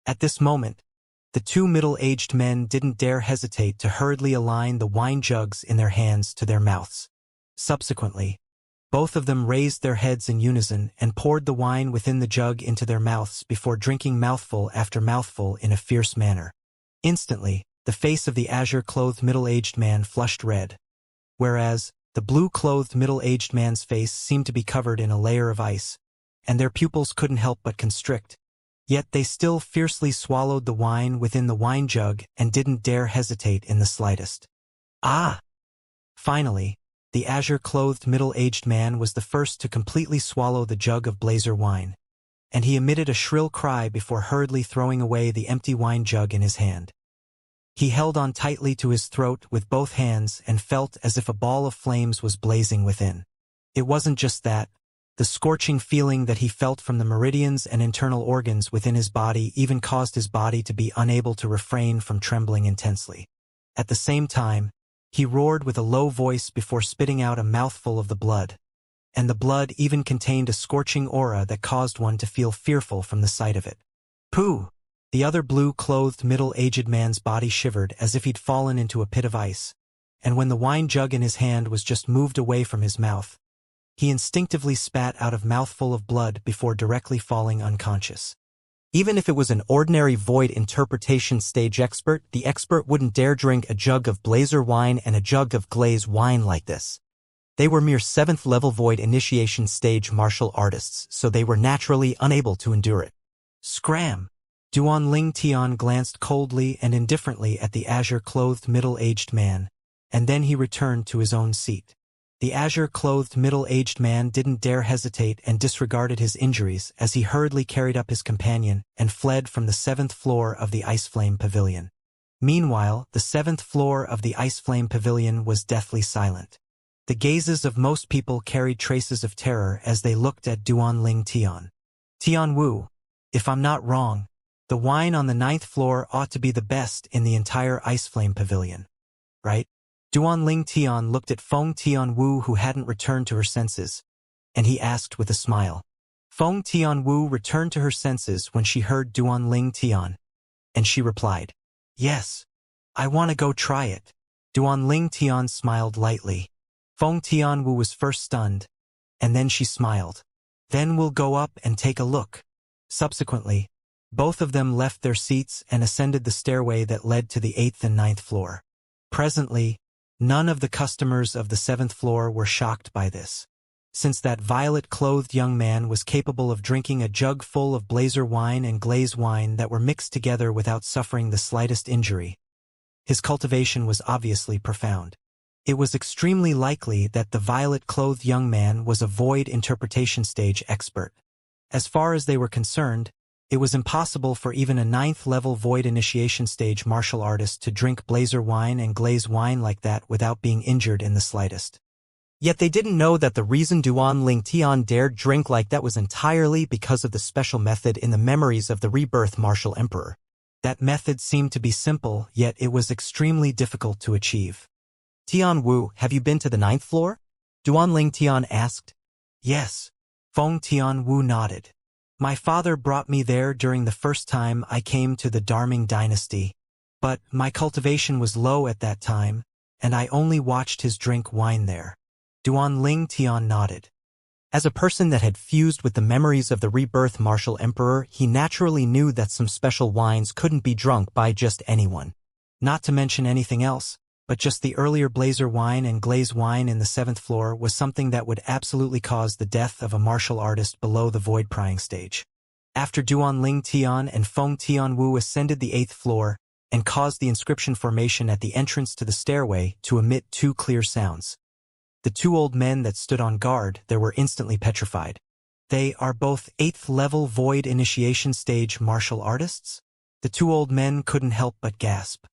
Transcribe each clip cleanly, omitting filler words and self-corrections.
At this moment, the two middle-aged men didn't dare hesitate to hurriedly align the wine jugs in their hands to their mouths. Subsequently, both of them raised their heads in unison and poured the wine within the jug into their mouths before drinking mouthful after mouthful in a fierce manner. Instantly, the face of the azure-clothed middle-aged man flushed red, whereas the blue-clothed middle-aged man's face seemed to be covered in a layer of ice, and their pupils couldn't help but constrict. Yet they still fiercely swallowed the wine within the wine jug and didn't dare hesitate in the slightest. Ah! Finally, the azure-clothed middle-aged man was the first to completely swallow the jug of blazer wine, and he emitted a shrill cry before hurriedly throwing away the empty wine jug in his hand. He held on tightly to his throat with both hands and felt as if a ball of flames was blazing within. It wasn't just that. The scorching feeling that he felt from the meridians and internal organs within his body even caused his body to be unable to refrain from trembling intensely. At the same time, he roared with a low voice before spitting out a mouthful of the blood, and the blood even contained a scorching aura that caused one to feel fearful from the sight of it. Pooh! The other blue-clothed middle-aged man's body shivered as if he'd fallen into a pit of ice, and when the wine jug in his hand was just moved away from his mouth, he instinctively spat out a mouthful of blood before directly falling unconscious. Even if it was an ordinary void interpretation stage expert, the expert wouldn't dare drink a jug of blazer wine and a jug of glaze wine like this. They were mere 7th level void initiation stage martial artists, so they were naturally unable to endure it. Scram! Duan Ling Tian glanced coldly and indifferently at the azure-clothed middle-aged man, and then he returned to his own seat. The azure-clothed middle-aged man didn't dare hesitate and disregarded his injuries as he hurriedly carried up his companion and fled from the 7th floor of the Ice Flame Pavilion. Meanwhile, the 7th floor of the Ice Flame Pavilion was deathly silent. The gazes of most people carried traces of terror as they looked at Duan Ling Tian. Tian Wu, if I'm not wrong, the wine on the 9th floor ought to be the best in the entire Ice Flame Pavilion, right? Duan Ling Tian looked at Feng Tian Wu, who hadn't returned to her senses, and he asked with a smile. Feng Tian Wu returned to her senses when she heard Duan Ling Tian, and she replied, "Yes, I want to go try it." Duan Ling Tian smiled lightly. Feng Tian Wu was first stunned, and then she smiled. "Then we'll go up and take a look." Subsequently, both of them left their seats and ascended the stairway that led to the 8th and 9th floor. Presently, none of the customers of the 7th floor were shocked by this, since that violet-clothed young man was capable of drinking a jug full of blazer wine and glaze wine that were mixed together without suffering the slightest injury. His cultivation was obviously profound. It was extremely likely that the violet-clothed young man was a void interpretation stage expert. As far as they were concerned, it was impossible for even a 9th-level void initiation stage martial artist to drink blazer wine and glaze wine like that without being injured in the slightest. Yet they didn't know that the reason Duan Ling Tian dared drink like that was entirely because of the special method in the memories of the rebirth martial emperor. That method seemed to be simple, yet it was extremely difficult to achieve. "Tian Wu, have you been to the 9th floor?" Duan Ling Tian asked. "Yes." Feng Tian Wu nodded. "My father brought me there during the first time I came to the Darming dynasty, but my cultivation was low at that time, and I only watched his drink wine there." Duan Ling Tian nodded. As a person that had fused with the memories of the rebirth martial emperor, he naturally knew that some special wines couldn't be drunk by just anyone. Not to mention anything else, but just the earlier blazer wine and glaze wine in the 7th floor was something that would absolutely cause the death of a martial artist below the void prying stage. After Duan Ling Tian and Feng Tian Wu ascended the 8th floor and caused the inscription formation at the entrance to the stairway to emit two clear sounds, the two old men that stood on guard there were instantly petrified. They are both 8th-level void initiation stage martial artists? The two old men couldn't help but gasp.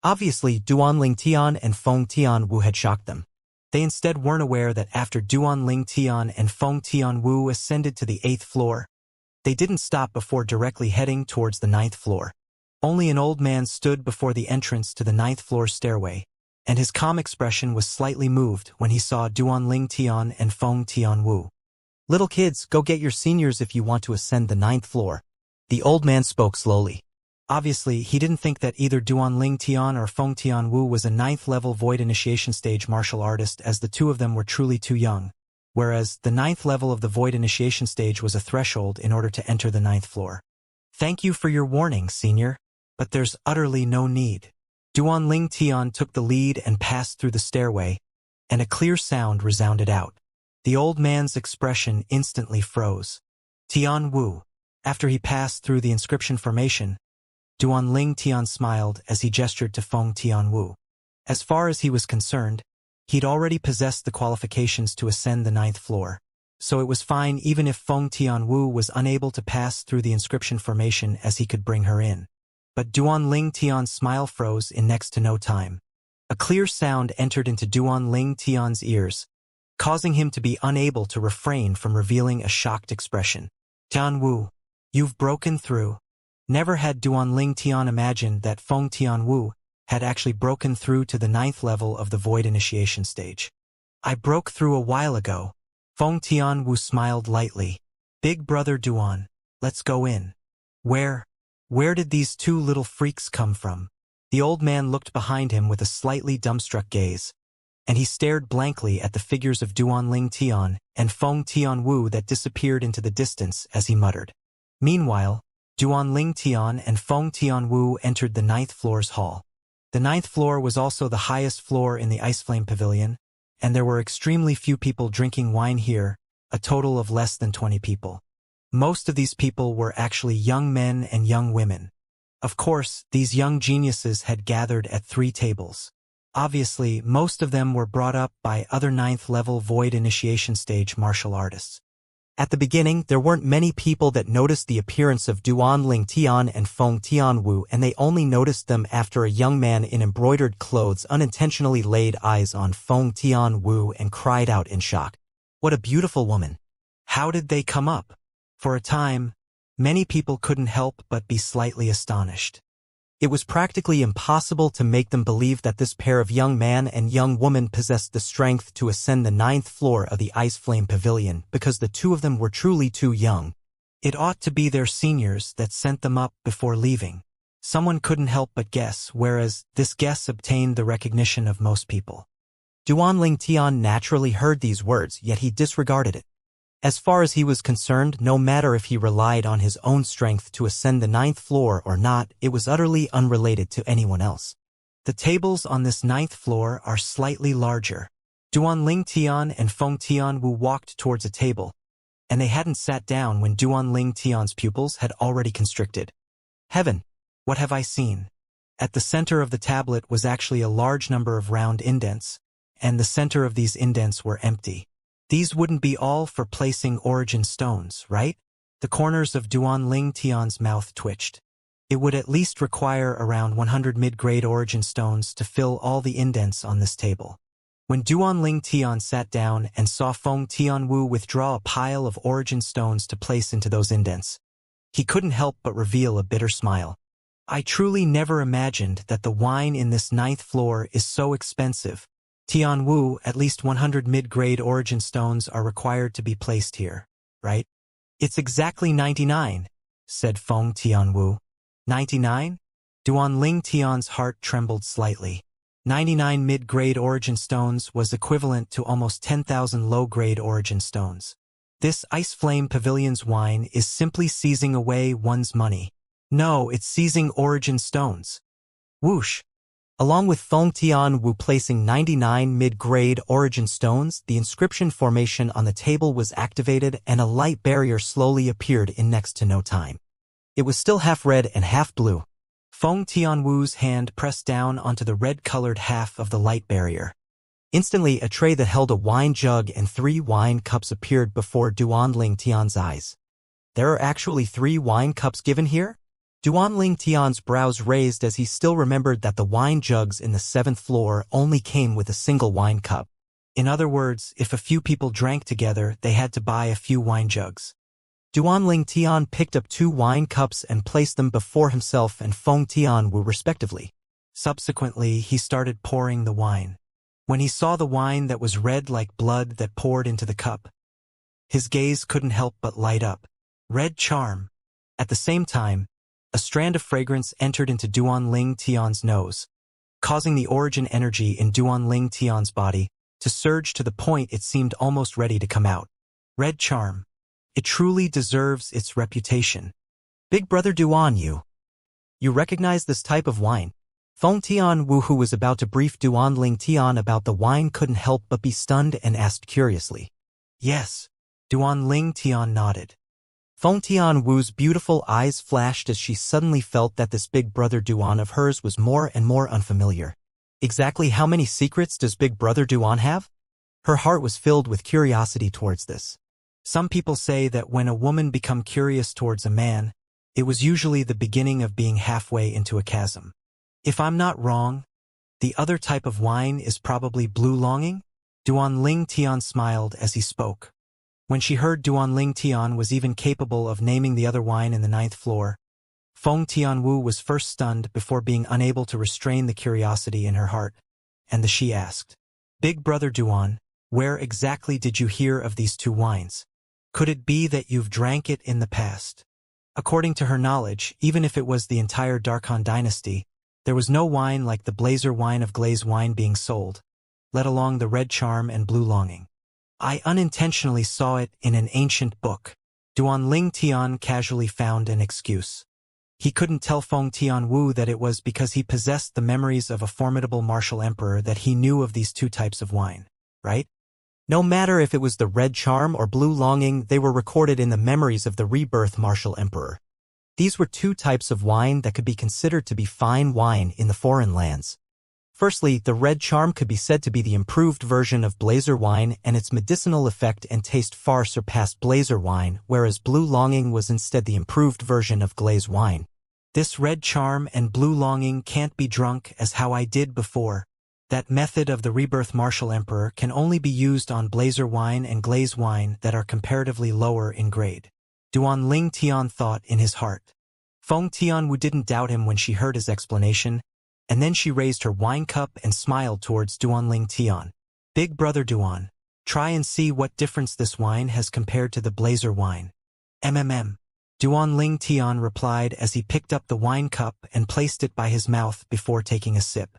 Obviously, Duan Ling Tian and Feng Tian Wu had shocked them. They instead weren't aware that after Duan Ling Tian and Feng Tian Wu ascended to the 8th floor, they didn't stop before directly heading towards the 9th floor. Only an old man stood before the entrance to the 9th floor stairway, and his calm expression was slightly moved when he saw Duan Ling Tian and Feng Tian Wu. "Little kids, go get your seniors if you want to ascend the 9th floor." The old man spoke slowly. Obviously, he didn't think that either Duanling Tian or Feng Tianwu was a 9th-level Void Initiation Stage martial artist, as the two of them were truly too young, whereas the 9th level of the Void Initiation Stage was a threshold in order to enter the 9th floor. Thank you for your warning, senior, but there's utterly no need. Duanling Tian took the lead and passed through the stairway, and a clear sound resounded out. The old man's expression instantly froze. Tian Wu. After he passed through the inscription formation, Duanling Tian smiled as he gestured to Feng Tianwu. As far as he was concerned, he'd already possessed the qualifications to ascend the 9th floor, so it was fine even if Feng Tianwu was unable to pass through the inscription formation, as he could bring her in. But Duanling Tian's smile froze in next to no time. A clear sound entered into Duanling Tian's ears, causing him to be unable to refrain from revealing a shocked expression. Tianwu, you've broken through. Never had Duanling Tian imagined that Feng Tianwu had actually broken through to the 9th level of the Void Initiation Stage. I broke through a while ago. Feng Tianwu smiled lightly. Big brother Duan, let's go in. Where did these two little freaks come from? The old man looked behind him with a slightly dumbstruck gaze, and he stared blankly at the figures of Duanling Tian and Feng Tianwu that disappeared into the distance as he muttered. Meanwhile, Duanling Tian and Feng Tianwu entered the 9th floor's hall. The 9th floor was also the highest floor in the Ice Flame Pavilion, and there were extremely few people drinking wine here, a total of less than 20 people. Most of these people were actually young men and young women. Of course, these young geniuses had gathered at 3 tables. Obviously, most of them were brought up by other 9th-level Void Initiation Stage martial artists. At the beginning, there weren't many people that noticed the appearance of Duanling Tian and Feng Tianwu, and they only noticed them after a young man in embroidered clothes unintentionally laid eyes on Feng Tianwu and cried out in shock. What a beautiful woman! How did they come up? For a time, many people couldn't help but be slightly astonished. It was practically impossible to make them believe that this pair of young man and young woman possessed the strength to ascend the 9th floor of the Ice Flame Pavilion, because the two of them were truly too young. It ought to be their seniors that sent them up before leaving. Someone couldn't help but guess, whereas this guess obtained the recognition of most people. Duanling Tian naturally heard these words, yet he disregarded it. As far as he was concerned, no matter if he relied on his own strength to ascend the 9th floor or not, it was utterly unrelated to anyone else. The tables on this 9th floor are slightly larger. Duanling Tian and Feng Tianwu walked towards a table, and they hadn't sat down when Duanling Tian's pupils had already constricted. Heaven! What have I seen? At the center of the tablet was actually a large number of round indents, and the center of these indents were empty. These wouldn't be all for placing origin stones, right? The corners of Duanling Tian's mouth twitched. It would at least require around 100 mid-grade origin stones to fill all the indents on this table. When Duanling Tian sat down and saw Feng Tianwu withdraw a pile of origin stones to place into those indents, he couldn't help but reveal a bitter smile. I truly never imagined that the wine in this 9th floor is so expensive. Tianwu, at least 100 mid-grade origin stones are required to be placed here, right? It's exactly 99, said Feng Tianwu. 99? Duanling Tian's heart trembled slightly. 99 mid-grade origin stones was equivalent to almost 10,000 low-grade origin stones. This Ice Flame Pavilion's wine is simply seizing away one's money. No, it's seizing origin stones. Whoosh! Along with Feng Tianwu placing 99 mid-grade origin stones, the inscription formation on the table was activated and a light barrier slowly appeared in next to no time. It was still half red and half blue. Feng Tianwu's hand pressed down onto the red-colored half of the light barrier. Instantly, a tray that held a wine jug and 3 wine cups appeared before Duanling Tian's eyes. There are actually 3 wine cups given here? Duanling Tian's brows raised as he still remembered that the wine jugs in the 7th floor only came with a single wine cup. In other words, if a few people drank together, they had to buy a few wine jugs. Duanling Tian picked up 2 wine cups and placed them before himself and Feng Tianwu respectively. Subsequently, he started pouring the wine. When he saw the wine that was red like blood that poured into the cup, his gaze couldn't help but light up. Red charm. At the same time, A strand of fragrance entered into Duanling Tian's nose, causing the origin energy in Duanling Tian's body to surge to the point it seemed almost ready to come out. Red charm. It truly deserves its reputation. Big brother Duan You recognize this type of wine? Feng Tian Wu, who was about to brief Duanling Tian about the wine, couldn't help but be stunned and asked curiously. Yes. Duanling Tian nodded. Feng Tian Wu's beautiful eyes flashed as she suddenly felt that this big brother Duan of hers was more and more unfamiliar. Exactly how many secrets does big brother Duan have? Her heart was filled with curiosity towards this. Some people say that when a woman becomes curious towards a man, it was usually the beginning of being halfway into a chasm. If I'm not wrong, the other type of wine is probably blue longing? Duanling Tian smiled as he spoke. When she heard Duanling Tian was even capable of naming the other wine in the 9th floor, Feng Tianwu was first stunned before being unable to restrain the curiosity in her heart, and she asked, Big brother Duan, where exactly did you hear of these two wines? Could it be that you've drank it in the past? According to her knowledge, even if it was the entire Darkhan dynasty, there was no wine like the Blazer wine of Glaze wine being sold, let alone the Red Charm and Blue Longing. I unintentionally saw it in an ancient book. Duanling Tian casually found an excuse. He couldn't tell Feng Tianwu that it was because he possessed the memories of a formidable martial emperor that he knew of these two types of wine, right? No matter if it was the Red Charm or Blue Longing, they were recorded in the memories of the rebirth martial emperor. These were two types of wine that could be considered to be fine wine in the foreign lands. Firstly, the Red Charm could be said to be the improved version of Blazer wine, and its medicinal effect and taste far surpassed Blazer wine, whereas Blue Longing was instead the improved version of Glaze wine. This Red Charm and Blue Longing can't be drunk as how I did before. That method of the rebirth martial emperor can only be used on Blazer wine and Glaze wine that are comparatively lower in grade. Duanling Tian thought in his heart. Feng Tianwu didn't doubt him when she heard his explanation, and then she raised her wine cup and smiled towards Duanling Tian. Big brother Duan, try and see what difference this wine has compared to the Blazer wine. Duanling Tian replied as he picked up the wine cup and placed it by his mouth before taking a sip.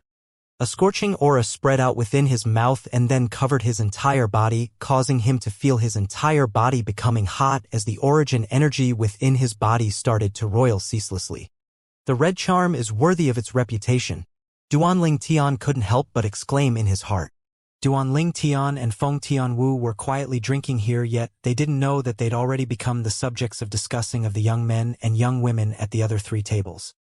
A scorching aura spread out within his mouth and then covered his entire body, causing him to feel his entire body becoming hot as the origin energy within his body started to roil ceaselessly. The Red Charm is worthy of its reputation. Duanling Tian couldn't help but exclaim in his heart. Duanling Tian and Feng Tianwu were quietly drinking here, yet they didn't know that they'd already become the subjects of discussing of the young men and young women at the other 3 tables.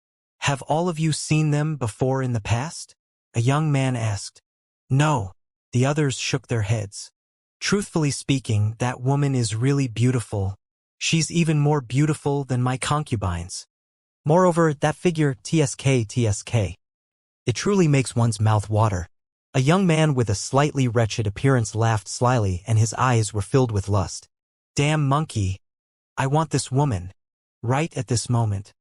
Have all of you seen them before in the past? A young man asked. No. The others shook their heads. Truthfully speaking, that woman is really beautiful. She's even more beautiful than my concubines. Moreover, that figure, TSK. It truly makes one's mouth water. A young man with a slightly wretched appearance laughed slyly, and his eyes were filled with lust. Damn monkey. I want this woman. Right at this moment.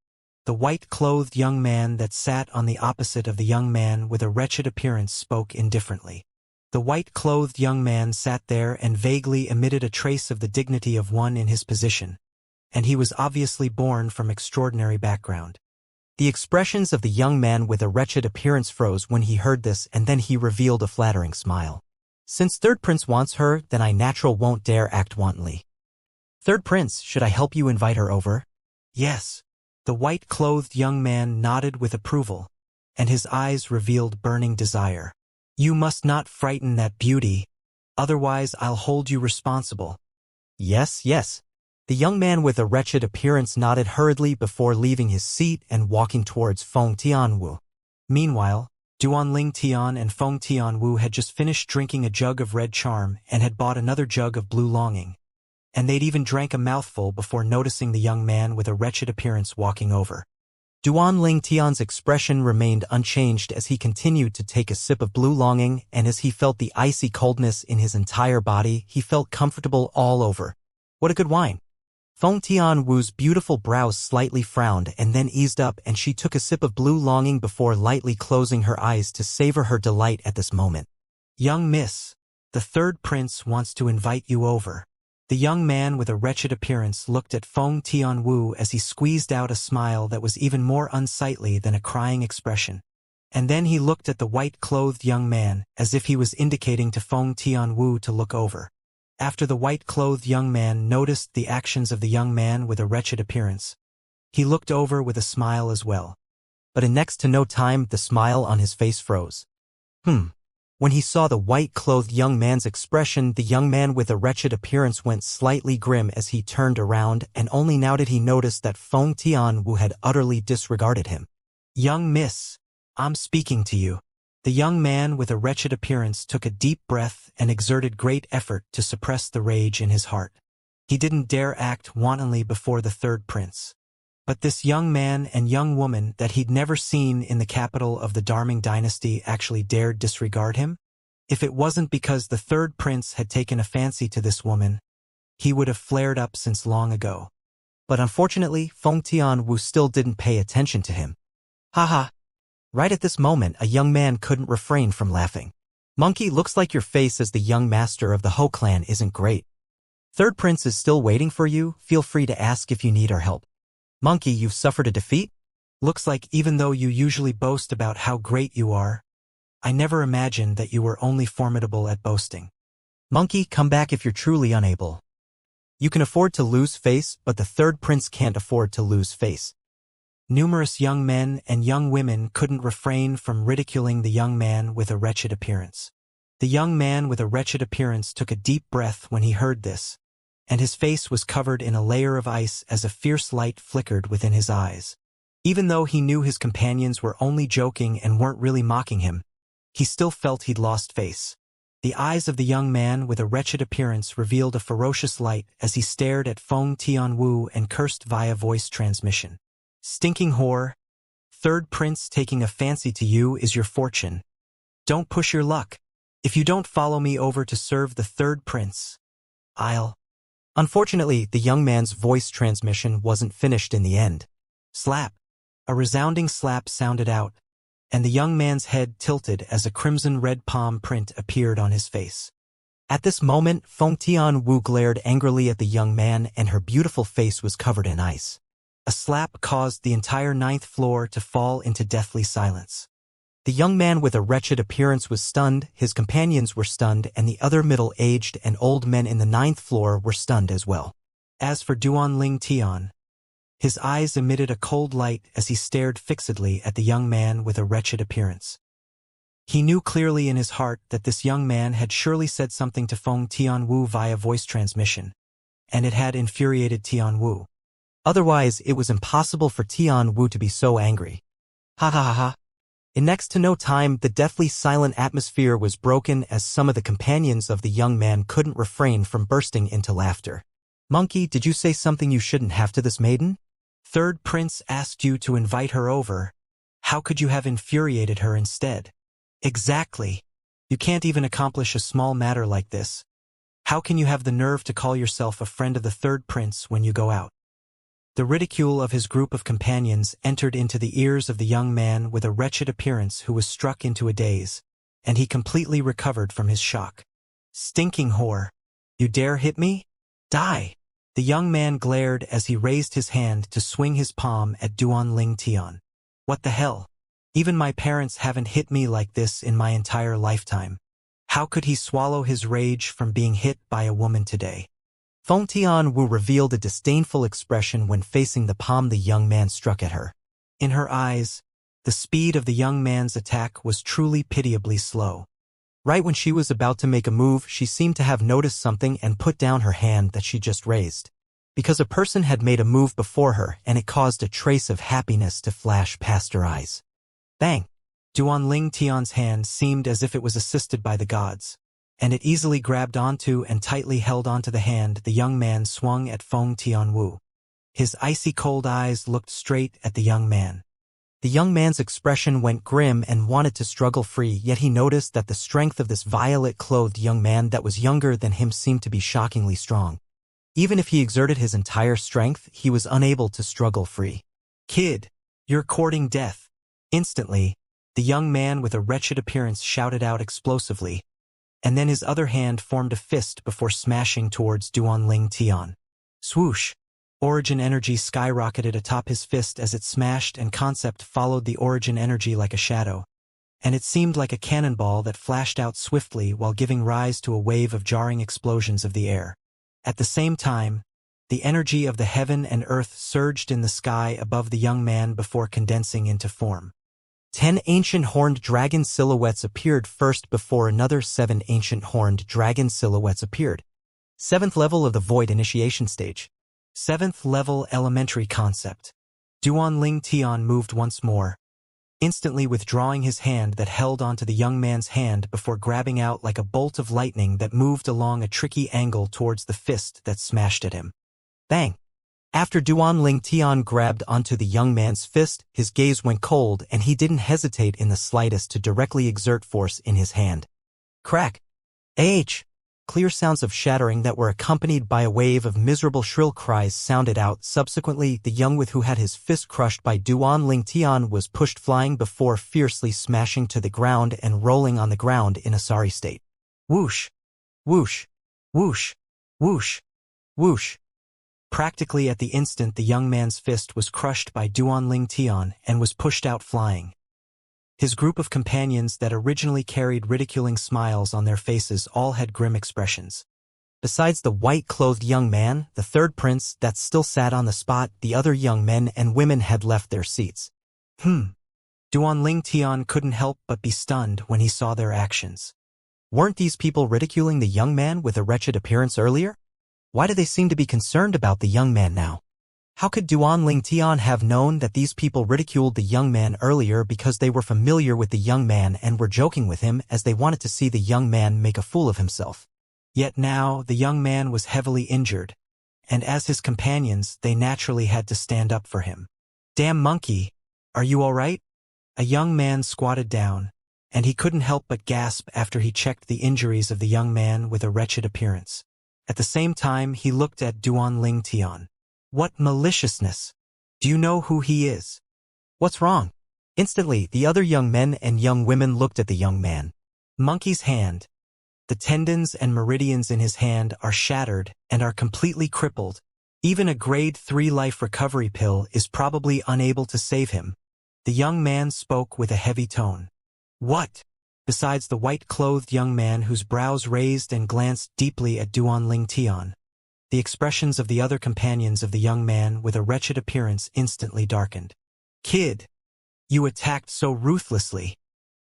The white-clothed young man that sat on the opposite of the young man with a wretched appearance spoke indifferently. The white-clothed young man sat there and vaguely emitted a trace of the dignity of one in his position, and he was obviously born from extraordinary background. The expressions of the young man with a wretched appearance froze when he heard this, and then he revealed a flattering smile. Since Third Prince wants her, then I natural won't dare act wantonly. Third Prince, should I help you invite her over? Yes. The white-clothed young man nodded with approval, and his eyes revealed burning desire. You must not frighten that beauty, otherwise I'll hold you responsible. Yes. The young man with a wretched appearance nodded hurriedly before leaving his seat and walking towards Feng Tianwu. Meanwhile, Duanling Tian and Feng Tianwu had just finished drinking a jug of Red Charm and had bought another jug of Blue Longing, and they'd even drank a mouthful before noticing the young man with a wretched appearance walking over. Duanling Tian's expression remained unchanged as he continued to take a sip of Blue Longing, and as he felt the icy coldness in his entire body, he felt comfortable all over. What a good wine! Feng Tianwu's beautiful brows slightly frowned and then eased up, and she took a sip of Blue Longing before lightly closing her eyes to savor her delight at this moment. Young miss, the Third Prince wants to invite you over. The young man with a wretched appearance looked at Feng Tianwu as he squeezed out a smile that was even more unsightly than a crying expression. And then he looked at the white-clothed young man, as if he was indicating to Feng Tianwu to look over. After the white-clothed young man noticed the actions of the young man with a wretched appearance, he looked over with a smile as well. But in next to no time, the smile on his face froze. When he saw the white-clothed young man's expression, the young man with a wretched appearance went slightly grim as he turned around, and only now did he notice that Feng Tianwu had utterly disregarded him. "Young miss, I'm speaking to you." The young man with a wretched appearance took a deep breath and exerted great effort to suppress the rage in his heart. He didn't dare act wantonly before the third prince. But this young man and young woman that he'd never seen in the capital of the Darming dynasty actually dared disregard him? If it wasn't because the third prince had taken a fancy to this woman, he would have flared up since long ago. But unfortunately, Feng Tianwu still didn't pay attention to him. Haha. Right at this moment, a young man couldn't refrain from laughing. "Monkey, looks like your face as the young master of the Ho clan isn't great. Third prince is still waiting for you. Feel free to ask if you need our help." "Monkey, you've suffered a defeat? Looks like even though you usually boast about how great you are, I never imagined that you were only formidable at boasting. Monkey, come back if you're truly unable. You can afford to lose face, but the third prince can't afford to lose face." Numerous young men and young women couldn't refrain from ridiculing the young man with a wretched appearance. The young man with a wretched appearance took a deep breath when he heard this, and his face was covered in a layer of ice as a fierce light flickered within his eyes. Even though he knew his companions were only joking and weren't really mocking him, he still felt he'd lost face. The eyes of the young man with a wretched appearance revealed a ferocious light as he stared at Feng Tianwu and cursed via voice transmission. "Stinking whore, third prince taking a fancy to you is your fortune. Don't push your luck. If you don't follow me over to serve the third prince, I'll..." Unfortunately, the young man's voice transmission wasn't finished in the end. Slap. A resounding slap sounded out, and the young man's head tilted as a crimson-red palm print appeared on his face. At this moment, Feng Tianwu glared angrily at the young man, and her beautiful face was covered in ice. A slap caused the entire 9th floor to fall into deathly silence. The young man with a wretched appearance was stunned, his companions were stunned, and the other middle-aged and old men in the 9th floor were stunned as well. As for Duanling Tian, his eyes emitted a cold light as he stared fixedly at the young man with a wretched appearance. He knew clearly in his heart that this young man had surely said something to Feng Tianwu via voice transmission, and it had infuriated Tianwu. Otherwise, it was impossible for Tianwu to be so angry. Ha ha ha ha. In next to no time, the deathly silent atmosphere was broken as some of the companions of the young man couldn't refrain from bursting into laughter. "Monkey, did you say something you shouldn't have to this maiden? Third prince asked you to invite her over. How could you have infuriated her instead?" "Exactly. You can't even accomplish a small matter like this. How can you have the nerve to call yourself a friend of the third prince when you go out?" The ridicule of his group of companions entered into the ears of the young man with a wretched appearance who was struck into a daze, and he completely recovered from his shock. "Stinking whore! You dare hit me? Die!" The young man glared as he raised his hand to swing his palm at Duanling Tian. "What the hell? Even my parents haven't hit me like this in my entire lifetime. How could he swallow his rage from being hit by a woman today?" Feng Tianwu revealed a disdainful expression when facing the palm the young man struck at her. In her eyes, the speed of the young man's attack was truly pitiably slow. Right when she was about to make a move, she seemed to have noticed something and put down her hand that she just raised. Because a person had made a move before her, and it caused a trace of happiness to flash past her eyes. Bang! Duanling Tian's hand seemed as if it was assisted by the gods, and it easily grabbed onto and tightly held onto the hand the young man swung at Feng Tianwu. His icy cold eyes looked straight at the young man. The young man's expression went grim and wanted to struggle free, yet he noticed that the strength of this violet-clothed young man that was younger than him seemed to be shockingly strong. Even if he exerted his entire strength, he was unable to struggle free. "Kid, you're courting death." Instantly, the young man with a wretched appearance shouted out explosively, and then his other hand formed a fist before smashing towards Duanling Tian. Swoosh! Origin energy skyrocketed atop his fist as it smashed, and concept followed the origin energy like a shadow, and it seemed like a cannonball that flashed out swiftly while giving rise to a wave of jarring explosions of the air. At the same time, the energy of the heaven and earth surged in the sky above the young man before condensing into form. 10 ancient horned dragon silhouettes appeared first before another 7 ancient horned dragon silhouettes appeared. 7th level of the void initiation stage. 7th level elementary concept. Duanling Tian moved once more, instantly withdrawing his hand that held onto the young man's hand before grabbing out like a bolt of lightning that moved along a tricky angle towards the fist that smashed at him. Bang! After Duanling Tian grabbed onto the young man's fist, his gaze went cold and he didn't hesitate in the slightest to directly exert force in his hand. Crack! Clear sounds of shattering that were accompanied by a wave of miserable shrill cries sounded out. Subsequently, the young with who had his fist crushed by Duanling Tian was pushed flying before fiercely smashing to the ground and rolling on the ground in a sorry state. Whoosh! Whoosh! Whoosh! Whoosh! Whoosh! Practically at the instant, the young man's fist was crushed by Duanling Tian and was pushed out flying. His group of companions that originally carried ridiculing smiles on their faces all had grim expressions. Besides the white-clothed young man, the third prince that still sat on the spot, the other young men and women had left their seats. Duanling Tian couldn't help but be stunned when he saw their actions. Weren't these people ridiculing the young man with a wretched appearance earlier? Why do they seem to be concerned about the young man now? How could Duanling Tian have known that these people ridiculed the young man earlier because they were familiar with the young man and were joking with him as they wanted to see the young man make a fool of himself? Yet now the young man was heavily injured, and as his companions they naturally had to stand up for him. Damn monkey, are you all right? A young man squatted down, and he couldn't help but gasp after he checked the injuries of the young man with a wretched appearance. At the same time he looked at Duanling Tian. What maliciousness! Do you know who he is? What's wrong? Instantly, the other young men and young women looked at the young man. Monkey's hand. The tendons and meridians in his hand are shattered and are completely crippled. Even a grade 3 life recovery pill is probably unable to save him. The young man spoke with a heavy tone. What? Besides the white-clothed young man whose brows raised and glanced deeply at Duanling Tian, the expressions of the other companions of the young man with a wretched appearance instantly darkened. Kid, you attacked so ruthlessly.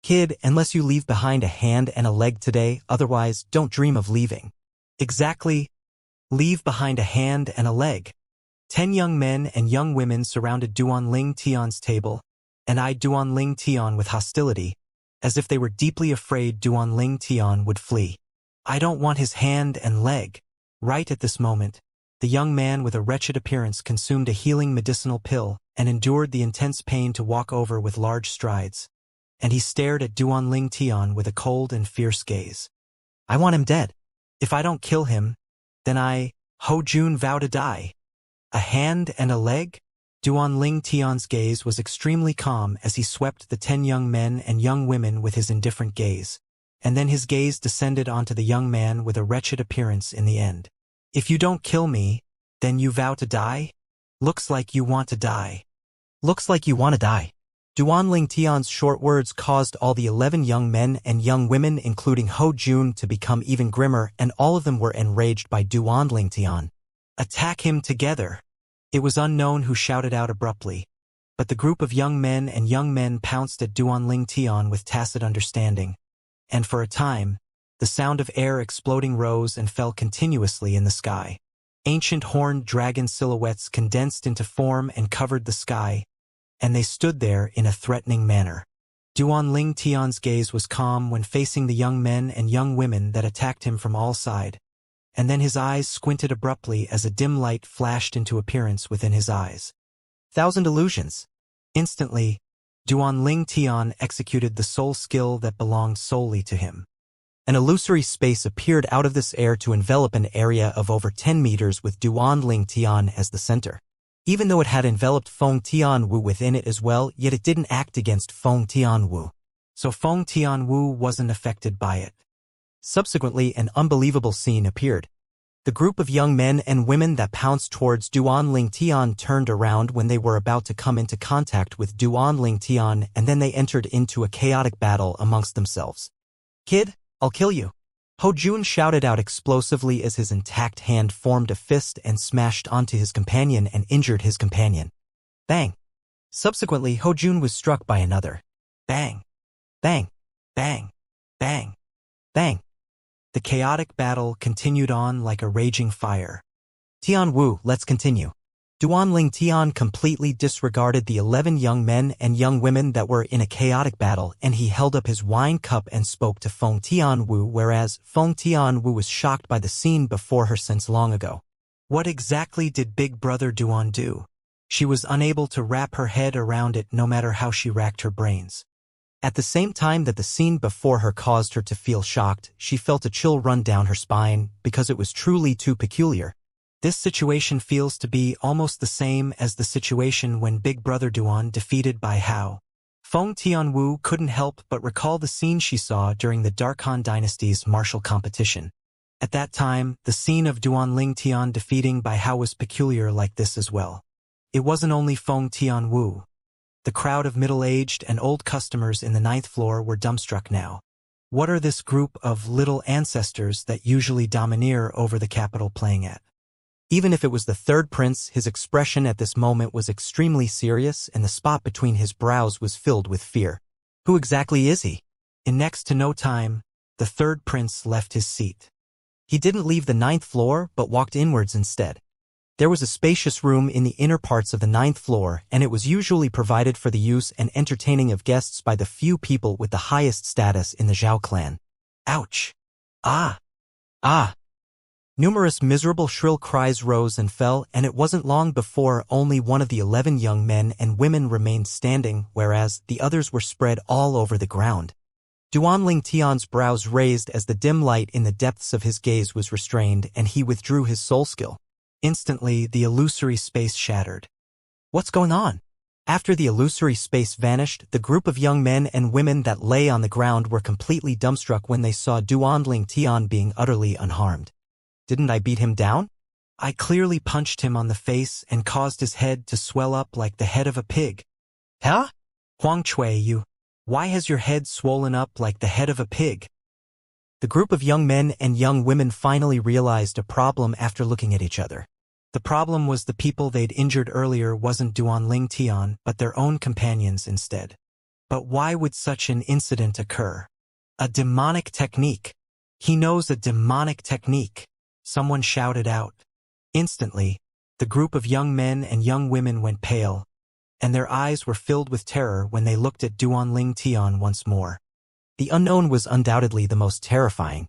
Kid, unless you leave behind a hand and a leg today, otherwise don't dream of leaving. Exactly. Leave behind a hand and a leg. 10 young men and young women surrounded Duanling Tian's table, and eyed Duanling Tian with hostility, as if they were deeply afraid Duanling Tian would flee. I don't want his hand and leg. Right at this moment, the young man with a wretched appearance consumed a healing medicinal pill and endured the intense pain to walk over with large strides, and he stared at Duanling Tian with a cold and fierce gaze. I want him dead. If I don't kill him, then I, Ho Jun, vow to die. A hand and a leg? Duanling Tian's gaze was extremely calm as he swept the 10 young men and young women with his indifferent gaze, and then his gaze descended onto the young man with a wretched appearance in the end. If you don't kill me, then you vow to die? Looks like you want to die. Looks like you want to die. Duanling Tian's short words caused all the 11 young men and young women, including Ho Jun, to become even grimmer, and all of them were enraged by Duanling Tian. Attack him together. It was unknown who shouted out abruptly, but the group of young men and young men pounced at Duanling Tian with tacit understanding, and for a time, the sound of air exploding rose and fell continuously in the sky. Ancient horned dragon silhouettes condensed into form and covered the sky, and they stood there in a threatening manner. Duanling Tian's gaze was calm when facing the young men and young women that attacked him from all sides, and then his eyes squinted abruptly as a dim light flashed into appearance within his eyes. 1,000 illusions. Instantly, Duanling Tian executed the soul skill that belonged solely to him. An illusory space appeared out of this air to envelop an area of over 10 meters with Duanling Tian as the center. Even though it had enveloped Feng Tianwu within it as well, yet it didn't act against Feng Tianwu. So Feng Tianwu wasn't affected by it. Subsequently, an unbelievable scene appeared. The group of young men and women that pounced towards Duan Ling Tian turned around when they were about to come into contact with Duan Ling Tian, and then they entered into a chaotic battle amongst themselves. "Kid, I'll kill you!" Ho Jun shouted out explosively as his intact hand formed a fist and smashed onto his companion and injured his companion. Bang! Subsequently, Ho Jun was struck by another. Bang! Bang! Bang! Bang! Bang! The chaotic battle continued on like a raging fire. "Tian Wu, let's continue." Duan Ling Tian completely disregarded the 11 young men and young women that were in a chaotic battle, and he held up his wine cup and spoke to Feng Tian Wu, whereas Feng Tian Wu was shocked by the scene before her since long ago. What exactly did Big Brother Duan do? She was unable to wrap her head around it no matter how she racked her brains. At the same time that the scene before her caused her to feel shocked, she felt a chill run down her spine because it was truly too peculiar. This situation feels to be almost the same as the situation when Big Brother Duan defeated Bai Hao. Feng Tianwu couldn't help but recall the scene she saw during the Dark Han Dynasty's martial competition. At that time, the scene of Duan Ling Tian defeating Bai Hao was peculiar like this as well. It wasn't only Feng Tianwu. The crowd of middle-aged and old customers in the 9th floor were dumbstruck now. What are this group of little ancestors that usually domineer over the capital playing at? Even if it was the third prince, his expression at this moment was extremely serious, and the spot between his brows was filled with fear. Who exactly is he? In next to no time, the third prince left his seat. He didn't leave the 9th floor, but walked inwards instead. There was a spacious room in the inner parts of the 9th floor, and it was usually provided for the use and entertaining of guests by the few people with the highest status in the Zhao clan. Ouch! Ah! Ah! Numerous miserable shrill cries rose and fell, and it wasn't long before only one of the 11 young men and women remained standing, whereas the others were spread all over the ground. Duan Ling Tian's brows raised as the dim light in the depths of his gaze was restrained, and he withdrew his soul skill. Instantly, the illusory space shattered. What's going on? After the illusory space vanished, the group of young men and women that lay on the ground were completely dumbstruck when they saw Duan Ling Tian being utterly unharmed. Didn't I beat him down? I clearly punched him on the face and caused his head to swell up like the head of a pig. Huh? Huang Chui, why has your head swollen up like the head of a pig? The group of young men and young women finally realized a problem after looking at each other. The problem was the people they'd injured earlier wasn't Duan Ling Tian, but their own companions instead. But why would such an incident occur? A demonic technique. He knows a demonic technique. Someone shouted out. Instantly, the group of young men and young women went pale, and their eyes were filled with terror when they looked at Duan Ling Tian once more. The unknown was undoubtedly the most terrifying.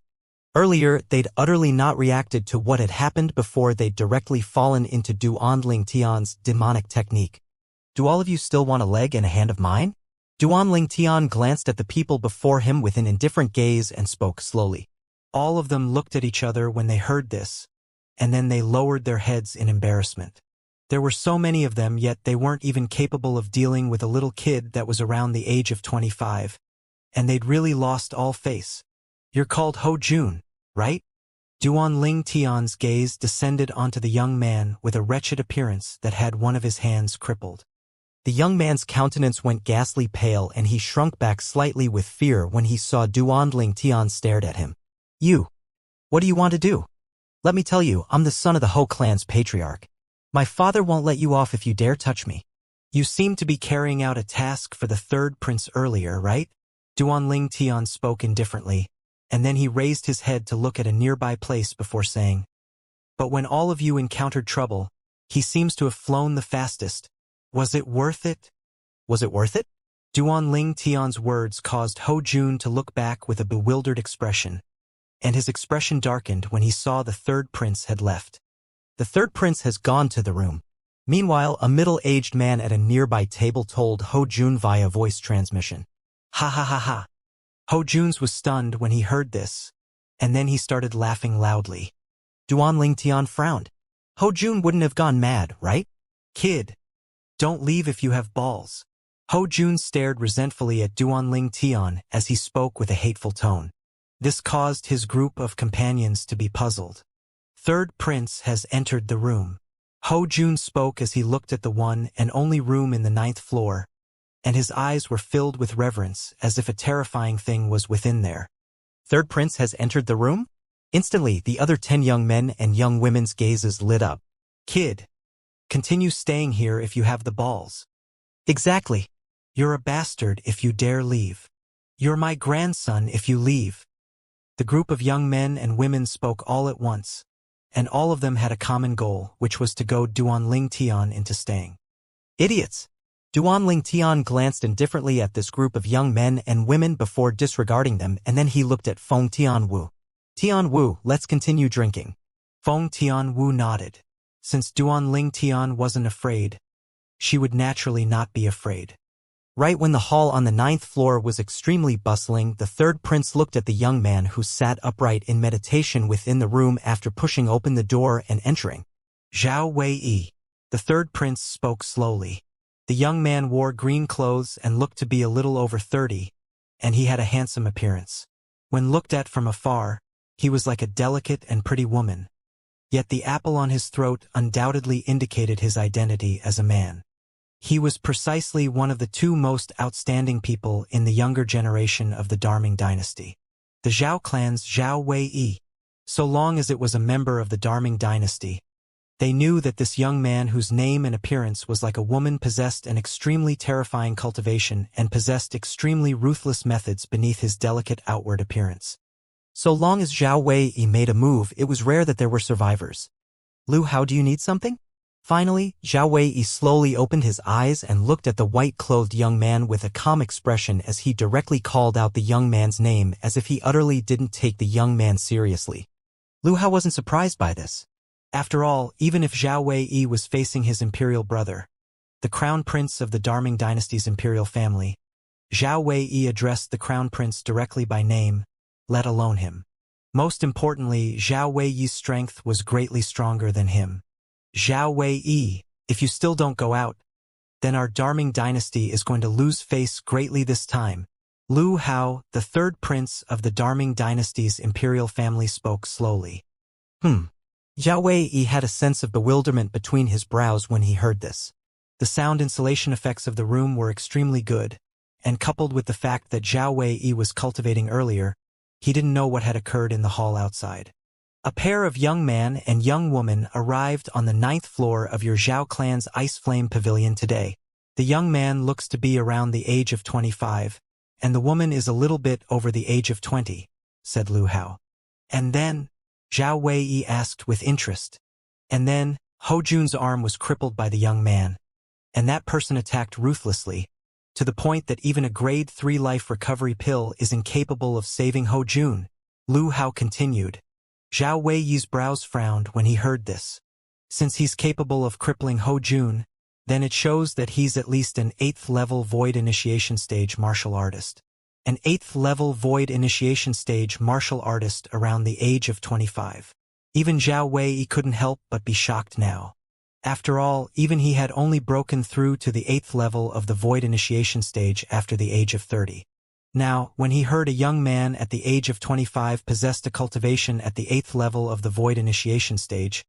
Earlier, they'd utterly not reacted to what had happened before they'd directly fallen into Duan Ling Tian's demonic technique. Do all of you still want a leg and a hand of mine? Duan Ling Tian glanced at the people before him with an indifferent gaze and spoke slowly. All of them looked at each other when they heard this, and then they lowered their heads in embarrassment. There were so many of them, yet they weren't even capable of dealing with a little kid that was around the age of 25. And they'd really lost all face. You're called Ho Jun, right? Duan Ling Tian's gaze descended onto the young man with a wretched appearance that had one of his hands crippled. The young man's countenance went ghastly pale, and he shrunk back slightly with fear when he saw Duan Ling Tian stared at him. You. What do you want to do? Let me tell you, I'm the son of the Ho clan's patriarch. My father won't let you off if you dare touch me. You seem to be carrying out a task for the third prince earlier, right? Duan Ling Tian spoke indifferently, and then he raised his head to look at a nearby place before saying, "But when all of you encountered trouble, he seems to have flown the fastest. Was it worth it? Was it worth it?" Duan Ling Tian's words caused Ho Jun to look back with a bewildered expression, and his expression darkened when he saw the third prince had left. The third prince has gone to the room. Meanwhile, a middle-aged man at a nearby table told Ho Jun via voice transmission. Ha ha ha ha. Ho Jun's was stunned when he heard this, and then he started laughing loudly. Duan Ling Tian frowned. Ho Jun wouldn't have gone mad, right? Kid, don't leave if you have balls. Ho Jun stared resentfully at Duan Ling Tian as he spoke with a hateful tone. This caused his group of companions to be puzzled. Third prince has entered the room. Ho Jun spoke as he looked at the one and only room in the 9th floor, and his eyes were filled with reverence as if a terrifying thing was within there. Third prince has entered the room? Instantly, the other 10 young men and young women's gazes lit up. Kid, continue staying here if you have the balls. Exactly. You're a bastard if you dare leave. You're my grandson if you leave. The group of young men and women spoke all at once, and all of them had a common goal, which was to goad Duan Ling Tian into staying. Idiots! Duan Ling Tian glanced indifferently at this group of young men and women before disregarding them, and then he looked at Feng Tianwu. Tianwu, let's continue drinking. Feng Tianwu nodded. Since Duan Ling Tian wasn't afraid, she would naturally not be afraid. Right when the hall on the 9th floor was extremely bustling, the third prince looked at the young man who sat upright in meditation within the room after pushing open the door and entering. Zhao Wei. The third prince spoke slowly. The young man wore green clothes and looked to be a little over 30, and he had a handsome appearance. When looked at from afar, he was like a delicate and pretty woman. Yet the apple on his throat undoubtedly indicated his identity as a man. He was precisely one of the 2 most outstanding people in the younger generation of the Darming dynasty. The Zhao clan's Zhao Wei. So long as it was a member of the Darming dynasty, they knew that this young man whose name and appearance was like a woman possessed an extremely terrifying cultivation and possessed extremely ruthless methods beneath his delicate outward appearance. So long as Zhao Wei made a move, it was rare that there were survivors. Lu Hao, do you need something? Finally, Zhao Wei slowly opened his eyes and looked at the white-clothed young man with a calm expression as he directly called out the young man's name as if he utterly didn't take the young man seriously. Lu Hao wasn't surprised by this. After all, even if Zhao Wei was facing his imperial brother, the crown prince of the Darming dynasty's imperial family, Zhao Wei addressed the crown prince directly by name, let alone him. Most importantly, Zhao Wei's strength was greatly stronger than him. Zhao Wei, if you still don't go out, then our Darming dynasty is going to lose face greatly this time. Lu Hao, the third prince of the Darming dynasty's imperial family, spoke slowly. Zhao Wei had a sense of bewilderment between his brows when he heard this. The sound insulation effects of the room were extremely good, and coupled with the fact that Zhao Wei was cultivating earlier, he didn't know what had occurred in the hall outside. A pair of young man and young woman arrived on the 9th floor of your Zhao clan's Ice Flame Pavilion today. The young man looks to be around the age of 25, and the woman is a little bit over the age of 20, said Lu Hao. And then, Zhao Wei asked with interest. And then, Ho Jun's arm was crippled by the young man, and that person attacked ruthlessly, to the point that even a grade 3 life recovery pill is incapable of saving Ho Jun. Lu Hao continued. Zhao Wei's brows frowned when he heard this. Since he's capable of crippling Ho Jun, then it shows that he's at least an 8th level void initiation stage martial artist. An 8th level void initiation stage martial artist around the age of 25. Even Zhao Wei couldn't help but be shocked now. After all, even he had only broken through to the 8th level of the void initiation stage after the age of 30. Now, when he heard a young man at the age of 25 possessed a cultivation at the 8th level of the void initiation stage,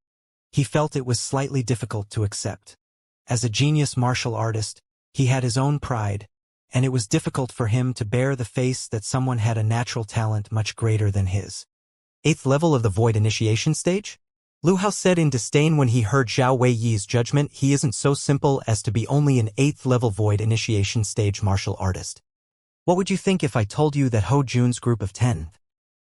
he felt it was slightly difficult to accept. As a genius martial artist, he had his own pride, and it was difficult for him to bear the face that someone had a natural talent much greater than his. 8th level of the void initiation stage? Lu Hao said in disdain when he heard Zhao Wei's judgment. He isn't so simple as to be only an 8th level void initiation stage martial artist. What would you think if I told you that Ho Jun's group of 10,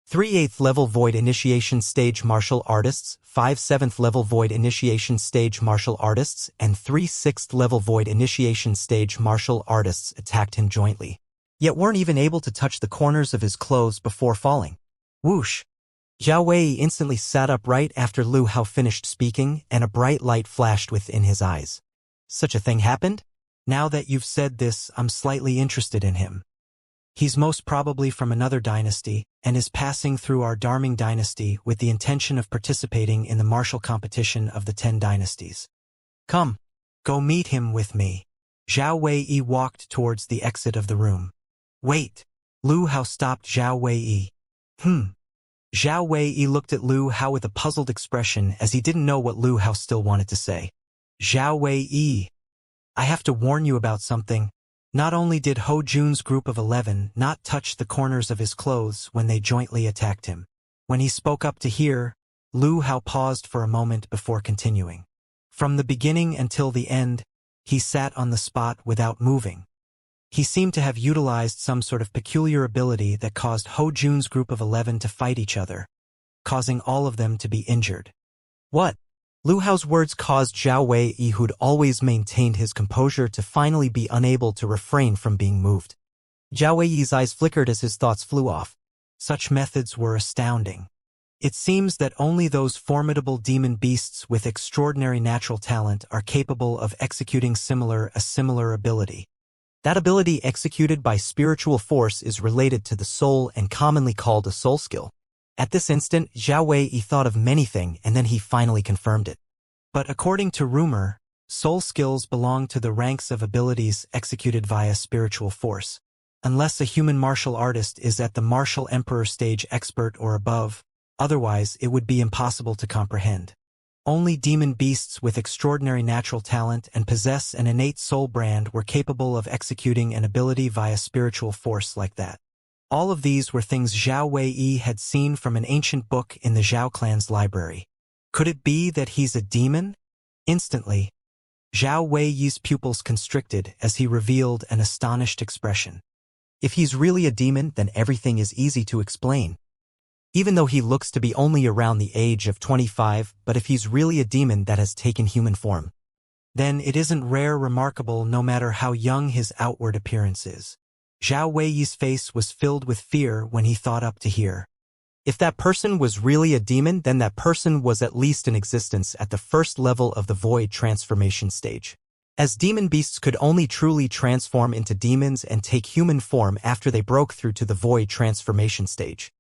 3 8th level void initiation stage martial artists, 5 7th level void initiation stage martial artists, and 3 6th level void initiation stage martial artists attacked him jointly, yet weren't even able to touch the corners of his clothes before falling? Whoosh! Zhao Wei instantly sat up right after Lu Hao finished speaking, and a bright light flashed within his eyes. Such a thing happened? Now that you've said this, I'm slightly interested in him. He's most probably from another dynasty, and is passing through our Darming dynasty with the intention of participating in the martial competition of the 10 dynasties. Come, go meet him with me. Zhao Wei walked towards the exit of the room. Wait! Lu Hao stopped Zhao Wei. Zhao Wei looked at Lu Hao with a puzzled expression as he didn't know what Lu Hao still wanted to say. Zhao Wei, I have to warn you about something. Not only did Ho Jun's group of 11 not touch the corners of his clothes when they jointly attacked him. When he spoke up to hear, Lu Hao paused for a moment before continuing. From the beginning until the end, he sat on the spot without moving. He seemed to have utilized some sort of peculiar ability that caused Ho Jun's group of 11 to fight each other, causing all of them to be injured. What? Lu Hao's words caused Zhao Wei, who'd always maintained his composure, to finally be unable to refrain from being moved. Zhao Wei's eyes flickered as his thoughts flew off. Such methods were astounding. It seems that only those formidable demon beasts with extraordinary natural talent are capable of executing a similar ability. That ability executed by spiritual force is related to the soul and commonly called a soul skill. At this instant, Zhao Wei thought of many things and then he finally confirmed it. But according to rumor, soul skills belong to the ranks of abilities executed via spiritual force. Unless a human martial artist is at the martial emperor stage expert or above, otherwise it would be impossible to comprehend. Only demon beasts with extraordinary natural talent and possess an innate soul brand were capable of executing an ability via spiritual force like that. All of these were things Zhao Wei had seen from an ancient book in the Zhao clan's library. Could it be that he's a demon? Instantly, Zhao Wei's pupils constricted as he revealed an astonished expression. If he's really a demon, then everything is easy to explain. Even though he looks to be only around the age of 25, but if he's really a demon that has taken human form, then it isn't remarkable no matter how young his outward appearance is. Zhao Wei's face was filled with fear when he thought up to hear. If that person was really a demon, then that person was at least in existence at the first level of the void transformation stage. As demon beasts could only truly transform into demons and take human form after they broke through to the void transformation stage.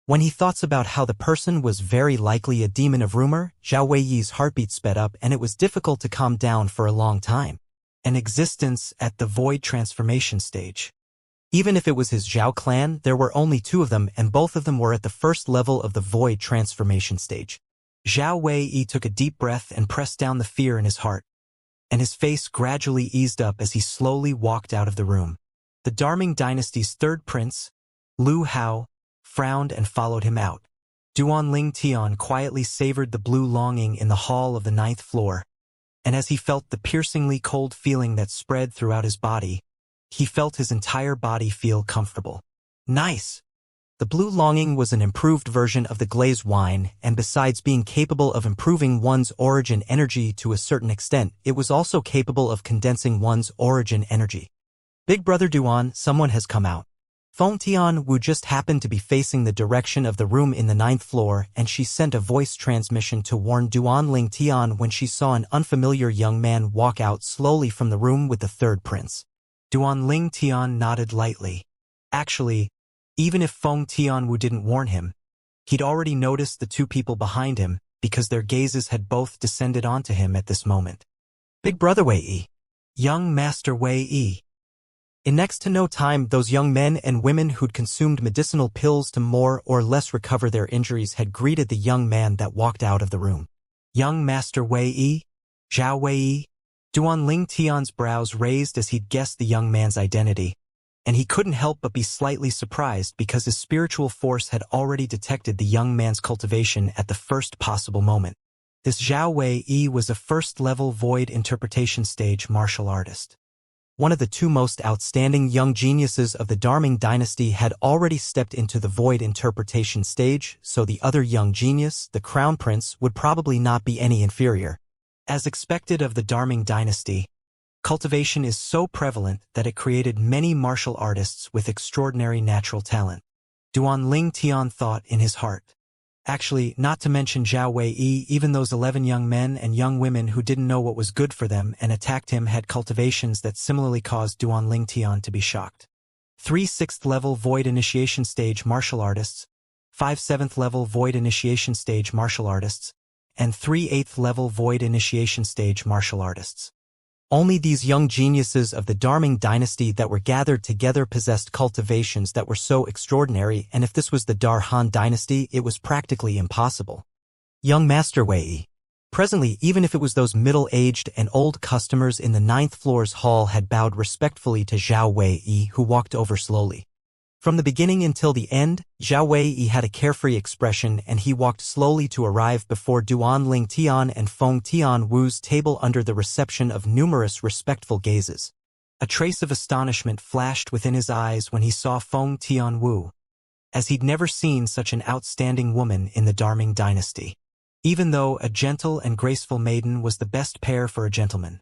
When he thought about how the person was very likely a demon of rumor, Zhao Wei's heartbeat sped up and it was difficult to calm down for a long time. An existence at the void transformation stage. Even if it was his Zhao clan, there were only 2 of them and both of them were at the first level of the void transformation stage. Zhao Wei took a deep breath and pressed down the fear in his heart, and his face gradually eased up as he slowly walked out of the room. The Darming dynasty's 3rd prince, Lu Hao, frowned and followed him out. Duanling Tian quietly savored the blue longing in the hall of the 9th floor, and as he felt the piercingly cold feeling that spread throughout his body, he felt his entire body feel comfortable. Nice! The blue longing was an improved version of the glazed wine, and besides being capable of improving one's origin energy to a certain extent, it was also capable of condensing one's origin energy. Big Brother Duan, someone has come out. Feng Tian Wu just happened to be facing the direction of the room in the 9th floor, and she sent a voice transmission to warn Duanling Tian when she saw an unfamiliar young man walk out slowly from the room with the 3rd prince. Duanling Tian nodded lightly. Actually, even if Feng Tianwu didn't warn him, he'd already noticed the 2 people behind him because their gazes had both descended onto him at this moment. Big Brother Wei, young Master Wei. In next to no time, those young men and women who'd consumed medicinal pills to more or less recover their injuries had greeted the young man that walked out of the room. Young Master Wei, Zhao Wei. Duanling Tian's brows raised as he'd guessed the young man's identity, and he couldn't help but be slightly surprised because his spiritual force had already detected the young man's cultivation at the first possible moment. This Zhao Wei was a first-level void interpretation stage martial artist. One of the 2 most outstanding young geniuses of the Darming dynasty had already stepped into the void interpretation stage, so the other young genius, the crown prince, would probably not be any inferior. As expected of the Darming dynasty, cultivation is so prevalent that it created many martial artists with extraordinary natural talent. Duanling Tian thought in his heart. Actually, not to mention Zhao Wei, even those 11 young men and young women who didn't know what was good for them and attacked him had cultivations that similarly caused Duanling Tian to be shocked. 3 6th-level void initiation stage martial artists, 5 7th-level void initiation stage martial artists, and 3 8th-level void initiation stage martial artists. Only these young geniuses of the Darming dynasty that were gathered together possessed cultivations that were so extraordinary, and if this was the Dar Han dynasty, it was practically impossible. Young Master Wei. Presently, even if it was those middle-aged and old customers in the 9th floor's hall had bowed respectfully to Zhao Wei, who walked over slowly. From the beginning until the end, Zhao Wei had a carefree expression, and he walked slowly to arrive before Duan Ling Tian and Feng Tian Wu's table under the reception of numerous respectful gazes. A trace of astonishment flashed within his eyes when he saw Feng Tian Wu, as he'd never seen such an outstanding woman in the Darming dynasty. Even though a gentle and graceful maiden was the best pair for a gentleman.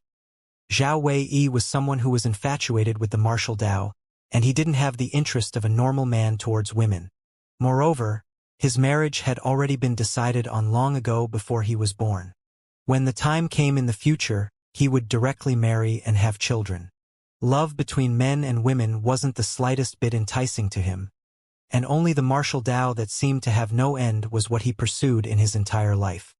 Zhao Wei was someone who was infatuated with the martial Dao, and he didn't have the interest of a normal man towards women. Moreover, his marriage had already been decided on long ago before he was born. When the time came in the future, he would directly marry and have children. Love between men and women wasn't the slightest bit enticing to him, and only the martial Dao that seemed to have no end was what he pursued in his entire life.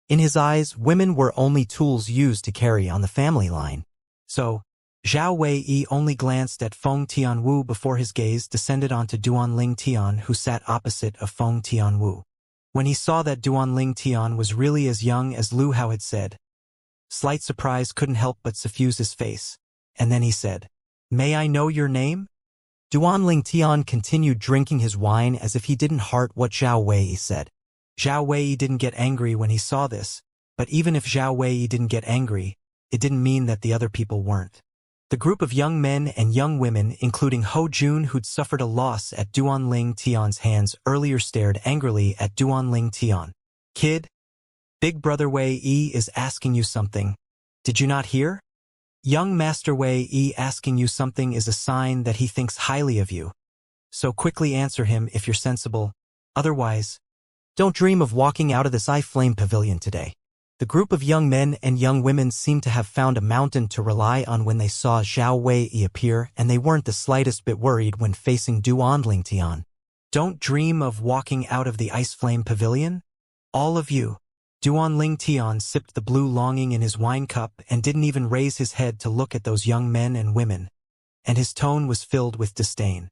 In his eyes, women were only tools used to carry on the family line. So, Zhao Wei only glanced at Feng Tianwu before his gaze descended onto Duan Ling Tian, who sat opposite of Feng Tianwu. When he saw that Duan Ling Tian was really as young as Lu Hao had said, slight surprise couldn't help but suffuse his face, and then he said, "May I know your name?" Duan Ling Tian continued drinking his wine as if he didn't heart what Zhao Wei said. Zhao Wei didn't get angry when he saw this, but even if Zhao Wei didn't get angry, it didn't mean that the other people weren't. The group of young men and young women, including Ho Jun, who'd suffered a loss at Duan Ling Tian's hands, earlier stared angrily at Duan Ling Tian. "Kid, Big Brother Wei is asking you something. Did you not hear? Young Master Wei asking you something is a sign that he thinks highly of you. So quickly answer him if you're sensible. Otherwise, don't dream of walking out of this I-Flame pavilion today." The group of young men and young women seemed to have found a mountain to rely on when they saw Zhao Wei appear, and they weren't the slightest bit worried when facing Duan Ling Tian. "Don't dream of walking out of the Ice-Flame pavilion? All of you." Duan Ling Tian sipped the blue longing in his wine cup and didn't even raise his head to look at those young men and women, and his tone was filled with disdain.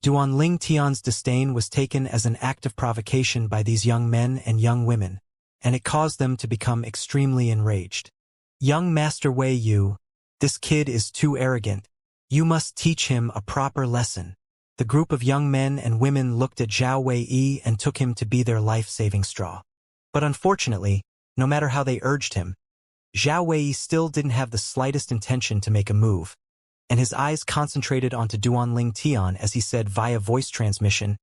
Duan Ling Tian's disdain was taken as an act of provocation by these young men and young women, and it caused them to become extremely enraged. "Young Master Wei, this kid is too arrogant. You must teach him a proper lesson." The group of young men and women looked at Zhao Wei and took him to be their life-saving straw. But unfortunately, no matter how they urged him, Zhao Wei still didn't have the slightest intention to make a move, and his eyes concentrated onto Duan Ling Tian as he said via voice transmission,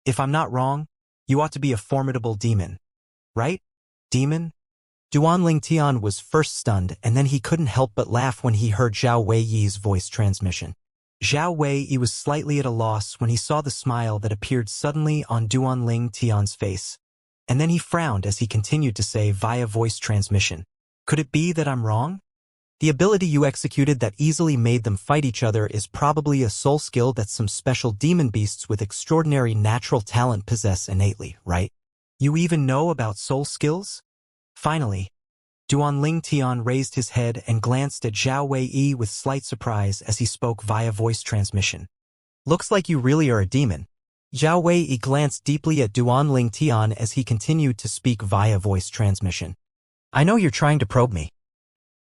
"If I'm not wrong, you ought to be a formidable demon. Right? Demon?" Duan Ling Tian was first stunned, and then he couldn't help but laugh when he heard Zhao Wei's voice transmission. Zhao Wei was slightly at a loss when he saw the smile that appeared suddenly on Duan Ling Tian's face, and then he frowned as he continued to say via voice transmission, "Could it be that I'm wrong? The ability you executed that easily made them fight each other is probably a soul skill that some special demon beasts with extraordinary natural talent possess innately, right? You even know about soul skills?" Finally, Duan Ling Tian raised his head and glanced at Zhao Wei with slight surprise as he spoke via voice transmission. "Looks like you really are a demon." Zhao Wei glanced deeply at Duan Ling Tian as he continued to speak via voice transmission. "I know you're trying to probe me,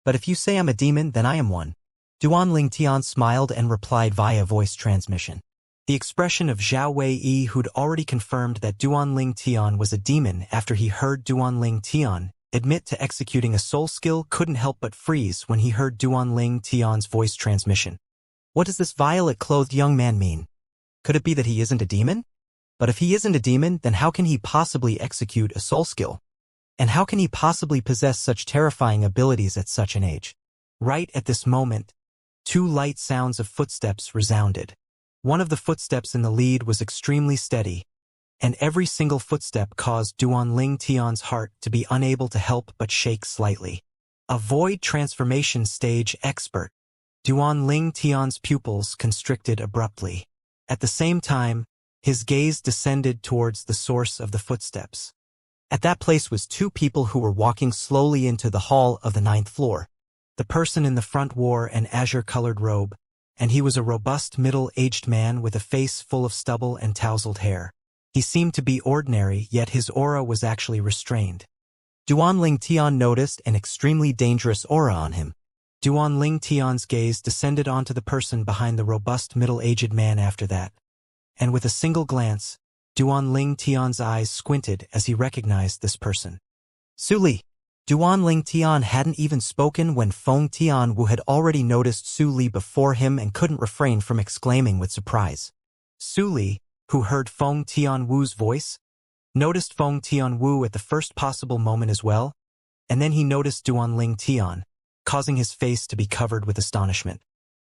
but if you say I'm a demon, then I am one." Duan Ling Tian smiled and replied via voice transmission. The expression of Zhao Wei, who'd already confirmed that Duan Ling Tian was a demon after he heard Duan Ling Tian admit to executing a soul skill, couldn't help but freeze when he heard Duan Ling Tian's voice transmission. What does this violet-clothed young man mean? Could it be that he isn't a demon? But if he isn't a demon, then how can he possibly execute a soul skill? And how can he possibly possess such terrifying abilities at such an age? Right at this moment, two light sounds of footsteps resounded. One of the footsteps in the lead was extremely steady, and every single footstep caused Duan Ling Tian's heart to be unable to help but shake slightly. A void transformation stage expert. Duan Ling Tian's pupils constricted abruptly. At the same time, his gaze descended towards the source of the footsteps. At that place was two people who were walking slowly into the hall of the 9th floor. The person in the front wore an azure-colored robe, and he was a robust middle-aged man with a face full of stubble and tousled hair. He seemed to be ordinary, yet his aura was actually restrained. Duanling Tian noticed an extremely dangerous aura on him. Duanling Tian's gaze descended onto the person behind the robust middle-aged man after that. And with a single glance, Duanling Tian's eyes squinted as he recognized this person. Su Li. Duanling Tian hadn't even spoken when Feng Tianwu had already noticed Su Li before him and couldn't refrain from exclaiming with surprise. Su Li, who heard Feng Tianwu's voice, noticed Feng Tianwu at the first possible moment as well, and then he noticed Duanling Tian, causing his face to be covered with astonishment.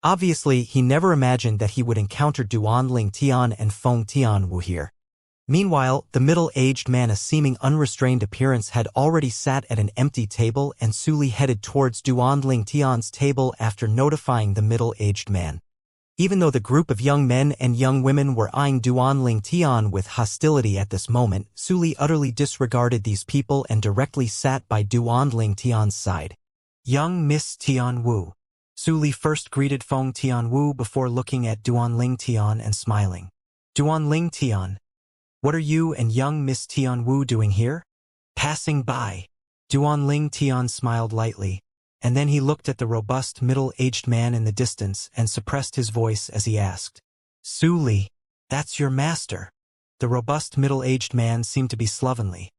Obviously, he never imagined that he would encounter Duanling Tian and Feng Tianwu here. Meanwhile, the middle-aged man, a seeming unrestrained appearance, had already sat at an empty table, and Su Li headed towards Duanling Tian's table after notifying the middle-aged man. Even though the group of young men and young women were eyeing Duanling Tian with hostility at this moment, Su Li utterly disregarded these people and directly sat by Duanling Tian's side. Young Miss Tianwu. Su Li first greeted Feng Tianwu before looking at Duanling Tian and smiling. Duanling Tian, what are you and young Miss Tianwu doing here? Passing by. Duanling Tian smiled lightly, and then he looked at the robust middle-aged man in the distance and suppressed his voice as he asked, Su Li, that's your master. The robust middle-aged man seemed to be slovenly.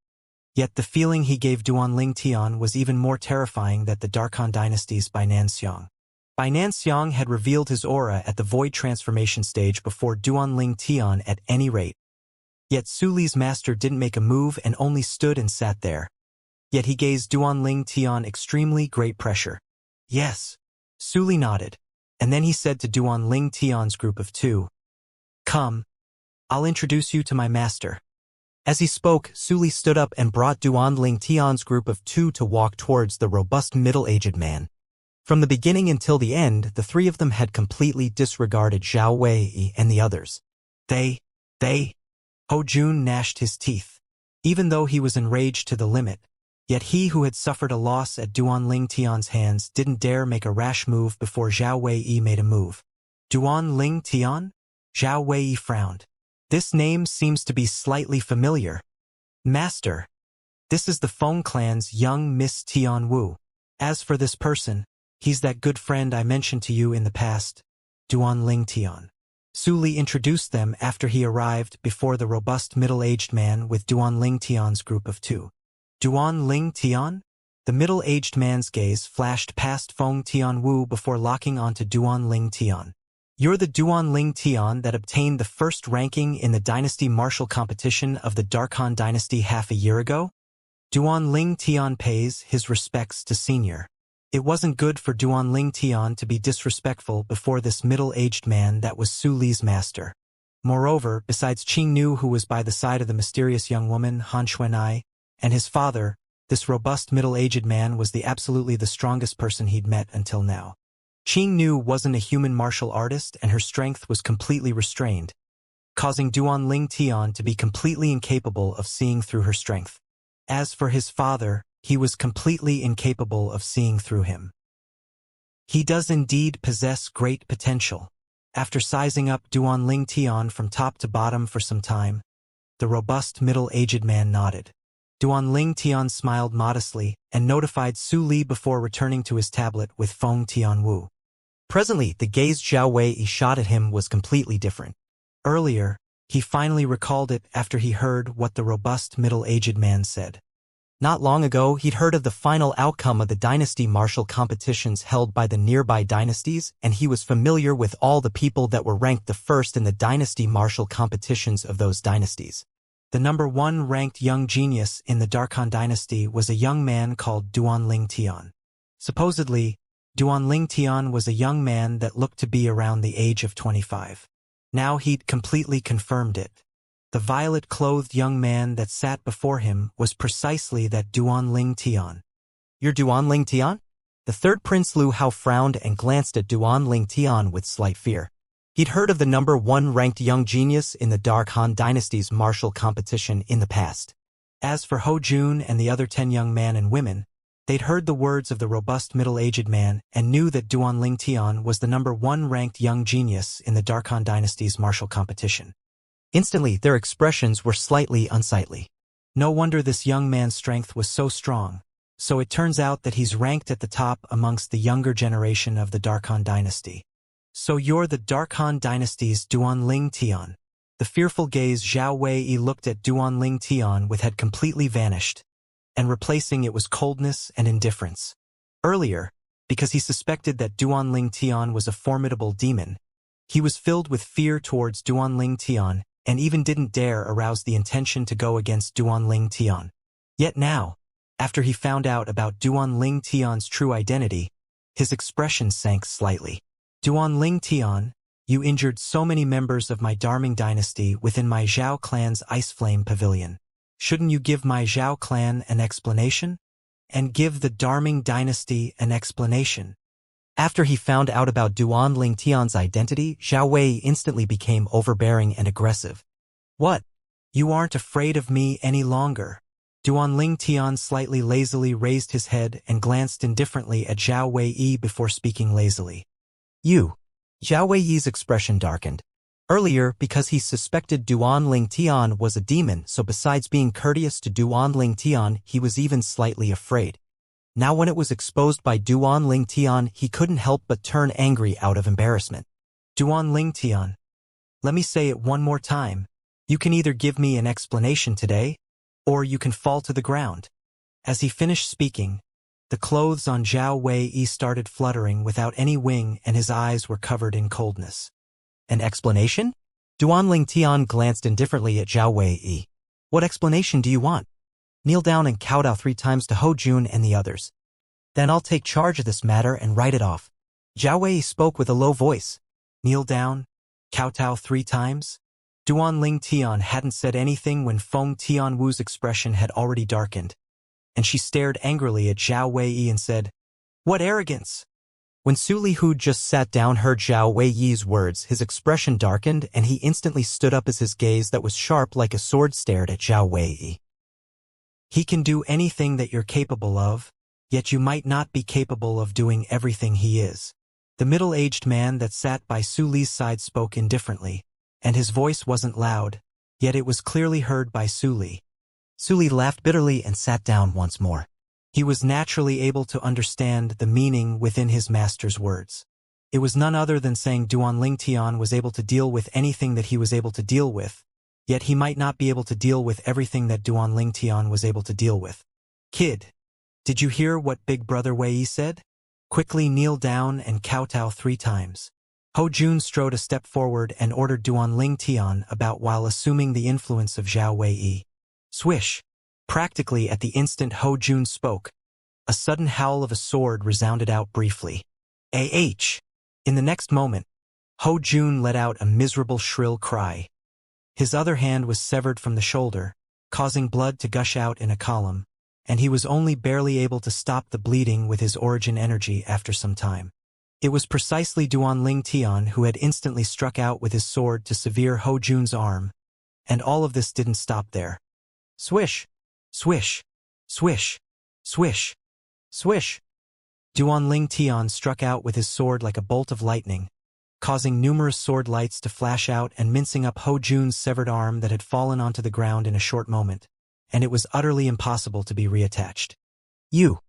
Yet the feeling he gave Duanling Tian was even more terrifying than the Darkhan Dynasty's Bai Nanxiang. Bai Nanxiang had revealed his aura at the void transformation stage before Duanling Tian at any rate. Yet Su Li's master didn't make a move and only stood and sat there. Yet he gave Duanling Tian extremely great pressure. Yes. Su Li nodded, and then he said to Duanling Tian's group of two, Come, I'll introduce you to my master. As he spoke, Su Li stood up and brought Duanling Tian's group of two to walk towards the robust middle-aged man. From the beginning until the end, the three of them had completely disregarded Zhao Wei and the others. They. Ho Jun gnashed his teeth. Even though he was enraged to the limit, yet he who had suffered a loss at Duanling Tian's hands didn't dare make a rash move before Zhao Wei made a move. Duanling Tian? Zhao Wei frowned. This name seems to be slightly familiar. Master. This is the Feng clan's young Miss Tianwu. As for this person, he's that good friend I mentioned to you in the past, Duanling Tian. Su Li introduced them after he arrived before the robust middle-aged man with Duanling Tian's group of two. Duanling Tian? The middle-aged man's gaze flashed past Feng Tianwu before locking onto Duanling Tian. You're the Duanling Tian that obtained the first ranking in the Dynasty Martial Competition of the Darkhan Dynasty half a year ago? Duanling Tian pays his respects to Senior. It wasn't good for Duanling Tian to be disrespectful before this middle-aged man that was Su Li's master. Moreover, besides Qing Nu, who was by the side of the mysterious young woman Han Xuanai, and his father, this robust middle-aged man was absolutely the strongest person he'd met until now. Qing Nu wasn't a human martial artist, and her strength was completely restrained, causing Duanling Tian to be completely incapable of seeing through her strength. As for his father, he was completely incapable of seeing through him. He does indeed possess great potential. After sizing up Duanling Tian from top to bottom for some time, the robust middle-aged man nodded. Duanling Tian smiled modestly and notified Su Li before returning to his tablet with Feng Tianwu. Presently, the gaze Zhao Wei shot at him was completely different. Earlier, he finally recalled it after he heard what the robust middle-aged man said. Not long ago, he'd heard of the final outcome of the dynasty martial competitions held by the nearby dynasties, and he was familiar with all the people that were ranked the first in the dynasty martial competitions of those dynasties. The number one ranked young genius in the Darkhan dynasty was a young man called Duanling Tian. Supposedly, Duanling Tian was a young man that looked to be around the age of 25. Now he'd completely confirmed it. The violet-clothed young man that sat before him was precisely that Duanling Tian. You're Duanling Tian? The third Prince Lu Hao frowned and glanced at Duanling Tian with slight fear. He'd heard of the number one ranked young genius in the Darkhan Dynasty's martial competition in the past. As for Ho Jun and the other 10 young men and women, They'd heard the words of the robust middle-aged man and knew that Duanling Tian was the #1 ranked young genius in the Darkhan Dynasty's martial competition. Instantly, their expressions were slightly unsightly. No wonder this young man's strength was so strong. So it turns out that he's ranked at the top amongst the younger generation of the Darkhan Dynasty. So you're the Darkhan Dynasty's Duanling Tian. The fearful gaze Zhao Wei looked at Duanling Tian with had completely vanished, and replacing it was coldness and indifference. Earlier, because he suspected that Duanling Tian was a formidable demon, he was filled with fear towards Duanling Tian and even didn't dare arouse the intention to go against Duanling Tian. Yet now, after he found out about Duanling Tian's true identity, his expression sank slightly. Duanling Tian, you injured so many members of my Darming dynasty within my Zhao clan's Ice Flame Pavilion. Shouldn't you give my Zhao clan an explanation? And give the Darming dynasty an explanation? After he found out about Duanling Tian's identity, Zhao Wei instantly became overbearing and aggressive. What? You aren't afraid of me any longer? Duanling Tian slightly lazily raised his head and glanced indifferently at Zhao Wei before speaking lazily. You. Zhao Wei's expression darkened. Earlier, because he suspected Duanling Tian was a demon, so besides being courteous to Duanling Tian, he was even slightly afraid. Now when it was exposed by Duanling Tian, he couldn't help but turn angry out of embarrassment. Duanling Tian, let me say it one more time. You can either give me an explanation today, or you can fall to the ground. As he finished speaking, the clothes on Zhao Wei started fluttering without any wing and his eyes were covered in coldness. An explanation? Duanling Tian glanced indifferently at Zhao Wei. What explanation do you want? Kneel down and kowtow 3 times to Ho Jun and the others. Then I'll take charge of this matter and write it off. Zhao Wei spoke with a low voice. Kneel down? Kowtow 3 times? Duanling Tian hadn't said anything when Feng Tianwu's expression had already darkened, and she stared angrily at Zhao Wei and said, "What arrogance!" When Su Li, who just sat down, heard Zhao Wei's words, his expression darkened and he instantly stood up as his gaze that was sharp like a sword stared at Zhao Wei. He can do anything that you're capable of, yet you might not be capable of doing everything he is. The middle-aged man that sat by Su Li's side spoke indifferently, and his voice wasn't loud, yet it was clearly heard by Su Li. Su Li laughed bitterly and sat down once more. He was naturally able to understand the meaning within his master's words. It was none other than saying Duanling Tian was able to deal with anything that he was able to deal with, yet he might not be able to deal with everything that Duanling Tian was able to deal with. Kid, did you hear what Big Brother Wei said? Quickly kneel down and kowtow 3 times. Ho Jun strode a step forward and ordered Duanling Tian about while assuming the influence of Zhao Wei. Swish! Practically at the instant Ho Jun spoke, a sudden howl of a sword resounded out briefly. Ah! In the next moment, Ho Jun let out a miserable shrill cry. His other hand was severed from the shoulder, causing blood to gush out in a column, and he was only barely able to stop the bleeding with his origin energy after some time. It was precisely Duanling Tian who had instantly struck out with his sword to sever Ho Jun's arm, and all of this didn't stop there. Swish! Swish! Swish! Swish! Swish! Duanling Tian struck out with his sword like a bolt of lightning, causing numerous sword lights to flash out and mincing up Ho Jun's severed arm that had fallen onto the ground in a short moment, and it was utterly impossible to be reattached. You!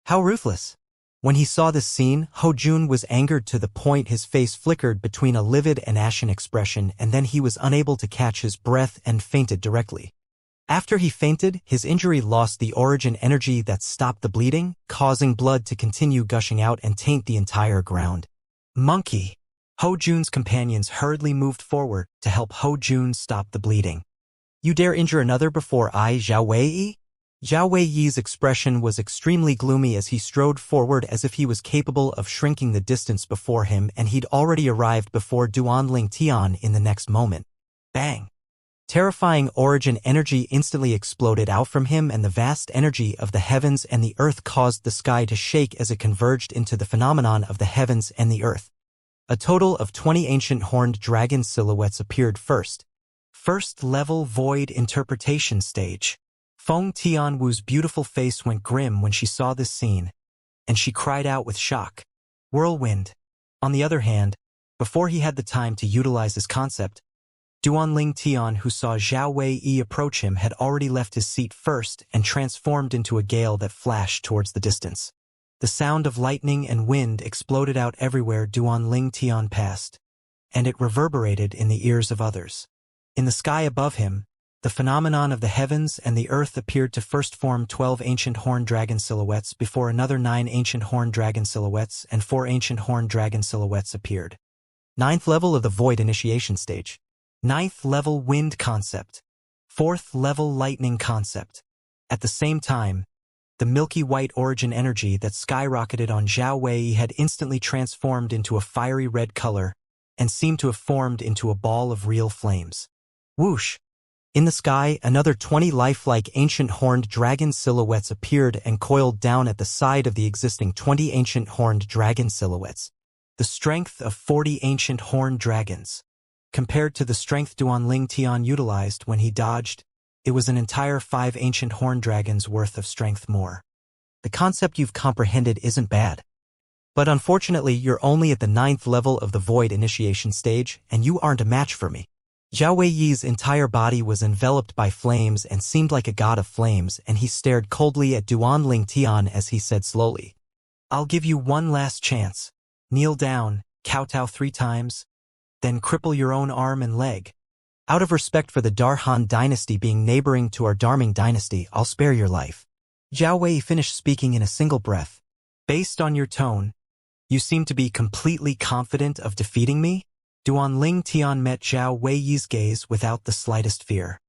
How ruthless! When he saw this scene, Ho Jun was angered to the point his face flickered between a livid and ashen expression, and then he was unable to catch his breath and fainted directly. After he fainted, his injury lost the origin energy that stopped the bleeding, causing blood to continue gushing out and taint the entire ground. Monkey! Ho Jun's companions hurriedly moved forward to help Ho Jun stop the bleeding. You dare injure another before I, Zhao Wei? Zhao Wei's expression was extremely gloomy as he strode forward as if he was capable of shrinking the distance before him, and he'd already arrived before Duanling Tian in the next moment. Bang! Terrifying origin energy instantly exploded out from him, and the vast energy of the heavens and the earth caused the sky to shake as it converged into the phenomenon of the heavens and the earth. A total of 20 ancient horned dragon silhouettes appeared first. First level void interpretation stage. Feng Tianwu's beautiful face went grim when she saw this scene, and she cried out with shock. Whirlwind. On the other hand, before he had the time to utilize his concept, Duanling Tian, who saw Zhao Wei approach him, had already left his seat first and transformed into a gale that flashed towards the distance. The sound of lightning and wind exploded out everywhere Duanling Tian passed, and it reverberated in the ears of others. In the sky above him, the phenomenon of the heavens and the earth appeared to first form 12 ancient horned dragon silhouettes before another 9 ancient horned dragon silhouettes and 4 ancient horned dragon silhouettes appeared. 9th level of the Void initiation stage. 9th level wind concept. 4th level lightning concept. At the same time, the milky white origin energy that skyrocketed on Zhao Wei had instantly transformed into a fiery red color and seemed to have formed into a ball of real flames. Whoosh! In the sky, another 20 lifelike ancient horned dragon silhouettes appeared and coiled down at the side of the existing 20 ancient horned dragon silhouettes. The strength of 40 ancient horned dragons. Compared to the strength Duanling Tian utilized when he dodged, it was an entire 5 ancient horned dragons worth of strength more. The concept you've comprehended isn't bad. But unfortunately, you're only at the 9th level of the Void initiation stage, and you aren't a match for me. Zhao Wei's entire body was enveloped by flames and seemed like a god of flames, and he stared coldly at Duanling Tian as he said slowly, "I'll give you one last chance. Kneel down, kowtow 3 times, then cripple your own arm and leg. Out of respect for the Darhan dynasty being neighboring to our Darming dynasty, I'll spare your life." Zhao Wei finished speaking in a single breath. "Based on your tone, you seem to be completely confident of defeating me?" Duanling Tian met Zhao Wei's gaze without the slightest fear.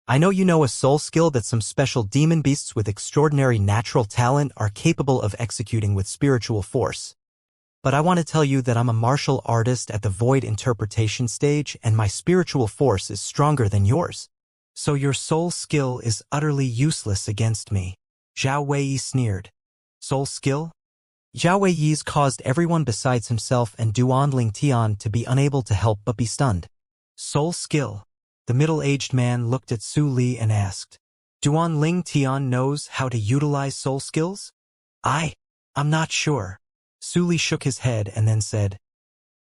"I know you know a soul skill that some special demon beasts with extraordinary natural talent are capable of executing with spiritual force. But I want to tell you that I'm a martial artist at the Void interpretation stage, and my spiritual force is stronger than yours. So your soul skill is utterly useless against me." Zhao Wei sneered. "Soul skill?" Zhao Wei's caused everyone besides himself and Duanling Tian to be unable to help but be stunned. "Soul skill?" The middle-aged man looked at Su Li and asked, "Duanling Tian knows how to utilize soul skills?" I'm not sure." Su Li shook his head and then said,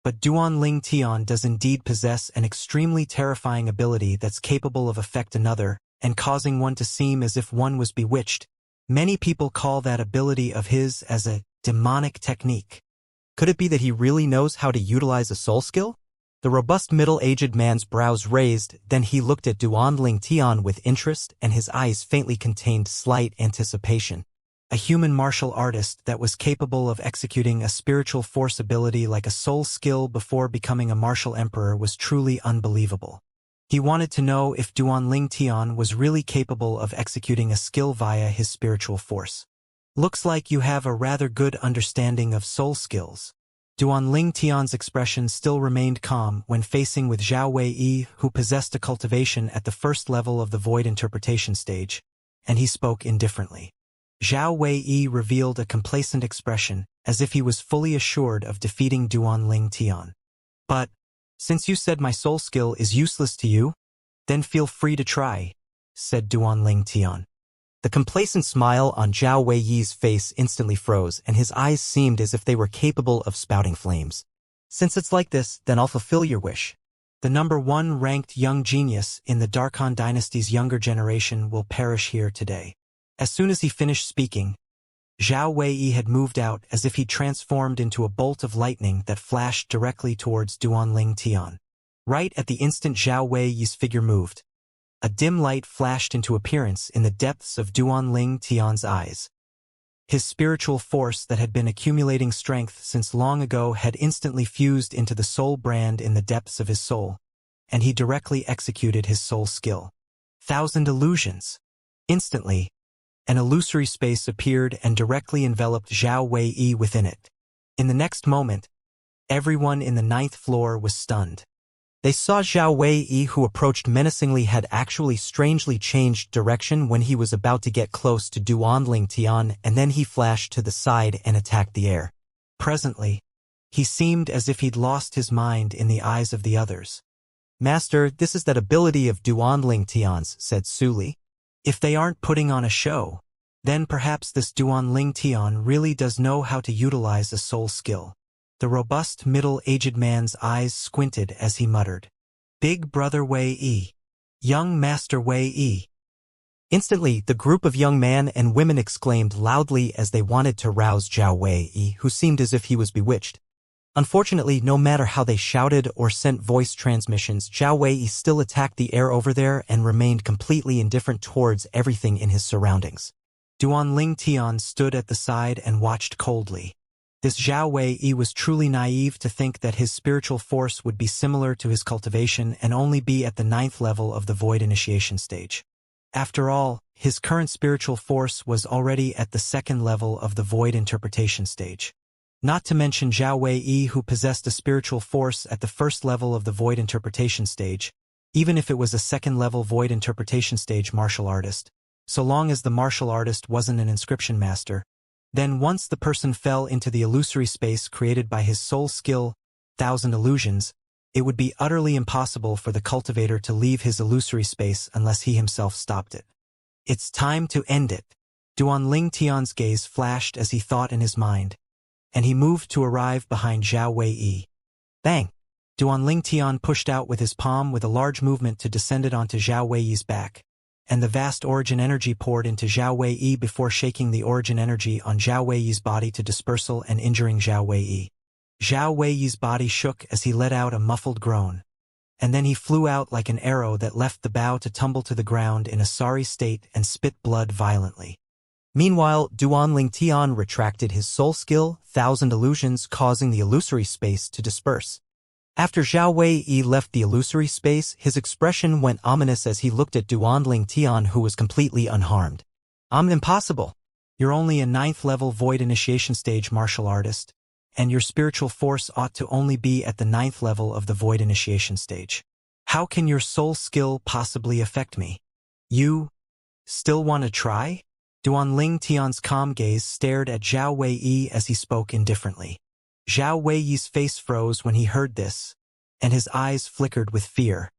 "But Duanling Tian does indeed possess an extremely terrifying ability that's capable of affect another and causing one to seem as if one was bewitched. Many people call that ability of his as a demonic technique." Could it be that he really knows how to utilize a soul skill? The robust middle-aged man's brows raised, then he looked at Duanling Tian with interest, and his eyes faintly contained slight anticipation. A human martial artist that was capable of executing a spiritual force ability like a soul skill before becoming a martial emperor was truly unbelievable. He wanted to know if Duanling Tian was really capable of executing a skill via his spiritual force. "Looks like you have a rather good understanding of soul skills." Duanling Tian's expression still remained calm when facing with Zhao Wei, who possessed a cultivation at the 1st level of the Void interpretation stage, and he spoke indifferently. Zhao Wei revealed a complacent expression, as if he was fully assured of defeating Duanling Tian. "But, since you said my soul skill is useless to you, then feel free to try," said Duanling Tian. The complacent smile on Zhao Wei's face instantly froze, and his eyes seemed as if they were capable of spouting flames. "Since it's like this, then I'll fulfill your wish. The number 1 ranked young genius in the Darkhan dynasty's younger generation will perish here today." As soon as he finished speaking, Zhao Wei had moved out as if he transformed into a bolt of lightning that flashed directly towards Duanling Tian. Right at the instant Zhao Wei's figure moved, a dim light flashed into appearance in the depths of Duanling Tian's eyes. His spiritual force that had been accumulating strength since long ago had instantly fused into the soul brand in the depths of his soul, and he directly executed his soul skill. 1,000 illusions. Instantly, an illusory space appeared and directly enveloped Zhao Wei within it. In the next moment, everyone in the 9th floor was stunned. They saw Zhao Wei, who approached menacingly, had actually strangely changed direction when he was about to get close to Duanling Tian, and then he flashed to the side and attacked the air. Presently, he seemed as if he'd lost his mind in the eyes of the others. "Master, this is that ability of Duanling Tian's," said Su Li. If they aren't putting on a show, then perhaps this Duan Tian really does know how to utilize a soul skill. The robust middle-aged man's eyes squinted as he muttered, "Big brother Wei Yi. Young master Wei Yi." Instantly, the group of young men and women exclaimed loudly as they wanted to rouse Zhao Wei Yi, who seemed as if he was bewitched. Unfortunately, no matter how they shouted or sent voice transmissions, Zhao Wei still attacked the air over there and remained completely indifferent towards everything in his surroundings. Duan Tian stood at the side and watched coldly. This Zhao Wei was truly naive to think that his spiritual force would be similar to his cultivation and only be at the 9th level of the void initiation stage. After all, his current spiritual force was already at the 2nd level of the void interpretation stage. Not to mention Zhao Wei, who possessed a spiritual force at the 1st level of the void interpretation stage, even if it was a 2nd level void interpretation stage martial artist, so long as the martial artist wasn't an inscription master. Then once the person fell into the illusory space created by his soul skill, 1000 illusions, it would be utterly impossible for the cultivator to leave his illusory space unless he himself stopped it. It's time to end it. Duan Tian's gaze flashed as he thought in his mind, and he moved to arrive behind Zhao Wei. Bang! Duan Tian pushed out with his palm with a large movement to descend it onto Zhao Wei's back, and the vast origin energy poured into Zhao Wei before shaking the origin energy on Zhao Wei's body to dispersal and injuring Zhao Wei. Zhao Wei's body shook as he let out a muffled groan, and then he flew out like an arrow that left the bow to tumble to the ground in a sorry state and spit blood violently. Meanwhile, Duan Tian retracted his soul skill, 1000 illusions, causing the illusory space to disperse. After Zhao Wei left the illusory space, his expression went ominous as he looked at Duan Tian, who was completely unharmed. Impossible. You're only a 9th level void initiation stage martial artist, and your spiritual force ought to only be at the 9th level of the void initiation stage. How can your soul skill possibly affect me? You still want to try? Duan Tian's calm gaze stared at Zhao Wei as he spoke indifferently. Zhao Wei's face froze when he heard this, and his eyes flickered with fear.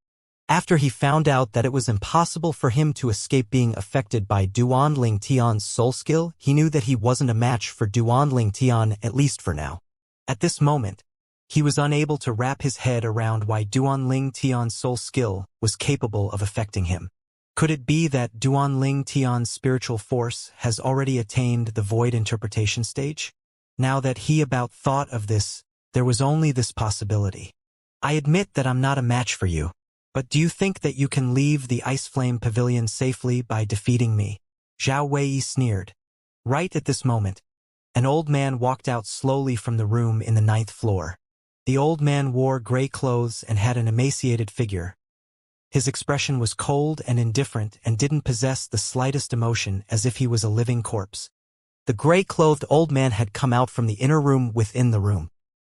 After he found out that it was impossible for him to escape being affected by Duan Tian's soul skill, he knew that he wasn't a match for Duan Tian, at least for now. At this moment, he was unable to wrap his head around why Duan Tian's soul skill was capable of affecting him. Could it be that Duan Tian's spiritual force has already attained the void interpretation stage? Now that he about thought of this, there was only this possibility. I admit that I'm not a match for you, but do you think that you can leave the Ice Flame Pavilion safely by defeating me? Zhao Wei sneered. Right at this moment, an old man walked out slowly from the room in the 9th floor. The old man wore gray clothes and had an emaciated figure. His expression was cold and indifferent and didn't possess the slightest emotion, as if he was a living corpse. The gray-clothed old man had come out from the inner room within the room.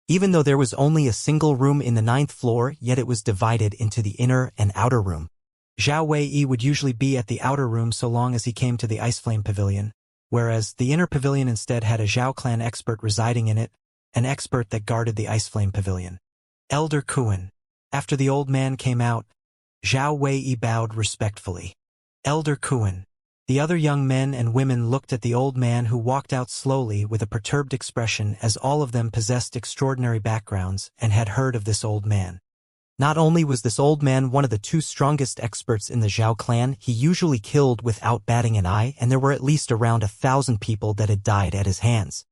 Even though there was only a single room in the 9th floor, yet it was divided into the inner and outer room. Zhao Wei would usually be at the outer room so long as he came to the Ice Flame Pavilion, whereas the inner pavilion instead had a Zhao clan expert residing in it, an expert that guarded the Ice Flame Pavilion. Elder Kuan. After the old man came out, Zhao Wei bowed respectfully. Elder Kuan. The other young men and women looked at the old man, who walked out slowly with a perturbed expression, as all of them possessed extraordinary backgrounds and had heard of this old man. Not only was this old man one of the 2 strongest experts in the Zhao clan, he usually killed without batting an eye, and there were at least around 1,000 people that had died at his hands.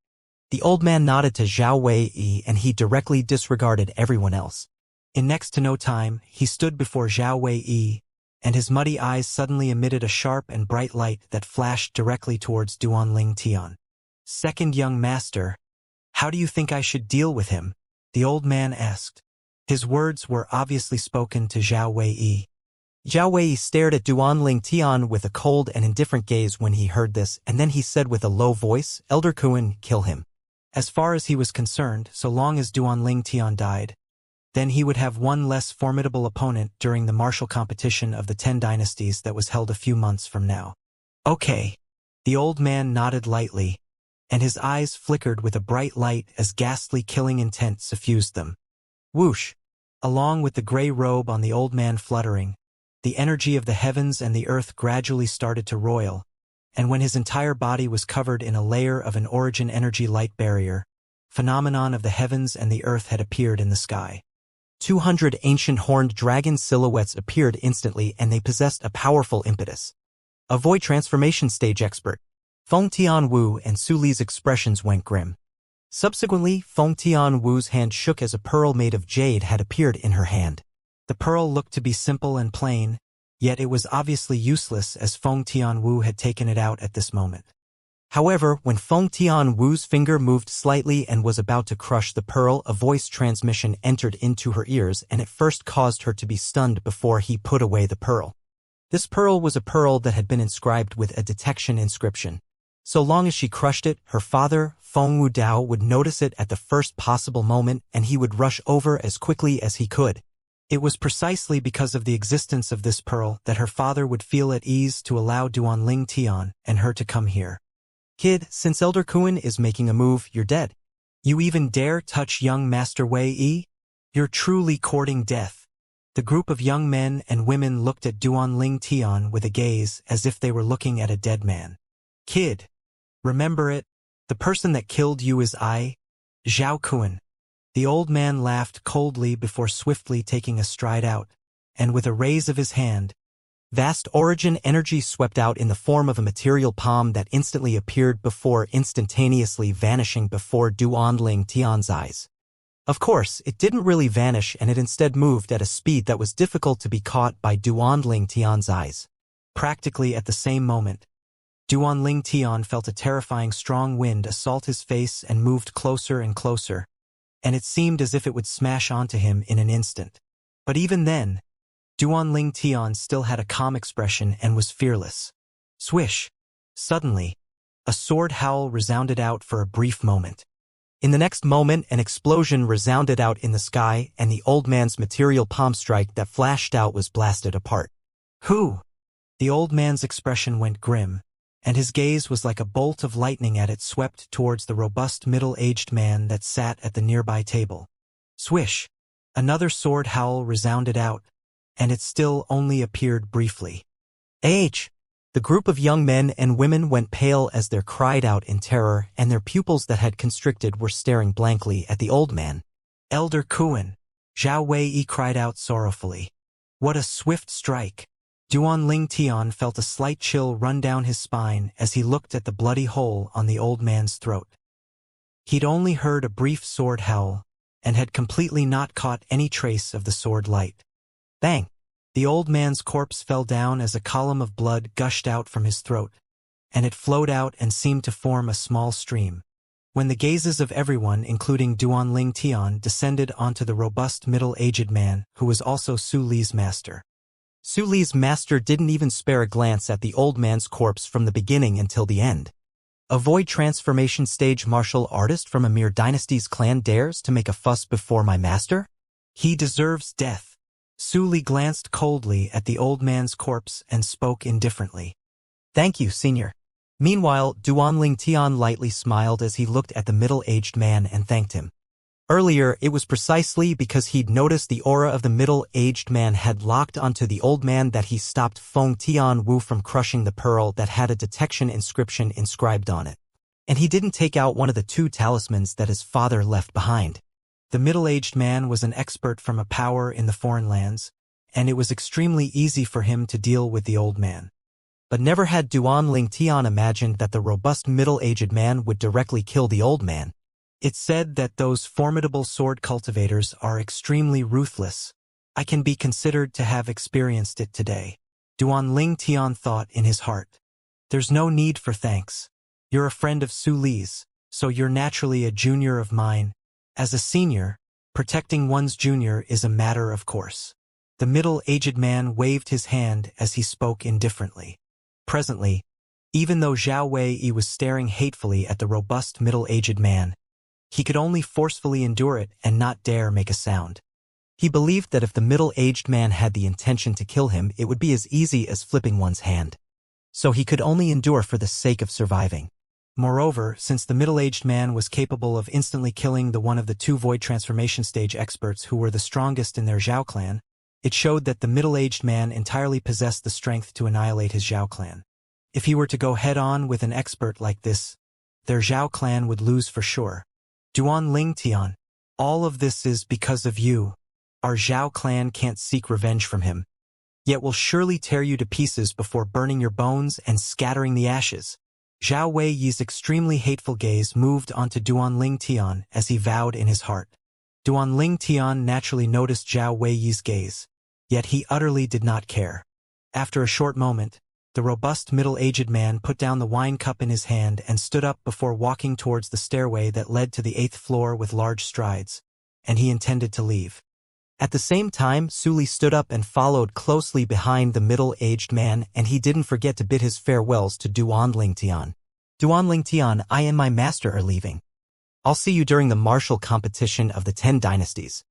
The old man nodded to Zhao Wei and he directly disregarded everyone else. In next to no time, he stood before Zhao Wei, and his muddy eyes suddenly emitted a sharp and bright light that flashed directly towards Duan Tian. Second young master, how do you think I should deal with him? The old man asked. His words were obviously spoken to Zhao Wei. Zhao Wei stared at Duan Tian with a cold and indifferent gaze when he heard this, and then he said with a low voice, Elder Kuan, kill him. As far as he was concerned, so long as Duan Tian died, then he would have one less formidable opponent during the martial competition of the 10 dynasties that was held a few months from now. Okay. The old man nodded lightly, and his eyes flickered with a bright light as ghastly killing intent suffused them. Whoosh! Along with the gray robe on the old man fluttering, the energy of the heavens and the earth gradually started to roil, and when his entire body was covered in a layer of an origin energy light barrier, phenomenon of the heavens and the earth had appeared in the sky. 200 ancient horned dragon silhouettes appeared instantly, and they possessed a powerful impetus. A void transformation stage expert, Feng Tianwu, and Su Li's expressions went grim. Subsequently, Feng Tianwu's hand shook as a pearl made of jade had appeared in her hand. The pearl looked to be simple and plain, yet it was obviously useless as Feng Tianwu had taken it out at this moment. However, when Feng Tianwu's finger moved slightly and was about to crush the pearl, a voice transmission entered into her ears, and it first caused her to be stunned before he put away the pearl. This pearl was a pearl that had been inscribed with a detection inscription. So long as she crushed it, her father, Feng Wudao, would notice it at the first possible moment, and he would rush over as quickly as he could. It was precisely because of the existence of this pearl that her father would feel at ease to allow Duanling Tian and her to come here. Kid, since Elder Kuan is making a move, you're dead. You even dare touch young Master Wei Yi? You're truly courting death. The group of young men and women looked at Duanling Tian with a gaze as if they were looking at a dead man. Kid, remember it? The person that killed you is I, Zhao Kuan. The old man laughed coldly before swiftly taking a stride out, and with a raise of his hand, vast origin energy swept out in the form of a material palm that instantly appeared before instantaneously vanishing before Duanling Tian's eyes. Of course, it didn't really vanish, and it instead moved at a speed that was difficult to be caught by Duanling Tian's eyes. Practically at the same moment, Duanling Tian felt a terrifying strong wind assault his face and moved closer and closer, and it seemed as if it would smash onto him in an instant. But even then, Duanling Tian still had a calm expression and was fearless. Swish! Suddenly, a sword howl resounded out for a brief moment. In the next moment, an explosion resounded out in the sky, and the old man's material palm strike that flashed out was blasted apart. Who? The old man's expression went grim, and his gaze was like a bolt of lightning as it swept towards the robust middle-aged man that sat at the nearby table. Swish! Another sword howl resounded out, and it still only appeared briefly. Age! The group of young men and women went pale as they cried out in terror, and their pupils that had constricted were staring blankly at the old man. Elder Kuan! Zhao Wei cried out sorrowfully. What a swift strike! Duanling Tian felt a slight chill run down his spine as he looked at the bloody hole on the old man's throat. He'd only heard a brief sword howl, and had completely not caught any trace of the sword light. Bang! The old man's corpse fell down as a column of blood gushed out from his throat, and it flowed out and seemed to form a small stream. When the gazes of everyone, including Duanling Tian, descended onto the robust middle-aged man, who was also Su Li's master. Su Li's master didn't even spare a glance at the old man's corpse from the beginning until the end. A void transformation stage martial artist from a mere dynasty's clan dares to make a fuss before my master? He deserves death. Su Li glanced coldly at the old man's corpse and spoke indifferently. Thank you, senior. Meanwhile, Duanling Tian lightly smiled as he looked at the middle-aged man and thanked him. Earlier, it was precisely because he'd noticed the aura of the middle-aged man had locked onto the old man that he stopped Feng Tianwu from crushing the pearl that had a detection inscription inscribed on it. And he didn't take out one of the two talismans that his father left behind. The middle-aged man was an expert from a power in the foreign lands, and it was extremely easy for him to deal with the old man. But never had Duanling Tian imagined that the robust middle-aged man would directly kill the old man. It's said that those formidable sword cultivators are extremely ruthless. I can be considered to have experienced it today. Duanling Tian thought in his heart. There's no need for thanks. You're a friend of Su Li's, so you're naturally a junior of mine. As a senior, protecting one's junior is a matter of course. The middle-aged man waved his hand as he spoke indifferently. Presently, even though Zhao Wei was staring hatefully at the robust middle-aged man, he could only forcefully endure it and not dare make a sound. He believed that if the middle-aged man had the intention to kill him, it would be as easy as flipping one's hand. So he could only endure for the sake of surviving. Moreover, since the middle-aged man was capable of instantly killing the one of the two void transformation stage experts who were the strongest in their Zhao clan, It showed that the middle-aged man entirely possessed the strength to annihilate his Zhao clan. If he were to go head-on with an expert like this, their Zhao clan would lose for sure. Duan Ling Tian, all of this is because of you. Our Zhao clan can't seek revenge from him, yet will surely tear you to pieces before burning your bones and scattering the ashes. Zhao Weiyi's extremely hateful gaze moved onto Duan Ling Tian as he vowed in his heart. Duan Ling Tian naturally noticed Zhao Weiyi's gaze, yet he utterly did not care. After a short moment, the robust middle-aged man put down the wine cup in his hand and stood up before walking towards the stairway that led to the 8th floor with large strides, and he intended to leave. At the same time, Suli stood up and followed closely behind the middle-aged man, and he didn't forget to bid his farewells to Duan Ling Tian. Duan Ling Tian, I and my master are leaving. I'll see you during the martial competition of the 10 dynasties.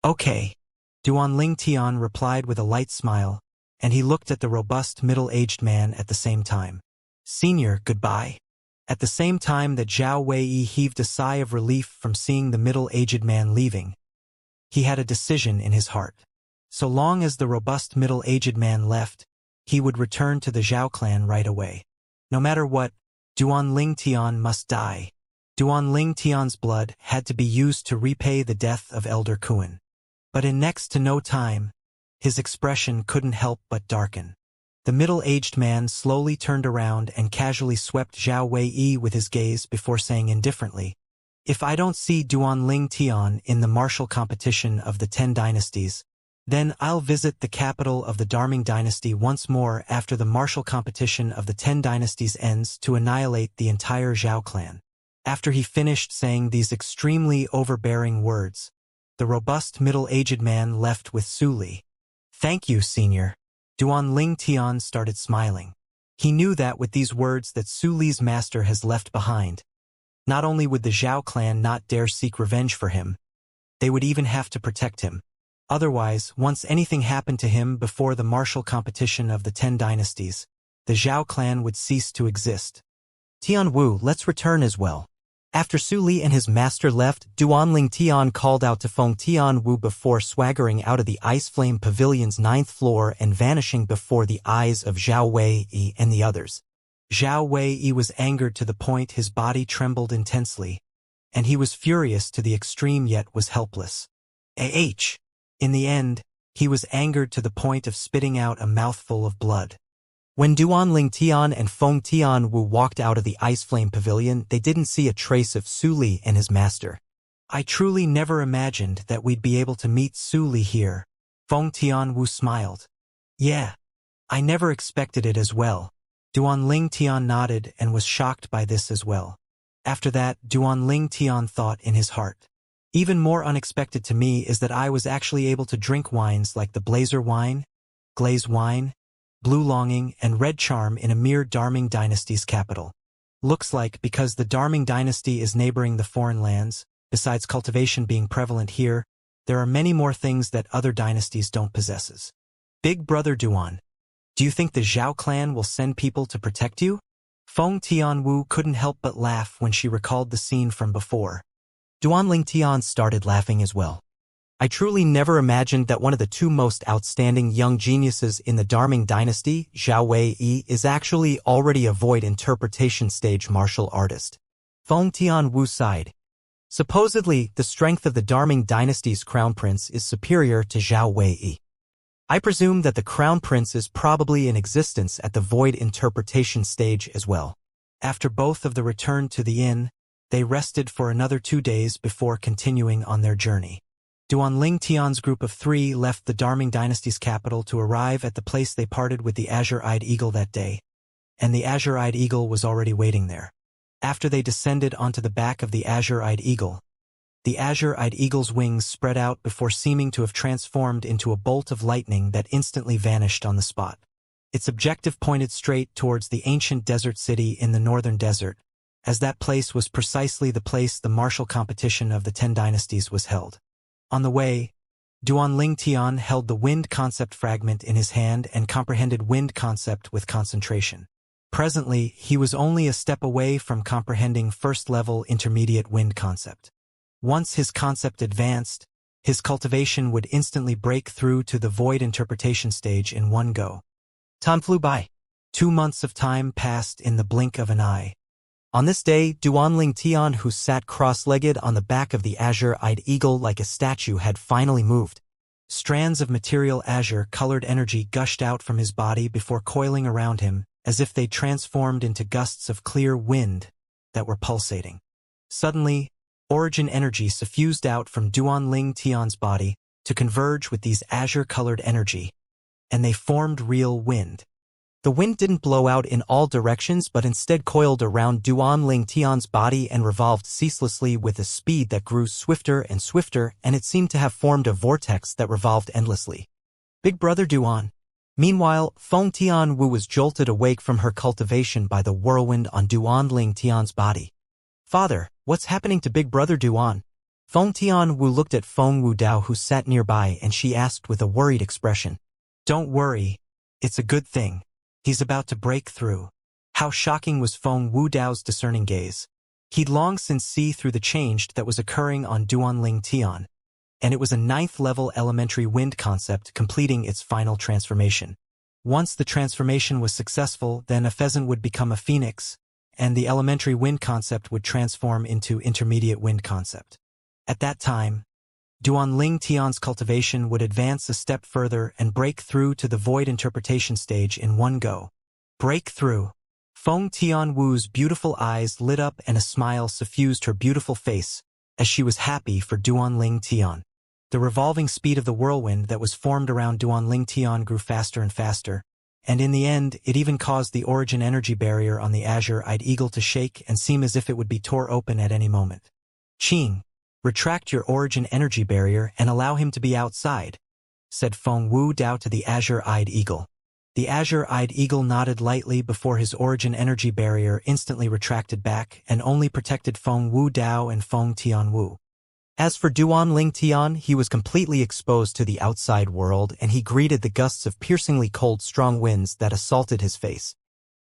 Okay. Duan Ling Tian replied with a light smile, and he looked at the robust middle-aged man at the same time. Senior, goodbye. At the same time that Zhao Weiyi heaved a sigh of relief from seeing the middle-aged man leaving, he had a decision in his heart. So long as the robust middle-aged man left, he would return to the Zhao clan right away. No matter what, Duan Ling Tian must die. Duan Ling Tian's blood had to be used to repay the death of Elder Kuan. But in next to no time, his expression couldn't help but darken. The middle-aged man slowly turned around and casually swept Zhao Weiyi with his gaze before saying indifferently, if I don't see Duan Ling Tian in the martial competition of the 10 dynasties, then I'll visit the capital of the Darming dynasty once more after the martial competition of the 10 dynasties ends to annihilate the entire Zhao clan. After he finished saying these extremely overbearing words, the robust middle-aged man left with Suli. Thank you, senior. Duan Ling Tian started smiling. He knew that with these words that Suli's master has left behind, not only would the Zhao clan not dare seek revenge for him, they would even have to protect him. Otherwise, once anything happened to him before the martial competition of the 10 dynasties, the Zhao clan would cease to exist. Tian Wu, let's return as well. After Su Li and his master left, Duan Ling Tian called out to Feng Tian Wu before swaggering out of the Ice Flame Pavilion's 9th floor and vanishing before the eyes of Zhao Weiyi and the others. Zhao Weiyi was angered to the point his body trembled intensely, and he was furious to the extreme yet was helpless. In the end, he was angered to the point of spitting out a mouthful of blood. When Duan Ling Tian and Feng Tian Wu walked out of the Ice Flame Pavilion, they didn't see a trace of Su Li and his master. I truly never imagined that we'd be able to meet Su Li here. Feng Tian Wu smiled. Yeah, I never expected it as well. Duan Ling Tian nodded and was shocked by this as well. After that, Duan Ling Tian thought in his heart. Even more unexpected to me is that I was actually able to drink wines like the Blazer wine, Glaze wine, Blue Longing, and Red Charm in a mere Darming dynasty's capital. Looks like because the Darming dynasty is neighboring the foreign lands, besides cultivation being prevalent here, there are many more things that other dynasties don't possess. Big brother Duan, do you think the Zhao clan will send people to protect you? Feng Tian Wu couldn't help but laugh when she recalled the scene from before. Duan Ling Tian started laughing as well. I truly never imagined that one of the two most outstanding young geniuses in the Darming dynasty, Zhao Weiyi, is actually already a void interpretation stage martial artist. Feng Tian Wu sighed. Supposedly, the strength of the Darming dynasty's crown prince is superior to Zhao Weiyi. I presume that the crown prince is probably in existence at the void interpretation stage as well. After both of them returned to the inn, they rested for another 2 days before continuing on their journey. Duan Ling Tian's group of 3 left the Darming dynasty's capital to arrive at the place they parted with the Azure-Eyed Eagle that day, and the Azure-Eyed Eagle was already waiting there. After they descended onto the back of the Azure-Eyed Eagle, the Azure-Eyed Eagle's wings spread out before seeming to have transformed into a bolt of lightning that instantly vanished on the spot. Its objective pointed straight towards the ancient desert city in the northern desert, as that place was precisely the place the martial competition of the 10 dynasties was held. On the way, Duan Ling Tian held the wind concept fragment in his hand and comprehended wind concept with concentration. Presently, he was only a step away from comprehending first-level intermediate wind concept. Once his concept advanced, his cultivation would instantly break through to the void interpretation stage in one go. Time flew by. 2 months of time passed in the blink of an eye. On this day, Duanling Tian, who sat cross-legged on the back of the azure-eyed eagle like a statue, had finally moved. Strands of material azure-colored energy gushed out from his body before coiling around him, as if they transformed into gusts of clear wind that were pulsating. Suddenly, origin energy suffused out from Duanling Tian's body to converge with these azure-colored energy, and they formed real wind. The wind didn't blow out in all directions but instead coiled around Duanling Tian's body and revolved ceaselessly with a speed that grew swifter and swifter, and it seemed to have formed a vortex that revolved endlessly. Big Brother Duan. Meanwhile, Feng Tianwu was jolted awake from her cultivation by the whirlwind on Duanling Tian's body. Father, what's happening to Big Brother Duan? Feng Tianwu looked at Feng Wudao, who sat nearby, and she asked with a worried expression. Don't worry. It's a good thing. He's about to break through. How shocking was Feng Wudao's discerning gaze. He'd long since seen through the change that was occurring on Duanling Tian, and it was a 9th-level elementary wind concept completing its final transformation. Once the transformation was successful, then a pheasant would become a phoenix, and the elementary wind concept would transform into intermediate wind concept. At that time, Duanling Tian's cultivation would advance a step further and break through to the void interpretation stage in one go. Break through. Feng Tianwu's beautiful eyes lit up and a smile suffused her beautiful face as she was happy for Duanling Tian. The revolving speed of the whirlwind that was formed around Duanling Tian grew faster and faster, and in the end it even caused the origin energy barrier on the azure-eyed eagle to shake and seem as if it would be tore open at any moment. Qing, retract your origin energy barrier and allow him to be outside, said Feng Wudao to the azure-eyed eagle. The azure-eyed eagle nodded lightly before his origin energy barrier instantly retracted back and only protected Feng Wudao and Feng Tianwu. As for Duanling Tian, he was completely exposed to the outside world, and he greeted the gusts of piercingly cold strong winds that assaulted his face.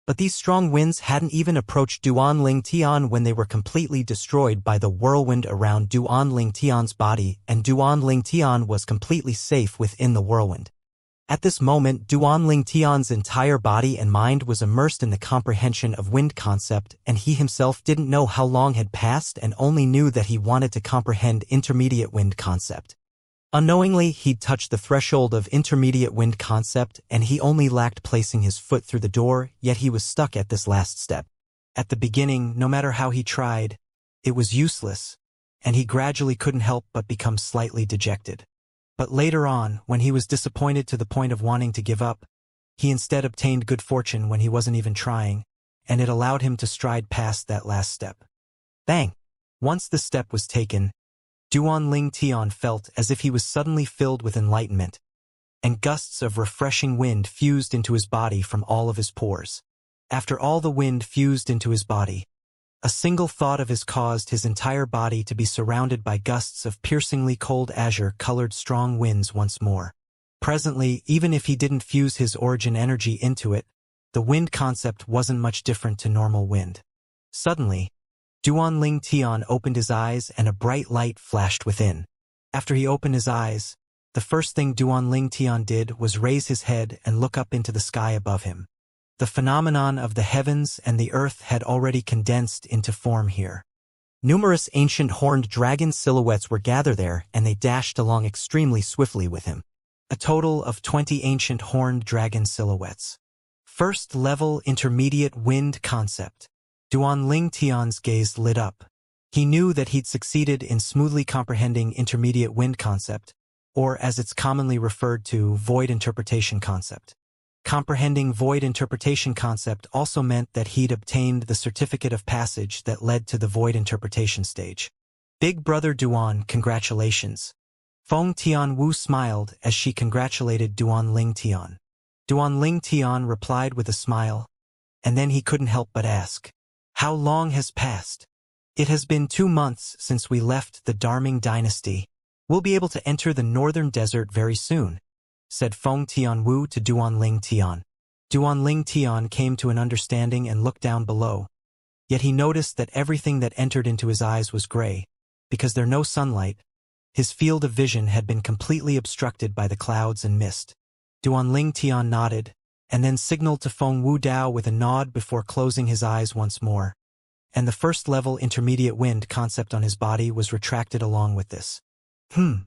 But these strong winds hadn't even approached Duanling Tian when they were completely destroyed by the whirlwind around Duanling Tian's body, and Duanling Tian was completely safe within the whirlwind. At this moment, Duanling Tian's entire body and mind was immersed in the comprehension of wind concept, and he himself didn't know how long had passed and only knew that he wanted to comprehend intermediate wind concept. Unknowingly, he'd touched the threshold of intermediate wind concept, and he only lacked placing his foot through the door, yet he was stuck at this last step. At the beginning, no matter how he tried, it was useless, and he gradually couldn't help but become slightly dejected. But later on, when he was disappointed to the point of wanting to give up, he instead obtained good fortune when he wasn't even trying, and it allowed him to stride past that last step. Bang! Once the step was taken, Duanling Tian felt as if he was suddenly filled with enlightenment, and gusts of refreshing wind fused into his body from all of his pores. After all the wind fused into his body, a single thought of his caused his entire body to be surrounded by gusts of piercingly cold azure-colored strong winds once more. Presently, even if he didn't fuse his origin energy into it, the wind concept wasn't much different to normal wind. Suddenly, Duanling Tian opened his eyes and a bright light flashed within. After he opened his eyes, the first thing Duanling Tian did was raise his head and look up into the sky above him. The phenomenon of the heavens and the earth had already condensed into form here. Numerous ancient horned dragon silhouettes were gathered there, and they dashed along extremely swiftly with him. A total of 20 ancient horned dragon silhouettes. First level intermediate wind concept. Duanling Tian's gaze lit up. He knew that he'd succeeded in smoothly comprehending intermediate wind concept, or as it's commonly referred to, void interpretation concept. Comprehending void interpretation concept also meant that he'd obtained the certificate of passage that led to the void interpretation stage. Big Brother Duan, congratulations. Feng Tianwu smiled as she congratulated Duanling Tian. Duanling Tian replied with a smile, and then he couldn't help but ask, "How long has passed?" "It has been 2 months since we left the Darming dynasty. We'll be able to enter the northern desert very soon," said Feng Tianwu to Duanling Tian. Duanling Tian came to an understanding and looked down below, yet he noticed that everything that entered into his eyes was gray, because there's no sunlight, His field of vision had been completely obstructed by the clouds and mist. Duanling Tian nodded, and then signaled to Feng Wudao with a nod before closing his eyes once more. And the first-level intermediate wind concept on his body was retracted along with this. Feng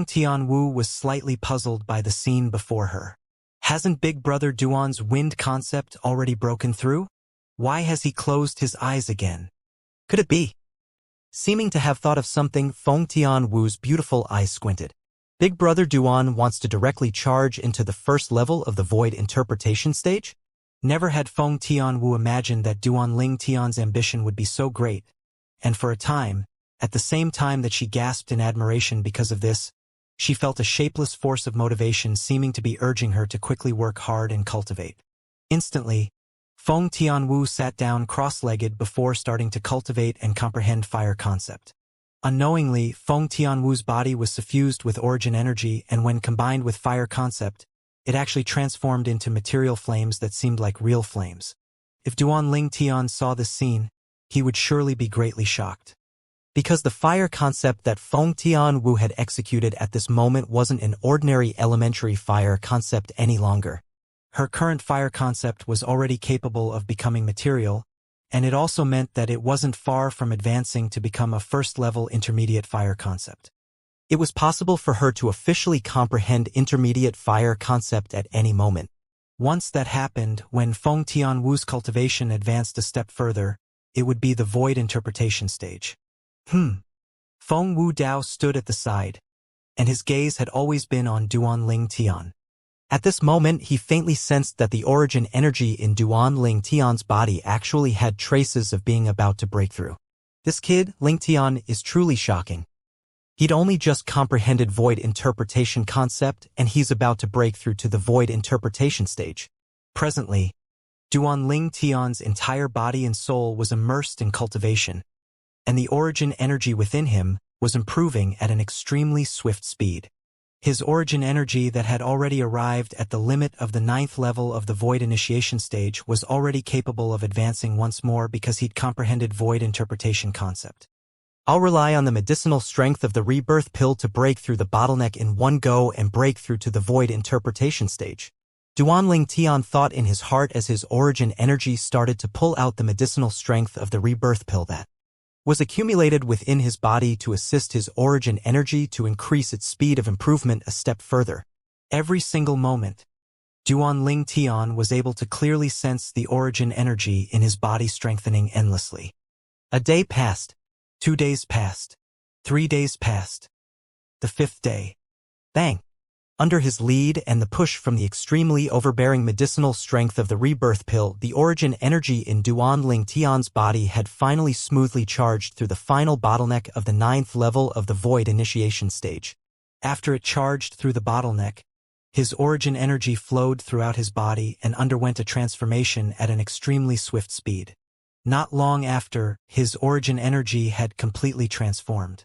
Tianwu was slightly puzzled by the scene before her. Hasn't Big Brother Duan's wind concept already broken through? Why has he closed his eyes again? Could it be? Seeming to have thought of something, Feng Tianwu's beautiful eyes squinted. Big Brother Duan wants to directly charge into the first level of the void interpretation stage? Never had Feng Tianwu imagined that Duanling Tian's ambition would be so great, and for a time, at the same time that she gasped in admiration because of this, she felt a shapeless force of motivation seeming to be urging her to quickly work hard and cultivate. Instantly, Feng Tianwu sat down cross-legged before starting to cultivate and comprehend fire concept. Unknowingly, Feng Tianwu's body was suffused with origin energy, and when combined with fire concept, it actually transformed into material flames that seemed like real flames. If Duanling Tian saw this scene, he would surely be greatly shocked. Because the fire concept that Feng Tianwu had executed at this moment wasn't an ordinary elementary fire concept any longer. Her current fire concept was already capable of becoming material, and it also meant that it wasn't far from advancing to become a first-level intermediate fire concept. It was possible for her to officially comprehend intermediate fire concept at any moment. Once that happened, when Feng Tianwu's cultivation advanced a step further, it would be the void interpretation stage. Feng Wudao stood at the side, and his gaze had always been on Duanling Tian. At this moment, he faintly sensed that the origin energy in Duanling Tian's body actually had traces of being about to break through. This kid, Ling Tian, is truly shocking. He'd only just comprehended void interpretation concept, and he's about to break through to the void interpretation stage. Presently, Duanling Tian's entire body and soul was immersed in cultivation, and the origin energy within him was improving at an extremely swift speed. His origin energy that had already arrived at the limit of the 9th level of the void initiation stage was already capable of advancing once more because he'd comprehended void interpretation concept. I'll rely on the medicinal strength of the rebirth pill to break through the bottleneck in one go and break through to the void interpretation stage. Duanling Tian thought in his heart as his origin energy started to pull out the medicinal strength of the rebirth pill that was accumulated within his body to assist his origin energy to increase its speed of improvement a step further. Every single moment, Duanling Tian was able to clearly sense the origin energy in his body strengthening endlessly. A day passed. 2 days passed. 3 days passed. The 5th day. Bang! Under his lead and the push from the extremely overbearing medicinal strength of the rebirth pill, the origin energy in Duanling Tian's body had finally smoothly charged through the final bottleneck of the 9th level of the void initiation stage. After it charged through the bottleneck, his origin energy flowed throughout his body and underwent a transformation at an extremely swift speed. Not long after, his origin energy had completely transformed.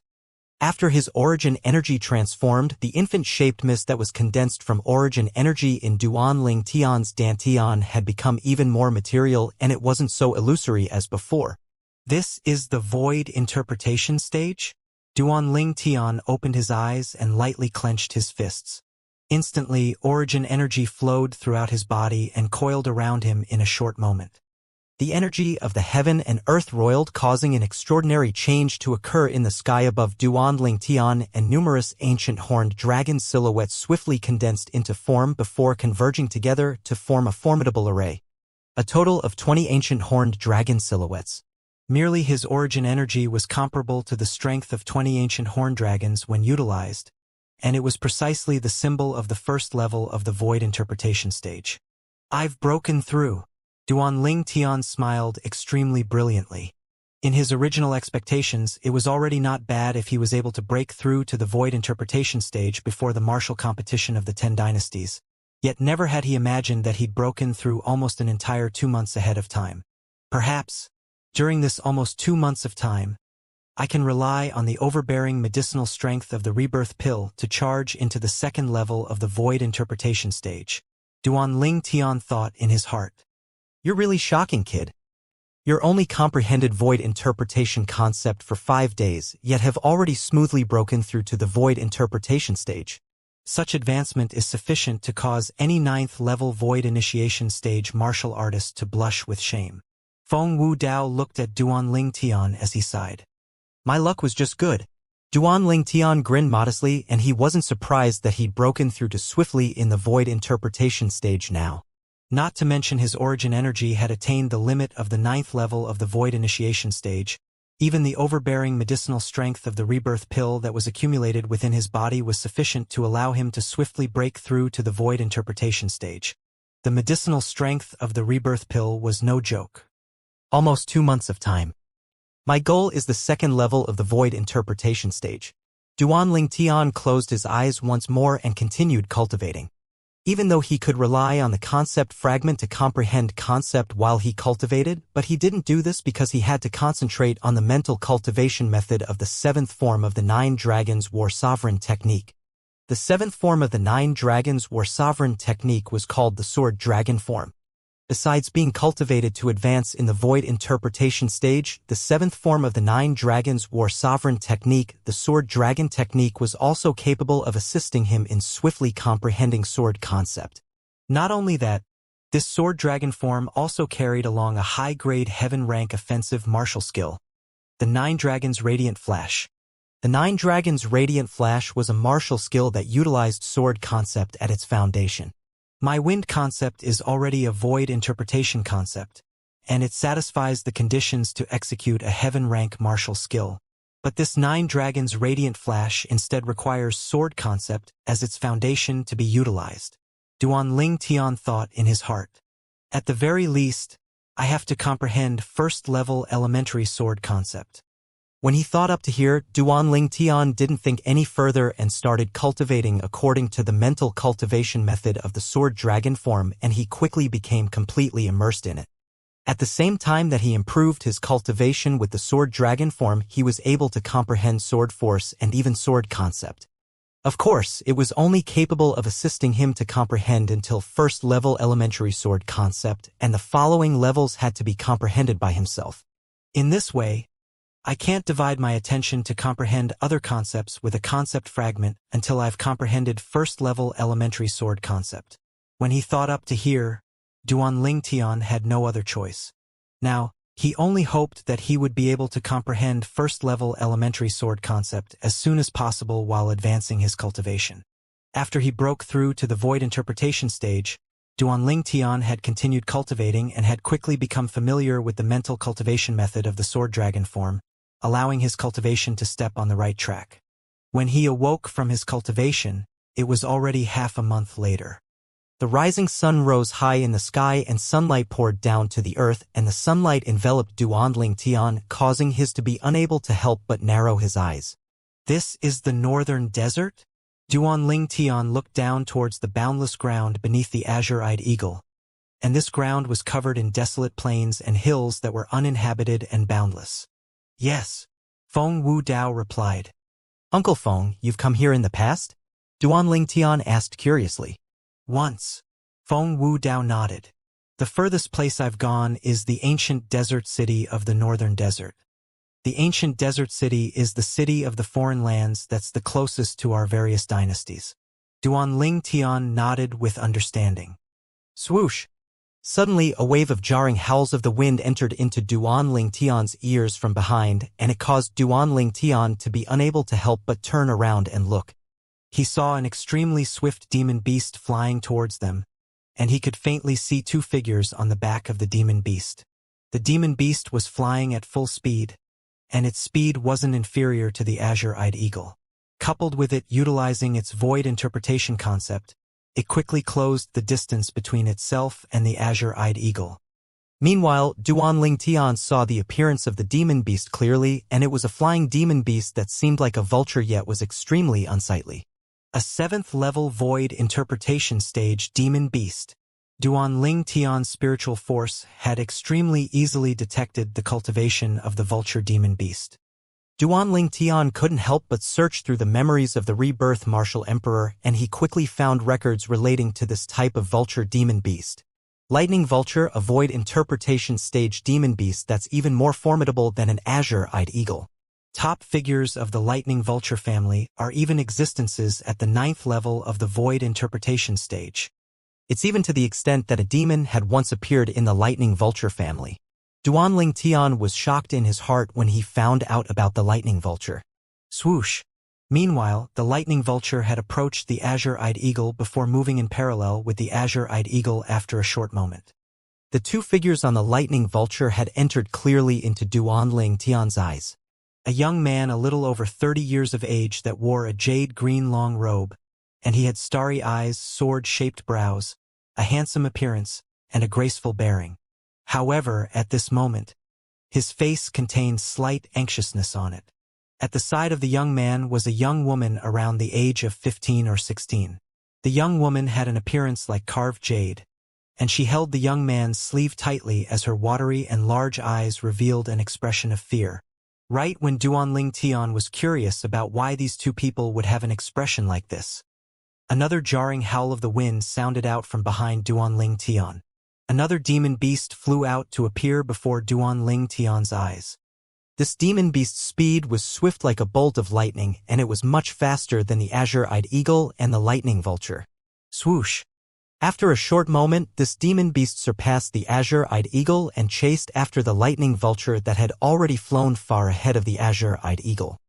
After his origin energy transformed, the infant-shaped mist that was condensed from origin energy in Duanling Tian's dantian had become even more material, and it wasn't so illusory as before. This is the void interpretation stage? Duanling Tian opened his eyes and lightly clenched his fists. Instantly, origin energy flowed throughout his body and coiled around him in a short moment. The energy of the heaven and earth roiled, causing an extraordinary change to occur in the sky above Duanling Tian, and numerous ancient horned dragon silhouettes swiftly condensed into form before converging together to form a formidable array. A total of 20 ancient horned dragon silhouettes. Merely his origin energy was comparable to the strength of 20 ancient horned dragons when utilized, and it was precisely the symbol of the first level of the void interpretation stage. I've broken through. Duanling Tian smiled extremely brilliantly. In his original expectations, it was already not bad if he was able to break through to the void interpretation stage before the martial competition of the 10 dynasties. Yet never had he imagined that he'd broken through almost an entire 2 months ahead of time. Perhaps, during this almost 2 months of time, I can rely on the overbearing medicinal strength of the rebirth pill to charge into the 2nd level of the void interpretation stage. Duanling Tian thought in his heart. You're really shocking, kid. You're only comprehended void interpretation concept for 5 days, yet have already smoothly broken through to the void interpretation stage. Such advancement is sufficient to cause any 9th-level void initiation stage martial artist to blush with shame. Feng Wu Dao looked at Duanling Tian as he sighed. My luck was just good. Duanling Tian grinned modestly, and he wasn't surprised that he'd broken through to swiftly in the void interpretation stage now. Not to mention his origin energy had attained the limit of the 9th level of the void initiation stage. Even the overbearing medicinal strength of the rebirth pill that was accumulated within his body was sufficient to allow him to swiftly break through to the void interpretation stage. The medicinal strength of the rebirth pill was no joke. Almost 2 months of time. My goal is the 2nd level of the void interpretation stage. Duanling Tian closed his eyes once more and continued cultivating. Even though he could rely on the concept fragment to comprehend concept while he cultivated, but he didn't do this because he had to concentrate on the mental cultivation method of the 7th form of the 9 Dragons War Sovereign technique. The 7th form of the 9 Dragons War Sovereign technique was called the Sword Dragon form. Besides being cultivated to advance in the void interpretation stage, the 7th form of the 9 Dragons War Sovereign technique, the Sword Dragon technique, was also capable of assisting him in swiftly comprehending sword concept. Not only that, this Sword Dragon form also carried along a high-grade heaven-rank offensive martial skill, the 9 Dragons Radiant Flash. The 9 Dragons Radiant Flash was a martial skill that utilized sword concept at its foundation. My wind concept is already a void interpretation concept, and it satisfies the conditions to execute a heaven-rank martial skill. But this 9 Dragons Radiant Flash instead requires sword concept as its foundation to be utilized. Duanling Tian thought in his heart. At the very least, I have to comprehend 1st-level elementary sword concept. When he thought up to here, Duanling Tian didn't think any further and started cultivating according to the mental cultivation method of the Sword Dragon form, and he quickly became completely immersed in it. At the same time that he improved his cultivation with the Sword Dragon form, he was able to comprehend sword force and even sword concept. Of course, it was only capable of assisting him to comprehend until 1st-level elementary sword concept, and the following levels had to be comprehended by himself. In this way, I can't divide my attention to comprehend other concepts with a concept fragment until I've comprehended 1st-level elementary sword concept. When he thought up to here, Duanling Tian had no other choice. Now, he only hoped that he would be able to comprehend 1st-level elementary sword concept as soon as possible while advancing his cultivation. After he broke through to the void interpretation stage, Duanling Tian had continued cultivating and had quickly become familiar with the mental cultivation method of the Sword Dragon form, allowing his cultivation to step on the right track. When he awoke from his cultivation, it was already half a month later. The rising sun rose high in the sky and sunlight poured down to the earth, and the sunlight enveloped Duanling Tian, causing his to be unable to help but narrow his eyes. This is the northern desert? Duanling Tian looked down towards the boundless ground beneath the azure-eyed eagle, and this ground was covered in desolate plains and hills that were uninhabited and boundless. Yes, Feng Wu Dao replied. Uncle Feng, you've come here in the past? Duanling Tian asked curiously. Once. Feng Wu Dao nodded. The furthest place I've gone is the ancient desert city of the northern desert. The ancient desert city is the city of the foreign lands that's the closest to our various dynasties. Duanling Tian nodded with understanding. Swoosh! Suddenly, a wave of jarring howls of the wind entered into Duanling Tian's ears from behind, and it caused Duanling Tian to be unable to help but turn around and look. He saw an extremely swift demon beast flying towards them, and he could faintly see 2 figures on the back of the demon beast. The demon beast was flying at full speed, and its speed wasn't inferior to the azure-eyed eagle. Coupled with it utilizing its void interpretation concept, it quickly closed the distance between itself and the azure-eyed eagle. Meanwhile, Duanling Tian saw the appearance of the demon beast clearly, and it was a flying demon beast that seemed like a vulture yet was extremely unsightly. A 7th-level void interpretation stage demon beast. Duanling Tian's spiritual force had extremely easily detected the cultivation of the vulture demon beast. Duanling Tian couldn't help but search through the memories of the rebirth martial emperor, and he quickly found records relating to this type of vulture demon beast. Lightning Vulture, a void interpretation stage demon beast that's even more formidable than an azure-eyed eagle. Top figures of the Lightning Vulture family are even existences at the 9th level of the void interpretation stage. It's even to the extent that a demon had once appeared in the Lightning Vulture family. Duanling Tian was shocked in his heart when he found out about the Lightning Vulture. Swoosh! Meanwhile, the Lightning Vulture had approached the azure-eyed eagle before moving in parallel with the azure-eyed eagle after a short moment. The two figures on the Lightning Vulture had entered clearly into Duanling Tian's eyes. A young man a little over 30 years of age that wore a jade-green long robe, and he had starry eyes, sword-shaped brows, a handsome appearance, and a graceful bearing. However, at this moment, his face contained slight anxiousness on it. At the side of the young man was a young woman around the age of 15 or 16. The young woman had an appearance like carved jade, and she held the young man's sleeve tightly as her watery and large eyes revealed an expression of fear. Right when Duanling Tian was curious about why these two people would have an expression like this, another jarring howl of the wind sounded out from behind Duanling Tian. Another demon beast flew out to appear before Duanling Tian's eyes. This demon beast's speed was swift like a bolt of lightning, and it was much faster than the azure-eyed eagle and the lightning vulture. Swoosh! After a short moment, this demon beast surpassed the azure-eyed eagle and chased after the lightning vulture that had already flown far ahead of the azure-eyed eagle.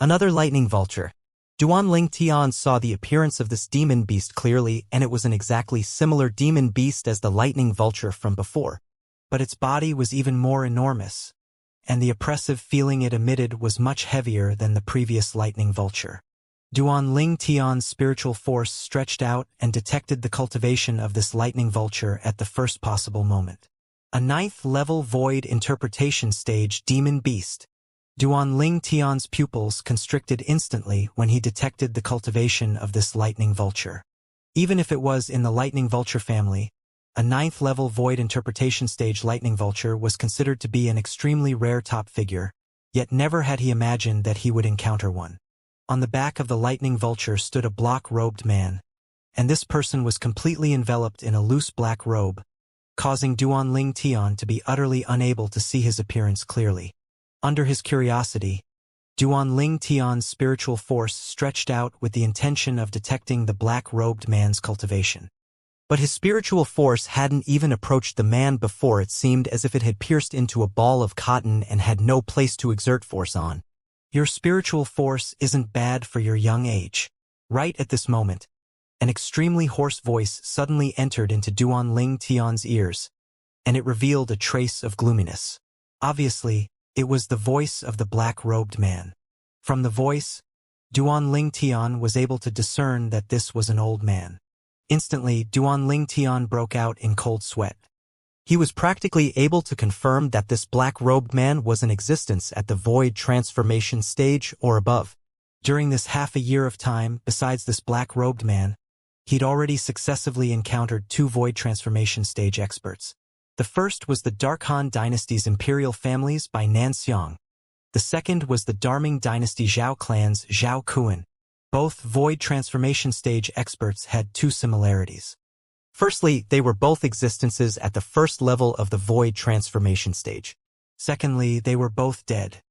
Another lightning vulture. Duanling Tian saw the appearance of this demon beast clearly, and it was an exactly similar demon beast as the lightning vulture from before. But its body was even more enormous, and the oppressive feeling it emitted was much heavier than the previous lightning vulture. Duanling Tian's spiritual force stretched out and detected the cultivation of this lightning vulture at the first possible moment. A 9th level void interpretation stage demon beast. Duanling Tian's pupils constricted instantly when he detected the cultivation of this lightning vulture. Even if it was in the lightning vulture family, a 9th level void interpretation stage lightning vulture was considered to be an extremely rare top figure, yet never had he imagined that he would encounter one. On the back of the lightning vulture stood a black-robed man, and this person was completely enveloped in a loose black robe, causing Duanling Tian to be utterly unable to see his appearance clearly. Under his curiosity, Duanling Tian's spiritual force stretched out with the intention of detecting the black-robed man's cultivation. But his spiritual force hadn't even approached the man before it seemed as if it had pierced into a ball of cotton and had no place to exert force on. Your spiritual force isn't bad for your young age. Right at this moment, an extremely hoarse voice suddenly entered into Duanling Tian's ears, and it revealed a trace of gloominess. Obviously, it was the voice of the black-robed man. From the voice, Duanling Tian was able to discern that this was an old man. Instantly, Duanling Tian broke out in cold sweat. He was practically able to confirm that this black-robed man was in existence at the void transformation stage or above. During this half a year of time, besides this black-robed man, he'd already successively encountered 2 void transformation stage experts. The first was the Dark Han Dynasty's imperial families by Nan Xiang. The second was the Darming Dynasty Zhao clan's Zhao Kuan. Both void transformation stage experts had 2 similarities. Firstly, they were both existences at the first level of the void transformation stage. Secondly, they were both dead.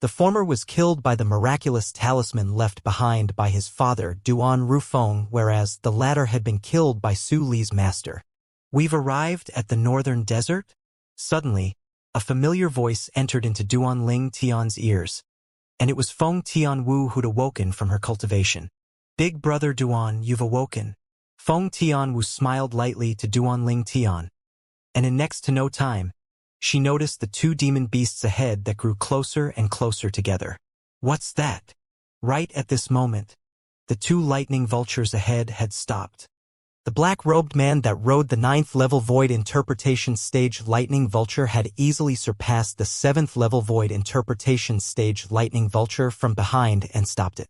The former was killed by the miraculous talisman left behind by his father, Duan Rufeng, whereas the latter had been killed by Su Li's master. We've arrived at the northern desert? Suddenly, a familiar voice entered into Duanling Tian's ears, and it was Feng Tianwu who'd awoken from her cultivation. Big brother Duan, you've awoken. Feng Tianwu smiled lightly to Duanling Tian, and in next to no time, she noticed the 2 demon beasts ahead that grew closer and closer together. What's that? Right at this moment, the 2 lightning vultures ahead had stopped. The black-robed man that rode the 9th level void interpretation stage lightning vulture had easily surpassed the 7th level void interpretation stage lightning vulture from behind and stopped it.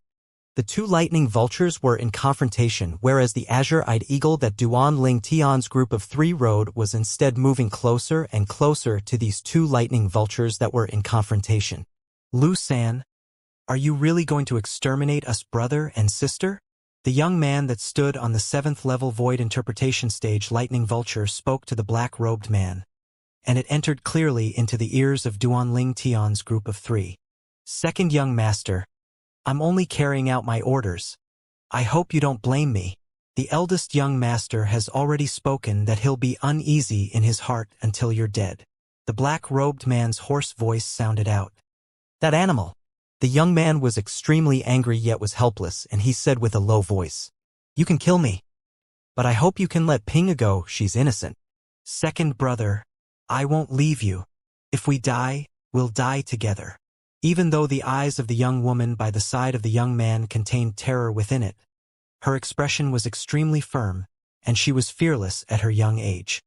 The 2 lightning vultures were in confrontation, whereas the azure-eyed eagle that Duanling Tian's group of 3 rode was instead moving closer and closer to these 2 lightning vultures that were in confrontation. Lu San, are you really going to exterminate us brother and sister? The young man that stood on the 7th level void interpretation stage Lightning Vulture spoke to the black-robed man, and it entered clearly into the ears of Duanling Tian's group of 3. Second young master, I'm only carrying out my orders. I hope you don't blame me. The eldest young master has already spoken that he'll be uneasy in his heart until you're dead. The black-robed man's hoarse voice sounded out. That animal. The young man was extremely angry yet was helpless, and he said with a low voice, You can kill me, but I hope you can let Pinga go, she's innocent. Second brother, I won't leave you. If we die, we'll die together. Even though the eyes of the young woman by the side of the young man contained terror within it, her expression was extremely firm, and she was fearless at her young age.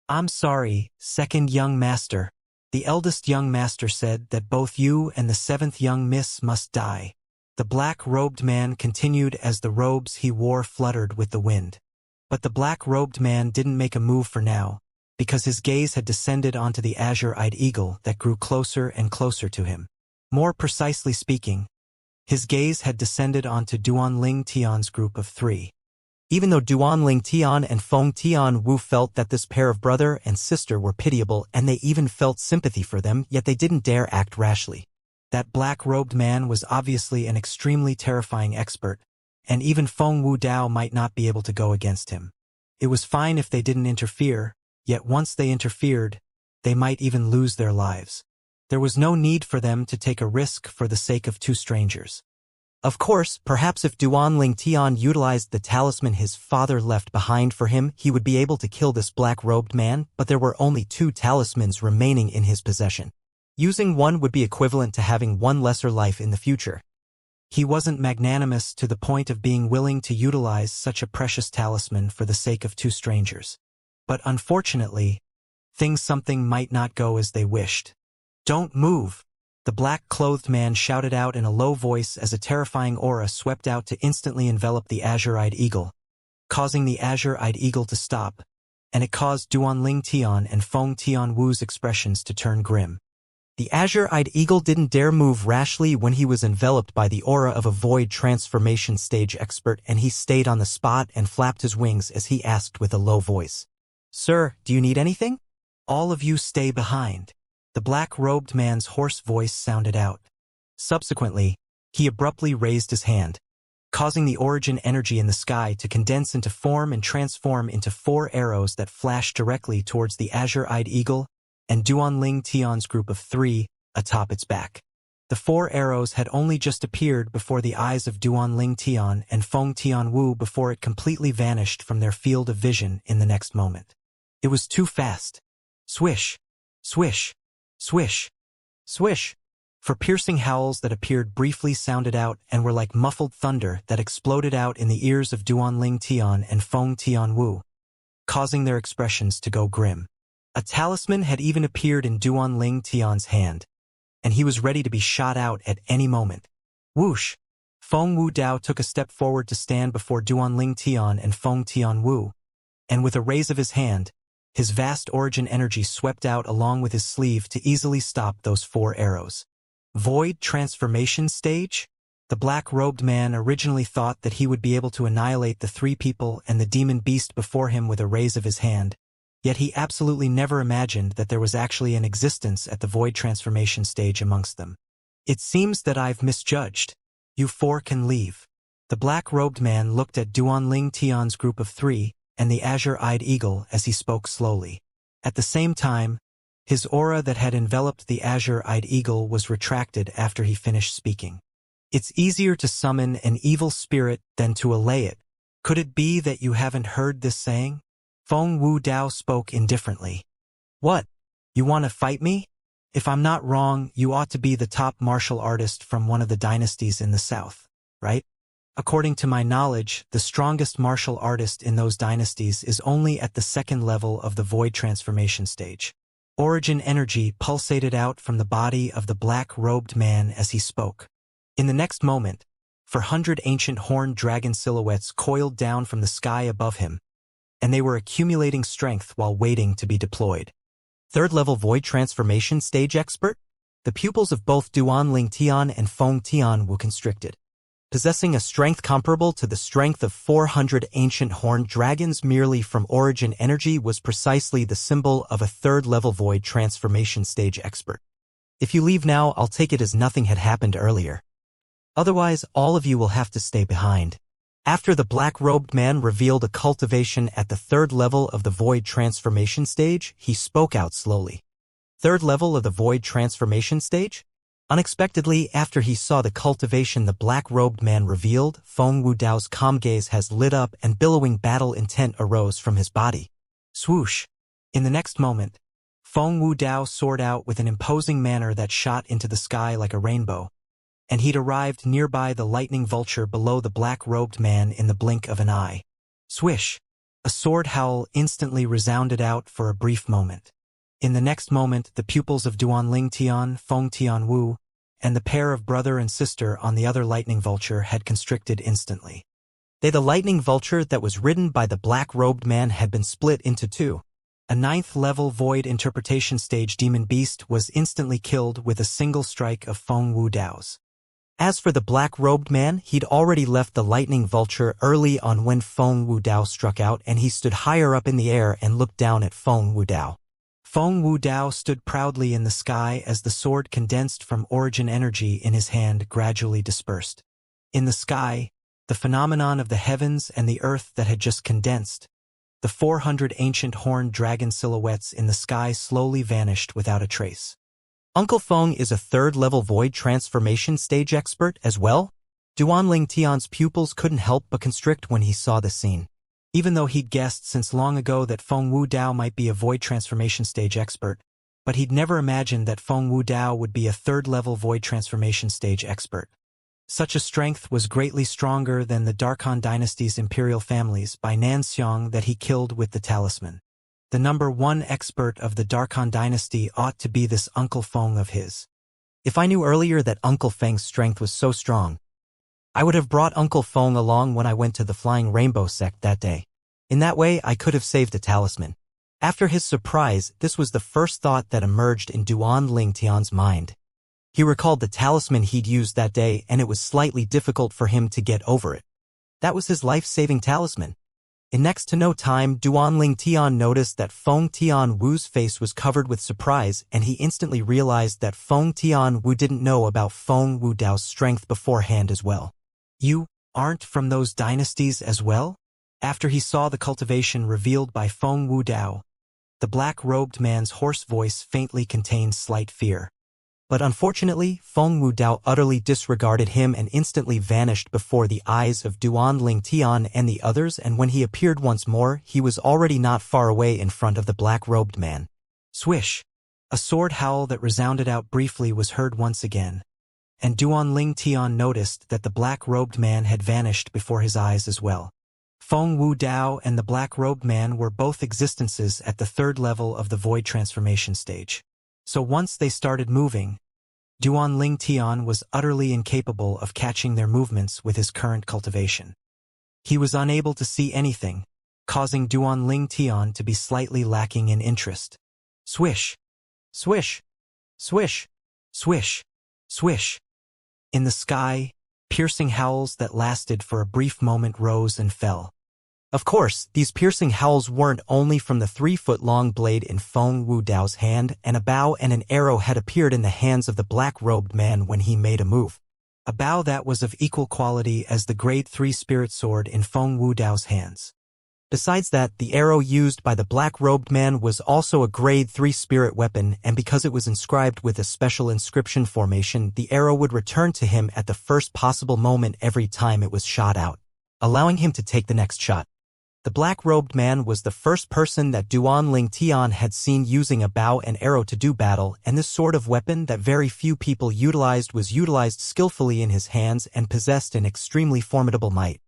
I'm sorry, second young master. The eldest young master said that both you and the 7th young miss must die. The black-robed man continued as the robes he wore fluttered with the wind. But the black-robed man didn't make a move for now, because his gaze had descended onto the azure-eyed eagle that grew closer and closer to him. More precisely speaking, his gaze had descended onto Duanling Tian's group of 3. Even though Duanling Tian and Feng Tianwu felt that this pair of brother and sister were pitiable and they even felt sympathy for them, yet they didn't dare act rashly. That black-robed man was obviously an extremely terrifying expert, and even Feng Wudao might not be able to go against him. It was fine if they didn't interfere, yet once they interfered, they might even lose their lives. There was no need for them to take a risk for the sake of 2 strangers. Of course, perhaps if Duanling Tian utilized the talisman his father left behind for him, he would be able to kill this black-robed man, but there were only 2 talismans remaining in his possession. Using one would be equivalent to having 1 lesser life in the future. He wasn't magnanimous to the point of being willing to utilize such a precious talisman for the sake of 2 strangers. But unfortunately, something might not go as they wished. Don't move! The black-clothed man shouted out in a low voice as a terrifying aura swept out to instantly envelop the azure-eyed eagle, causing the azure-eyed eagle to stop, and it caused Duanling Tian and Feng Tianwu's expressions to turn grim. The azure-eyed eagle didn't dare move rashly when he was enveloped by the aura of a void transformation stage expert, and he stayed on the spot and flapped his wings as he asked with a low voice, Sir, do you need anything? All of you stay behind. The black-robed man's hoarse voice sounded out. Subsequently, he abruptly raised his hand, causing the origin energy in the sky to condense into form and transform into 4 arrows that flashed directly towards the azure-eyed eagle and Duanling Tian's group of 3 atop its back. The 4 arrows had only just appeared before the eyes of Duanling Tian and Feng Tianwu before it completely vanished from their field of vision in the next moment. It was too fast. Swish! Swish! Swish! Swish! For piercing howls that appeared briefly sounded out and were like muffled thunder that exploded out in the ears of Duanling Tian and Feng Tianwu, causing their expressions to go grim. A talisman had even appeared in Duanling Tian's hand, and he was ready to be shot out at any moment. Whoosh! Feng Wudao took a step forward to stand before Duanling Tian and Feng Tianwu, and with a raise of his hand, his vast origin energy swept out along with his sleeve to easily stop those 4 arrows. Void transformation stage? The black-robed man originally thought that he would be able to annihilate the 3 people and the demon beast before him with a raise of his hand, yet he absolutely never imagined that there was actually an existence at the void transformation stage amongst them. It seems that I've misjudged. You 4 can leave. The black-robed man looked at Duanling Tian's group of 3 and the azure-eyed eagle as he spoke slowly. At the same time, his aura that had enveloped the azure-eyed eagle was retracted after he finished speaking. It's easier to summon an evil spirit than to allay it. Could it be that you haven't heard this saying? Feng Wudao spoke indifferently. What? You want to fight me? If I'm not wrong, you ought to be the top martial artist from one of the dynasties in the south, right? According to my knowledge, the strongest martial artist in those dynasties is only at the 2nd level of the void transformation stage. Origin energy pulsated out from the body of the black-robed man as he spoke. In the next moment, 400 ancient horned dragon silhouettes coiled down from the sky above him, and they were accumulating strength while waiting to be deployed. 3rd level void transformation stage expert? The pupils of both Duanling Tian and Feng Tian were constricted. Possessing a strength comparable to the strength of 400 ancient horned dragons merely from origin energy was precisely the symbol of a third-level void transformation stage expert. If you leave now, I'll take it as nothing had happened earlier. Otherwise, all of you will have to stay behind. After the black-robed man revealed a cultivation at the third level of the void transformation stage, he spoke out slowly. Third level of the void transformation stage? Unexpectedly, after he saw the cultivation the black-robed man revealed, Feng Wudao's calm gaze has lit up and billowing battle intent arose from his body. Swoosh! In the next moment, Feng Wudao soared out with an imposing manner that shot into the sky like a rainbow, and he'd arrived nearby the lightning vulture below the black-robed man in the blink of an eye. Swish! A sword howl instantly resounded out for a brief moment. In the next moment, the pupils of Duanling Tian, Feng Tian Wu, and the pair of brother and sister on the other lightning vulture had constricted instantly. The lightning vulture that was ridden by the black-robed man had been split into two. A ninth-level void interpretation stage demon beast was instantly killed with a single strike of Feng Wudao's. As for the black-robed man, he'd already left the lightning vulture early on when Feng Wudao struck out, and he stood higher up in the air and looked down at Feng Wudao. Feng Wudao stood proudly in the sky as the sword condensed from origin energy in his hand gradually dispersed. In the sky, the phenomenon of the heavens and the earth that had just condensed, the 400 ancient horned dragon silhouettes in the sky slowly vanished without a trace. Uncle Feng is a third-level void transformation stage expert as well? Duanling Tian's pupils couldn't help but constrict when he saw the scene. Even though he'd guessed since long ago that Feng Wudao might be a void transformation stage expert, but he'd never imagined that Feng Wudao would be a third-level void transformation stage expert. Such a strength was greatly stronger than the Darkhan dynasty's imperial families by Nanxiang that he killed with the talisman. The number one expert of the Darkhan dynasty ought to be this Uncle Feng of his. If I knew earlier that Uncle Feng's strength was so strong, I would have brought Uncle Feng along when I went to the Flying Rainbow sect that day. In that way, I could have saved the talisman. After his surprise, this was the first thought that emerged in Duanling Tian's mind. He recalled the talisman he'd used that day, and it was slightly difficult for him to get over it. That was his life-saving talisman. In next to no time, Duanling Tian noticed that Feng Tian Wu's face was covered with surprise, and he instantly realized that Feng Tian Wu didn't know about Feng Wudao's strength beforehand as well. You aren't from those dynasties as well? After he saw the cultivation revealed by Feng Wudao, the black-robed man's hoarse voice faintly contained slight fear. But unfortunately, Feng Wudao utterly disregarded him and instantly vanished before the eyes of Duanling Tian and the others, and when he appeared once more, he was already not far away in front of the black-robed man. Swish! A sword howl that resounded out briefly was heard once again, and Duanling Tian noticed that the black-robed man had vanished before his eyes as well. Feng Wudao and the black-robed man were both existences at the third level of the void transformation stage. So once they started moving, Duanling Tian was utterly incapable of catching their movements with his current cultivation. He was unable to see anything, causing Duanling Tian to be slightly lacking in interest. Swish! Swish! Swish! Swish! Swish! In the sky, piercing howls that lasted for a brief moment rose and fell. Of course, these piercing howls weren't only from the 3-foot-long blade in Feng Wudao's hand, and a bow and an arrow had appeared in the hands of the black-robed man when he made a move. A bow that was of equal quality as the grade 3 spirit sword in Feng Wudao's hands. Besides that, the arrow used by the black-robed man was also a grade 3 spirit weapon, and because it was inscribed with a special inscription formation, the arrow would return to him at the first possible moment every time it was shot out, allowing him to take the next shot. The black-robed man was the first person that Duanling Tian had seen using a bow and arrow to do battle, and this sort of weapon that very few people utilized was utilized skillfully in his hands and possessed an extremely formidable might.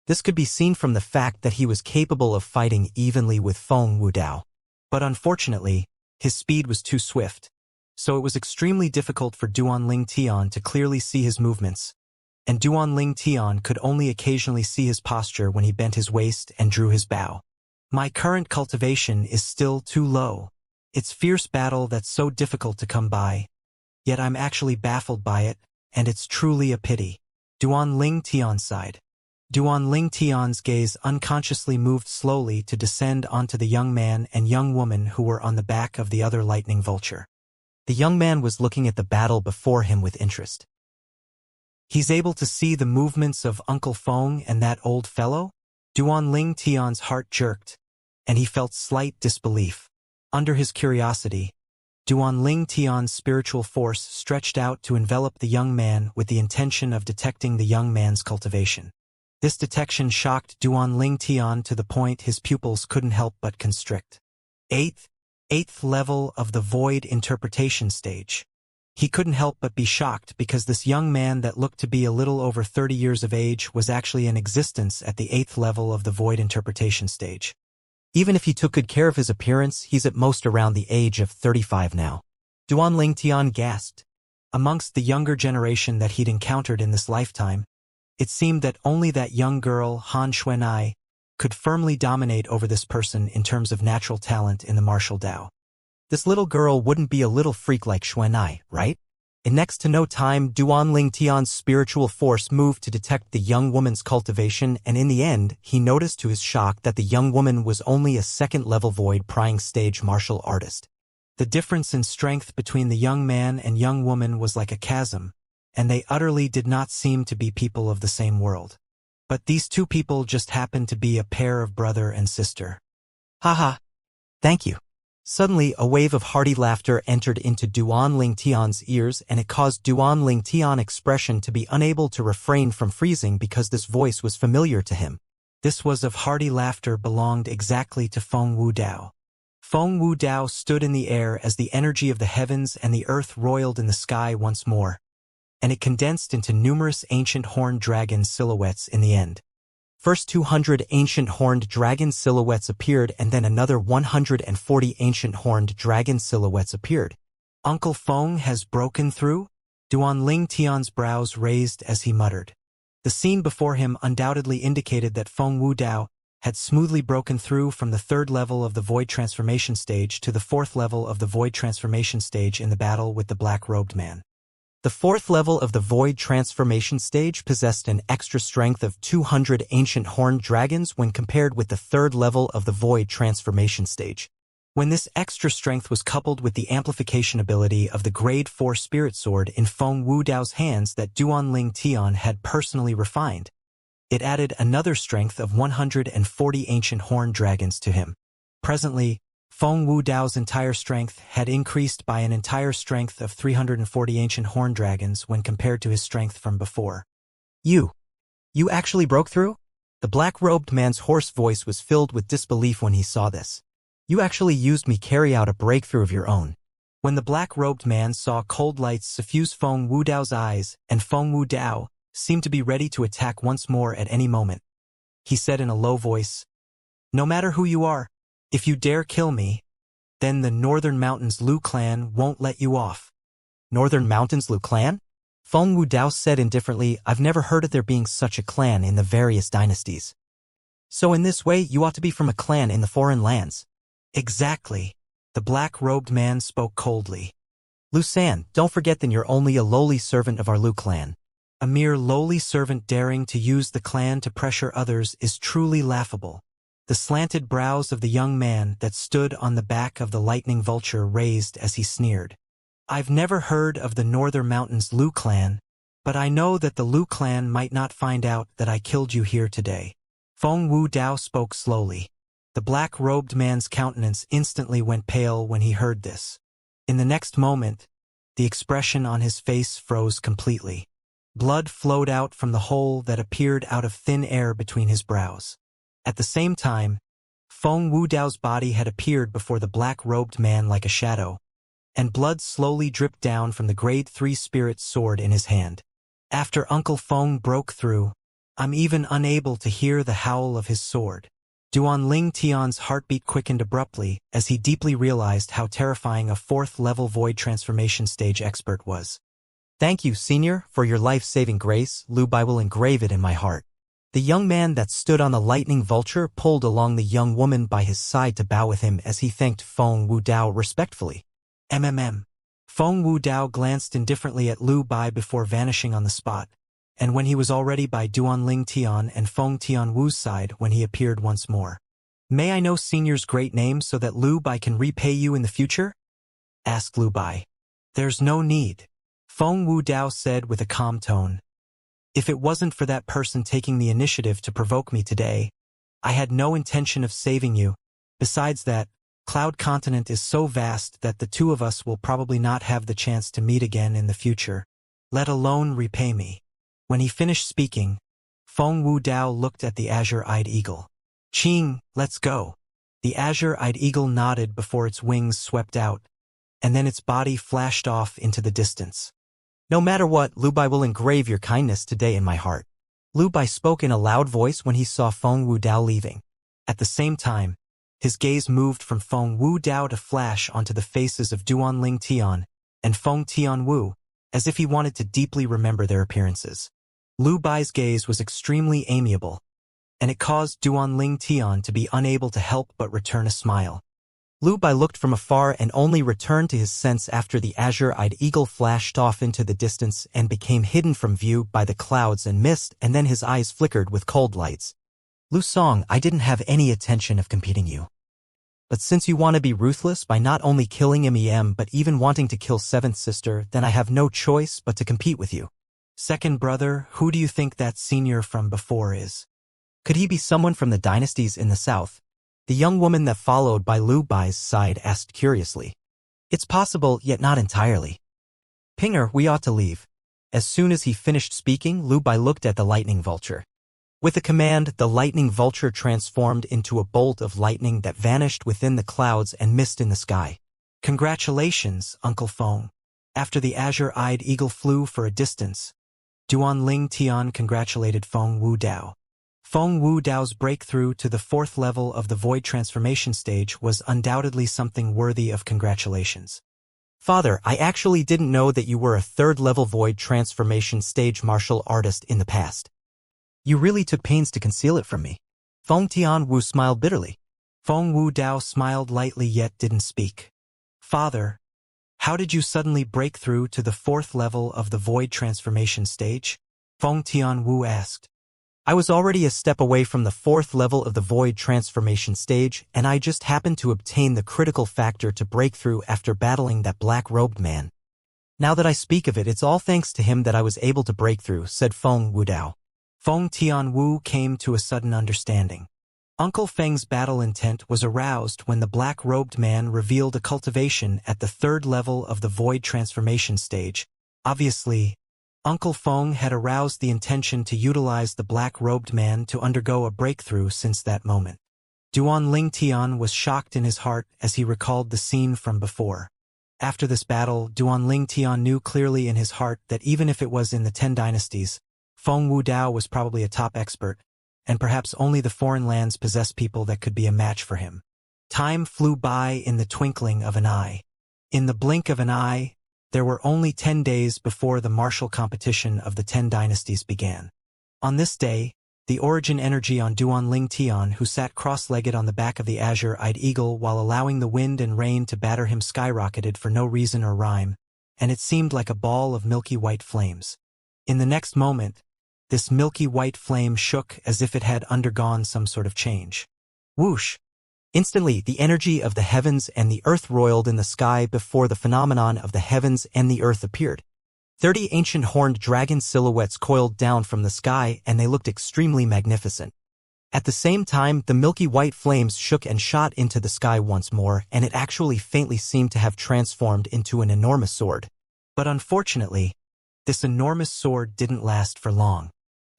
This could be seen from the fact that he was capable of fighting evenly with Feng Wudao. But unfortunately, his speed was too swift, so it was extremely difficult for Duanling Tian to clearly see his movements, and Duanling Tian could only occasionally see his posture when he bent his waist and drew his bow. My current cultivation is still too low. It's fierce battle that's so difficult to come by. Yet I'm actually baffled by it, and it's truly a pity. Duan Ling Tian sighed. Duan Ling Tian's gaze unconsciously moved slowly to descend onto the young man and young woman who were on the back of the other lightning vulture. The young man was looking at the battle before him with interest. He's able to see the movements of Uncle Feng and that old fellow? Duan Ling Tian's heart jerked, and he felt slight disbelief. Under his curiosity, Duan Ling Tian's spiritual force stretched out to envelop the young man with the intention of detecting the young man's cultivation. This detection shocked Duan Ling Tian to the point his pupils couldn't help but constrict. Eighth level of the void interpretation stage. He couldn't help but be shocked because this young man that looked to be a little over 30 years of age was actually in existence at the 8th level of the void interpretation stage. Even if he took good care of his appearance, he's at most around the age of 35 now. Duan Ling Tian gasped. Amongst the younger generation that he'd encountered in this lifetime, it seemed that only that young girl, Han Xuanai, could firmly dominate over this person in terms of natural talent in the martial Dao. This little girl wouldn't be a little freak like Xuanai, right? In next to no time, Duan Ling Tian's spiritual force moved to detect the young woman's cultivation, and in the end, he noticed to his shock that the young woman was only a 2nd-level void prying stage martial artist. The difference in strength between the young man and young woman was like a chasm, and they utterly did not seem to be people of the same world. But these two people just happened to be a pair of brother and sister. Haha. Thank you. Suddenly, a wave of hearty laughter entered into Duan Ling Tian's ears, and it caused Duan Ling Tian's expression to be unable to refrain from freezing because this voice was familiar to him. This was of hearty laughter belonged exactly to Feng Wu Dao. Feng Wu Dao stood in the air as the energy of the heavens and the earth roiled in the sky once more, and it condensed into numerous ancient horned dragon silhouettes in the end. First 200 ancient horned dragon silhouettes appeared, and then another 140 ancient horned dragon silhouettes appeared. Uncle Feng has broken through? Duan Ling Tian's brows raised as he muttered. The scene before him undoubtedly indicated that Feng Wu Dao had smoothly broken through from the 3rd level of the void transformation stage to the 4th level of the void transformation stage in the battle with the black-robed man. The 4th level of the Void Transformation stage possessed an extra strength of 200 ancient horned dragons when compared with the 3rd level of the Void Transformation stage. When this extra strength was coupled with the amplification ability of the Grade 4 Spirit Sword in Feng Wu Dao's hands that Duan Ling Tian had personally refined, it added another strength of 140 ancient horned dragons to him. Presently, Feng Wu Dao's entire strength had increased by an entire strength of 340 ancient horned dragons when compared to his strength from before. You actually broke through? The black-robed man's hoarse voice was filled with disbelief when he saw this. You actually used me carry out a breakthrough of your own. When the black-robed man saw cold lights suffuse Feng Wu Dao's eyes and Feng Wu Dao seemed to be ready to attack once more at any moment, he said in a low voice, "No matter who you are, if you dare kill me, then the Northern Mountains Lu clan won't let you off." Northern Mountains Lu clan? Feng Wu Dao said indifferently, "I've never heard of there being such a clan in the various dynasties. So in this way, you ought to be from a clan in the foreign lands." "Exactly." The black-robed man spoke coldly. "Lu San, don't forget that you're only a lowly servant of our Lu clan." A mere lowly servant daring to use the clan to pressure others is truly laughable. The slanted brows of the young man that stood on the back of the lightning vulture raised as he sneered. "I've never heard of the Northern Mountains Lu clan, but I know that the Lu clan might not find out that I killed you here today." Feng Wu Dao spoke slowly. The black-robed man's countenance instantly went pale when he heard this. In the next moment, the expression on his face froze completely. Blood flowed out from the hole that appeared out of thin air between his brows. At the same time, Feng Wu Dao's body had appeared before the black-robed man like a shadow, and blood slowly dripped down from the Grade 3 Spirit Sword in his hand. After Uncle Feng broke through, I'm even unable to hear the howl of his sword. Duan Ling Tian's heartbeat quickened abruptly as he deeply realized how terrifying a 4th-level void transformation stage expert was. "Thank you, Senior, for your life-saving grace. Lu Bai will engrave it in my heart." The young man that stood on the lightning vulture pulled along the young woman by his side to bow with him as he thanked Feng Wu Dao respectfully. Feng Wu Dao glanced indifferently at Lu Bai before vanishing on the spot. and when he was already by Duanling Tian and Feng Tianwu's side when he appeared once more. "May I know Senior's great name so that Lu Bai can repay you in the future?" asked Lu Bai. "There's no need," Feng Wu Dao said with a calm tone. "If it wasn't for that person taking the initiative to provoke me today, I had no intention of saving you. Besides that, Cloud Continent is so vast that the two of us will probably not have the chance to meet again in the future, let alone repay me." When he finished speaking, Feng Wu Dao looked at the azure-eyed eagle. "Qing, let's go." The azure-eyed eagle nodded before its wings swept out, and then its body flashed off into the distance. "No matter what, Lu Bai will engrave your kindness today in my heart." Lu Bai spoke in a loud voice when he saw Feng Wu Dao leaving. At the same time, his gaze moved from Feng Wu Dao to flash onto the faces of Duanling Tian and Feng Tianwu, as if he wanted to deeply remember their appearances. Lu Bai's gaze was extremely amiable, and it caused Duanling Tian to be unable to help but return a smile. Lu Bai looked from afar and only returned to his sense after the azure-eyed eagle flashed off into the distance and became hidden from view by the clouds and mist, and then his eyes flickered with cold lights. "Lu Song, I didn't have any intention of competing you. But since you want to be ruthless by not only killing MEM but even wanting to kill Seventh Sister, then I have no choice but to compete with you." "Second brother, who do you think that senior from before is?" "Could he be someone from the dynasties in the south?" The young woman that followed by Lu Bai's side asked curiously. "It's possible, yet not entirely." "Pinger, we ought to leave." As soon as he finished speaking, Lu Bai looked at the lightning vulture. With a command, the lightning vulture transformed into a bolt of lightning that vanished within the clouds and mist in the sky. "Congratulations, Uncle Feng." After the azure-eyed eagle flew for a distance, Duanling Tian congratulated Feng Wu Dao. Feng Wu Dao's breakthrough to the 4th level of the void transformation stage was undoubtedly something worthy of congratulations. "Father, I actually didn't know that you were a 3rd-level void transformation stage martial artist in the past. You really took pains to conceal it from me." Feng Tianwu smiled bitterly. Feng Wu Dao smiled lightly yet didn't speak. "Father, how did you suddenly break through to the 4th level of the void transformation stage?" Feng Tianwu asked. "I was already a step away from the 4th level of the void transformation stage, and I just happened to obtain the critical factor to break through after battling that black-robed man. Now that I speak of it, it's all thanks to him that I was able to break through," said Feng Wu Dao. Feng Tianwu came to a sudden understanding. Uncle Feng's battle intent was aroused when the black-robed man revealed a cultivation at the 3rd level of the void transformation stage. Obviously, Uncle Feng had aroused the intention to utilize the black-robed man to undergo a breakthrough since that moment. Duanling Tian was shocked in his heart as he recalled the scene from before. After this battle, Duanling Tian knew clearly in his heart that even if it was in the 10 dynasties, Feng Wu Dao was probably a top expert, and perhaps only the foreign lands possessed people that could be a match for him. Time flew by in the twinkling of an eye. In the blink of an eye, there were only 10 days before the martial competition of the 10 dynasties began. On this day, the origin energy on Duanling Tian, who sat cross-legged on the back of the azure-eyed eagle while allowing the wind and rain to batter him, skyrocketed for no reason or rhyme, and it seemed like a ball of milky white flames. In the next moment, this milky white flame shook as if it had undergone some sort of change. Whoosh! Instantly, the energy of the heavens and the earth roiled in the sky before the phenomenon of the heavens and the earth appeared. 30 ancient horned dragon silhouettes coiled down from the sky, and they looked extremely magnificent. At the same time, the milky white flames shook and shot into the sky once more, and it actually faintly seemed to have transformed into an enormous sword. But unfortunately, this enormous sword didn't last for long.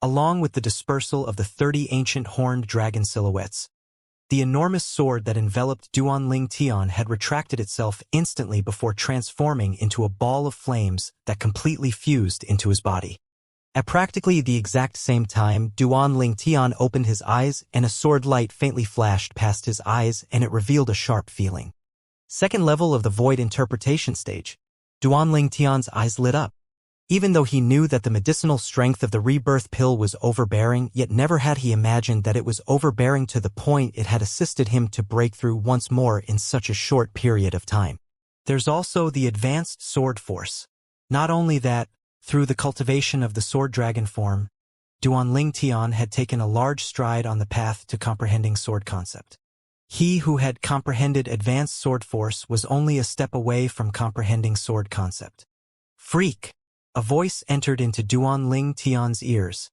Along with the dispersal of the 30 ancient horned dragon silhouettes, the enormous sword that enveloped Duanling Tian had retracted itself instantly before transforming into a ball of flames that completely fused into his body. At practically the exact same time, Duanling Tian opened his eyes and a sword light faintly flashed past his eyes, and it revealed a sharp feeling. Second level of the void interpretation stage. Duanling Tian's eyes lit up. Even though he knew that the medicinal strength of the rebirth pill was overbearing, yet never had he imagined that it was overbearing to the point it had assisted him to break through once more in such a short period of time. There's also the advanced sword force. Not only that, Through the cultivation of the sword dragon form, Duanling Tian had taken a large stride on the path to comprehending sword concept. He who had comprehended advanced sword force was only a step away from comprehending sword concept. Freak! A voice entered into Duanling Tian's ears,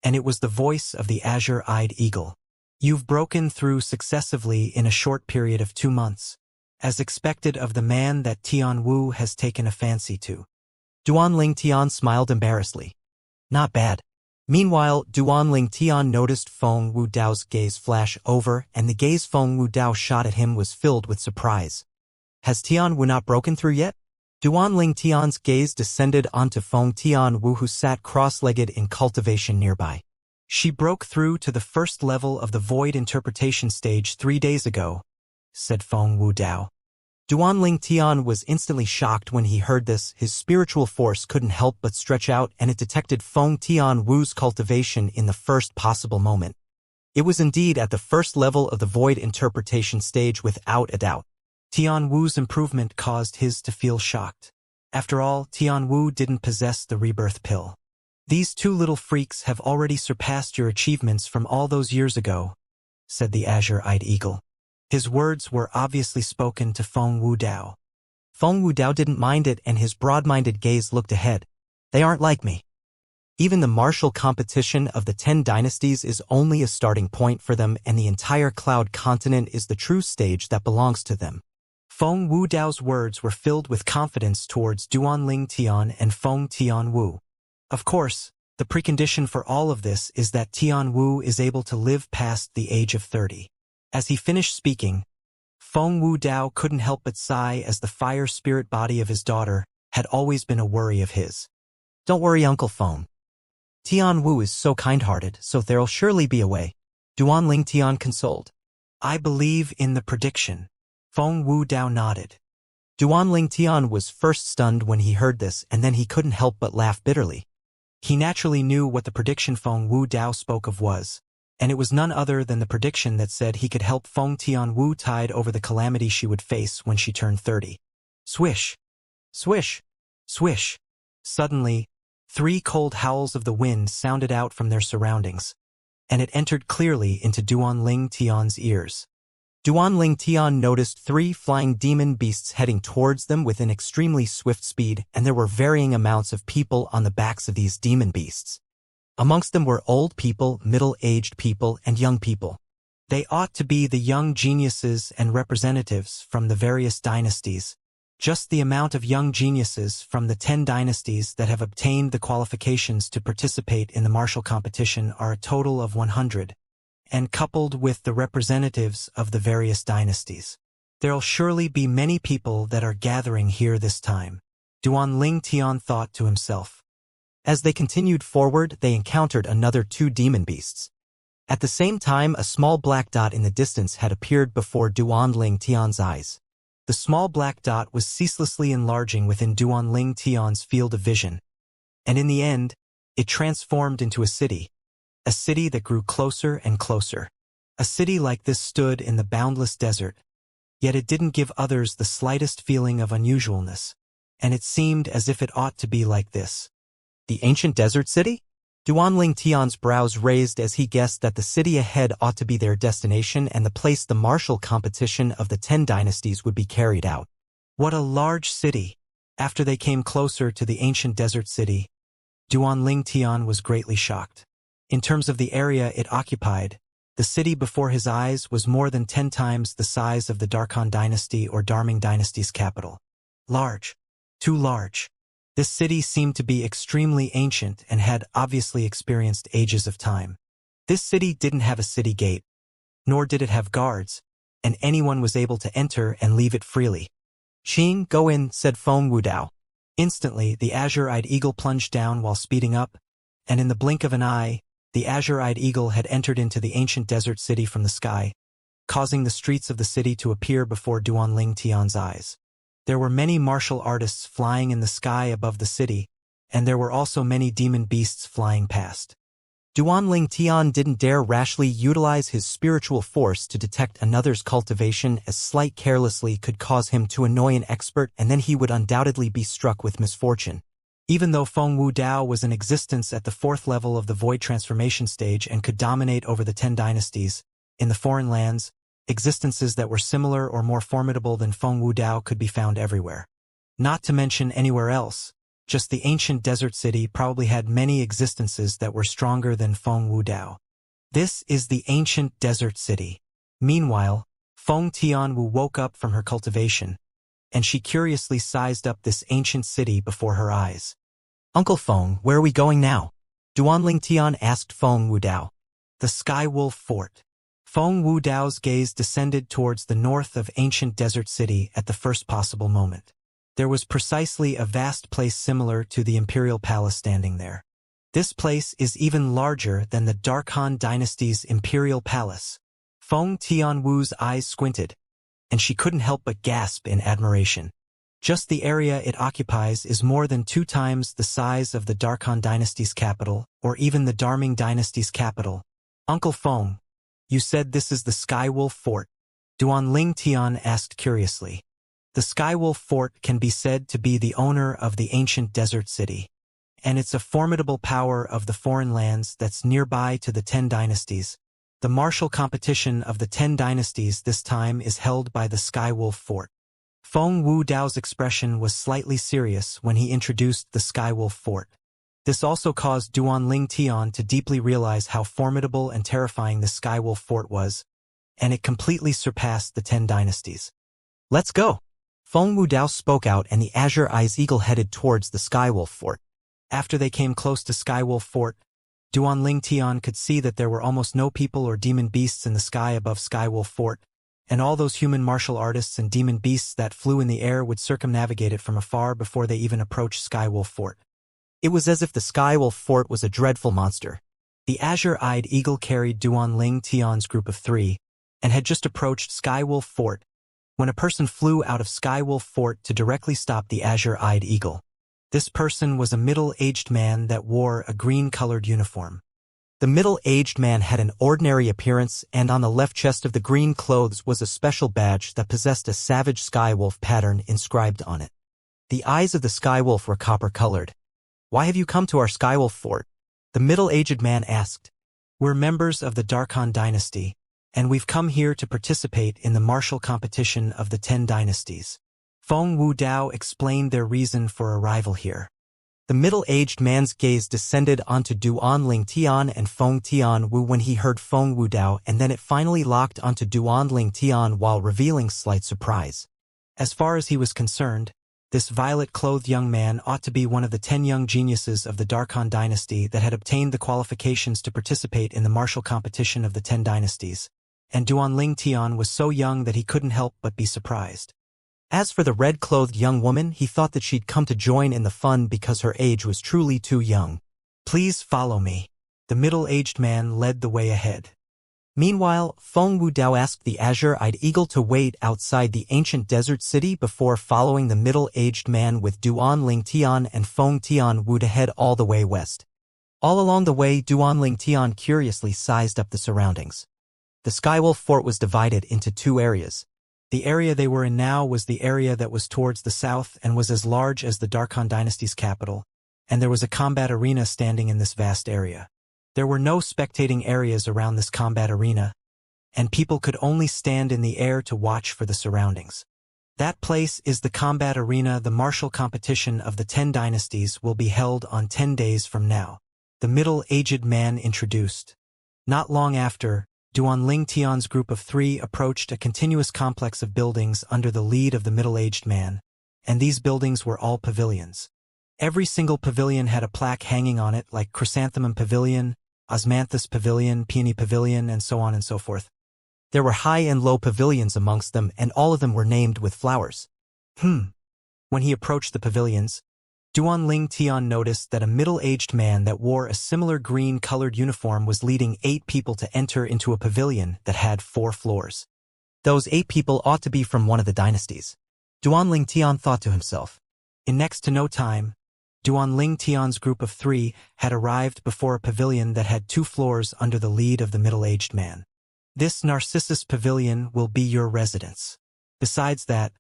and it was the voice of the azure-eyed eagle. You've broken through successively in a short period of 2 months, as expected of the man that Tian Wu has taken a fancy to. Duanling Tian smiled embarrassedly. Not bad. Meanwhile, Duanling Tian noticed Feng Wu Dao's gaze flash over, and the gaze Feng Wu Dao shot at him was filled with surprise. Has Tian Wu not broken through yet? Duanling Tian's gaze descended onto Feng Tian Wu, who sat cross-legged in cultivation nearby. She broke through to the first level of the void interpretation stage 3 days ago, said Feng Wu Dao. Duanling Tian was instantly shocked when he heard this. His spiritual force couldn't help but stretch out, and it detected Feng Tian Wu's cultivation in the first possible moment. It was indeed at the first level of the void interpretation stage without a doubt. Tian Wu's improvement caused his to feel shocked. After all, Tian Wu didn't possess the rebirth pill. These 2 little freaks have already surpassed your achievements from all those years ago, said the azure-eyed eagle. His words were obviously spoken to Feng Wu Dao. Feng Wu Dao didn't mind it, and his broad-minded gaze looked ahead. They aren't like me. Even the martial competition of the 10 dynasties is only a starting point for them, and the entire Cloud continent is the true stage that belongs to them. Feng Wu Dao's words were filled with confidence towards Duanling Tian and Feng Tian Wu. Of course, the precondition for all of this is that Tian Wu is able to live past the age of 30. As he finished speaking, Feng Wu Dao couldn't help but sigh, as the fire spirit body of his daughter had always been a worry of his. Don't worry, Uncle Feng. Tian Wu is so kind-hearted, so there'll surely be a way. Duanling Tian consoled. I believe in the prediction. Feng Wu Dao nodded. Duanling Tian was first stunned when he heard this, and then he couldn't help but laugh bitterly. He naturally knew what the prediction Feng Wu Dao spoke of was, and it was none other than the prediction that said he could help Feng Tian Wu tide over the calamity she would face when she turned 30. Swish! Swish! Swish! Suddenly, 3 cold howls of the wind sounded out from their surroundings, and it entered clearly into Duanling Tian's ears. Duanling Tian noticed 3 flying demon beasts heading towards them with an extremely swift speed, and there were varying amounts of people on the backs of these demon beasts. Amongst them were old people, middle-aged people, and young people. They ought to be the young geniuses and representatives from the various dynasties. Just the amount of young geniuses from the 10 dynasties that have obtained the qualifications to participate in the martial competition are a total of 100. And coupled with the representatives of the various dynasties, there'll surely be many people that are gathering here this time, Duanling Tian thought to himself. As they continued forward, they encountered another 2 demon beasts. At the same time, a small black dot in the distance had appeared before Duanling Tian's eyes. The small black dot was ceaselessly enlarging within Duanling Tian's field of vision, and in the end, it transformed into a city that grew closer and closer. A city like this stood in the boundless desert, yet it didn't give others the slightest feeling of unusualness, and it seemed as if it ought to be like this. The ancient desert city? Duanling Tian's brows raised as he guessed that the city ahead ought to be their destination and the place the martial competition of the 10 dynasties would be carried out. What a large city! After they came closer to the ancient desert city, Duanling Tian was greatly shocked. In terms of the area it occupied, the city before his eyes was more than 10 times the size of the Darkhan dynasty or Darming dynasty's capital. Large. Too large. This city seemed to be extremely ancient and had obviously experienced ages of time. This city didn't have a city gate, nor did it have guards, and anyone was able to enter and leave it freely. "Xin, go in," said Feng Wu Dao. Instantly, the azure-eyed eagle plunged down while speeding up, and in the blink of an eye, the azure-eyed eagle had entered into the ancient desert city from the sky, causing the streets of the city to appear before Duanling Tian's eyes. There were many martial artists flying in the sky above the city, and there were also many demon beasts flying past. Duanling Tian didn't dare rashly utilize his spiritual force to detect another's cultivation, as slight carelessly could cause him to annoy an expert, and then he would undoubtedly be struck with misfortune. Even though Feng Wu Dao was in existence at the 4th level of the Void Transformation stage and could dominate over the 10 dynasties, in the foreign lands, existences that were similar or more formidable than Feng Wu Dao could be found everywhere. Not to mention anywhere else, just the ancient desert city probably had many existences that were stronger than Feng Wu Dao. This is the ancient desert city. Meanwhile, Feng Tianwu woke up from her cultivation, and she curiously sized up this ancient city before her eyes. Uncle Feng, where are we going now? Duanling Tian asked Feng Wu Dao. The Sky Wolf Fort. Feng Wu Dao's gaze descended towards the north of ancient desert city at the first possible moment. There was precisely a vast place similar to the imperial palace standing there. This place is even larger than the Darkhan dynasty's imperial palace. Feng Tianwu's eyes squinted, and she couldn't help but gasp in admiration. Just the area it occupies is more than 2 times the size of the Darkhan dynasty's capital, or even the Darming dynasty's capital. Uncle Feng, you said this is the Sky Wolf Fort? Duanling Tian asked curiously. The Sky Wolf Fort can be said to be the owner of the ancient desert city, and it's a formidable power of the foreign lands that's nearby to the 10 dynasties. The martial competition of the 10 dynasties this time is held by the Sky Wolf Fort. Feng Wu Dao's expression was slightly serious when he introduced the Sky Wolf Fort. This also caused Duanling Tian to deeply realize how formidable and terrifying the Sky Wolf Fort was, and it completely surpassed the 10 dynasties. Let's go! Feng Wu Dao spoke out, and the Azure Eyes Eagle headed towards the Sky Wolf Fort. After they came close to Sky Wolf Fort, Duanling Tian could see that there were almost no people or demon beasts in the sky above Sky Wolf Fort, and all those human martial artists and demon beasts that flew in the air would circumnavigate it from afar before they even approached Sky Wolf Fort. It was as if the Sky Wolf Fort was a dreadful monster. The azure-eyed eagle carried Duanling Tian's group of 3, and had just approached Sky Wolf Fort, when a person flew out of Sky Wolf Fort to directly stop the azure-eyed eagle. This person was a middle-aged man that wore a green-colored uniform. The middle-aged man had an ordinary appearance, and on the left chest of the green clothes was a special badge that possessed a savage sky wolf pattern inscribed on it. The eyes of the sky wolf were copper-colored. "Why have you come to our Sky Wolf Fort?" the middle-aged man asked. "We're members of the Darkhan dynasty, and we've come here to participate in the martial competition of the 10 dynasties." Feng Wu Dao explained their reason for arrival here. The middle-aged man's gaze descended onto Duanling Tian and Feng Tianwu when he heard Feng Wu Dao, and then it finally locked onto Duanling Tian while revealing slight surprise. As far as he was concerned, this violet-clothed young man ought to be one of the 10 young geniuses of the Darkhan dynasty that had obtained the qualifications to participate in the martial competition of the 10 dynasties, and Duanling Tian was so young that he couldn't help but be surprised. As for the red-clothed young woman, he thought that she'd come to join in the fun because her age was truly too young. "Please follow me." The middle-aged man led the way ahead. Meanwhile, Feng Wu Dao asked the azure-eyed eagle to wait outside the ancient desert city before following the middle-aged man with Duanling Tian and Feng Tianwu to head all the way west. All along the way, Duanling Tian curiously sized up the surroundings. The Skywolf Fort was divided into 2 areas. The area they were in now was the area that was towards the south and was as large as the Darkhan dynasty's capital, and there was a combat arena standing in this vast area. There were no spectating areas around this combat arena, and people could only stand in the air to watch for the surroundings. That place is the combat arena. The martial competition of the 10 dynasties will be held on 10 days from now, the middle-aged man introduced. Not long after, Duanling Tian's group of 3 approached a continuous complex of buildings under the lead of the middle-aged man, and these buildings were all pavilions. Every single pavilion had a plaque hanging on it like Chrysanthemum Pavilion, Osmanthus Pavilion, Peony Pavilion, and so on and so forth. There were high and low pavilions amongst them, and all of them were named with flowers. When he approached the pavilions, Duanling Tian noticed that a middle-aged man that wore a similar green-colored uniform was leading 8 people to enter into a pavilion that had 4 floors. Those 8 people ought to be from one of the dynasties, Duanling Tian thought to himself. In next to no time, Duanling Tian's group of 3 had arrived before a pavilion that had 2 floors under the lead of the middle-aged man. "This Narcissus Pavilion will be your residence. Besides that,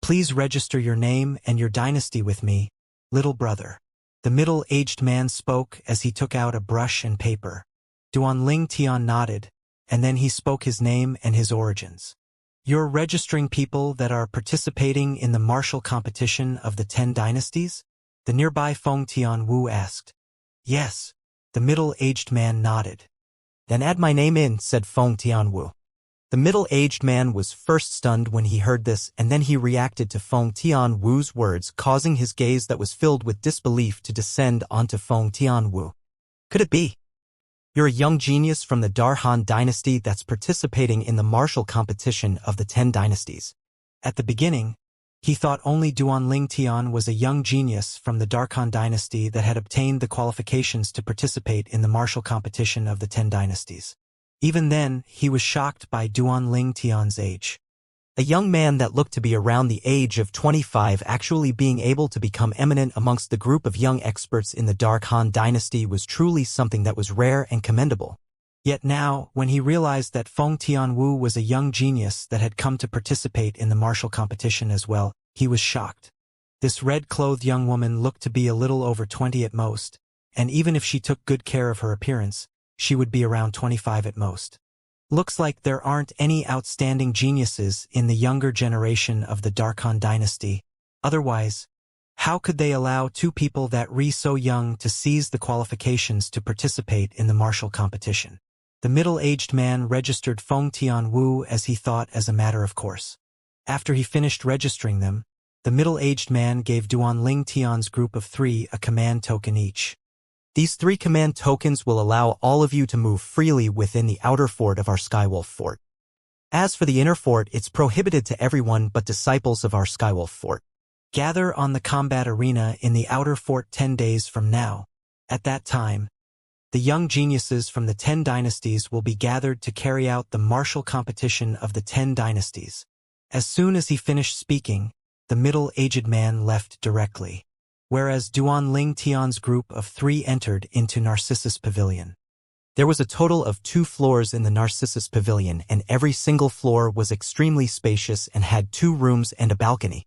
please register your name and your dynasty with me, little brother." The middle-aged man spoke as he took out a brush and paper. Duanling Tian nodded, and then he spoke his name and his origins. You're registering people that are participating in the martial competition of the 10 dynasties? The nearby Feng Tianwu asked. Yes. The middle-aged man nodded. Then add my name in, said Feng Tianwu. The middle-aged man was first stunned when he heard this, and then he reacted to Feng Tianwu's words, causing his gaze that was filled with disbelief to descend onto Feng Tianwu. Could it be? You're a young genius from the Darhan dynasty that's participating in the martial competition of the 10 dynasties. At the beginning, he thought only Duanling Tian was a young genius from the Darkhan dynasty that had obtained the qualifications to participate in the martial competition of the 10 dynasties. Even then, he was shocked by Duanling Tian's age. A young man that looked to be around the age of 25 actually being able to become eminent amongst the group of young experts in the Darkhan dynasty was truly something that was rare and commendable. Yet now, when he realized that Feng Tianwu was a young genius that had come to participate in the martial competition as well, he was shocked. This red-clothed young woman looked to be a little over 20 at most, and even if she took good care of her appearance, she would be around 25 at most. Looks like there aren't any outstanding geniuses in the younger generation of the Darkhan dynasty. Otherwise, how could they allow two people that so young to seize the qualifications to participate in the martial competition? The middle-aged man registered Feng Tianwu as he thought as a matter of course. After he finished registering them, the middle-aged man gave Duanling Tian's group of 3 a command token each. These 3 command tokens will allow all of you to move freely within the outer fort of our Skywolf Fort. As for the inner fort, it's prohibited to everyone but disciples of our Skywolf Fort. Gather on the combat arena in the outer fort 10 days from now. At that time, the young geniuses from the 10 dynasties will be gathered to carry out the martial competition of the 10 dynasties. As soon as he finished speaking, the middle-aged man left directly, whereas Duanling Tian's group of 3 entered into Narcissus Pavilion. There was a total of 2 floors in the Narcissus Pavilion, and every single floor was extremely spacious and had 2 rooms and a balcony.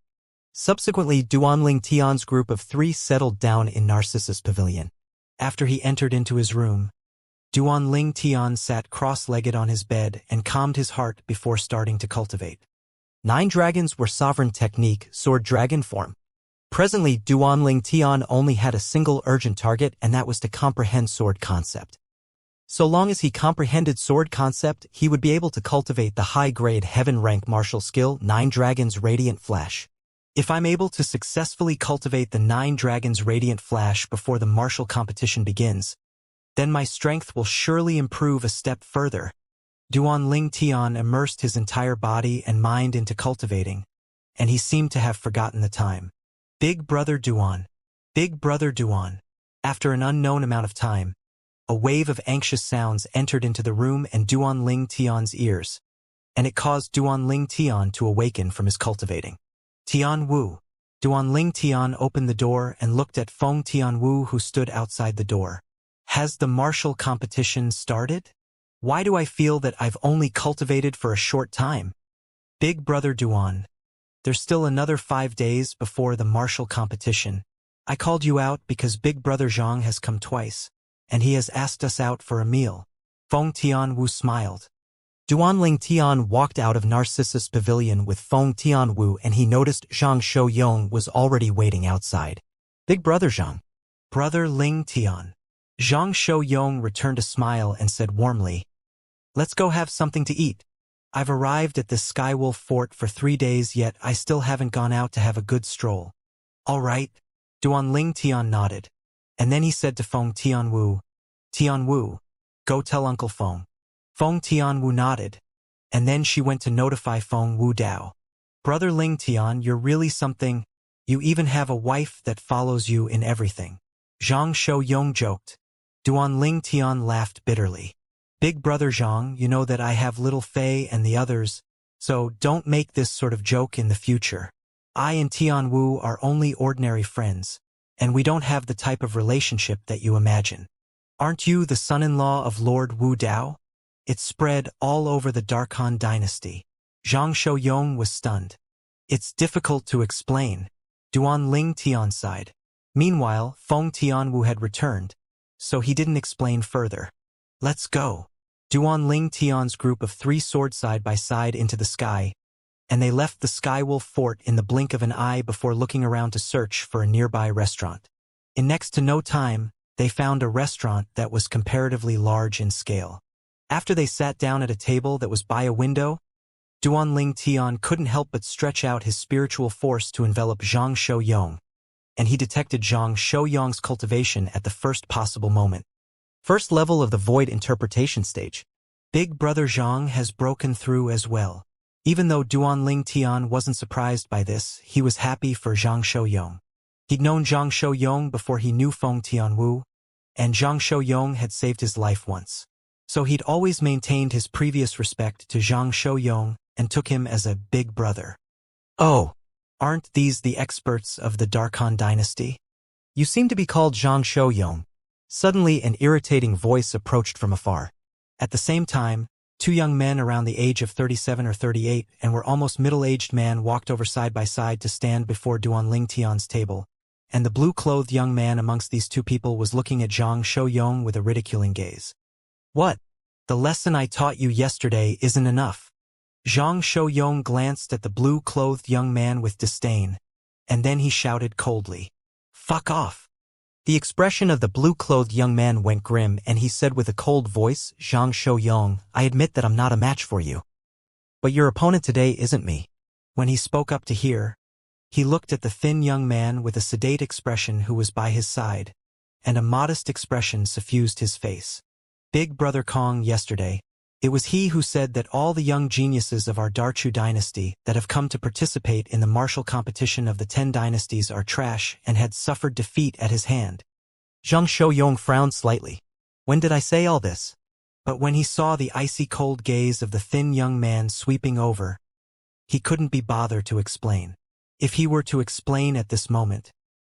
Subsequently, Duanling Tian's group of 3 settled down in Narcissus Pavilion. After he entered into his room, Duanling Tian sat cross-legged on his bed and calmed his heart before starting to cultivate. 9 dragons were sovereign technique, sword dragon form. Presently, Duanling Tian only had a single urgent target, and that was to comprehend sword concept. So long as he comprehended sword concept, he would be able to cultivate the high-grade heaven-rank martial skill 9 Dragons Radiant Flash. If I'm able to successfully cultivate the 9 Dragons Radiant Flash before the martial competition begins, then my strength will surely improve a step further. Duanling Tian immersed his entire body and mind into cultivating, and he seemed to have forgotten the time. Big Brother Duan. Big Brother Duan. After an unknown amount of time, a wave of anxious sounds entered into the room and Duanling Tian's ears, and it caused Duanling Tian to awaken from his cultivating. Tianwu. Duanling Tian opened the door and looked at Feng Tianwu, who stood outside the door. Has the martial competition started? Why do I feel that I've only cultivated for a short time? Big Brother Duan. There's still another 5 days before the martial competition. I called you out because Big Brother Zhang has come twice, and he has asked us out for a meal. Feng Tianwu smiled. Duanling Tian walked out of Narcissus Pavilion with Feng Tianwu, and he noticed Zhang Shouyong was already waiting outside. Big Brother Zhang. Brother Ling Tian. Zhang Shouyong returned a smile and said warmly, Let's go have something to eat. I've arrived at the Skywolf Fort for 3 days, yet I still haven't gone out to have a good stroll. All right. Duanling Tian nodded. And then he said to Feng Tianwu, Tianwu, go tell Uncle Feng. Feng Tianwu nodded, and then she went to notify Feng Wudao. Brother Ling Tian, you're really something. You even have a wife that follows you in everything. Zhang Shouyong joked. Duanling Tian laughed bitterly. Big Brother Zhang, you know that I have little Fei and the others, so don't make this sort of joke in the future. I and Tianwu are only ordinary friends, and we don't have the type of relationship that you imagine. Aren't you the son-in-law of Lord Wu Dao? It spread all over the Darkhan dynasty. Zhang Shouyong was stunned. It's difficult to explain. Duanling Tian sighed. Meanwhile, Feng Tianwu had returned, so he didn't explain further. Let's go. Duanling Tian's group of 3 soared side by side into the sky, and they left the Skywolf Fort in the blink of an eye before looking around to search for a nearby restaurant. In next to no time, they found a restaurant that was comparatively large in scale. After they sat down at a table that was by a window, Duanling Tian couldn't help but stretch out his spiritual force to envelop Zhang Shouyong, and he detected Zhang Shouyong's cultivation at the first possible moment. First level of the void interpretation stage. Big Brother Zhang has broken through as well. Even though Duanling Tian wasn't surprised by this, he was happy for Zhang Shouyong. He'd known Zhang Shouyong before he knew Feng Tianwu, and Zhang Shouyong had saved his life once. So he'd always maintained his previous respect to Zhang Shouyong and took him as a big brother. Oh, aren't these the experts of the Darkhan dynasty? You seem to be called Zhang Shouyong. Suddenly an irritating voice approached from afar. At the same time, 2 young men around the age of 37 or 38 and were almost middle-aged man walked over side by side to stand before Duanling Tian's table, and the blue-clothed young man amongst these 2 people was looking at Zhang Shouyong with a ridiculing gaze. What? The lesson I taught you yesterday isn't enough. Zhang Shouyong glanced at the blue-clothed young man with disdain, and then he shouted coldly, "Fuck off." The expression of the blue-clothed young man went grim, and he said with a cold voice, "Zhang Shouyong, I admit that I'm not a match for you. But your opponent today isn't me." When he spoke up to hear, he looked at the thin young man with a sedate expression who was by his side, and a modest expression suffused his face. Big Brother Kong yesterday. It was he who said that all the young geniuses of our Darchu dynasty that have come to participate in the martial competition of the 10 dynasties are trash and had suffered defeat at his hand. Zhang Shouyong frowned slightly. When did I say all this? But when he saw the icy cold gaze of the thin young man sweeping over, he couldn't be bothered to explain. If he were to explain at this moment,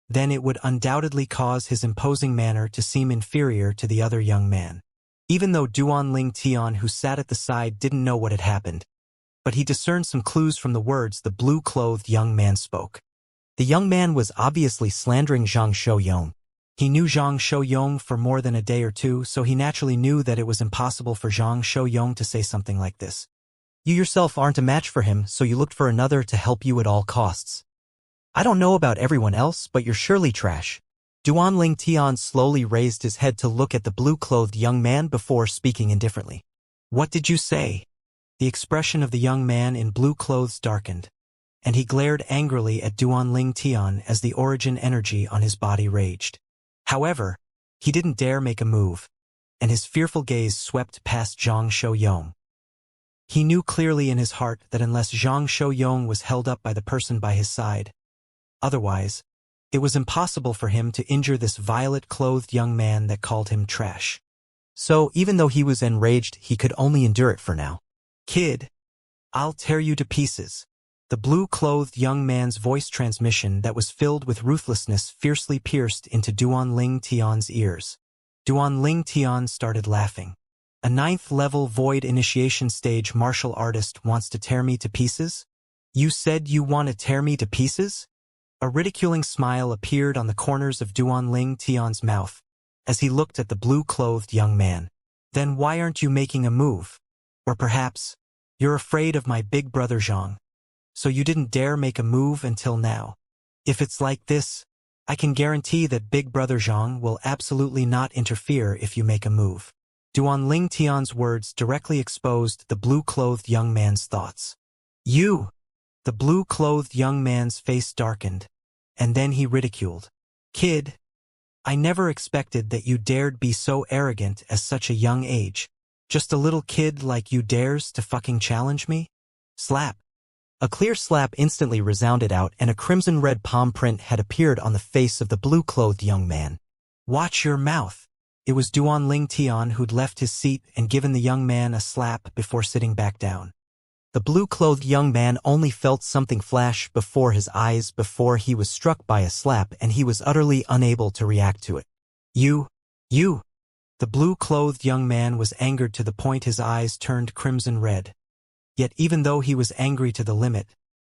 then it would undoubtedly cause his imposing manner to seem inferior to the other young man. Even though Duanling Tian, who sat at the side, didn't know what had happened, but he discerned some clues from the words the blue-clothed young man spoke. The young man was obviously slandering Zhang Shouyong. He knew Zhang Shouyong for more than a day or 2, so he naturally knew that it was impossible for Zhang Shouyong to say something like this. You yourself aren't a match for him, so you looked for another to help you at all costs. I don't know about everyone else, but you're surely trash. Duanling Tian slowly raised his head to look at the blue-clothed young man before speaking indifferently. What did you say? The expression of the young man in blue clothes darkened, and he glared angrily at Duanling Tian as the origin energy on his body raged. However, he didn't dare make a move, and his fearful gaze swept past Zhang Shouyong. He knew clearly in his heart that unless Zhang Shouyong was held up by the person by his side, otherwise, it was impossible for him to injure this violet-clothed young man that called him trash. So, even though he was enraged, he could only endure it for now. Kid, I'll tear you to pieces. The blue-clothed young man's voice transmission that was filled with ruthlessness fiercely pierced into Duanling Tian's ears. Duanling Tian started laughing. A 9th-level void initiation stage martial artist wants to tear me to pieces? You said you want to tear me to pieces? A ridiculing smile appeared on the corners of Duanling Tian's mouth as he looked at the blue-clothed young man. Then why aren't you making a move? Or perhaps, you're afraid of my big brother Zhang, so you didn't dare make a move until now. If it's like this, I can guarantee that big brother Zhang will absolutely not interfere if you make a move. Duanling Tian's words directly exposed the blue-clothed young man's thoughts. You! The blue-clothed young man's face darkened, and then he ridiculed. Kid, I never expected that you dared be so arrogant at such a young age. Just a little kid like you dares to fucking challenge me? Slap. A clear slap instantly resounded out, and a crimson-red palm print had appeared on the face of the blue-clothed young man. Watch your mouth. It was Duanling Tian who'd left his seat and given the young man a slap before sitting back down. The blue-clothed young man only felt something flash before his eyes before he was struck by a slap, and he was utterly unable to react to it. You! The blue-clothed young man was angered to the point his eyes turned crimson red. Yet even though he was angry to the limit,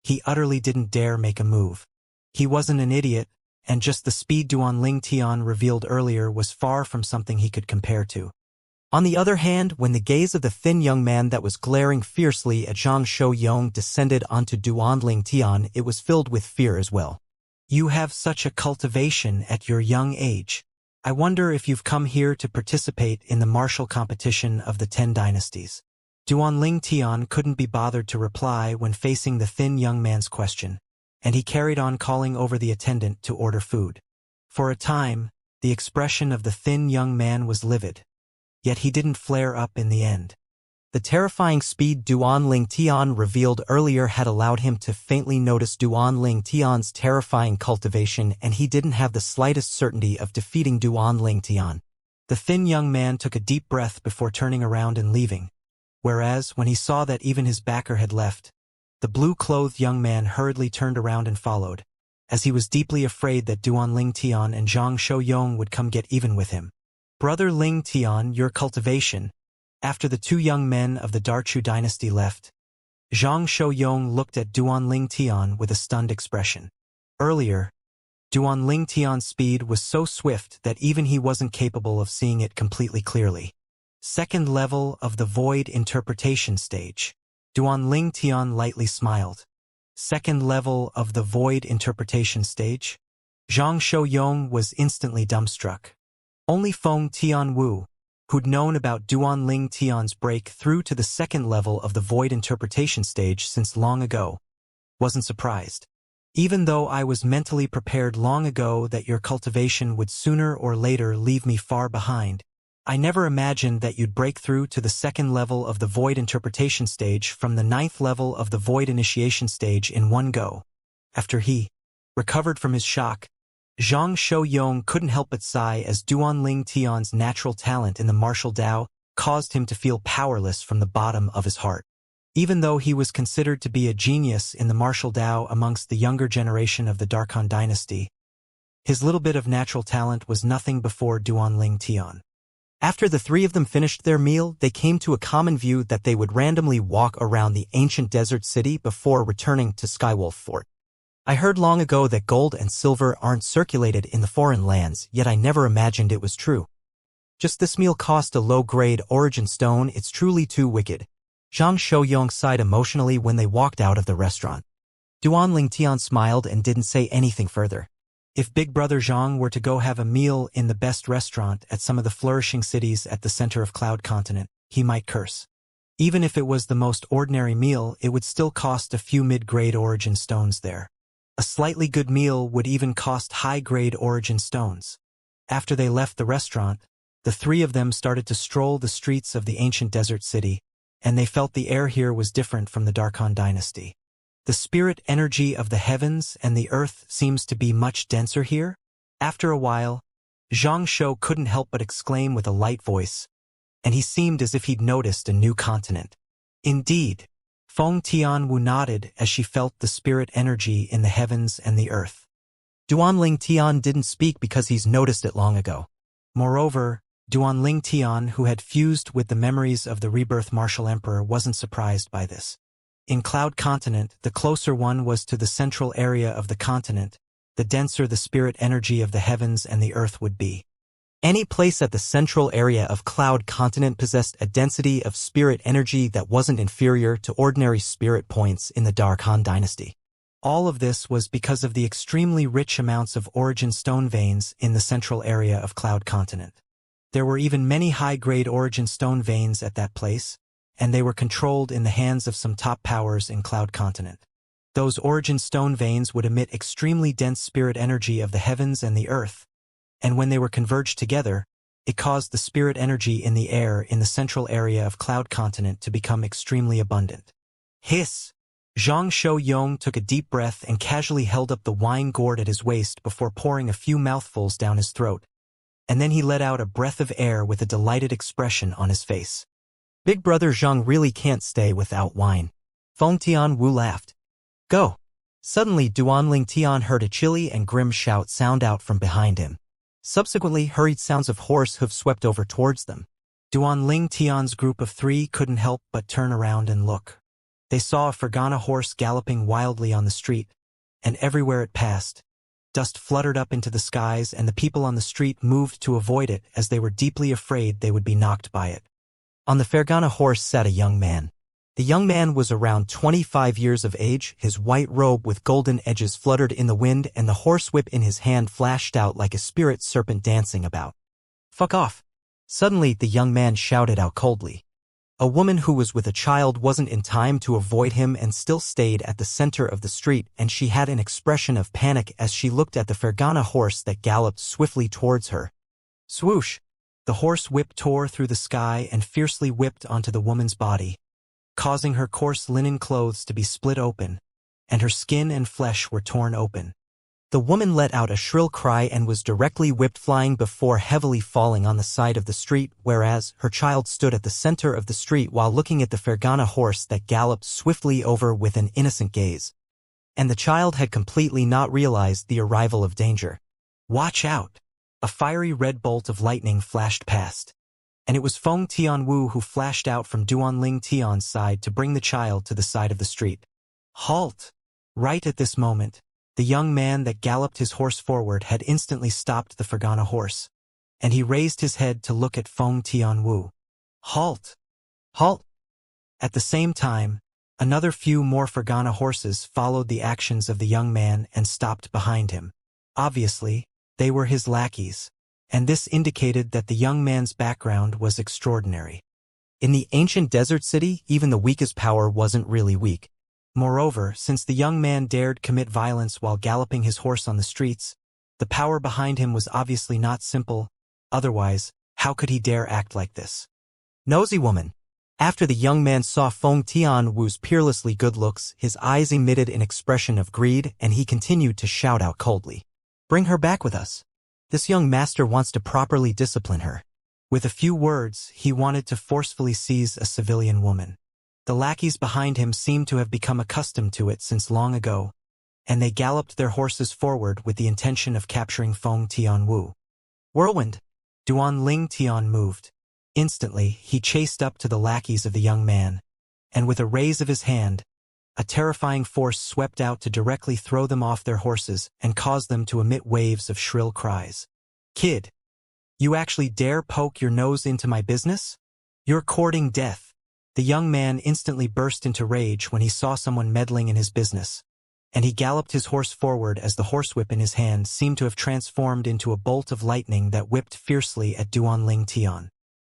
he utterly didn't dare make a move. He wasn't an idiot, and just the speed Duan Tian revealed earlier was far from something he could compare to. On the other hand, when the gaze of the thin young man that was glaring fiercely at Zhang Shouyong descended onto Duan Tian, it was filled with fear as well. You have such a cultivation at your young age. I wonder if you've come here to participate in the martial competition of the 10 dynasties. Duan Tian couldn't be bothered to reply when facing the thin young man's question, and he carried on calling over the attendant to order food. For a time, the expression of the thin young man was livid, yet he didn't flare up in the end. The terrifying speed Duan Tian revealed earlier had allowed him to faintly notice Duan Tian's terrifying cultivation, and he didn't have the slightest certainty of defeating Duan Tian. The thin young man took a deep breath before turning around and leaving, whereas when he saw that even his backer had left, the blue-clothed young man hurriedly turned around and followed, as he was deeply afraid that Duan Tian and Zhang Shouyong would come get even with him. Brother Ling Tian, your cultivation. After the 2 young men of the Darchu dynasty left, Zhang Shouyong looked at Duan Tian with a stunned expression. Earlier, Duan Tian's speed was so swift that even he wasn't capable of seeing it completely clearly. Second level of the void interpretation stage. Duan Tian lightly smiled. Second level of the void interpretation stage? Zhang Shouyong was instantly dumbstruck. Only Feng Tianwu, who'd known about Duan Tian's breakthrough to the second level of the void interpretation stage since long ago, wasn't surprised. Even though I was mentally prepared long ago that your cultivation would sooner or later leave me far behind, I never imagined that you'd break through to the second level of the void interpretation stage from the 9th level of the void initiation stage in one go. After he recovered from his shock, Zhang Shouyong couldn't help but sigh as Duan Tian's natural talent in the martial Dao caused him to feel powerless from the bottom of his heart. Even though he was considered to be a genius in the martial Dao amongst the younger generation of the Darkhan dynasty, his little bit of natural talent was nothing before Duan Tian. After the 3 of them finished their meal, they came to a common view that they would randomly walk around the ancient desert city before returning to Skywolf Fort. I heard long ago that gold and silver aren't circulated in the foreign lands, yet I never imagined it was true. Just this meal cost a low-grade origin stone, it's truly too wicked. Zhang Shouyong sighed emotionally when they walked out of the restaurant. Duan Tian smiled and didn't say anything further. If Big Brother Zhang were to go have a meal in the best restaurant at some of the flourishing cities at the center of Cloud Continent, he might curse. Even if it was the most ordinary meal, it would still cost a few mid-grade origin stones there. A slightly good meal would even cost high-grade origin stones. After they left the restaurant, the 3 of them started to stroll the streets of the ancient desert city, and they felt the air here was different from the Darkhan dynasty. The spirit energy of the heavens and the earth seems to be much denser here. After a while, Zhang Shou couldn't help but exclaim with a light voice, and he seemed as if he'd noticed a new continent. Indeed, Feng Tianwu nodded as she felt the spirit energy in the heavens and the earth. Duan Tian didn't speak because he's noticed it long ago. Moreover, Duan Tian, who had fused with the memories of the rebirth martial emperor, wasn't surprised by this. In Cloud Continent, the closer one was to the central area of the continent, the denser the spirit energy of the heavens and the earth would be. Any place at the central area of Cloud Continent possessed a density of spirit energy that wasn't inferior to ordinary spirit points in the Darkhan dynasty. All of this was because of the extremely rich amounts of origin stone veins in the central area of Cloud Continent. There were even many high-grade origin stone veins at that place, and they were controlled in the hands of some top powers in Cloud Continent. Those origin stone veins would emit extremely dense spirit energy of the heavens and the earth, and when they were converged together, it caused the spirit energy in the air in the central area of Cloud Continent to become extremely abundant. Hiss! Zhang Shouyong took a deep breath and casually held up the wine gourd at his waist before pouring a few mouthfuls down his throat, and then he let out a breath of air with a delighted expression on his face. Big Brother Zhang really can't stay without wine. Feng Tianwu laughed. Go! Suddenly Duan Tian heard a chilly and grim shout sound out from behind him. Subsequently, hurried sounds of horse hooves swept over towards them. Duan Tian's group of 3 couldn't help but turn around and look. They saw a Fergana horse galloping wildly on the street, and everywhere it passed, dust fluttered up into the skies and the people on the street moved to avoid it as they were deeply afraid they would be knocked by it. On the Fergana horse sat a young man. The young man was around 25 years of age, his white robe with golden edges fluttered in the wind and the horsewhip in his hand flashed out like a spirit serpent dancing about. "Fuck off!" Suddenly the young man shouted out coldly. A woman who was with a child wasn't in time to avoid him and still stayed at the center of the street, and she had an expression of panic as she looked at the Fergana horse that galloped swiftly towards her. Swoosh! The horse whip tore through the sky and fiercely whipped onto the woman's body, causing her coarse linen clothes to be split open, and her skin and flesh were torn open. The woman let out a shrill cry and was directly whipped flying before heavily falling on the side of the street, whereas her child stood at the center of the street while looking at the Fergana horse that galloped swiftly over with an innocent gaze. And the child had completely not realized the arrival of danger. "Watch out!" A fiery red bolt of lightning flashed past, and it was Feng Tianwu who flashed out from Duanling Tian's side to bring the child to the side of the street. "Halt!" Right at this moment, the young man that galloped his horse forward had instantly stopped the Fergana horse, and he raised his head to look at Feng Tianwu. "Halt! Halt!" At the same time, another few more Fergana horses followed the actions of the young man and stopped behind him. Obviously, they were his lackeys, and this indicated that the young man's background was extraordinary. In the ancient desert city, even the weakest power wasn't really weak. Moreover, since the young man dared commit violence while galloping his horse on the streets, the power behind him was obviously not simple. Otherwise, how could he dare act like this? "Nosy woman!" After the young man saw Feng Tianwu's peerlessly good looks, his eyes emitted an expression of greed, and he continued to shout out coldly. "Bring her back with us. This young master wants to properly discipline her." With a few words, he wanted to forcefully seize a civilian woman. The lackeys behind him seemed to have become accustomed to it since long ago, and they galloped their horses forward with the intention of capturing Feng Tianwu. Whirlwind! Duanling Tian moved. Instantly, he chased up to the lackeys of the young man, and with a raise of his hand, a terrifying force swept out to directly throw them off their horses and cause them to emit waves of shrill cries. "Kid, you actually dare poke your nose into my business? You're courting death." The young man instantly burst into rage when he saw someone meddling in his business, and he galloped his horse forward as the horsewhip in his hand seemed to have transformed into a bolt of lightning that whipped fiercely at Duanling Tian.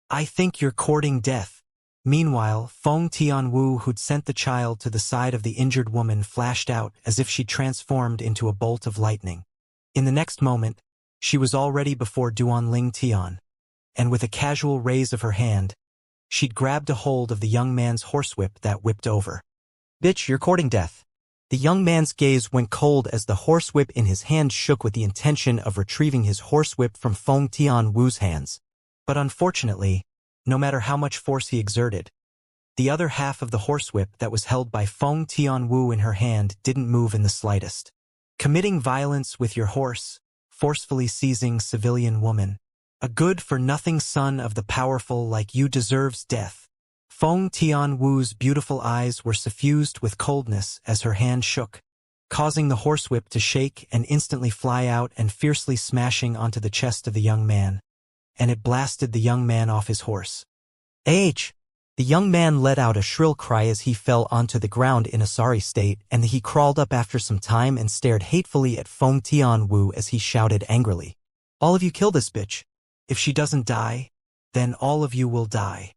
"I think you're courting death." Meanwhile, Feng Tianwu, who'd sent the child to the side of the injured woman, flashed out as if she transformed into a bolt of lightning. In the next moment, she was already before Duanling Tian, and with a casual raise of her hand, she'd grabbed a hold of the young man's horsewhip that whipped over. "Bitch, you're courting death." The young man's gaze went cold as the horsewhip in his hand shook with the intention of retrieving his horsewhip from Feng Tianwu's hands. But unfortunately, no matter how much force he exerted, the other half of the horsewhip that was held by Feng Tianwu in her hand didn't move in the slightest. Committing violence with your horse, forcefully seizing civilian woman. A good-for-nothing son of the powerful like you deserves death. Feng Tianwu's beautiful eyes were suffused with coldness as her hand shook, causing the horsewhip to shake and instantly fly out and fiercely smashing onto the chest of the young man, and it blasted the young man off his horse. "H!" The young man let out a shrill cry as he fell onto the ground in a sorry state, and he crawled up after some time and stared hatefully at Feng Tianwu as he shouted angrily, "All of you kill this bitch. If she doesn't die, then all of you will die."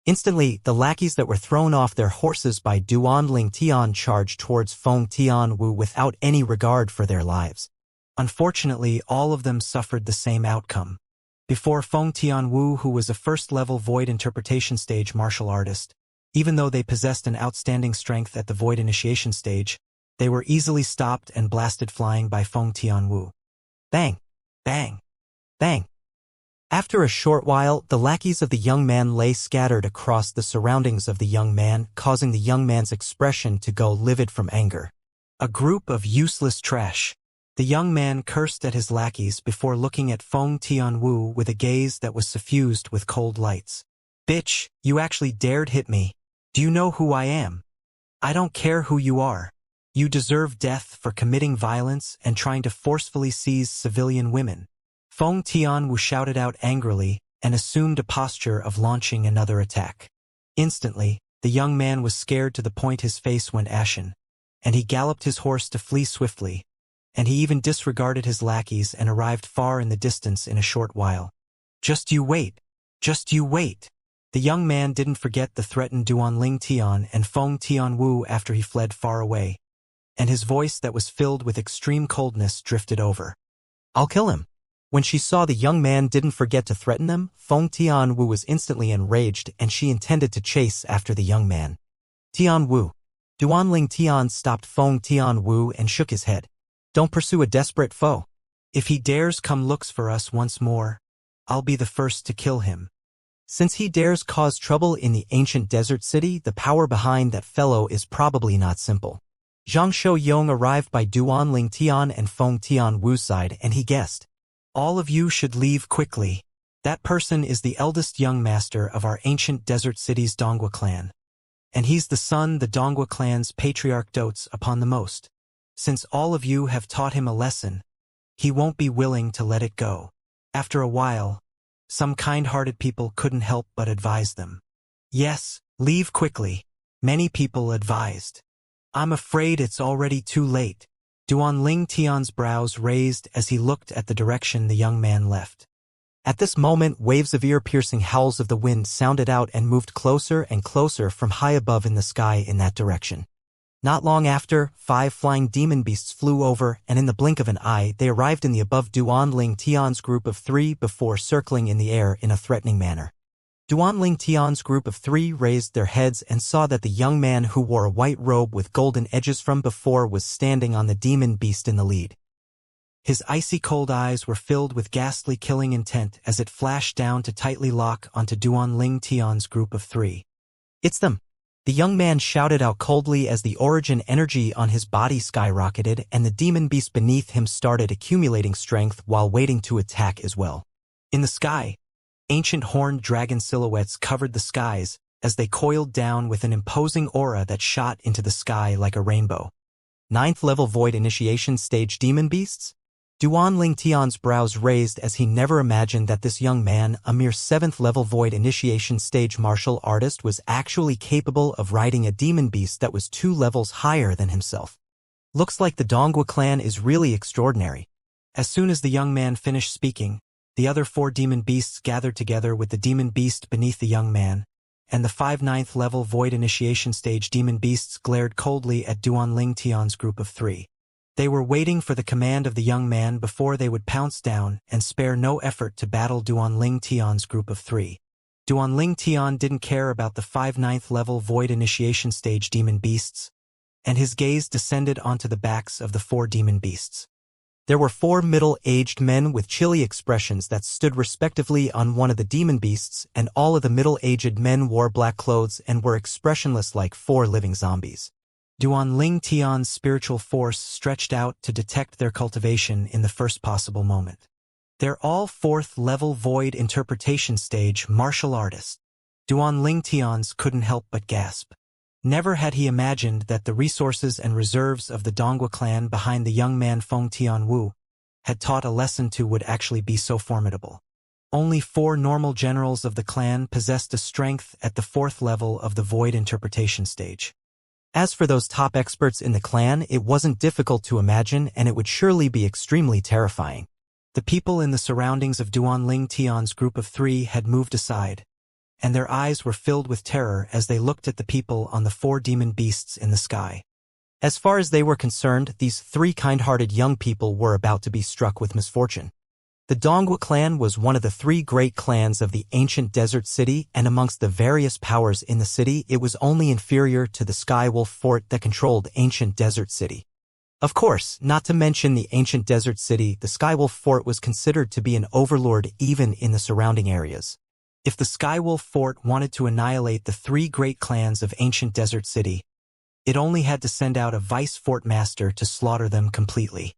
Instantly, the lackeys that were thrown off their horses by Duanling Tian charged towards Feng Tianwu without any regard for their lives. Unfortunately, all of them suffered the same outcome. Before Feng Tianwu, who was a first-level void interpretation stage martial artist, even though they possessed an outstanding strength at the void initiation stage, they were easily stopped and blasted flying by Feng Tianwu. Bang! Bang! Bang! After a short while, the lackeys of the young man lay scattered across the surroundings of the young man, causing the young man's expression to go livid from anger. A group of useless trash. The young man cursed at his lackeys before looking at Feng Tianwu with a gaze that was suffused with cold lights. "Bitch, you actually dared hit me. Do you know who I am? I don't care who you are. You deserve death for committing violence and trying to forcefully seize civilian women. Feng Tianwu shouted out angrily and assumed a posture of launching another attack. Instantly, the young man was scared to the point his face went ashen, and he galloped his horse to flee swiftly, and he even disregarded his lackeys and arrived far in the distance in a short while. Just you wait! Just you wait! The young man didn't forget the threatened Duanling Tian and Feng Tianwu after he fled far away, and his voice that was filled with extreme coldness drifted over. I'll kill him. When she saw the young man didn't forget to threaten them, Feng Tianwu was instantly enraged and she intended to chase after the young man. Tianwu. Duanling Tian stopped Feng Tianwu and shook his head. Don't pursue a desperate foe. If he dares come looks for us once more, I'll be the first to kill him. Since he dares cause trouble in the ancient desert city, the power behind that fellow is probably not simple. Xianxia Yong arrived by Duanling Tian and Feng Tianwu's side and he guessed. All of you should leave quickly. That person is the eldest young master of our ancient desert city's Dongua clan. And he's the son the Dongua clan's patriarch dotes upon the most. Since all of you have taught him a lesson, he won't be willing to let it go. After a while, some kind-hearted people couldn't help but advise them. Yes, leave quickly. Many people advised. I'm afraid it's already too late. Duanling Tian's brows raised as he looked at the direction the young man left. At this moment, waves of ear-piercing howls of the wind sounded out and moved closer and closer from high above in the sky in that direction. Not long after, 5 flying demon beasts flew over, and in the blink of an eye, they arrived in the above Duanling Tian's group of 3 before circling in the air in a threatening manner. Duanling Tian's group of 3 raised their heads and saw that the young man who wore a white robe with golden edges from before was standing on the demon beast in the lead. His icy cold eyes were filled with ghastly killing intent as it flashed down to tightly lock onto Duanling Tian's group of 3. It's them! The young man shouted out coldly as the origin energy on his body skyrocketed and the demon beast beneath him started accumulating strength while waiting to attack as well. In the sky, ancient horned dragon silhouettes covered the skies as they coiled down with an imposing aura that shot into the sky like a rainbow. 9th level void initiation stage demon beasts? Duanling Tian's brows raised as he never imagined that this young man, a mere 7th level void initiation stage martial artist, was actually capable of riding a demon beast that was 2 levels higher than himself. Looks like the Dongua clan is really extraordinary. As soon as the young man finished speaking, the other 4 demon beasts gathered together with the demon beast beneath the young man, and the 5 9th level void initiation stage demon beasts glared coldly at Duanling Tian's group of 3. They were waiting for the command of the young man before they would pounce down and spare no effort to battle Duanling Tian's group of 3. Duanling Tian didn't care about the 5 9th level void initiation stage demon beasts, and his gaze descended onto the backs of the 4 demon beasts. There were 4 middle-aged men with chilly expressions that stood respectively on one of the demon beasts, and all of the middle-aged men wore black clothes and were expressionless like 4 living zombies. Duanling Tian's spiritual force stretched out to detect their cultivation in the first possible moment. They're all 4th level void interpretation stage martial artists. Duanling Tian's couldn't help but gasp. Never had he imagined that the resources and reserves of the Dongua clan behind the young man Feng Tianwu had taught a lesson to would actually be so formidable. Only 4 normal generals of the clan possessed a strength at the 4th level of the void interpretation stage. As for those top experts in the clan, it wasn't difficult to imagine, and it would surely be extremely terrifying. The people in the surroundings of Duanling Tian's group of 3 had moved aside, and their eyes were filled with terror as they looked at the people on the 4 demon beasts in the sky. As far as they were concerned, these 3 kind-hearted young people were about to be struck with misfortune. The Dongua clan was one of the 3 great clans of the ancient desert city, and amongst the various powers in the city, it was only inferior to the Skywolf fort that controlled ancient desert city. Of course, not to mention the ancient desert city, the Skywolf fort was considered to be an overlord even in the surrounding areas. If the Skywolf fort wanted to annihilate the 3 great clans of ancient desert city, it only had to send out a vice fort master to slaughter them completely.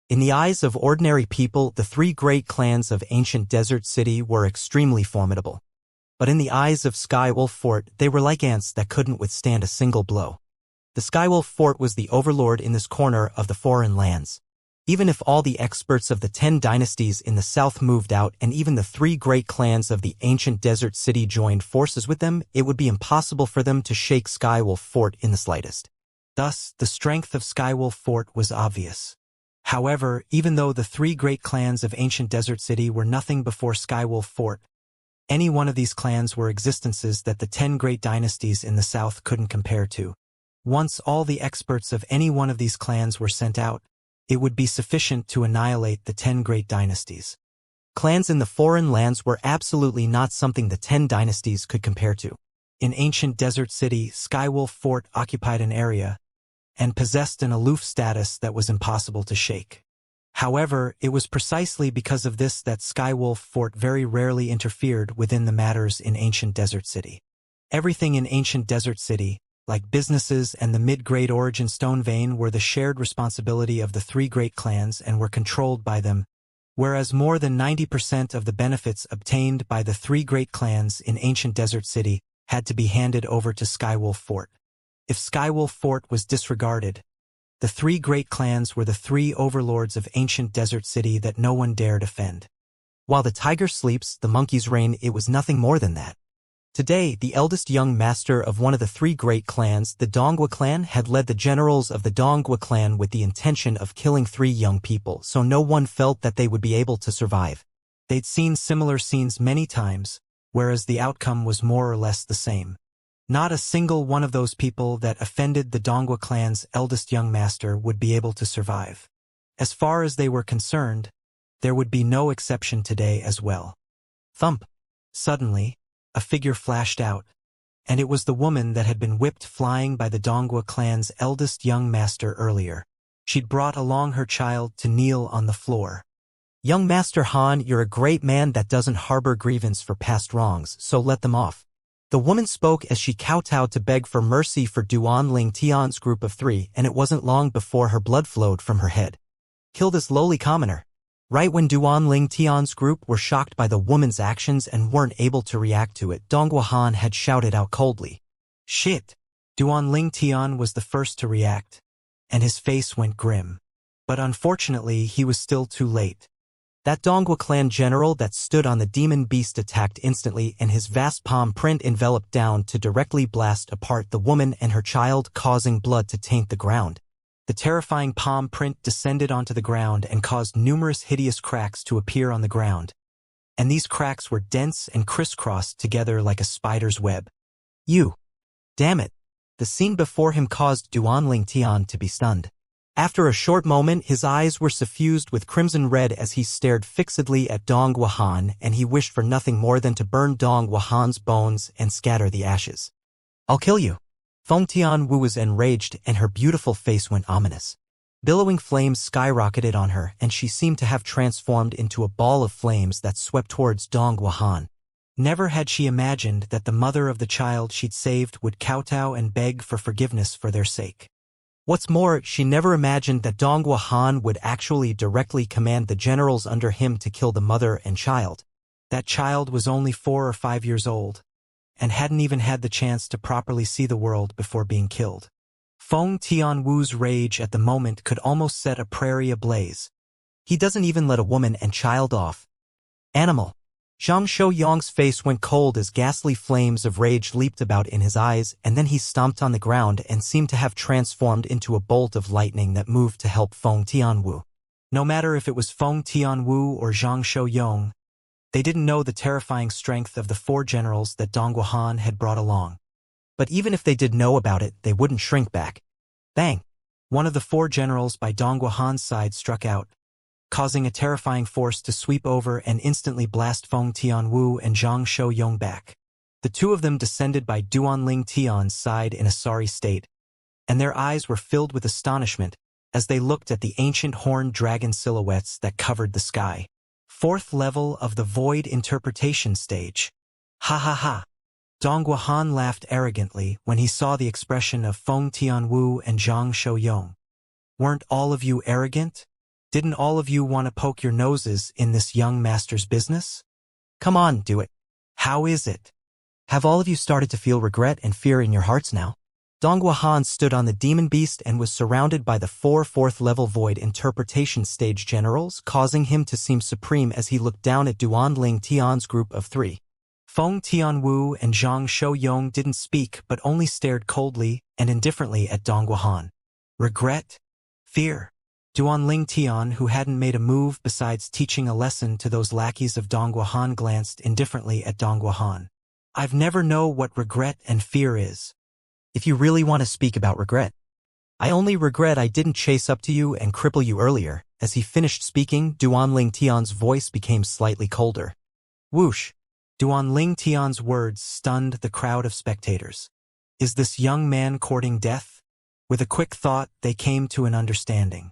In the eyes of ordinary people, the 3 great clans of ancient desert city were extremely formidable. But in the eyes of Skywolf fort, they were like ants that couldn't withstand a single blow. The Skywolf Fort was the overlord in this corner of the foreign lands. Even if all the experts of the 10 dynasties in the south moved out and even the 3 great clans of the ancient desert city joined forces with them, it would be impossible for them to shake Skywolf Fort in the slightest. Thus, the strength of Skywolf Fort was obvious. However, even though the 3 great clans of ancient desert city were nothing before Skywolf Fort, any one of these clans were existences that the 10 great dynasties in the south couldn't compare to. Once all the experts of any one of these clans were sent out, it would be sufficient to annihilate the 10 great dynasties. Clans in the foreign lands were absolutely not something the 10 dynasties could compare to. In ancient desert city, Skywolf Fort occupied an area and possessed an aloof status that was impossible to shake. However, it was precisely because of this that Skywolf Fort very rarely interfered within the matters in ancient desert city. Everything in ancient desert city, like businesses and the mid-grade origin stone vein, were the shared responsibility of the 3 great clans and were controlled by them, whereas more than 90% of the benefits obtained by the 3 great clans in ancient desert city had to be handed over to Skywolf Fort. If Skywolf Fort was disregarded, the 3 great clans were the 3 overlords of ancient desert city that no one dared offend. While the tiger sleeps, the monkeys reign. It was nothing more than that. Today, the eldest young master of one of the 3 great clans, the Dongua clan, had led the generals of the Dongua clan with the intention of killing 3 young people, so no one felt that they would be able to survive. They'd seen similar scenes many times, whereas the outcome was more or less the same. Not a single one of those people that offended the Dongua clan's eldest young master would be able to survive. As far as they were concerned, there would be no exception today as well. Thump! Suddenly, a figure flashed out, and it was the woman that had been whipped flying by the Dongua clan's eldest young master earlier. She'd brought along her child to kneel on the floor. "Young Master Han, you're a great man that doesn't harbor grievance for past wrongs, so let them off." The woman spoke as she kowtowed to beg for mercy for Duan Ling Tian's group of 3, and it wasn't long before her blood flowed from her head. "Kill this lowly commoner." Right when Duan Ling Tian's group were shocked by the woman's actions and weren't able to react to it, Dongua Han had shouted out coldly, "Shit!" Duan Ling Tian was the first to react, and his face went grim. But unfortunately, he was still too late. That Dongua clan general that stood on the demon beast attacked instantly, and his vast palm print enveloped down to directly blast apart the woman and her child, causing blood to taint the ground. The terrifying palm print descended onto the ground and caused numerous hideous cracks to appear on the ground. And these cracks were dense and crisscrossed together like a spider's web. "You! Damn it!" The scene before him caused Duan Ling Tian to be stunned. After a short moment, his eyes were suffused with crimson red as he stared fixedly at Dongua Han, and he wished for nothing more than to burn Dongua Han's bones and scatter the ashes. "I'll kill you." Feng Tianwu was enraged, and her beautiful face went ominous. Billowing flames skyrocketed on her, and she seemed to have transformed into a ball of flames that swept towards Dongua Han. Never had she imagined that the mother of the child she'd saved would kowtow and beg for forgiveness for their sake. What's more, she never imagined that Dongua Han would actually directly command the generals under him to kill the mother and child. That child was only 4 or 5 years old, and hadn't even had the chance to properly see the world before being killed. Feng Tianwu's rage at the moment could almost set a prairie ablaze. He doesn't even let a woman and child off. Animal. Zhang Shouyang's face went cold as ghastly flames of rage leaped about in his eyes, and then he stomped on the ground and seemed to have transformed into a bolt of lightning that moved to help Feng Tianwu. No matter if it was Feng Tianwu or Zhang Shouyang, they didn't know the terrifying strength of the 4 generals that Dongua Han had brought along. But even if they did know about it, they wouldn't shrink back. Bang! One of the 4 generals by Dongua Han's side struck out, causing a terrifying force to sweep over and instantly blast Feng Tianwu and Zhang Shouyang back. The 2 of them descended by Duan Ling Tian's side in a sorry state, and their eyes were filled with astonishment as they looked at the ancient horned dragon silhouettes that covered the sky. 4th level of the Void Interpretation stage. Ha ha ha! Dongua Han laughed arrogantly when he saw the expression of Feng Tianwu and Zhang Shouyang. "Weren't all of you arrogant? Didn't all of you want to poke your noses in this young master's business? Come on, do it. How is it? Have all of you started to feel regret and fear in your hearts now?" Donghua Han stood on the demon beast and was surrounded by the 4 4th-level void interpretation stage generals, causing him to seem supreme as he looked down at Duanling Tian's group of 3. Feng Tianwu and Zhang Shouyong didn't speak but only stared coldly and indifferently at Donghua Han. Regret? Fear? Duanling Tian, who hadn't made a move besides teaching a lesson to those lackeys of Donghua Han, glanced indifferently at Donghua Han. I've never known what regret and fear is. If you really want to speak about regret, I only regret I didn't chase up to you and cripple you earlier. As he finished speaking, Duanling Tian's voice became slightly colder. Whoosh! Duanling Tian's words stunned the crowd of spectators. Is this young man courting death? With a quick thought, they came to an understanding.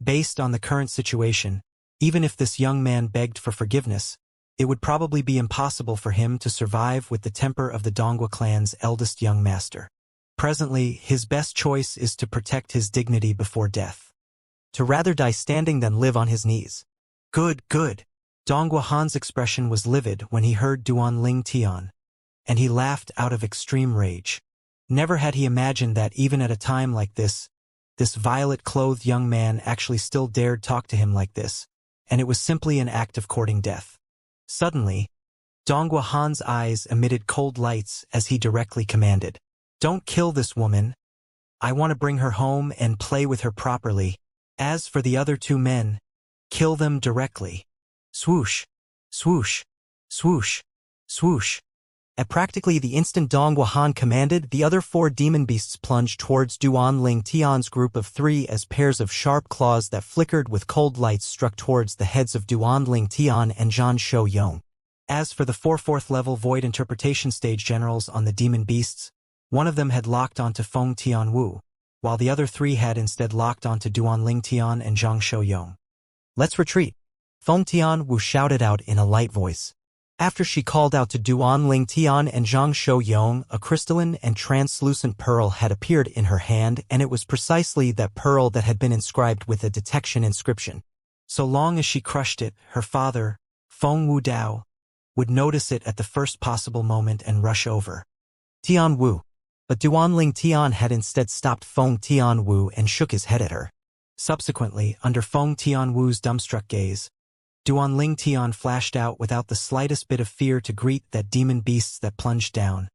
Based on the current situation, even if this young man begged for forgiveness, it would probably be impossible for him to survive with the temper of the Donghua clan's eldest young master. Presently, his best choice is to protect his dignity before death. To rather die standing than live on his knees. Good, good. Donghua Han's expression was livid when he heard Duanling Tian, and he laughed out of extreme rage. Never had he imagined that even at a time like this violet-clothed young man actually still dared talk to him like this, and it was simply an act of courting death. Suddenly, Donghua Han's eyes emitted cold lights as he directly commanded, "Don't kill this woman. I want to bring her home and play with her properly. As for the other 2 men, kill them directly." Swoosh, swoosh, swoosh, swoosh. At practically the instant Donghua Han commanded, the other 4 demon beasts plunged towards Duanling Tian's group of 3 as pairs of sharp claws that flickered with cold lights struck towards the heads of Duanling Tian and Zhang Shouyong. As for the 4 4th-level void interpretation stage generals on the demon beasts, one of them had locked onto Feng Tianwu, while the other 3 had instead locked onto Duanling Tian and Zhang Shouyong. Let's retreat, Feng Tianwu shouted out in a light voice. After she called out to Duanling Tian and Zhang Shouyong, a crystalline and translucent pearl had appeared in her hand, and it was precisely that pearl that had been inscribed with a detection inscription. So long as she crushed it, her father, Feng Wudao, would notice it at the first possible moment and rush over. Tianwu. But Duanling Tian had instead stopped Feng Tianwu and shook his head at her. Subsequently, under Feng Tianwu's dumbstruck gaze, Duanling Tian flashed out without the slightest bit of fear to greet that demon beasts that plunged down,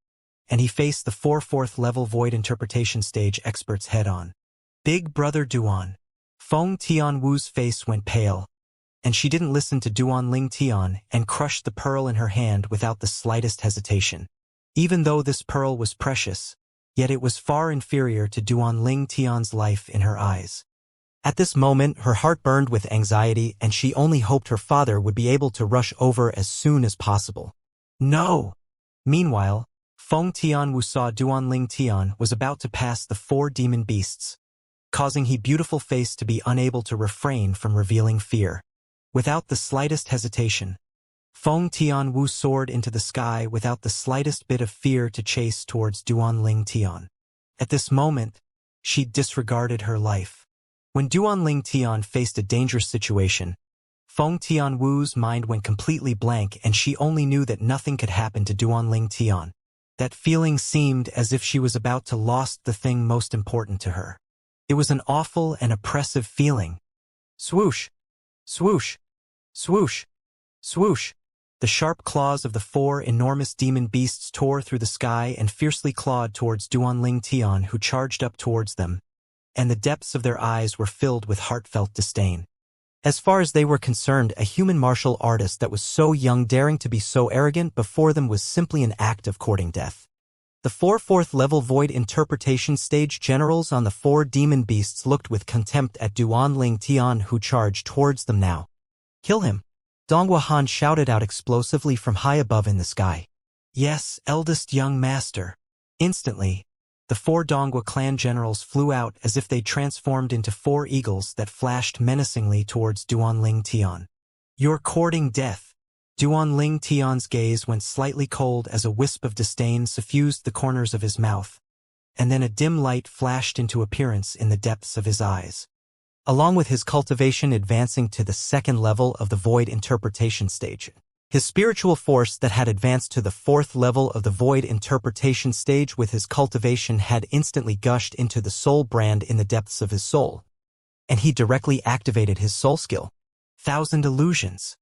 and he faced the 4 4th-level void interpretation stage experts head-on. Big brother Duan. Feng Tianwu's face went pale, and she didn't listen to Duanling Tian and crushed the pearl in her hand without the slightest hesitation. Even though this pearl was precious, yet it was far inferior to Duanling Tian's life in her eyes. At this moment, her heart burned with anxiety, and she only hoped her father would be able to rush over as soon as possible. No! Meanwhile, Feng Tianwu saw Duanling Tian was about to pass the 4 demon beasts, causing his beautiful face to be unable to refrain from revealing fear. Without the slightest hesitation, Feng Tianwu soared into the sky without the slightest bit of fear to chase towards Duanling Tian. At this moment, she disregarded her life. When Duanling Tian faced a dangerous situation, Feng Tianwu's mind went completely blank and she only knew that nothing could happen to Duanling Tian. That feeling seemed as if she was about to lose the thing most important to her. It was an awful and oppressive feeling. Swoosh! Swoosh! Swoosh! Swoosh! The sharp claws of the 4 enormous demon beasts tore through the sky and fiercely clawed towards Duanling Tian, who charged up towards them, and the depths of their eyes were filled with heartfelt disdain. As far as they were concerned, a human martial artist that was so young daring to be so arrogant before them was simply an act of courting death. The 4 4th-level void interpretation stage generals on the 4 demon beasts looked with contempt at Duanling Tian, who charged towards them now. Kill him! Donghua Han shouted out explosively from high above in the sky. Yes, eldest young master. Instantly, the 4 Donghua clan generals flew out as if they transformed into 4 eagles that flashed menacingly towards Duanling Tian. You're courting death. Duanling Tian's gaze went slightly cold as a wisp of disdain suffused the corners of his mouth, and then a dim light flashed into appearance in the depths of his eyes. Along with his cultivation advancing to the 2nd level of the void interpretation stage, His spiritual force that had advanced to the 4th level of the void interpretation stage with his cultivation had instantly gushed into the soul brand in the depths of his soul. And he directly activated his soul skill. 1,000 illusions.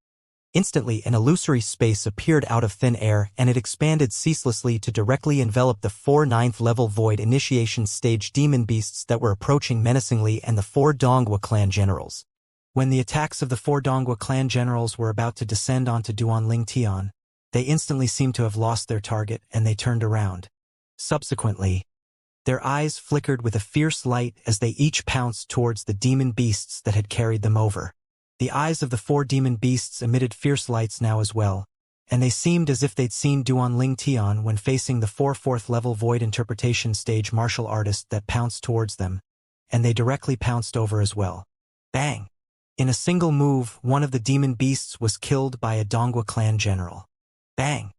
Instantly, an illusory space appeared out of thin air, and it expanded ceaselessly to directly envelop the 4 9th level void initiation stage demon beasts that were approaching menacingly and the 4 Donghua clan generals. When the attacks of the 4 Donghua clan generals were about to descend onto Duanling Tian, they instantly seemed to have lost their target, and they turned around. Subsequently, their eyes flickered with a fierce light as they each pounced towards the demon beasts that had carried them over. The eyes of the 4 demon beasts emitted fierce lights now as well, and they seemed as if they'd seen Duanling Tian when facing the 4 4th level void interpretation stage martial artist that pounced towards them, and they directly pounced over as well. Bang! In a single move, one of the demon beasts was killed by a Donghua clan general. Bang!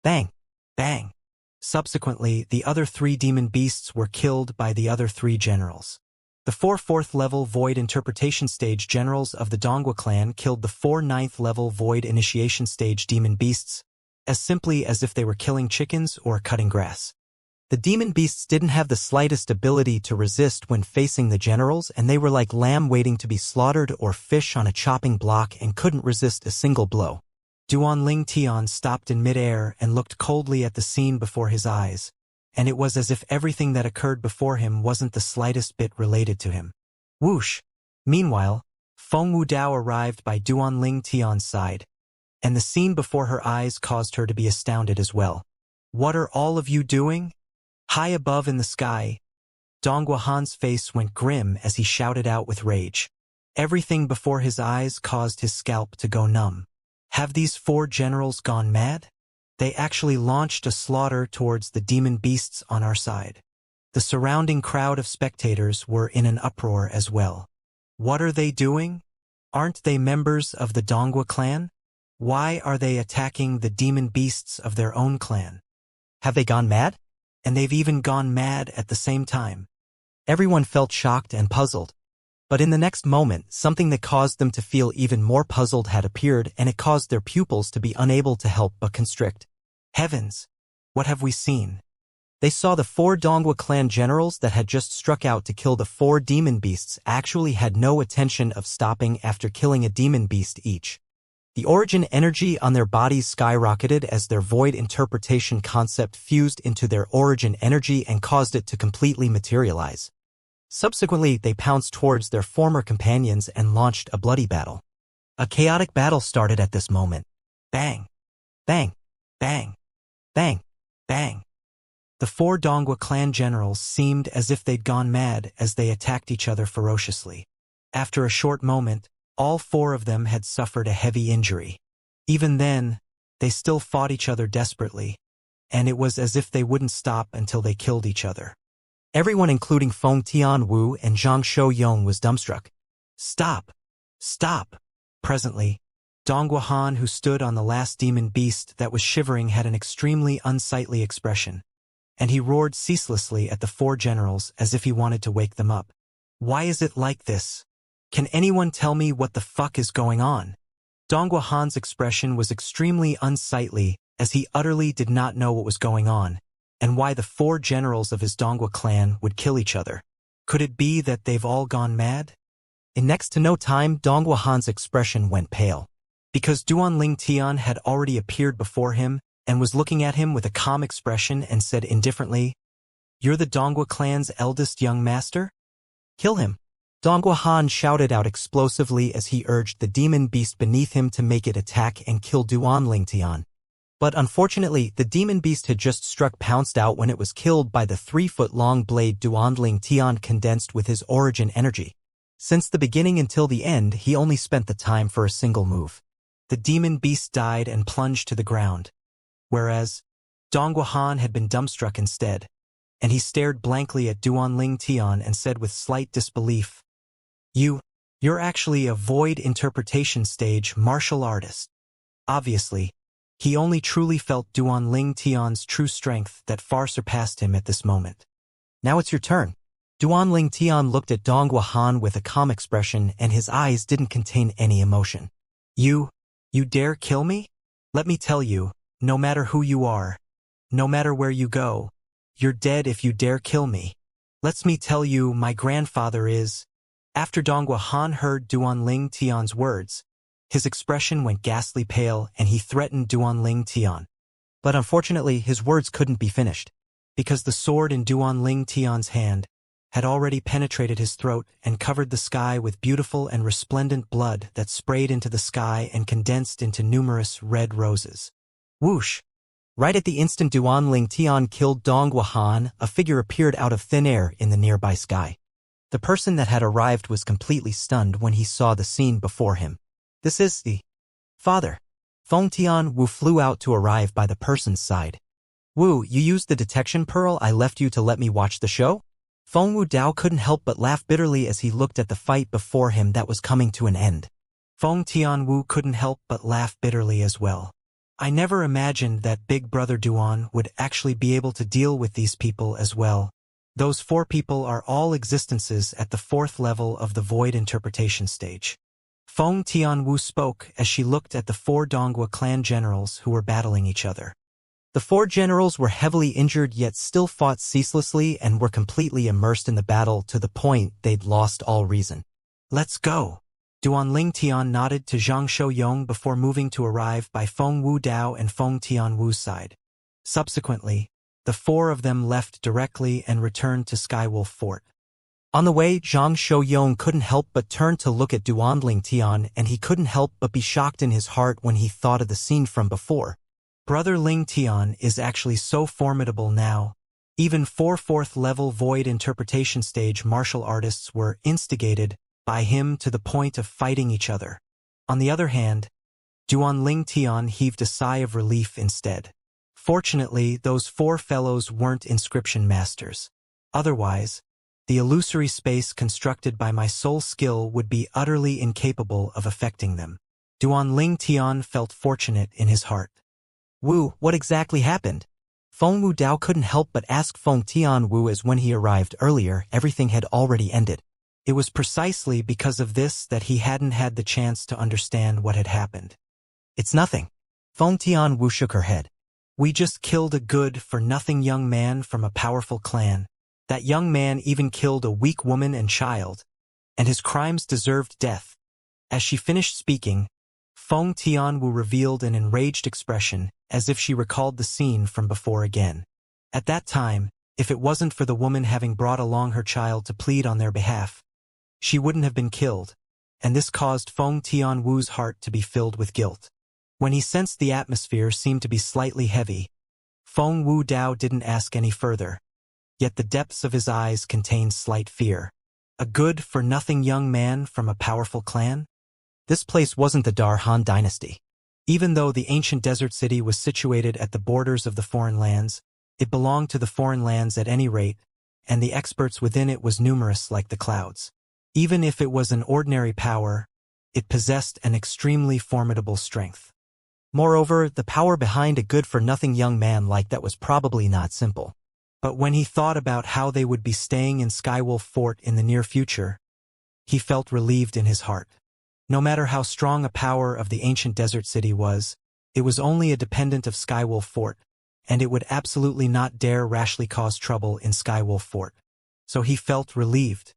Bang! Bang! Subsequently, the other 3 demon beasts were killed by the other 3 generals. The 4 4th level void interpretation stage generals of the Donghua clan killed the 4 9th level void initiation stage demon beasts, as simply as if they were killing chickens or cutting grass. The demon beasts didn't have the slightest ability to resist when facing the generals, and they were like lamb waiting to be slaughtered or fish on a chopping block and couldn't resist a single blow. Duanling Tian stopped in midair and looked coldly at the scene before his eyes, and it was as if everything that occurred before him wasn't the slightest bit related to him. Whoosh! Meanwhile, Feng Wudao arrived by Duanling Tian's side, and the scene before her eyes caused her to be astounded as well. What are all of you doing? High above in the sky, Donghua Han's face went grim as he shouted out with rage. Everything before his eyes caused his scalp to go numb. Have these 4 generals gone mad? They actually launched a slaughter towards the demon beasts on our side. The surrounding crowd of spectators were in an uproar as well. What are they doing? Aren't they members of the Donghua clan? Why are they attacking the demon beasts of their own clan? Have they gone mad? And they've even gone mad at the same time. Everyone felt shocked and puzzled. But in the next moment, something that caused them to feel even more puzzled had appeared, and it caused their pupils to be unable to help but constrict. Heavens! What have we seen? They saw the 4 Donghua clan generals that had just struck out to kill the 4 demon beasts actually had no intention of stopping after killing a demon beast each. The origin energy on their bodies skyrocketed as their void interpretation concept fused into their origin energy and caused it to completely materialize. Subsequently, they pounced towards their former companions and launched a bloody battle. A chaotic battle started at this moment. Bang! Bang! Bang! Bang! Bang! The 4 Donghua clan generals seemed as if they'd gone mad as they attacked each other ferociously. After a short moment, all 4 of them had suffered a heavy injury. Even then, they still fought each other desperately, and it was as if they wouldn't stop until they killed each other. Everyone including Feng Tianwu and Zhang Shouyong was dumbstruck. Stop! Stop! Presently, Donghua Han, who stood on the last demon beast that was shivering, had an extremely unsightly expression, and he roared ceaselessly at the 4 generals as if he wanted to wake them up. Why is it like this? Can anyone tell me what the fuck is going on? Donghua Han's expression was extremely unsightly as he utterly did not know what was going on, and why the 4 generals of his Donghua clan would kill each other. Could it be that they've all gone mad? In next to no time, Donghua Han's expression went pale, because Duanling Tian had already appeared before him and was looking at him with a calm expression and said indifferently, "You're the Donghua clan's eldest young master? Kill him." Donghua Han shouted out explosively as he urged the demon beast beneath him to make it attack and kill Duanling Tian. But unfortunately, the demon beast had just pounced out when it was killed by the 3-foot-long blade Duanling Tian condensed with his origin energy. Since the beginning until the end, he only spent the time for a single move. The demon beast died and plunged to the ground, whereas Donghua Han had been dumbstruck instead, and he stared blankly at Duanling Tian and said with slight disbelief, You're actually a void interpretation stage martial artist." Obviously, he only truly felt Duanling Tian's true strength that far surpassed him at this moment. "Now it's your turn." Duanling Tian looked at Donghua Han with a calm expression, and his eyes didn't contain any emotion. You dare kill me?" Let me tell you, no matter who you are, no matter where you go, you're dead if you dare kill me. Let me tell you, my grandfather is—" After Donghua Han heard Duanling Tian's words, his expression went ghastly pale and he threatened Duanling Tian. But unfortunately, his words couldn't be finished, because the sword in Duanling Tian's hand had already penetrated his throat and covered the sky with beautiful and resplendent blood that sprayed into the sky and condensed into numerous red roses. Whoosh! Right at the instant Duanling Tian killed Donghua Han, a figure appeared out of thin air in the nearby sky. The person that had arrived was completely stunned when he saw the scene before him. This is the father. Feng Tian Wu flew out to arrive by the person's side. Wu, you used the detection pearl I left you to let me watch the show? Feng Wu Dao couldn't help but laugh bitterly as he looked at the fight before him that was coming to an end. Feng Tian Wu couldn't help but laugh bitterly as well. I never imagined that Big Brother Duan would actually be able to deal with these people as well. Those 4 people are all existences at the 4th level of the void interpretation stage. Feng Tian Wu spoke as she looked at the 4 Donghua clan generals who were battling each other. The 4 generals were heavily injured yet still fought ceaselessly and were completely immersed in the battle to the point they'd lost all reason. Let's go. Duanling Tian nodded to Zhang Shouyong before moving to arrive by Feng Wu Dao and Feng Tian Wu's side. Subsequently, the 4 of them left directly and returned to Skywolf Fort. On the way, Zhang Shouyong couldn't help but turn to look at Duanling Tian, and he couldn't help but be shocked in his heart when he thought of the scene from before. Brother Ling Tian is actually so formidable now. Even 4 4th-level void interpretation stage martial artists were instigated by him to the point of fighting each other. On the other hand, Duanling Tian heaved a sigh of relief instead. Fortunately, those 4 fellows weren't inscription masters. Otherwise, the illusory space constructed by my soul skill would be utterly incapable of affecting them. Duanling Tian felt fortunate in his heart. Wu, what exactly happened? Feng Wu Dao couldn't help but ask Feng Tian Wu as when he arrived earlier, everything had already ended. It was precisely because of this that he hadn't had the chance to understand what had happened. It's nothing. Feng Tian Wu shook her head. We just killed a good-for-nothing young man from a powerful clan. That young man even killed a weak woman and child, and his crimes deserved death. As she finished speaking, Feng Tian Wu revealed an enraged expression, as if she recalled the scene from before again. At that time, if it wasn't for the woman having brought along her child to plead on their behalf, she wouldn't have been killed, and this caused Feng Tian Wu's heart to be filled with guilt. When he sensed the atmosphere seemed to be slightly heavy, Feng Wu Dao didn't ask any further. Yet the depths of his eyes contained slight fear. A good-for-nothing young man from a powerful clan? This place wasn't the Dar Han dynasty. Even though the ancient desert city was situated at the borders of the foreign lands, it belonged to the foreign lands at any rate, and the experts within it was numerous like the clouds. Even if it was an ordinary power, it possessed an extremely formidable strength. Moreover, the power behind a good-for-nothing young man like that was probably not simple. But when he thought about how they would be staying in Skywolf Fort in the near future, he felt relieved in his heart. No matter how strong a power of the ancient desert city was, it was only a dependent of Skywolf Fort, and it would absolutely not dare rashly cause trouble in Skywolf Fort. So he felt relieved.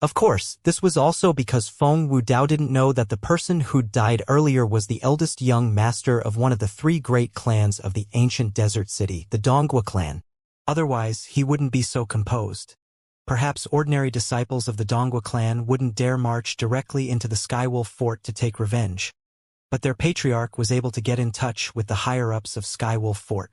Of course, this was also because Feng Wu Dao didn't know that the person who died earlier was the eldest young master of one of the 3 great clans of the ancient desert city, the Donghua clan. Otherwise, he wouldn't be so composed. Perhaps ordinary disciples of the Donghua clan wouldn't dare march directly into the Skywolf Fort to take revenge. But their patriarch was able to get in touch with the higher-ups of Skywolf Fort.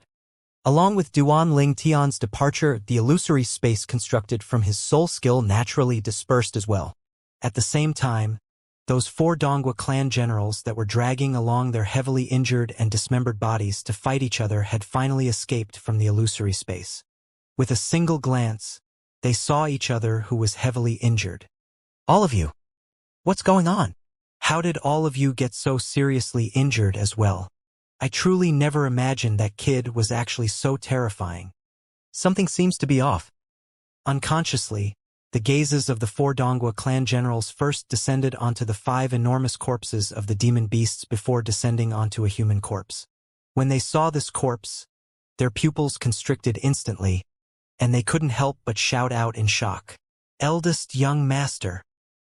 Along with Duanling Tian's departure, the illusory space constructed from his soul skill naturally dispersed as well. At the same time, those 4 Donghua clan generals that were dragging along their heavily injured and dismembered bodies to fight each other had finally escaped from the illusory space. With a single glance, they saw each other who was heavily injured. All of you. What's going on? How did all of you get so seriously injured as well? I truly never imagined that kid was actually so terrifying. Something seems to be off. Unconsciously, the gazes of the 4 Donghua clan generals first descended onto the 5 enormous corpses of the demon beasts before descending onto a human corpse. When they saw this corpse, their pupils constricted instantly, and they couldn't help but shout out in shock. Eldest young master.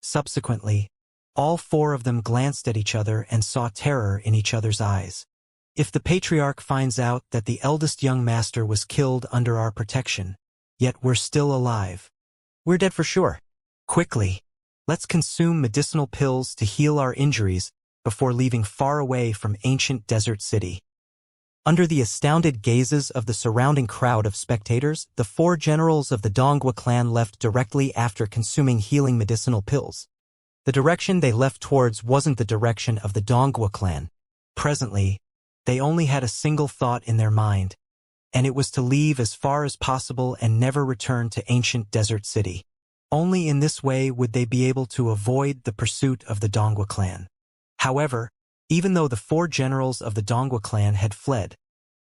Subsequently, all four of them glanced at each other and saw terror in each other's eyes. If the patriarch finds out that the eldest young master was killed under our protection, yet we're still alive, we're dead for sure. Quickly, let's consume medicinal pills to heal our injuries before leaving far away from ancient desert city. Under the astounded gazes of the surrounding crowd of spectators, the four generals of the Donghua clan left directly after consuming healing medicinal pills. The direction they left towards wasn't the direction of the Donghua clan. Presently, they only had a single thought in their mind, and it was to leave as far as possible and never return to ancient desert city. Only in this way would they be able to avoid the pursuit of the Donghua clan. However, even though the four generals of the Donghua clan had fled,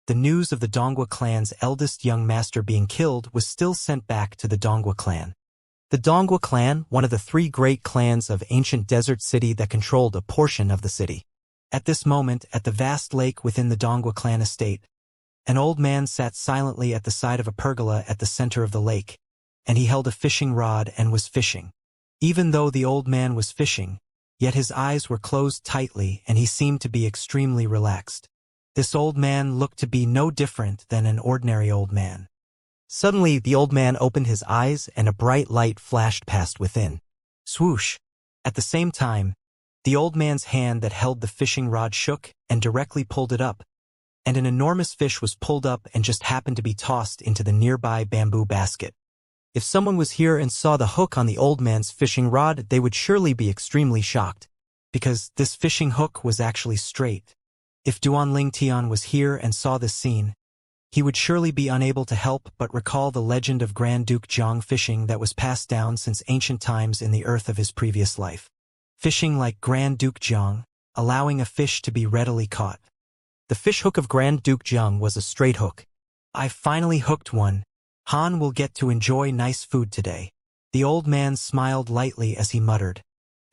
the news of the Donghua clan's eldest young master being killed was still sent back to the Donghua clan. The Donghua clan, one of the three great clans of ancient desert city that controlled a portion of the city. At this moment, at the vast lake within the Donghua clan estate, an old man sat silently at the side of a pergola at the center of the lake, and he held a fishing rod and was fishing. Even though the old man was fishing, yet his eyes were closed tightly and he seemed to be extremely relaxed. This old man looked to be no different than an ordinary old man. Suddenly, the old man opened his eyes and a bright light flashed past within. Swoosh! At the same time, the old man's hand that held the fishing rod shook and directly pulled it up, and an enormous fish was pulled up and just happened to be tossed into the nearby bamboo basket. If someone was here and saw the hook on the old man's fishing rod, they would surely be extremely shocked, because this fishing hook was actually straight. If Duanling Tian was here and saw this scene, he would surely be unable to help but recall the legend of Grand Duke Zhang fishing that was passed down since ancient times in the earth of his previous life. Fishing like Grand Duke Zhang, allowing a fish to be readily caught. The fish hook of Grand Duke Zhang was a straight hook. I finally hooked one. Han will get to enjoy nice food today. The old man smiled lightly as he muttered,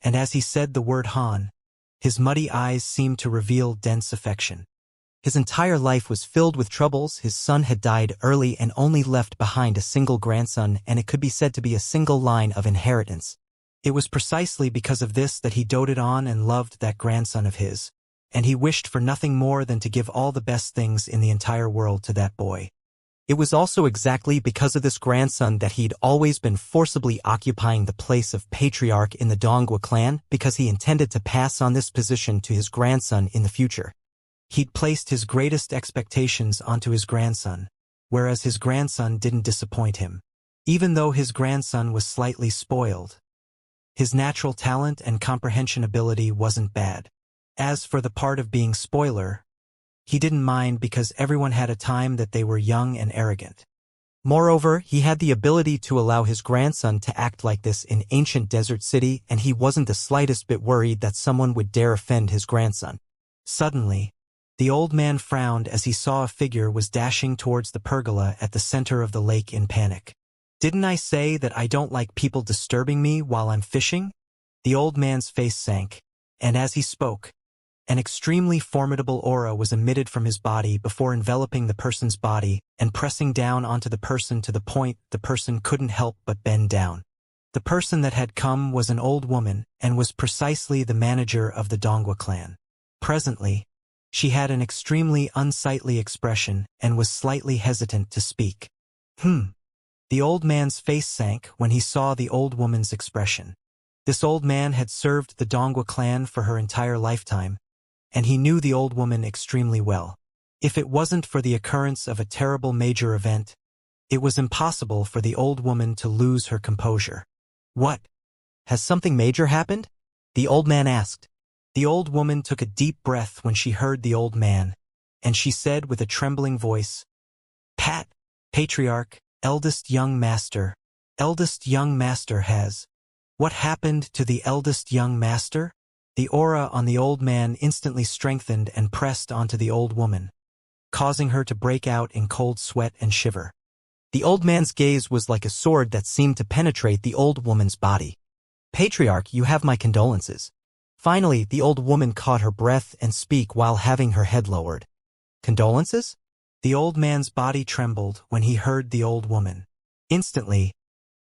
and as he said the word Han, his muddy eyes seemed to reveal dense affection. His entire life was filled with troubles. His son had died early and only left behind a single grandson, and it could be said to be a single line of inheritance. It was precisely because of this that he doted on and loved that grandson of his, and he wished for nothing more than to give all the best things in the entire world to that boy. It was also exactly because of this grandson that he'd always been forcibly occupying the place of patriarch in the Donghua clan, because he intended to pass on this position to his grandson in the future. He'd placed his greatest expectations onto his grandson, whereas his grandson didn't disappoint him. Even though his grandson was slightly spoiled, his natural talent and comprehension ability wasn't bad. As for the part of being spoiler, he didn't mind because everyone had a time that they were young and arrogant. Moreover, he had the ability to allow his grandson to act like this in ancient desert city, and he wasn't the slightest bit worried that someone would dare offend his grandson. Suddenly, the old man frowned as he saw a figure was dashing towards the pergola at the center of the lake in panic. Didn't I say that I don't like people disturbing me while I'm fishing? The old man's face sank, and as he spoke, an extremely formidable aura was emitted from his body before enveloping the person's body and pressing down onto the person to the point the person couldn't help but bend down. The person that had come was an old woman and was precisely the manager of the Donghua clan. Presently, she had an extremely unsightly expression and was slightly hesitant to speak. The old man's face sank when he saw the old woman's expression. This old man had served the Donghua clan for her entire lifetime, and he knew the old woman extremely well. If it wasn't for the occurrence of a terrible major event, it was impossible for the old woman to lose her composure. What? Has something major happened? The old man asked. The old woman took a deep breath when she heard the old man, and she said with a trembling voice, Pat, Patriarch, eldest young master has. What happened to the eldest young master? The aura on the old man instantly strengthened and pressed onto the old woman, causing her to break out in cold sweat and shiver. The old man's gaze was like a sword that seemed to penetrate the old woman's body. Patriarch, you have my condolences. Finally, the old woman caught her breath and speak while having her head lowered. Condolences? The old man's body trembled when he heard the old woman. Instantly,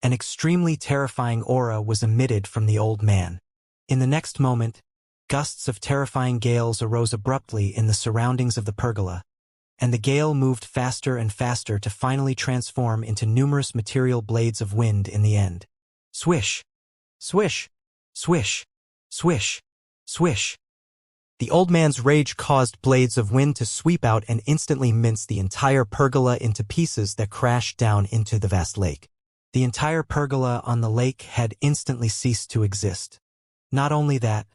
an extremely terrifying aura was emitted from the old man. In the next moment, gusts of terrifying gales arose abruptly in the surroundings of the pergola, and the gale moved faster and faster to finally transform into numerous material blades of wind in the end. Swish! Swish! Swish! Swish! Swish! The old man's rage caused blades of wind to sweep out and instantly mince the entire pergola into pieces that crashed down into the vast lake. The entire pergola on the lake had instantly ceased to exist. Not only that,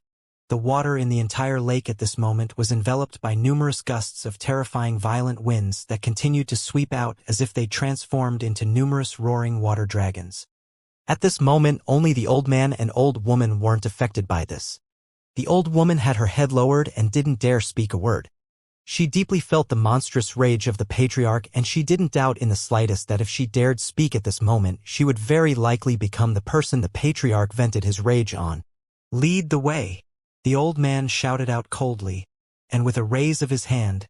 the water in the entire lake at this moment was enveloped by numerous gusts of terrifying violent winds that continued to sweep out as if they transformed into numerous roaring water dragons. At this moment, only the old man and old woman weren't affected by this. The old woman had her head lowered and didn't dare speak a word. She deeply felt the monstrous rage of the patriarch, and she didn't doubt in the slightest that if she dared speak at this moment, she would very likely become the person the patriarch vented his rage on. "Lead the way," the old man shouted out coldly, and with a raise of his hand,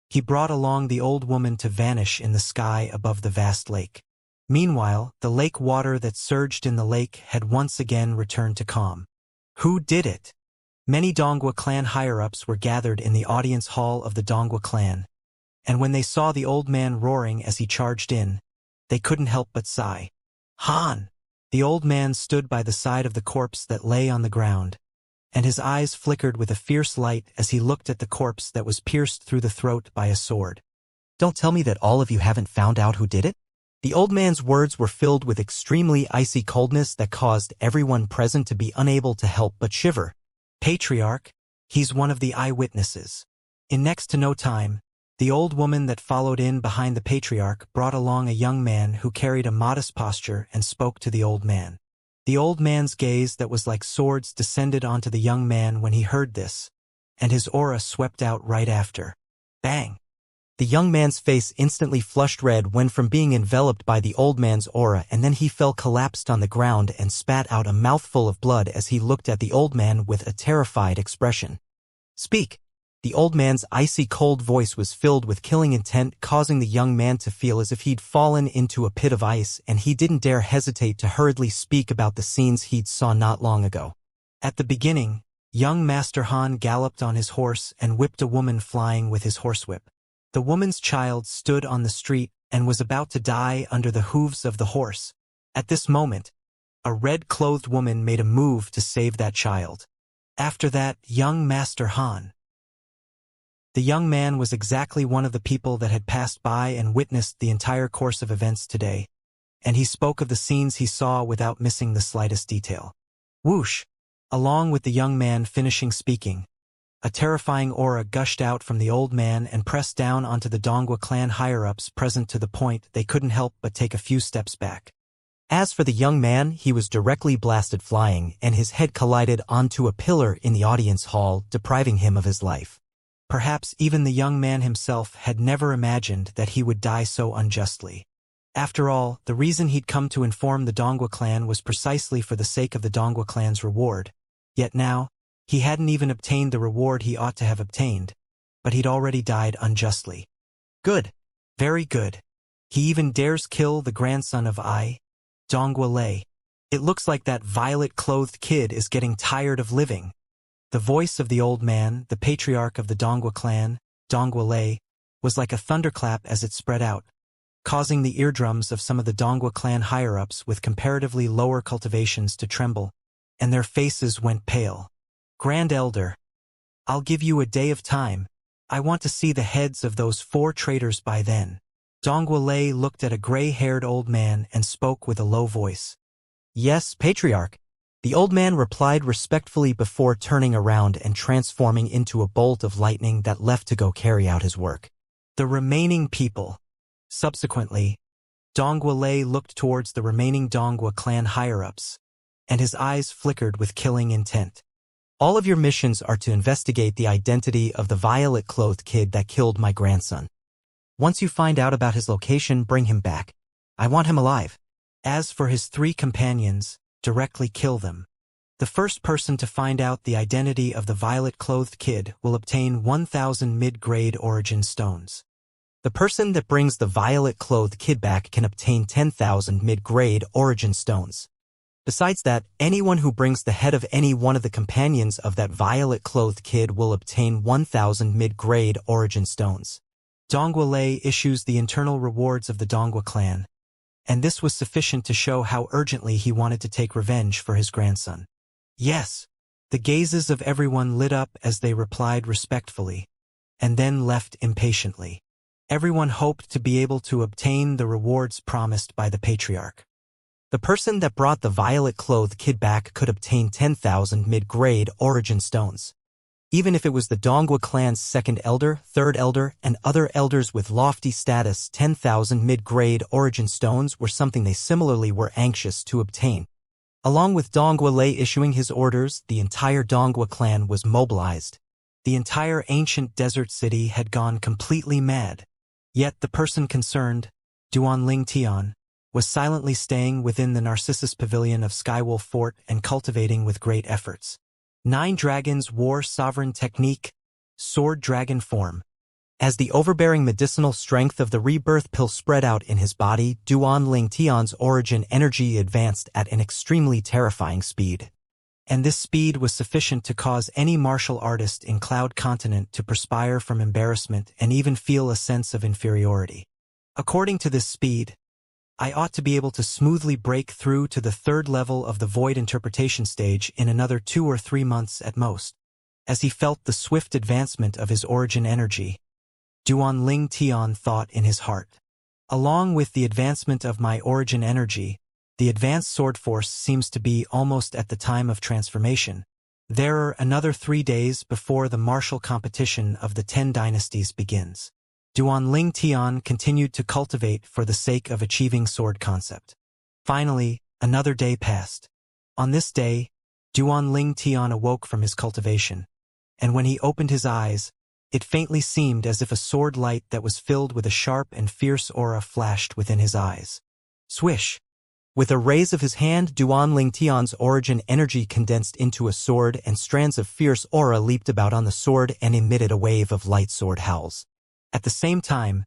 he brought along the old woman to vanish in the sky above the vast lake. Meanwhile, the lake water that surged in the lake had once again returned to calm. Who did it? Many Dongwa clan higher-ups were gathered in the audience hall of the Dongwa clan, and when they saw the old man roaring as he charged in, they couldn't help but sigh. Han! The old man stood by the side of the corpse that lay on the ground, and his eyes flickered with a fierce light as he looked at the corpse that was pierced through the throat by a sword. Don't tell me that all of you haven't found out who did it? The old man's words were filled with extremely icy coldness that caused everyone present to be unable to help but shiver. Patriarch, he's one of the eyewitnesses. In next to no time, the old woman that followed in behind the patriarch brought along a young man who carried a modest posture and spoke to the old man. The old man's gaze that was like swords descended onto the young man when he heard this, and his aura swept out right after. Bang! The young man's face instantly flushed red when from being enveloped by the old man's aura, and then he fell collapsed on the ground and spat out a mouthful of blood as he looked at the old man with a terrified expression. Speak! The old man's icy cold voice was filled with killing intent, causing the young man to feel as if he'd fallen into a pit of ice, and he didn't dare hesitate to hurriedly speak about the scenes he'd saw not long ago. At the beginning, young Master Han galloped on his horse and whipped a woman flying with his horsewhip. The woman's child stood on the street and was about to die under the hooves of the horse. At this moment, a red-clothed woman made a move to save that child. After that, young Master Han. The young man was exactly one of the people that had passed by and witnessed the entire course of events today, and he spoke of the scenes he saw without missing the slightest detail. Whoosh! Along with the young man finishing speaking, a terrifying aura gushed out from the old man and pressed down onto the Dongwa clan higher-ups present to the point they couldn't help but take a few steps back. As for the young man, he was directly blasted flying, and his head collided onto a pillar in the audience hall, depriving him of his life. Perhaps even the young man himself had never imagined that he would die so unjustly. After all, the reason he'd come to inform the Dongwa clan was precisely for the sake of the Dongwa clan's reward. Yet now, he hadn't even obtained the reward he ought to have obtained, but he'd already died unjustly. Good. Very good. He even dares kill the grandson of Dongwa Lei. It looks like that violet-clothed kid is getting tired of living. The voice of the old man, the patriarch of the Dongwa clan, Dongwa Lei, was like a thunderclap as it spread out, causing the eardrums of some of the Dongwa clan higher-ups with comparatively lower cultivations to tremble, and their faces went pale. Grand Elder, I'll give you a day of time. I want to see the heads of those 4 traitors by then. Dongwa Lei looked at a gray-haired old man and spoke with a low voice. Yes, Patriarch. The old man replied respectfully before turning around and transforming into a bolt of lightning that left to go carry out his work. The remaining people. Subsequently, Dongwa Lei looked towards the remaining Dongwa clan higher-ups, and his eyes flickered with killing intent. All of your missions are to investigate the identity of the violet-clothed kid that killed my grandson. Once you find out about his location, bring him back. I want him alive. As for his 3 companions, directly kill them. The first person to find out the identity of the violet-clothed kid will obtain 1,000 mid-grade origin stones. The person that brings the violet-clothed kid back can obtain 10,000 mid-grade origin stones. Besides that, anyone who brings the head of any one of the companions of that violet-clothed kid will obtain 1,000 mid-grade origin stones. Donghua Lei issues the internal rewards of the Donghua clan, and this was sufficient to show how urgently he wanted to take revenge for his grandson. Yes, the gazes of everyone lit up as they replied respectfully, and then left impatiently. Everyone hoped to be able to obtain the rewards promised by the patriarch. The person that brought the violet-clothed kid back could obtain 10,000 mid-grade origin stones. Even if it was the Donghua clan's second elder, third elder, and other elders with lofty status, 10,000 mid-grade origin stones were something they similarly were anxious to obtain. Along with Donghua Lei issuing his orders, the entire Donghua clan was mobilized. The entire ancient desert city had gone completely mad. Yet the person concerned, Duanling Tian, was silently staying within the Narcissus Pavilion of Skywolf Fort and cultivating with great efforts. 9 dragons wore sovereign technique, sword dragon form. As the overbearing medicinal strength of the rebirth pill spread out in his body, Duanling Tian's origin energy advanced at an extremely terrifying speed. And this speed was sufficient to cause any martial artist in Cloud Continent to perspire from embarrassment and even feel a sense of inferiority. According to this speed, I ought to be able to smoothly break through to the 3rd level of the void interpretation stage in another 2 or 3 months at most. As he felt the swift advancement of his origin energy, Duanling Tian thought in his heart. Along with the advancement of my origin energy, the advanced sword force seems to be almost at the time of transformation. There are another 3 days before the martial competition of the 10 dynasties begins. Duanling Tian continued to cultivate for the sake of achieving sword concept. Finally, another day passed. On this day, Duanling Tian awoke from his cultivation, and when he opened his eyes, it faintly seemed as if a sword light that was filled with a sharp and fierce aura flashed within his eyes. Swish! With a raise of his hand, Duanling Tian's origin energy condensed into a sword, and strands of fierce aura leaped about on the sword and emitted a wave of light sword howls. At the same time,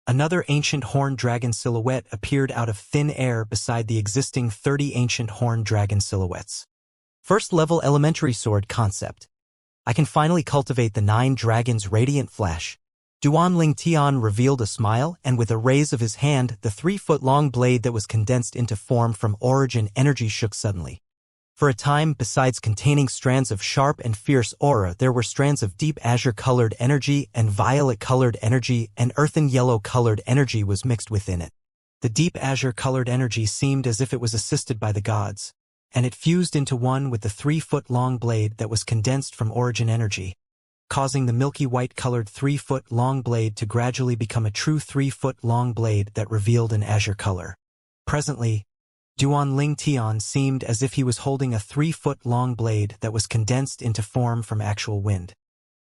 another ancient horned dragon silhouette appeared out of thin air beside the existing 30 ancient horned dragon silhouettes. First level elementary sword concept. I can finally cultivate the 9 dragons' radiant flash. Duanling Tian revealed a smile, and with a raise of his hand, the 3-foot-long blade that was condensed into form from origin energy shook suddenly. For a time, besides containing strands of sharp and fierce aura, there were strands of deep azure-colored energy and violet-colored energy, and earthen yellow-colored energy was mixed within it. The deep azure-colored energy seemed as if it was assisted by the gods, and it fused into one with the 3-foot-long blade that was condensed from origin energy, causing the milky white-colored 3-foot-long blade to gradually become a true 3-foot-long blade that revealed an azure color. Presently, Duanling Tian seemed as if he was holding a 3-foot-long blade that was condensed into form from actual wind.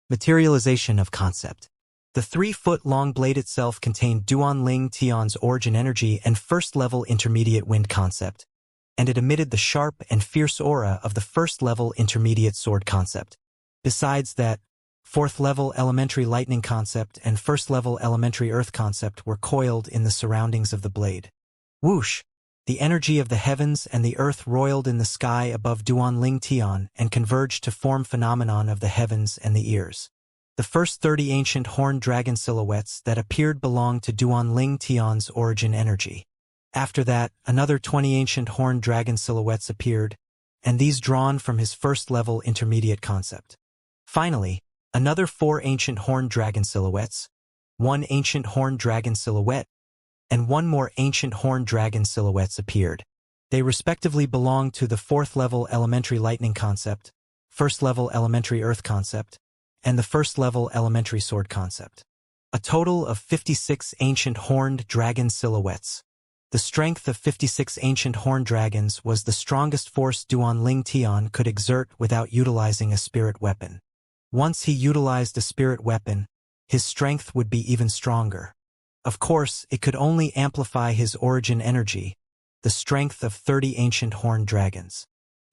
Materialization of concept. The 3-foot-long blade itself contained Duanling Tian's origin energy and first-level intermediate wind concept, and it emitted the sharp and fierce aura of the first-level intermediate sword concept. Besides that, 4th-level elementary lightning concept and 1st-level elementary earth concept were coiled in the surroundings of the blade. Whoosh! The energy of the heavens and the earth roiled in the sky above Duanling Tian and converged to form phenomenon of the heavens and the ears. The first 30 ancient horned dragon silhouettes that appeared belonged to Duanling Tian's origin energy. After that, another 20 ancient horned dragon silhouettes appeared, and these drawn from his first-level intermediate concept. Finally, another 4 ancient horned dragon silhouettes, 1 ancient horned dragon silhouette, and 1 more ancient horned dragon silhouettes appeared. They respectively belonged to the 4th-level elementary lightning concept, 1st-level elementary earth concept, and the 1st-level elementary sword concept. A total of 56 ancient horned dragon silhouettes. The strength of 56 ancient horned dragons was the strongest force Duanling Tian could exert without utilizing a spirit weapon. Once he utilized a spirit weapon, his strength would be even stronger. Of course, it could only amplify his origin energy, the strength of 30 ancient horned dragons.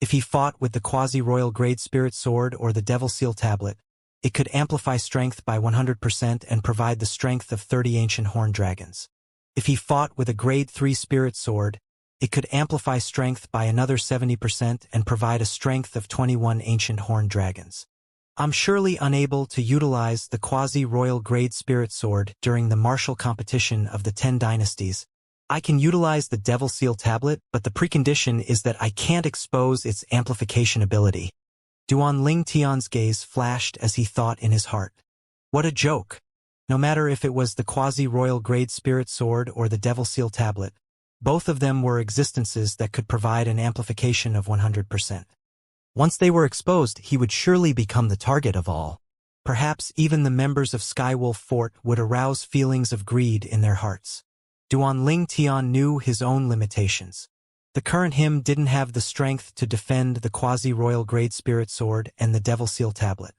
If he fought with the quasi-royal grade spirit sword or the devil seal tablet, it could amplify strength by 100% and provide the strength of 30 ancient horned dragons. If he fought with a grade 3 spirit sword, it could amplify strength by another 70% and provide a strength of 21 ancient horned dragons. I'm surely unable to utilize the quasi-royal grade spirit sword during the martial competition of the 10 dynasties. I can utilize the devil seal tablet, but the precondition is that I can't expose its amplification ability. Duan Ling Tian's gaze flashed as he thought in his heart. What a joke! No matter if it was the quasi-royal grade spirit sword or the devil seal tablet, both of them were existences that could provide an amplification of 100%. Once they were exposed, he would surely become the target of all. Perhaps even the members of Skywolf Fort would arouse feelings of greed in their hearts. Duan Ling Tian knew his own limitations. The current him didn't have the strength to defend the quasi-royal grade spirit sword and the devil seal tablet.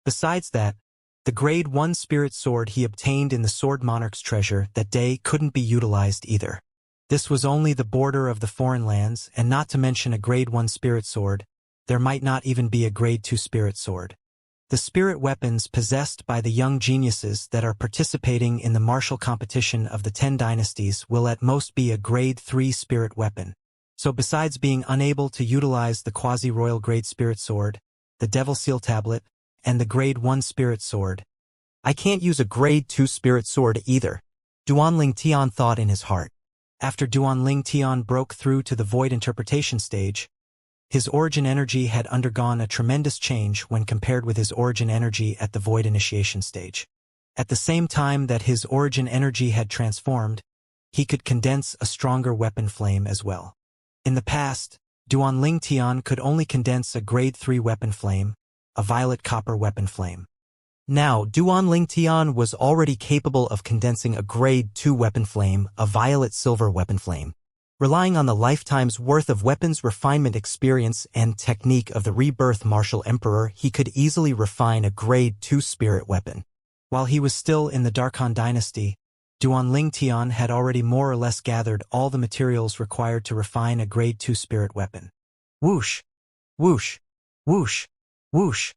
Besides that, the grade 1 spirit sword he obtained in the Sword Monarch's treasure that day couldn't be utilized either. This was only the border of the foreign lands, and not to mention a grade 1 spirit sword, there might not even be a grade 2 spirit sword. The spirit weapons possessed by the young geniuses that are participating in the martial competition of the 10 dynasties will at most be a grade 3 spirit weapon. So besides being unable to utilize the quasi-royal grade spirit sword, the devil seal tablet, and the grade 1 spirit sword, I can't use a grade 2 spirit sword either, Duan Ling Tian thought in his heart. After Duan Ling Tian broke through to the void interpretation stage, his origin energy had undergone a tremendous change when compared with his origin energy at the void initiation stage. At the same time that his origin energy had transformed, he could condense a stronger weapon flame as well. In the past, Duan Ling Tian could only condense a grade 3 weapon flame, a violet copper weapon flame. Now, Duan Ling Tian was already capable of condensing a grade 2 weapon flame, a violet silver weapon flame. Relying on the lifetime's worth of weapons refinement experience and technique of the rebirth martial emperor, he could easily refine a grade 2 spirit weapon. While he was still in the Darkhan dynasty, Duan Ling Tian had already more or less gathered all the materials required to refine a grade 2 spirit weapon. Whoosh! Whoosh! Whoosh! Whoosh!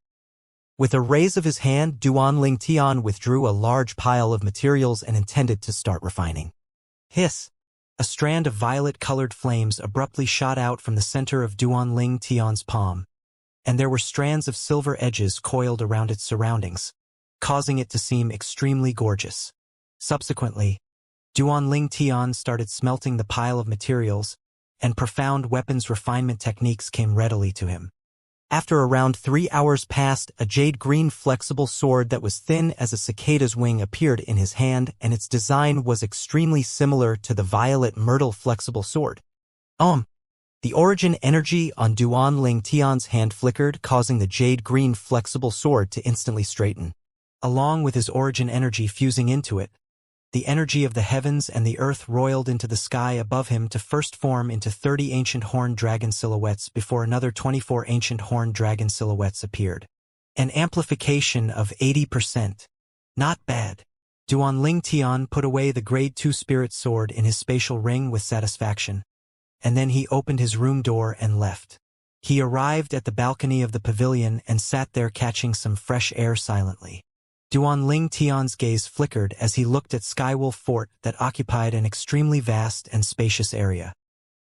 With a raise of his hand, Duan Ling Tian withdrew a large pile of materials and intended to start refining. Hiss! A strand of violet-colored flames abruptly shot out from the center of Duan Ling Tian's palm, and there were strands of silver edges coiled around its surroundings, causing it to seem extremely gorgeous. Subsequently, Duan Ling Tian started smelting the pile of materials, and profound weapons refinement techniques came readily to him. After around 3 hours passed, a jade-green flexible sword that was thin as a cicada's wing appeared in his hand, and its design was extremely similar to the violet myrtle flexible sword. The origin energy on Duan Ling Tian's hand flickered, causing the jade-green flexible sword to instantly straighten. Along with his origin energy fusing into it, the energy of the heavens and the earth roiled into the sky above him to first form into 30 ancient horned dragon silhouettes before another 24 ancient horned dragon silhouettes appeared. An amplification of 80%. Not bad. Duan Ling Tian put away the grade 2 spirit sword in his spatial ring with satisfaction, and then he opened his room door and left. He arrived at the balcony of the pavilion and sat there catching some fresh air silently. Duan Ling Tian's gaze flickered as he looked at Skywolf Fort that occupied an extremely vast and spacious area.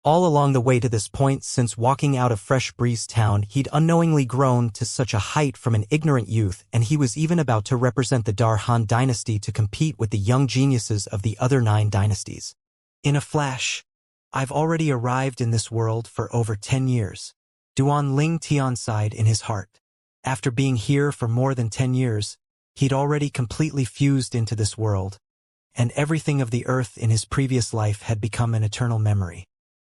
All along the way to this point, since walking out of Fresh Breeze Town, he'd unknowingly grown to such a height from an ignorant youth, and he was even about to represent the Darkhan dynasty to compete with the young geniuses of the other 9 dynasties. In a flash, I've already arrived in this world for over 10 years. Duan Ling Tian sighed in his heart. After being here for more than 10 years, he'd already completely fused into this world, and everything of the earth in his previous life had become an eternal memory.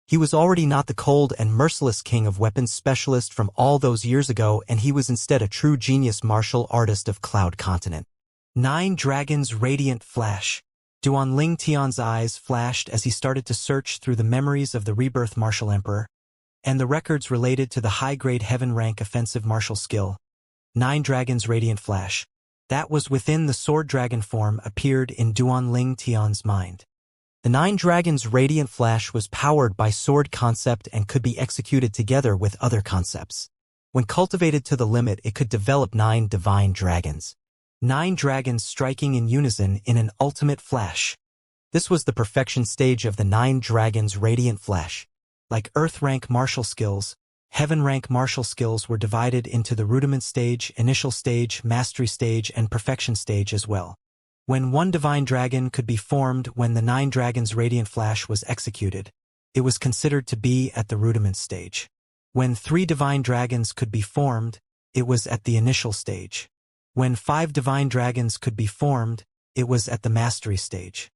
He was already not the cold and merciless king of weapons specialist from all those years ago, and he was instead a true genius martial artist of Cloud Continent. 9 Dragons Radiant Flash. Duan Ling Tian's eyes flashed as he started to search through the memories of the Rebirth Martial Emperor, and the records related to the high-grade heaven-rank offensive martial skill. 9 Dragons Radiant Flash. That was within the sword dragon form appeared in Duan Ling Tian's mind. The 9 Dragons' radiant flash was powered by sword concept and could be executed together with other concepts. When cultivated to the limit, it could develop 9 divine dragons. 9 dragons striking in unison in an ultimate flash. This was the perfection stage of the 9 Dragons' radiant flash. Like Earth rank martial skills, Heaven rank martial skills were divided into the rudiment stage, initial stage, mastery stage, and perfection stage as well. When 1 divine dragon could be formed when the 9 Dragons' radiant flash was executed, it was considered to be at the rudiment stage. When 3 divine dragons could be formed, it was at the initial stage. When 5 divine dragons could be formed, it was at the mastery stage.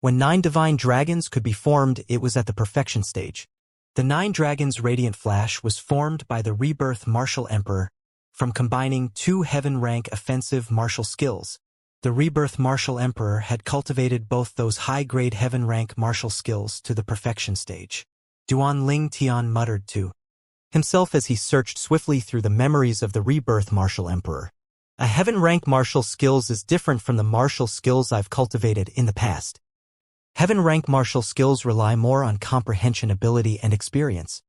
When 9 divine dragons could be formed, it was at the perfection stage. The 9 Dragons' radiant flash was formed by the rebirth martial emperor from combining 2 heaven rank offensive martial skills. The rebirth martial emperor had cultivated both those high-grade heaven rank martial skills to the perfection stage. Duan Ling Tian muttered to himself as he searched swiftly through the memories of the rebirth martial emperor. A heaven rank martial skills is different from the martial skills I've cultivated in the past. Heaven rank martial skills rely more on comprehension ability and experience.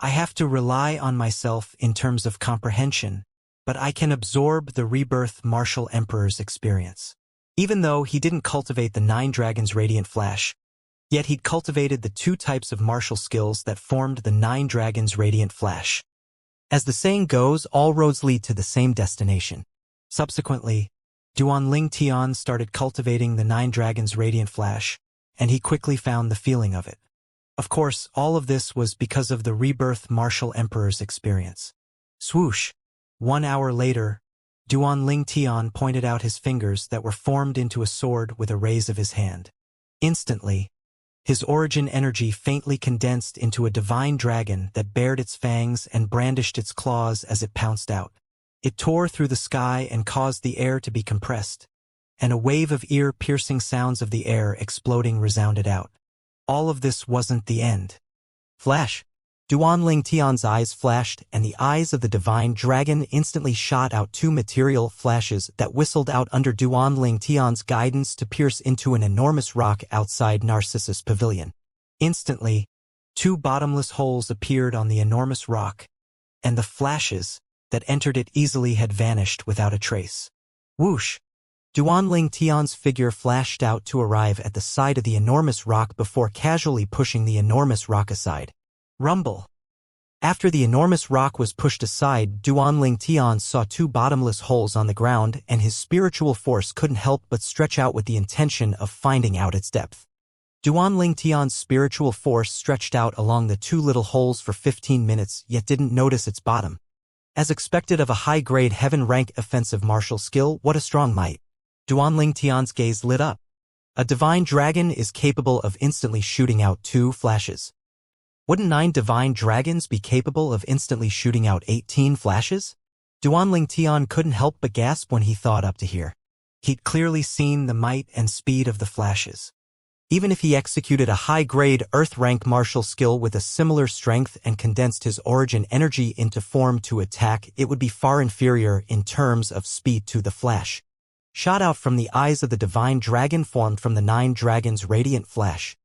I have to rely on myself in terms of comprehension, but I can absorb the rebirth martial emperor's experience. Even though he didn't cultivate the 9 Dragons' radiant flash, yet he'd cultivated the 2 types of martial skills that formed the 9 Dragons' radiant flash. As the saying goes, all roads lead to the same destination. Subsequently, Duan Ling Tian started cultivating the 9 Dragons' radiant flash, and he quickly found the feeling of it. Of course, all of this was because of the rebirth martial emperor's experience. Swoosh! 1 hour later, Duan Ling Tian pointed out his fingers that were formed into a sword with a raise of his hand. Instantly, his origin energy faintly condensed into a divine dragon that bared its fangs and brandished its claws as it pounced out. It tore through the sky and caused the air to be compressed, and a wave of ear-piercing sounds of the air exploding resounded out. All of this wasn't the end. Flash! Duan Ling Tian's eyes flashed, and the eyes of the divine dragon instantly shot out 2 material flashes that whistled out under Duan Ling Tian's guidance to pierce into an enormous rock outside Narcissus Pavilion. Instantly, 2 bottomless holes appeared on the enormous rock, and the flashes that entered it easily had vanished without a trace. Whoosh! Duan Ling Tian's figure flashed out to arrive at the side of the enormous rock before casually pushing the enormous rock aside. Rumble! After the enormous rock was pushed aside, Duan Ling Tian saw 2 bottomless holes on the ground, and his spiritual force couldn't help but stretch out with the intention of finding out its depth. Duan Ling Tian's spiritual force stretched out along the 2 little holes for 15 minutes, yet didn't notice its bottom. As expected of a high-grade heaven-rank offensive martial skill, what a strong might! Duan Ling Tian's gaze lit up. A divine dragon is capable of instantly shooting out 2 flashes. Wouldn't 9 divine dragons be capable of instantly shooting out 18 flashes? Duan Ling Tian couldn't help but gasp when he thought up to here. He'd clearly seen the might and speed of the flashes. Even if he executed a high-grade Earth-rank martial skill with a similar strength and condensed his origin energy into form to attack, it would be far inferior in terms of speed to the flash. Shot out from the eyes of the divine dragon formed from the 9 Dragons' radiant flash.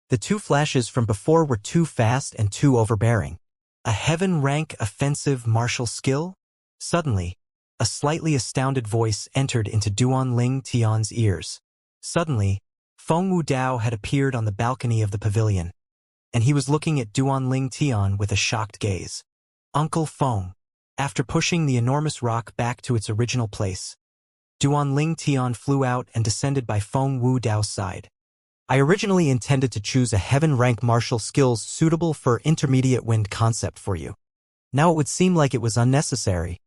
The 2 flashes from before were too fast and too overbearing. A heaven-rank offensive martial skill? Suddenly, a slightly astounded voice entered into Duan Ling Tian's ears. Suddenly, Feng Wudao had appeared on the balcony of the pavilion, and he was looking at Duan Ling Tian with a shocked gaze. Uncle Feng. After pushing the enormous rock back to its original place, Duan Ling Tian flew out and descended by Feng Wudao's side. I originally intended to choose a heaven-rank martial skills suitable for intermediate wind concept for you. Now it would seem like it was unnecessary.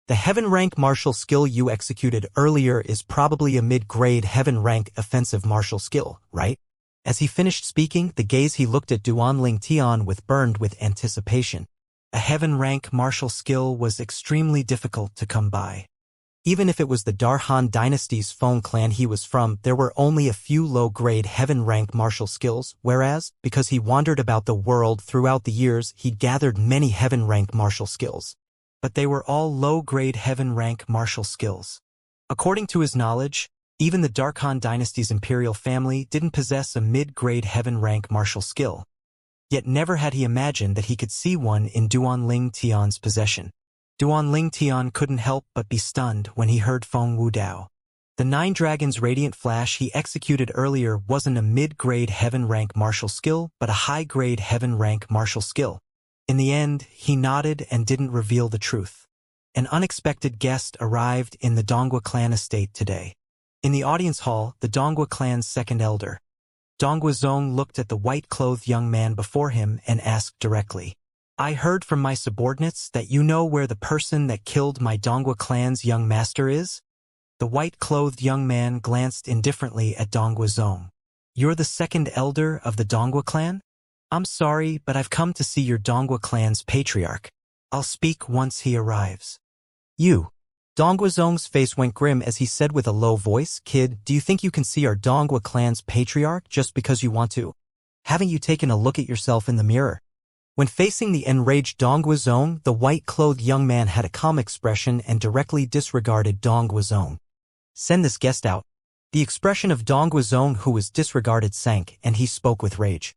The heaven-rank martial skill you executed earlier is probably a mid-grade heaven-rank offensive martial skill, right? As he finished speaking, the gaze he looked at Duan Ling Tian with burned with anticipation. A heaven-rank martial skill was extremely difficult to come by. Even if it was the Darhan dynasty's Feng clan he was from, there were only a few low-grade heaven-rank martial skills, whereas, because he wandered about the world throughout the years, he'd gathered many heaven-rank martial skills. But they were all low-grade heaven-rank martial skills. According to his knowledge, Even the Darkhan dynasty's imperial family didn't possess a mid-grade heaven rank martial skill. Yet never had he imagined that he could see one in Duanling Tian's possession. Duanling Tian couldn't help but be stunned when he heard Feng Wudao. The Nine Dragons Radiant Flash he executed earlier wasn't a mid-grade heaven rank martial skill, but a high-grade heaven rank martial skill. In the end, he nodded and didn't reveal the truth. An unexpected guest arrived in the Dongua clan estate today. In the audience hall, the Dongua clan's second elder, Dongua Zong, looked at the white-clothed young man before him and asked directly, "I heard from my subordinates that you know where the person that killed my Dongua clan's young master is?" The white-clothed young man glanced indifferently at Dongua Zong. "You're the second elder of the Dongua clan? I'm sorry, but I've come to see your Dongua clan's patriarch. I'll speak once he arrives." "You." Dongua Zong's face went grim as he said with a low voice, "Kid, do you think you can see our Dongua clan's patriarch just because you want to? Haven't you taken a look at yourself in the mirror?" When facing the enraged Dongua Zong, the white-clothed young man had a calm expression and directly disregarded Dongua Zong. "Send this guest out." The expression of Dongua Zong, who was disregarded, sank, and he spoke with rage.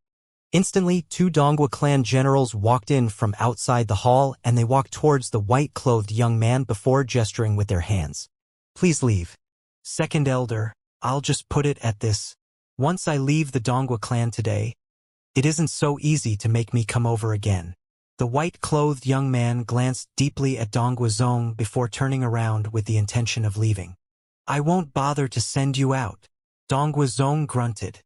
Instantly, two Dongua clan generals walked in from outside the hall, and they walked towards the white-clothed young man before gesturing with their hands. "Please leave." "Second elder, I'll just put it at this. Once I leave the Dongua clan today, it isn't so easy to make me come over again." The white-clothed young man glanced deeply at Dongua Zong before turning around with the intention of leaving. "I won't bother to send you out," Dongua Zong grunted.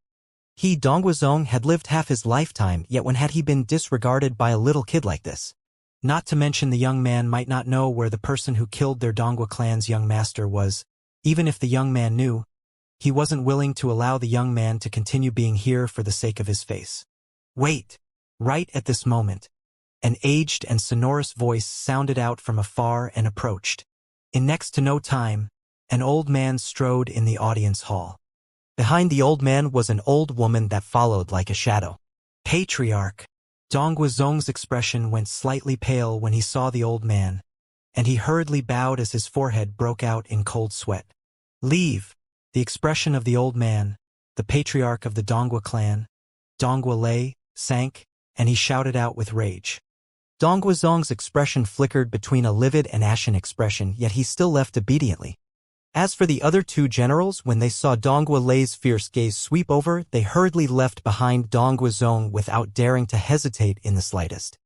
He, Dongua Zong, had lived half his lifetime, yet when had he been disregarded by a little kid like this? Not to mention the young man might not know where the person who killed their Dongua clan's young master was. Even if the young man knew, he wasn't willing to allow the young man to continue being here for the sake of his face. "Wait!" Right at this moment, an aged and sonorous voice sounded out from afar and approached. In next to no time, an old man strode in the audience hall. Behind the old man was an old woman that followed like a shadow. "Patriarch." Dongua Zong's expression went slightly pale when he saw the old man, and he hurriedly bowed as his forehead broke out in cold sweat. "Leave." The expression of the old man, the patriarch of the Dongua clan, Dongua Lei, sank, and he shouted out with rage. Dongua Zong's expression flickered between a livid and ashen expression, yet he still left obediently. As for the other two generals, when they saw Dongua Lei's fierce gaze sweep over, they hurriedly left behind Dongua Zong without daring to hesitate in the slightest.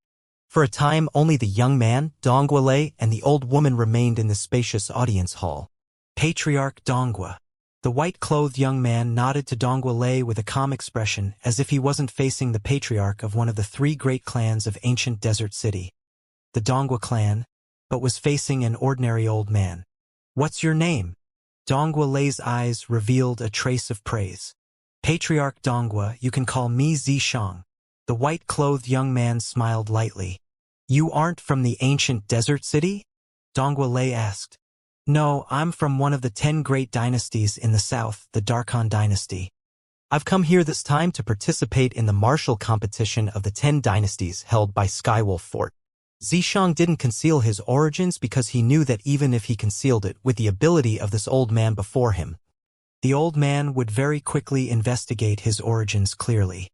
For a time, only the young man, Dongua Lei, and the old woman remained in the spacious audience hall. "Patriarch Dongua." The white-clothed young man nodded to Dongua Lei with a calm expression, as if he wasn't facing the patriarch of one of the three great clans of ancient Desert City, the Dongua clan, but was facing an ordinary old man. "What's your name?" Dongua Lei's eyes revealed a trace of praise. "Patriarch Dongua, you can call me Zishang." The white-clothed young man smiled lightly. "You aren't from the ancient Desert City?" Dongua Lei asked. "No, I'm from one of the 10 great dynasties in the south, the Darkhan dynasty. I've come here this time to participate in the martial competition of the 10 dynasties held by Skywolf Fort." Zishang didn't conceal his origins because he knew that even if he concealed it with the ability of this old man before him, the old man would very quickly investigate his origins clearly.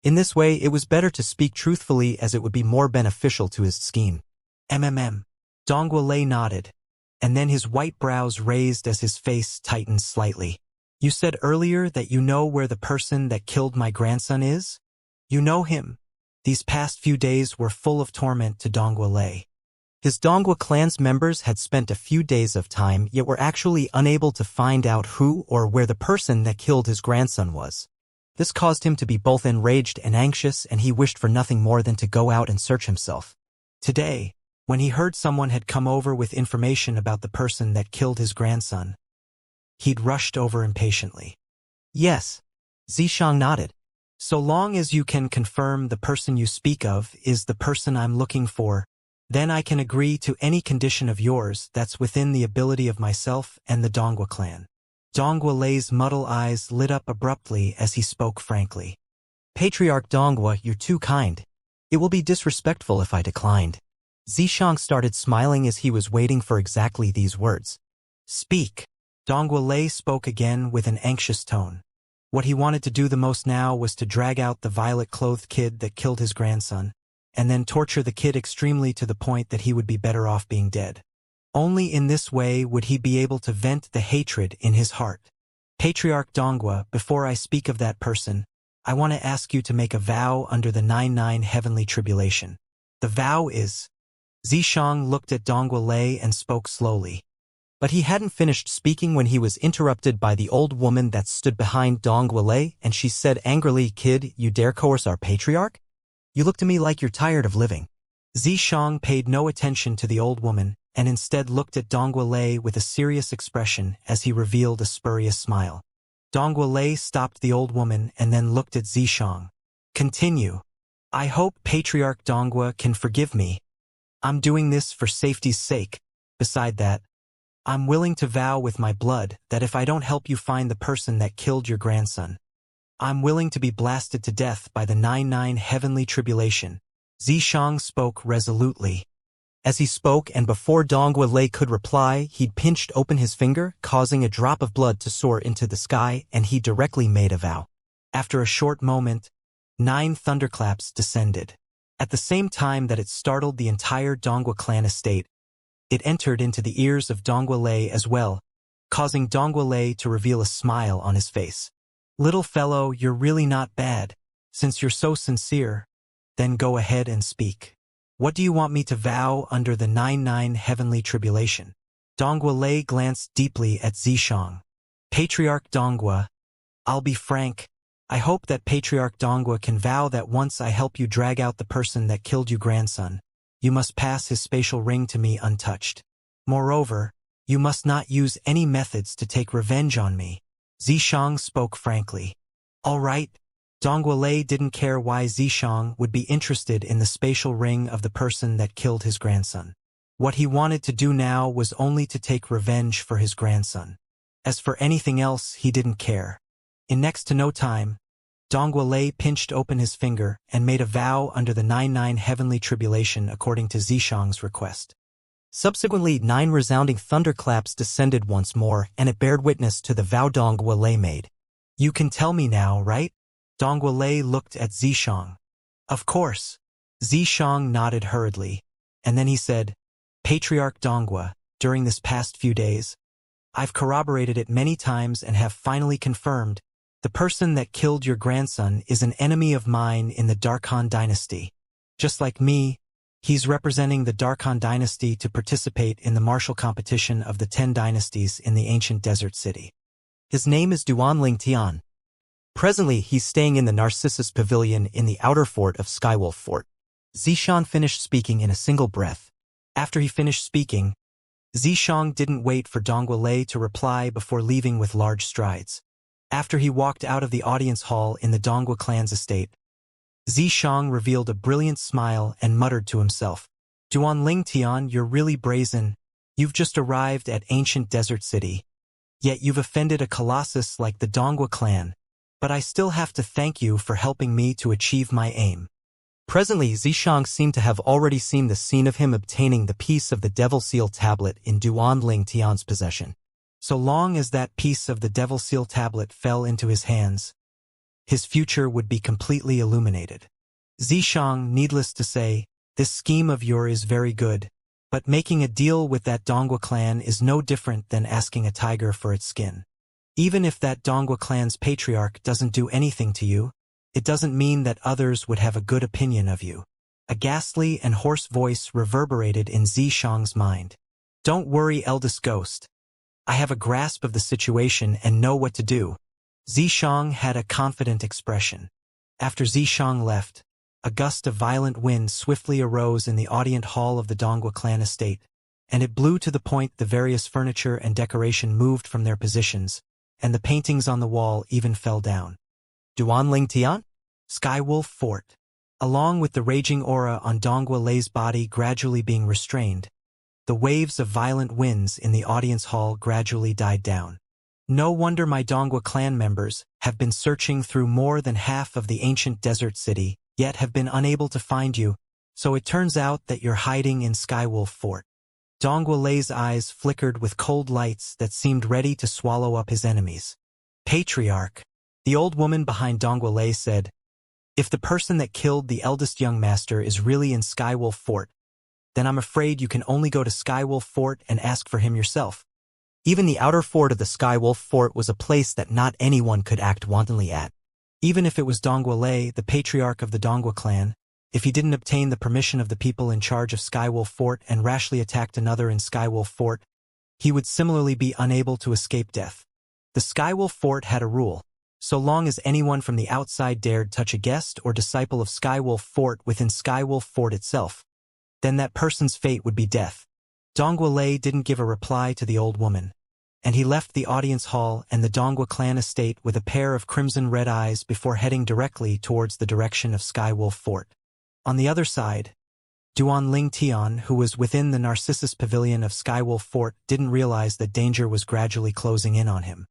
In this way, it was better to speak truthfully as it would be more beneficial to his scheme. Dongua Lei nodded, and then his white brows raised as his face tightened slightly. "You said earlier that you know where the person that killed my grandson is? You know him?" These past few days were full of torment to Dongua Lei. His Dongua clan's members had spent a few days of time, yet were actually unable to find out who or where the person that killed his grandson was. This caused him to be both enraged and anxious, and he wished for nothing more than to go out and search himself. Today, when he heard someone had come over with information about the person that killed his grandson, he'd rushed over impatiently. "Yes." Zishang nodded. "So long as you can confirm the person you speak of is the person I'm looking for, then I can agree to any condition of yours that's within the ability of myself and the Dongua clan." Dongua Lei's muddle eyes lit up abruptly as he spoke frankly. "Patriarch Dongua, you're too kind. It will be disrespectful if I declined." Zishang started smiling as he was waiting for exactly these words. "Speak." Dongwa Lei spoke again with an anxious tone. What he wanted to do the most now was to drag out the violet-clothed kid that killed his grandson, and then torture the kid extremely to the point that he would be better off being dead. Only in this way would he be able to vent the hatred in his heart. Patriarch Dongwa, before I speak of that person, I want to ask you to make a vow under the 99 heavenly tribulation. The vow is... Zishang looked at Dongwa Lei and spoke slowly. But he hadn't finished speaking when he was interrupted by the old woman that stood behind Dongwa Lei, and she said angrily, "Kid, you dare coerce our patriarch? You look to me like you're tired of living." Zishang paid no attention to the old woman, and instead looked at Dongwa Lei with a serious expression as he revealed a spurious smile. Dongwa Lei stopped the old woman and then looked at Zishang. Continue. I hope Patriarch Dongwa can forgive me. I'm doing this for safety's sake. Beside that, I'm willing to vow with my blood that if I don't help you find the person that killed your grandson, I'm willing to be blasted to death by the 99 heavenly tribulation. Zishang spoke resolutely. As he spoke and before Dongwa Lei could reply, he'd pinched open his finger, causing a drop of blood to soar into the sky, and he directly made a vow. After a short moment, 9 thunderclaps descended. At the same time that it startled the entire Dongwa clan estate, it entered into the ears of Dongwa Lei as well, causing Dongwa Lei to reveal a smile on his face. "Little fellow, you're really not bad. Since you're so sincere, then go ahead and speak. What do you want me to vow under the 99 heavenly tribulation?" Dongwa Lei glanced deeply at Zishang. "Patriarch Dongwa, I'll be frank. I hope that Patriarch Dongwa can vow that once I help you drag out the person that killed your grandson, you must pass his spatial ring to me untouched. Moreover, you must not use any methods to take revenge on me." Zishang spoke frankly. All right. Dongwa Lei didn't care why Zishang would be interested in the spatial ring of the person that killed his grandson. What he wanted to do now was only to take revenge for his grandson. As for anything else, he didn't care. In next to no time, Dongwa Lei pinched open his finger and made a vow under the 99 heavenly tribulation according to Zishang's request. Subsequently, 9 resounding thunderclaps descended once more, and it bared witness to the vow Dongwa Lei made. "You can tell me now, right?" Dongwa Lei looked at Zishang. "Of course." Zishang nodded hurriedly, and then he said, "Patriarch Dongwa, during this past few days, I've corroborated it many times and have finally confirmed the person that killed your grandson is an enemy of mine in the Darkhan dynasty. Just like me, he's representing the Darkhan dynasty to participate in the martial competition of the 10 dynasties in the ancient desert city. His name is Duanling Tian. Presently, he's staying in the Narcissus Pavilion in the outer fort of Skywolf Fort." Zishang finished speaking in a single breath. After he finished speaking, Zishang didn't wait for Dongwa Lei to reply before leaving with large strides. After he walked out of the audience hall in the Dongwa clan's estate, Zishang revealed a brilliant smile and muttered to himself, "Duanling Tian, you're really brazen. You've just arrived at ancient desert city. Yet you've offended a colossus like the Dongwa clan, but I still have to thank you for helping me to achieve my aim." Presently, Zishang seemed to have already seen the scene of him obtaining the piece of the Devil Seal tablet in Duanling Tian's possession. So long as that piece of the Devil Seal tablet fell into his hands, his future would be completely illuminated. "Zishang, needless to say, this scheme of yours is very good, but making a deal with that Dongwa clan is no different than asking a tiger for its skin. Even if that Dongwa clan's patriarch doesn't do anything to you, it doesn't mean that others would have a good opinion of you." A ghastly and hoarse voice reverberated in Zishang's mind. "Don't worry, eldest ghost. I have a grasp of the situation and know what to do." Zishang had a confident expression. After Zishang left, a gust of violent wind swiftly arose in the audience hall of the Dongwa clan estate, and it blew to the point the various furniture and decoration moved from their positions, and the paintings on the wall even fell down. Duanling Tian? Skywolf Fort. Along with the raging aura on Dongwa Lei's body gradually being restrained, the waves of violent winds in the audience hall gradually died down. "No wonder my Dongwa clan members have been searching through more than half of the ancient desert city, yet have been unable to find you, so it turns out that you're hiding in Skywolf Fort. Dongwu Lei's eyes flickered with cold lights that seemed ready to swallow up his enemies. Patriarch. The old woman behind Dongwu Lei said, "If the person that killed the eldest young master is really in Skywolf Fort, then I'm afraid you can only go to Skywolf Fort and ask for him yourself." Even the outer fort of the Skywolf Fort was a place that not anyone could act wantonly at. Even if it was Dongwu Lei, the patriarch of the Dongwu clan, if he didn't obtain the permission of the people in charge of Skywolf Fort and rashly attacked another in Skywolf Fort, he would similarly be unable to escape death. The Skywolf Fort had a rule. So long as anyone from the outside dared touch a guest or disciple of Skywolf Fort within Skywolf Fort itself, then that person's fate would be death. Dongwu Lei didn't give a reply to the old woman, and he left the audience hall and the Dongwu clan estate with a pair of crimson-red eyes before heading directly towards the direction of Skywolf Fort. On the other side, Duanling Tian, who was within the Narcissus Pavilion of Skywolf Fort, didn't realize that danger was gradually closing in on him.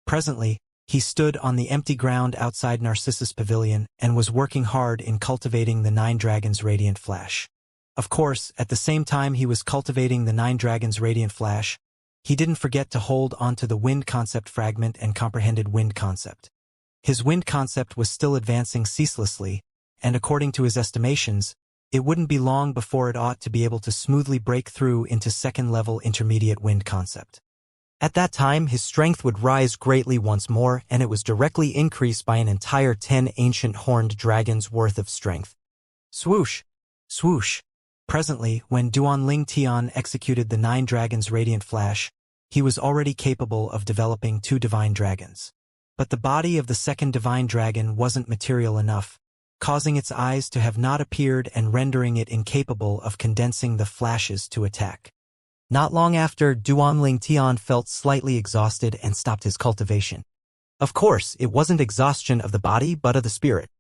Presently, he stood on the empty ground outside Narcissus Pavilion and was working hard in cultivating the Nine Dragons' Radiant Flash. Of course, at the same time he was cultivating the Nine Dragons' Radiant Flash, he didn't forget to hold onto the Wind Concept Fragment and Comprehended Wind Concept. His Wind Concept was still advancing ceaselessly, and according to his estimations, it wouldn't be long before it ought to be able to smoothly break through into second-level intermediate Wind Concept. At that time, his strength would rise greatly once more, and it was directly increased by an entire 10 ancient horned dragons' worth of strength. Swoosh! Swoosh! Presently, when Duanling Tian executed the Nine Dragons' Radiant Flash, he was already capable of developing 2 divine dragons. But the body of the second divine dragon wasn't material enough, causing its eyes to have not appeared and rendering it incapable of condensing the flashes to attack. Not long after, Duanling Tian felt slightly exhausted and stopped his cultivation. Of course, it wasn't exhaustion of the body but of the spirit.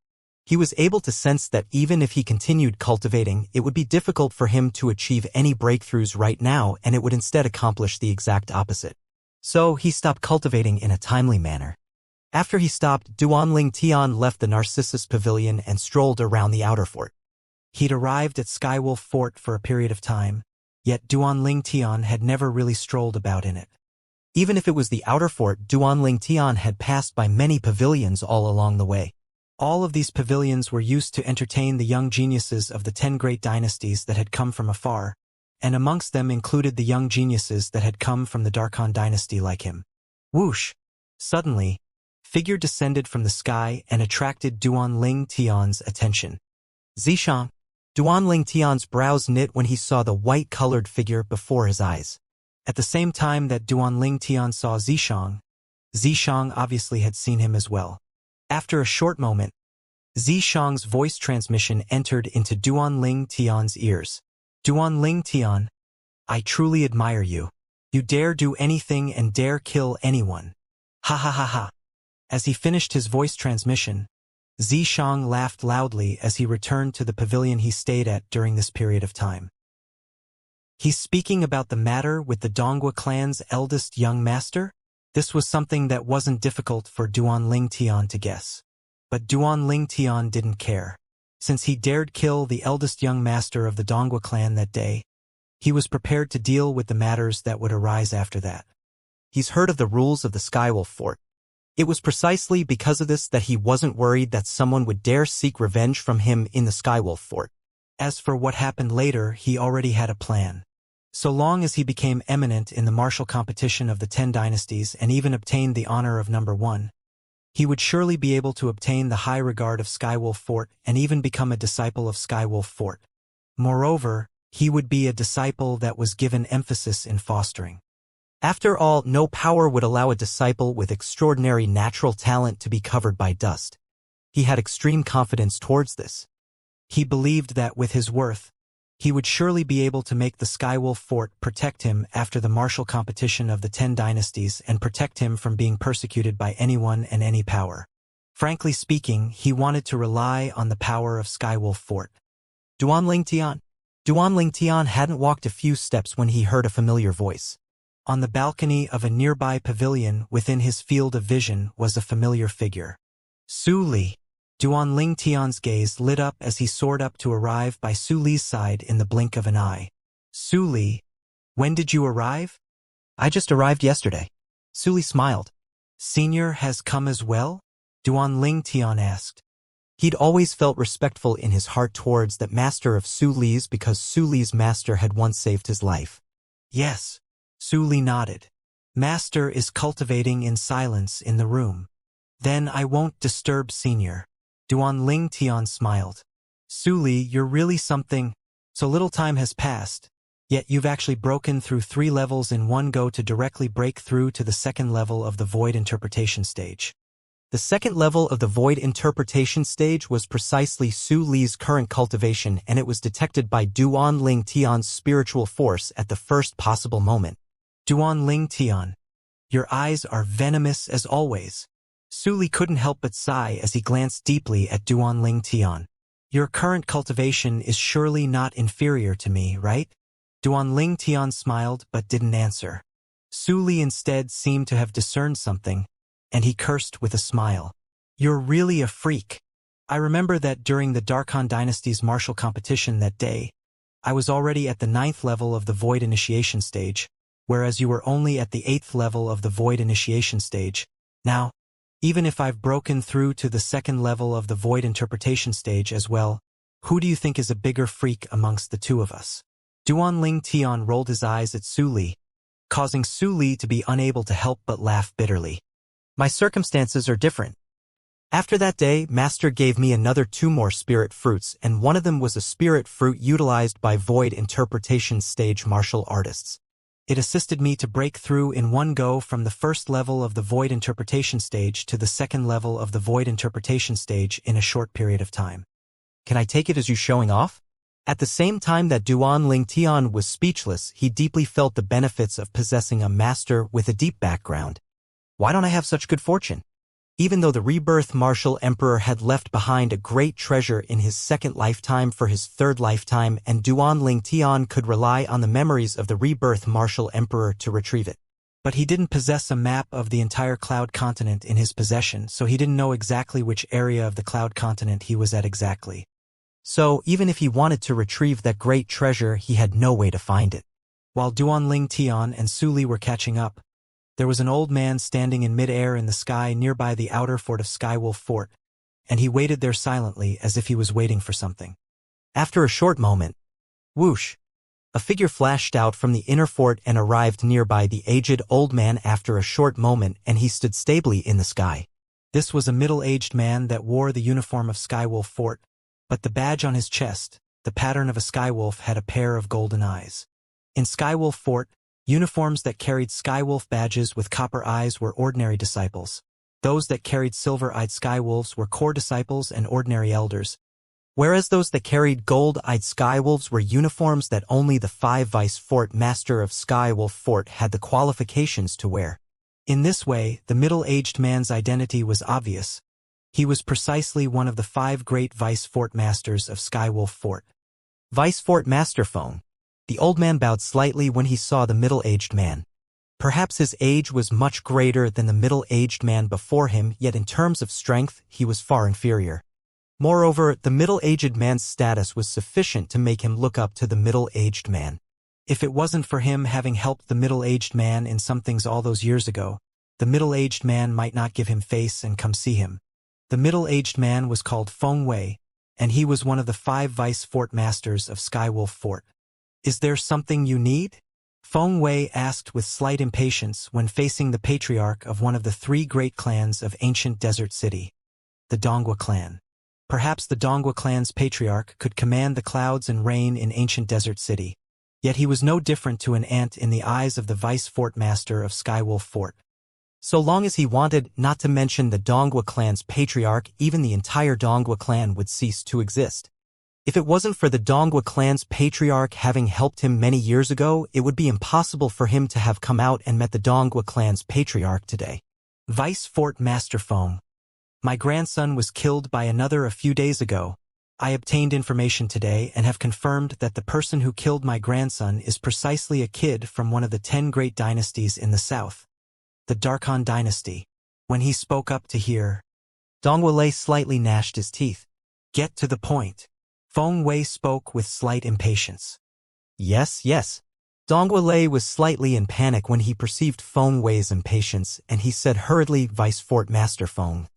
He was able to sense that even if he continued cultivating, it would be difficult for him to achieve any breakthroughs right now, and it would instead accomplish the exact opposite. So he stopped cultivating in a timely manner. After he stopped, Duanling Tian left the Narcissus Pavilion and strolled around the outer fort. He'd arrived at Skywolf Fort for a period of time, yet Duanling Tian had never really strolled about in it. Even if it was the outer fort, Duanling Tian had passed by many pavilions all along the way. All of these pavilions were used to entertain the young geniuses of the 10 great dynasties that had come from afar, and amongst them included the young geniuses that had come from the Darkhan dynasty like him. Whoosh! Suddenly, figure descended from the sky and attracted Duanling Tian's attention. Zishang! Duanling Tian's brows knit when he saw the white-colored figure before his eyes. At the same time that Duanling Tian saw Zishang, Zishang obviously had seen him as well. After a short moment, Zishang's voice transmission entered into Duanling Tian's ears. Duanling Tian, I truly admire you. You dare do anything and dare kill anyone. Ha ha ha ha. As he finished his voice transmission, Zishang laughed loudly as he returned to the pavilion he stayed at during this period of time. He's speaking about the matter with the Dongwu clan's eldest young master? This was something that wasn't difficult for Duanling Tian to guess. But Duanling Tian didn't care. Since he dared kill the eldest young master of the Dongwu clan that day, he was prepared to deal with the matters that would arise after that. He's heard of the rules of the Skywolf Fort. It was precisely because of this that he wasn't worried that someone would dare seek revenge from him in the Skywolf Fort. As for what happened later, he already had a plan. So long as he became eminent in the martial competition of the 10 dynasties and even obtained the honor of number 1, he would surely be able to obtain the high regard of Skywolf Fort and even become a disciple of Skywolf Fort. Moreover, he would be a disciple that was given emphasis in fostering. After all, no power would allow a disciple with extraordinary natural talent to be covered by dust. He had extreme confidence towards this. He believed that with his worth, he would surely be able to make the Skywolf Fort protect him after the martial competition of the 10 dynasties and protect him from being persecuted by anyone and any power. Frankly speaking, he wanted to rely on the power of Skywolf Fort. Duanling Tian. Duanling Tian hadn't walked a few steps when he heard a familiar voice. On the balcony of a nearby pavilion within his field of vision was a familiar figure. Su Li. Duanling Tian's gaze lit up as he soared up to arrive by Su Li's side in the blink of an eye. Su Li. When did you arrive? I just arrived yesterday. Su Li smiled. Senior has come as well? Duan Ling Tian asked. He'd always felt respectful in his heart towards that master of Su Li's because Su Li's master had once saved his life. Yes. Su Li nodded. Master is cultivating in silence in the room. Then I won't disturb Senior. Duan Ling Tian smiled. Su Li, you're really something. So little time has passed, yet you've actually broken through 3 levels in one go to directly break through to the second level of the void interpretation stage. The second level of the void interpretation stage was precisely Su Li's current cultivation, and it was detected by Duan Ling Tian's spiritual force at the first possible moment. Duan Ling Tian, your eyes are venomous as always. Su Li couldn't help but sigh as he glanced deeply at Duan Ling Tian. Your current cultivation is surely not inferior to me, right? Duan Ling Tian smiled but didn't answer. Su Li instead seemed to have discerned something, and he cursed with a smile. You're really a freak. I remember that during the Darkhan Dynasty's martial competition that day, I was already at the 9th level of the Void Initiation stage, whereas you were only at the 8th level of the Void Initiation stage. Now, even if I've broken through to the 2nd level of the Void Interpretation stage as well, who do you think is a bigger freak amongst the two of us? Duan Ling Tian rolled his eyes at Su Li, causing Su Li to be unable to help but laugh bitterly. My circumstances are different. After that day, Master gave me another 2 more spirit fruits, and one of them was a spirit fruit utilized by Void Interpretation stage martial artists. It assisted me to break through in one go from the 1st level of the Void Interpretation stage to the 2nd level of the Void Interpretation stage in a short period of time. Can I take it as you showing off? At the same time that Duan Ling Tian was speechless, he deeply felt the benefits of possessing a master with a deep background. Why don't I have such good fortune? Even though the rebirth martial emperor had left behind a great treasure in his 2nd lifetime for his 3rd lifetime, and Duan Ling Tian could rely on the memories of the rebirth martial emperor to retrieve it. But he didn't possess a map of the entire cloud continent in his possession, so he didn't know exactly which area of the cloud continent he was at exactly. So, even if he wanted to retrieve that great treasure, he had no way to find it. While Duan Ling Tian and Su Li were catching up, there was an old man standing in mid-air in the sky nearby the outer fort of Skywolf Fort, and he waited there silently as if he was waiting for something. After a short moment, whoosh, a figure flashed out from the inner fort and arrived nearby the aged old man after a short moment, and he stood stably in the sky. This was a middle-aged man that wore the uniform of Skywolf Fort, but the badge on his chest, the pattern of a skywolf, had a pair of golden eyes. In Skywolf Fort, uniforms that carried Skywolf badges with copper eyes were ordinary disciples. Those that carried silver-eyed Skywolves were core disciples and ordinary elders, whereas those that carried gold-eyed Skywolves were uniforms that only the 5 Vice Fort Master of Skywolf Fort had the qualifications to wear. In this way, the middle-aged man's identity was obvious. He was precisely one of the 5 great Vice Fort Masters of Skywolf Fort. Vice Fort Master Phone. The old man bowed slightly when he saw the middle-aged man. Perhaps his age was much greater than the middle-aged man before him, yet in terms of strength, he was far inferior. Moreover, the middle-aged man's status was sufficient to make him look up to the middle-aged man. If it wasn't for him having helped the middle-aged man in some things all those years ago, the middle-aged man might not give him face and come see him. The middle-aged man was called Feng Wei, and he was one of the 5 Vice Fort Masters of Skywolf Fort. Is there something you need? Feng Wei asked with slight impatience when facing the patriarch of one of the 3 great clans of ancient Desert City, the Dongwa clan. Perhaps the Dongwa clan's patriarch could command the clouds and rain in ancient Desert City, yet he was no different to an ant in the eyes of the Vice Fort Master of Skywolf Fort. So long as he wanted, not to mention the Dongwa clan's patriarch, even the entire Dongwa clan would cease to exist. If it wasn't for the Dongwa clan's patriarch having helped him many years ago, it would be impossible for him to have come out and met the Dongwa clan's patriarch today. Vice Fort Master Feng. My grandson was killed by another a few days ago. I obtained information today and have confirmed that the person who killed my grandson is precisely a kid from one of the 10 great dynasties in the south, the Darkhan Dynasty. When he spoke up to hear, Dongwa Lei slightly gnashed his teeth. Get to the point. Feng Wei spoke with slight impatience. Yes. Dongwei was slightly in panic when he perceived Feng Wei's impatience, and he said hurriedly, "Vice Fort Master Feng.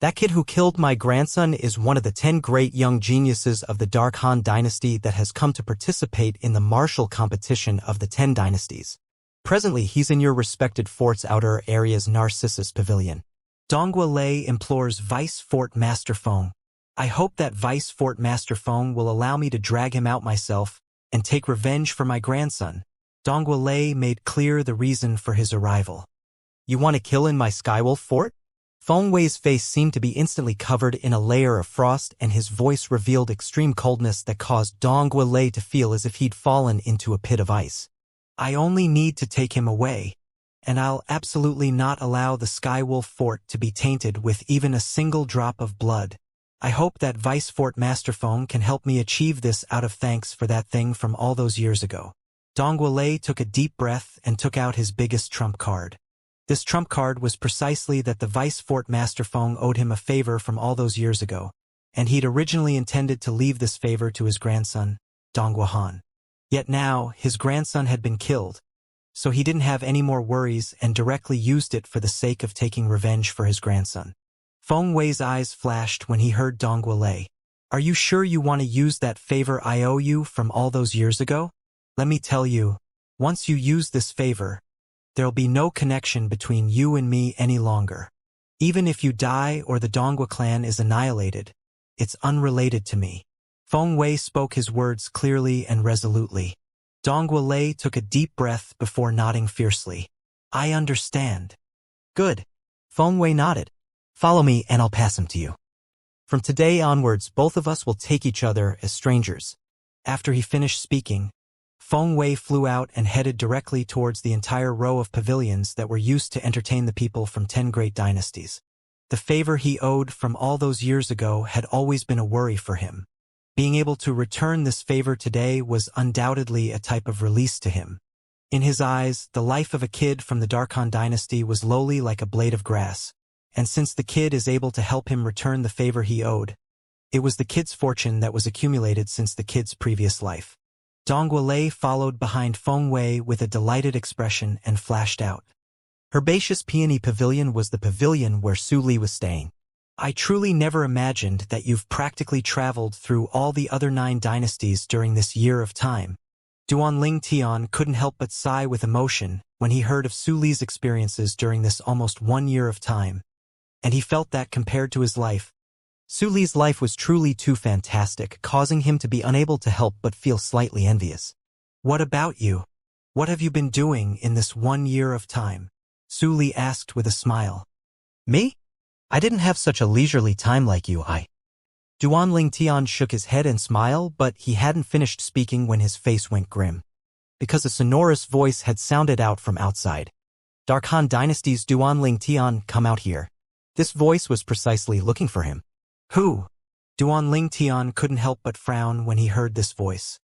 That kid who killed my grandson is one of the 10 great young geniuses of the Dark Han dynasty that has come to participate in the martial competition of the 10 dynasties. Presently, he's in your respected fort's outer area's Narcissus Pavilion." Dongwei implores Vice Fort Master Feng. "I hope that Vice Fort Master Feng will allow me to drag him out myself and take revenge for my grandson." Dongwei made clear the reason for his arrival. "You want to kill in my Skywolf fort?" Feng Wei's face seemed to be instantly covered in a layer of frost, and his voice revealed extreme coldness that caused Dongwei to feel as if he'd fallen into a pit of ice. "I only need to take him away, and I'll absolutely not allow the Skywolf fort to be tainted with even a single drop of blood. I hope that Vice Fort Master Feng can help me achieve this out of thanks for that thing from all those years ago." Dongwei took a deep breath and took out his biggest trump card. This trump card was precisely that the Vice Fort Master Feng owed him a favor from all those years ago, and he'd originally intended to leave this favor to his grandson, Dongwei Han. Yet now, his grandson had been killed, so he didn't have any more worries and directly used it for the sake of taking revenge for his grandson. Feng Wei's eyes flashed when he heard Dongwei. "Are you sure you want to use that favor I owe you from all those years ago? Let me tell you, once you use this favor, there'll be no connection between you and me any longer. Even if you die or the Dongwei clan is annihilated, it's unrelated to me." Feng Wei spoke his words clearly and resolutely. Dongwei took a deep breath before nodding fiercely. "I understand." "Good." Feng Wei nodded. "Follow me and I'll pass him to you. From today onwards, both of us will take each other as strangers." After he finished speaking, Feng Wei flew out and headed directly towards the entire row of pavilions that were used to entertain the people from 10 great dynasties. The favor he owed from all those years ago had always been a worry for him. Being able to return this favor today was undoubtedly a type of release to him. In his eyes, the life of a kid from the Dark Han dynasty was lowly like a blade of grass, and since the kid is able to help him return the favor he owed, it was the kid's fortune that was accumulated since the kid's previous life. Dongwei followed behind Feng Wei with a delighted expression and flashed out. Herbaceous Peony Pavilion was the pavilion where Su Li was staying. "I truly never imagined that you've practically traveled through all the other 9 dynasties during this year of time." Duanling Tian couldn't help but sigh with emotion when he heard of Su Li's experiences during this almost 1 year of time, and he felt that compared to his life, Su Li's life was truly too fantastic, causing him to be unable to help but feel slightly envious. "What about you? What have you been doing in this 1 year of time?" Su Li asked with a smile. "Me? I didn't have such a leisurely time like you, Duanling Tian shook his head and smiled, but he hadn't finished speaking when his face went grim, because a sonorous voice had sounded out from outside. "Dark Han Dynasty's Duanling Tian, come out here." This voice was precisely looking for him. "Who?" Duanling Tian couldn't help but frown when he heard this voice.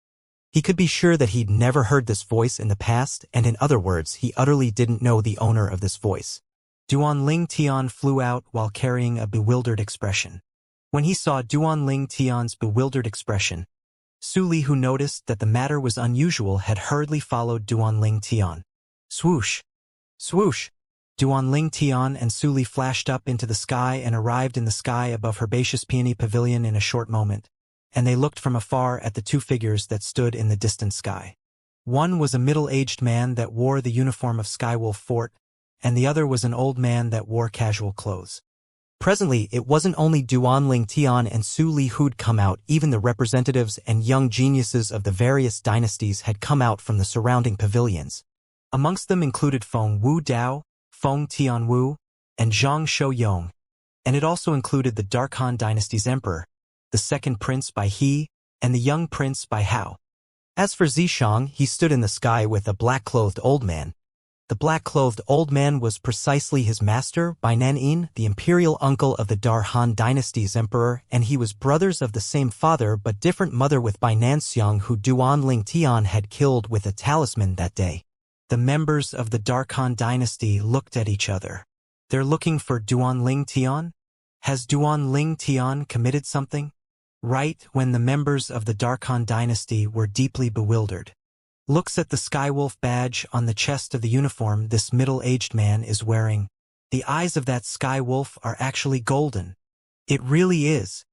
He could be sure that he'd never heard this voice in the past, and in other words, he utterly didn't know the owner of this voice. Duanling Tian flew out while carrying a bewildered expression. When he saw Duanling Tian's bewildered expression, Su Li, who noticed that the matter was unusual, had hurriedly followed Duanling Tian. Swoosh! Swoosh! Duanling Tian and Su Li flashed up into the sky and arrived in the sky above Herbaceous Peony Pavilion in a short moment, and they looked from afar at the 2 figures that stood in the distant sky. One was a middle-aged man that wore the uniform of Skywolf Fort, and the other was an old man that wore casual clothes. Presently, it wasn't only Duanling Tian and Su Li who'd come out, even the representatives and young geniuses of the various dynasties had come out from the surrounding pavilions. Amongst them included Feng Wu Dao, Feng Tianwu, and Zhang Shouyong, and it also included the Dark Han dynasty's emperor, the second prince by He, and the young prince by Hao. As for Zishang, he stood in the sky with a black-clothed old man. The black-clothed old man was precisely his master, Bainan, the imperial uncle of the Dar Han dynasty's emperor, and he was brothers of the same father but different mother with Bainan Xiang, who Duanling Tian had killed with a talisman that day. The members of the Dark Han dynasty looked at each other. They're looking for Duanling Tian? Has Duanling Tian committed something? Right when the members of the Dark Han dynasty were deeply bewildered, looks at the Skywolf badge on the chest of the uniform this middle-aged man is wearing. The eyes of that Skywolf are actually golden. It really is.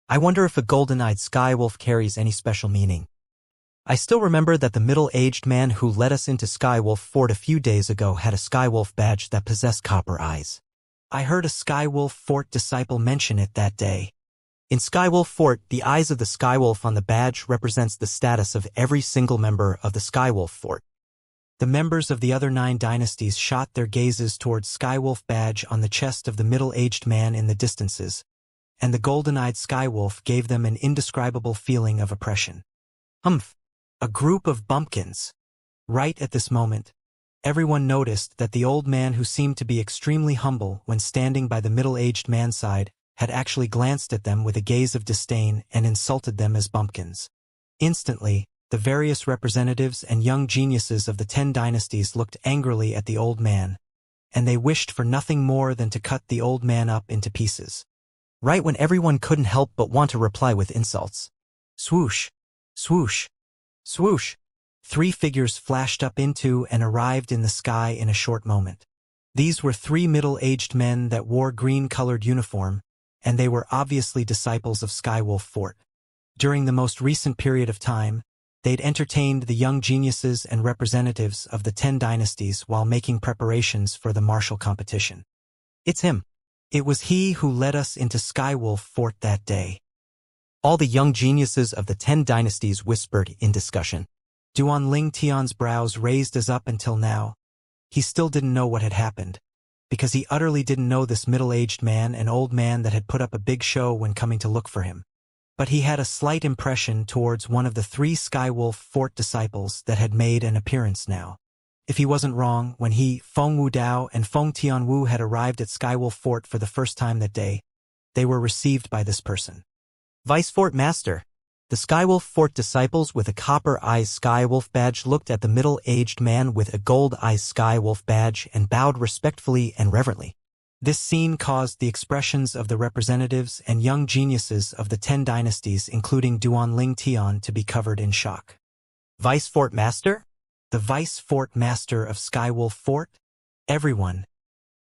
I wonder if a golden-eyed Skywolf carries any special meaning. I still remember that the middle-aged man who led us into Skywolf Fort a few days ago had a Skywolf badge that possessed copper eyes. I heard a Skywolf Fort disciple mention it that day. In Skywolf Fort, the eyes of the Skywolf on the badge represents the status of every single member of the Skywolf Fort. The members of the other 9 dynasties shot their gazes towards Skywolf badge on the chest of the middle-aged man in the distances, and the golden-eyed Skywolf gave them an indescribable feeling of oppression. Humph! A group of bumpkins. Right at this moment, everyone noticed that the old man who seemed to be extremely humble when standing by the middle-aged man's side had actually glanced at them with a gaze of disdain and insulted them as bumpkins. Instantly, the various representatives and young geniuses of the 10 dynasties looked angrily at the old man, and they wished for nothing more than to cut the old man up into pieces. Right when everyone couldn't help but want to reply with insults. Swoosh! Swoosh! Swoosh! 3 figures flashed up into and arrived in the sky in a short moment. These were 3 middle-aged men that wore green-colored uniform, and they were obviously disciples of Skywolf Fort. During the most recent period of time, they'd entertained the young geniuses and representatives of the 10 dynasties while making preparations for the martial competition. It's him. It was he who led us into Skywolf Fort that day. All the young geniuses of the 10 dynasties whispered in discussion. Duan Tian's brows raised as up until now. He still didn't know what had happened, because he utterly didn't know this middle-aged man and old man that had put up a big show when coming to look for him. But he had a slight impression towards one of the 3 Skywolf Fort disciples that had made an appearance now. If he wasn't wrong, when he, Feng Wudao, and Feng Tianwu had arrived at Skywolf Fort for the first time that day, they were received by this person. Vice Fort Master. The Skywolf Fort disciples with a copper-eyed Skywolf badge looked at the middle-aged man with a gold-eyed Skywolf badge and bowed respectfully and reverently. This scene caused the expressions of the representatives and young geniuses of the 10 dynasties, including Duan Tian, to be covered in shock. Vice Fort Master? The Vice Fort Master of Skywolf Fort? Everyone.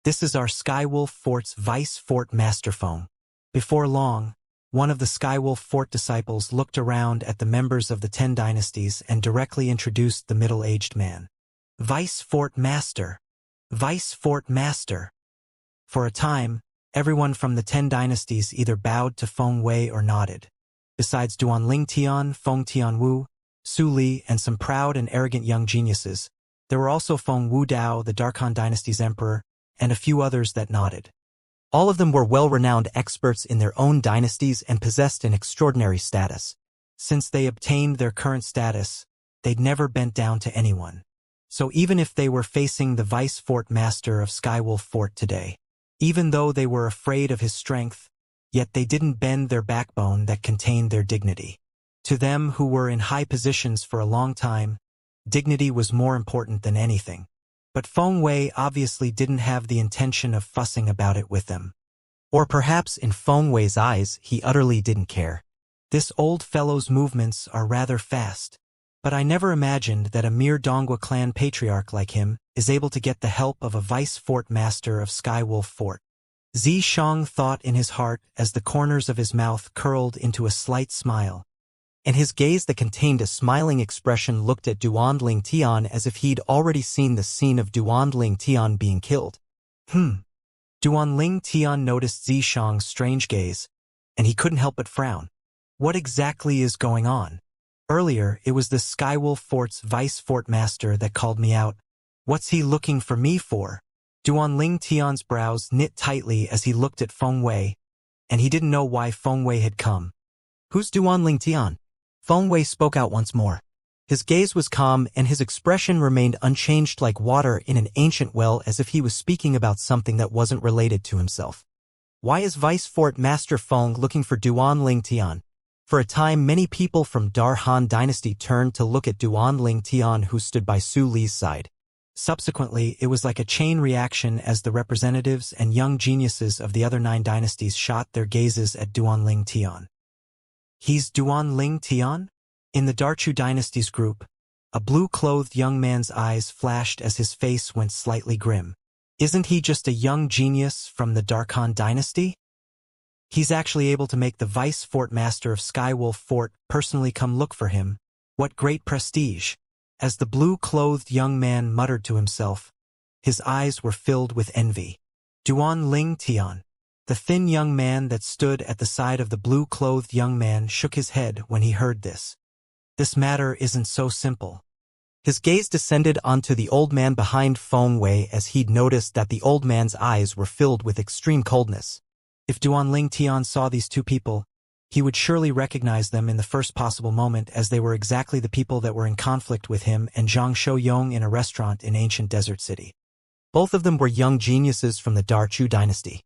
This is our Skywolf Fort's Vice Fort Master Feng. Before long, one of the Skywolf Fort disciples looked around at the members of the 10 dynasties and directly introduced the middle-aged man. Vice Fort Master. Vice Fort Master. For a time, everyone from the 10 dynasties either bowed to Feng Wei or nodded. Besides Duan Tian, Feng Tianwu, Su Li, and some proud and arrogant young geniuses, there were also Feng Wudao, the Darkhan dynasty's emperor, and a few others that nodded. All of them were well-renowned experts in their own dynasties and possessed an extraordinary status. Since they obtained their current status, they'd never bent down to anyone. So even if they were facing the Vice Fort Master of Skywolf Fort today, even though they were afraid of his strength, yet they didn't bend their backbone that contained their dignity. To them who were in high positions for a long time, dignity was more important than anything. But Feng Wei obviously didn't have the intention of fussing about it with them. Or perhaps in Feng Wei's eyes, he utterly didn't care. This old fellow's movements are rather fast, but I never imagined that a mere Dongua clan patriarch like him is able to get the help of a Vice Fort Master of Skywolf Fort. Zishang thought in his heart as the corners of his mouth curled into a slight smile, and his gaze that contained a smiling expression looked at Duan Tian as if he'd already seen the scene of Duan Tian being killed. Duan Tian noticed Zishang's strange gaze, and he couldn't help but frown. What exactly is going on? Earlier, it was the Skywolf Fort's Vice Fort Master that called me out. What's he looking for me for? Duan Tian's brows knit tightly as he looked at Feng Wei, and he didn't know why Feng Wei had come. Who's Duan Tian? Feng Wei spoke out once more. His gaze was calm and his expression remained unchanged like water in an ancient well, as if he was speaking about something that wasn't related to himself. Why is Vice Fort Master Feng looking for Duan Tian? For a time, many people from Darhan dynasty turned to look at Duan Tian, who stood by Su Li's side. Subsequently, it was like a chain reaction as the representatives and young geniuses of the other 9 dynasties shot their gazes at Duan Tian. He's Duan Tian? In the Darchu dynasty's group, A blue-clothed young man's eyes flashed as his face went slightly grim. Isn't he just a young genius from the Darkhan dynasty? He's actually able to make the vice fort master of Skywolf Fort personally come look for him. What great prestige! As the blue-clothed young man muttered to himself, his eyes were filled with envy. Duan Ling Tian. The thin young man that stood at the side of the blue-clothed young man shook his head when he heard this. This matter isn't so simple. His gaze descended onto the old man behind Feng Wei as he'd noticed that the old man's eyes were filled with extreme coldness. If Duan Ling Tian saw these two people, he would surely recognize them in the first possible moment, as they were exactly the people that were in conflict with him and Zhang Shouyong in a restaurant in ancient Desert City. Both of them were young geniuses from the Darchu dynasty.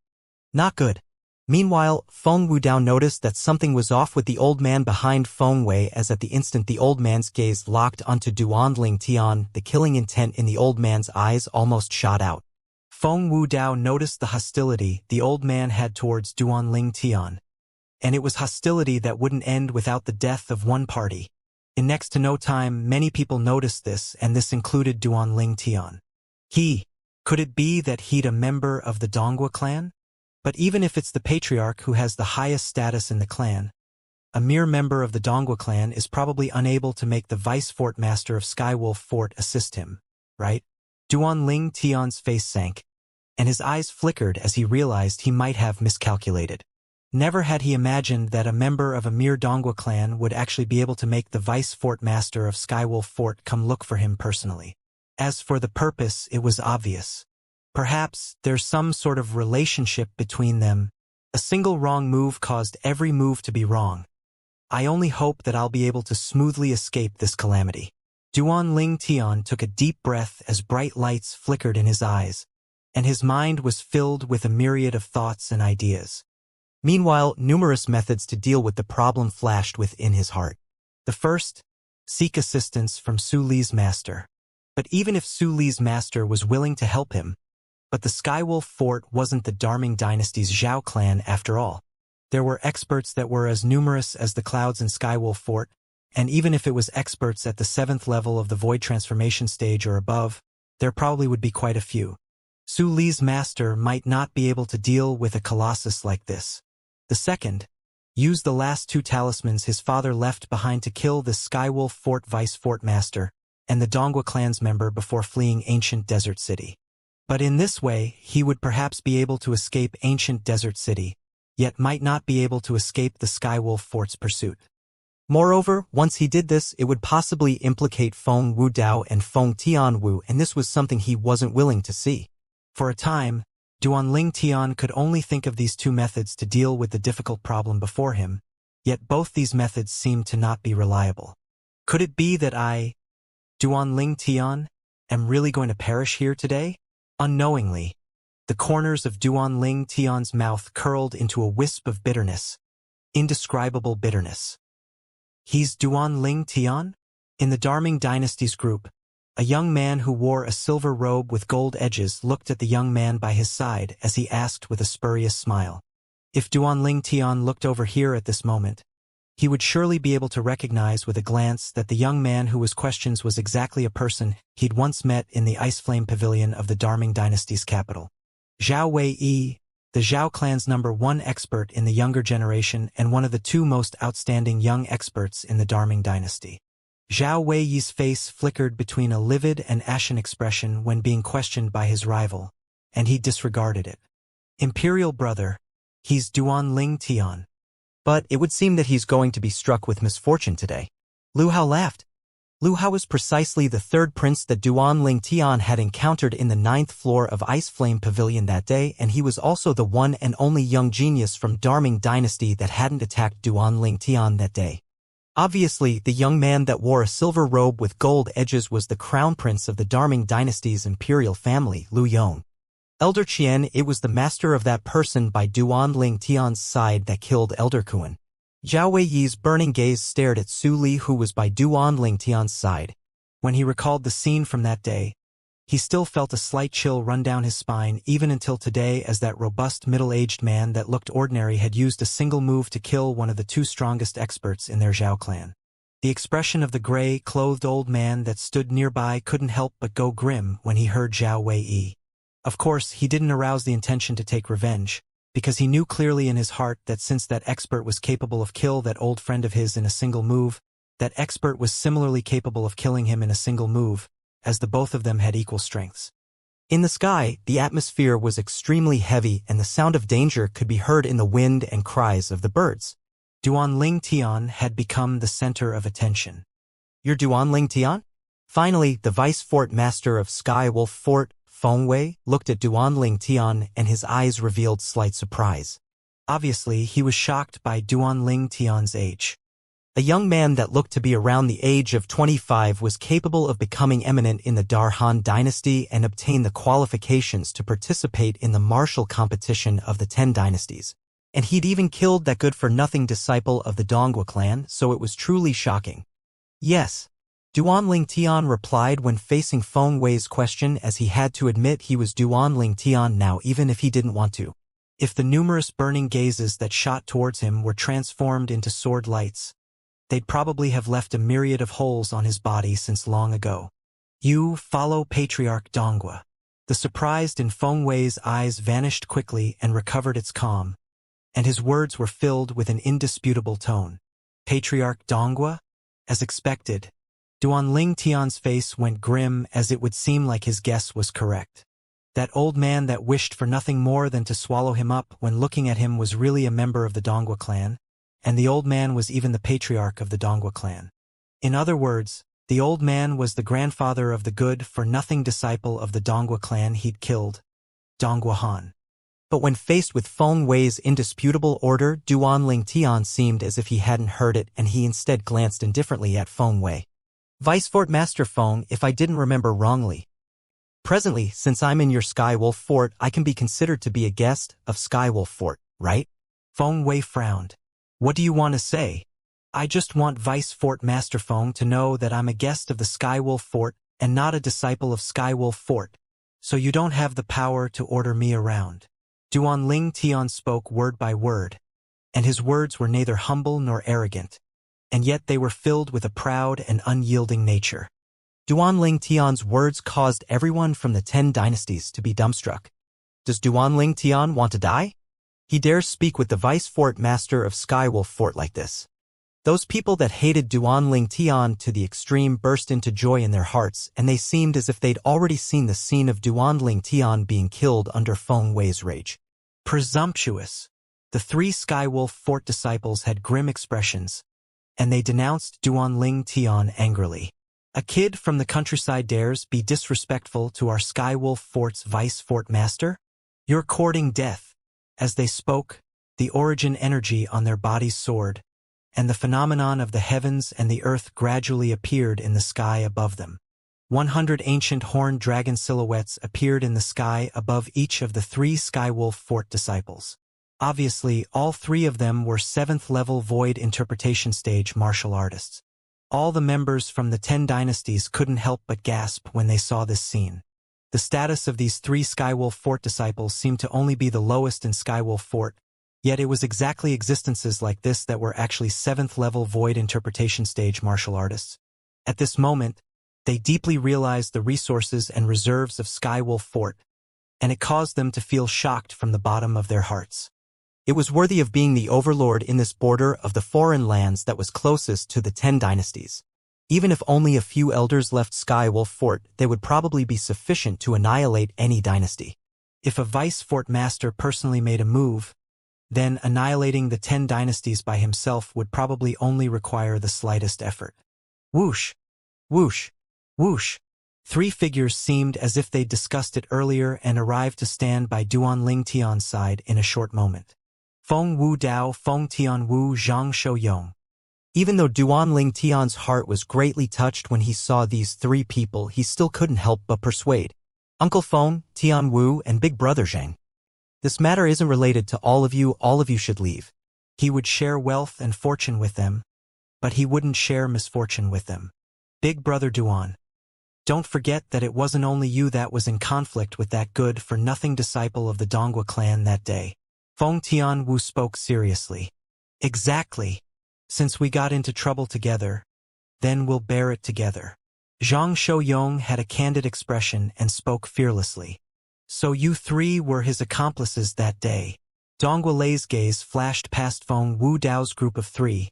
Not good. Meanwhile, Feng Wudao noticed that something was off with the old man behind Feng Wei, as at the instant the old man's gaze locked onto Duan Ling Tian, the killing intent in the old man's eyes almost shot out. Feng Wudao noticed the hostility the old man had towards Duan Ling Tian. And it was hostility that wouldn't end without the death of one party. In next to no time, many people noticed this, and this included Duan Ling Tian. Could it be that he'd a member of the Dongua clan? But even if it's the patriarch who has the highest status in the clan, a mere member of the Dongua clan is probably unable to make the vice fort master of Skywolf Fort assist him, right? Duan Ling Tian's face sank, and his eyes flickered as he realized he might have miscalculated. Never had he imagined that a member of a mere Dongua clan would actually be able to make the vice fort master of Skywolf Fort come look for him personally. As for the purpose, it was obvious. Perhaps there's some sort of relationship between them. A single wrong move caused every move to be wrong. I only hope that I'll be able to smoothly escape this calamity. Duan Ling Tian took a deep breath as bright lights flickered in his eyes, and his mind was filled with a myriad of thoughts and ideas. Meanwhile, numerous methods to deal with the problem flashed within his heart. The first, seek assistance from Su Li's master. But even if Su Li's master was willing to help him, but the Skywolf Fort wasn't the Darming dynasty's Zhao clan after all. There were experts that were as numerous as the clouds in Skywolf Fort, and even if it was experts at the 7th level of the Void Transformation stage or above, there probably would be quite a few. Su Li's master might not be able to deal with a colossus like this. The second, use the last two talismans his father left behind to kill the Skywolf Fort vice fort master and the Dongua clan's member before fleeing ancient Desert City. But in this way, he would perhaps be able to escape ancient Desert City, yet might not be able to escape the Skywolf Fort's pursuit. Moreover, once he did this, it would possibly implicate Feng Wudao and Feng Tianwu, and this was something he wasn't willing to see. For a time, Duan Ling Tian could only think of these two methods to deal with the difficult problem before him, yet both these methods seemed to not be reliable. Could it be that I, Duan Ling Tian, am really going to perish here today? Unknowingly, the corners of Duan Ling Tian's mouth curled into a wisp of bitterness, indescribable bitterness. He's Duan Ling Tian? In the Darming dynasty's group, a young man who wore a silver robe with gold edges looked at the young man by his side as he asked with a spurious smile. If Duan Ling Tian looked over here at this moment, he would surely be able to recognize with a glance that the young man who was questioned was exactly a person he'd once met in the Ice Flame Pavilion of the Darming dynasty's capital. Zhao Wei, the Zhao clan's #1 expert in the younger generation and one of the two most outstanding young experts in the Darming dynasty. Zhao Wei's face flickered between a livid and ashen expression when being questioned by his rival, and he disregarded it. Imperial brother, he's Duan Ling Tian. But it would seem that he's going to be struck with misfortune today. Lu Hao laughed. Lu Hao was precisely the third prince that Duan Ling Tian had encountered in the 9th floor of Ice Flame Pavilion that day, and he was also the one and only young genius from Darming dynasty that hadn't attacked Duan Ling Tian that day. Obviously, the young man that wore a silver robe with gold edges was the crown prince of the Darming dynasty's imperial family, Lu Yong. Elder Qian, it was the master of that person by Duan Ling Tian's side that killed Elder Kuan. Zhao Wei's burning gaze stared at Su Li, who was by Duan Ling Tian's side. When he recalled the scene from that day, he still felt a slight chill run down his spine even until today, as that robust middle-aged man that looked ordinary had used a single move to kill one of the two strongest experts in their Zhao clan. The expression of the gray-clothed old man that stood nearby couldn't help but go grim when he heard Zhao Wei. Of course, he didn't arouse the intention to take revenge, because he knew clearly in his heart that since that expert was capable of kill that old friend of his in a single move, that expert was similarly capable of killing him in a single move, as the both of them had equal strengths. In the sky, the atmosphere was extremely heavy and the sound of danger could be heard in the wind and cries of the birds. Duanling Tian had become the center of attention. "You're Duanling Tian?" Finally, the vice fort master of Sky Wolf Fort, Feng Wei, looked at Duanling Tian and his eyes revealed slight surprise. Obviously, he was shocked by Duanling Tian's age. A young man that looked to be around the age of 25 was capable of becoming eminent in the Darhan dynasty and obtain the qualifications to participate in the martial competition of the 10 dynasties. And he'd even killed that good-for-nothing disciple of the Dongua clan, so it was truly shocking. "Yes," Duanling Tian replied when facing Feng Wei's question, as he had to admit he was Duanling Tian now even if he didn't want to. If the numerous burning gazes that shot towards him were transformed into sword lights, they'd probably have left a myriad of holes on his body since long ago. "You follow Patriarch Dongua." The surprise in Feng Wei's eyes vanished quickly and recovered its calm, and his words were filled with an indisputable tone. "Patriarch Dongua?" As expected, Duanling Tian's face went grim, as it would seem like his guess was correct. That old man that wished for nothing more than to swallow him up when looking at him was really a member of the Dongua clan, and the old man was even the patriarch of the Dongua clan. In other words, the old man was the grandfather of the good-for-nothing disciple of the Dongua clan he'd killed, Dongua Han. But when faced with Feng Wei's indisputable order, Duanling Tian seemed as if he hadn't heard it, and he instead glanced indifferently at Feng Wei. "Vice Fort Master Feng, if I didn't remember wrongly. Presently, since I'm in your Sky Wolf Fort, I can be considered to be a guest of Sky Wolf Fort, right?" Feng Wei frowned. "What do you want to say?" "I just want Vice Fort Master Feng to know that I'm a guest of the Sky Wolf Fort and not a disciple of Sky Wolf Fort, so you don't have the power to order me around." Duanling Tian spoke word by word, and his words were neither humble nor arrogant, and yet they were filled with a proud and unyielding nature. Duanling Tian's words caused everyone from the 10 dynasties to be dumbstruck. Does Duanling Tian want to die? He dares speak with the vice fort master of Sky Wolf Fort like this. Those people that hated Duanling Tian to the extreme burst into joy in their hearts, and they seemed as if they'd already seen the scene of Duanling Tian being killed under Feng Wei's rage. Presumptuous. The 3 Sky Wolf Fort disciples had grim expressions, and they denounced Duanling Tian angrily. "A kid from the countryside dares be disrespectful to our Sky Wolf Fort's vice fort master? You're courting death." As they spoke, the origin energy on their bodies soared, and the phenomenon of the heavens and the earth gradually appeared in the sky above them. 100 ancient horned dragon silhouettes appeared in the sky above each of the 3 Sky Wolf Fort disciples. Obviously, all 3 of them were 7th-level void interpretation stage martial artists. All the members from the 10 dynasties couldn't help but gasp when they saw this scene. The status of these 3 Skywolf Fort disciples seemed to only be the lowest in Skywolf Fort, yet it was exactly existences like this that were actually 7th-level void interpretation stage martial artists. At this moment, they deeply realized the resources and reserves of Skywolf Fort, and it caused them to feel shocked from the bottom of their hearts. It was worthy of being the overlord in this border of the foreign lands that was closest to the 10 dynasties. Even if only a few elders left Skywolf Fort, they would probably be sufficient to annihilate any dynasty. If a vice fort master personally made a move, then annihilating the 10 dynasties by himself would probably only require the slightest effort. Whoosh! Whoosh! Whoosh! 3 figures seemed as if they'd discussed it earlier and arrived to stand by Duanling Tian's side in a short moment. Feng Wu Dao Feng Tian Wu Zhang Shou Yong. Even though Duanling Tian's heart was greatly touched when he saw these 3 people, he still couldn't help but persuade Uncle Feng, Tian Wu, and Big Brother Zhang. This matter isn't related to all of you should leave. He would share wealth and fortune with them, but he wouldn't share misfortune with them. Big Brother Duan. Don't forget that it wasn't only you that was in conflict with that good-for-nothing disciple of the Dongua clan that day. Feng Tian Wu spoke seriously. Exactly. Since we got into trouble together, then we'll bear it together. Zhang Shouyong had a candid expression and spoke fearlessly. So you three were his accomplices that day. Dong Guolei's gaze flashed past Feng Wu Dao's group of three,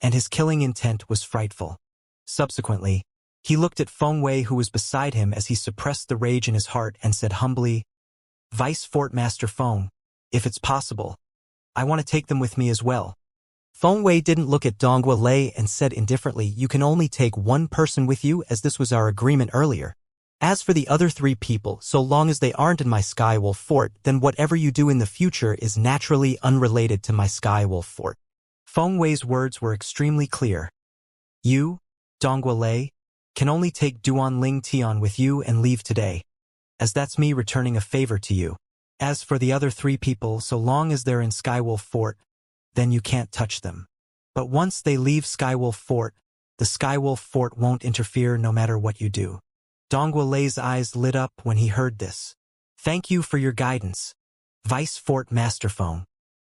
and his killing intent was frightful. Subsequently, he looked at Feng Wei who was beside him as he suppressed the rage in his heart and said humbly, Vice Fort Master Feng, if it's possible, I want to take them with me as well. Feng Wei didn't look at Dong Guolei and said indifferently, you can only take one person with you as this was our agreement earlier. As for the other three people, so long as they aren't in my Skywolf Fort, then whatever you do in the future is naturally unrelated to my Skywolf Fort. Feng Wei's words were extremely clear. You, Dong Guolei, can only take Duanling Tian with you and leave today, as that's me returning a favor to you. As for the other three people, so long as they're in Skywolf Fort, then you can't touch them. But once they leave Skywolf Fort, the Skywolf Fort won't interfere no matter what you do. Dong Guolei's eyes lit up when he heard this. Thank you for your guidance, Vice Fort Master Feng.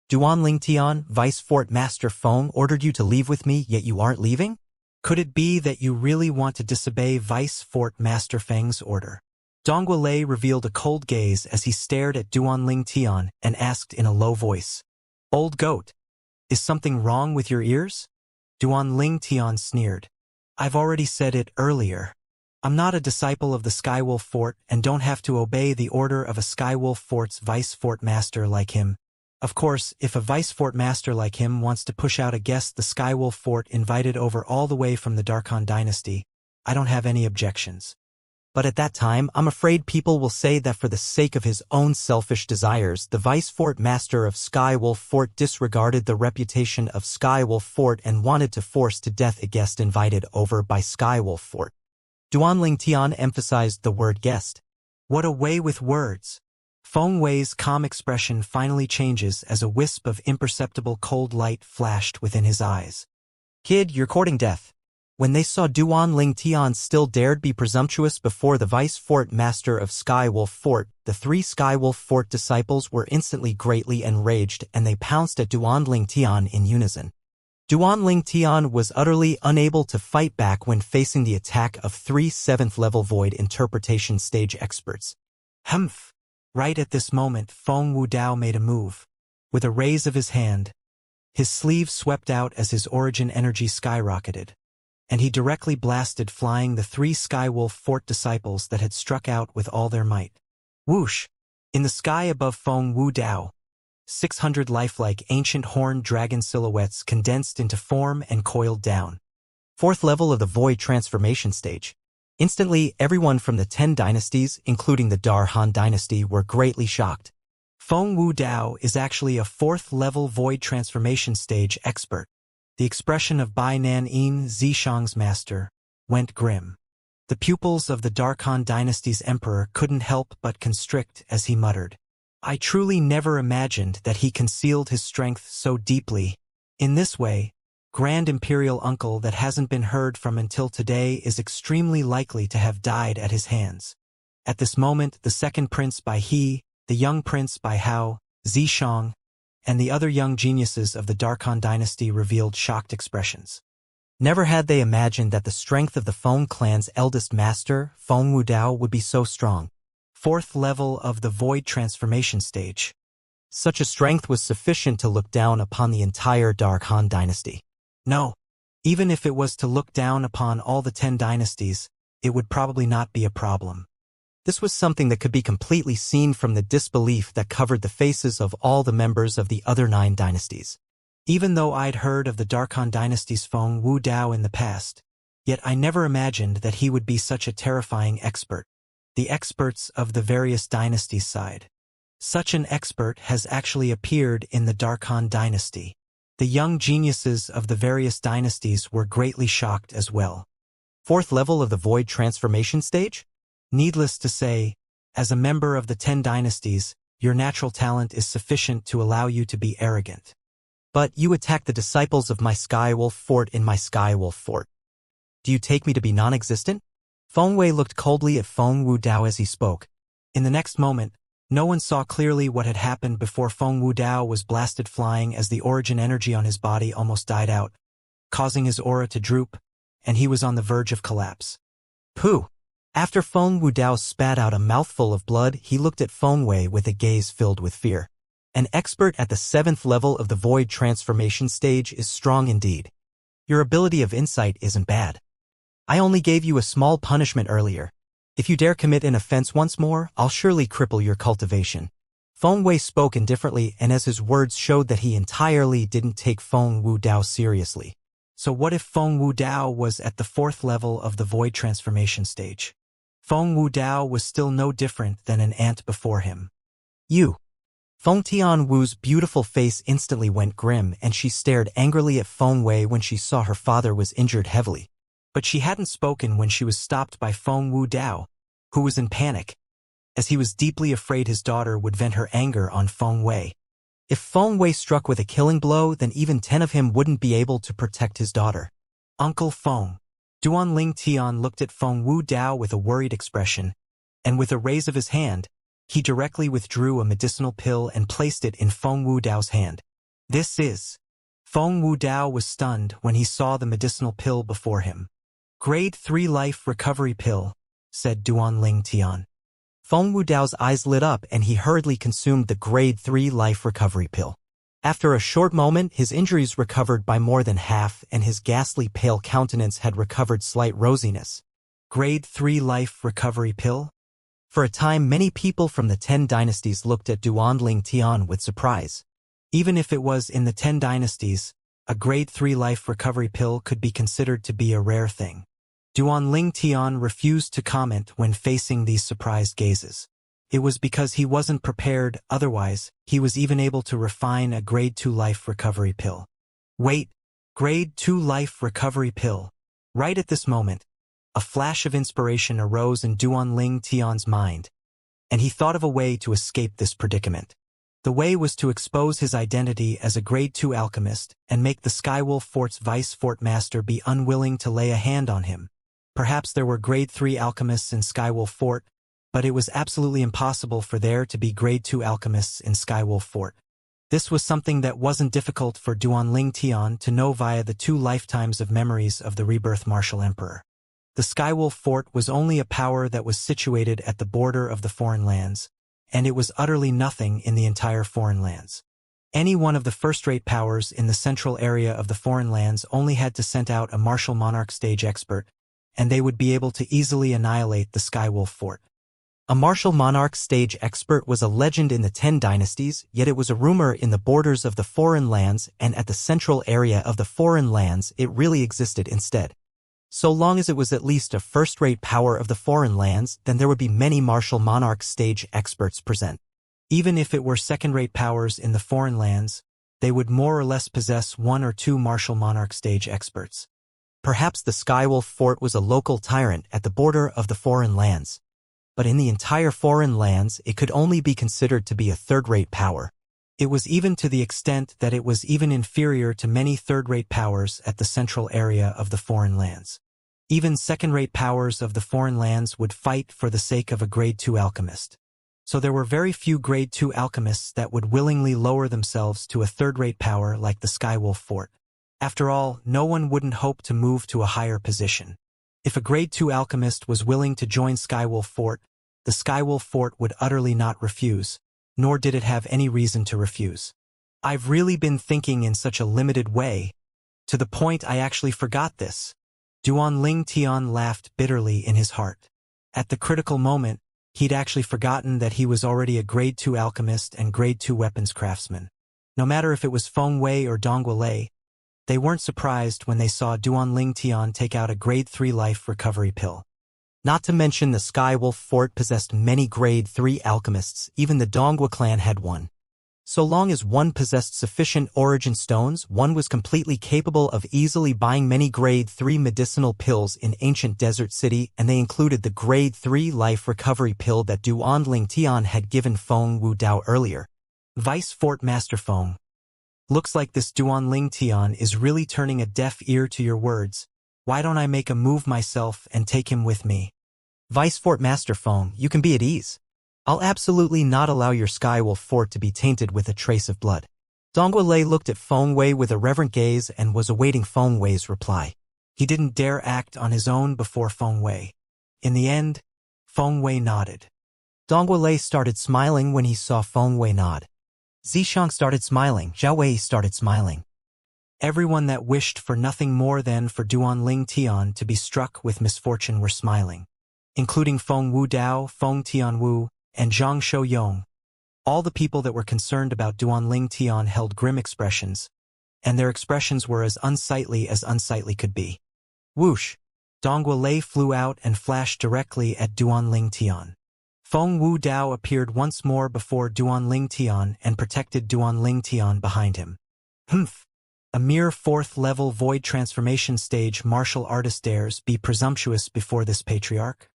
Duanling Tian, Vice Fort Master Feng ordered you to leave with me, yet you aren't leaving? Could it be that you really want to disobey Vice Fort Master Feng's order? Dong Guolei revealed a cold gaze as he stared at Duanling Tian and asked in a low voice, Old goat, is something wrong with your ears? Duanling Tian sneered. I've already said it earlier. I'm not a disciple of the Skywolf Fort and don't have to obey the order of a Skywolf Fort's Vice Fort Master like him. Of course, if a Vice Fort Master like him wants to push out a guest the Skywolf Fort invited over all the way from the Darkhan Dynasty, I don't have any objections. But at that time, I'm afraid people will say that for the sake of his own selfish desires, the Vice Fort Master of Skywolf Fort disregarded the reputation of Skywolf Fort and wanted to force to death a guest invited over by Skywolf Fort. Duanling Tian emphasized the word guest. What a way with words. Feng Wei's calm expression finally changes as a wisp of imperceptible cold light flashed within his eyes. Kid, you're courting death. When they saw Duanling Tian still dared be presumptuous before the Vice Fort Master of Skywolf Fort, the three Skywolf Fort disciples were instantly greatly enraged and they pounced at Duanling Tian in unison. Duanling Tian was utterly unable to fight back when facing the attack of three 7th-level Void Interpretation Stage experts. Humph! Right at this moment, Feng Wu Dao made a move. With a raise of his hand, his sleeve swept out as his origin energy skyrocketed, and he directly blasted flying the three Skywolf Fort disciples that had struck out with all their might. Whoosh! In the sky above Feng Wu Dao, 600 lifelike ancient horned dragon silhouettes condensed into form and coiled down. 4th level of the Void Transformation Stage. Instantly, everyone from the 10 dynasties, including the Darkhan Dynasty, were greatly shocked. Feng Wu Dao is actually a 4th level Void Transformation Stage expert. The expression of Bai Nan Yin Zishang's master went grim. The pupils of the Darkhan Dynasty's emperor couldn't help but constrict as he muttered. I truly never imagined that he concealed his strength so deeply. In this way, Grand Imperial Uncle that hasn't been heard from until today is extremely likely to have died at his hands. At this moment, the second prince Bai He, the young prince Bai Hao, Zishang, and the other young geniuses of the Darkhan Dynasty revealed shocked expressions. Never had they imagined that the strength of the Feng clan's eldest master, Feng Wu Dao, would be so strong. 4th level of the Void Transformation Stage. Such a strength was sufficient to look down upon the entire Darkhan Dynasty. No, even if it was to look down upon all the 10 dynasties, it would probably not be a problem. This was something that could be completely seen from the disbelief that covered the faces of all the members of the other 9 dynasties. Even though I'd heard of the Darkhan Dynasty's Feng Wu Dao in the past, yet I never imagined that he would be such a terrifying expert. The experts of the various dynasties side. Such an expert has actually appeared in the Darkhan Dynasty. The young geniuses of the various dynasties were greatly shocked as well. 4th level of the Void Transformation Stage? Needless to say, as a member of the 10 dynasties, your natural talent is sufficient to allow you to be arrogant. But you attack the disciples of my Skywolf Fort in my Skywolf Fort. Do you take me to be non-existent? Feng Wei looked coldly at Feng Wu Dao as he spoke. In the next moment, no one saw clearly what had happened before Feng Wu Dao was blasted flying as the origin energy on his body almost died out, causing his aura to droop, and he was on the verge of collapse. Pooh! After Feng Wudao spat out a mouthful of blood, he looked at Feng Wei with a gaze filled with fear. An expert at the 7th level of the void transformation stage is strong indeed. Your ability of insight isn't bad. I only gave you a small punishment earlier. If you dare commit an offense once more, I'll surely cripple your cultivation. Feng Wei spoke indifferently, and as his words showed that he entirely didn't take Feng Wudao seriously. So what if Feng Wudao was at the 4th level of the void transformation stage? Feng Wudao was still no different than an ant before him. You. Feng Tianwu's beautiful face instantly went grim, and she stared angrily at Feng Wei when she saw her father was injured heavily. But she hadn't spoken when she was stopped by Feng Wudao, who was in panic, as he was deeply afraid his daughter would vent her anger on Feng Wei. If Feng Wei struck with a killing blow, then even 10 of him wouldn't be able to protect his daughter. Uncle Feng. Duanling Tian looked at Feng Wudao with a worried expression, and with a raise of his hand, he directly withdrew a medicinal pill and placed it in Feng Wudao's hand. This is... Feng Wudao was stunned when he saw the medicinal pill before him. Grade 3 life recovery pill, said Duanling Tian. Feng Wudao's eyes lit up and he hurriedly consumed the Grade 3 life recovery pill. After a short moment, his injuries recovered by more than half and his ghastly pale countenance had recovered slight rosiness. Grade 3 life recovery pill? For a time, many people from the 10 dynasties looked at Duanling Tian with surprise. Even if it was in the 10 dynasties, a Grade 3 life recovery pill could be considered to be a rare thing. Duanling Tian refused to comment when facing these surprised gazes. It was because he wasn't prepared, otherwise, he was even able to refine a Grade 2 life recovery pill. Wait, Grade 2 life recovery pill. Right at this moment, a flash of inspiration arose in Duanling Tian's mind, and he thought of a way to escape this predicament. The way was to expose his identity as a Grade 2 alchemist and make the Skywolf Fort's vice fort master be unwilling to lay a hand on him. Perhaps there were Grade 3 alchemists in Skywolf Fort, but it was absolutely impossible for there to be Grade 2 alchemists in Skywolf Fort. This was something that wasn't difficult for Duanling Tian to know via the 2 lifetimes of memories of the rebirth Martial Emperor. The Skywolf Fort was only a power that was situated at the border of the foreign lands, and it was utterly nothing in the entire foreign lands. Any one of the first-rate powers in the central area of the foreign lands only had to send out a martial monarch stage expert, and they would be able to easily annihilate the Skywolf Fort. A martial monarch stage expert was a legend in the 10 dynasties, yet it was a rumor in the borders of the foreign lands, and at the central area of the foreign lands it really existed instead. So long as it was at least a first-rate power of the foreign lands, then there would be many martial monarch stage experts present. Even if it were second-rate powers in the foreign lands, they would more or less possess 1 or 2 martial monarch stage experts. Perhaps the Skywolf Fort was a local tyrant at the border of the foreign lands. But in the entire foreign lands, it could only be considered to be a third-rate power. It was even to the extent that it was even inferior to many third-rate powers at the central area of the foreign lands. Even second-rate powers of the foreign lands would fight for the sake of a Grade 2 alchemist. So there were very few Grade 2 alchemists that would willingly lower themselves to a third-rate power like the Skywolf Fort. After all, no one wouldn't hope to move to a higher position. If a Grade 2 alchemist was willing to join Skywolf Fort, the Skywolf Fort would utterly not refuse, nor did it have any reason to refuse. I've really been thinking in such a limited way, to the point I actually forgot this. Duanling Tian laughed bitterly in his heart. At the critical moment, he'd actually forgotten that he was already a Grade 2 alchemist and Grade 2 weapons craftsman. No matter if it was Feng Wei or Dongguolei, they weren't surprised when they saw Duanling Tian take out a Grade 3 life recovery pill. Not to mention the Skywolf Fort possessed many Grade 3 alchemists, even the Dongguo clan had one. So long as one possessed sufficient origin stones, one was completely capable of easily buying many Grade 3 medicinal pills in ancient desert city, and they included the Grade 3 life recovery pill that Duanling Tian had given Feng Wudao earlier. Vice Fort Master Feng. Looks like this Duanling Tian is really turning a deaf ear to your words. Why don't I make a move myself and take him with me? Vice Fort Master Feng, you can be at ease. I'll absolutely not allow your Skywolf Fort to be tainted with a trace of blood. Dongguolei looked at Feng Wei with a reverent gaze and was awaiting Feng Wei's reply. He didn't dare act on his own before Feng Wei. In the end, Feng Wei nodded. Dongguolei started smiling when he saw Feng Wei nod. Zishang started smiling. Zhao Wei started smiling. Everyone that wished for nothing more than for Duanling Tian to be struck with misfortune were smiling, including Feng Wudao, Feng Tianwu, and Zhang Shouyong. All the people that were concerned about Duanling Tian held grim expressions, and their expressions were as unsightly could be. Whoosh! Dongguolei flew out and flashed directly at Duanling Tian. Feng Wudao appeared once more before Duanling Tian and protected Duanling Tian behind him. Humph! A mere 4th-level void transformation stage martial artist dares be presumptuous before this patriarch?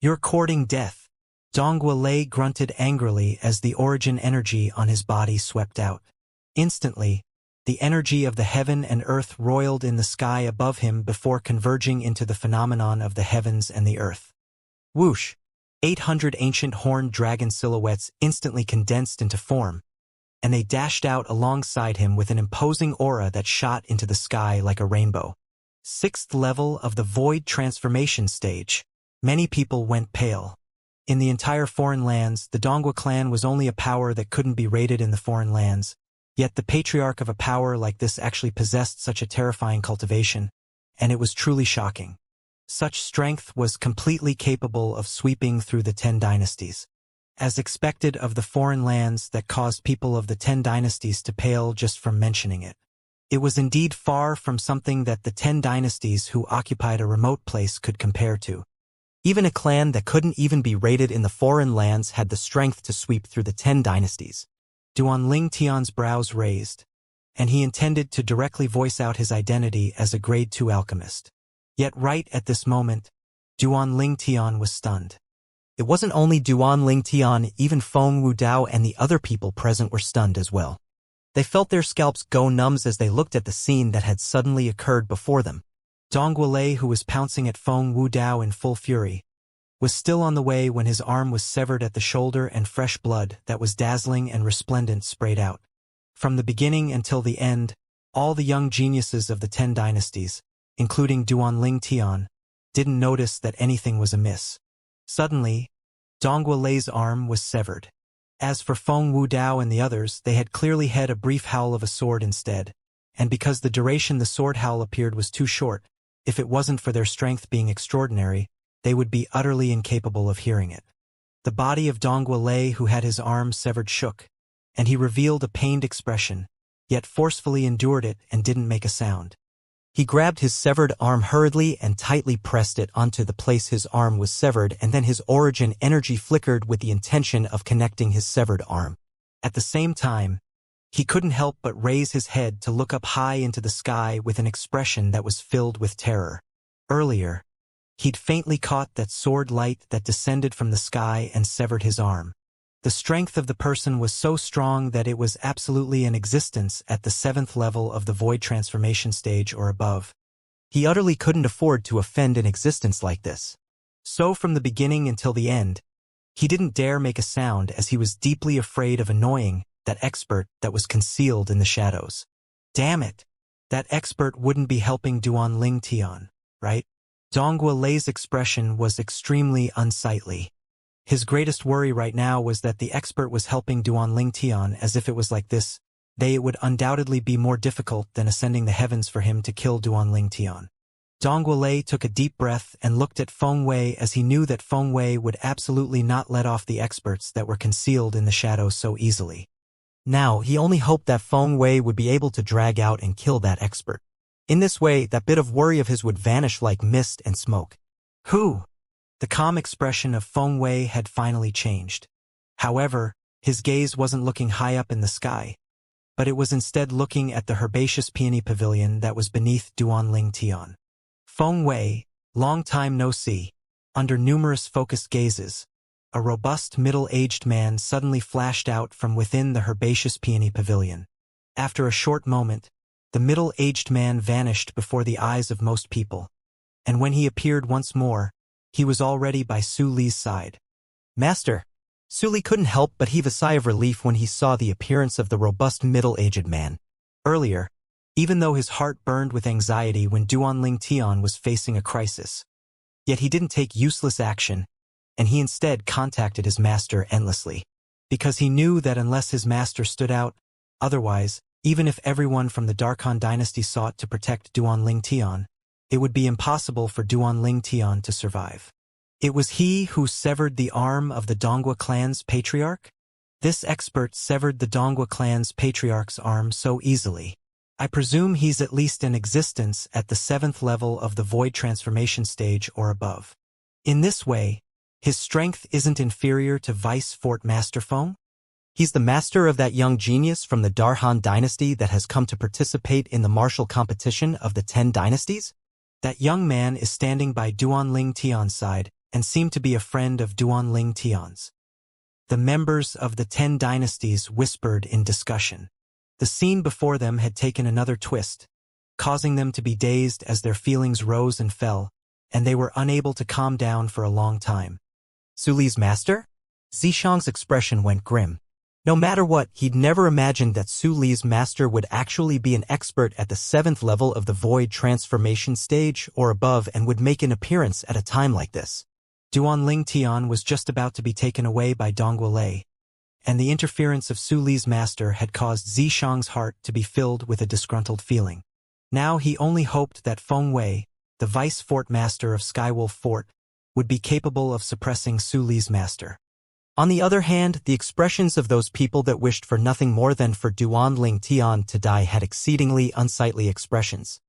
You're courting death. Dongguolei grunted angrily as the origin energy on his body swept out. Instantly, the energy of the heaven and earth roiled in the sky above him before converging into the phenomenon of the heavens and the earth. Whoosh! 800 ancient horned dragon silhouettes instantly condensed into form, and they dashed out alongside him with an imposing aura that shot into the sky like a rainbow. 6th level of the void transformation stage. Many people went pale. In the entire foreign lands, the Dongua clan was only a power that couldn't be rated in the foreign lands, yet the patriarch of a power like this actually possessed such a terrifying cultivation, and it was truly shocking. Such strength was completely capable of sweeping through the 10 dynasties. As expected of the foreign lands that caused people of the 10 dynasties to pale just from mentioning it. It was indeed far from something that the 10 dynasties who occupied a remote place could compare to. Even a clan that couldn't even be rated in the foreign lands had the strength to sweep through the 10 dynasties. Duanling Tian's brows raised, and he intended to directly voice out his identity as a grade 2 alchemist. Yet right at this moment, Duanling Tian was stunned. It wasn't only Duanling Tian, even Feng Wudao and the other people present were stunned as well. They felt their scalps go numb as they looked at the scene that had suddenly occurred before them. Dongguolei, who was pouncing at Feng Wudao in full fury, was still on the way when his arm was severed at the shoulder and fresh blood that was dazzling and resplendent sprayed out. From the beginning until the end, all the young geniuses of the 10 dynasties, including Duanling Tian, didn't notice that anything was amiss. Suddenly, Dongguolei's arm was severed. As for Feng Wudao and the others, they had clearly had a brief howl of a sword instead, and because the duration the sword howl appeared was too short, if it wasn't for their strength being extraordinary, they would be utterly incapable of hearing it. The body of Dongguolei, who had his arm severed, shook, and he revealed a pained expression, yet forcefully endured it and didn't make a sound. He grabbed his severed arm hurriedly and tightly pressed it onto the place his arm was severed, and then his origin energy flickered with the intention of connecting his severed arm. At the same time, he couldn't help but raise his head to look up high into the sky with an expression that was filled with terror. Earlier, he'd faintly caught that sword light that descended from the sky and severed his arm. The strength of the person was so strong that it was absolutely in existence at the 7th level of the void transformation stage or above. He utterly couldn't afford to offend an existence like this. So from the beginning until the end, he didn't dare make a sound as he was deeply afraid of annoying that expert that was concealed in the shadows. Damn it! That expert wouldn't be helping Duanling Tian, right? Dongguolei's expression was extremely unsightly. His greatest worry right now was that the expert was helping Duanling Tian, as if it was like this, it would undoubtedly be more difficult than ascending the heavens for him to kill Duanling Tian. Dongguolei took a deep breath and looked at Feng Wei as he knew that Feng Wei would absolutely not let off the experts that were concealed in the shadows so easily. Now, he only hoped that Feng Wei would be able to drag out and kill that expert. In this way, that bit of worry of his would vanish like mist and smoke. Who? The calm expression of Feng Wei had finally changed. However, his gaze wasn't looking high up in the sky, but it was instead looking at the herbaceous peony pavilion that was beneath Duanling Tian. Feng Wei, long time no see. Under numerous focused gazes, a robust middle-aged man suddenly flashed out from within the herbaceous peony pavilion. After a short moment, the middle-aged man vanished before the eyes of most people, and when he appeared once more, he was already by Su Li's side. Master! Su Li couldn't help but heave a sigh of relief when he saw the appearance of the robust middle-aged man. Earlier, even though his heart burned with anxiety when Duanling Tian was facing a crisis. Yet he didn't take useless action, and he instead contacted his master endlessly, because he knew that unless his master stood out, otherwise, even if everyone from the Darkhan dynasty sought to protect Duanling Tian, it would be impossible for Duanling Tian to survive. It was he who severed the arm of the Dongua clan's patriarch? This expert severed the Dongua clan's patriarch's arm so easily. I presume he's at least in existence at the 7th level of the void transformation stage or above. In this way, his strength isn't inferior to Vice Fort Master Feng? He's the master of that young genius from the Darhan dynasty that has come to participate in the martial competition of the 10 dynasties? That young man is standing by Duanling Tian's side and seemed to be a friend of Duanling Tian's. The members of the 10 dynasties whispered in discussion. The scene before them had taken another twist, causing them to be dazed as their feelings rose and fell, and they were unable to calm down for a long time. Su Li's master? Zishang's expression went grim. No matter what, he'd never imagined that Su Li's master would actually be an expert at the 7th level of the void transformation stage or above and would make an appearance at a time like this. Duanling Tian was just about to be taken away by Dongua Lei, and the interference of Su Li's master had caused Zishang's heart to be filled with a disgruntled feeling. Now he only hoped that Feng Wei, the vice fort master of Skywolf Fort, would be capable of suppressing Su Li's master. On the other hand, the expressions of those people that wished for nothing more than for Duanling Tian to die had exceedingly unsightly expressions.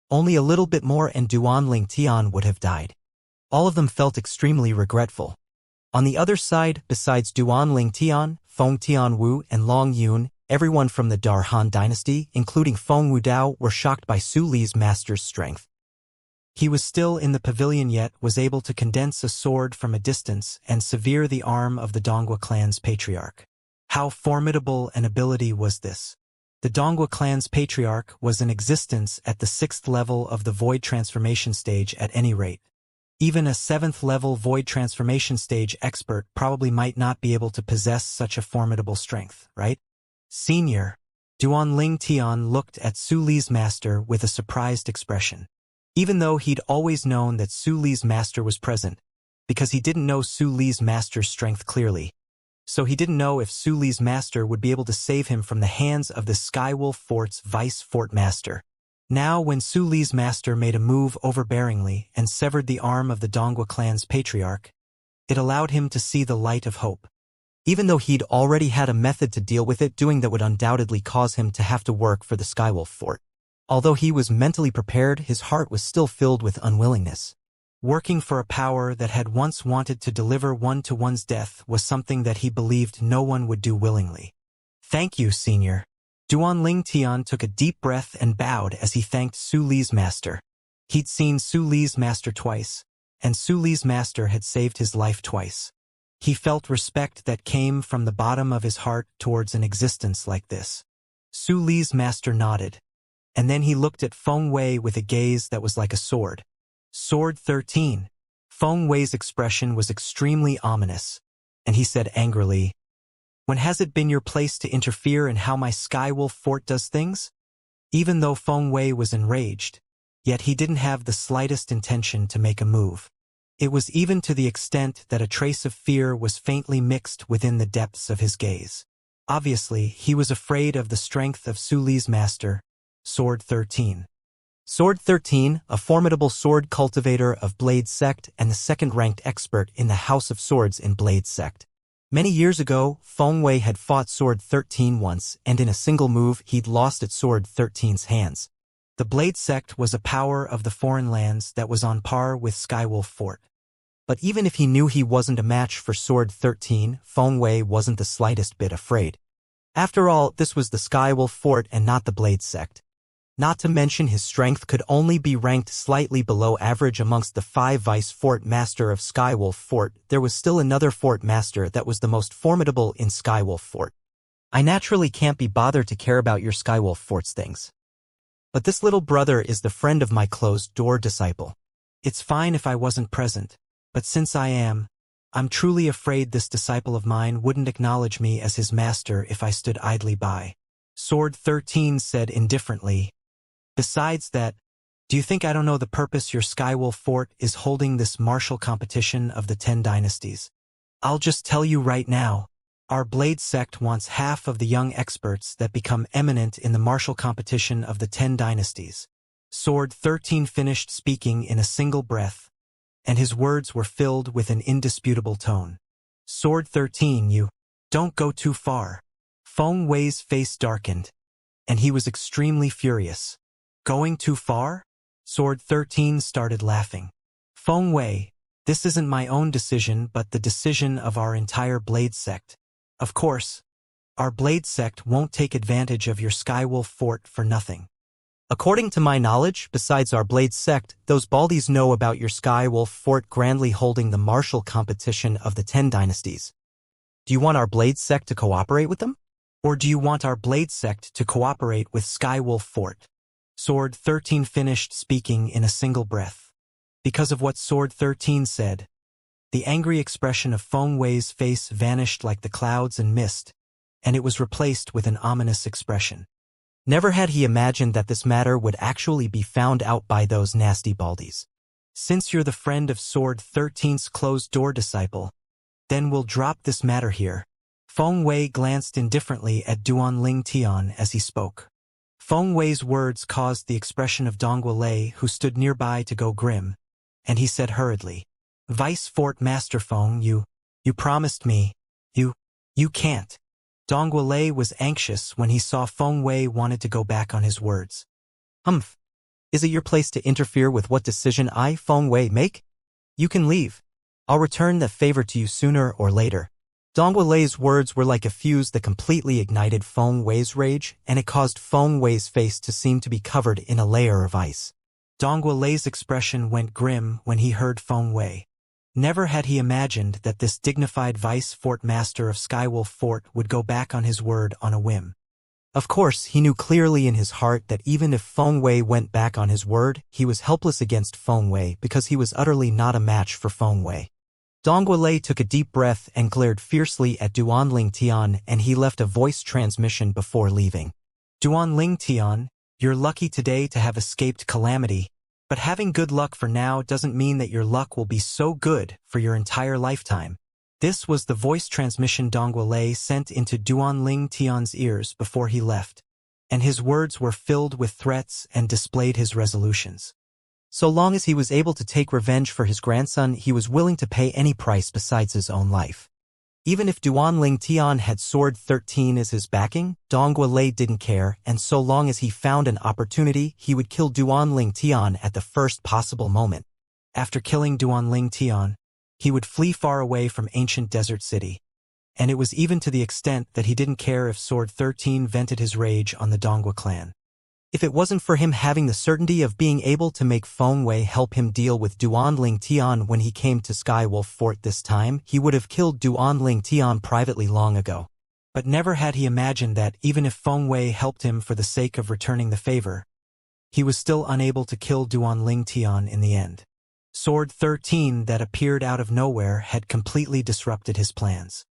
Only a little bit more and Duanling Tian would have died. All of them felt extremely regretful. On the other side, besides Duanling Tian, Feng Tianwu, and Long Yun, everyone from the Darhan dynasty, including Feng Wudao, were shocked by Su Li's master's strength. He was still in the pavilion yet was able to condense a sword from a distance and sever the arm of the Dongua clan's patriarch. How formidable an ability was this? The Dongua clan's patriarch was in existence at the 6th level of the void transformation stage at any rate. Even a 7th level void transformation stage expert probably might not be able to possess such a formidable strength, right? Senior, Duanling Tian looked at Su Li's master with a surprised expression. Even though he'd always known that Su Li's master was present, because he didn't know Su Li's master's strength clearly. So he didn't know if Su Li's master would be able to save him from the hands of the Skywolf Fort's vice fort master. Now when Su Li's master made a move overbearingly and severed the arm of the Dongua clan's patriarch, it allowed him to see the light of hope. Even though he'd already had a method to deal with it doing that would undoubtedly cause him to have to work for the Skywolf Fort. Although he was mentally prepared, his heart was still filled with unwillingness. Working for a power that had once wanted to deliver one to one's death was something that he believed no one would do willingly. Thank you, Senior. Duanling Tian took a deep breath and bowed as he thanked Su Li's master. He'd seen Su Li's master twice, and Su Li's master had saved his life twice. He felt respect that came from the bottom of his heart towards an existence like this. Su Li's master nodded. And then he looked at Feng Wei with a gaze that was like a sword. Sword 13. Feng Wei's expression was extremely ominous, and he said angrily, "When has it been your place to interfere in how my Skywolf Fort does things?" Even though Feng Wei was enraged, yet he didn't have the slightest intention to make a move. It was even to the extent that a trace of fear was faintly mixed within the depths of his gaze. Obviously, he was afraid of the strength of Su Li's master. Sword 13. Sword 13, a formidable sword cultivator of Blade Sect and the second-ranked expert in the House of Swords in Blade Sect. Many years ago, Feng Wei had fought Sword 13 once, and in a single move he'd lost at Sword 13's hands. The Blade Sect was a power of the foreign lands that was on par with Skywolf Fort. But even if he knew he wasn't a match for Sword 13, Feng Wei wasn't the slightest bit afraid. After all, this was the Skywolf Fort and not the Blade Sect. Not to mention his strength could only be ranked slightly below average amongst the 5 vice fort master of Skywolf Fort. There was still another fort master that was the most formidable in Skywolf Fort. I naturally can't be bothered to care about your Skywolf Fort's things. But this little brother is the friend of my closed-door disciple. It's fine if I wasn't present, but since I am, I'm truly afraid this disciple of mine wouldn't acknowledge me as his master if I stood idly by. Sword 13 said indifferently, Besides that, do you think I don't know the purpose your Skywolf Fort is holding this martial competition of the 10 dynasties? I'll just tell you right now, our Blade sect wants half of the young experts that become eminent in the martial competition of the 10 dynasties. Sword 13 finished speaking in a single breath, and his words were filled with an indisputable tone. Sword 13, you don't go too far. Feng Wei's face darkened, and he was extremely furious. Going too far? Sword 13 started laughing. Feng Wei, this isn't my own decision but the decision of our entire Blade sect. Of course, our Blade sect won't take advantage of your Skywolf Fort for nothing. According to my knowledge, besides our Blade sect, those baldies know about your Skywolf Fort grandly holding the martial competition of the 10 dynasties. Do you want our Blade sect to cooperate with them? Or do you want our Blade sect to cooperate with Skywolf Fort? Sword 13 finished speaking in a single breath. Because of what Sword 13 said, the angry expression of Feng Wei's face vanished like the clouds and mist, and it was replaced with an ominous expression. Never had he imagined that this matter would actually be found out by those nasty baldies. Since you're the friend of Sword 13's closed-door disciple, then we'll drop this matter here. Feng Wei glanced indifferently at Duanling Tian as he spoke. Feng Wei's words caused the expression of Dongwu Lei, who stood nearby, to go grim, and he said hurriedly, Vice Fort Master Feng, you promised me, you can't. Dongwu Lei was anxious when he saw Feng Wei wanted to go back on his words. Humph. Is it your place to interfere with what decision I, Feng Wei, make? You can leave. I'll return the favor to you sooner or later. Dongwu Lei's words were like a fuse that completely ignited Feng Wei's rage, and it caused Feng Wei's face to seem to be covered in a layer of ice. Dongwu Lei's expression went grim when he heard Feng Wei. Never had he imagined that this dignified vice fort master of Skywolf Fort would go back on his word on a whim. Of course, he knew clearly in his heart that even if Feng Wei went back on his word, he was helpless against Feng Wei because he was utterly not a match for Feng Wei. Dongwu Lei took a deep breath and glared fiercely at Duanling Tian, and he left a voice transmission before leaving. Duanling Tian, you're lucky today to have escaped calamity. But having good luck for now doesn't mean that your luck will be so good for your entire lifetime. This was the voice transmission Dongwu Lei sent into Duanling Tian's ears before he left, and his words were filled with threats and displayed his resolutions. So long as he was able to take revenge for his grandson, he was willing to pay any price besides his own life. Even if Duanling Tian had Sword 13 as his backing, Dongwu Lei didn't care, and so long as he found an opportunity, he would kill Duanling Tian at the first possible moment. After killing Duanling Tian, he would flee far away from ancient desert city. And it was even to the extent that he didn't care if Sword 13 vented his rage on the Dongwu clan. If it wasn't for him having the certainty of being able to make Feng Wei help him deal with Duanling Tian when he came to Skywolf Fort this time, he would have killed Duanling Tian privately long ago. But never had he imagined that even if Feng Wei helped him for the sake of returning the favor, he was still unable to kill Duanling Tian in the end. Sword 13 that appeared out of nowhere had completely disrupted his plans.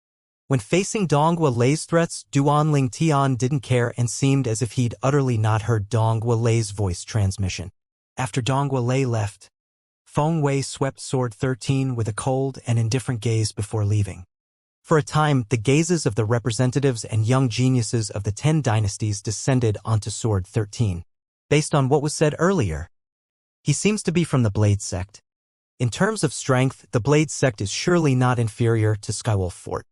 When facing Dongwu Lei's threats, Duanling Tian didn't care and seemed as if he'd utterly not heard Dongwu Lei's voice transmission. After Dongwu Lei left, Feng Wei swept Sword 13 with a cold and indifferent gaze before leaving. For a time, the gazes of the representatives and young geniuses of the 10 dynasties descended onto Sword 13. Based on what was said earlier, he seems to be from the Blade sect. In terms of strength, the Blade sect is surely not inferior to Skywolf Fort.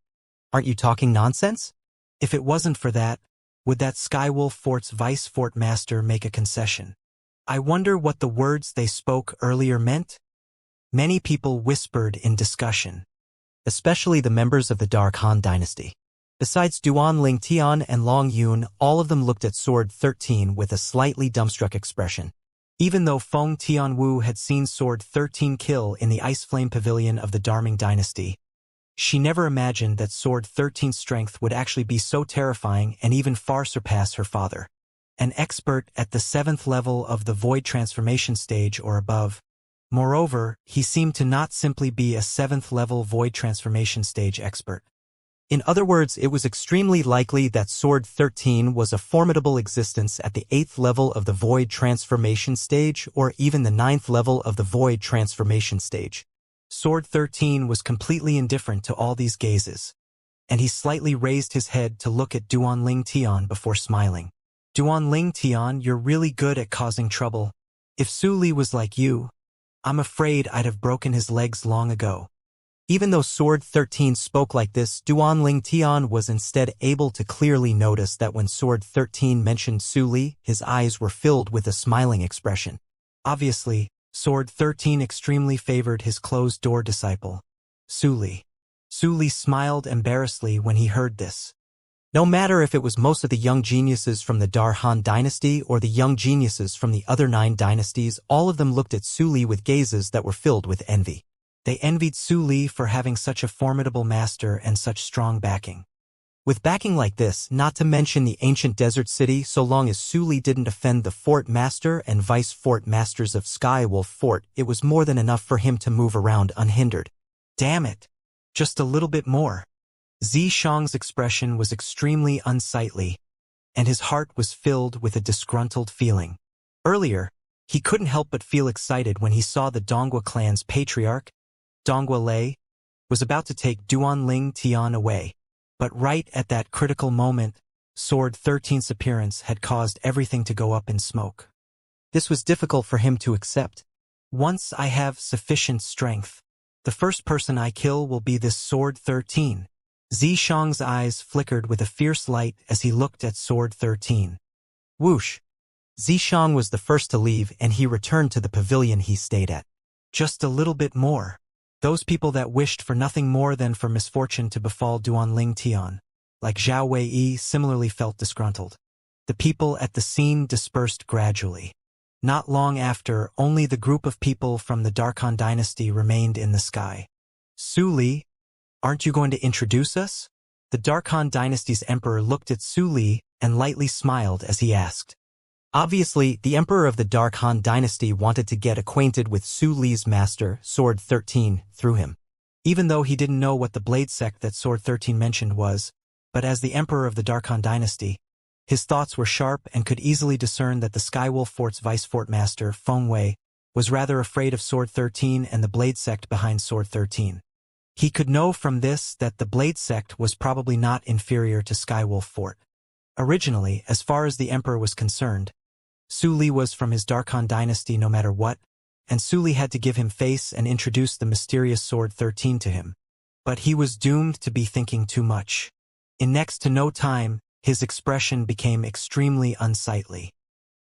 Aren't you talking nonsense? If it wasn't for that, would that Skywolf Fort's vice fort master make a concession? I wonder what the words they spoke earlier meant? Many people whispered in discussion, especially the members of the Dark Han dynasty. Besides Duanling Tian and Long Yun, all of them looked at Sword 13 with a slightly dumbstruck expression. Even though Feng Tianwu had seen Sword 13 kill in the Ice Flame Pavilion of the Darming dynasty, she never imagined that Sword 13's strength would actually be so terrifying and even far surpass her father. An expert at the 7th level of the Void Transformation stage or above. Moreover, he seemed to not simply be a 7th level Void Transformation stage expert. In other words, it was extremely likely that Sword 13 was a formidable existence at the 8th level of the Void Transformation stage or even the 9th level of the Void Transformation stage. Sword 13 was completely indifferent to all these gazes, and he slightly raised his head to look at Duanling Tian before smiling. Duanling Tian, you're really good at causing trouble. If Su Li was like you, I'm afraid I'd have broken his legs long ago. Even though Sword 13 spoke like this, Duanling Tian was instead able to clearly notice that when Sword 13 mentioned Su Li, his eyes were filled with a smiling expression. Obviously, Sword 13 extremely favored his closed-door disciple, Su Li. Su Li smiled embarrassedly when he heard this. No matter if it was most of the young geniuses from the Darhan dynasty or the young geniuses from the other 9 dynasties, all of them looked at Su Li with gazes that were filled with envy. They envied Su Li for having such a formidable master and such strong backing. With backing like this, not to mention the ancient desert city, so long as Su Li didn't offend the fort master and vice fort masters of Skywolf Fort, it was more than enough for him to move around unhindered. Damn it! Just a little bit more. Zishang's expression was extremely unsightly, and his heart was filled with a disgruntled feeling. Earlier, he couldn't help but feel excited when he saw the Dongua clan's patriarch, Dongua Lei, was about to take Duanling Tian away. But right at that critical moment, Sword 13's appearance had caused everything to go up in smoke. This was difficult for him to accept. Once I have sufficient strength, the first person I kill will be this Sword 13. Zishang's eyes flickered with a fierce light as he looked at Sword 13. Whoosh! Zishang was the first to leave and he returned to the pavilion he stayed at. Just a little bit more. Those people that wished for nothing more than for misfortune to befall Duanling Tian, like Zhao Wei, similarly felt disgruntled. The people at the scene dispersed gradually. Not long after, only the group of people from the Darkhan dynasty remained in the sky. Su Li, aren't you going to introduce us? The Darkhan dynasty's emperor looked at Su Li and lightly smiled as he asked. Obviously, the emperor of the Darkhan dynasty wanted to get acquainted with Su Li's master, Sword 13, through him. Even though he didn't know what the blade sect that Sword 13 mentioned was, but as the emperor of the Darkhan dynasty, his thoughts were sharp and could easily discern that the Skywolf Fort's vice fort master, Feng Wei, was rather afraid of Sword 13 and the blade sect behind Sword 13. He could know from this that the blade sect was probably not inferior to Skywolf Fort. Originally, as far as the emperor was concerned, Su Li was from his Darkhan dynasty no matter what, and Su Li had to give him face and introduce the mysterious Sword 13 to him. But he was doomed to be thinking too much. In next to no time, his expression became extremely unsightly.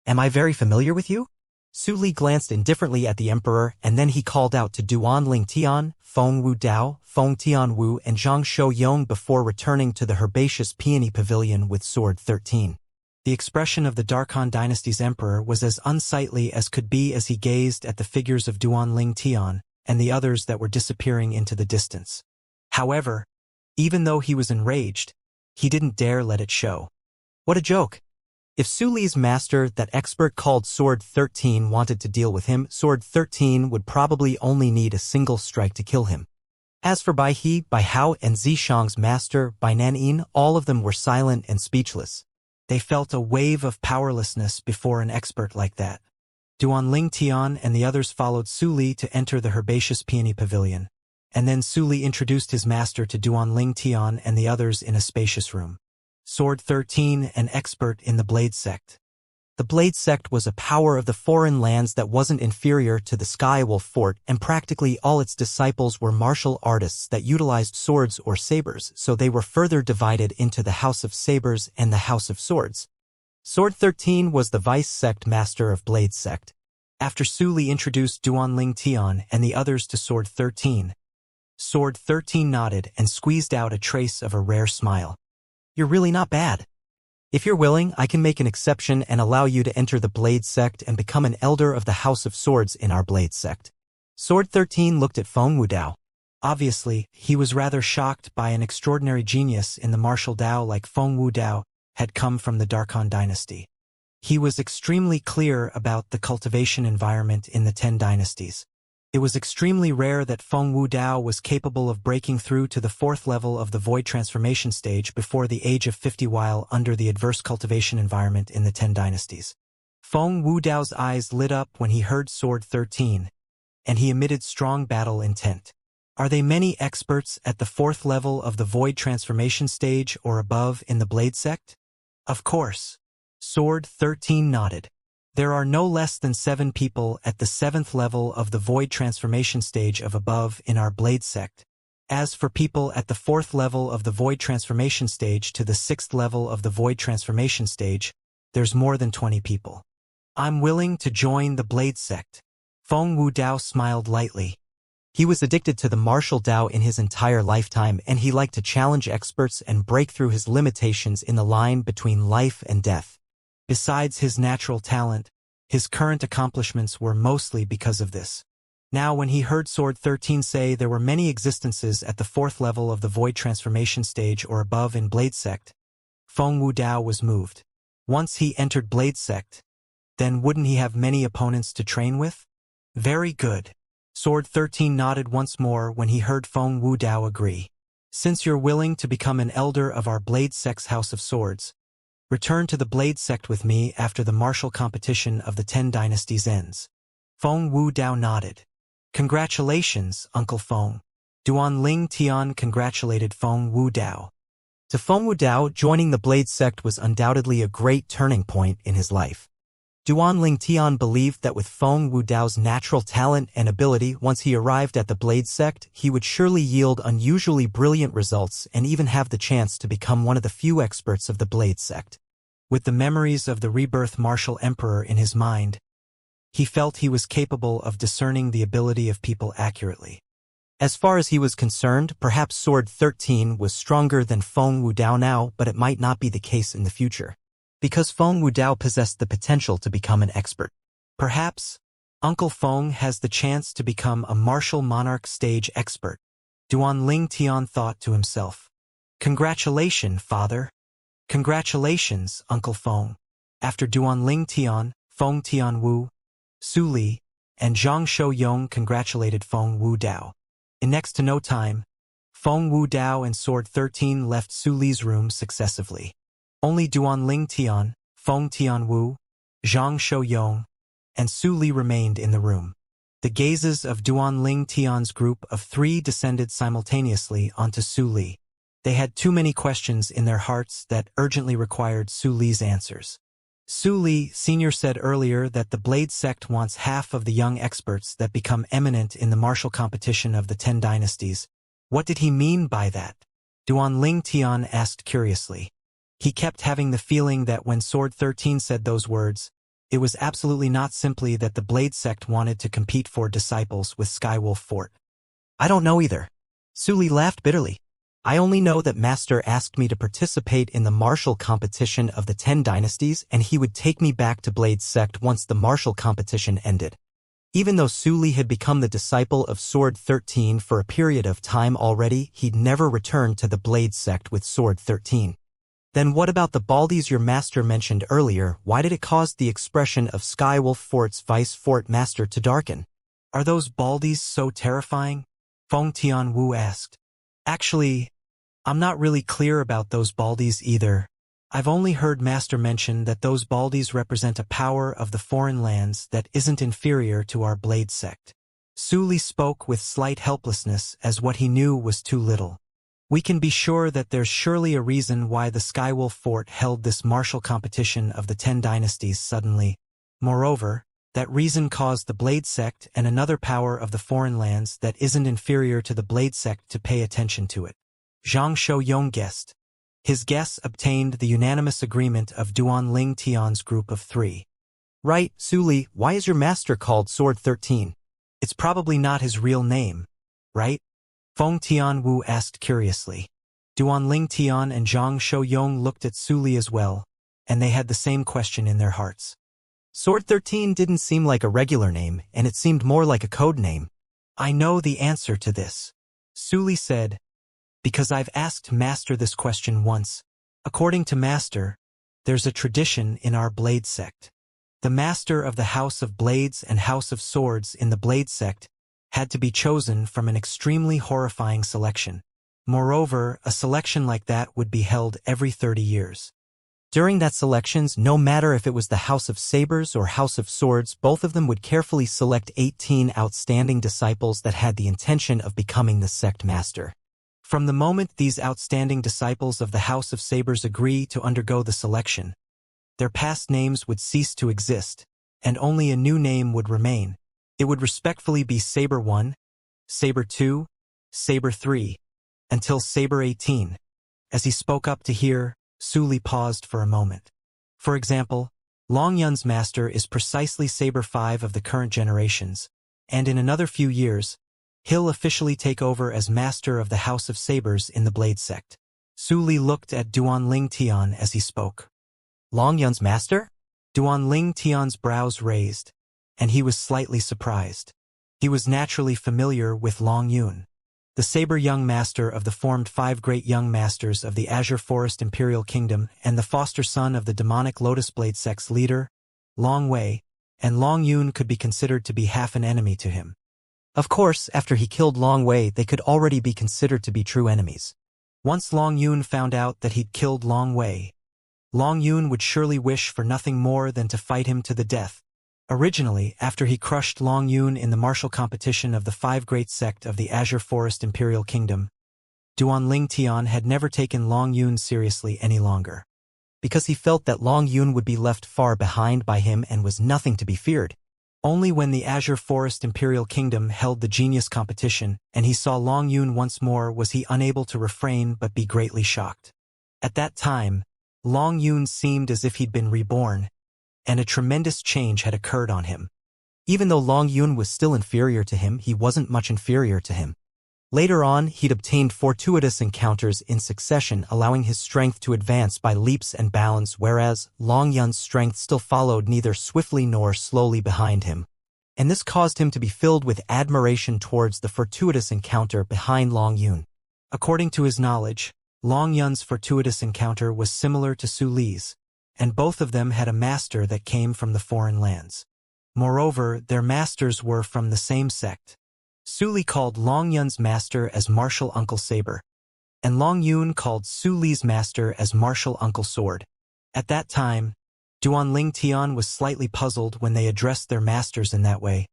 Am I very familiar with you? Su Li glanced indifferently at the emperor, and then he called out to Duanling Tian, Feng Wu Dao, Feng Tian Wu, and Zhang Shou Yong before returning to the herbaceous peony pavilion with Sword 13. The expression of the Darkhan dynasty's emperor was as unsightly as could be as he gazed at the figures of Duanling Tian and the others that were disappearing into the distance. However, even though he was enraged, he didn't dare let it show. What a joke! If Su Li's master, that expert called Sword 13, wanted to deal with him, Sword 13 would probably only need a single strike to kill him. As for Bai He, Bai Hao, and Zishang's master, Bai Nanyin, all of them were silent and speechless. They felt a wave of powerlessness before an expert like that. Duanling Tian and the others followed Su Li to enter the herbaceous peony pavilion, and then Su Li introduced his master to Duanling Tian and the others in a spacious room. Sword 13, an expert in the Blade Sect. The Blade Sect was a power of the foreign lands that wasn't inferior to the Skywolf Fort, and practically all its disciples were martial artists that utilized swords or sabers, so they were further divided into the House of Sabers and the House of Swords. Sword 13 was the vice sect master of Blade Sect. After Su Li introduced Duanling Tian and the others to Sword 13, Sword 13 nodded and squeezed out a trace of a rare smile. You're really not bad. If you're willing, I can make an exception and allow you to enter the Blade Sect and become an elder of the House of Swords in our Blade Sect. Sword 13 looked at Feng Wu Dao. Obviously, he was rather shocked by an extraordinary genius in the martial Dao like Feng Wu Dao had come from the Darkhan dynasty. He was extremely clear about the cultivation environment in the 10 dynasties. It was extremely rare that Feng Wudao was capable of breaking through to the 4th level of the void transformation stage before the age of 50 while under the adverse cultivation environment in the 10 dynasties. Feng Wudao's eyes lit up when he heard Sword 13, and he emitted strong battle intent. Are they many experts at the 4th level of the void transformation stage or above in the Blade Sect? Of course. Sword 13 nodded. There are no less than 7 people at the 7th level of the void transformation stage of above in our Blade Sect. As for people at the 4th level of the void transformation stage to the 6th level of the void transformation stage, there's more than 20 people. I'm willing to join the Blade Sect. Feng Wudao smiled lightly. He was addicted to the martial Dao in his entire lifetime, and he liked to challenge experts and break through his limitations in the line between life and death. Besides his natural talent, his current accomplishments were mostly because of this. Now when he heard Sword 13 say there were many existences at the 4th level of the void transformation stage or above in Blade Sect, Feng Wudao was moved. Once he entered Blade Sect, then wouldn't he have many opponents to train with? Very good. Sword 13 nodded once more when he heard Feng Wudao agree. Since you're willing to become an elder of our Blade Sect's House of Swords, return to the Blade Sect with me after the martial competition of the 10 dynasties ends. Feng Wudao nodded. Congratulations, Uncle Feng. Duanling Tian congratulated Feng Wudao. To Feng Wudao, joining the Blade Sect was undoubtedly a great turning point in his life. Duanling Tian believed that with Feng Wudao's natural talent and ability, once he arrived at the Blade Sect, he would surely yield unusually brilliant results and even have the chance to become one of the few experts of the Blade Sect. With the memories of the rebirth martial emperor in his mind, he felt he was capable of discerning the ability of people accurately. As far as he was concerned, perhaps Sword 13 was stronger than Feng Wudao now, but it might not be the case in the future. Because Feng Wudao possessed the potential to become an expert. Perhaps, Uncle Feng has the chance to become a martial monarch stage expert. Duanling Tian thought to himself. Congratulations, father. Congratulations, Uncle Feng. After Duanling Tian, Feng Tianwu, Su Li, and Zhang Shouyong congratulated Feng Wudao. In next to no time, Feng Wudao and Sword 13 left Su Li's room successively. Only Duanling Tian, Feng Tianwu, Zhang Shouyong, and Su Li remained in the room. The gazes of Duanling Tian's group of 3 descended simultaneously onto Su Li. They had too many questions in their hearts that urgently required Su Li's answers. Su Li Sr. said earlier that the Blade Sect wants half of the young experts that become eminent in the martial competition of the 10 dynasties. What did he mean by that? Duanling Tian asked curiously. He kept having the feeling that when Sword 13 said those words, it was absolutely not simply that the Blade Sect wanted to compete for disciples with Skywolf Fort. I don't know either. Su Li laughed bitterly. I only know that Master asked me to participate in the martial competition of the 10 dynasties, and he would take me back to Blade Sect once the martial competition ended. Even though Su Li had become the disciple of Sword 13 for a period of time already, he'd never returned to the Blade Sect with Sword 13. Then what about the baldies your master mentioned earlier? Why did it cause the expression of Skywolf Fort's Vice Fort Master to darken? Are those baldies so terrifying? Feng Tianwu asked. Actually, I'm not really clear about those baldies either. I've only heard Master mention that those baldies represent a power of the foreign lands that isn't inferior to our Blade Sect. Su Li spoke with slight helplessness as what he knew was too little. We can be sure that there's surely a reason why the Skywolf Fort held this martial competition of the 10 dynasties suddenly. Moreover, that reason caused the Blade Sect and another power of the foreign lands that isn't inferior to the Blade Sect to pay attention to it. Zhang Shouyong guessed. His guess obtained the unanimous agreement of Duanling Tian's group of 3. Right, Su Li, why is your master called Sword 13? It's probably not his real name, right? Feng Tianwu asked curiously. Duanling Tian and Zhang Shouyong looked at Su Li as well, and they had the same question in their hearts. Sword 13 didn't seem like a regular name, and it seemed more like a code name. I know the answer to this, Su Li said, because I've asked Master this question once. According to Master, there's a tradition in our Blade Sect. The Master of the House of Blades and House of Swords in the Blade Sect had to be chosen from an extremely horrifying selection. Moreover, a selection like that would be held every 30 years. During that selections, no matter if it was the House of Sabers or House of Swords, both of them would carefully select 18 outstanding disciples that had the intention of becoming the sect master. From the moment these outstanding disciples of the House of Sabers agree to undergo the selection, their past names would cease to exist, and only a new name would remain. It would respectfully be Saber 1, Saber 2, Saber 3, until Saber 18. As he spoke up to hear, Su Li paused for a moment. For example, Long Yun's master is precisely Saber 5 of the current generations, and in another few years, he'll officially take over as master of the House of Sabers in the Blade sect. Su Li looked at Duan Ling Tian as he spoke. Long Yun's master? Duan Ling Tian's brows raised, and he was slightly surprised. He was naturally familiar with Long Yun, the Saber Young Master of the formed 5 Great Young Masters of the Azure Forest Imperial Kingdom and the foster son of the demonic Lotus Blade sect's leader, Long Wei, and Long Yun could be considered to be half an enemy to him. Of course, after he killed Long Wei, they could already be considered to be true enemies. Once Long Yun found out that he'd killed Long Wei, Long Yun would surely wish for nothing more than to fight him to the death. Originally, after he crushed Long Yun in the martial competition of the 5 Great Sect of the Azure Forest Imperial Kingdom, Duan Ling Tian had never taken Long Yun seriously any longer. Because he felt that Long Yun would be left far behind by him and was nothing to be feared. Only when the Azure Forest Imperial Kingdom held the genius competition and he saw Long Yun once more was he unable to refrain but be greatly shocked. At that time, Long Yun seemed as if he'd been reborn, and a tremendous change had occurred on him. Even though Long Yun was still inferior to him, he wasn't much inferior to him. Later on, he'd obtained fortuitous encounters in succession, allowing his strength to advance by leaps and bounds, whereas Long Yun's strength still followed neither swiftly nor slowly behind him. And this caused him to be filled with admiration towards the fortuitous encounter behind Long Yun. According to his knowledge, Long Yun's fortuitous encounter was similar to Su Li's, and both of them had a master that came from the foreign lands. Moreover, their masters were from the same sect. Su Li called Long Yun's master as Martial Uncle Saber, and Long Yun called Su Li's master as Martial Uncle Sword. At that time, Duan Ling Tian was slightly puzzled when they addressed their masters in that way.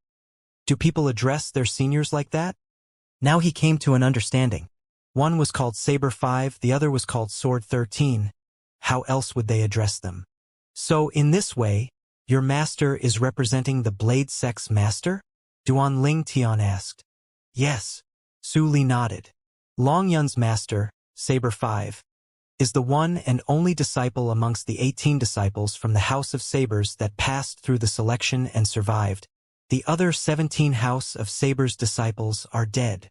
Do people address their seniors like that? Now he came to an understanding. One was called Saber 5, the other was called Sword 13. How else would they address them? So, in this way, your master is representing the Blade Sect's master? Duan Ling Tian asked. Yes. Su Li nodded. Long Yun's master, Saber 5, is the one and only disciple amongst the 18 disciples from the House of Sabers that passed through the selection and survived. The other 17 House of Sabers disciples are dead.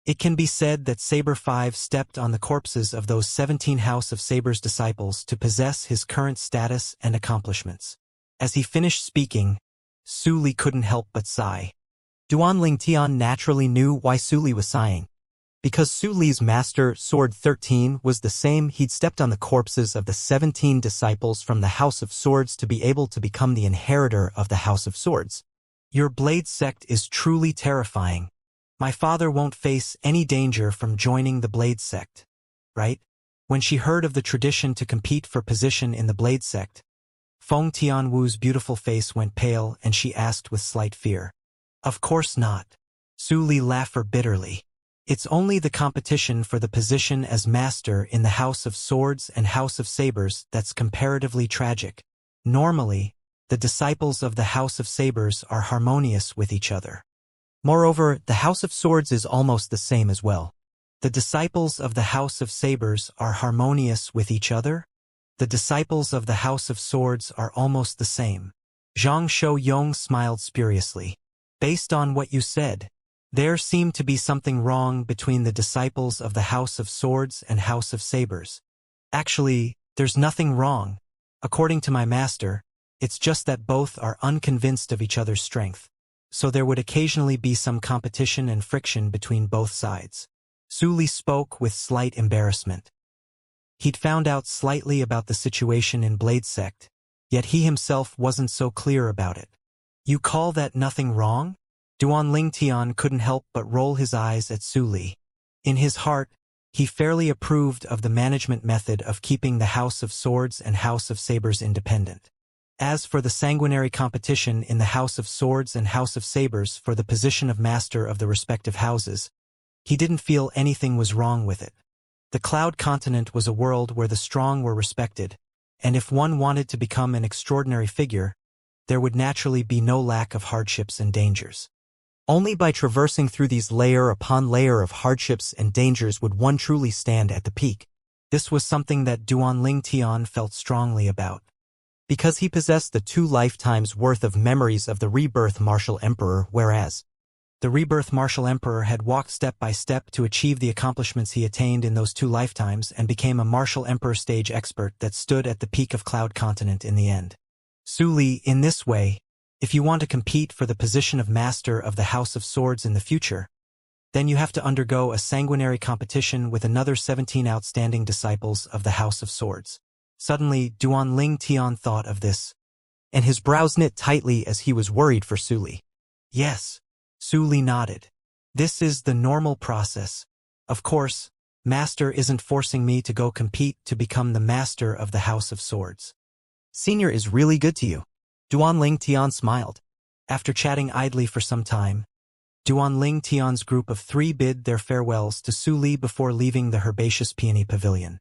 It can be said that Saber 5 stepped on the corpses of those 17 House of Sabers disciples to possess his current status and accomplishments. As he finished speaking, Su Li couldn't help but sigh. Duan Ling Tian naturally knew why Su Li was sighing. Because Su Li's master, Sword 13, was the same, he'd stepped on the corpses of the 17 disciples from the House of Swords to be able to become the inheritor of the House of Swords. Your Blade sect is truly terrifying. My father won't face any danger from joining the Blade sect, right? When she heard of the tradition to compete for position in the Blade sect, Feng Tianwu's beautiful face went pale and she asked with slight fear. Of course not. Su Li laughed bitterly. It's only the competition for the position as master in the House of Swords and House of Sabers that's comparatively tragic. Normally, the disciples of the House of Sabers are harmonious with each other. Moreover, the House of Swords is almost the same as well. The disciples of the House of Sabers are harmonious with each other? The disciples of the House of Swords are almost the same. Zhang Shou-yong smiled spuriously. Based on what you said, there seemed to be something wrong between the disciples of the House of Swords and House of Sabers. Actually, there's nothing wrong. According to my master, it's just that both are unconvinced of each other's strength. So there would occasionally be some competition and friction between both sides. Su Li spoke with slight embarrassment. He'd found out slightly about the situation in Blade Sect, yet he himself wasn't so clear about it. You call that nothing wrong? Duanling Tian couldn't help but roll his eyes at Su Li. In his heart, he fairly approved of the management method of keeping the House of Swords and House of Sabers independent. As for the sanguinary competition in the House of Swords and House of Sabers for the position of master of the respective houses, he didn't feel anything was wrong with it. The Cloud Continent was a world where the strong were respected, and if one wanted to become an extraordinary figure, there would naturally be no lack of hardships and dangers. Only by traversing through these layer upon layer of hardships and dangers would one truly stand at the peak. This was something that Duanling Tian felt strongly about. Because he possessed the 2 lifetimes worth of memories of the rebirth martial emperor, whereas the rebirth martial emperor had walked step by step to achieve the accomplishments he attained in those 2 lifetimes and became a martial emperor stage expert that stood at the peak of Cloud Continent in the end. Su Li, in this way, if you want to compete for the position of master of the House of Swords in the future, then you have to undergo a sanguinary competition with another 17 outstanding disciples of the House of Swords. Suddenly, Duanling Tian thought of this, and his brows knit tightly as he was worried for Su Li. Yes, Su Li nodded. This is the normal process. Of course, Master isn't forcing me to go compete to become the master of the House of Swords. Senior is really good to you. Duanling Tian smiled. After chatting idly for some time, Duanling Tian's group of 3 bid their farewells to Su Li before leaving the herbaceous peony pavilion.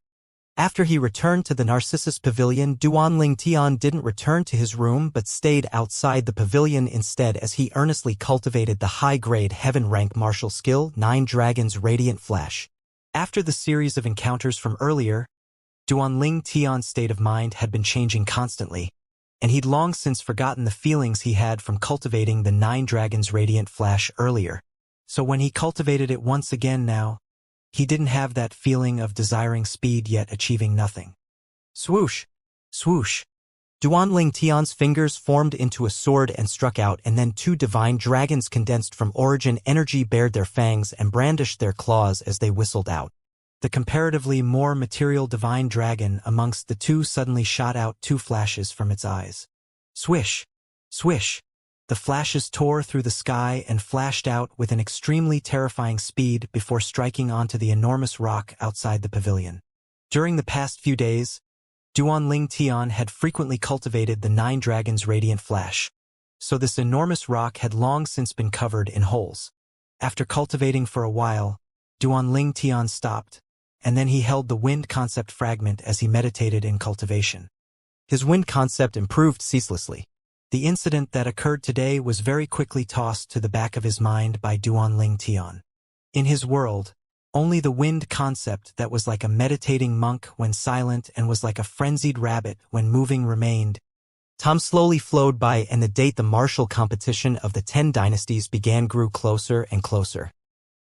After he returned to the Narcissus Pavilion, Duanling Tian didn't return to his room but stayed outside the pavilion instead as he earnestly cultivated the high-grade heaven-rank martial skill 9 Dragons Radiant Flash. After the series of encounters from earlier, Duanling Tian's state of mind had been changing constantly, and he'd long since forgotten the feelings he had from cultivating the 9 Dragons Radiant Flash earlier. So when he cultivated it once again now, he didn't have that feeling of desiring speed yet achieving nothing. Swoosh! Swoosh! Duanling Tian's fingers formed into a sword and struck out, and then 2 divine dragons condensed from origin energy bared their fangs and brandished their claws as they whistled out. The comparatively more material divine dragon amongst the 2 suddenly shot out 2 flashes from its eyes. Swish! Swish! The flashes tore through the sky and flashed out with an extremely terrifying speed before striking onto the enormous rock outside the pavilion. During the past few days, Duanling Tian had frequently cultivated the 9 Dragons Radiant Flash, so this enormous rock had long since been covered in holes. After cultivating for a while, Duanling Tian stopped, and then he held the wind concept fragment as he meditated in cultivation. His wind concept improved ceaselessly. The incident that occurred today was very quickly tossed to the back of his mind by Duanling Tian. In his world, only the wind concept that was like a meditating monk when silent and was like a frenzied rabbit when moving remained. Time slowly flowed by, and the date the martial competition of the 10 dynasties began grew closer and closer.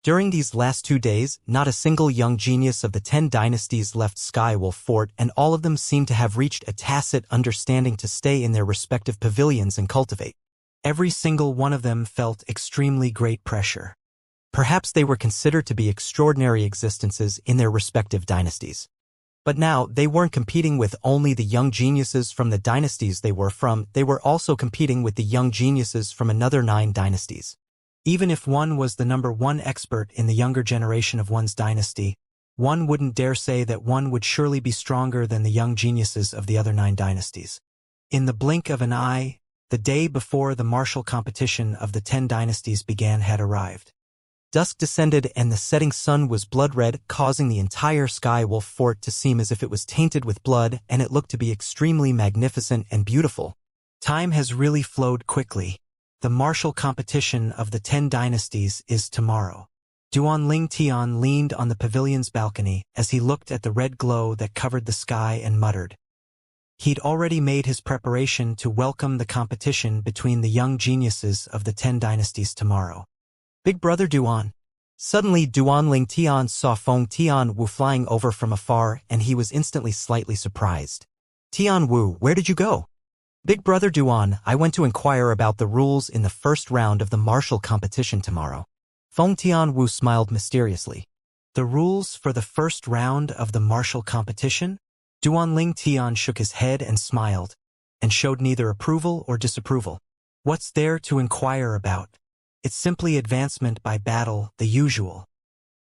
During these last 2 days, not a single young genius of the 10 dynasties left Skywolf Fort, and all of them seemed to have reached a tacit understanding to stay in their respective pavilions and cultivate. Every single one of them felt extremely great pressure. Perhaps they were considered to be extraordinary existences in their respective dynasties. But now, they weren't competing with only the young geniuses from the dynasties they were from, they were also competing with the young geniuses from another 9 dynasties. Even if one was the number 1 expert in the younger generation of one's dynasty, one wouldn't dare say that one would surely be stronger than the young geniuses of the other 9 dynasties. In the blink of an eye, the day before the martial competition of the 10 dynasties began had arrived. Dusk descended and the setting sun was blood-red, causing the entire Skywolf Fort to seem as if it was tainted with blood, and it looked to be extremely magnificent and beautiful. Time has really flowed quickly. The martial competition of the 10 dynasties is tomorrow. Duanling Tian leaned on the pavilion's balcony as he looked at the red glow that covered the sky and muttered. He'd already made his preparation to welcome the competition between the young geniuses of the 10 dynasties tomorrow. Big brother Duan. Suddenly Duanling Tian saw Feng Tianwu flying over from afar, and he was instantly slightly surprised. Tianwu, where did you go? Big brother Duan, I went to inquire about the rules in the first round of the martial competition tomorrow. Feng Tianwu smiled mysteriously. The rules for the first round of the martial competition? Duanling Tian shook his head and smiled, and showed neither approval or disapproval. What's there to inquire about? It's simply advancement by battle, the usual.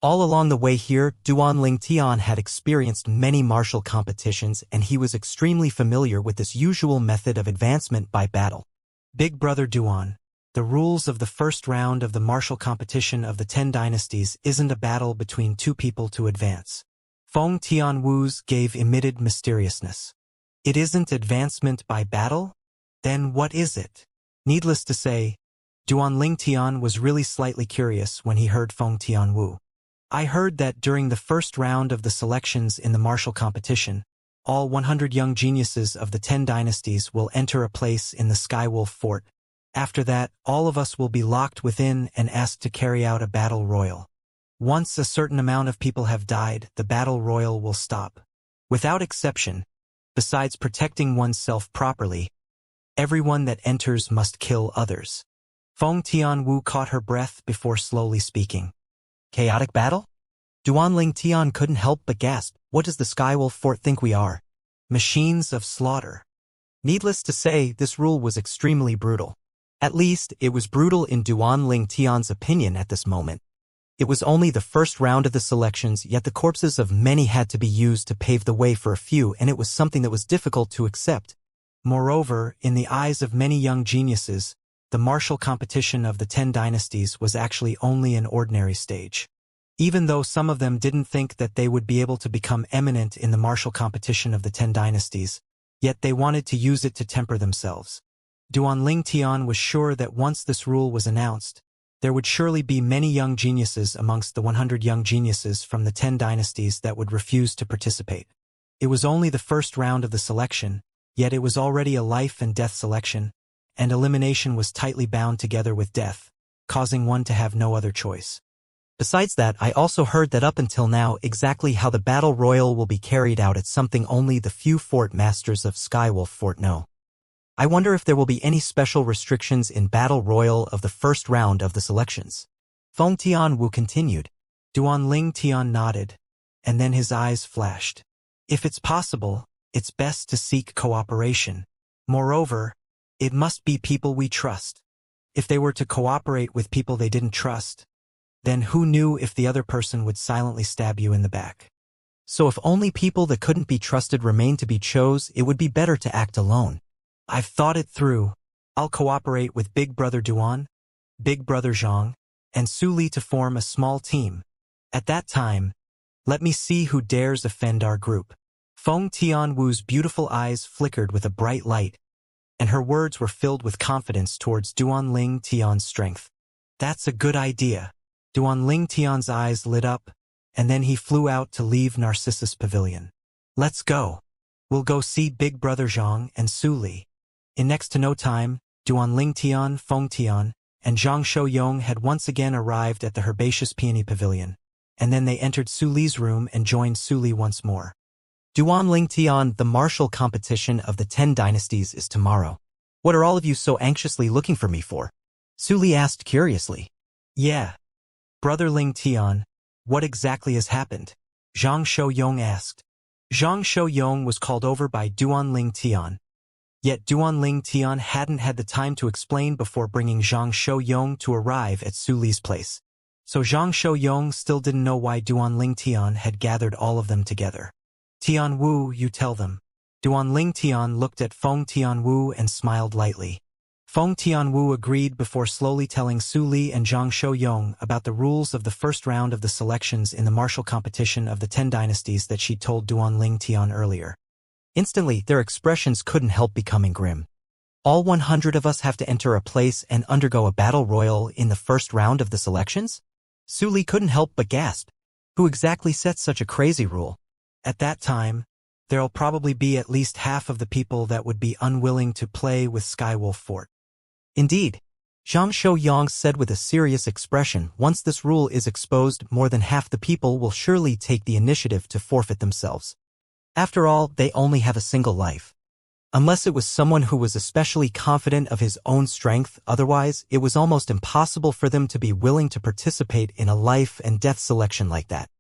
All along the way here, Duanling Tian had experienced many martial competitions and he was extremely familiar with this usual method of advancement by battle. Big Brother Duan, the rules of the first round of the martial competition of the 10 dynasties isn't a battle between two people to advance. Feng Tianwu's gave emitted mysteriousness. It isn't advancement by battle? Then what is it? Needless to say, Duanling Tian was really slightly curious when he heard Feng Tianwu. I heard that during the first round of the selections in the martial competition, all 100 young geniuses of the 10 dynasties will enter a place in the Skywolf Fort. After that, all of us will be locked within and asked to carry out a battle royal. Once a certain amount of people have died, the battle royal will stop. Without exception, besides protecting oneself properly, everyone that enters must kill others. Feng Tianwu caught her breath before slowly speaking. Chaotic battle? Duanling Tian couldn't help but gasp. What does the Skywolf Fort think we are? Machines of slaughter. Needless to say, this rule was extremely brutal. At least, it was brutal in Duanling Tian's opinion at this moment. It was only the first round of the selections, yet the corpses of many had to be used to pave the way for a few, and it was something that was difficult to accept. Moreover, in the eyes of many young geniuses, the martial competition of the 10 dynasties was actually only an ordinary stage. Even though some of them didn't think that they would be able to become eminent in the martial competition of the 10 dynasties, yet they wanted to use it to temper themselves. Duanling Tian was sure that once this rule was announced, there would surely be many young geniuses amongst the 100 young geniuses from the 10 dynasties that would refuse to participate. It was only the first round of the selection, yet it was already a life and death selection, and elimination was tightly bound together with death, causing one to have no other choice. Besides that, I also heard that up until now, exactly how the battle royal will be carried out is something only the few fort masters of Skywolf Fort know. I wonder if there will be any special restrictions in battle royal of the first round of the selections. Feng Tianwu continued. Duanling Tian nodded, and then his eyes flashed. If it's possible, it's best to seek cooperation. Moreover, it must be people we trust. If they were to cooperate with people they didn't trust, then who knew if the other person would silently stab you in the back? So if only people that couldn't be trusted remain to be chose, it would be better to act alone. I've thought it through. I'll cooperate with Big Brother Duan, Big Brother Zhang, and Su Li to form a small team. At that time, let me see who dares offend our group. Feng Tianwu's beautiful eyes flickered with a bright light, and her words were filled with confidence towards Duanling Tian's strength. That's a good idea. Duanling Tian's eyes lit up, and then he flew out to leave Narcissus Pavilion. Let's go. We'll go see Big Brother Zhang and Su Li. In next to no time, Duanling Tian, Feng Tian, and Zhang Shouyong had once again arrived at the herbaceous peony pavilion, and then they entered Su Li's room and joined Su Li once more. Duanling Tian, the martial competition of the 10 dynasties is tomorrow. What are all of you so anxiously looking for me for? Su Li asked curiously. Yeah. Brother Ling Tian, what exactly has happened? Zhang Shouyong asked. Zhang Shouyong was called over by Duanling Tian. Yet Duanling Tian hadn't had the time to explain before bringing Zhang Shouyong to arrive at Su Li's place. So Zhang Shouyong still didn't know why Duanling Tian had gathered all of them together. Tianwu, you tell them. Duanling Tian looked at Feng Tianwu and smiled lightly. Feng Tianwu agreed before slowly telling Su Li and Zhang Shouyong about the rules of the first round of the selections in the martial competition of the 10 dynasties that she'd told Duanling Tian earlier. Instantly, their expressions couldn't help becoming grim. All 100 of us have to enter a place and undergo a battle royal in the first round of the selections? Su Li couldn't help but gasp. Who exactly sets such a crazy rule? At that time, there'll probably be at least half of the people that would be unwilling to play with Skywolf Fort. Indeed, Zhang Shouyang said with a serious expression, once this rule is exposed, more than half the people will surely take the initiative to forfeit themselves. After all, they only have a single life. Unless it was someone who was especially confident of his own strength, otherwise, it was almost impossible for them to be willing to participate in a life and death selection like that.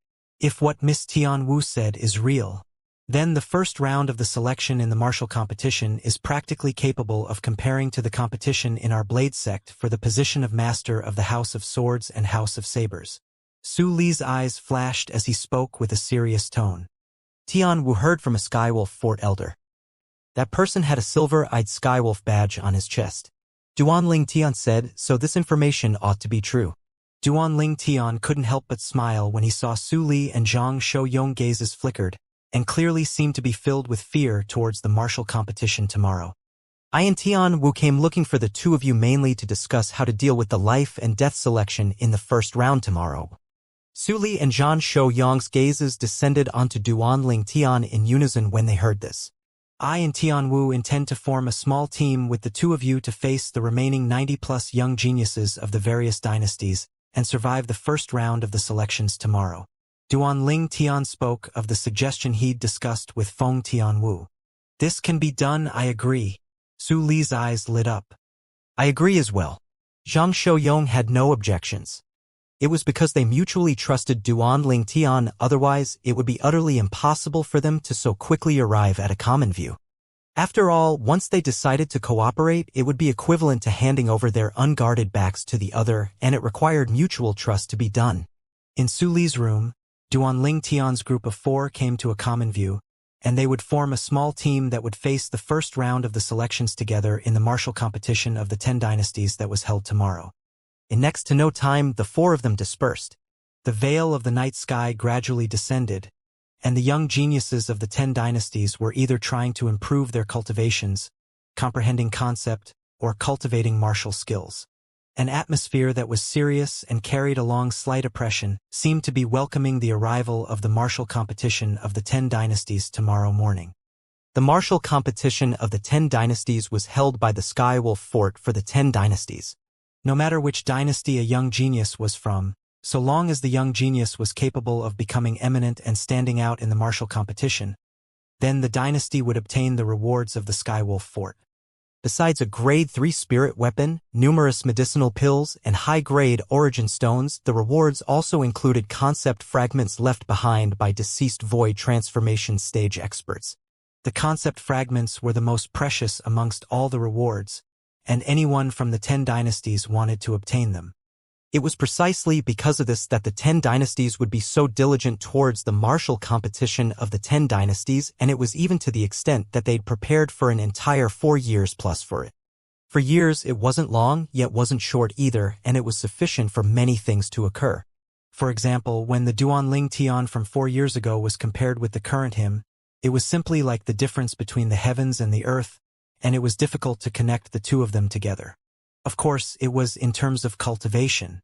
If what Miss Tianwu said is real, Then the first round of the selection in the martial competition is practically capable of comparing to the competition in our blade sect for the position of master of the House of Swords and House of Sabers. Su Li's eyes flashed as he spoke with a serious tone. Tian Wu heard from a Skywolf Fort elder. That person had a silver-eyed Skywolf badge on his chest. Duanling Tian said, so this information ought to be true. Duanling Tian couldn't help but smile when he saw Su Li and Zhang Shouyong gazes flickered, and clearly seemed to be filled with fear towards the martial competition tomorrow. I and Tian Wu came looking for the two of you mainly to discuss how to deal with the life and death selection in the first round tomorrow. Su Li and Zhang Shouyong's gazes descended onto Duanling Tian in unison when they heard this. I and Tian Wu intend to form a small team with the two of you to face the remaining 90-plus young geniuses of the various dynasties and survive the first round of the selections tomorrow. Duanling Tian spoke of the suggestion he'd discussed with Feng Tianwu. This can be done, I agree. Su Li's eyes lit up. I agree as well. Zhang Shouyong had no objections. It was because they mutually trusted Duanling Tian, otherwise it would be utterly impossible for them to so quickly arrive at a common view. After all, once they decided to cooperate, it would be equivalent to handing over their unguarded backs to the other, and it required mutual trust to be done. In Su Li's room, Duanling Tian's group of 4 came to a common view, and they would form a small team that would face the first round of the selections together in the martial competition of the 10 dynasties that was held tomorrow. In next to no time, the 4 of them dispersed. The veil of the night sky gradually descended, and the young geniuses of the 10 dynasties were either trying to improve their cultivations, comprehending concept, or cultivating martial skills. An atmosphere that was serious and carried along slight oppression seemed to be welcoming the arrival of the martial competition of the 10 dynasties tomorrow morning. The martial competition of the 10 dynasties was held by the Skywolf Fort for the 10 dynasties. No matter which dynasty a young genius was from, so long as the young genius was capable of becoming eminent and standing out in the martial competition, then the dynasty would obtain the rewards of the Skywolf Fort. Besides a grade 3 spirit weapon, numerous medicinal pills, and high-grade origin stones, the rewards also included concept fragments left behind by deceased void transformation stage experts. The concept fragments were the most precious amongst all the rewards, and anyone from the 10 dynasties wanted to obtain them. It was precisely because of this that the 10 dynasties would be so diligent towards the martial competition of the 10 dynasties, and it was even to the extent that they'd prepared for an entire 4 years plus for it. For years it wasn't long, yet wasn't short either, and it was sufficient for many things to occur. For example, when the Duanling Tian from 4 years ago was compared with the current him, it was simply like the difference between the heavens and the earth, and it was difficult to connect the two of them together. Of course, it was in terms of cultivation.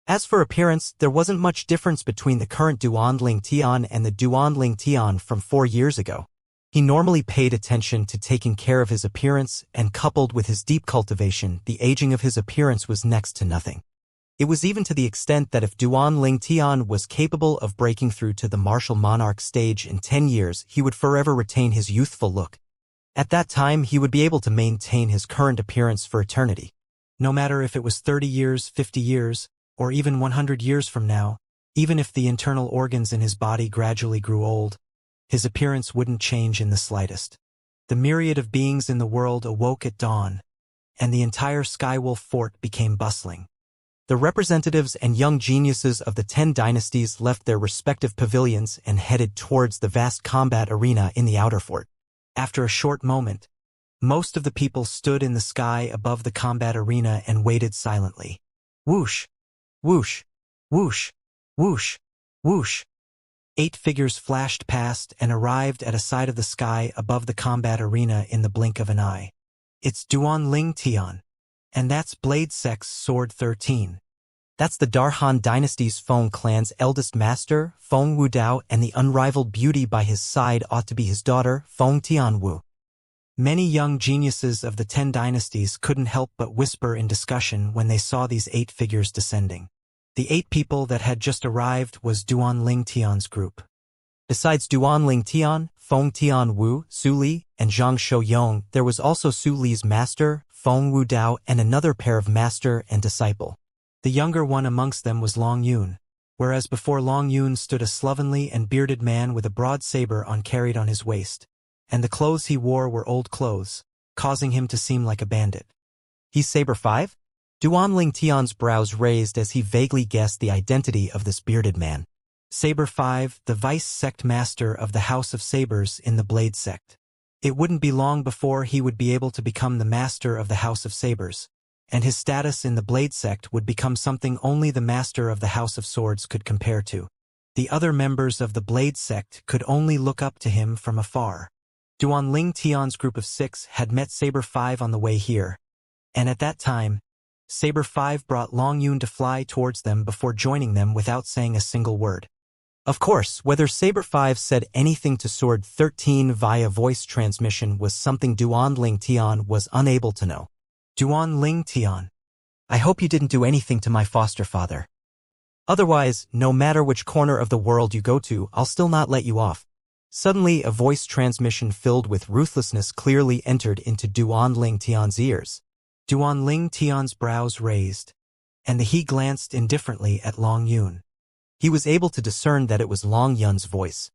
As for appearance, there wasn't much difference between the current Duanling Tian and the Duanling Tian from 4 years ago. He normally paid attention to taking care of his appearance, and coupled with his deep cultivation, the aging of his appearance was next to nothing. It was even to the extent that if Duanling Tian was capable of breaking through to the martial monarch stage in 10 years, he would forever retain his youthful look. At that time, he would be able to maintain his current appearance for eternity. No matter if it was 30 years, 50 years, or even 100 years from now, even if the internal organs in his body gradually grew old, his appearance wouldn't change in the slightest. The myriad of beings in the world awoke at dawn, and the entire Skywolf Fort became bustling. The representatives and young geniuses of the 10 dynasties left their respective pavilions and headed towards the vast combat arena in the outer fort. After a short moment, most of the people stood in the sky above the combat arena and waited silently. Whoosh! Whoosh! Whoosh! Whoosh! Whoosh! 8 figures flashed past and arrived at a side of the sky above the combat arena in the blink of an eye. It's Duanling Tian. And that's Blade Sec's Sword 13. That's the Darhan Dynasty's Feng clan's eldest master, Feng Wudao, and the unrivaled beauty by his side ought to be his daughter, Feng Tianwu. Many young geniuses of the 10 dynasties couldn't help but whisper in discussion when they saw these 8 figures descending. The 8 people that had just arrived was Duanling Tian's group. Besides Duanling Tian, Feng Tianwu, Su Li, and Zhang Shouyong, there was also Su Li's master, Feng Wudao, and another pair of master and disciple. The younger one amongst them was Long Yun, whereas before Long Yun stood a slovenly and bearded man with a broad saber carried on his waist, and the clothes he wore were old clothes, causing him to seem like a bandit. He's Saber 5? Duan Ling Tian's brows raised as he vaguely guessed the identity of this bearded man. Saber 5, the vice sect master of the House of Sabers in the Blade sect. It wouldn't be long before he would be able to become the master of the House of Sabers, and his status in the Blade sect would become something only the master of the House of Swords could compare to. The other members of the Blade sect could only look up to him from afar. Duan Ling Tian's group of 6 had met Saber 5 on the way here, and at that time, Saber 5 brought Long Yun to fly towards them before joining them without saying a single word. Of course, whether Saber 5 said anything to Sword 13 via voice transmission was something Duan Ling Tian was unable to know. Duan Ling Tian, I hope you didn't do anything to my foster father. Otherwise, no matter which corner of the world you go to, I'll still not let you off. Suddenly, a voice transmission filled with ruthlessness clearly entered into Duan Ling Tian's ears. Duan Ling Tian's brows raised, and he glanced indifferently at Long Yun. He was able to discern that it was Long Yun's voice.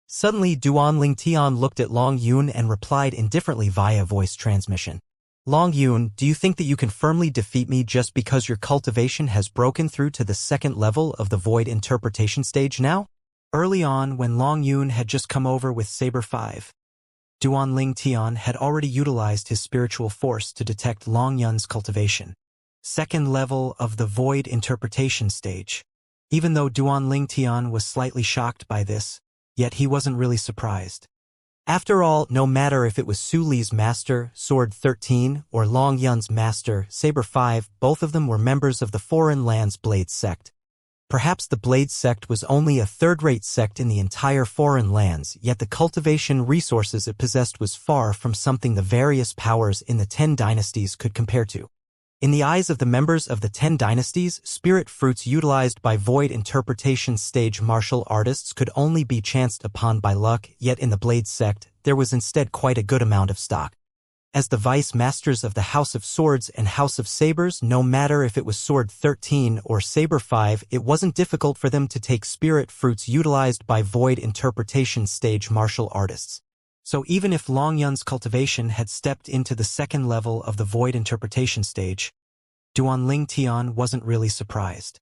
Suddenly, Duan Ling Tian looked at Long Yun and replied indifferently via voice transmission. Long Yun, do you think that you can firmly defeat me just because your cultivation has broken through to the second level of the void interpretation stage now? Early on, when Long Yun had just come over with Saber 5, Duan Ling Tian had already utilized his spiritual force to detect Long Yun's cultivation. Second level of the void interpretation stage. Even though Duan Ling Tian was slightly shocked by this, yet he wasn't really surprised. After all, no matter if it was Su Li's master, Sword 13, or Long Yun's master, Saber 5, both of them were members of the Foreign Lands Blade sect. Perhaps the Blade sect was only a third-rate sect in the entire Foreign Lands, yet the cultivation resources it possessed was far from something the various powers in the 10 dynasties could compare to. In the eyes of the members of the 10 dynasties, spirit fruits utilized by void interpretation stage martial artists could only be chanced upon by luck, yet in the Blade sect, there was instead quite a good amount of stock. As the vice masters of the House of Swords and House of Sabers, no matter if it was Sword 13 or Saber 5, it wasn't difficult for them to take spirit fruits utilized by void interpretation stage martial artists. So even if Long Yun's cultivation had stepped into the second level of the void interpretation stage, Duan Ling Tian wasn't really surprised.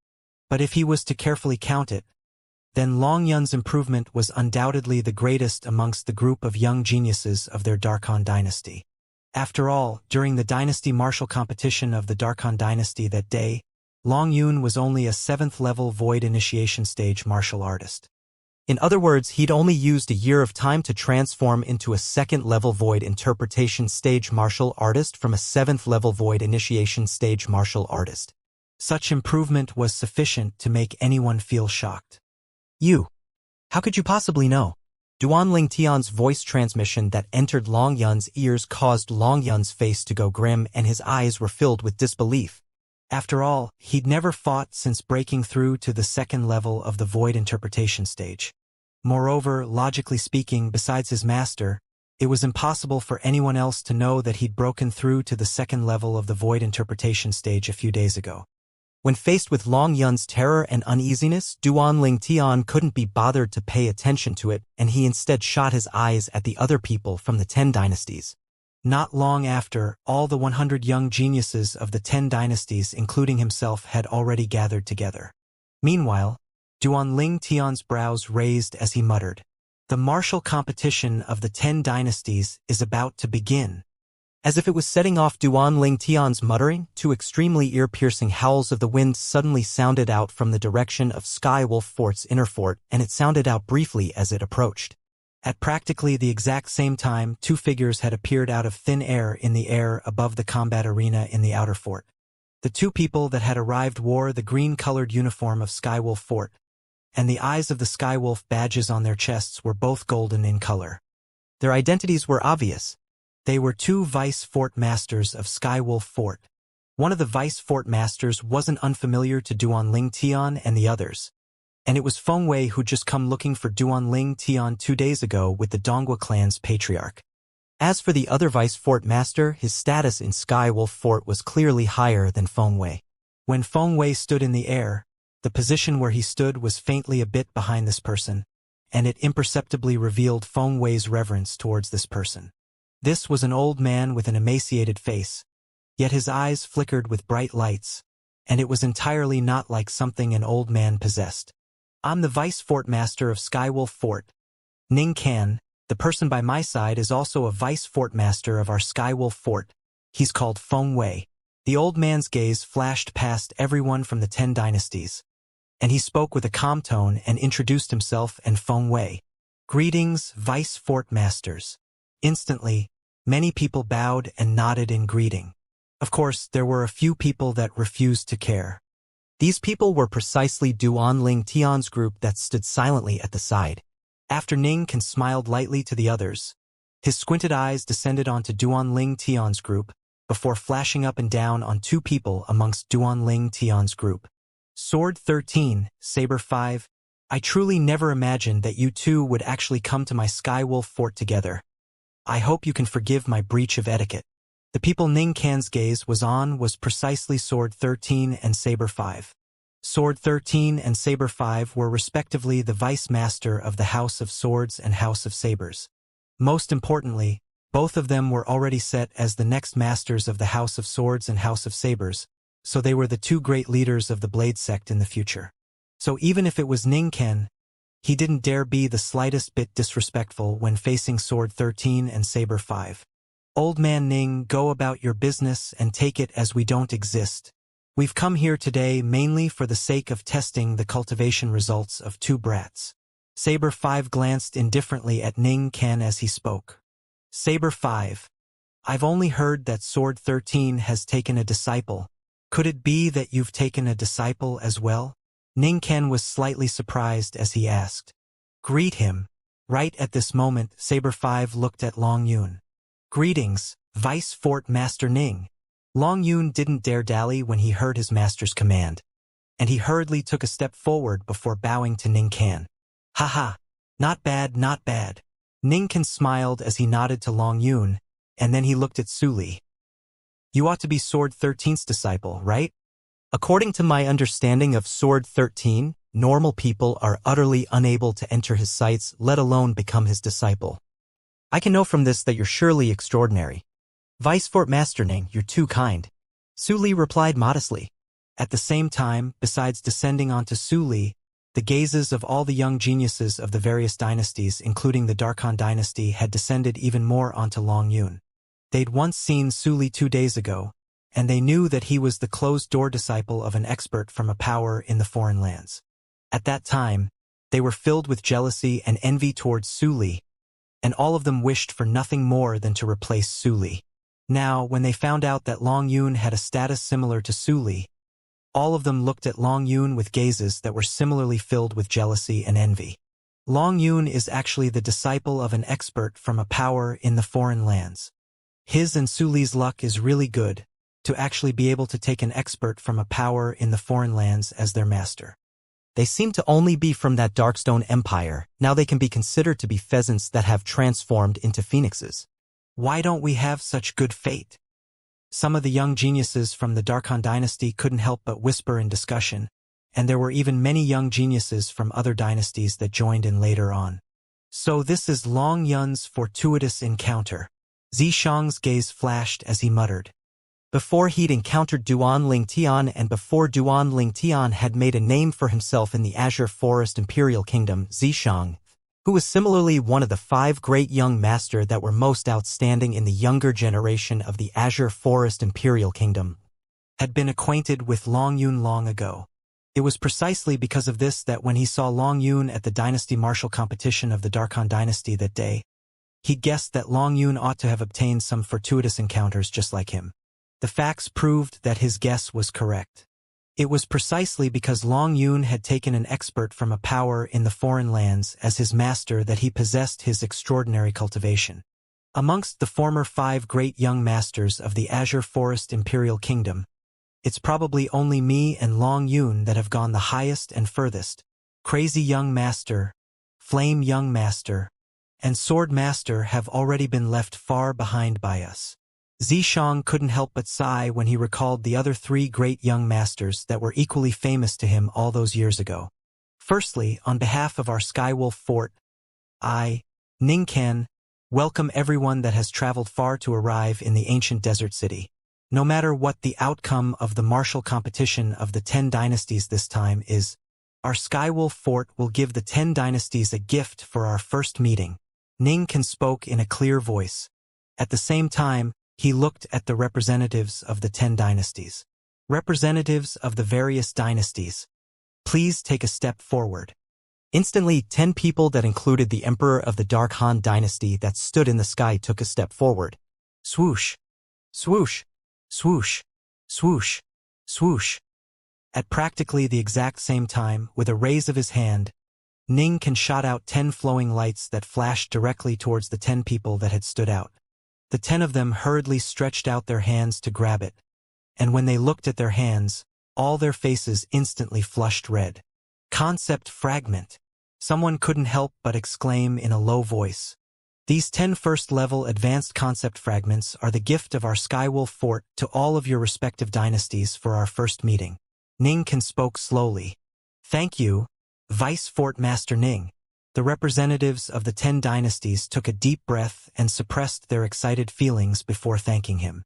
But if he was to carefully count it, then Long Yun's improvement was undoubtedly the greatest amongst the group of young geniuses of their Darkhan dynasty. After all, during the dynasty martial competition of the Darkhan dynasty that day, Long Yun was only a 7th level void initiation stage martial artist. In other words, he'd only used a year of time to transform into a 2nd level void interpretation stage martial artist from a 7th level void initiation stage martial artist. Such improvement was sufficient to make anyone feel shocked. How could you possibly know? Duan Ling Tian's voice transmission that entered Long Yun's ears caused Long Yun's face to go grim and his eyes were filled with disbelief. After all, he'd never fought since breaking through to the 2nd level of the void interpretation stage. Moreover, logically speaking, besides his master, it was impossible for anyone else to know that he'd broken through to the 2nd level of the void interpretation stage a few days ago. When faced with Long Yun's terror and uneasiness, Duan Ling Tian couldn't be bothered to pay attention to it, and he instead shot his eyes at the other people from the 10 dynasties. Not long after, all the 100 young geniuses of the 10 dynasties, including himself, had already gathered together. Meanwhile, Duan Ling Tian's brows raised as he muttered, "The martial competition of the 10 dynasties is about to begin." As if it was setting off Duan Ling Tian's muttering, 2 extremely ear-piercing howls of the wind suddenly sounded out from the direction of Skywolf Fort's inner fort, and it sounded out briefly as it approached. At practically the exact same time, 2 figures had appeared out of thin air in the air above the combat arena in the outer fort. The 2 people that had arrived wore the green-colored uniform of Skywolf Fort, and the eyes of the Skywolf badges on their chests were both golden in color. Their identities were obvious. They were 2 vice fort masters of Skywolf Fort. One of the vice fort masters wasn't unfamiliar to Duan Ling Tian and the others, and it was Feng Wei who'd just come looking for Duan Ling Tian 2 days ago with the Dongua clan's patriarch. As for the other vice fort master, his status in Skywolf Fort was clearly higher than Feng Wei. When Feng Wei stood in the air, The position where he stood was faintly a bit behind this person, and it imperceptibly revealed Feng Wei's reverence towards this person. This was an old man with an emaciated face, yet his eyes flickered with bright lights, and it was entirely not like something an old man possessed. I'm the Vice Fort Master of Skywolf Fort. Ning Kan, the person by my side, is also a Vice Fort Master of our Skywolf Fort. He's called Feng Wei. The old man's gaze flashed past everyone from the 10 dynasties, and he spoke with a calm tone and introduced himself and Feng Wei. Greetings, Vice Fort Masters. Instantly, many people bowed and nodded in greeting. Of course, there were a few people that refused to care. These people were precisely Duan Ling Tian's group that stood silently at the side. After Ning Kan smiled lightly to the others, his squinted eyes descended onto Duan Ling Tian's group, before flashing up and down on 2 people amongst Duan Ling Tian's group. Sword 13, Saber 5, I truly never imagined that you two would actually come to my Skywolf Fort together. I hope you can forgive my breach of etiquette. The people Ning Kan's gaze was on was precisely Sword 13 and Saber 5. Sword 13 and Saber 5 were respectively the Vice Master of the House of Swords and House of Sabers. Most importantly, both of them were already set as the next masters of the House of Swords and House of Sabers, so they were the 2 great leaders of the Blade sect in the future. So even if it was Ning Kan, he didn't dare be the slightest bit disrespectful when facing Sword 13 and Saber 5. Old man Ning, go about your business and take it as we don't exist. We've come here today mainly for the sake of testing the cultivation results of 2 brats. Saber 5 glanced indifferently at Ning Kan as he spoke. Saber 5, I've only heard that Sword 13 has taken a disciple. Could it be that you've taken a disciple as well? Ning Kan was slightly surprised as he asked. Greet him. Right at this moment, Saber 5 looked at Long Yun. Greetings, Vice Fort Master Ning. Long Yun didn't dare dally when he heard his master's command, and he hurriedly took a step forward before bowing to Ning Kan. Haha, not bad, not bad. Ning Kan smiled as he nodded to Long Yun, and then he looked at Su Li. You ought to be Sword 13's disciple, right? According to my understanding of Sword 13, normal people are utterly unable to enter his sights, let alone become his disciple. I can know from this that you're surely extraordinary. Vice Fort Master Ning, you're too kind. Su Li replied modestly. At the same time, besides descending onto Su Li, the gazes of all the young geniuses of the various dynasties, including the Darkhan dynasty, had descended even more onto Long Yun. They'd once seen Su Li 2 days ago, and they knew that he was the closed-door disciple of an expert from a power in the foreign lands. At that time, they were filled with jealousy and envy towards Su Li, and all of them wished for nothing more than to replace Su Li. Now, when they found out that Long Yun had a status similar to Su Li, all of them looked at Long Yun with gazes that were similarly filled with jealousy and envy. Long Yun is actually the disciple of an expert from a power in the foreign lands. His and Su Li's luck is really good, to actually be able to take an expert from a power in the foreign lands as their master. They seem to only be from that Darkstone Empire. Now they can be considered to be pheasants that have transformed into phoenixes. Why don't we have such good fate? Some of the young geniuses from the Darkhan dynasty couldn't help but whisper in discussion, and there were even many young geniuses from other dynasties that joined in later on. So this is Long Yun's fortuitous encounter. Zishang's gaze flashed as he muttered. Before he'd encountered Duan Ling Tian and before Duan Ling Tian had made a name for himself in the Azure Forest Imperial Kingdom, Zishang, who was similarly one of the 5 great young master that were most outstanding in the younger generation of the Azure Forest Imperial Kingdom, had been acquainted with Long Yun long ago. It was precisely because of this that when he saw Long Yun at the dynasty martial competition of the Darkhan dynasty that day, he guessed that Long Yun ought to have obtained some fortuitous encounters just like him. The facts proved that his guess was correct. It was precisely because Long Yun had taken an expert from a power in the foreign lands as his master that he possessed his extraordinary cultivation. Amongst the former 5 great young masters of the Azure Forest Imperial Kingdom, it's probably only me and Long Yun that have gone the highest and furthest. Crazy Young Master, Flame Young Master, and Sword Master have already been left far behind by us. Zishang couldn't help but sigh when he recalled the other three great young masters that were equally famous to him all those years ago. Firstly, on behalf of our Skywolf Fort, I, Ning Can, welcome everyone that has traveled far to arrive in the ancient desert city. No matter what the outcome of the martial competition of the 10 dynasties this time is, our Skywolf Fort will give the 10 dynasties a gift for our first meeting. Ning Can spoke in a clear voice. At the same time, he looked at the representatives of the 10 dynasties. Representatives of the various dynasties, please take a step forward. Instantly, 10 people that included the Emperor of the Dark Han dynasty that stood in the sky took a step forward. Swoosh, swoosh, swoosh, swoosh, swoosh. At practically the exact same time, with a raise of his hand, Ning Can shot out 10 flowing lights that flashed directly towards the 10 people that had stood out. The 10 of them hurriedly stretched out their hands to grab it, and when they looked at their hands, all their faces instantly flushed red. Concept fragment. Someone couldn't help but exclaim in a low voice. These 10 first-level advanced concept fragments are the gift of our Skywolf Fort to all of your respective dynasties for our first meeting. Ning Can spoke slowly. Thank you, Vice Fort Master Ning. The representatives of the 10 dynasties took a deep breath and suppressed their excited feelings before thanking him.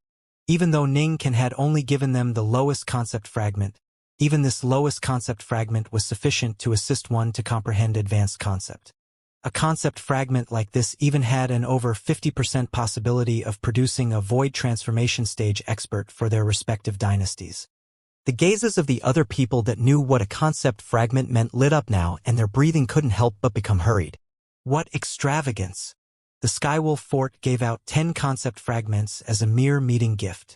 Even though Ning Can had only given them the lowest concept fragment, even this lowest concept fragment was sufficient to assist one to comprehend advanced concept. A concept fragment like this even had an over 50% possibility of producing a void transformation stage expert for their respective dynasties. The gazes of the other people that knew what a concept fragment meant lit up now, and their breathing couldn't help but become hurried. What extravagance! The Skywolf Fort gave out 10 concept fragments as a mere meeting gift.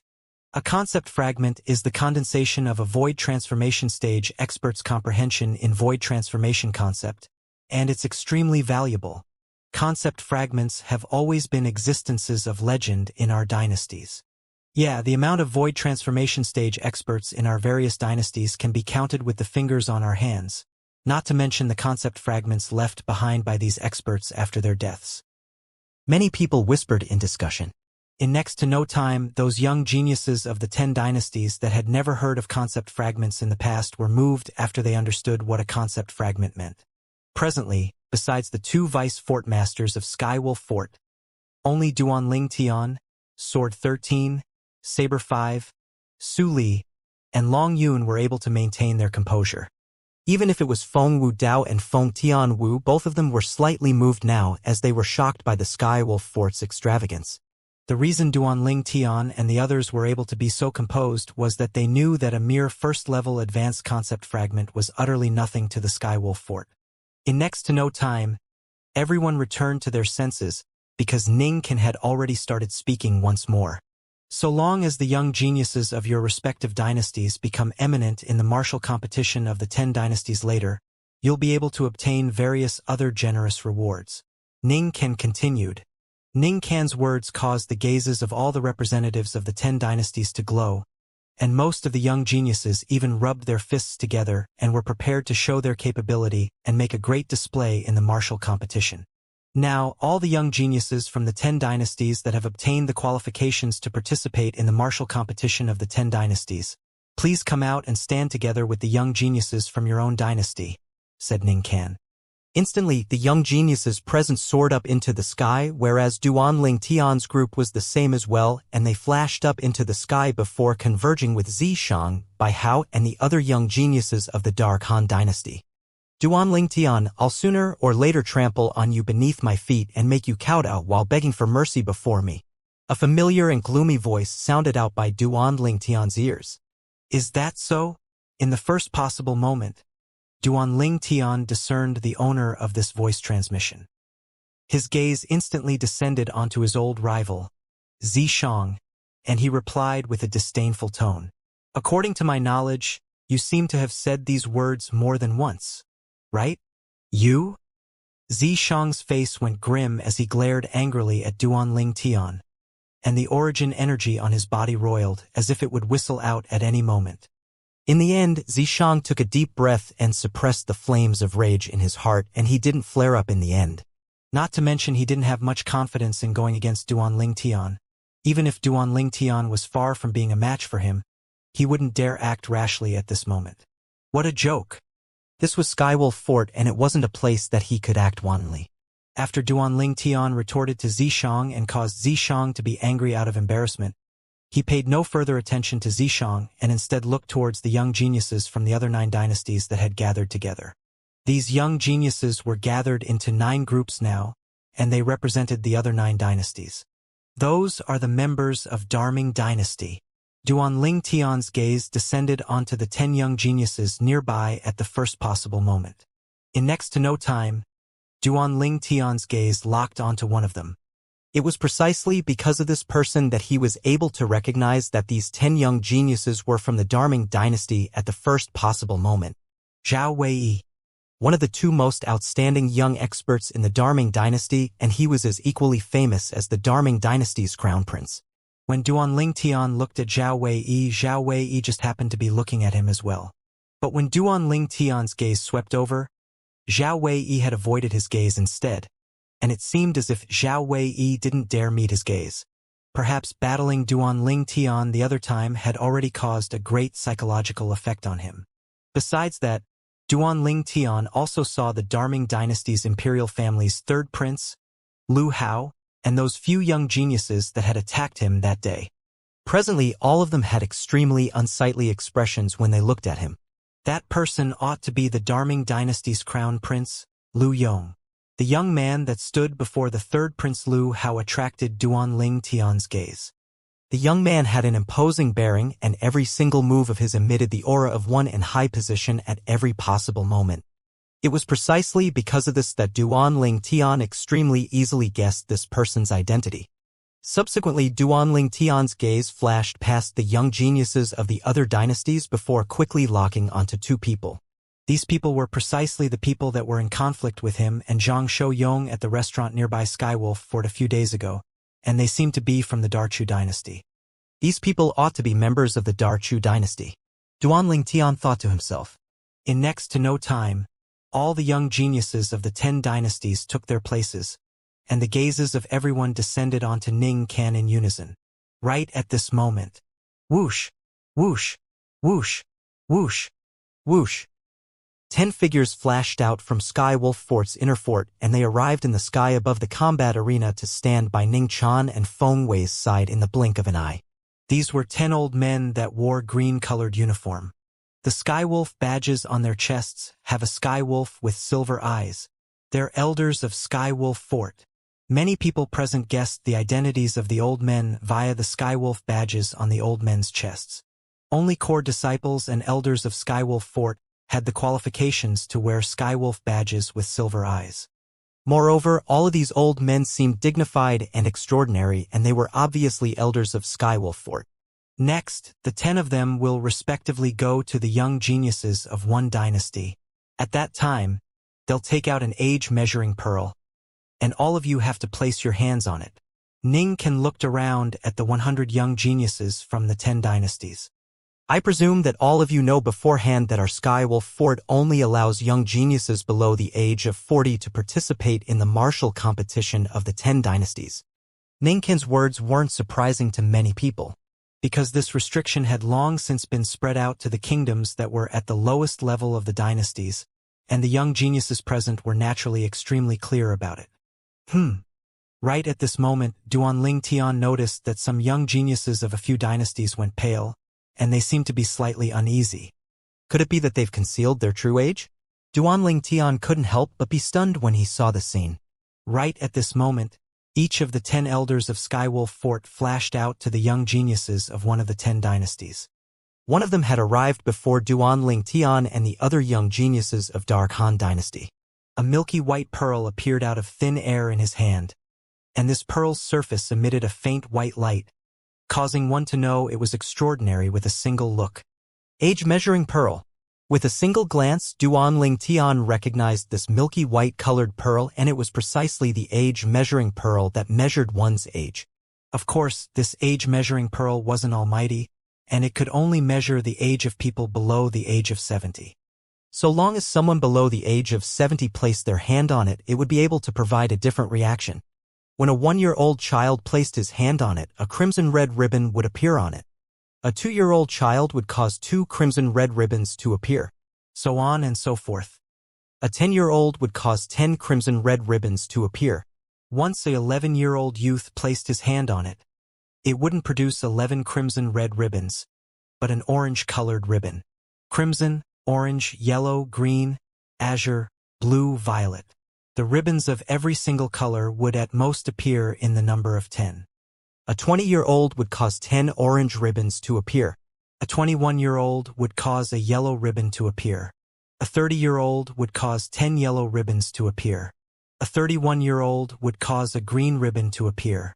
A concept fragment is the condensation of a void transformation stage expert's comprehension in void transformation concept, and it's extremely valuable. Concept fragments have always been existences of legend in our dynasties. Yeah, the amount of void transformation stage experts in our various dynasties can be counted with the fingers on our hands, not to mention the concept fragments left behind by these experts after their deaths. Many people whispered in discussion. In next to no time, those young geniuses of the 10 dynasties that had never heard of concept fragments in the past were moved after they understood what a concept fragment meant. Presently, besides the 2 vice fort masters of Skywolf Fort, only Duan Ling Tian, Sword 13, Saber 5, Su Li, and Long Yun were able to maintain their composure. Even if it was Feng Wu Dao and Feng Tian Wu, both of them were slightly moved now as they were shocked by the Skywolf Fort's extravagance. The reason Duan Ling Tian and the others were able to be so composed was that they knew that a mere first-level advanced concept fragment was utterly nothing to the Skywolf Fort. In next to no time, everyone returned to their senses because Ning Can had already started speaking once more. So long as the young geniuses of your respective dynasties become eminent in the martial competition of the 10 dynasties later, you'll be able to obtain various other generous rewards. Ning Can continued. Ning Can's words caused the gazes of all the representatives of the 10 dynasties to glow, and most of the young geniuses even rubbed their fists together and were prepared to show their capability and make a great display in the martial competition. Now, all the young geniuses from the 10 dynasties that have obtained the qualifications to participate in the martial competition of the 10 dynasties, please come out and stand together with the young geniuses from your own dynasty, said Ning Can. Instantly, the young geniuses present soared up into the sky, whereas Duan Ling Tian's group was the same as well, and they flashed up into the sky before converging with Zishang, Bai Hao, and the other young geniuses of the Dark Han dynasty. Duan Ling Tian, I'll sooner or later trample on you beneath my feet and make you kowtow while begging for mercy before me. A familiar and gloomy voice sounded out by Duan Ling Tian's ears. Is that so? In the first possible moment, Duan Ling Tian discerned the owner of this voice transmission. His gaze instantly descended onto his old rival, Zishang, and he replied with a disdainful tone. According to my knowledge, you seem to have said these words more than once. Right? You? Zishang's face went grim as he glared angrily at Duan Ling Tian, and the origin energy on his body roiled as if it would whistle out at any moment. In the end, Zishang took a deep breath and suppressed the flames of rage in his heart, and he didn't flare up in the end. Not to mention he didn't have much confidence in going against Duan Ling Tian. Even if Duan Tian was far from being a match for him, he wouldn't dare act rashly at this moment. What a joke! This was Skywolf Fort, and it wasn't a place that he could act wantonly. After Duan Tian retorted to Zishang and caused Zishang to be angry out of embarrassment, he paid no further attention to Zishang and instead looked towards the young geniuses from the other 9 dynasties that had gathered together. These young geniuses were gathered into 9 groups now, and they represented the other 9 dynasties. Those are the members of Darming Dynasty. Duan Tian's gaze descended onto the 10 young geniuses nearby at the first possible moment. In next to no time, Duan Tian's gaze locked onto one of them. It was precisely because of this person that he was able to recognize that these 10 young geniuses were from the Darming Dynasty at the first possible moment. Zhao Wei, one of the 2 most outstanding young experts in the Darming Dynasty, and he was as equally famous as the Darming Dynasty's crown prince. When Duan Tian looked at Zhao Wei just happened to be looking at him as well. But when Duan Tian's gaze swept over, Zhao Wei had avoided his gaze instead, and it seemed as if Zhao Wei didn't dare meet his gaze. Perhaps battling Duan Tian the other time had already caused a great psychological effect on him. Besides that, Duan Tian also saw the Darming Dynasty's imperial family's 3rd prince, Lu Hao, and those few young geniuses that had attacked him that day. Presently, all of them had extremely unsightly expressions when they looked at him. That person ought to be the Darming Dynasty's crown prince, Lu Yong. The young man that stood before the 3rd Prince Lu Hao attracted Duan Tian's gaze. The young man had an imposing bearing, and every single move of his emitted the aura of one in high position at every possible moment. It was precisely because of this that Duan Tian extremely easily guessed this person's identity. Subsequently, Duan Tian's gaze flashed past the young geniuses of the other dynasties before quickly locking onto 2 people. These people were precisely the people that were in conflict with him and Zhang Shouyong at the restaurant nearby Skywolf Fort a few days ago, and they seemed to be from the Darchu dynasty. These people ought to be members of the Darchu dynasty, Duan Tian thought to himself. In next to no time, all the young geniuses of the 10 dynasties took their places, and the gazes of everyone descended onto Ning Can in unison. Right at this moment. Whoosh! Whoosh! Whoosh! Whoosh! Whoosh! 10 figures flashed out from Skywolf Fort's inner fort, and they arrived in the sky above the combat arena to stand by Ning Chan and Feng Wei's side in the blink of an eye. These were 10 old men that wore green-colored uniform. The Skywolf badges on their chests have a Skywolf with silver eyes. They're elders of Skywolf Fort. Many people present guessed the identities of the old men via the Skywolf badges on the old men's chests. Only core disciples and elders of Skywolf Fort had the qualifications to wear Skywolf badges with silver eyes. Moreover, all of these old men seemed dignified and extraordinary, and they were obviously elders of Skywolf Fort. Next, the 10 of them will respectively go to the young geniuses of one dynasty. At that time, they'll take out an age-measuring pearl, and all of you have to place your hands on it. Ning Can looked around at the 100 young geniuses from the 10 dynasties. I presume that all of you know beforehand that our Skywolf Fort only allows young geniuses below the age of 40 to participate in the martial competition of the 10 dynasties. Ning Can's words weren't surprising to many people, because this restriction had long since been spread out to the kingdoms that were at the lowest level of the dynasties, and the young geniuses present were naturally extremely clear about it. Right at this moment, Duan Tian noticed that some young geniuses of a few dynasties went pale, and they seemed to be slightly uneasy. Could it be that they've concealed their true age? Duan Tian couldn't help but be stunned when he saw the scene. Right at this moment, each of the 10 elders of Skywolf Fort flashed out to the young geniuses of one of the 10 dynasties. One of them had arrived before Duan Tian and the other young geniuses of Dark Han Dynasty. A milky white pearl appeared out of thin air in his hand, and this pearl's surface emitted a faint white light, causing one to know it was extraordinary with a single look. Age-measuring pearl. With a single glance, Duan Tian recognized this milky white-colored pearl, and it was precisely the age-measuring pearl that measured one's age. Of course, this age-measuring pearl wasn't almighty, and it could only measure the age of people below the age of 70. So long as someone below the age of 70 placed their hand on it, it would be able to provide a different reaction. When a 1-year-old child placed his hand on it, a crimson-red ribbon would appear on it. A 2-year-old child would cause 2 crimson-red ribbons to appear, so on and so forth. A 10-year-old would cause 10 crimson-red ribbons to appear. Once a 11-year-old youth placed his hand on it, it wouldn't produce 11 crimson-red ribbons, but an orange-colored ribbon. Crimson, orange, yellow, green, azure, blue, violet. The ribbons of every single color would at most appear in the number of 10. A 20-year-old would cause 10 orange ribbons to appear. A 21-year-old would cause a yellow ribbon to appear. A 30-year-old would cause 10 yellow ribbons to appear. A 31-year-old would cause a green ribbon to appear.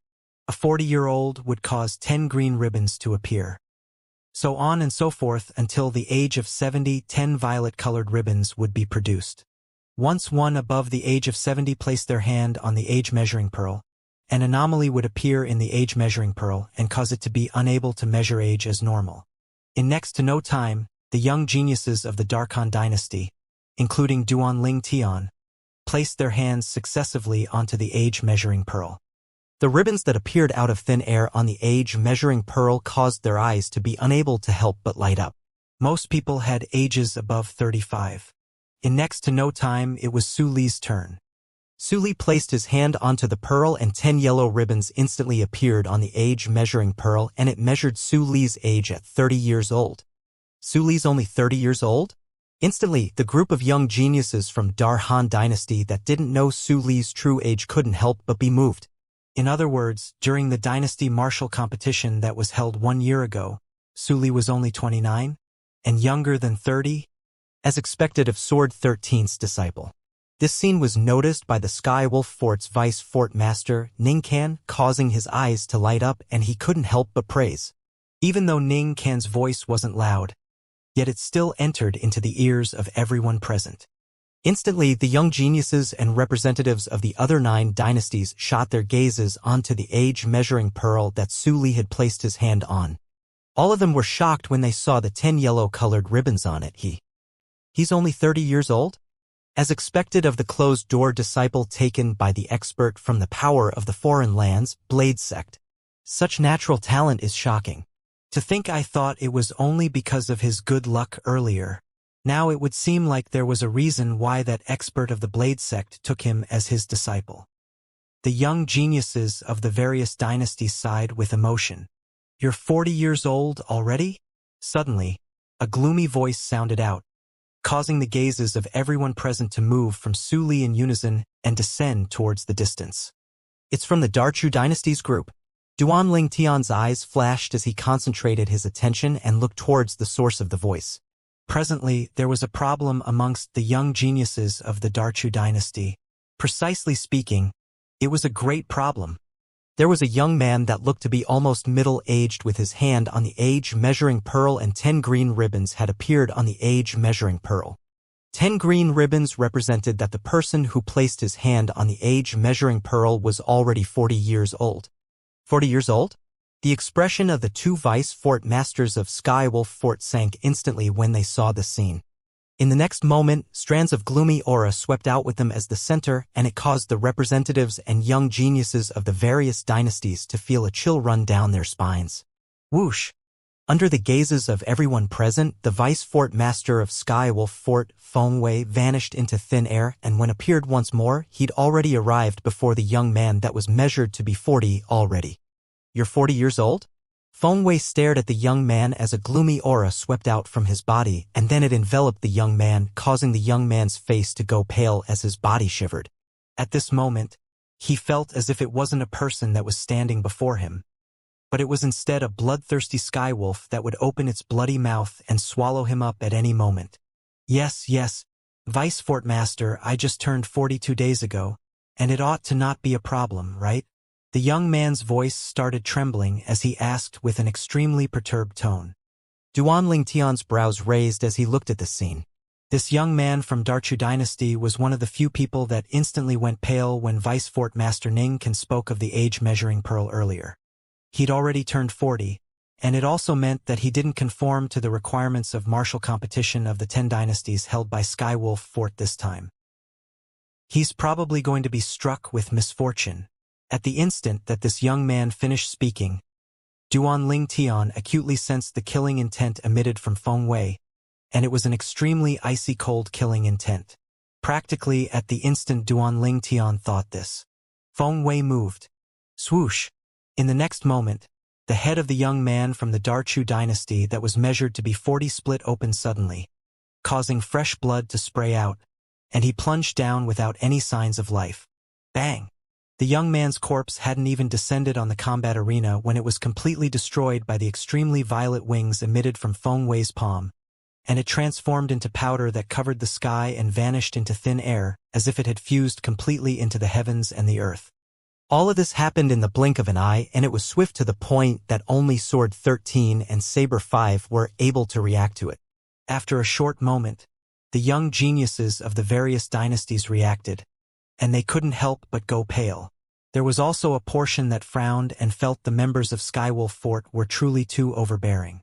A 40-year-old would cause 10 green ribbons to appear. So on and so forth until the age of 70, 10 violet-colored ribbons would be produced. Once one above the age of 70 placed their hand on the age measuring pearl, an anomaly would appear in the age measuring pearl and cause it to be unable to measure age as normal. In next to no time, the young geniuses of the Dark Han dynasty, including Duanling Tian, placed their hands successively onto the age measuring pearl. The ribbons that appeared out of thin air on the age measuring pearl caused their eyes to be unable to help but light up. Most people had ages above 35. In next to no time, it was Su Li's turn. Su Li placed his hand onto the pearl and 10 yellow ribbons instantly appeared on the age measuring pearl and it measured Su Li's age at 30 years old. Su Li's only 30 years old? Instantly, the group of young geniuses from Dar Han dynasty that didn't know Su Li's true age couldn't help but be moved. In other words, during the dynasty martial competition that was held 1 year ago, Su Li was only 29? And younger than 30? As expected of Sword 13's disciple. This scene was noticed by the Sky Wolf Fort's vice fort master, Ning Kan, causing his eyes to light up and he couldn't help but praise. Even though Ning Kan's voice wasn't loud, yet it still entered into the ears of everyone present. Instantly, the young geniuses and representatives of the other 9 dynasties shot their gazes onto the age-measuring pearl that Su Li had placed his hand on. All of them were shocked when they saw the 10 yellow-colored ribbons on it. He's only 30 years old? As expected of the closed-door disciple taken by the expert from the power of the foreign lands, Blade Sect. Such natural talent is shocking. To think I thought it was only because of his good luck earlier. Now it would seem like there was a reason why that expert of the Blade Sect took him as his disciple. The young geniuses of the various dynasties sighed with emotion. You're 40 years old already? Suddenly, a gloomy voice sounded out, causing the gazes of everyone present to move from Su Li in unison and descend towards the distance. It's from the Darchu dynasty's group. Duanling Tian's eyes flashed as he concentrated his attention and looked towards the source of the voice. Presently, there was a problem amongst the young geniuses of the Darchu dynasty. Precisely speaking, it was a great problem. There was a young man that looked to be almost middle-aged with his hand on the age-measuring pearl and 10 green ribbons had appeared on the age-measuring pearl. 10 green ribbons represented that the person who placed his hand on the age-measuring pearl was already 40 years old. 40 years old? The expression of the 2 vice fort masters of Sky Wolf Fort sank instantly when they saw the scene. In the next moment, strands of gloomy aura swept out with them as the center, and it caused the representatives and young geniuses of the various dynasties to feel a chill run down their spines. Whoosh! Under the gazes of everyone present, the vice fort master of Sky Wolf Fort, Feng Wei, vanished into thin air, and when appeared once more, he'd already arrived before the young man that was measured to be 40 already. You're 40 years old? Feng Wei stared at the young man as a gloomy aura swept out from his body, and then it enveloped the young man, causing the young man's face to go pale as his body shivered. At this moment, he felt as if it wasn't a person that was standing before him, but it was instead a bloodthirsty skywolf that would open its bloody mouth and swallow him up at any moment. Yes, Vice Fort Master, I just turned 42 days ago, and it ought to not be a problem, right? The young man's voice started trembling as he asked with an extremely perturbed tone. Duanling Tian's brows raised as he looked at the scene. This young man from Darchu Dynasty was one of the few people that instantly went pale when Vice Fort Master Ning Kan spoke of the age-measuring pearl earlier. He'd already turned 40, and it also meant that he didn't conform to the requirements of martial competition of the 10 dynasties held by Skywolf Fort this time. He's probably going to be struck with misfortune, At the instant that this young man finished speaking, Duan Tian acutely sensed the killing intent emitted from Feng Wei, and it was an extremely icy cold killing intent. Practically at the instant Duan Tian thought this, Feng Wei moved. Swoosh! In the next moment, the head of the young man from the Darchu dynasty that was measured to be 40 split open suddenly, causing fresh blood to spray out, and he plunged down without any signs of life. Bang! The young man's corpse hadn't even descended on the combat arena when it was completely destroyed by the extremely violet wings emitted from Feng Wei's palm, and it transformed into powder that covered the sky and vanished into thin air, as if it had fused completely into the heavens and the earth. All of this happened in the blink of an eye, and it was swift to the point that only Sword 13 and Saber 5 were able to react to it. After a short moment, the young geniuses of the various dynasties reacted, and they couldn't help but go pale. There was also a portion that frowned and felt the members of Skywolf Fort were truly too overbearing.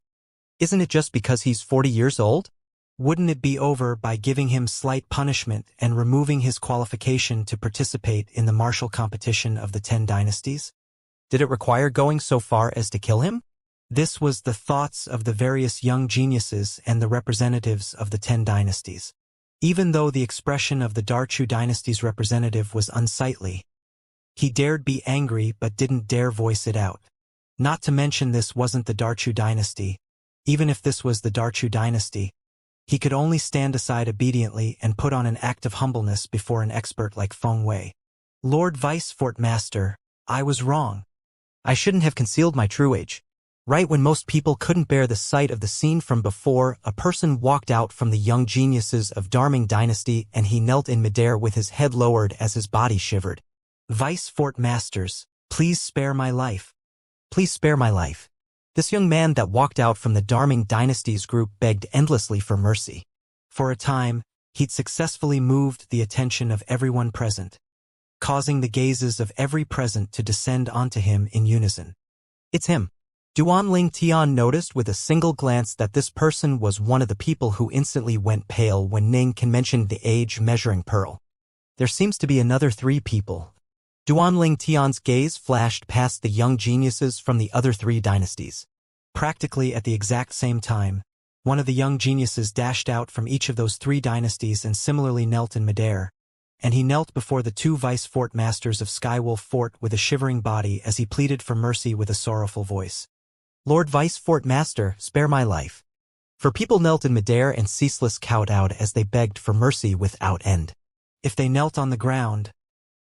Isn't it just because he's 40 years old? Wouldn't it be over by giving him slight punishment and removing his qualification to participate in the martial competition of the 10 dynasties? Did it require going so far as to kill him? This was the thoughts of the various young geniuses and the representatives of the 10 dynasties. Even though the expression of the Darchu dynasty's representative was unsightly, he dared be angry but didn't dare voice it out. Not to mention this wasn't the Darchu dynasty. Even if this was the Darchu dynasty, he could only stand aside obediently and put on an act of humbleness before an expert like Feng Wei. Lord Vice Fort Master, I was wrong. I shouldn't have concealed my true age. Right when most people couldn't bear the sight of the scene from before, a person walked out from the young geniuses of Darming dynasty, and he knelt in midair with his head lowered as his body shivered. Vice Fort Masters, please spare my life. Please spare my life. This young man that walked out from the Darming dynasty's group begged endlessly for mercy. For a time, he'd successfully moved the attention of everyone present, causing the gazes of every present to descend onto him in unison. It's him. Duan Tian noticed with a single glance that this person was one of the people who instantly went pale when Ning Can mentioned the age-measuring pearl. There seems to be another 3 people. Duan Tian's gaze flashed past the young geniuses from the other 3 dynasties. Practically at the exact same time, one of the young geniuses dashed out from each of those 3 dynasties and similarly knelt in midair, and he knelt before the 2 vice fort masters of Skywolf Fort with a shivering body as he pleaded for mercy with a sorrowful voice. Lord Vice Fort Master, spare my life. For people knelt in midair and ceaseless kowtowed as they begged for mercy without end. If they knelt on the ground,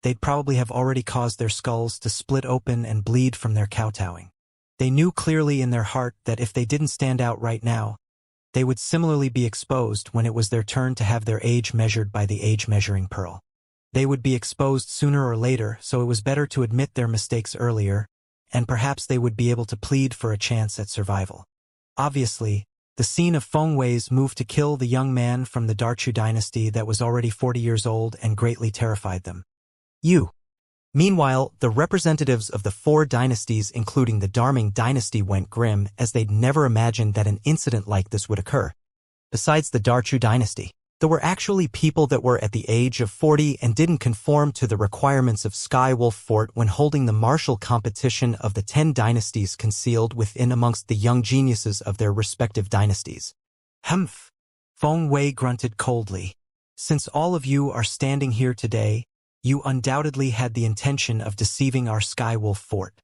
they'd probably have already caused their skulls to split open and bleed from their kowtowing. They knew clearly in their heart that if they didn't stand out right now, they would similarly be exposed when it was their turn to have their age measured by the age-measuring pearl. They would be exposed sooner or later, so it was better to admit their mistakes earlier, and perhaps they would be able to plead for a chance at survival. Obviously, the scene of Feng Wei's move to kill the young man from the Darchu dynasty that was already 40 years old and greatly terrified them. You. Meanwhile, the representatives of the 4 dynasties including the Darming dynasty went grim as they'd never imagined that an incident like this would occur. Besides the Darchu dynasty, there were actually people that were at the age of 40 and didn't conform to the requirements of Skywolf Fort when holding the martial competition of the 10 dynasties concealed within amongst the young geniuses of their respective dynasties. Humph! Feng Wei grunted coldly. Since all of you are standing here today, you undoubtedly had the intention of deceiving our Skywolf Fort.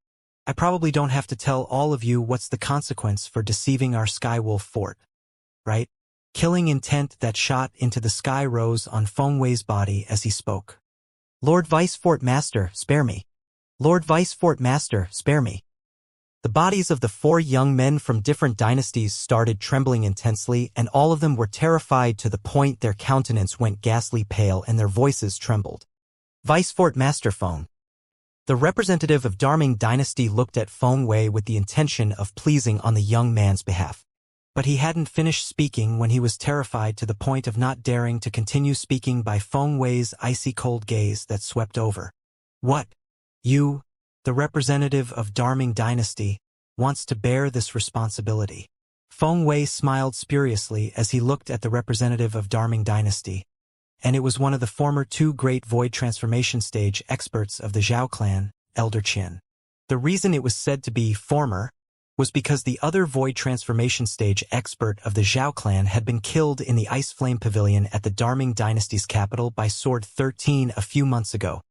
I probably don't have to tell all of you what's the consequence for deceiving our Skywolf Fort, right? Killing intent that shot into the sky rose on Feng Wei's body as he spoke. Lord Vice Fort Master, spare me. Lord Vice Fort Master, spare me. The bodies of the 4 young men from different dynasties started trembling intensely, and all of them were terrified to the point their countenance went ghastly pale and their voices trembled. Vice Fort Master Feng. The representative of Darming dynasty looked at Feng Wei with the intention of pleasing on the young man's behalf. But he hadn't finished speaking when he was terrified to the point of not daring to continue speaking by Feng Wei's icy cold gaze that swept over. What? You, the representative of Darming dynasty, wants to bear this responsibility. Feng Wei smiled spuriously as he looked at the representative of Darming dynasty, and it was one of the former 2 great void transformation stage experts of the Zhao clan, Elder Qian. The reason it was said to be former was because the other void transformation stage expert of the Zhao clan had been killed in the Ice Flame Pavilion at the Darming Dynasty's capital by Sword 13 a few months ago.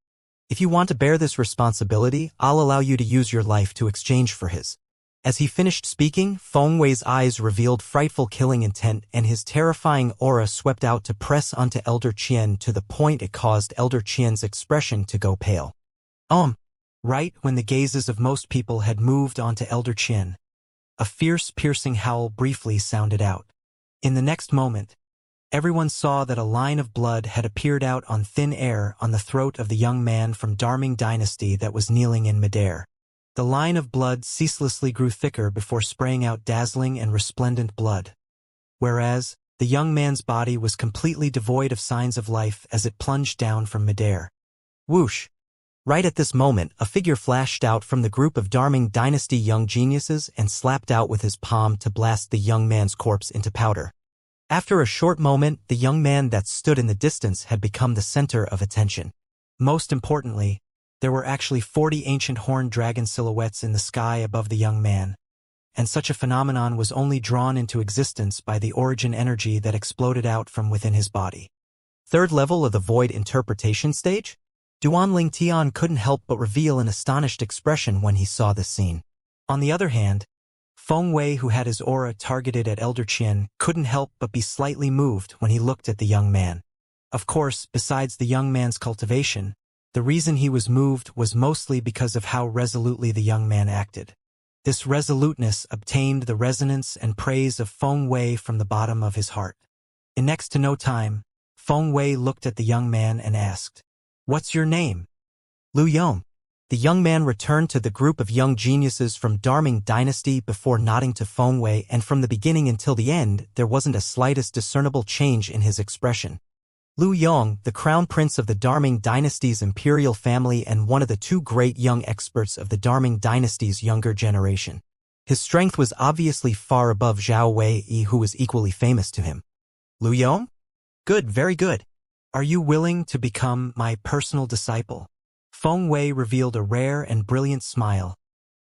If you want to bear this responsibility, I'll allow you to use your life to exchange for his. As he finished speaking, Feng Wei's eyes revealed frightful killing intent and his terrifying aura swept out to press onto Elder Qian to the point it caused Elder Qian's expression to go pale. Right when the gazes of most people had moved onto Elder Qian, a fierce, piercing howl briefly sounded out. In the next moment, everyone saw that a line of blood had appeared out on thin air on the throat of the young man from Darming Dynasty that was kneeling in midair. The line of blood ceaselessly grew thicker before spraying out dazzling and resplendent blood, whereas the young man's body was completely devoid of signs of life as it plunged down from midair. Whoosh! Right at this moment, a figure flashed out from the group of Darming Dynasty young geniuses and slapped out with his palm to blast the young man's corpse into powder. After a short moment, the young man that stood in the distance had become the center of attention. Most importantly, there were actually 40 ancient horned dragon silhouettes in the sky above the young man, and such a phenomenon was only drawn into existence by the origin energy that exploded out from within his body. Third level of the void interpretation stage? Duanling Tian couldn't help but reveal an astonished expression when he saw this scene. On the other hand, Feng Wei, who had his aura targeted at Elder Qian, couldn't help but be slightly moved when he looked at the young man. Of course, besides the young man's cultivation, the reason he was moved was mostly because of how resolutely the young man acted. This resoluteness obtained the resonance and praise of Feng Wei from the bottom of his heart. In next to no time, Feng Wei looked at the young man and asked, "What's your name?" "Lu Yong." The young man returned to the group of young geniuses from Darming Dynasty before nodding to Feng Wei, and from the beginning until the end, there wasn't a slightest discernible change in his expression. Lu Yong, the crown prince of the Darming Dynasty's imperial family and one of the two great young experts of the Darming Dynasty's younger generation. His strength was obviously far above Zhao Wei, who was equally famous to him. "Lu Yong? Good, very good. Are you willing to become my personal disciple?" Feng Wei revealed a rare and brilliant smile,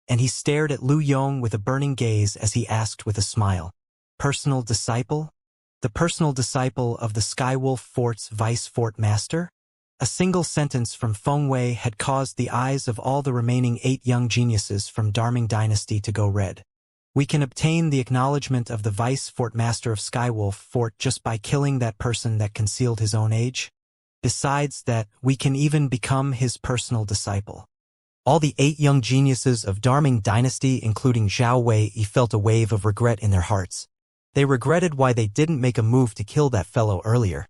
and he stared at Lu Yong with a burning gaze as he asked with a smile, "Personal disciple? The personal disciple of the Skywolf Fort's Vice Fort Master?" A single sentence from Feng Wei had caused the eyes of all the remaining 8 young geniuses from Darming Dynasty to go red. "We can obtain the acknowledgement of the Vice Fort Master of Skywolf Fort just by killing that person that concealed his own age. Besides that, we can even become his personal disciple." All the 8 young geniuses of Darming Dynasty, including Zhao Wei, felt a wave of regret in their hearts. They regretted why they didn't make a move to kill that fellow earlier.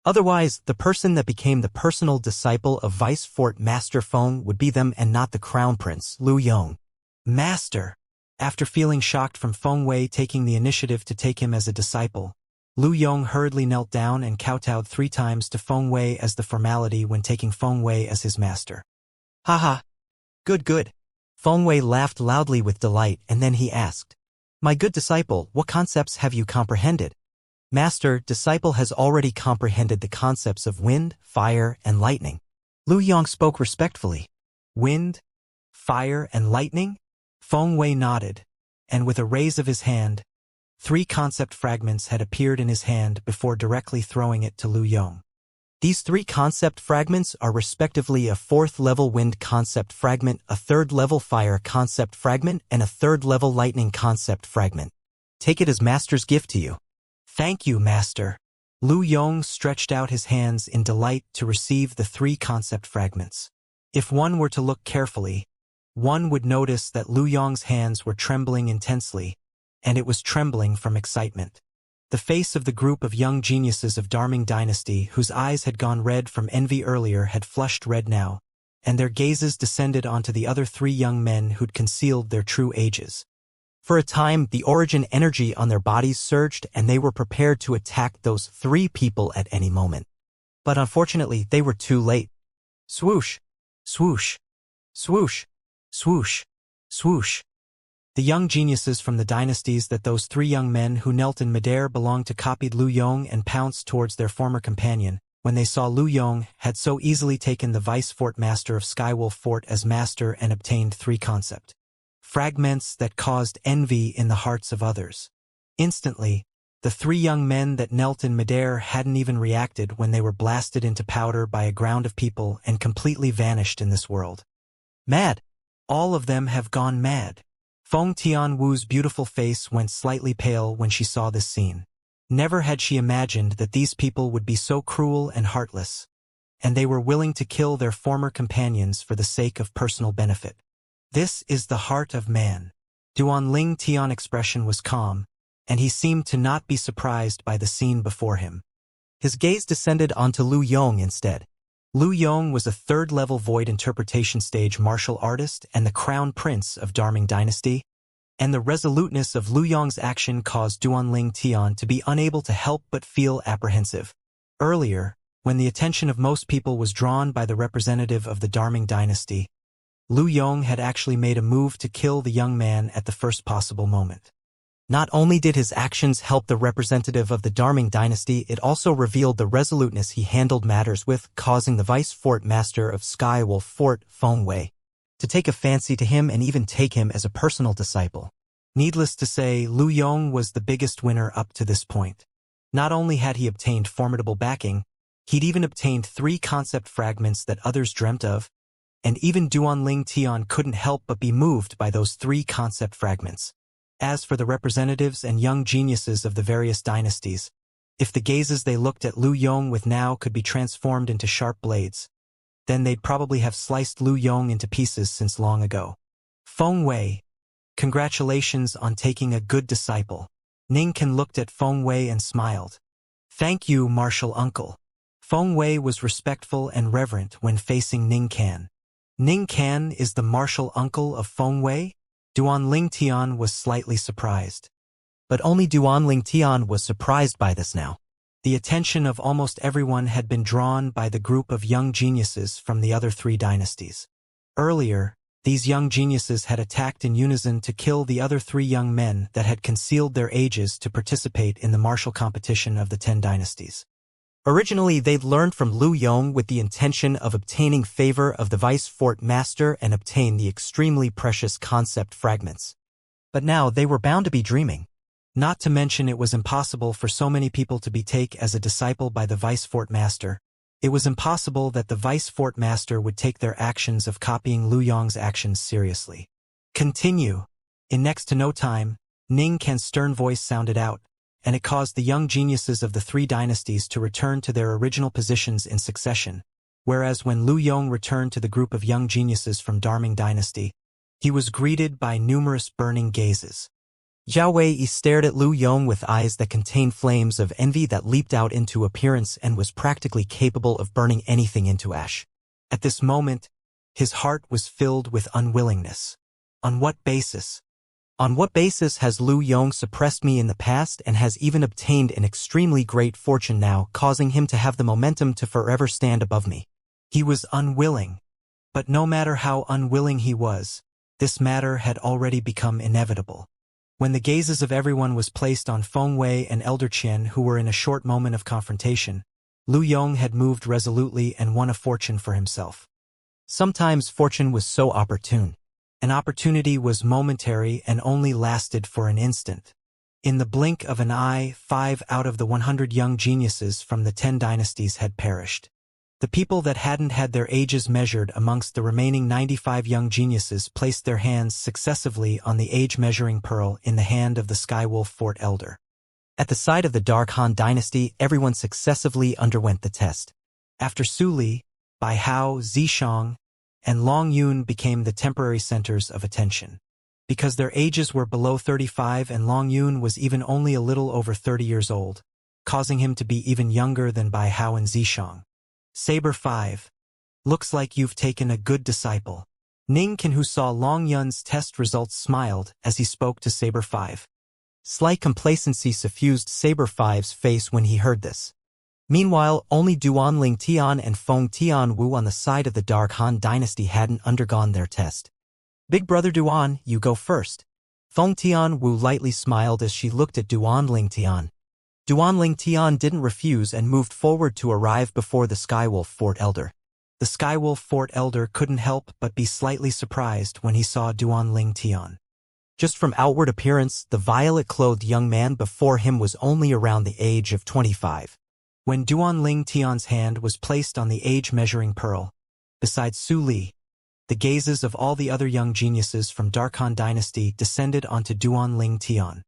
Otherwise, the person that became the personal disciple of Vice Fort Master Feng would be them and not the Crown Prince, Lu Yong. "Master!" After feeling shocked from Feng Wei taking the initiative to take him as a disciple, Lu Yong hurriedly knelt down and kowtowed 3 times to Feng Wei as the formality when taking Feng Wei as his master. "Haha! Good, good." Feng Wei laughed loudly with delight, and then he asked, "My good disciple, what concepts have you comprehended?" "Master, disciple has already comprehended the concepts of wind, fire, and lightning." Lu Yong spoke respectfully. "Wind, fire, and lightning?" Feng Wei nodded, and with a raise of his hand, 3 concept fragments had appeared in his hand before directly throwing it to Lu Yong. These 3 concept fragments are respectively a 4th-level wind concept fragment, a 3rd-level fire concept fragment, and a 3rd-level lightning concept fragment. Take it as Master's gift to you. "Thank you, Master." Lu Yong stretched out his hands in delight to receive the 3 concept fragments. If one were to look carefully, one would notice that Lu Yong's hands were trembling intensely, and it was trembling from excitement. The face of the group of young geniuses of Darming Dynasty, whose eyes had gone red from envy earlier, had flushed red now, and their gazes descended onto the other 3 young men who'd concealed their true ages. For a time, the origin energy on their bodies surged, and they were prepared to attack those 3 people at any moment. But unfortunately, they were too late. Swoosh! Swoosh! Swoosh! Swoosh! Swoosh! The young geniuses from the dynasties that those 3 young men who knelt in midair belonged to copied Lu Yong and pounced towards their former companion, when they saw Lu Yong had so easily taken the Vice Fort Master of Skywolf Fort as master and obtained 3 concept fragments that caused envy in the hearts of others. Instantly, the 3 young men that knelt in midair hadn't even reacted when they were blasted into powder by a ground of people and completely vanished in this world. Mad! All of them have gone mad. Feng Tianwu's beautiful face went slightly pale when she saw this scene. Never had she imagined that these people would be so cruel and heartless, and they were willing to kill their former companions for the sake of personal benefit. This is the heart of man. Duan Ling Tian's expression was calm, and he seemed to not be surprised by the scene before him. His gaze descended onto Lu Yong instead. Lu Yong was a 3rd-level void interpretation stage martial artist and the crown prince of Darming Dynasty, and the resoluteness of Lu Yong's action caused Duan Ling Tian to be unable to help but feel apprehensive. Earlier, when the attention of most people was drawn by the representative of the Darming Dynasty, Lu Yong had actually made a move to kill the young man at the first possible moment. Not only did his actions help the representative of the Darming Dynasty, it also revealed the resoluteness he handled matters with, causing the Vice Fort Master of Skywolf Fort, Feng Wei, to take a fancy to him and even take him as a personal disciple. Needless to say, Lu Yong was the biggest winner up to this point. Not only had he obtained formidable backing, he'd even obtained 3 concept fragments that others dreamt of, and even Duan Ling Tian couldn't help but be moved by those 3 concept fragments. As for the representatives and young geniuses of the various dynasties, if the gazes they looked at Lu Yong with now could be transformed into sharp blades, then they'd probably have sliced Lu Yong into pieces since long ago. Feng Wei, congratulations on taking a good disciple. Ning Can looked at Feng Wei and smiled. Thank you, martial uncle. Feng Wei was respectful and reverent when facing Ning Can. Ning Can is the martial uncle of Feng Wei? Duan Ling Tian was slightly surprised. But only Duan Ling Tian was surprised by this now. The attention of almost everyone had been drawn by the group of young geniuses from the other 3 dynasties. Earlier, these young geniuses had attacked in unison to kill the other 3 young men that had concealed their ages to participate in the martial competition of the 10 dynasties. Originally, they'd learned from Lu Yong with the intention of obtaining favor of the Vice Fort Master and obtain the extremely precious concept fragments. But now they were bound to be dreaming. Not to mention it was impossible for so many people to be taken as a disciple by the Vice Fort Master. It was impossible that the Vice Fort Master would take their actions of copying Lu Yong's actions seriously. Continue. In next to no time, Ning Can's stern voice sounded out, and it caused the young geniuses of the 3 dynasties to return to their original positions in succession, whereas when Lu Yong returned to the group of young geniuses from Darming Dynasty, he was greeted by numerous burning gazes. Zhao Wei stared at Lu Yong with eyes that contained flames of envy that leaped out into appearance and was practically capable of burning anything into ash. At this moment, his heart was filled with unwillingness. On what basis? On what basis has Lu Yong suppressed me in the past and has even obtained an extremely great fortune now, causing him to have the momentum to forever stand above me? He was unwilling. But no matter how unwilling he was, this matter had already become inevitable. When the gazes of everyone was placed on Feng Wei and Elder Qian, who were in a short moment of confrontation, Lu Yong had moved resolutely and won a fortune for himself. Sometimes fortune was so opportune. An opportunity was momentary and only lasted for an instant. In the blink of an eye, 5 out of the 100 young geniuses from the 10 dynasties had perished. The people that hadn't had their ages measured amongst the remaining 95 young geniuses placed their hands successively on the age-measuring pearl in the hand of the Skywolf Fort Elder. At the side of the Dark Han dynasty, everyone successively underwent the test. After Su Li, Bai Hao, Zishang, and Long Yun became the temporary centers of attention. Because their ages were below 35 and Long Yun was even only a little over 30 years old, causing him to be even younger than Bai Hao and Zishang. Saber 5. Looks like you've taken a good disciple. Ning Can, who saw Long Yun's test results, smiled as he spoke to Saber 5. Slight complacency suffused Saber 5's face when he heard this. Meanwhile, only Duan Ling Tian and Feng Tianwu on the side of the Dark Han dynasty hadn't undergone their test. Big brother Duan, you go first. Feng Tianwu lightly smiled as she looked at Duan Ling Tian. Duanling Tian didn't refuse and moved forward to arrive before the Skywolf Fort Elder. The Skywolf Fort Elder couldn't help but be slightly surprised when he saw Duanling Tian. Just from outward appearance, the violet-clothed young man before him was only around the age of 25. When Duanling Tian's hand was placed on the age-measuring pearl, beside Su Li, the gazes of all the other young geniuses from Darkhan Dynasty descended onto Duanling Tian.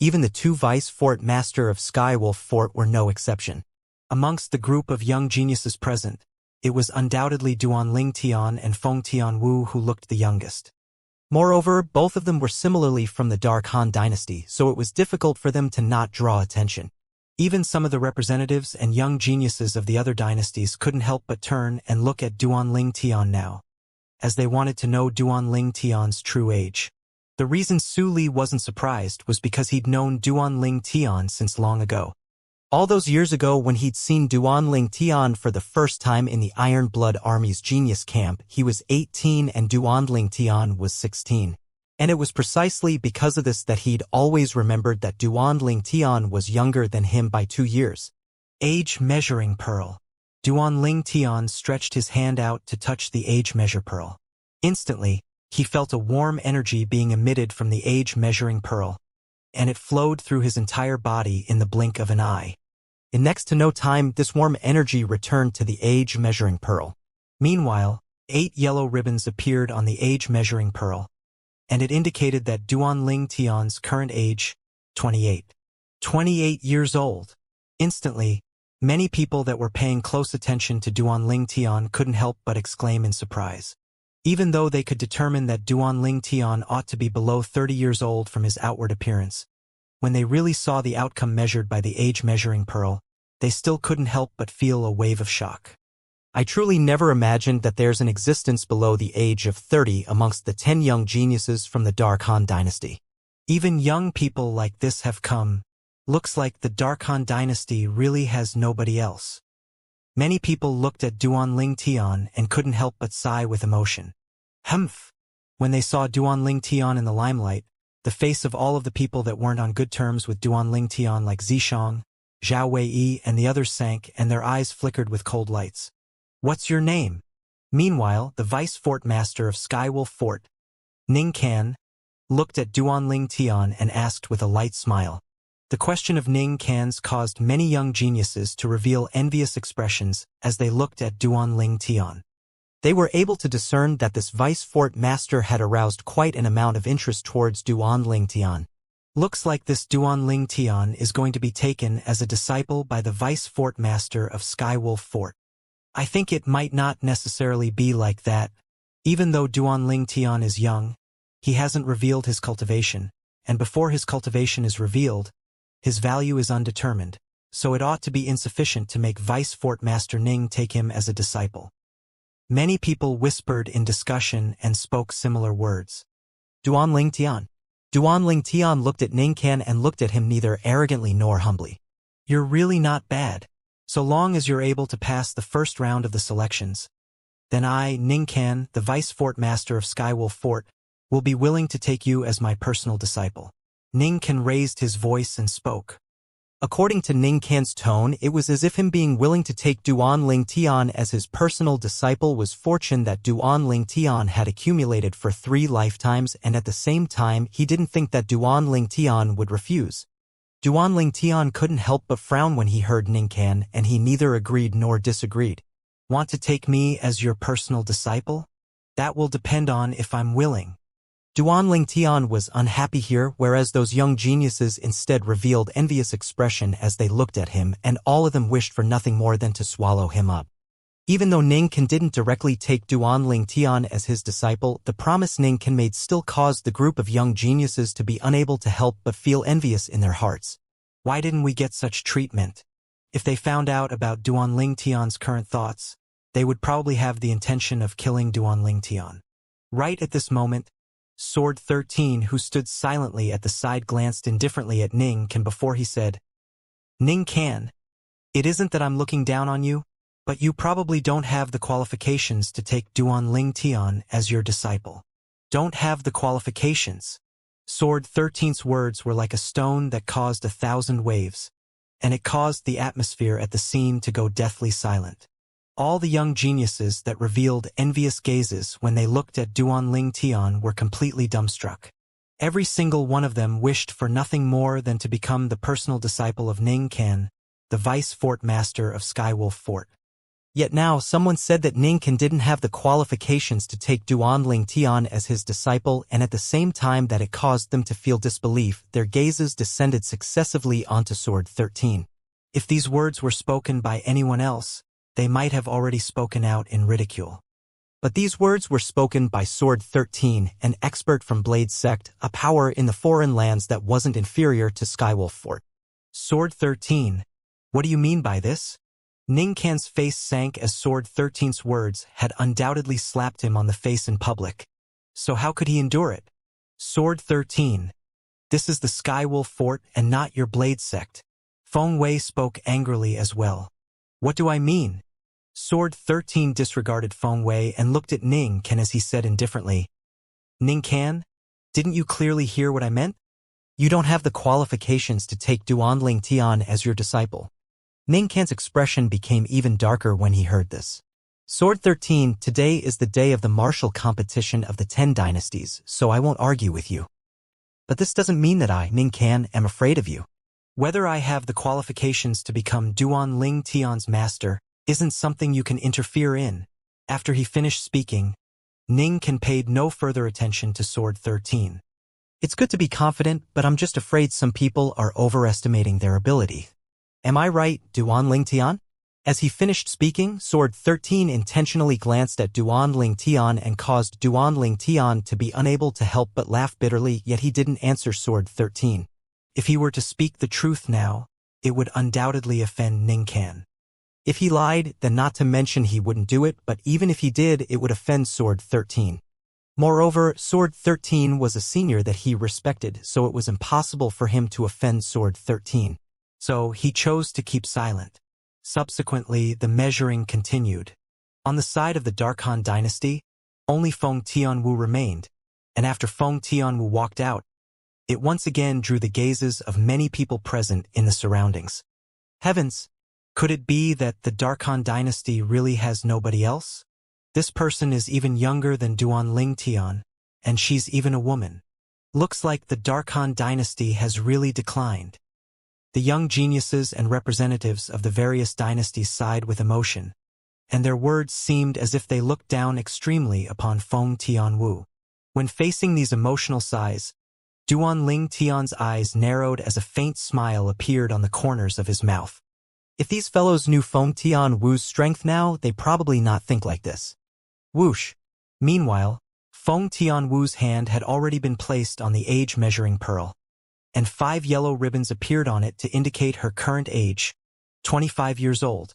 Even the two Vice Fort Master of Skywolf Fort were no exception. Amongst the group of young geniuses present, it was undoubtedly Duanling Tian and Feng Tianwu who looked the youngest. Moreover, both of them were similarly from the Darkhan Dynasty, so it was difficult for them to not draw attention. Even some of the representatives and young geniuses of the other dynasties couldn't help but turn and look at Duanling Tian now, as they wanted to know Duanling Tian's true age. The reason Su Li wasn't surprised was because he'd known Duanling Tian since long ago. All those years ago when he'd seen Duanling Tian for the first time in the Iron Blood Army's genius camp, he was 18 and Duanling Tian was 16. And it was precisely because of this that he'd always remembered that Duanling Tian was younger than him by 2 years. Age measuring pearl. Duanling Tian stretched his hand out to touch the age measure pearl. Instantly, he felt a warm energy being emitted from the age-measuring pearl, and it flowed through his entire body in the blink of an eye. In next to no time, this warm energy returned to the age-measuring pearl. Meanwhile, 8 yellow ribbons appeared on the age-measuring pearl, and it indicated that Duanling Tian's current age, 28. 28 years old. Instantly, many people that were paying close attention to Duanling Tian couldn't help but exclaim in surprise. Even though they could determine that Duanling Tian ought to be below 30 years old from his outward appearance, when they really saw the outcome measured by the age-measuring pearl, they still couldn't help but feel a wave of shock. I truly never imagined that there's an existence below the age of 30 amongst the 10 young geniuses from the Darkhan Dynasty. Even young people like this have come. Looks like the Darkhan Dynasty really has nobody else. Many people looked at Duanling Tian and couldn't help but sigh with emotion. Humph! When they saw Duanling Tian in the limelight, the face of all of the people that weren't on good terms with Duanling Tian like Zishang, Zhao Wei and the others sank and their eyes flickered with cold lights. What's your name? Meanwhile, the Vice Fort Master of Skywolf Fort, Ning Kan, looked at Duanling Tian and asked with a light smile. The question of Ning Kan's caused many young geniuses to reveal envious expressions as they looked at Duanling Tian. They were able to discern that this Vice Fort Master had aroused quite an amount of interest towards Duanling Tian. Looks like this Duanling Tian is going to be taken as a disciple by the Vice Fort Master of Skywolf Fort. I think it might not necessarily be like that. Even though Duanling Tian is young, he hasn't revealed his cultivation, and before his cultivation is revealed, his value is undetermined, so it ought to be insufficient to make Vice Fort Master Ning take him as a disciple. Many people whispered in discussion and spoke similar words. Duanling Tian. Duanling Tian looked at Ning Kan and looked at him neither arrogantly nor humbly. You're really not bad. So long as you're able to pass the first round of the selections, then I, Ning Kan, the Vice Fort Master of Skywolf Fort, will be willing to take you as my personal disciple. Ning Kan raised his voice and spoke. According to Ning Kan's tone, it was as if him being willing to take Duanling Tian as his personal disciple was fortune that Duanling Tian had accumulated for 3 lifetimes, and at the same time he didn't think that Duanling Tian would refuse. Duanling Tian couldn't help but frown when he heard Ning Kan, and he neither agreed nor disagreed. Want to take me as your personal disciple? That will depend on if I'm willing. Duanling Tian was unhappy here, whereas those young geniuses instead revealed envious expression as they looked at him, and all of them wished for nothing more than to swallow him up. Even though Ning Kan didn't directly take Duanling Tian as his disciple, the promise Ning Kan made still caused the group of young geniuses to be unable to help but feel envious in their hearts. Why didn't we get such treatment? If they found out about Duanling Tian's current thoughts, they would probably have the intention of killing Duanling Tian. Right at this moment, Sword 13, who stood silently at the side, glanced indifferently at Ning Kan before he said, Ning Kan, it isn't that I'm looking down on you, but you probably don't have the qualifications to take Duanling Tian as your disciple. Don't have the qualifications. Sword 13's words were like a stone that caused 1,000 waves. and it caused the atmosphere at the scene to go deathly silent. All the young geniuses that revealed envious gazes when they looked at Duanling Tian were completely dumbstruck. Every single one of them wished for nothing more than to become the personal disciple of Ning Can, the vice fort master of Skywolf Fort. Yet now someone said that Ning Can didn't have the qualifications to take Duanling Tian as his disciple, and at the same time that it caused them to feel disbelief, their gazes descended successively onto Sword 13. If these words were spoken by anyone else, they might have already spoken out in ridicule. But these words were spoken by Sword 13, an expert from Blade Sect, a power in the foreign lands that wasn't inferior to Skywolf Fort. Sword 13, what do you mean by this? Ning Can's face sank as Sword 13's words had undoubtedly slapped him on the face in public. So how could he endure it? Sword 13, this is the Skywolf Fort and not your Blade Sect. Feng Wei spoke angrily as well. What do I mean? Sword 13 disregarded Feng Wei and looked at Ning Can as he said indifferently, Ning Can, didn't you clearly hear what I meant? You don't have the qualifications to take Duanling Tian as your disciple. Ning Can's expression became even darker when he heard this. Sword 13, today is the day of the martial competition of the 10 dynasties, so I won't argue with you. But this doesn't mean that I, Ning Can, am afraid of you. Whether I have the qualifications to become Duanling Tian's master isn't something you can interfere in. After he finished speaking, Ning Can paid no further attention to Sword 13. It's good to be confident, but I'm just afraid some people are overestimating their ability. Am I right, Duanling Tian? As he finished speaking, Sword 13 intentionally glanced at Duanling Tian and caused Duanling Tian to be unable to help but laugh bitterly, yet he didn't answer Sword 13. If he were to speak the truth now, it would undoubtedly offend Ning Can. If he lied, then not to mention he wouldn't do it, but even if he did, it would offend Sword 13. Moreover, Sword 13 was a senior that he respected, so it was impossible for him to offend Sword 13. So he chose to keep silent. Subsequently, the measuring continued. On the side of the Darkhan dynasty, only Feng Tianwu remained, and after Feng Tianwu walked out, it once again drew the gazes of many people present in the surroundings. Heavens! Could it be that the Darkhan dynasty really has nobody else? This person is even younger than Duanling Tian, and she's even a woman. Looks like the Darkhan dynasty has really declined. The young geniuses and representatives of the various dynasties sighed with emotion, and their words seemed as if they looked down extremely upon Feng Tianwu. When facing these emotional sighs, Duanling Tian's eyes narrowed as a faint smile appeared on the corners of his mouth. If these fellows knew Feng Tianwu's strength now, they'd probably not think like this. Whoosh! Meanwhile, Feng Tianwu's hand had already been placed on the age-measuring pearl, and 5 yellow ribbons appeared on it to indicate her current age, 25 years old.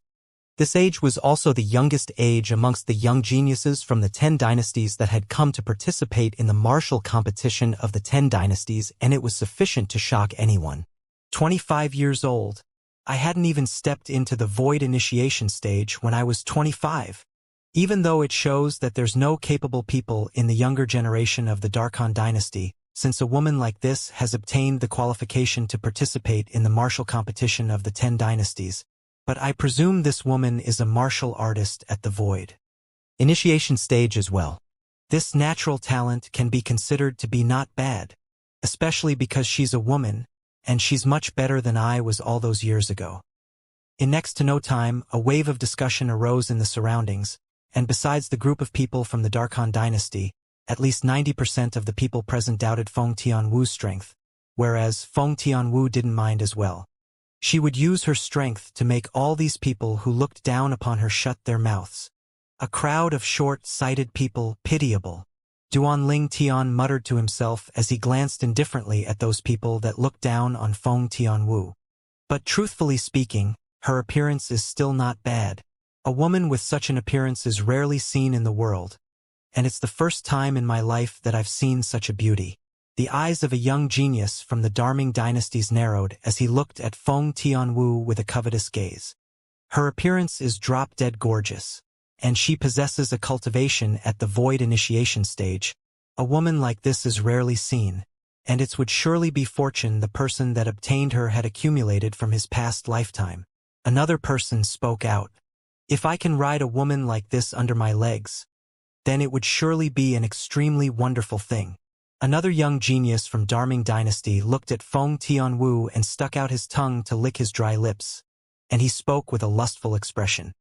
This age was also the youngest age amongst the young geniuses from the 10 dynasties that had come to participate in the martial competition of the 10 dynasties, and it was sufficient to shock anyone. 25 years old. I hadn't even stepped into the void initiation stage when I was 25. Even though it shows that there's no capable people in the younger generation of the Darkhan dynasty, since a woman like this has obtained the qualification to participate in the martial competition of the 10 dynasties. But I presume this woman is a martial artist at the void initiation stage as well. This natural talent can be considered to be not bad, especially because she's a woman, and she's much better than I was all those years ago. In next to no time, a wave of discussion arose in the surroundings, and besides the group of people from the Darkhan dynasty, at least 90% of the people present doubted Feng Tianwu's strength, whereas Feng Tianwu didn't mind as well. She would use her strength to make all these people who looked down upon her shut their mouths. A crowd of short-sighted people, pitiable. Duanling Tian muttered to himself as he glanced indifferently at those people that looked down on Feng Tianwu. But truthfully speaking, her appearance is still not bad. A woman with such an appearance is rarely seen in the world, and it's the first time in my life that I've seen such a beauty. The eyes of a young genius from the Darming dynasties narrowed as he looked at Feng Tianwu with a covetous gaze. Her appearance is drop-dead gorgeous, and she possesses a cultivation at the void initiation stage. A woman like this is rarely seen, and it would surely be fortune the person that obtained her had accumulated from his past lifetime. Another person spoke out. If I can ride a woman like this under my legs, then it would surely be an extremely wonderful thing. Another young genius from Darming Dynasty looked at Feng Tianwu and stuck out his tongue to lick his dry lips, and he spoke with a lustful expression.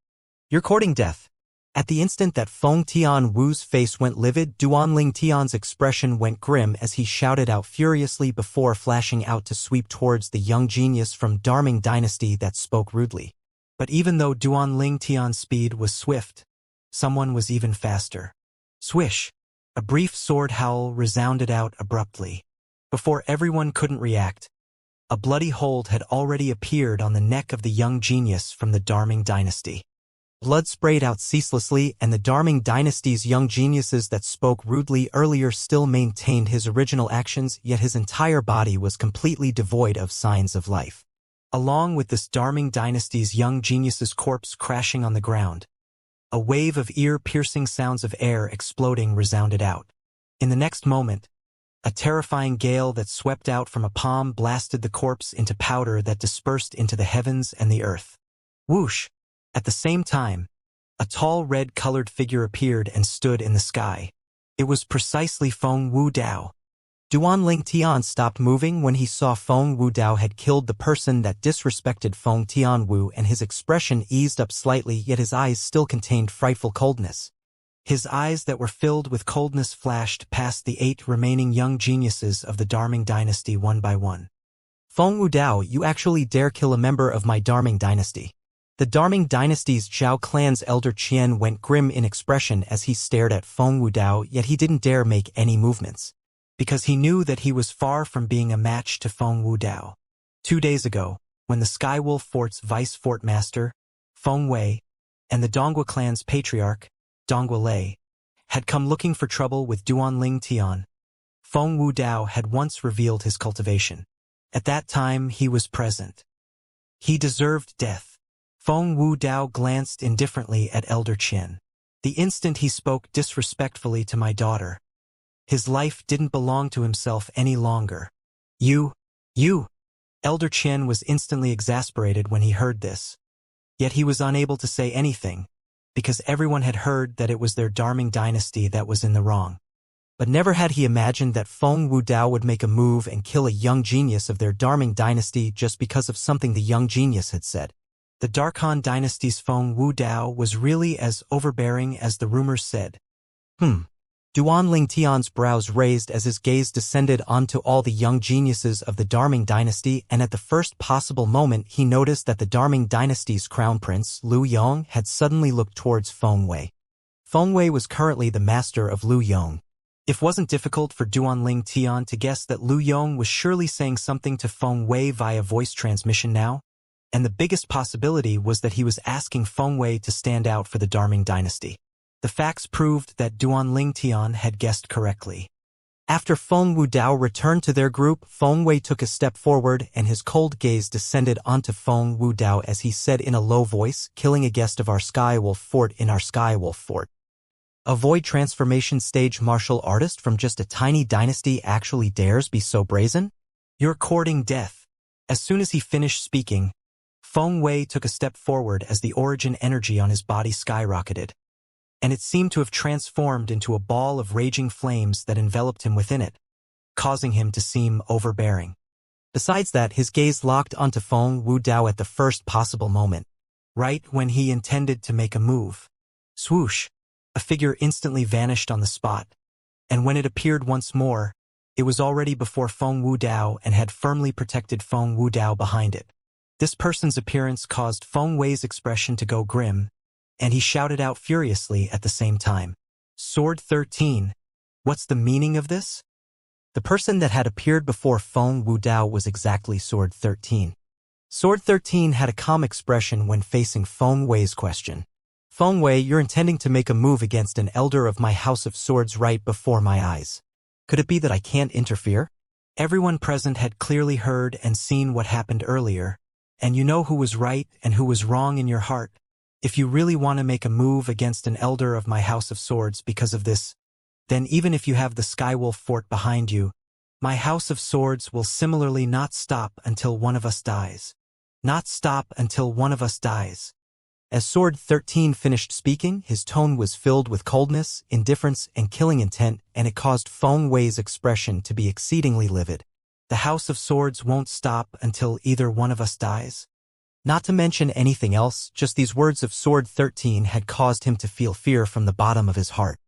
You're courting death. At the instant that Feng Tianwu's face went livid, Duanling Tian's expression went grim as he shouted out furiously before flashing out to sweep towards the young genius from Darming Dynasty that spoke rudely. But even though Duanling Tian's speed was swift, someone was even faster. Swish! A brief sword howl resounded out abruptly. Before everyone couldn't react, a bloody hold had already appeared on the neck of the young genius from the Darming Dynasty. Blood sprayed out ceaselessly, and the Darming Dynasty's young geniuses that spoke rudely earlier still maintained his original actions, yet his entire body was completely devoid of signs of life. Along with this Darming Dynasty's young genius's corpse crashing on the ground, a wave of ear-piercing sounds of air exploding resounded out. In the next moment, a terrifying gale that swept out from a palm blasted the corpse into powder that dispersed into the heavens and the earth. Whoosh! At the same time, a tall red-colored figure appeared and stood in the sky. It was precisely Feng Wudao. Duanling Tian stopped moving when he saw Feng Wudao had killed the person that disrespected Feng Tianwu, and his expression eased up slightly, yet his eyes still contained frightful coldness. His eyes that were filled with coldness flashed past the 8 remaining young geniuses of the Darming Dynasty one by one. Feng Wudao, you actually dare kill a member of my Darming Dynasty. The Darming Dynasty's Zhao clan's elder Qian went grim in expression as he stared at Feng Wudao, yet he didn't dare make any movements, because he knew that he was far from being a match to Feng Wudao. 2 days ago, when the Skywolf Fort's vice fort master, Feng Wei, and the Dongua clan's patriarch, Dongua Lei, had come looking for trouble with Duanling Tian, Feng Wudao had once revealed his cultivation. At that time he was present. He deserved death. Feng Wudao glanced indifferently at Elder Qian. The instant he spoke disrespectfully to my daughter, his life didn't belong to himself any longer. You! Elder Qian was instantly exasperated when he heard this. Yet he was unable to say anything, because everyone had heard that it was their Darming Dynasty that was in the wrong. But never had he imagined that Feng Wudao would make a move and kill a young genius of their Darming Dynasty just because of something the young genius had said. The Darkhan Dynasty's Feng Wudao was really as overbearing as the rumors said. Duanling Tian's brows raised as his gaze descended onto all the young geniuses of the Darming Dynasty, and at the first possible moment he noticed that the Darming Dynasty's crown prince, Lu Yong, had suddenly looked towards Feng Wei. Feng Wei was currently the master of Lu Yong. It wasn't difficult for Duanling Tian to guess that Lu Yong was surely saying something to Feng Wei via voice transmission now, and the biggest possibility was that he was asking Feng Wei to stand out for the Darming Dynasty. The facts proved that Duanling Tian had guessed correctly. After Feng Wudao returned to their group, Feng Wei took a step forward and his cold gaze descended onto Feng Wudao as he said in a low voice, killing a guest of our Skywolf Fort in our Skywolf Fort. A void transformation stage martial artist from just a tiny dynasty actually dares be so brazen? You're courting death. As soon as he finished speaking, Feng Wei took a step forward as the origin energy on his body skyrocketed, and it seemed to have transformed into a ball of raging flames that enveloped him within it, causing him to seem overbearing. Besides that, his gaze locked onto Feng Wudao at the first possible moment, right when he intended to make a move. Swoosh! A figure instantly vanished on the spot, and when it appeared once more, it was already before Feng Wudao and had firmly protected Feng Wudao behind it. This person's appearance caused Feng Wei's expression to go grim, and he shouted out furiously at the same time. Sword 13. What's the meaning of this? The person that had appeared before Feng Wudao was exactly Sword 13. Sword 13 had a calm expression when facing Feng Wei's question. Feng Wei, you're intending to make a move against an elder of my House of Swords right before my eyes. Could it be that I can't interfere? Everyone present had clearly heard and seen what happened earlier, and you know who was right and who was wrong in your heart. If you really want to make a move against an elder of my House of Swords because of this, then even if you have the Skywolf Fort behind you, My house of swords will similarly not stop until one of us dies. Not stop until one of us dies. As Sword 13 finished speaking, his tone was filled with coldness, indifference, and killing intent, and it caused Feng Wei's expression to be exceedingly livid. The House of Swords won't stop until either one of us dies. Not to mention anything else, just these words of Sword 13 had caused him to feel fear from the bottom of his heart.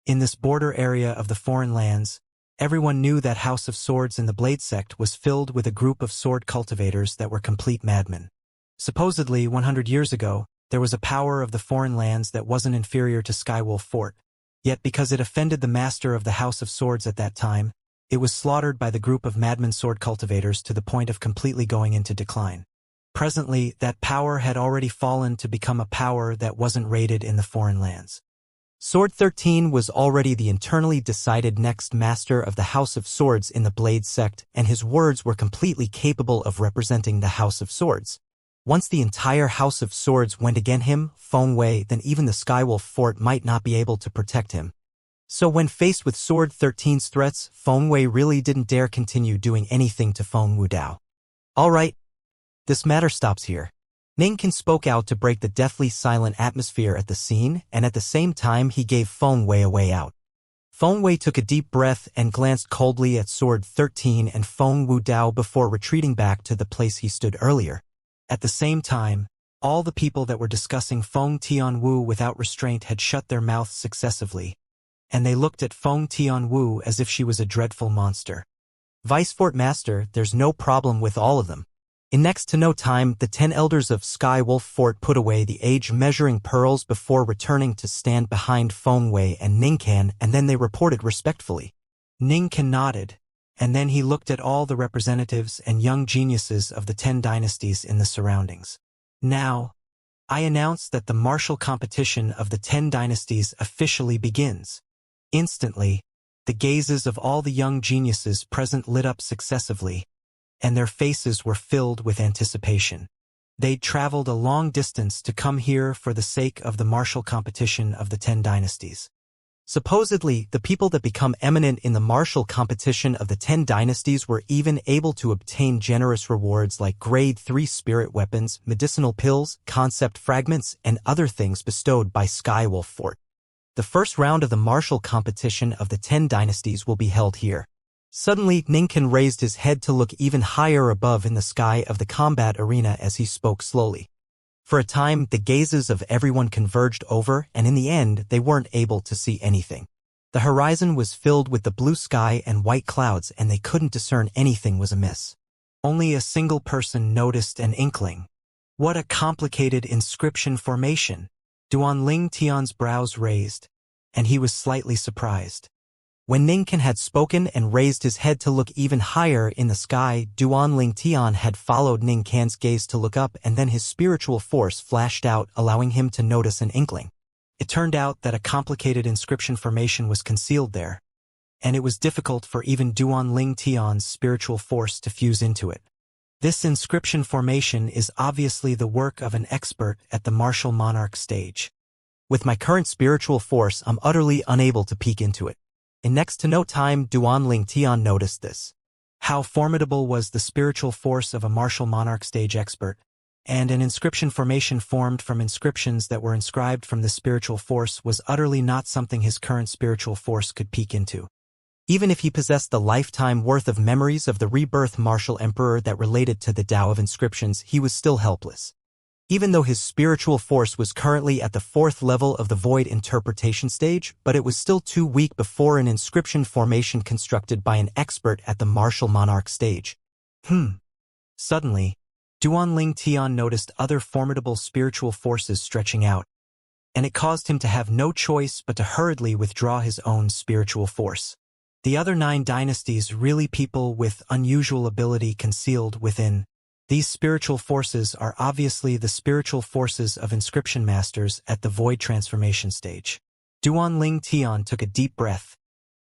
In this border area of the foreign lands, everyone knew that House of Swords in the Blade Sect was filled with a group of sword cultivators that were complete madmen. Supposedly, 100 years ago, there was a power of the foreign lands that wasn't inferior to Skywolf Fort, yet because it offended the master of the House of Swords at that time, it was slaughtered by the group of madmen sword cultivators to the point of completely going into decline. Presently, that power had already fallen to become a power that wasn't rated in the foreign lands. Sword 13 was already the internally decided next master of the House of Swords in the Blade Sect, and his words were completely capable of representing the House of Swords. Once the entire House of Swords went against him, Feng Wei, then even the Skywolf Fort might not be able to protect him. So when faced with Sword 13's threats, Feng Wei really didn't dare continue doing anything to Feng Wudao. Alright, this matter stops here. Ningkan spoke out to break the deathly silent atmosphere at the scene, and at the same time he gave Feng Wei a way out. Feng Wei took a deep breath and glanced coldly at Sword 13 and Feng Wudao before retreating back to the place he stood earlier. At the same time, all the people that were discussing Feng Tianwu without restraint had shut their mouths successively, and they looked at Feng Tianwu as if she was a dreadful monster. Vice Fort Master, there's no problem with all of them. In next to no time, the 10 elders of Skywolf Fort put away the age-measuring pearls before returning to stand behind Feng Wei and Ningkan, and then they reported respectfully. Ningkan nodded, and then he looked at all the representatives and young geniuses of the 10 dynasties in the surroundings. Now, I announce that the martial competition of the 10 dynasties officially begins. Instantly, the gazes of all the young geniuses present lit up successively, and their faces were filled with anticipation. They'd traveled a long distance to come here for the sake of the martial competition of the 10 dynasties. Supposedly, the people that become eminent in the martial competition of the 10 dynasties were even able to obtain generous rewards like Grade 3 spirit weapons, medicinal pills, concept fragments, and other things bestowed by Skywolf Fort. The first round of the martial competition of the 10 dynasties will be held here. Suddenly, Ningkan raised his head to look even higher above in the sky of the combat arena as he spoke slowly. For a time, the gazes of everyone converged over, and in the end, they weren't able to see anything. The horizon was filled with the blue sky and white clouds, and they couldn't discern anything was amiss. Only a single person noticed an inkling. What a complicated inscription formation! Duan Ling Tian's brows raised, and he was slightly surprised. When Ningkan had spoken and raised his head to look even higher in the sky, Duan Ling Tian had followed Ningkan's gaze to look up, and then his spiritual force flashed out, allowing him to notice an inkling. It turned out that a complicated inscription formation was concealed there, and it was difficult for even Duan Ling Tian's spiritual force to fuse into it. This inscription formation is obviously the work of an expert at the martial monarch stage. With my current spiritual force, I'm utterly unable to peek into it. In next to no time, Duan Ling Tian noticed this. How formidable was the spiritual force of a martial monarch stage expert, and an inscription formation formed from inscriptions that were inscribed from the spiritual force was utterly not something his current spiritual force could peek into. Even if he possessed the lifetime worth of memories of the rebirth martial emperor that related to the Tao of inscriptions, he was still helpless. Even though his spiritual force was currently at the 4th level of the void interpretation stage, but it was still too weak before an inscription formation constructed by an expert at the martial monarch stage. Suddenly, Duan Ling Tian noticed other formidable spiritual forces stretching out, and it caused him to have no choice but to hurriedly withdraw his own spiritual force. The other 9 dynasties really people with unusual ability concealed within. These spiritual forces are obviously the spiritual forces of inscription masters at the void transformation stage. Duan Ling Tian took a deep breath,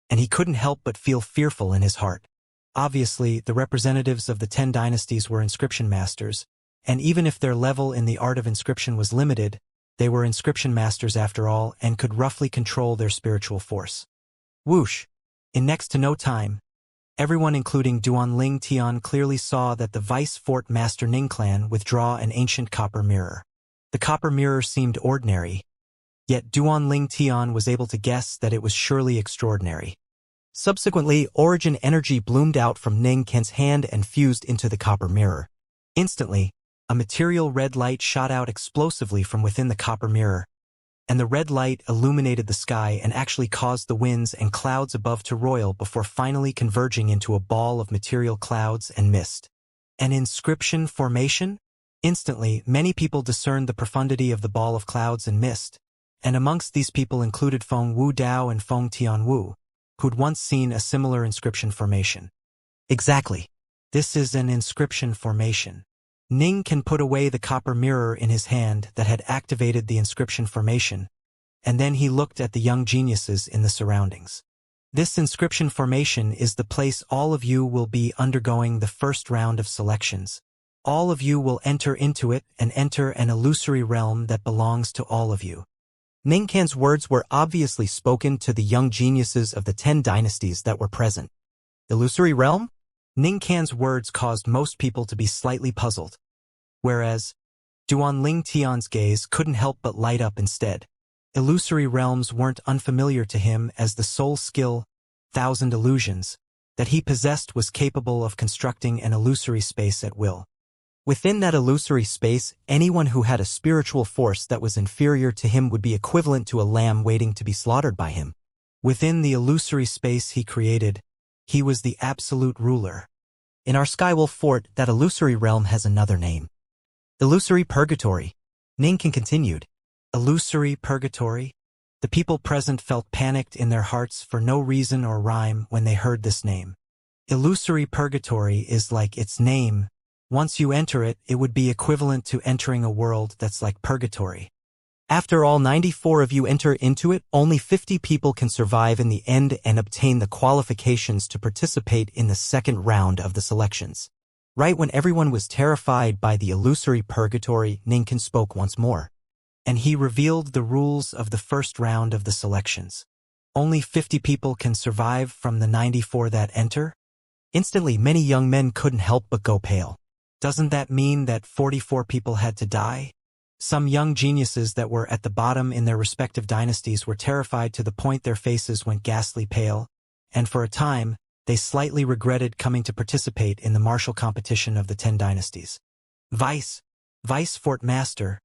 and he couldn't help but feel fearful in his heart. Obviously, the representatives of the 10 dynasties were inscription masters, and even if their level in the art of inscription was limited, they were inscription masters after all and could roughly control their spiritual force. Whoosh! In next to no time, Everyone including Duanling Tian clearly saw that the Vice Fort Master Ning clan withdraw an ancient copper mirror. The copper mirror seemed ordinary, yet Duanling Tian was able to guess that it was surely extraordinary. Subsequently, origin energy bloomed out from Ning Ken's hand and fused into the copper mirror. Instantly, a material red light shot out explosively from within the copper mirror, and the red light illuminated the sky and actually caused the winds and clouds above to roil before finally converging into a ball of material clouds and mist. An inscription formation? Instantly, many people discerned the profundity of the ball of clouds and mist, and amongst these people included Feng Wu Dao and Feng Tianwu, who'd once seen a similar inscription formation. Exactly. This is an inscription formation. Ning can put away the copper mirror in his hand that had activated the inscription formation, and then he looked at the young geniuses in the surroundings. This inscription formation is the place all of you will be undergoing the first round of selections. All of you will enter into it and enter an illusory realm that belongs to all of you. Ning Kan's words were obviously spoken to the young geniuses of the 10 dynasties that were present. Illusory realm? Ning Kan's words caused most people to be slightly puzzled, whereas Duanling Tian's gaze couldn't help but light up instead. Illusory realms weren't unfamiliar to him, as the soul skill, thousand illusions, that he possessed was capable of constructing an illusory space at will. Within that illusory space, anyone who had a spiritual force that was inferior to him would be equivalent to a lamb waiting to be slaughtered by him. Within the illusory space he created, he was the absolute ruler. In our Skywolf Fort, that illusory realm has another name. Illusory Purgatory. Ning Kan continued. Illusory Purgatory? The people present felt panicked in their hearts for no reason or rhyme when they heard this name. Illusory Purgatory is like its name. Once you enter it, it would be equivalent to entering a world that's like purgatory. After all 94 of you enter into it, only 50 people can survive in the end and obtain the qualifications to participate in the second round of the selections. Right when everyone was terrified by the illusory purgatory, Ning Kan spoke once more. And he revealed the rules of the first round of the selections. Only 50 people can survive from the 94 that enter? Instantly, many young men couldn't help but go pale. Doesn't that mean that 44 people had to die? Some young geniuses that were at the bottom in their respective dynasties were terrified to the point their faces went ghastly pale, and for a time, they slightly regretted coming to participate in the martial competition of the 10 dynasties. Vice Fort Master,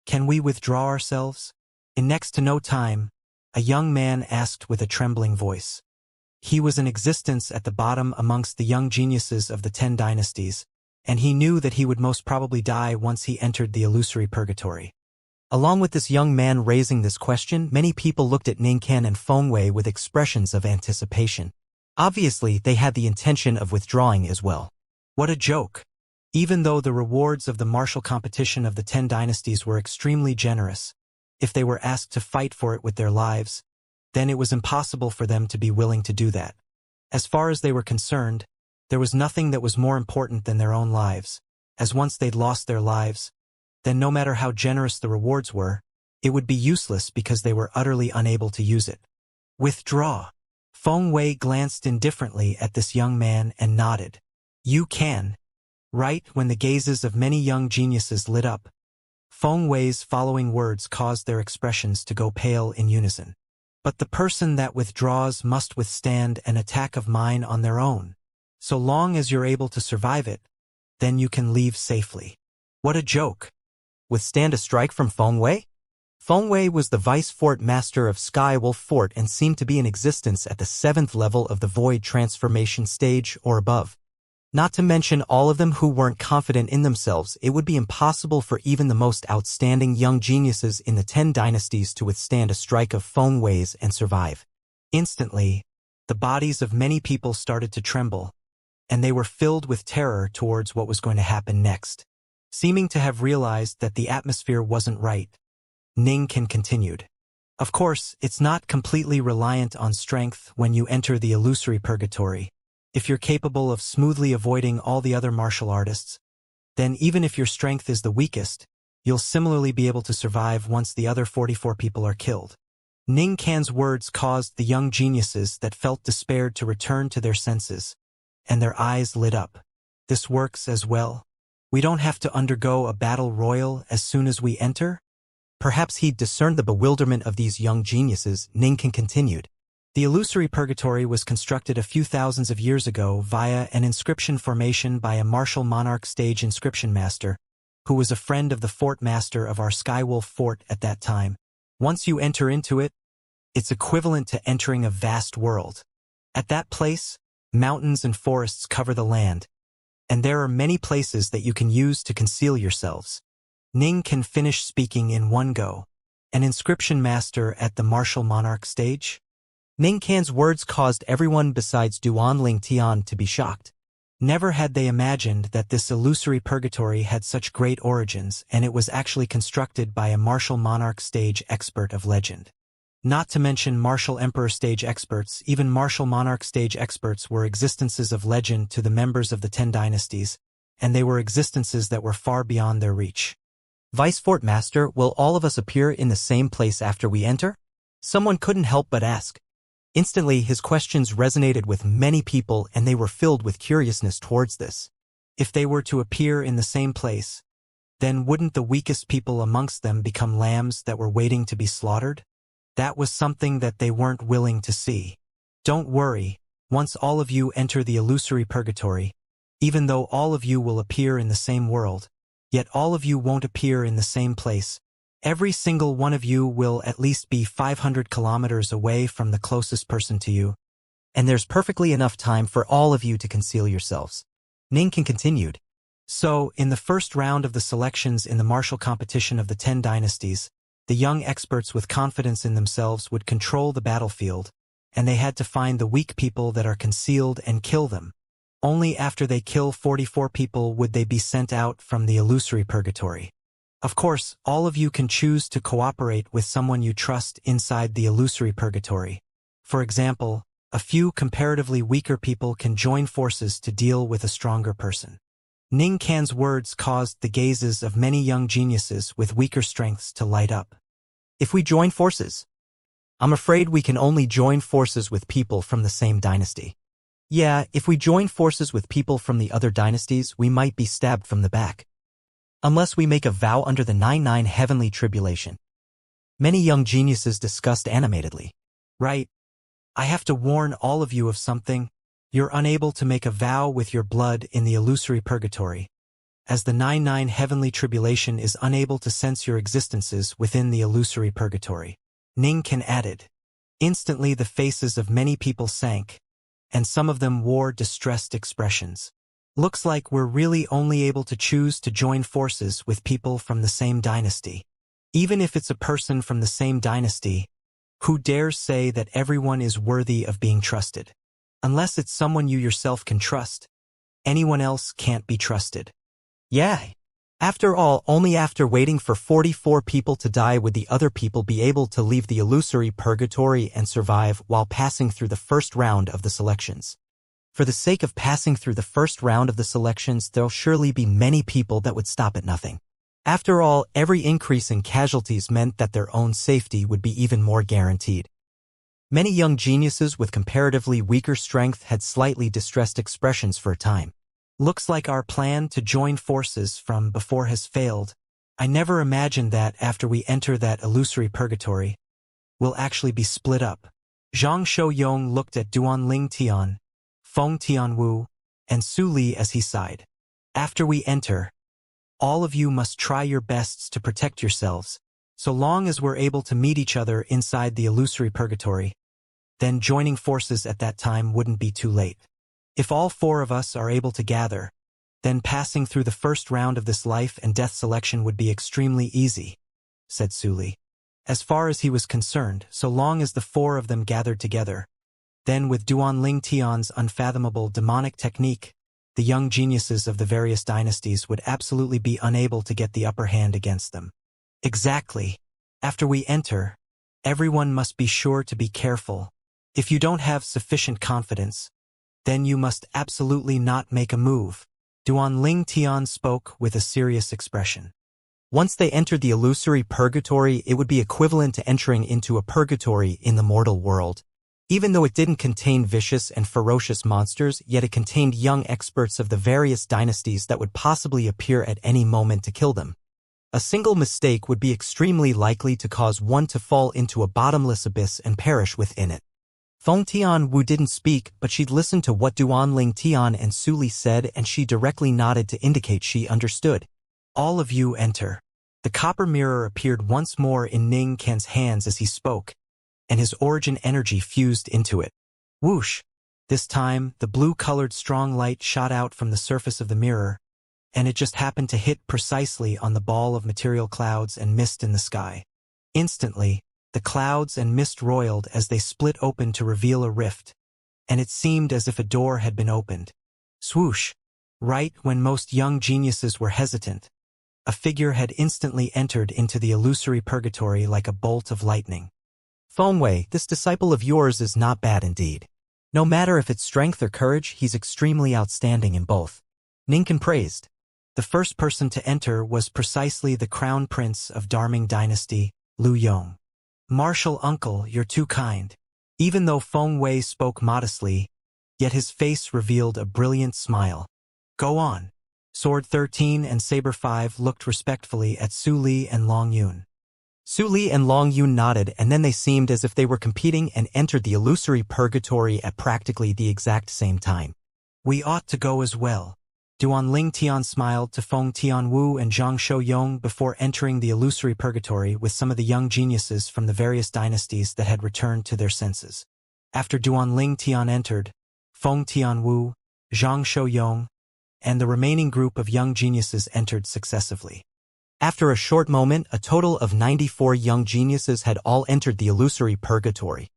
can we withdraw ourselves? In next to no time, a young man asked with a trembling voice. He was in existence at the bottom amongst the young geniuses of the 10 dynasties, and he knew that he would most probably die once he entered the illusory purgatory. Along with this young man raising this question, many people looked at Ning Kan and Feng Wei with expressions of anticipation. Obviously, they had the intention of withdrawing as well. What a joke! Even though the rewards of the martial competition of the 10 dynasties were extremely generous, if they were asked to fight for it with their lives, then it was impossible for them to be willing to do that. As far as they were concerned, there was nothing that was more important than their own lives, as once they'd lost their lives, then no matter how generous the rewards were, it would be useless because they were utterly unable to use it. Withdraw. Feng Wei glanced indifferently at this young man and nodded. You can. Right when the gazes of many young geniuses lit up, Feng Wei's following words caused their expressions to go pale in unison. But the person that withdraws must withstand an attack of mine on their own. So long as you're able to survive it, then you can leave safely. What a joke! Withstand a strike from Feng Wei? Feng Wei was the Vice Fort Master of Skywolf Fort and seemed to be in existence at the 7th level of the Void Transformation stage or above. Not to mention all of them who weren't confident in themselves, it would be impossible for even the most outstanding young geniuses in the 10 dynasties to withstand a strike of Feng Wei's and survive. Instantly, the bodies of many people started to tremble, and they were filled with terror towards what was going to happen next. Seeming to have realized that the atmosphere wasn't right, Ning Kan continued. Of course, it's not completely reliant on strength when you enter the illusory purgatory. If you're capable of smoothly avoiding all the other martial artists, then even if your strength is the weakest, you'll similarly be able to survive once the other 44 people are killed. Ning Kan's words caused the young geniuses that felt despaired to return to their senses, and their eyes lit up. This works as well. We don't have to undergo a battle royal as soon as we enter? Perhaps he'd discerned the bewilderment of these young geniuses. Ninkan continued. The illusory purgatory was constructed a few thousands of years ago via an inscription formation by a martial monarch stage inscription master, who was a friend of the fort master of our Skywolf fort at that time. Once you enter into it, it's equivalent to entering a vast world. At that place, mountains and forests cover the land, and there are many places that you can use to conceal yourselves. Ning can finish speaking in one go. An inscription master at the martial monarch stage? Ning Kan's words caused everyone besides Duan Tian to be shocked. Never had they imagined that this illusory purgatory had such great origins, and it was actually constructed by a martial monarch stage expert of legend. Not to mention martial emperor stage experts, even martial monarch stage experts were existences of legend to the members of the 10 dynasties, and they were existences that were far beyond their reach. Vice Fort Master, will all of us appear in the same place after we enter? Someone couldn't help but ask. Instantly, his questions resonated with many people, and they were filled with curiousness towards this. If they were to appear in the same place, then wouldn't the weakest people amongst them become lambs that were waiting to be slaughtered? That was something that they weren't willing to see. Don't worry, once all of you enter the illusory purgatory, even though all of you will appear in the same world, yet all of you won't appear in the same place. Every single one of you will at least be 500 kilometers away from the closest person to you, and there's perfectly enough time for all of you to conceal yourselves. Ninkan continued. So, in the first round of the selections in the martial competition of the 10 dynasties, the young experts with confidence in themselves would control the battlefield, and they had to find the weak people that are concealed and kill them. Only after they kill 44 people would they be sent out from the illusory purgatory. Of course, all of you can choose to cooperate with someone you trust inside the illusory purgatory. For example, a few comparatively weaker people can join forces to deal with a stronger person. Ning Kan's words caused the gazes of many young geniuses with weaker strengths to light up. If we join forces? I'm afraid we can only join forces with people from the same dynasty. Yeah, if we join forces with people from the other dynasties, we might be stabbed from the back. Unless we make a vow under the 9-9 heavenly tribulation. Many young geniuses discussed animatedly. Right. I have to warn all of you of something. You're unable to make a vow with your blood in the illusory purgatory, as the 9-9 heavenly tribulation is unable to sense your existences within the illusory purgatory. Ning Kan added. Instantly the faces of many people sank, and some of them wore distressed expressions. Looks like we're really only able to choose to join forces with people from the same dynasty. Even if it's a person from the same dynasty, who dares say that everyone is worthy of being trusted? Unless it's someone you yourself can trust, anyone else can't be trusted. Yeah. After all, only after waiting for 44 people to die would the other people be able to leave the illusory purgatory and survive while passing through the first round of the selections. For the sake of passing through the first round of the selections, there'll surely be many people that would stop at nothing. After all, every increase in casualties meant that their own safety would be even more guaranteed. Many young geniuses with comparatively weaker strength had slightly distressed expressions for a time. Looks like our plan to join forces from before has failed. I never imagined that after we enter that illusory purgatory, we'll actually be split up. Zhang Shouyong looked at Duan Tian, Feng Tianwu, and Su Li as he sighed. After we enter, all of you must try your bests to protect yourselves, so long as we're able to meet each other inside the illusory purgatory. Then joining forces at that time wouldn't be too late. If all 4 of us are able to gather, then passing through the first round of this life and death selection would be extremely easy, said Su Li. As far as he was concerned, so long as the 4 of them gathered together, then with Duan Tian's unfathomable demonic technique, the young geniuses of the various dynasties would absolutely be unable to get the upper hand against them. Exactly. After we enter, everyone must be sure to be careful. If you don't have sufficient confidence, then you must absolutely not make a move. Duan Tian spoke with a serious expression. Once they entered the illusory purgatory, it would be equivalent to entering into a purgatory in the mortal world. Even though it didn't contain vicious and ferocious monsters, yet it contained young experts of the various dynasties that would possibly appear at any moment to kill them. A single mistake would be extremely likely to cause one to fall into a bottomless abyss and perish within it. Feng Tianwu didn't speak, but she'd listened to what Duanling Tian and Su Li said, and she directly nodded to indicate she understood. All of you enter. The copper mirror appeared once more in Ning Can's hands as he spoke, and his origin energy fused into it. Whoosh! This time, the blue-colored strong light shot out from the surface of the mirror, and it just happened to hit precisely on the ball of material clouds and mist in the sky. Instantly, the clouds and mist roiled as they split open to reveal a rift, and it seemed as if a door had been opened. Swoosh! Right when most young geniuses were hesitant, a figure had instantly entered into the illusory purgatory like a bolt of lightning. Fengwei, this disciple of yours is not bad indeed. No matter if it's strength or courage, he's extremely outstanding in both. Ninkan praised. The first person to enter was precisely the crown prince of Darming Dynasty, Lu Yong. Martial uncle, you're too kind. Even though Fengwei spoke modestly, yet his face revealed a brilliant smile. Go on. Sword 13 and Saber 5 looked respectfully at Su Li and Long Yun. Su Li and Long Yun nodded, and then they seemed as if they were competing and entered the illusory purgatory at practically the exact same time. We ought to go as well. Duanling Tian smiled to Feng Tianwu and Zhang Shouyong before entering the illusory purgatory with some of the young geniuses from the various dynasties that had returned to their senses. After Duanling Tian entered, Feng Tianwu, Zhang Shouyong, and the remaining group of young geniuses entered successively. After a short moment, a total of 94 young geniuses had all entered the illusory purgatory.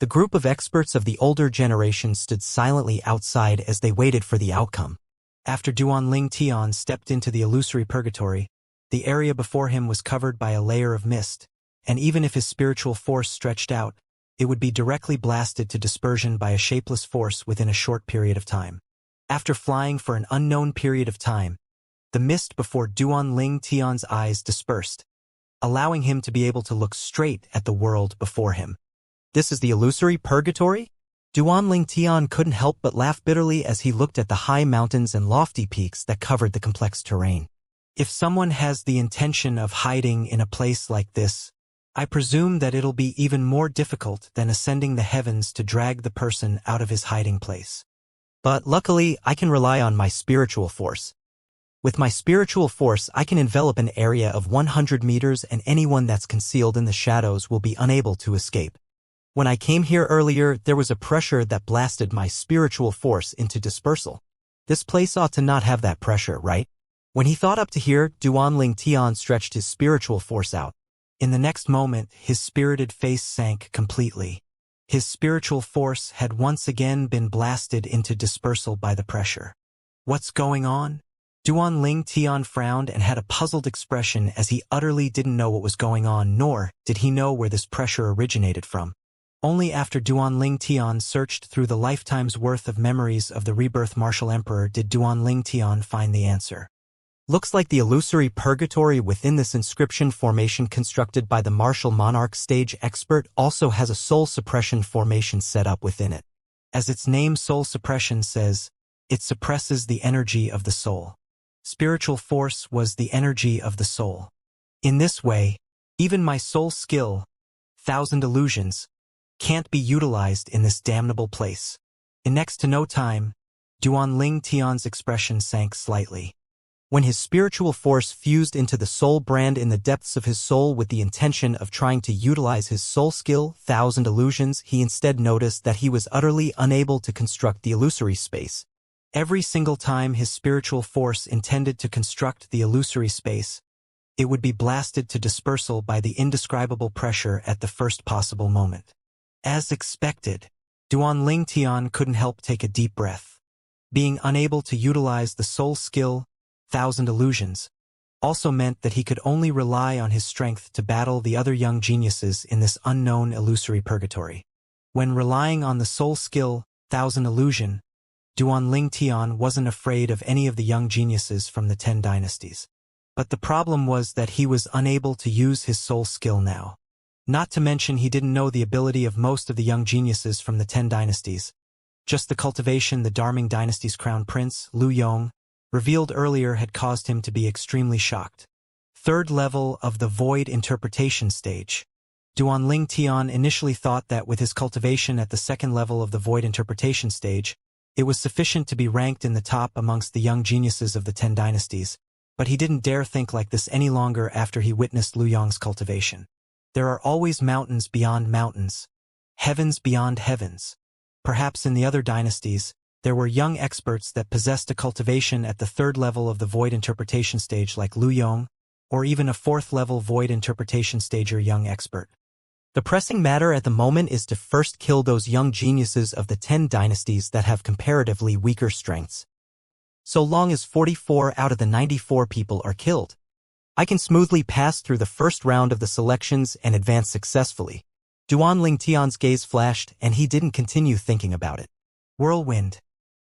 The group of experts of the older generation stood silently outside as they waited for the outcome. After Duanling Tian stepped into the illusory purgatory, the area before him was covered by a layer of mist, and even if his spiritual force stretched out, it would be directly blasted to dispersion by a shapeless force within a short period of time. After flying for an unknown period of time, the mist before Duanling Tian's eyes dispersed, allowing him to be able to look straight at the world before him. This is the illusory purgatory? Duanling Tian couldn't help but laugh bitterly as he looked at the high mountains and lofty peaks that covered the complex terrain. If someone has the intention of hiding in a place like this, I presume that it'll be even more difficult than ascending the heavens to drag the person out of his hiding place. But luckily, I can rely on my spiritual force. With my spiritual force, I can envelop an area of 100 meters, and anyone that's concealed in the shadows will be unable to escape. When I came here earlier, there was a pressure that blasted my spiritual force into dispersal. This place ought to not have that pressure, right? When he thought up to here, Duanling Tian stretched his spiritual force out. In the next moment, his spirited face sank completely. His spiritual force had once again been blasted into dispersal by the pressure. What's going on? Duanling Tian frowned and had a puzzled expression as he utterly didn't know what was going on, nor did he know where this pressure originated from. Only after Duanling Tian searched through the lifetime's worth of memories of the rebirth martial emperor did Duanling Tian find the answer. Looks like the illusory purgatory within this inscription formation constructed by the martial monarch stage expert also has a soul suppression formation set up within it. As its name soul suppression says, it suppresses the energy of the soul. Spiritual force was the energy of the soul. In this way, even my soul skill, 1,000 illusions, can't be utilized in this damnable place. In next to no time, Duanling Tian's expression sank slightly. When his spiritual force fused into the soul brand in the depths of his soul with the intention of trying to utilize his soul skill, 1,000 illusions, he instead noticed that he was utterly unable to construct the illusory space. Every single time his spiritual force intended to construct the illusory space, it would be blasted to dispersal by the indescribable pressure at the first possible moment. As expected, Duanling Tian couldn't help take a deep breath. Being unable to utilize the soul skill, 1,000 illusions, also meant that he could only rely on his strength to battle the other young geniuses in this unknown illusory purgatory. When relying on the soul skill, 1,000 illusion, Duanling Tian wasn't afraid of any of the young geniuses from the 10 dynasties. But the problem was that he was unable to use his soul skill now. Not to mention he didn't know the ability of most of the young geniuses from the 10 dynasties. Just the cultivation the Darming dynasty's crown prince, Lu Yong, revealed earlier had caused him to be extremely shocked. Third level of the void interpretation stage. Duanling Tian initially thought that with his cultivation at the second level of the void interpretation stage, it was sufficient to be ranked in the top amongst the young geniuses of the 10 dynasties, but he didn't dare think like this any longer after he witnessed Lu Yong's cultivation. There are always mountains beyond mountains, heavens beyond heavens. Perhaps in the other dynasties, there were young experts that possessed a cultivation at the third level of the void interpretation stage like Lu Yong, or even a fourth level void interpretation stager young expert. The pressing matter at the moment is to first kill those young geniuses of the 10 dynasties that have comparatively weaker strengths. So long as 44 out of the 94 people are killed, I can smoothly pass through the first round of the selections and advance successfully. Duanling Tian's gaze flashed, and he didn't continue thinking about it. Whirlwind.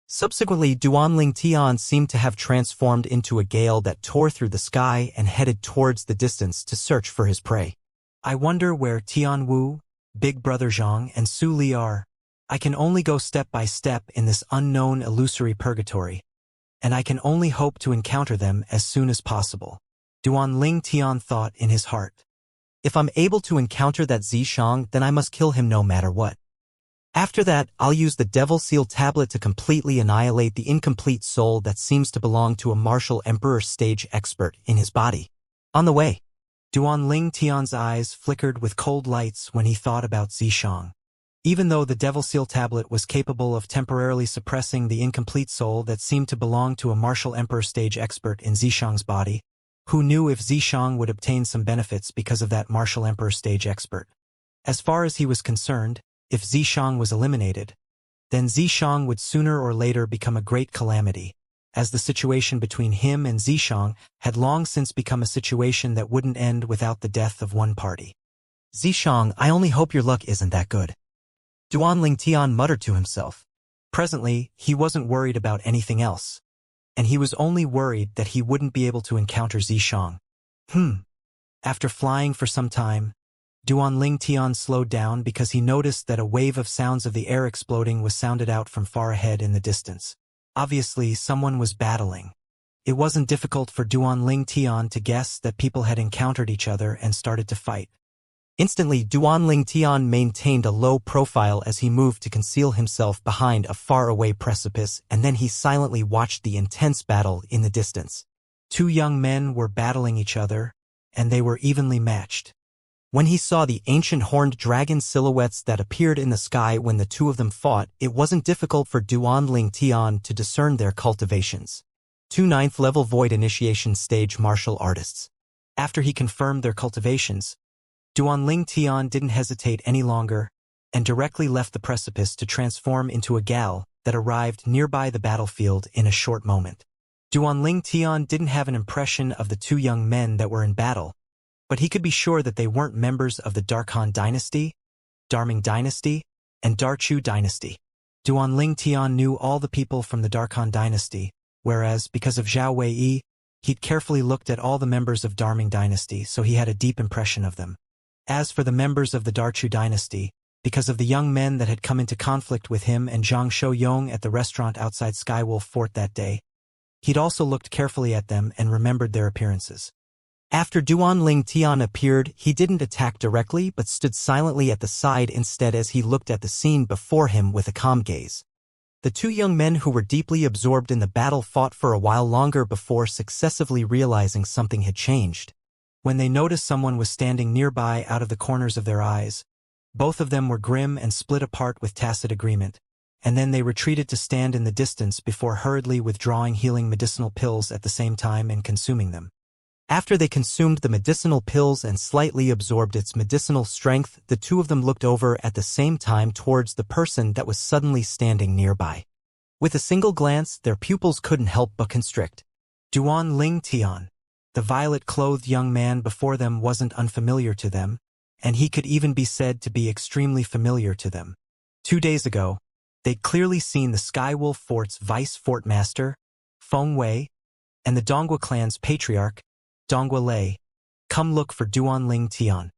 Subsequently, Duanling Tian seemed to have transformed into a gale that tore through the sky and headed towards the distance to search for his prey. I wonder where Tian Wu, Big Brother Zhang, and Su Li are. I can only go step by step in this unknown illusory purgatory, and I can only hope to encounter them as soon as possible. Duanling Tian thought in his heart. If I'm able to encounter that Zishang, then I must kill him no matter what. After that, I'll use the Devil Seal tablet to completely annihilate the incomplete soul that seems to belong to a martial emperor stage expert in his body. On the way, Duanling Tian's eyes flickered with cold lights when he thought about Zishang. Even though the Devil Seal tablet was capable of temporarily suppressing the incomplete soul that seemed to belong to a martial emperor stage expert in Zishang's body, who knew if Zishang would obtain some benefits because of that martial emperor stage expert? As far as he was concerned, if Zishang was eliminated, then Zishang would sooner or later become a great calamity, as the situation between him and Zishang had long since become a situation that wouldn't end without the death of one party. Zishang, I only hope your luck isn't that good. Duanling Tian muttered to himself. Presently, he wasn't worried about anything else, and he was only worried that he wouldn't be able to encounter Zishang. After flying for some time, Duanling Tian slowed down because he noticed that a wave of sounds of the air exploding was sounded out from far ahead in the distance. Obviously, someone was battling. It wasn't difficult for Duanling Tian to guess that people had encountered each other and started to fight. Instantly, Duanling Tian maintained a low profile as he moved to conceal himself behind a faraway precipice, and then he silently watched the intense battle in the distance. Two young men were battling each other, and they were evenly matched. When he saw the ancient horned dragon silhouettes that appeared in the sky when the two of them fought, it wasn't difficult for Duanling Tian to discern their cultivations. Two 9th-level void initiation stage martial artists. After he confirmed their cultivations, Duanling Tian didn't hesitate any longer and directly left the precipice to transform into a gal that arrived nearby the battlefield in a short moment. Duanling Tian didn't have an impression of the two young men that were in battle, but he could be sure that they weren't members of the Darkhan dynasty, Darming dynasty, and Darchu dynasty. Duanling Tian knew all the people from the Darkhan dynasty, whereas, because of Zhao Wei, he'd carefully looked at all the members of Darming dynasty, so he had a deep impression of them. As for the members of the Darchu dynasty, because of the young men that had come into conflict with him and Zhang Shouyong at the restaurant outside Skywolf Fort that day, he'd also looked carefully at them and remembered their appearances. After Duanling Tian appeared, he didn't attack directly but stood silently at the side instead as he looked at the scene before him with a calm gaze. The two young men who were deeply absorbed in the battle fought for a while longer before successively realizing something had changed. When they noticed someone was standing nearby out of the corners of their eyes, both of them were grim and split apart with tacit agreement, and then they retreated to stand in the distance before hurriedly withdrawing healing medicinal pills at the same time and consuming them. After they consumed the medicinal pills and slightly absorbed its medicinal strength, the two of them looked over at the same time towards the person that was suddenly standing nearby. With a single glance, their pupils couldn't help but constrict. Duanling Tian, the violet-clothed young man before them, wasn't unfamiliar to them, and he could even be said to be extremely familiar to them. 2 days ago, they'd clearly seen the Skywolf Fort's vice-fort master, Feng Wei, and the Dongua clan's patriarch, Dongua Lei, come look for Duanling Tian.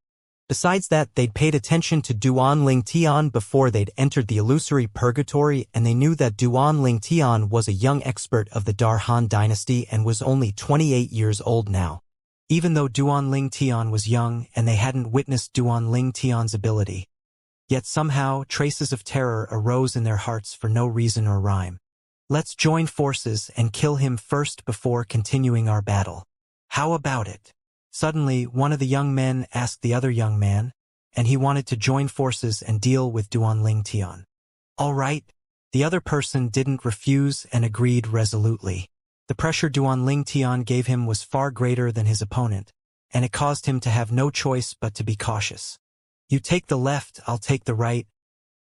Besides that, they'd paid attention to Duan Ling Tian before they'd entered the illusory purgatory, and they knew that Duan Ling Tian was a young expert of the Darhan dynasty and was only 28 years old now. Even though Duan Ling Tian was young and they hadn't witnessed Duan Ling Tian's ability, yet somehow traces of terror arose in their hearts for no reason or rhyme. Let's join forces and kill him first before continuing our battle. How about it? Suddenly, one of the young men asked the other young man, and he wanted to join forces and deal with Duan Ling Tian. All right. The other person didn't refuse and agreed resolutely. The pressure Duan Ling Tian gave him was far greater than his opponent, and it caused him to have no choice but to be cautious. You take the left, I'll take the right.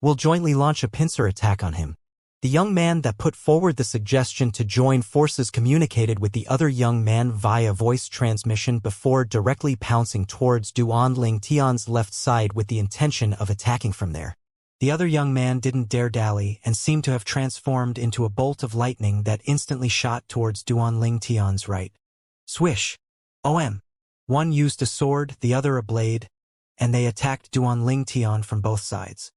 We'll jointly launch a pincer attack on him. The young man that put forward the suggestion to join forces communicated with the other young man via voice transmission before directly pouncing towards Duan Ling Tian's left side with the intention of attacking from there. The other young man didn't dare dally and seemed to have transformed into a bolt of lightning that instantly shot towards Duan Ling Tian's right. Swish! One used a sword, the other a blade, and they attacked Duan Ling Tian from both sides.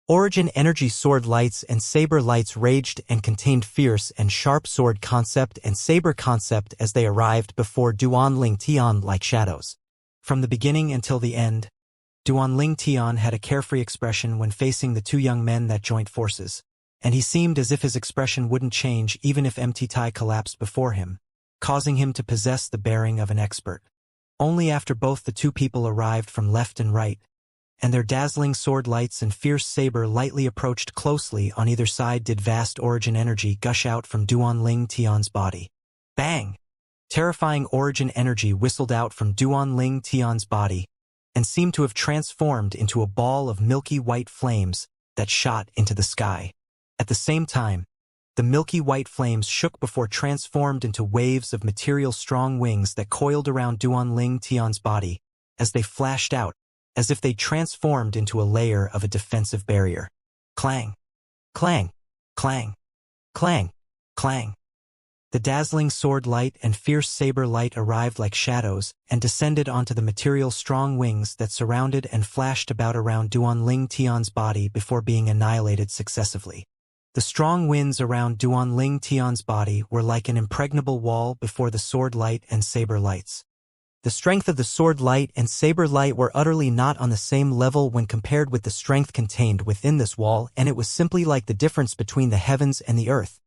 Origin energy sword lights and saber lights raged and contained fierce and sharp sword concept and saber concept as they arrived before Duan Ling Tian like shadows. From the beginning until the end, Duan Ling Tian had a carefree expression when facing the two young men that joined forces, and he seemed as if his expression wouldn't change even if empty Tai collapsed before him, causing him to possess the bearing of an expert. Only after both the two people arrived from left and right, and their dazzling sword lights and fierce saber lightly approached closely on either side did vast origin energy gush out from Duan Ling Tian's body. Bang! Terrifying origin energy whistled out from Duan Ling Tian's body and seemed to have transformed into a ball of milky white flames that shot into the sky. At the same time, the milky white flames shook before transformed into waves of material strong wings that coiled around Duan Ling Tian's body as they flashed out, as if they transformed into a layer of a defensive barrier. Clang! Clang! Clang! Clang! Clang! The dazzling sword light and fierce saber light arrived like shadows and descended onto the material strong wings that surrounded and flashed about around Duan Ling Tian's body before being annihilated successively. The strong winds around Duan Ling Tian's body were like an impregnable wall before the sword light and saber lights. The strength of the sword light and saber light were utterly not on the same level when compared with the strength contained within this wall, and it was simply like the difference between the heavens and the earth.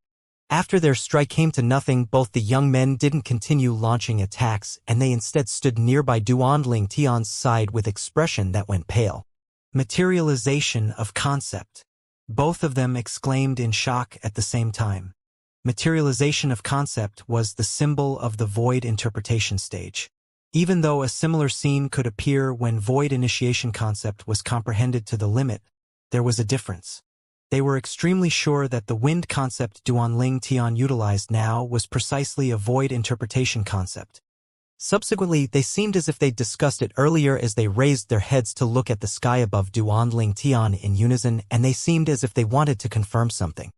After their strike came to nothing, both the young men didn't continue launching attacks, and they instead stood nearby Duan Ling Tian's side with expression that went pale. Materialization of concept. Both of them exclaimed in shock at the same time. Materialization of concept was the symbol of the void interpretation stage. Even though a similar scene could appear when void initiation concept was comprehended to the limit, there was a difference. They were extremely sure that the wind concept Duan Ling Tian utilized now was precisely a void interpretation concept. Subsequently, they seemed as if they'd discussed it earlier as they raised their heads to look at the sky above Duan Ling Tian in unison, and they seemed as if they wanted to confirm something.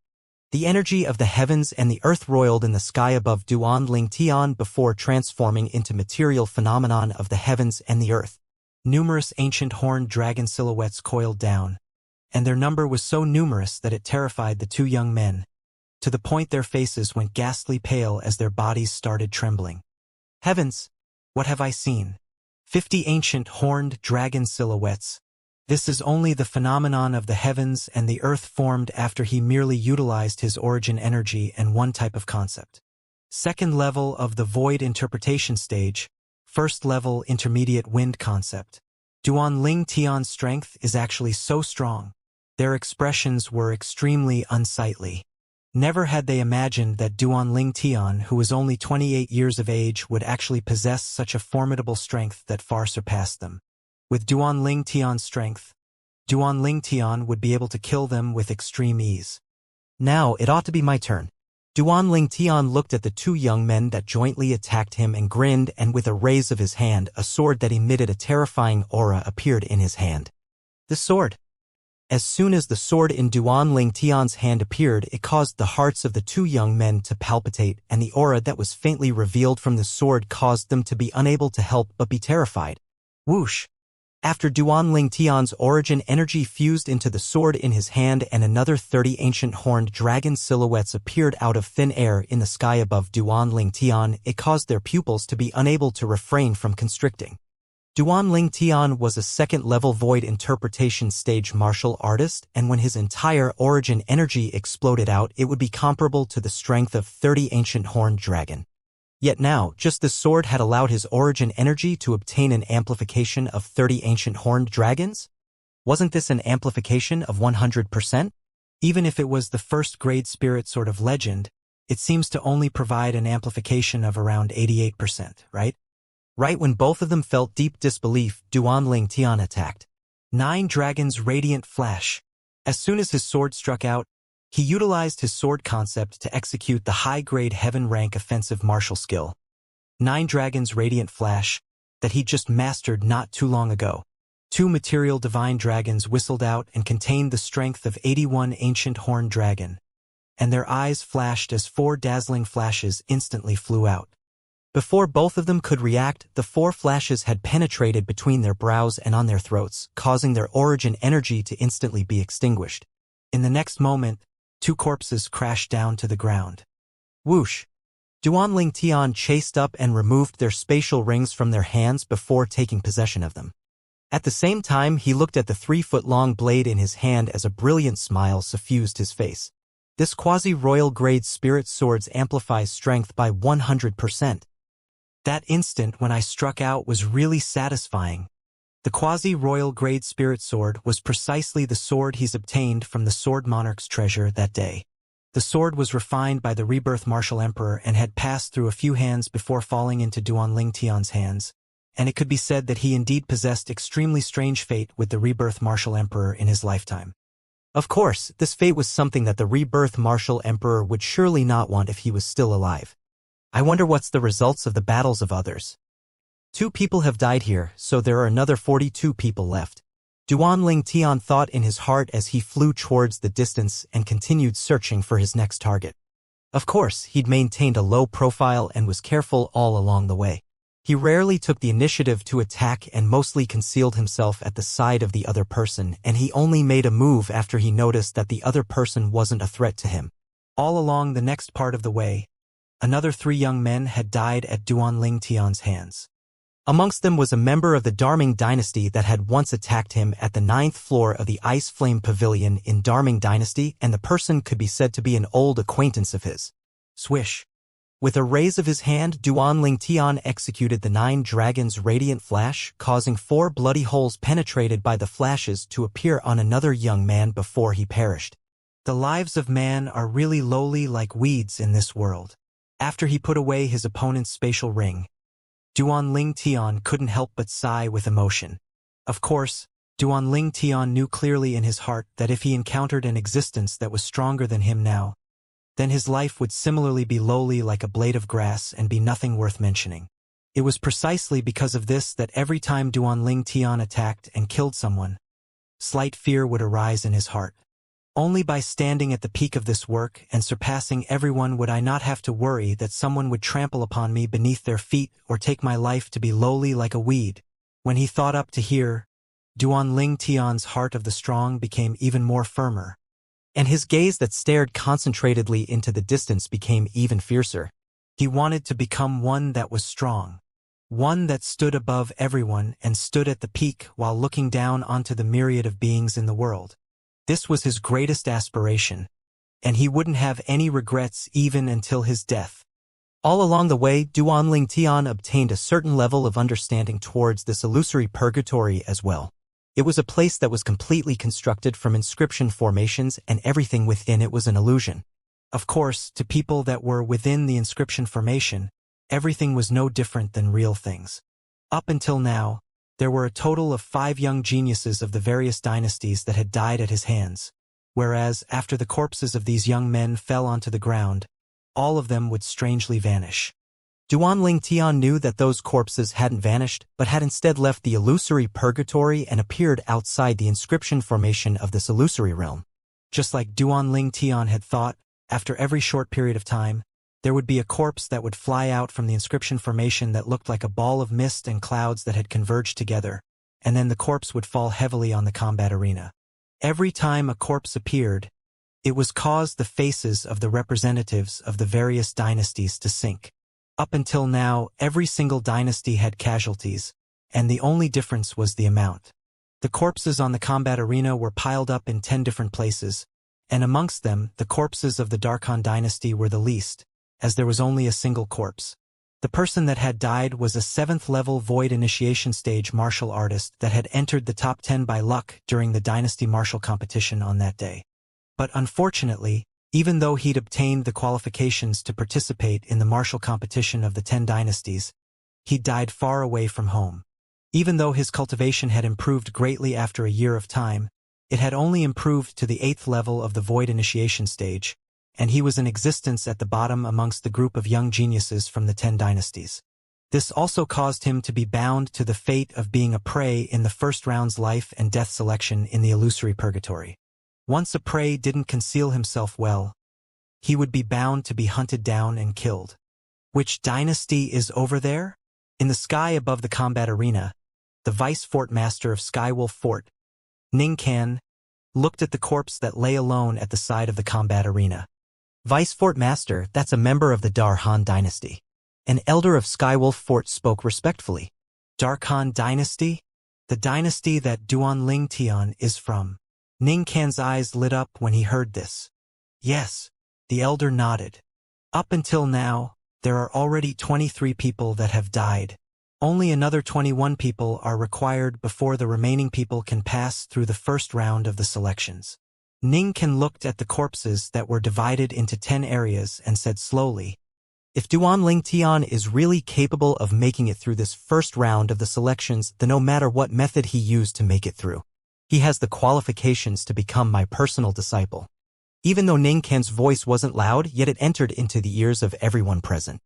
The energy of the heavens and the earth roiled in the sky above Duan Ling Tian before transforming into material phenomenon of the heavens and the earth. Numerous ancient horned dragon silhouettes coiled down, and their number was so numerous that it terrified the two young men, to the point their faces went ghastly pale as their bodies started trembling. Heavens! What have I seen? 50 ancient horned dragon silhouettes. This is only the phenomenon of the heavens and the earth formed after he merely utilized his origin energy and one type of concept. Second level of the void interpretation stage, first level intermediate wind concept. Duan Ling Tian's strength is actually so strong. Their expressions were extremely unsightly. Never had they imagined that Duan Ling Tian, who was only 28 years of age, would actually possess such a formidable strength that far surpassed them. With Duan Ling Tian's strength, Duan Ling Tian would be able to kill them with extreme ease. Now it ought to be my turn. Duan Ling Tian looked at the two young men that jointly attacked him and grinned, and with a raise of his hand, a sword that emitted a terrifying aura appeared in his hand. The sword. As soon as the sword in Duan Ling Tian's hand appeared, it caused the hearts of the two young men to palpitate, and the aura that was faintly revealed from the sword caused them to be unable to help but be terrified. Whoosh! After Duanling Tian's origin energy fused into the sword in his hand and another 30 ancient horned dragon silhouettes appeared out of thin air in the sky above Duanling Tian, it caused their pupils to be unable to refrain from constricting. Duanling Tian was a second-level void interpretation stage martial artist, and when his entire origin energy exploded out, it would be comparable to the strength of 30 ancient horned dragon. Yet now, just the sword had allowed his origin energy to obtain an amplification of 30 ancient horned dragons? Wasn't this an amplification of 100%? Even if it was the first-grade spirit sword of legend, it seems to only provide an amplification of around 88%, right? Right when both of them felt deep disbelief, Duanling Tian attacked. 9 Dragons Radiant Flash. As soon as his sword struck out, he utilized his sword concept to execute the high-grade heaven-rank offensive martial skill. 9 Dragons Radiant Flash, that he just mastered not too long ago. 2 material divine dragons whistled out and contained the strength of 81 ancient horned dragon, and their eyes flashed as 4 dazzling flashes instantly flew out. Before both of them could react, the 4 flashes had penetrated between their brows and on their throats, causing their origin energy to instantly be extinguished. In the next moment, 2 corpses crashed down to the ground. Whoosh! Duanling Tian chased up and removed their spatial rings from their hands before taking possession of them. At the same time, he looked at the 3-foot-long blade in his hand as a brilliant smile suffused his face. This quasi-royal grade spirit swords amplifies strength by 100%. That instant when I struck out was really satisfying. The quasi-royal grade spirit sword was precisely the sword he's obtained from the Sword Monarch's treasure that day. The sword was refined by the Rebirth Martial Emperor and had passed through a few hands before falling into Duanling Tian's hands, and it could be said that he indeed possessed extremely strange fate with the Rebirth Martial Emperor in his lifetime. Of course, this fate was something that the Rebirth Martial Emperor would surely not want if he was still alive. I wonder what's the results of the battles of others. 2 people have died here, so there are another 42 people left. Duanling Tian thought in his heart as he flew towards the distance and continued searching for his next target. Of course, he'd maintained a low profile and was careful all along the way. He rarely took the initiative to attack and mostly concealed himself at the side of the other person, and he only made a move after he noticed that the other person wasn't a threat to him. All along the next part of the way, another 3 young men had died at Duanling Tian's hands. Amongst them was a member of the Darming dynasty that had once attacked him at the 9th floor of the Ice Flame Pavilion in Darming dynasty, and the person could be said to be an old acquaintance of his. Swish! With a raise of his hand, Duanling Tian executed the 9 Dragons Radiant Flash, causing 4 bloody holes penetrated by the flashes to appear on another young man before he perished. The lives of man are really lowly like weeds in this world. After he put away his opponent's spatial ring, Duanling Tian couldn't help but sigh with emotion. Of course, Duanling Tian knew clearly in his heart that if he encountered an existence that was stronger than him now, then his life would similarly be lowly like a blade of grass and be nothing worth mentioning. It was precisely because of this that every time Duanling Tian attacked and killed someone, slight fear would arise in his heart. Only by standing at the peak of this work and surpassing everyone would I not have to worry that someone would trample upon me beneath their feet or take my life to be lowly like a weed. When he thought up to here, Duanling Tian's heart of the strong became even more firmer, and his gaze that stared concentratedly into the distance became even fiercer. He wanted to become one that was strong, one that stood above everyone and stood at the peak while looking down onto the myriad of beings in the world. This was his greatest aspiration, and he wouldn't have any regrets even until his death. All along the way, Duanling Tian obtained a certain level of understanding towards this illusory purgatory as well. It was a place that was completely constructed from inscription formations, and everything within it was an illusion. Of course, to people that were within the inscription formation, everything was no different than real things. Up until now, there were a total of 5 young geniuses of the various dynasties that had died at his hands, whereas after the corpses of these young men fell onto the ground, all of them would strangely vanish. Duanling Tian knew that those corpses hadn't vanished, but had instead left the illusory purgatory and appeared outside the inscription formation of this illusory realm. Just like Duanling Tian had thought, after every short period of time, there would be a corpse that would fly out from the inscription formation that looked like a ball of mist and clouds that had converged together, and then the corpse would fall heavily on the combat arena. Every time a corpse appeared, it was caused the faces of the representatives of the various dynasties to sink. Up until now, every single dynasty had casualties, and the only difference was the amount. The corpses on the combat arena were piled up in 10 different places, and amongst them, the corpses of the Darkhan dynasty were the least, as there was only a single corpse. The person that had died was a 7th-level Void Initiation Stage martial artist that had entered the top 10 by luck during the Dynasty Martial Competition on that day. But unfortunately, even though he'd obtained the qualifications to participate in the martial competition of the 10 dynasties, he'd died far away from home. Even though his cultivation had improved greatly after a year of time, it had only improved to the 8th level of the Void Initiation Stage, and he was in existence at the bottom amongst the group of young geniuses from the 10 dynasties. This also caused him to be bound to the fate of being a prey in the first round's life and death selection in the illusory purgatory. Once a prey didn't conceal himself well, he would be bound to be hunted down and killed. Which dynasty is over there? In the sky above the combat arena, the vice fort master of Skywolf Fort, Ning Kan, looked at the corpse that lay alone at the side of the combat arena. Vice Fort Master, that's a member of the Darkhan dynasty. An elder of Skywolf Fort spoke respectfully. Darkhan dynasty? The dynasty that Duanling Tian is from. Ning Kan's eyes lit up when he heard this. Yes, the elder nodded. Up until now, there are already 23 people that have died. Only another 21 people are required before the remaining people can pass through the first round of the selections. Ning Kan looked at the corpses that were divided into 10 areas and said slowly, "If Duanling Tian is really capable of making it through this first round of the selections, then no matter what method he used to make it through, he has the qualifications to become my personal disciple." Even though Ning Kan's voice wasn't loud, yet it entered into the ears of everyone present.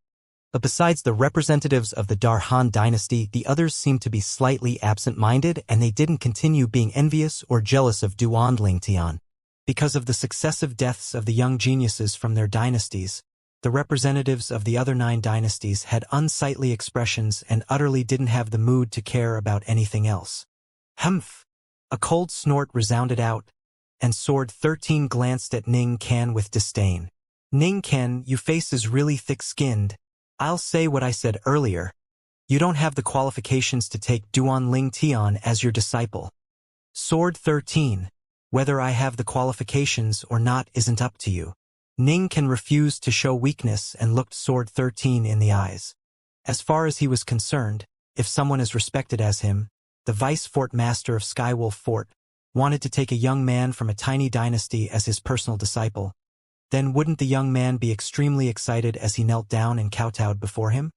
But besides the representatives of the Darkhan dynasty, the others seemed to be slightly absent-minded, and they didn't continue being envious or jealous of Duanling Tian. Because of the successive deaths of the young geniuses from their dynasties, the representatives of the other 9 dynasties had unsightly expressions and utterly didn't have the mood to care about anything else. Humph! A cold snort resounded out, and Sword 13 glanced at Ning Kan with disdain. "Ning Kan, your face is really thick-skinned. I'll say what I said earlier. You don't have the qualifications to take Duanling Tian as your disciple. Sword 13. Whether I have the qualifications or not isn't up to you." Ning Kan refused to show weakness and looked Sword 13 in the eyes. As far as he was concerned, if someone as respected as him, the vice fort master of Skywolf Fort, wanted to take a young man from a tiny dynasty as his personal disciple, then wouldn't the young man be extremely excited as he knelt down and kowtowed before him?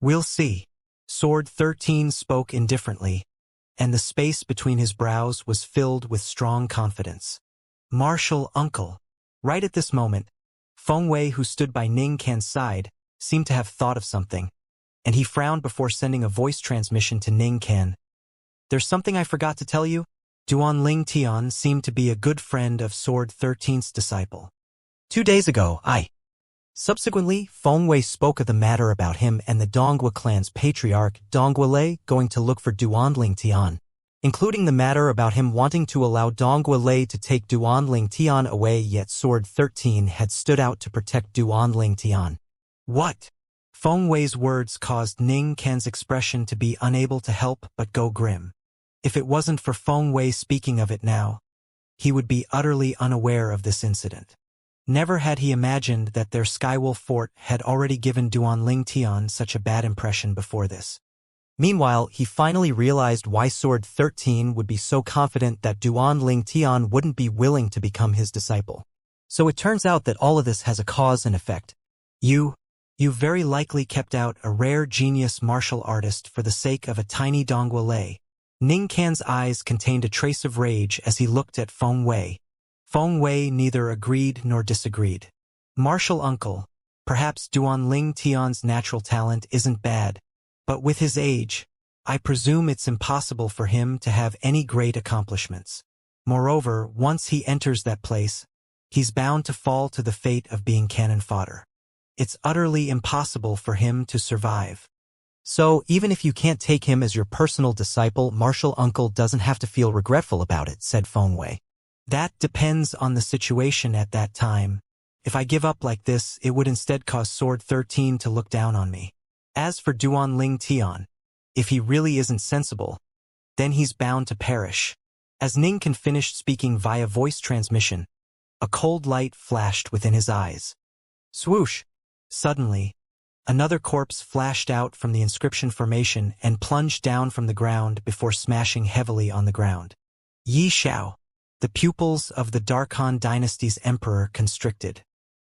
"We'll see." Sword 13 spoke indifferently, and the space between his brows was filled with strong confidence. "Martial uncle." Right at this moment, Feng Wei, who stood by Ning Kan's side, seemed to have thought of something, and he frowned before sending a voice transmission to Ning Kan. "There's something I forgot to tell you. Duanling Tian seemed to be a good friend of Sword 13's disciple. 2 days ago, Subsequently, Feng Wei spoke of the matter about him and the Donghua clan's patriarch Donghua Lei going to look for Duanling Tian, including the matter about him wanting to allow Donghua Lei to take Duanling Tian away, yet Sword 13 had stood out to protect Duanling Tian. What? Feng Wei's words caused Ning Kan's expression to be unable to help but go grim. If it wasn't for Feng Wei speaking of it now, he would be utterly unaware of this incident. Never had he imagined that their Skywolf Fort had already given Duanling Tian such a bad impression before this. Meanwhile, he finally realized why Sword 13 would be so confident that Duanling Tian wouldn't be willing to become his disciple. So it turns out that all of this has a cause and effect. You very likely kept out a rare genius martial artist for the sake of a tiny Donghua Lei. Ning Kan's eyes contained a trace of rage as he looked at Feng Wei. Feng Wei neither agreed nor disagreed. "Martial uncle, perhaps Duanling Tian's natural talent isn't bad, but with his age, I presume it's impossible for him to have any great accomplishments. Moreover, once he enters that place, he's bound to fall to the fate of being cannon fodder. It's utterly impossible for him to survive." So, even if you can't take him as your personal disciple, Martial Uncle doesn't have to feel regretful about it, said Feng Wei. That depends on the situation at that time. If I give up like this, it would instead cause Sword 13 to look down on me. As for Duan Ling Tian, if he really isn't sensible, then he's bound to perish. As Ning Can finished speaking via voice transmission, a cold light flashed within his eyes. Swoosh! Suddenly, another corpse flashed out from the inscription formation and plunged down from the ground before smashing heavily on the ground. Yi Xiao, the pupils of the Darkhan dynasty's emperor, constricted.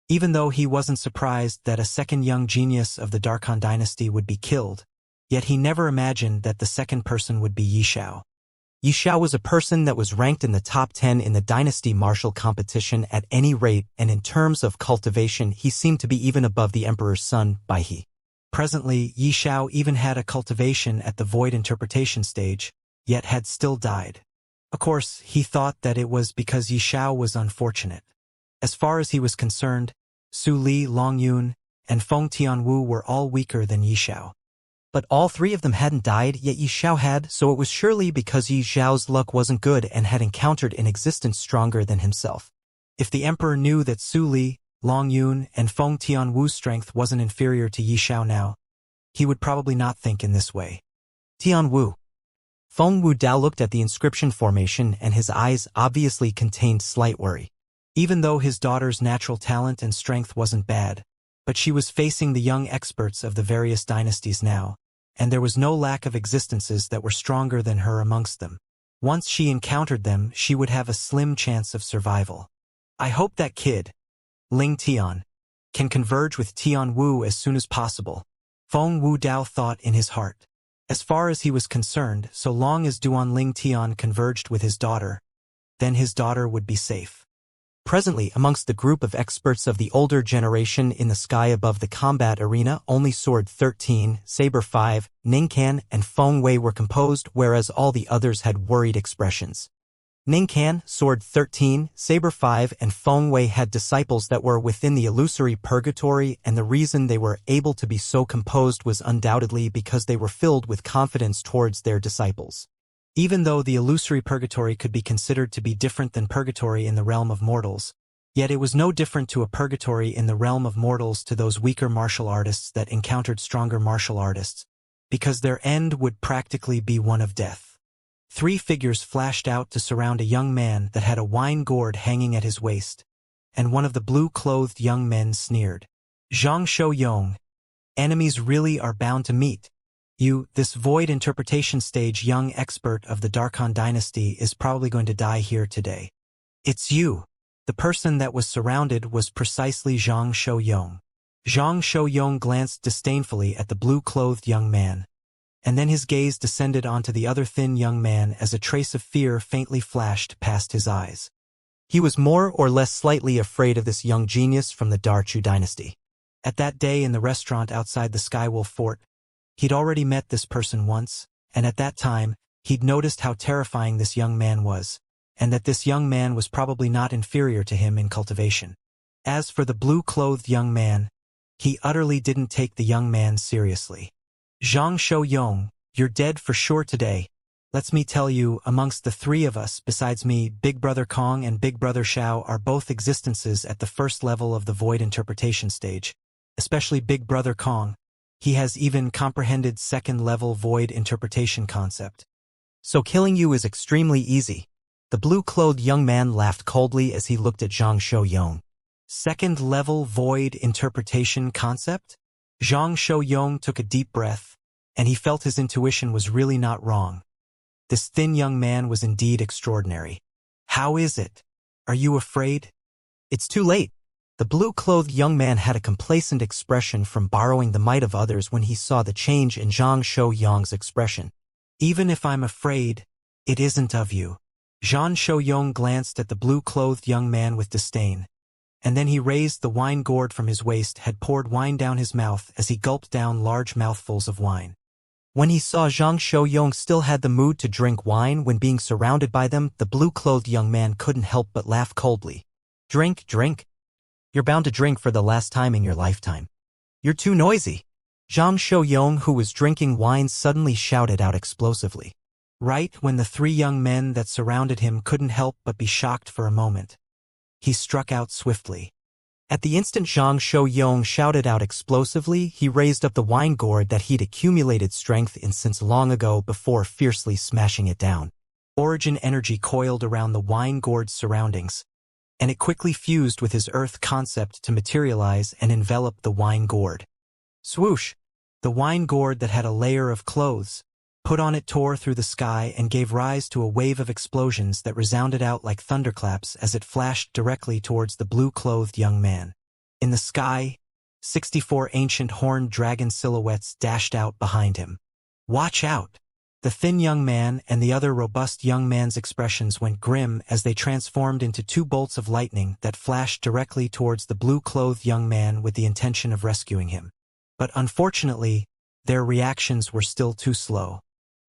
Even though he wasn't surprised that a second young genius of the Darkhan dynasty would be killed, yet he never imagined that the second person would be Yi Xiao. Yi Xiao was a person that was ranked in the top 10 in the dynasty martial competition at any rate, and in terms of cultivation he seemed to be even above the emperor's son, Bai He. Presently, Yi Xiao even had a cultivation at the void interpretation stage, yet had still died. Of course, he thought that it was because Yi Xiao was unfortunate. As far as he was concerned, Su Li, Long Yun, and Feng Tianwu were all weaker than Yi Xiao. But all three of them hadn't died, yet Yi Xiao had, so it was surely because Yi Xiao's luck wasn't good and had encountered an existence stronger than himself. If the emperor knew that Su Li, Long Yun, and Feng Tianwu's strength wasn't inferior to Yi Xiao now, he would probably not think in this way. Tianwu. Feng Wudao looked at the inscription formation and his eyes obviously contained slight worry. Even though his daughter's natural talent and strength wasn't bad, but she was facing the young experts of the various dynasties now, and there was no lack of existences that were stronger than her amongst them. Once she encountered them, she would have a slim chance of survival. I hope that kid, Ling Tian, can converge with Tian Wu as soon as possible, Feng Wudao thought in his heart. As far as he was concerned, so long as Duan Ling Tian converged with his daughter, then his daughter would be safe. Presently, amongst the group of experts of the older generation in the sky above the combat arena, only Sword 13, Saber 5, Ningcan, and Feng Wei were composed, whereas all the others had worried expressions. Ningcan, Sword 13, Saber 5, and Feng Wei had disciples that were within the illusory purgatory, and the reason they were able to be so composed was undoubtedly because they were filled with confidence towards their disciples. Even though the illusory purgatory could be considered to be different than purgatory in the realm of mortals, yet it was no different to a purgatory in the realm of mortals to those weaker martial artists that encountered stronger martial artists, because their end would practically be one of death. Three figures flashed out to surround a young man that had a wine gourd hanging at his waist, and one of the blue-clothed young men sneered. Zhang Shou-yong, enemies really are bound to meet. You, this void interpretation stage young expert of the Darkhan dynasty, is probably going to die here today. It's you. The person that was surrounded was precisely Zhang Shou-yong. Zhang Shou-yong glanced disdainfully at the blue-clothed young man, and then his gaze descended onto the other thin young man as a trace of fear faintly flashed past his eyes. He was more or less slightly afraid of this young genius from the Darchu dynasty. At that day in the restaurant outside the Skywolf Fort, he'd already met this person once, and at that time, he'd noticed how terrifying this young man was, and that this young man was probably not inferior to him in cultivation. As for the blue-clothed young man, he utterly didn't take the young man seriously. Zhang Shou-yong, you're dead for sure today. Let's me tell you, amongst the three of us, besides me, Big Brother Kong and Big Brother Xiao are both existences at the first level of the void interpretation stage, especially Big Brother Kong. He has even comprehended second-level void interpretation concept. So killing you is extremely easy. The blue-clothed young man laughed coldly as he looked at Zhang Shou-yong. Second-level void interpretation concept? Zhang Shou-yong took a deep breath, and he felt his intuition was really not wrong. This thin young man was indeed extraordinary. How is it? Are you afraid? It's too late. The blue-clothed young man had a complacent expression from borrowing the might of others when he saw the change in Zhang Shou-yong's expression. Even if I'm afraid, it isn't of you. Zhang Shou-yong glanced at the blue-clothed young man with disdain, and then he raised the wine gourd from his waist, had poured wine down his mouth as he gulped down large mouthfuls of wine. When he saw Zhang Shou-yong still had the mood to drink wine when being surrounded by them, the blue-clothed young man couldn't help but laugh coldly. Drink, drink. You're bound to drink for the last time in your lifetime. You're too noisy. Zhang Shouyong, who was drinking wine, suddenly shouted out explosively. Right when the three young men that surrounded him couldn't help but be shocked for a moment, he struck out swiftly. At the instant Zhang Shouyong shouted out explosively, he raised up the wine gourd that he'd accumulated strength in since long ago before fiercely smashing it down. Origin energy coiled around the wine gourd's surroundings, and it quickly fused with his earth concept to materialize and envelop the wine gourd. Swoosh! The wine gourd that had a layer of clothes put on it tore through the sky and gave rise to a wave of explosions that resounded out like thunderclaps as it flashed directly towards the blue-clothed young man. In the sky, 64 ancient horned dragon silhouettes dashed out behind him. Watch out! The thin young man and the other robust young man's expressions went grim as they transformed into two bolts of lightning that flashed directly towards the blue-clothed young man with the intention of rescuing him. But unfortunately, their reactions were still too slow.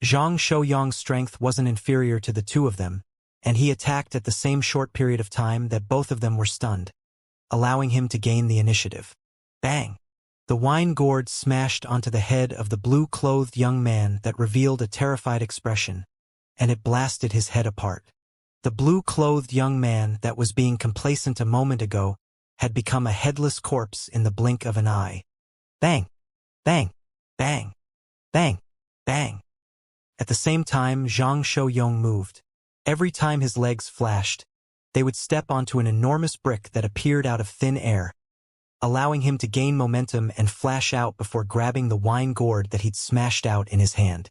Zhang Shouyong's strength wasn't inferior to the two of them, and he attacked at the same short period of time that both of them were stunned, allowing him to gain the initiative. Bang! The wine gourd smashed onto the head of the blue-clothed young man that revealed a terrified expression, and it blasted his head apart. The blue-clothed young man that was being complacent a moment ago had become a headless corpse in the blink of an eye. Bang! Bang! Bang! Bang! Bang! At the same time, Zhang Shouyong moved. Every time his legs flashed, they would step onto an enormous brick that appeared out of thin air, allowing him to gain momentum and flash out before grabbing the wine gourd that he'd smashed out in his hand.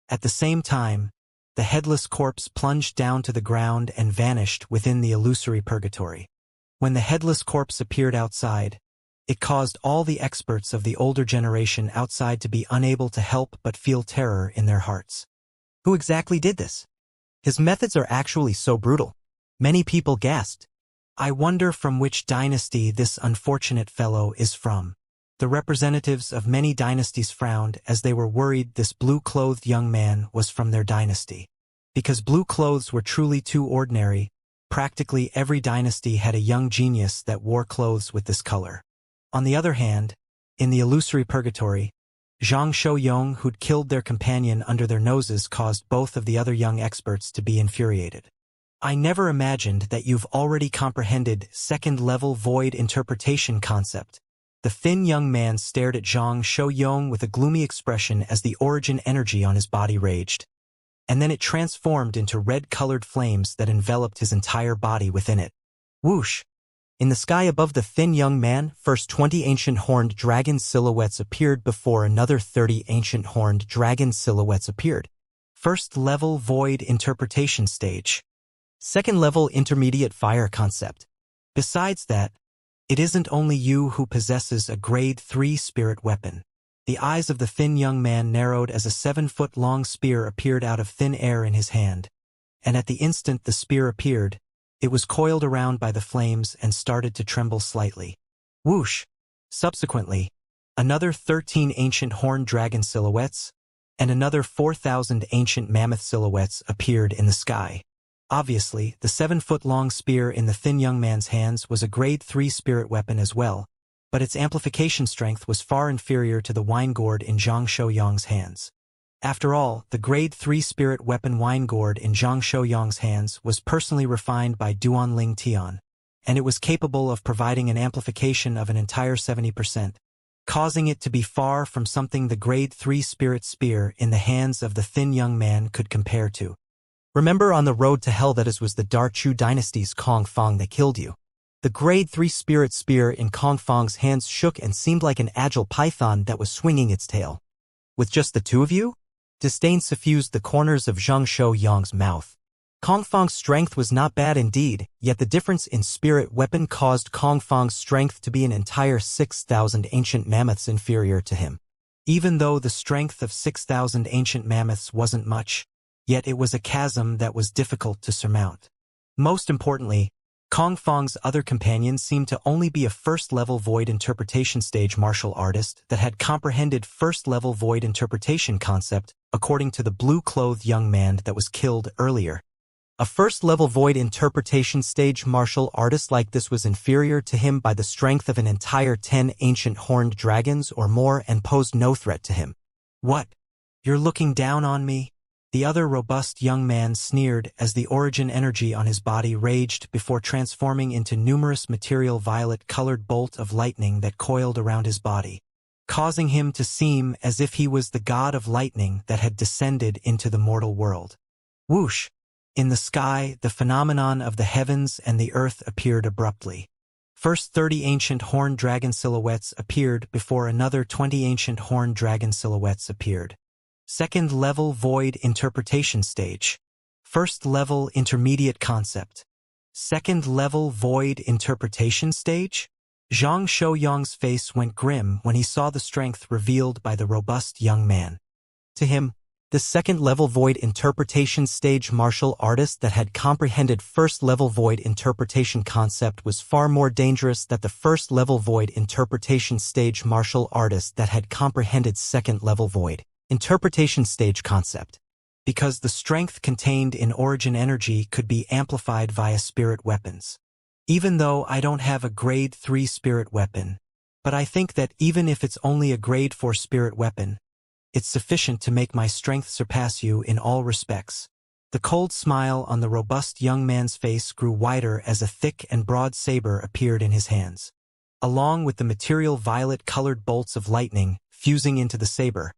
At the same time, the headless corpse plunged down to the ground and vanished within the illusory purgatory. When the headless corpse appeared outside, it caused all the experts of the older generation outside to be unable to help but feel terror in their hearts. Who exactly did this? His methods are actually so brutal. Many people gasped. I wonder from which dynasty this unfortunate fellow is from. The representatives of many dynasties frowned as they were worried this blue-clothed young man was from their dynasty. Because blue clothes were truly too ordinary, practically every dynasty had a young genius that wore clothes with this color. On the other hand, in the illusory purgatory, Zhang Shouyong, who'd killed their companion under their noses, caused both of the other young experts to be infuriated. I never imagined that you've already comprehended second-level void interpretation concept. The thin young man stared at Zhang Shouyong with a gloomy expression as the origin energy on his body raged. And then it transformed into red-colored flames that enveloped his entire body within it. Whoosh! In the sky above the thin young man, first 20 ancient horned dragon silhouettes appeared before another 30 ancient horned dragon silhouettes appeared. First level void interpretation stage. Second level intermediate fire concept. Besides that, it isn't only you who possesses a grade 3 spirit weapon. The eyes of the thin young man narrowed as a 7-foot-long spear appeared out of thin air in his hand. And at the instant the spear appeared, it was coiled around by the flames and started to tremble slightly. Whoosh! Subsequently, another 13 ancient horned dragon silhouettes and another 4,000 ancient mammoth silhouettes appeared in the sky. Obviously, the 7-foot-long spear in the thin young man's hands was a grade 3 spirit weapon as well, but its amplification strength was far inferior to the wine gourd in Zhang Shouyong's hands. After all, the grade 3 spirit weapon wine gourd in Zhang Shouyong's hands was personally refined by Duanling Tian, and it was capable of providing an amplification of an entire 70%, causing it to be far from something the grade 3 spirit spear in the hands of the thin young man could compare to. Remember on the road to hell that it was the Darchu dynasty's Kong Fong that killed you. The grade 3 spirit spear in Kong Fong's hands shook and seemed like an agile python that was swinging its tail. With just the two of you? Disdain suffused the corners of Zhang Shouyong's mouth. Kong Fong's strength was not bad indeed, yet the difference in spirit weapon caused Kong Fong's strength to be an entire 6,000 ancient mammoths inferior to him. Even though the strength of 6,000 ancient mammoths wasn't much, yet it was a chasm that was difficult to surmount. Most importantly, Kong Fong's other companion seemed to only be a first-level void interpretation stage martial artist that had comprehended first-level void interpretation concept according to the blue-clothed young man that was killed earlier. A first-level void interpretation stage martial artist like this was inferior to him by the strength of an entire 10 ancient horned dragons or more and posed no threat to him. What? You're looking down on me? The other robust young man sneered as the origin energy on his body raged before transforming into numerous material violet-colored bolt of lightning that coiled around his body, causing him to seem as if he was the god of lightning that had descended into the mortal world. Whoosh! In the sky, the phenomenon of the heavens and the earth appeared abruptly. First 30 ancient horned dragon silhouettes appeared before another 20 ancient horned dragon silhouettes appeared. Second level void interpretation stage. First level intermediate concept. Second level void interpretation stage? Zhang Shouyang's face went grim when he saw the strength revealed by the robust young man. To him, the second-level void interpretation stage martial artist that had comprehended first-level void interpretation concept was far more dangerous than the first-level void interpretation stage martial artist that had comprehended second-level void interpretation stage concept, because the strength contained in origin energy could be amplified via spirit weapons. Even though I don't have a grade 3 spirit weapon, but I think that even if it's only a grade 4 spirit weapon, it's sufficient to make my strength surpass you in all respects. The cold smile on the robust young man's face grew wider as a thick and broad saber appeared in his hands. Along with the material violet-colored bolts of lightning fusing into the saber,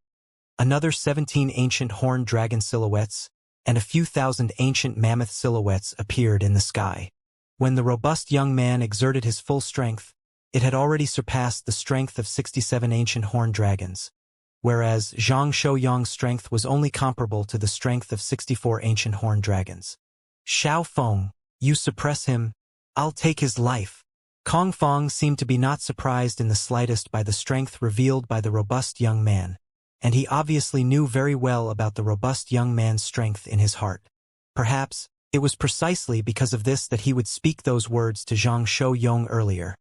another 17 ancient horned dragon silhouettes and a few thousand ancient mammoth silhouettes appeared in the sky. When the robust young man exerted his full strength, it had already surpassed the strength of 67 ancient horned dragons, whereas Zhang Shouyang's strength was only comparable to the strength of 64 ancient horned dragons. Xiao Feng, you suppress him, I'll take his life. Kong Fong seemed to be not surprised in the slightest by the strength revealed by the robust young man, and he obviously knew very well about the robust young man's strength in his heart. Perhaps, it was precisely because of this that he would speak those words to Zhang Shouyang earlier.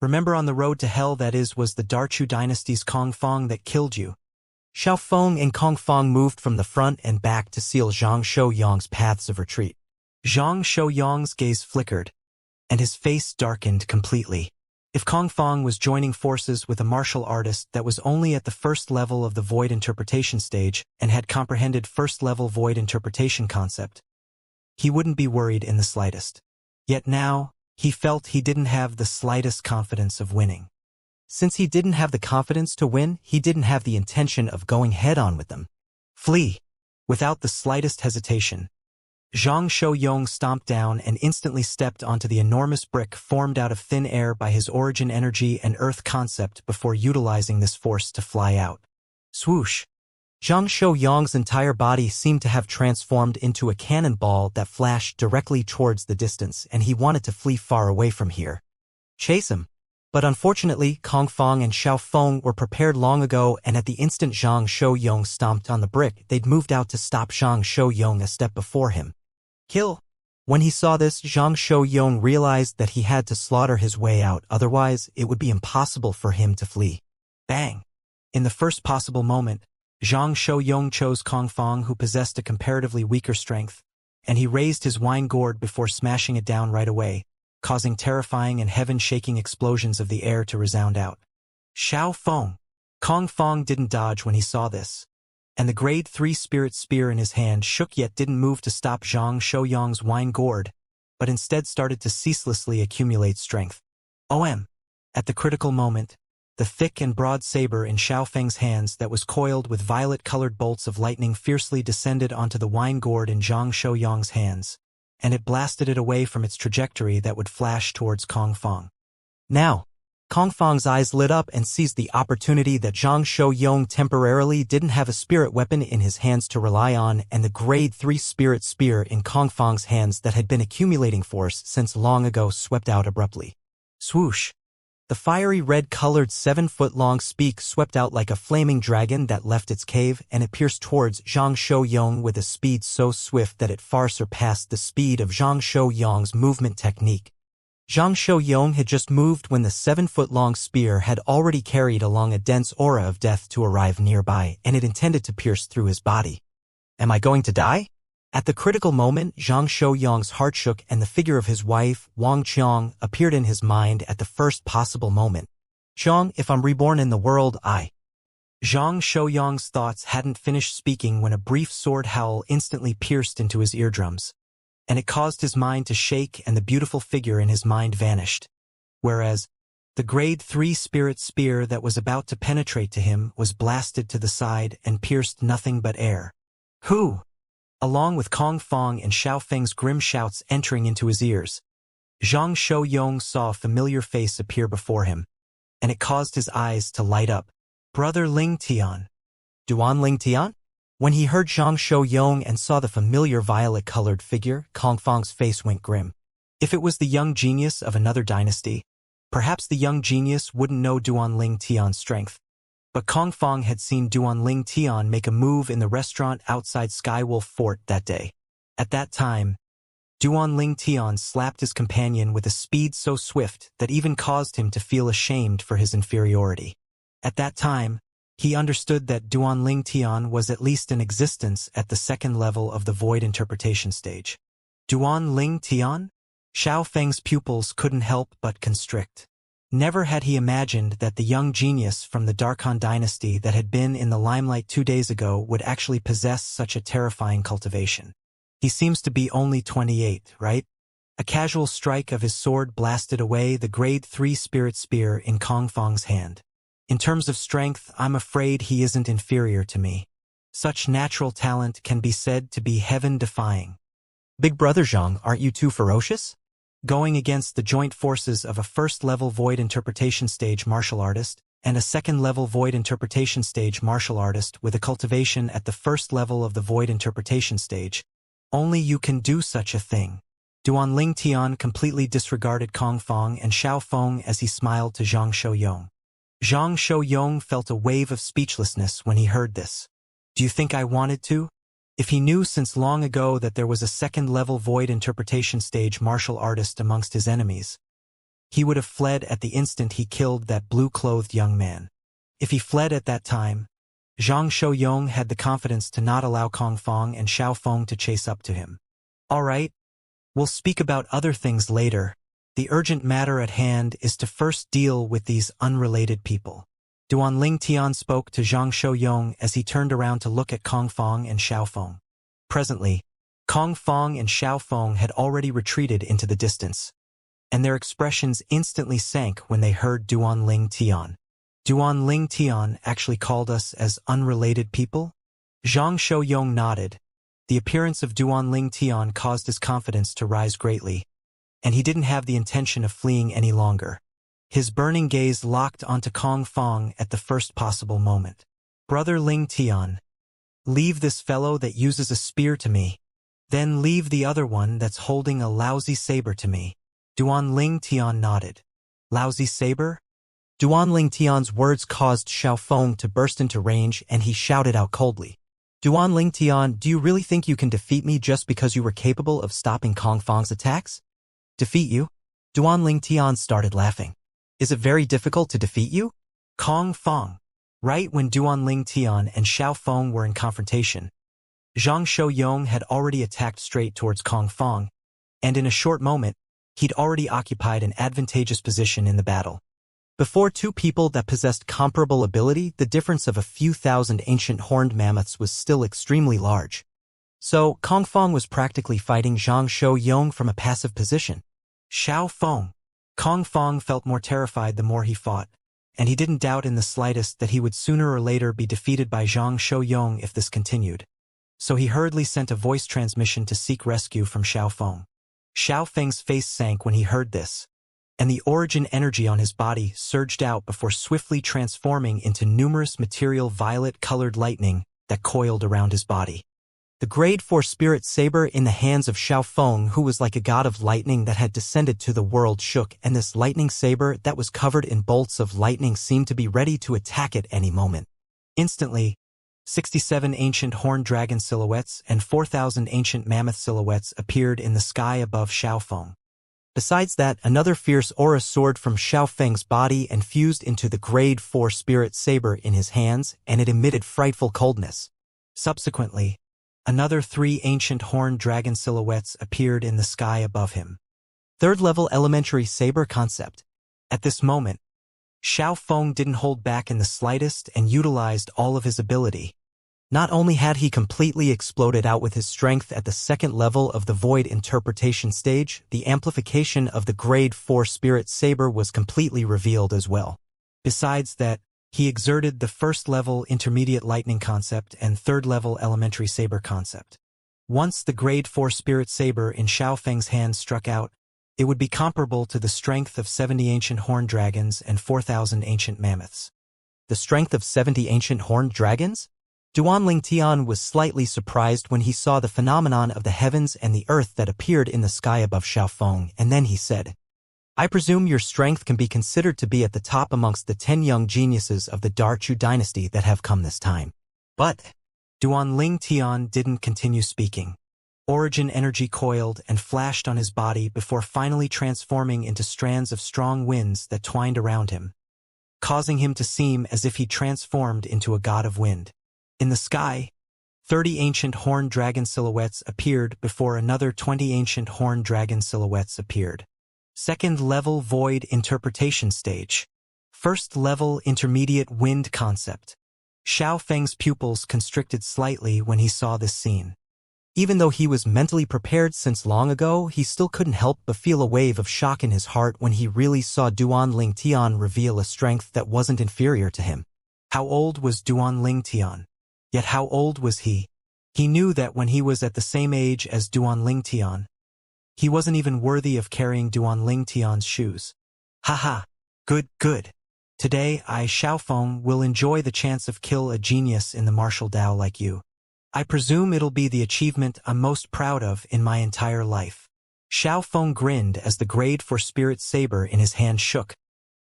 Remember on the road to hell was the Darchu dynasty's Kong Fong that killed you. Xiao Feng and Kong Fong moved from the front and back to seal Zhang Shouyang's paths of retreat. Zhang Shouyang's gaze flickered, and his face darkened completely. If Kong Fong was joining forces with a martial artist that was only at the first level of the void interpretation stage and had comprehended first-level void interpretation concept, he wouldn't be worried in the slightest. Yet now, he felt he didn't have the slightest confidence of winning. Since he didn't have the confidence to win, he didn't have the intention of going head-on with them. Flee! Without the slightest hesitation, Zhang Shouyang stomped down and instantly stepped onto the enormous brick formed out of thin air by his origin energy and earth concept before utilizing this force to fly out. Swoosh! Zhang Shouyang's entire body seemed to have transformed into a cannonball that flashed directly towards the distance, and he wanted to flee far away from here. Chase him. But unfortunately, Kong Fong and Xiao Feng were prepared long ago, and at the instant Zhang Shouyang stomped on the brick, they'd moved out to stop Zhang Shouyang a step before him. Kill! When he saw this, Zhang Shouyang realized that he had to slaughter his way out, otherwise it would be impossible for him to flee. Bang! In the first possible moment, Zhang Shouyang chose Kong Fong, who possessed a comparatively weaker strength, and he raised his wine gourd before smashing it down right away, causing terrifying and heaven-shaking explosions of the air to resound out. Xiao Feng! Kong Fong didn't dodge when he saw this, and the grade 3 spirit spear in his hand shook yet didn't move to stop Zhang Shouyang's wine gourd, but instead started to ceaselessly accumulate strength. At the critical moment, the thick and broad saber in Xiao Feng's hands that was coiled with violet-colored bolts of lightning fiercely descended onto the wine gourd in Zhang Shouyang's hands, and it blasted it away from its trajectory that would flash towards Kong Fong. Now, Kong Fong's eyes lit up and seized the opportunity that Zhang Shouyang temporarily didn't have a spirit weapon in his hands to rely on, and the grade 3 spirit spear in Kong Fong's hands that had been accumulating force since long ago swept out abruptly. Swoosh! The fiery red-colored 7-foot-long spear swept out like a flaming dragon that left its cave, and it pierced towards Zhang Shouyang with a speed so swift that it far surpassed the speed of Zhang Shouyang's movement technique. Zhang Shouyang had just moved when the 7-foot-long spear had already carried along a dense aura of death to arrive nearby, and it intended to pierce through his body. Am I going to die? At the critical moment, Zhang Shouyong's heart shook and the figure of his wife, Wang Qiang, appeared in his mind at the first possible moment. Qiang, if I'm reborn in the world, Zhang Shouyong's thoughts hadn't finished speaking when a brief sword howl instantly pierced into his eardrums, and it caused his mind to shake and the beautiful figure in his mind vanished. Whereas, the grade 3 spirit spear that was about to penetrate to him was blasted to the side and pierced nothing but air. Who? Along with Kong Fong and Xiao Feng's grim shouts entering into his ears, Zhang Shouyong saw a familiar face appear before him, and it caused his eyes to light up. Brother Ling Tian. Duan Ling Tian? When he heard Zhang Shouyong and saw the familiar violet-colored figure, Kong Fong's face went grim. If it was the young genius of another dynasty, perhaps the young genius wouldn't know Duan Ling Tian's strength. But Kong Fong had seen Duan Ling Tian make a move in the restaurant outside Skywolf Fort that day. At that time, Duan Ling Tian slapped his companion with a speed so swift that even caused him to feel ashamed for his inferiority. At that time, he understood that Duan Ling Tian was at least in existence at the second level of the void interpretation stage. Duan Ling Tian? Xiao Feng's pupils couldn't help but constrict. Never had he imagined that the young genius from the Darkhan dynasty that had been in the limelight 2 days ago would actually possess such a terrifying cultivation. He seems to be only 28, right? A casual strike of his sword blasted away the grade 3 spirit spear in Kong Fong's hand. In terms of strength, I'm afraid he isn't inferior to me. Such natural talent can be said to be heaven-defying. Big brother Zhang, aren't you too ferocious? Going against the joint forces of a first-level void interpretation stage martial artist and a second-level void interpretation stage martial artist with a cultivation at the first level of the void interpretation stage, only you can do such a thing. Duan Ling Tian completely disregarded Kong Fong and Xiao Feng as he smiled to Zhang Shouyong. Zhang Shouyong felt a wave of speechlessness when he heard this. Do you think I wanted to? If he knew since long ago that there was a second-level void interpretation stage martial artist amongst his enemies, he would have fled at the instant he killed that blue-clothed young man. If he fled at that time, Zhang Shouyong had the confidence to not allow Kong Fong and Xiao Feng to chase up to him. All right, we'll speak about other things later. The urgent matter at hand is to first deal with these unrelated people. Duan Ling Tian spoke to Zhang Shouyong as he turned around to look at Kong Fong and Xiao Feng. Presently, Kong Fong and Xiao Feng had already retreated into the distance, and their expressions instantly sank when they heard Duan Ling Tian. Duan Ling Tian actually called us as unrelated people? Zhang Shouyong nodded. The appearance of Duan Ling Tian caused his confidence to rise greatly, and he didn't have the intention of fleeing any longer. His burning gaze locked onto Kong Fong at the first possible moment. Brother Ling Tian, leave this fellow that uses a spear to me. Then leave the other one that's holding a lousy saber to me. Duan Ling Tian nodded. Lousy saber? Duan Ling Tian's words caused Xiao Feng to burst into rage and he shouted out coldly. Duan Ling Tian, do you really think you can defeat me just because you were capable of stopping Kong Fong's attacks? Defeat you? Duan Ling Tian started laughing. Is it very difficult to defeat you? Kong Fong. Right when Duan Ling Tian and Xiao Feng were in confrontation, Zhang Shouyong had already attacked straight towards Kong Fong, and in a short moment, he'd already occupied an advantageous position in the battle. Before two people that possessed comparable ability, the difference of a few thousand ancient horned mammoths was still extremely large. So, Kong Fong was practically fighting Zhang Shouyong from a passive position. Xiao Feng. Kong Fong felt more terrified the more he fought, and he didn't doubt in the slightest that he would sooner or later be defeated by Zhang Shouyong if this continued. So he hurriedly sent a voice transmission to seek rescue from Xiao Feng. Xiao Feng's face sank when he heard this, and the origin energy on his body surged out before swiftly transforming into numerous material violet-colored lightning that coiled around his body. The grade 4 spirit saber in the hands of Xiao Feng, who was like a god of lightning that had descended to the world, shook, and this lightning saber that was covered in bolts of lightning seemed to be ready to attack at any moment. Instantly, 67 ancient horned dragon silhouettes and 4,000 ancient mammoth silhouettes appeared in the sky above Xiao Feng. Besides that, another fierce aura soared from Xiao Feng's body and fused into the grade 4 spirit saber in his hands, and it emitted frightful coldness. Subsequently, Another 3 ancient horned dragon silhouettes appeared in the sky above him. Third-level elementary saber concept. At this moment, Xiao Feng didn't hold back in the slightest and utilized all of his ability. Not only had he completely exploded out with his strength at the second level of the Void Interpretation stage, the amplification of the Grade 4 Spirit Saber was completely revealed as well. Besides that, he exerted the first-level intermediate lightning concept and third-level elementary saber concept. Once the Grade 4 Spirit Saber in Xiao Feng's hands struck out, it would be comparable to the strength of 70 ancient horned dragons and 4,000 ancient mammoths. The strength of 70 ancient horned dragons? Duanling Tian was slightly surprised when he saw the phenomenon of the heavens and the earth that appeared in the sky above Xiao Feng, and then he said, "I presume your strength can be considered to be at the top amongst the 10 young geniuses of the Darchu dynasty that have come this time." But Duanling Tian didn't continue speaking. Origin energy coiled and flashed on his body before finally transforming into strands of strong winds that twined around him, causing him to seem as if he transformed into a god of wind. In the sky, 30 ancient horned dragon silhouettes appeared before another 20 ancient horned dragon silhouettes appeared. Second-level Void Interpretation stage. First-level Intermediate Wind concept. Xiao Feng's pupils constricted slightly when he saw this scene. even though he was mentally prepared since long ago, he still couldn't help but feel a wave of shock in his heart when he really saw Duanling Tian reveal a strength that wasn't inferior to him. How old was Duanling Tian? Yet how old was he? He knew that when he was at the same age as Duanling Tian, he wasn't even worthy of carrying Duanling Tian's shoes. Haha, good. Today I, Xiaofeng, will enjoy the chance of kill a genius in the martial Tao like you. I presume it'll be the achievement I'm most proud of in my entire life. Xiaofeng grinned as the grade for spirit saber in his hand shook,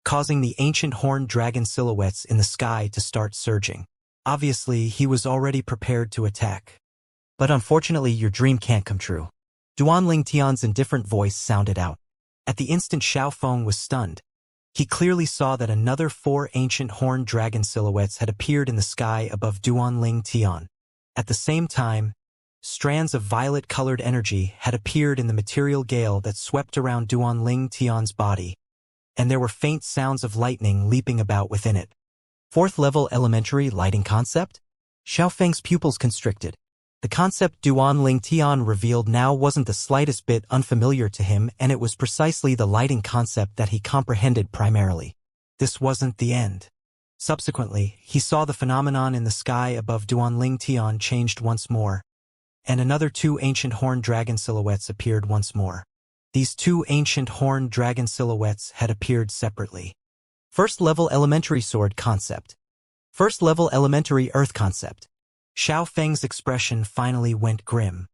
causing the ancient horned dragon silhouettes in the sky to start surging. Obviously, he was already prepared to attack. But unfortunately, your dream can't come true. Duanling Tian's indifferent voice sounded out. At the instant, Xiaofeng was stunned. He clearly saw that another 4 ancient horned dragon silhouettes had appeared in the sky above Duanling Tian. At the same time, strands of violet-colored energy had appeared in the material gale that swept around Duanling Tian's body, and there were faint sounds of lightning leaping about within it. Fourth-level elementary lighting concept? Xiaofeng's pupils constricted. The concept Duanling Tian revealed now wasn't the slightest bit unfamiliar to him, and it was precisely the lighting concept that he comprehended primarily. This wasn't the end. Subsequently, he saw the phenomenon in the sky above Duanling Tian changed once more, and another 2 ancient horned dragon silhouettes appeared once more. These 2 ancient horned dragon silhouettes had appeared separately. First-level elementary sword concept. First-level elementary earth concept. Xiaofeng's expression finally went grim.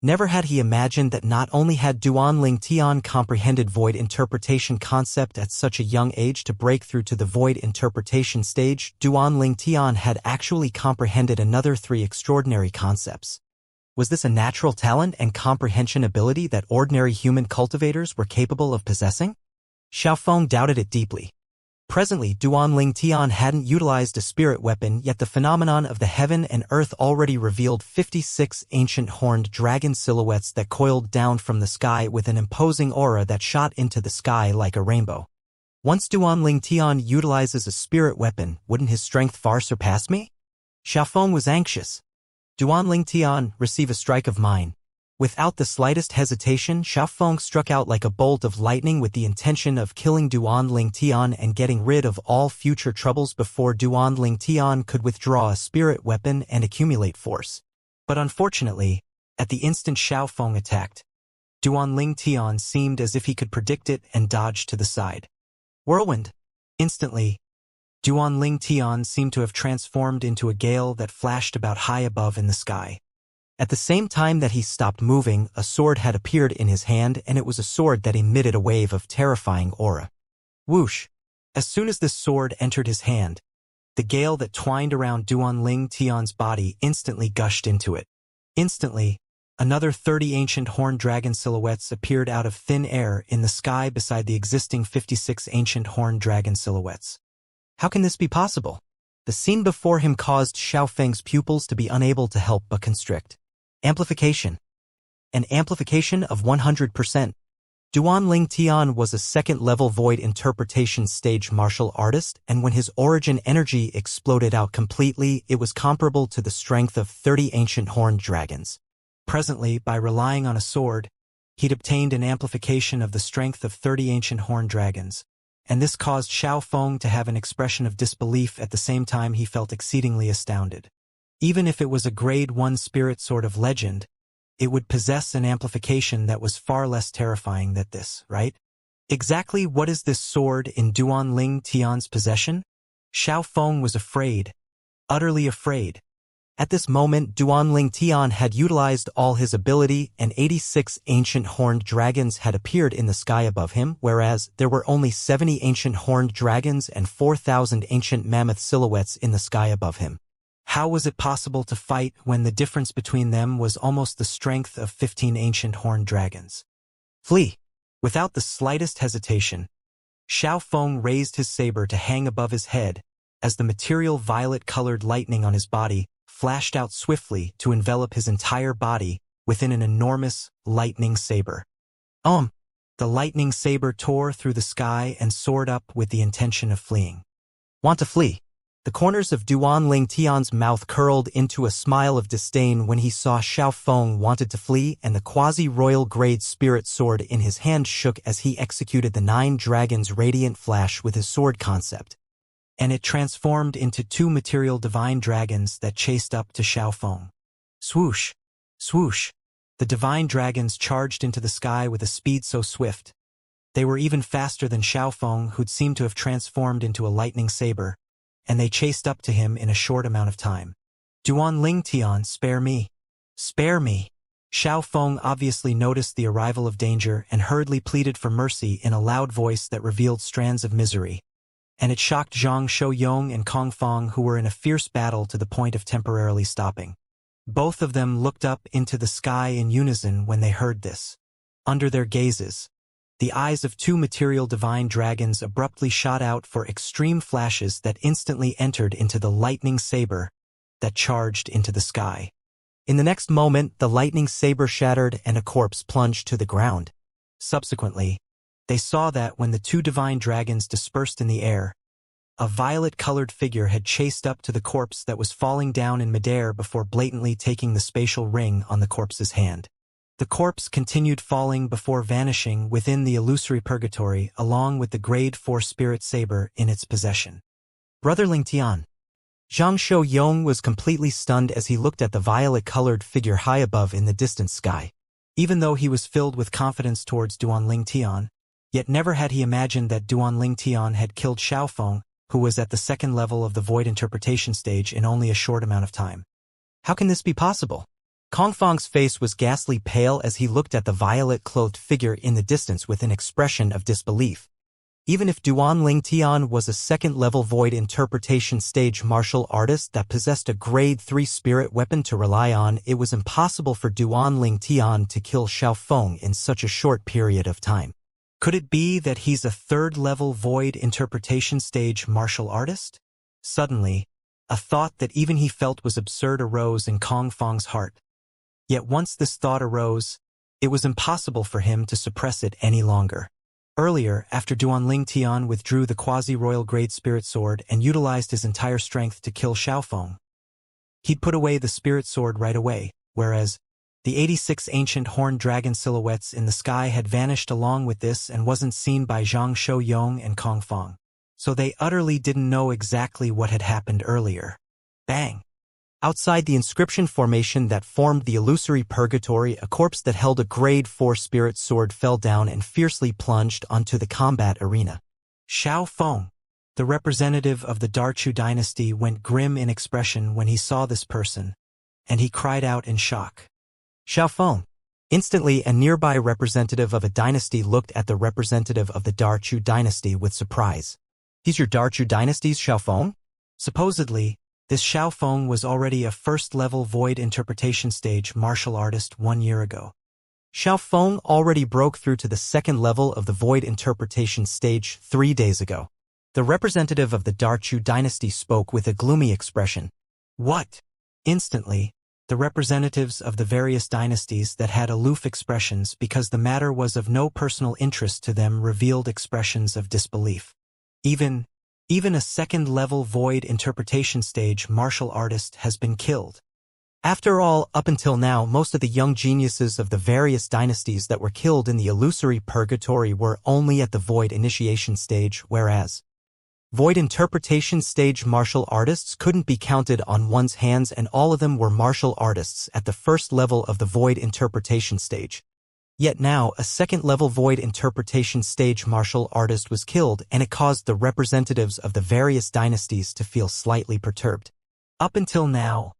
Never had he imagined that not only had Duanling Tian comprehended void interpretation concept at such a young age to break through to the void interpretation stage, Duanling Tian had actually comprehended another 3 extraordinary concepts. Was this a natural talent and comprehension ability that ordinary human cultivators were capable of possessing? Xiaofeng doubted it deeply. Presently, Duanling Tian hadn't utilized a spirit weapon, yet the phenomenon of the heaven and earth already revealed 56 ancient horned dragon silhouettes that coiled down from the sky with an imposing aura that shot into the sky like a rainbow. Once Duanling Tian utilizes a spirit weapon, wouldn't his strength far surpass me? Xiaofeng was anxious. Duanling Tian, receive a strike of mine. Without the slightest hesitation, Xiaofeng struck out like a bolt of lightning with the intention of killing Duanling Tian and getting rid of all future troubles before Duanling Tian could withdraw a spirit weapon and accumulate force. But unfortunately, at the instant Xiaofeng attacked, Duanling Tian seemed as if he could predict it and dodged to the side. Whirlwind! Instantly, Duanling Tian seemed to have transformed into a gale that flashed about high above in the sky. At the same time that he stopped moving, a sword had appeared in his hand, and it was a sword that emitted a wave of terrifying aura. Whoosh! As soon as this sword entered his hand, the gale that twined around Duanling Tian's body instantly gushed into it. Instantly, another 30 ancient horned dragon silhouettes appeared out of thin air in the sky beside the existing 56 ancient horned dragon silhouettes. How can this be possible? The scene before him caused Xiaofeng's pupils to be unable to help but constrict. Amplification. An amplification of 100%. Duanling Tian was a second-level void interpretation stage martial artist, and when his origin energy exploded out completely, it was comparable to the strength of 30 ancient horned dragons. Presently, by relying on a sword, he'd obtained an amplification of the strength of 30 ancient horned dragons, and this caused Xiao Feng to have an expression of disbelief at the same time he felt exceedingly astounded. Even if it was a grade 1 spirit sword of legend, it would possess an amplification that was far less terrifying than this, right? Exactly what is this sword in Duanling Tian's possession? Xiao Feng was afraid, utterly afraid. At this moment, Duanling Tian had utilized all his ability, and 86 ancient horned dragons had appeared in the sky above him, whereas there were only 70 ancient horned dragons and 4,000 ancient mammoth silhouettes in the sky above him. How was it possible to fight when the difference between them was almost the strength of 15 ancient horned dragons? Flee! Without the slightest hesitation, Xiao Feng raised his saber to hang above his head as the material violet-colored lightning on his body flashed out swiftly to envelop his entire body within an enormous lightning saber. The lightning saber tore through the sky and soared up with the intention of fleeing. Want to flee? The corners of Duanling Tian's mouth curled into a smile of disdain when he saw Xiao Feng wanted to flee, and the quasi-royal grade spirit sword in his hand shook as he executed the 9 dragons' radiant flash with his sword concept, and it transformed into 2 material divine dragons that chased up to Xiao Feng. Swoosh! Swoosh! The divine dragons charged into the sky with a speed so swift. They were even faster than Xiao Feng, who'd seemed to have transformed into a lightning saber, and they chased up to him in a short amount of time. Duanling Tian, spare me! Spare me! Xiao Feng obviously noticed the arrival of danger and hurriedly pleaded for mercy in a loud voice that revealed strands of misery. And it shocked Zhang Shouyong and Kong Fong, who were in a fierce battle to the point of temporarily stopping. Both of them looked up into the sky in unison when they heard this. Under their gazes, the eyes of 2 material divine dragons abruptly shot out for extreme flashes that instantly entered into the lightning saber that charged into the sky. In the next moment, the lightning saber shattered and a corpse plunged to the ground. Subsequently, they saw that when the 2 divine dragons dispersed in the air, a violet-colored figure had chased up to the corpse that was falling down in midair before blatantly taking the spatial ring on the corpse's hand. The corpse continued falling before vanishing within the illusory purgatory along with the grade 4 spirit saber in its possession. Brotherling Tian. Zhang Shouyong was completely stunned as he looked at the violet-colored figure high above in the distant sky. Even though he was filled with confidence towards Duanling Tian, yet never had he imagined that Duanling Tian had killed Xiao Feng, who was at the 2nd level of the void interpretation stage in only a short amount of time. How can this be possible? Kong Fong's face was ghastly pale as he looked at the violet-clothed figure in the distance with an expression of disbelief. Even if Duanling Tian was a 2nd-level void interpretation stage martial artist that possessed a grade 3 spirit weapon to rely on, it was impossible for Duanling Tian to kill Xiao Feng in such a short period of time. Could it be that he's a 3rd-level void interpretation stage martial artist? Suddenly, a thought that even he felt was absurd arose in Kong Fong's heart. Yet once this thought arose, it was impossible for him to suppress it any longer. Earlier, after Duanling Tian withdrew the quasi-royal grade spirit sword and utilized his entire strength to kill Xiao Feng, he'd put away the spirit sword right away, whereas the 86 ancient horned dragon silhouettes in the sky had vanished along with this and wasn't seen by Zhang Shouyong and Kong Fong. So they utterly didn't know exactly what had happened earlier. Bang! Outside the inscription formation that formed the illusory purgatory, a corpse that held a grade 4 spirit sword fell down and fiercely plunged onto the combat arena. Xiao Feng, the representative of the Darchu dynasty, went grim in expression when he saw this person, and he cried out in shock. Xiao Feng. Instantly, a nearby representative of a dynasty looked at the representative of the Darchu dynasty with surprise. He's your Darchu dynasty's Xiao Feng? Supposedly, this Xiao Feng was already a 1st-level void interpretation stage martial artist 1 year ago. Xiao Feng already broke through to the 2nd level of the void interpretation stage 3 days ago. The representative of the Darchu dynasty spoke with a gloomy expression. What? Instantly, the representatives of the various dynasties that had aloof expressions because the matter was of no personal interest to them revealed expressions of disbelief. Even a second-level void interpretation stage martial artist has been killed. After all, up until now, most of the young geniuses of the various dynasties that were killed in the illusory purgatory were only at the void initiation stage, whereas void interpretation stage martial artists couldn't be counted on one's hands, and all of them were martial artists at the first level of the void interpretation stage. Yet now, a second-level void interpretation stage martial artist was killed, and it caused the representatives of the various dynasties to feel slightly perturbed. Up until now,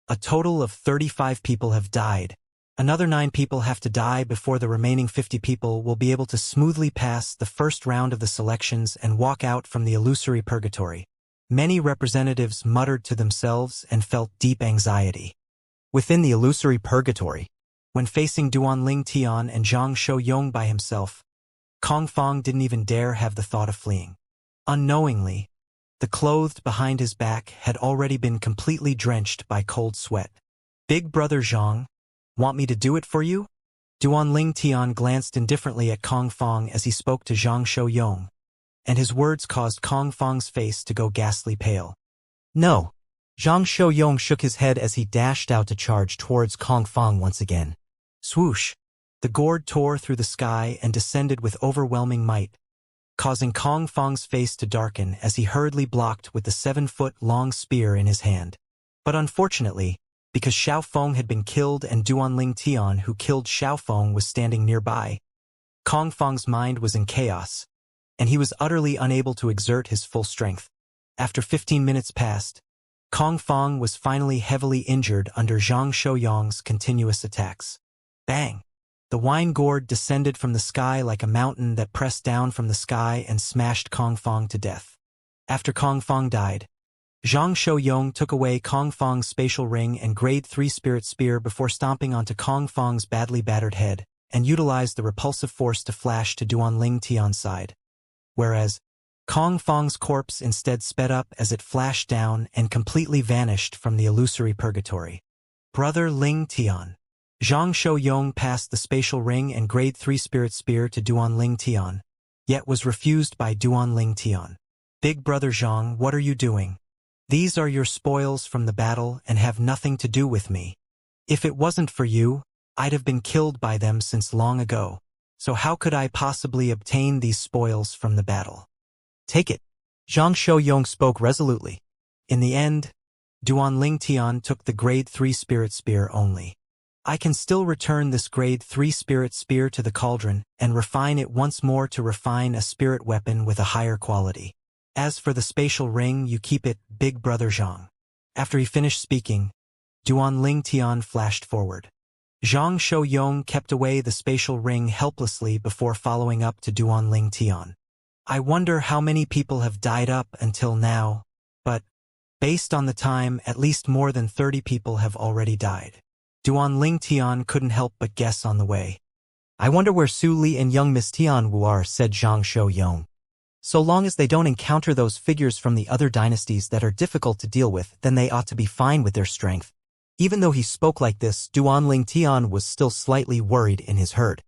a total of 35 people have died. Another 9 people have to die before the remaining 50 people will be able to smoothly pass the first round of the selections and walk out from the illusory purgatory. Many representatives muttered to themselves and felt deep anxiety. Within the illusory purgatory, when facing Duanling Tian and Zhang Shouyong by himself, Kong Fong didn't even dare have the thought of fleeing. Unknowingly, the clothes behind his back had already been completely drenched by cold sweat. "Big brother Zhang, want me to do it for you?" Duanling Tian glanced indifferently at Kong Fong as he spoke to Zhang Shouyong, and his words caused Kong Fong's face to go ghastly pale. "No." Zhang Shouyong shook his head as he dashed out to charge towards Kong Fong once again. Swoosh! The gourd tore through the sky and descended with overwhelming might, causing Kong Fong's face to darken as he hurriedly blocked with the 7-foot-long spear in his hand. But unfortunately, because Xiao Feng had been killed and Duanling Tian, who killed Xiao Feng, was standing nearby, Kong Fong's mind was in chaos, and he was utterly unable to exert his full strength. After 15 minutes passed, Kong Fong was finally heavily injured under Zhang Shouyong's continuous attacks. Bang! The wine gourd descended from the sky like a mountain that pressed down from the sky and smashed Kong Fong to death. After Kong Fong died, Zhang Shouyong took away Kong Fong's spatial ring and grade 3 spirit spear before stomping onto Kong Fong's badly battered head, and utilized the repulsive force to flash to Duanling Tian's side. Whereas, Kong Fong's corpse instead sped up as it flashed down and completely vanished from the illusory purgatory. "Brother Ling Tian." Zhang Shouyong passed the spatial ring and grade 3 spirit spear to Duanling Tian, yet was refused by Duanling Tian. "Big brother Zhang, what are you doing? These are your spoils from the battle and have nothing to do with me. If it wasn't for you, I'd have been killed by them since long ago. So how could I possibly obtain these spoils from the battle?" "Take it." Zhang Shouyong spoke resolutely. In the end, Duanling Tian took the grade 3 spirit spear only. "I can still return this grade 3 spirit spear to the cauldron and refine it once more to refine a spirit weapon with a higher quality. As for the spatial ring, you keep it, big brother Zhang." After he finished speaking, Duanling Tian flashed forward. Zhang Shouyong kept away the spatial ring helplessly before following up to Duanling Tian. "I wonder how many people have died up until now, but, based on the time, at least more than 30 people have already died." Duanling Tian couldn't help but guess on the way. "I wonder where Su Li and young Miss Tianwu are," said Zhang Shouyong. "So long as they don't encounter those figures from the other dynasties that are difficult to deal with, then they ought to be fine with their strength." Even though he spoke like this, Duanling Tian was still slightly worried in his herd.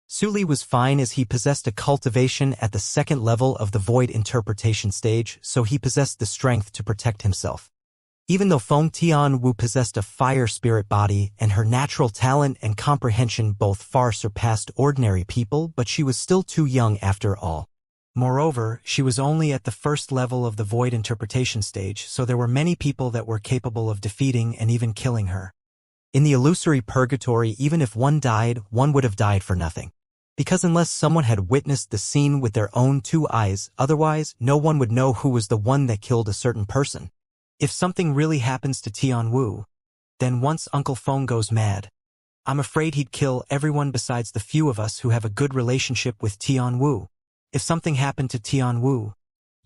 Su Li was fine as he possessed a cultivation at the second level of the void interpretation stage, so he possessed the strength to protect himself. Even though Feng Tianwu possessed a fire spirit body and her natural talent and comprehension both far surpassed ordinary people, but she was still too young after all. Moreover, she was only at the first level of the void interpretation stage, so there were many people that were capable of defeating and even killing her. In the illusory purgatory, even if one died, one would have died for nothing. Because unless someone had witnessed the scene with their own 2 eyes, otherwise no one would know who was the one that killed a certain person. If something really happens to Tianwu, then once Uncle Feng goes mad, I'm afraid he'd kill everyone besides the few of us who have a good relationship with Tianwu. If something happened to Tianwu,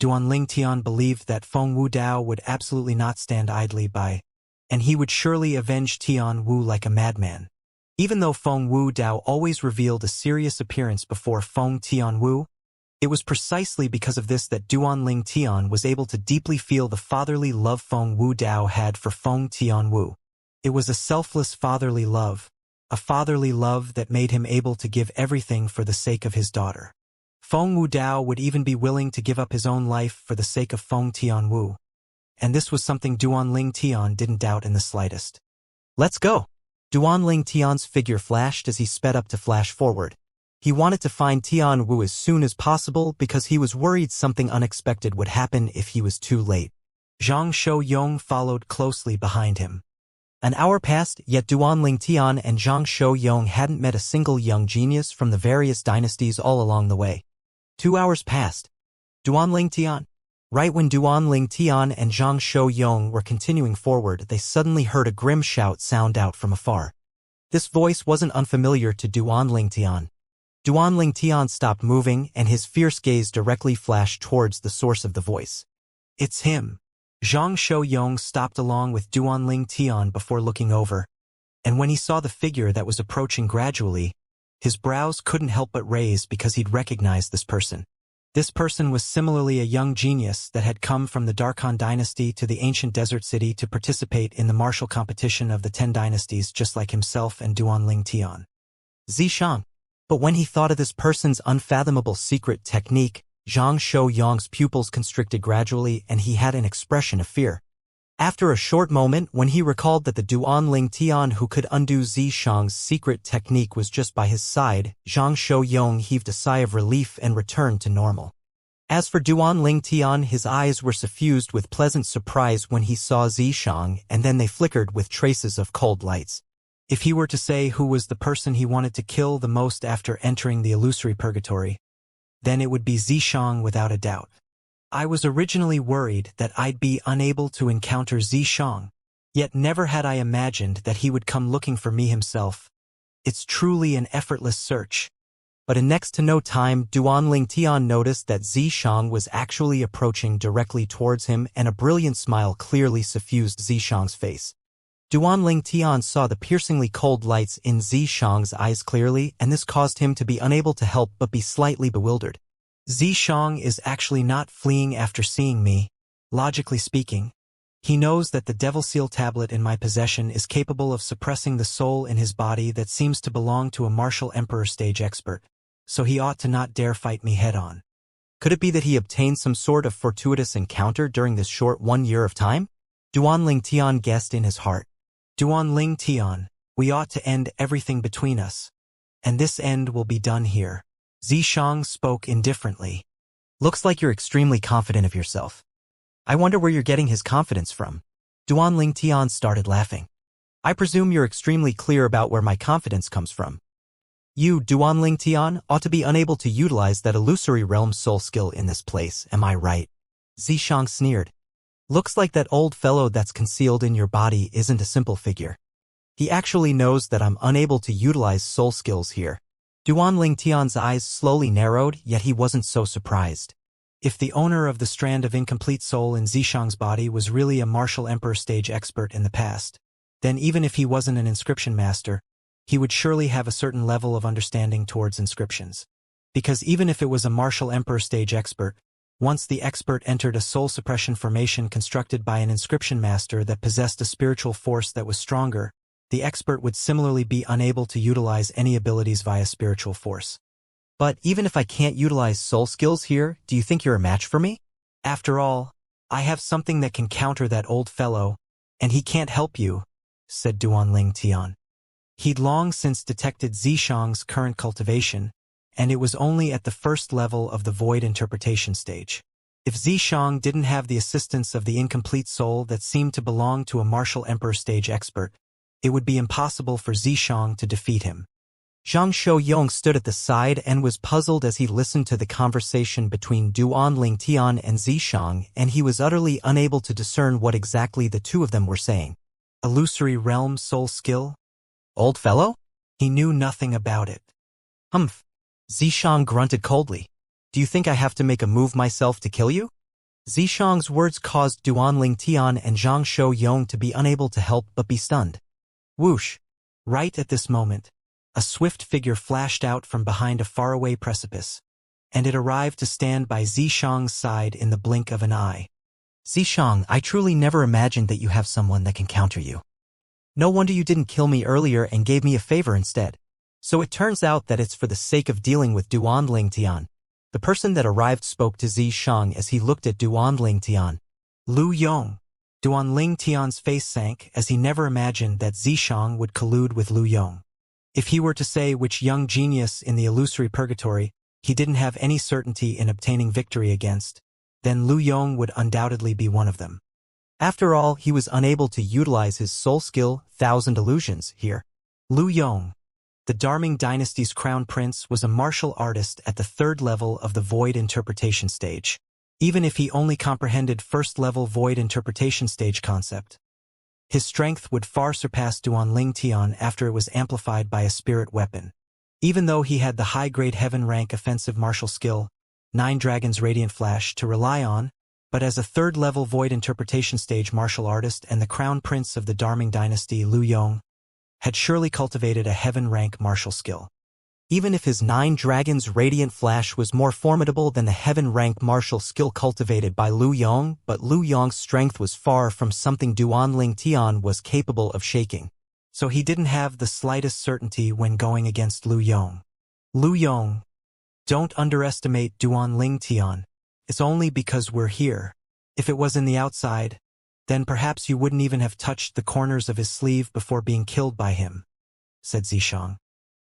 Duanling Tian believed that Feng Wudao would absolutely not stand idly by, and he would surely avenge Tianwu like a madman. Even though Feng Wudao always revealed a serious appearance before Feng Tianwu, it was precisely because of this that Duanling Tian was able to deeply feel the fatherly love Feng Wudao had for Feng Tianwu. It was a selfless fatherly love, a fatherly love that made him able to give everything for the sake of his daughter. Feng Wudao would even be willing to give up his own life for the sake of Feng Tianwu. And this was something Duanling Tian didn't doubt in the slightest. Let's go! Duanling Tian's figure flashed as he sped up to flash forward. He wanted to find Tianwu as soon as possible because he was worried something unexpected would happen if he was too late. Zhang Shouyong followed closely behind him. An hour passed, yet Duanling Tian and Zhang Shouyong hadn't met a single young genius from the various dynasties all along the way. 2 hours passed. Duanling Tian. Right when Duanling Tian and Zhang Shouyong were continuing forward, they suddenly heard a grim shout sound out from afar. This voice wasn't unfamiliar to Duanling Tian. Duanling Tian stopped moving, and his fierce gaze directly flashed towards the source of the voice. It's him. Zhang Shouyong stopped along with Duanling Tian before looking over, and when he saw the figure that was approaching gradually, his brows couldn't help but raise because he'd recognized this person. This person was similarly a young genius that had come from the Darkhan dynasty to the ancient desert city to participate in the martial competition of the 10 dynasties just like himself and Duanling Tian. Zishang. But when he thought of this person's unfathomable secret technique, Zhang Shouyong's pupils constricted gradually and he had an expression of fear. After a short moment, when he recalled that the Duanling Tian who could undo Zishang's secret technique was just by his side, Zhang Shouyong heaved a sigh of relief and returned to normal. As for Duanling Tian, his eyes were suffused with pleasant surprise when he saw Zishang, and then they flickered with traces of cold lights. If he were to say who was the person he wanted to kill the most after entering the illusory purgatory, then it would be Zishang without a doubt. I was originally worried that I'd be unable to encounter Zishang, yet never had I imagined that he would come looking for me himself. It's truly an effortless search. But in next to no time, Duanling Tian noticed that Zishang was actually approaching directly towards him, and a brilliant smile clearly suffused Zishang's face. Duanling Tian saw the piercingly cold lights in Zishang's eyes clearly, and this caused him to be unable to help but be slightly bewildered. Zishang is actually not fleeing after seeing me. Logically speaking, he knows that the Devil Seal tablet in my possession is capable of suppressing the soul in his body that seems to belong to a martial emperor stage expert, so he ought to not dare fight me head-on. Could it be that he obtained some sort of fortuitous encounter during this short 1 year of time? Duanling Tian guessed in his heart. Duanling Tian, we ought to end everything between us. And this end will be done here. Zishang spoke indifferently. Looks like you're extremely confident of yourself. I wonder where you're getting his confidence from. Duanling Tian started laughing. I presume you're extremely clear about where my confidence comes from. You, Duanling Tian, ought to be unable to utilize that illusory realm soul skill in this place, am I right? Zishang sneered. Looks like that old fellow that's concealed in your body isn't a simple figure. He actually knows that I'm unable to utilize soul skills here. Duanling Tian's eyes slowly narrowed, yet he wasn't so surprised. If the owner of the strand of incomplete soul in Zishang's body was really a martial emperor stage expert in the past, then even if he wasn't an inscription master, he would surely have a certain level of understanding towards inscriptions. Because even if it was a martial emperor stage expert, once the expert entered a soul suppression formation constructed by an inscription master that possessed a spiritual force that was stronger, the expert would similarly be unable to utilize any abilities via spiritual force. But even if I can't utilize soul skills here, do you think you're a match for me? After all, I have something that can counter that old fellow, and he can't help you, said Duanling Tian. He'd long since detected Zishang's current cultivation, and it was only at the first level of the void interpretation stage. If Zishang didn't have the assistance of the incomplete soul that seemed to belong to a martial emperor stage expert, it would be impossible for Zishang to defeat him. Zhang Shouyong stood at the side and was puzzled as he listened to the conversation between Duanling Tian and Zishang, and he was utterly unable to discern what exactly the two of them were saying. Illusory realm soul skill? Old fellow? He knew nothing about it. Humph. Zishang grunted coldly. Do you think I have to make a move myself to kill you? Zishang's words caused Duanling Tian and Zhang Shouyong to be unable to help but be stunned. Whoosh! Right at this moment, a swift figure flashed out from behind a faraway precipice, and it arrived to stand by Zishang's side in the blink of an eye. Zishang, I truly never imagined that you have someone that can counter you. No wonder you didn't kill me earlier and gave me a favor instead. So it turns out that it's for the sake of dealing with Duan Lingtian. The person that arrived spoke to Zishang as he looked at Duan Lingtian. Lu Yong. Duan Lingtian's face sank as he never imagined that Zishang would collude with Lu Yong. If he were to say which young genius in the illusory purgatory he didn't have any certainty in obtaining victory against, then Lu Yong would undoubtedly be one of them. After all, he was unable to utilize his soul skill, Thousand Illusions, here. Lu Yong, the Darming Dynasty's crown prince, was a martial artist at the 3rd level of the Void Interpretation stage, even if he only comprehended 1st level Void Interpretation stage concept. His strength would far surpass Duan Lingtian after it was amplified by a spirit weapon. Even though he had the high-grade heaven rank offensive martial skill, 9 Dragons Radiant Flash, to rely on, but as a 3rd level Void Interpretation stage martial artist and the crown prince of the Darming Dynasty, Lu Yong had surely cultivated a heaven rank martial skill. Even if his 9 Dragons Radiant Flash was more formidable than the heaven rank martial skill cultivated by Lu Yong, but Lu Yong's strength was far from something Duan Lingtian was capable of shaking. So he didn't have the slightest certainty when going against Lu Yong. Lu Yong, don't underestimate Duan Lingtian. It's only because we're here. If it was in the outside, then perhaps you wouldn't even have touched the corners of his sleeve before being killed by him, said Zishang.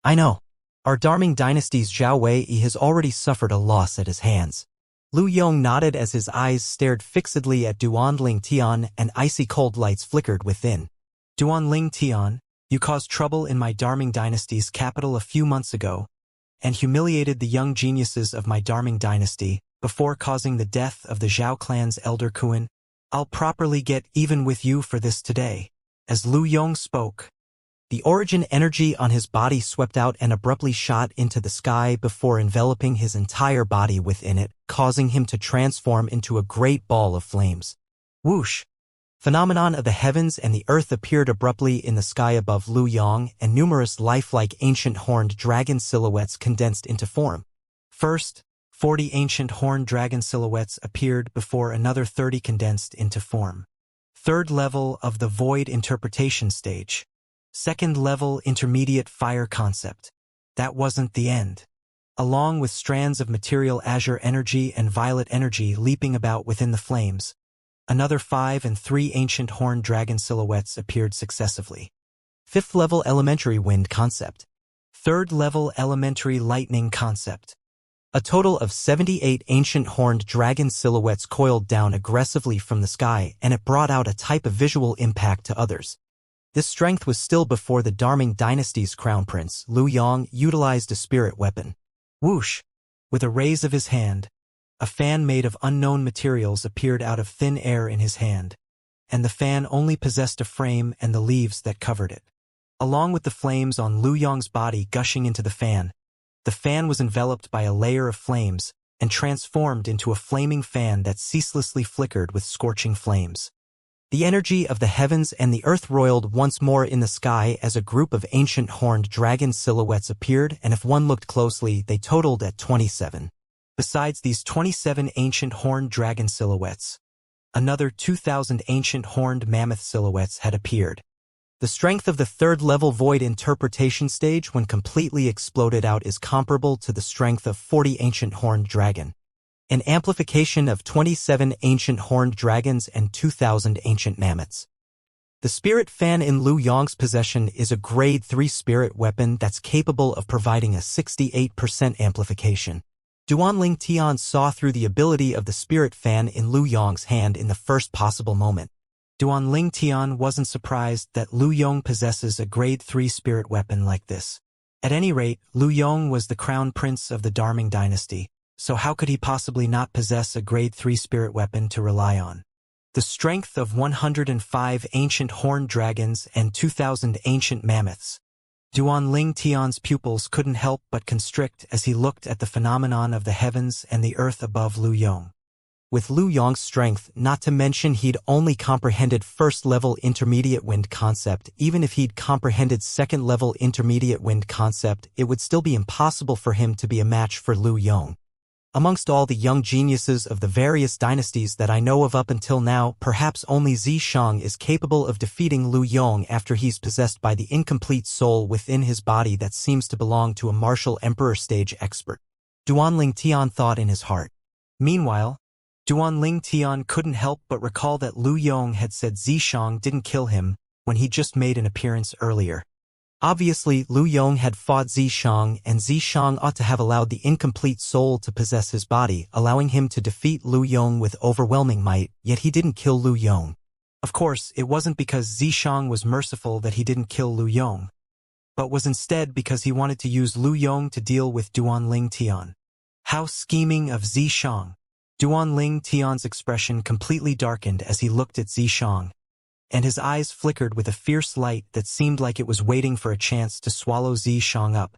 I know. Our Darming Dynasty's Zhao Wei has already suffered a loss at his hands. Lu Yong nodded as his eyes stared fixedly at Duan Lingtian and icy cold lights flickered within. Duan Lingtian, you caused trouble in my Darming Dynasty's capital a few months ago, and humiliated the young geniuses of my Darming Dynasty, before causing the death of the Zhao clan's elder Kuan. I'll properly get even with you for this today. As Lu Yong spoke, the origin energy on his body swept out and abruptly shot into the sky before enveloping his entire body within it, causing him to transform into a great ball of flames. Whoosh! Phenomenon of the heavens and the earth appeared abruptly in the sky above Lu Yong, and numerous lifelike ancient horned dragon silhouettes condensed into form. First, 40 ancient horned dragon silhouettes appeared before another 30 condensed into form. 3rd level of the Void Interpretation stage. 2nd level intermediate fire concept. That wasn't the end. Along with strands of material azure energy and violet energy leaping about within the flames, another 5 and 3 ancient horned dragon silhouettes appeared successively. 5th level elementary wind concept. 3rd level elementary lightning concept. A total of 78 ancient horned dragon silhouettes coiled down aggressively from the sky, and it brought out a type of visual impact to others. This strength was still before the Darming Dynasty's crown prince, Lu Yong, utilized a spirit weapon. Whoosh! With a raise of his hand, a fan made of unknown materials appeared out of thin air in his hand, and the fan only possessed a frame and the leaves that covered it. Along with the flames on Lu Yong's body gushing into the fan was enveloped by a layer of flames and transformed into a flaming fan that ceaselessly flickered with scorching flames. The energy of the heavens and the earth roiled once more in the sky as a group of ancient horned dragon silhouettes appeared, and if one looked closely, they totaled at 27. Besides these 27 ancient horned dragon silhouettes, another 2,000 ancient horned mammoth silhouettes had appeared. The strength of the 3rd level Void Interpretation stage when completely exploded out is comparable to the strength of 40 ancient horned dragon. An amplification of 27 ancient horned dragons and 2,000 ancient mammoths. The spirit fan in Lu Yong's possession is a grade 3 spirit weapon that's capable of providing a 68% amplification. Duan Lingtian saw through the ability of the spirit fan in Lu Yong's hand in the first possible moment. Duan Lingtian wasn't surprised that Lu Yong possesses a grade 3 spirit weapon like this. At any rate, Lu Yong was the crown prince of the Darming Dynasty, so how could he possibly not possess a grade 3 spirit weapon to rely on? The strength of 105 ancient horned dragons and 2,000 ancient mammoths. Duan Lingtian's pupils couldn't help but constrict as he looked at the phenomenon of the heavens and the earth above Lu Yong. With Lu Yong's strength, not to mention he'd only comprehended 1st level intermediate wind concept, even if he'd comprehended 2nd level intermediate wind concept, it would still be impossible for him to be a match for Lu Yong. Amongst all the young geniuses of the various dynasties that I know of up until now, perhaps only Xianxia is capable of defeating Lu Yong after he's possessed by the incomplete soul within his body that seems to belong to a martial emperor stage expert. Duanling Tian thought in his heart. Meanwhile, Duanling Tian couldn't help but recall that Lu Yong had said Xianxia didn't kill him when he just made an appearance earlier. Obviously, Lu Yong had fought Xianxia, and Xianxia ought to have allowed the incomplete soul to possess his body, allowing him to defeat Lu Yong with overwhelming might, yet he didn't kill Lu Yong. Of course, it wasn't because Xianxia was merciful that he didn't kill Lu Yong, but was instead because he wanted to use Lu Yong to deal with Duanling Tian. How scheming of Xianxia! Duanling Tian's expression completely darkened as he looked at Xianxia, and his eyes flickered with a fierce light that seemed like it was waiting for a chance to swallow Xianxia up.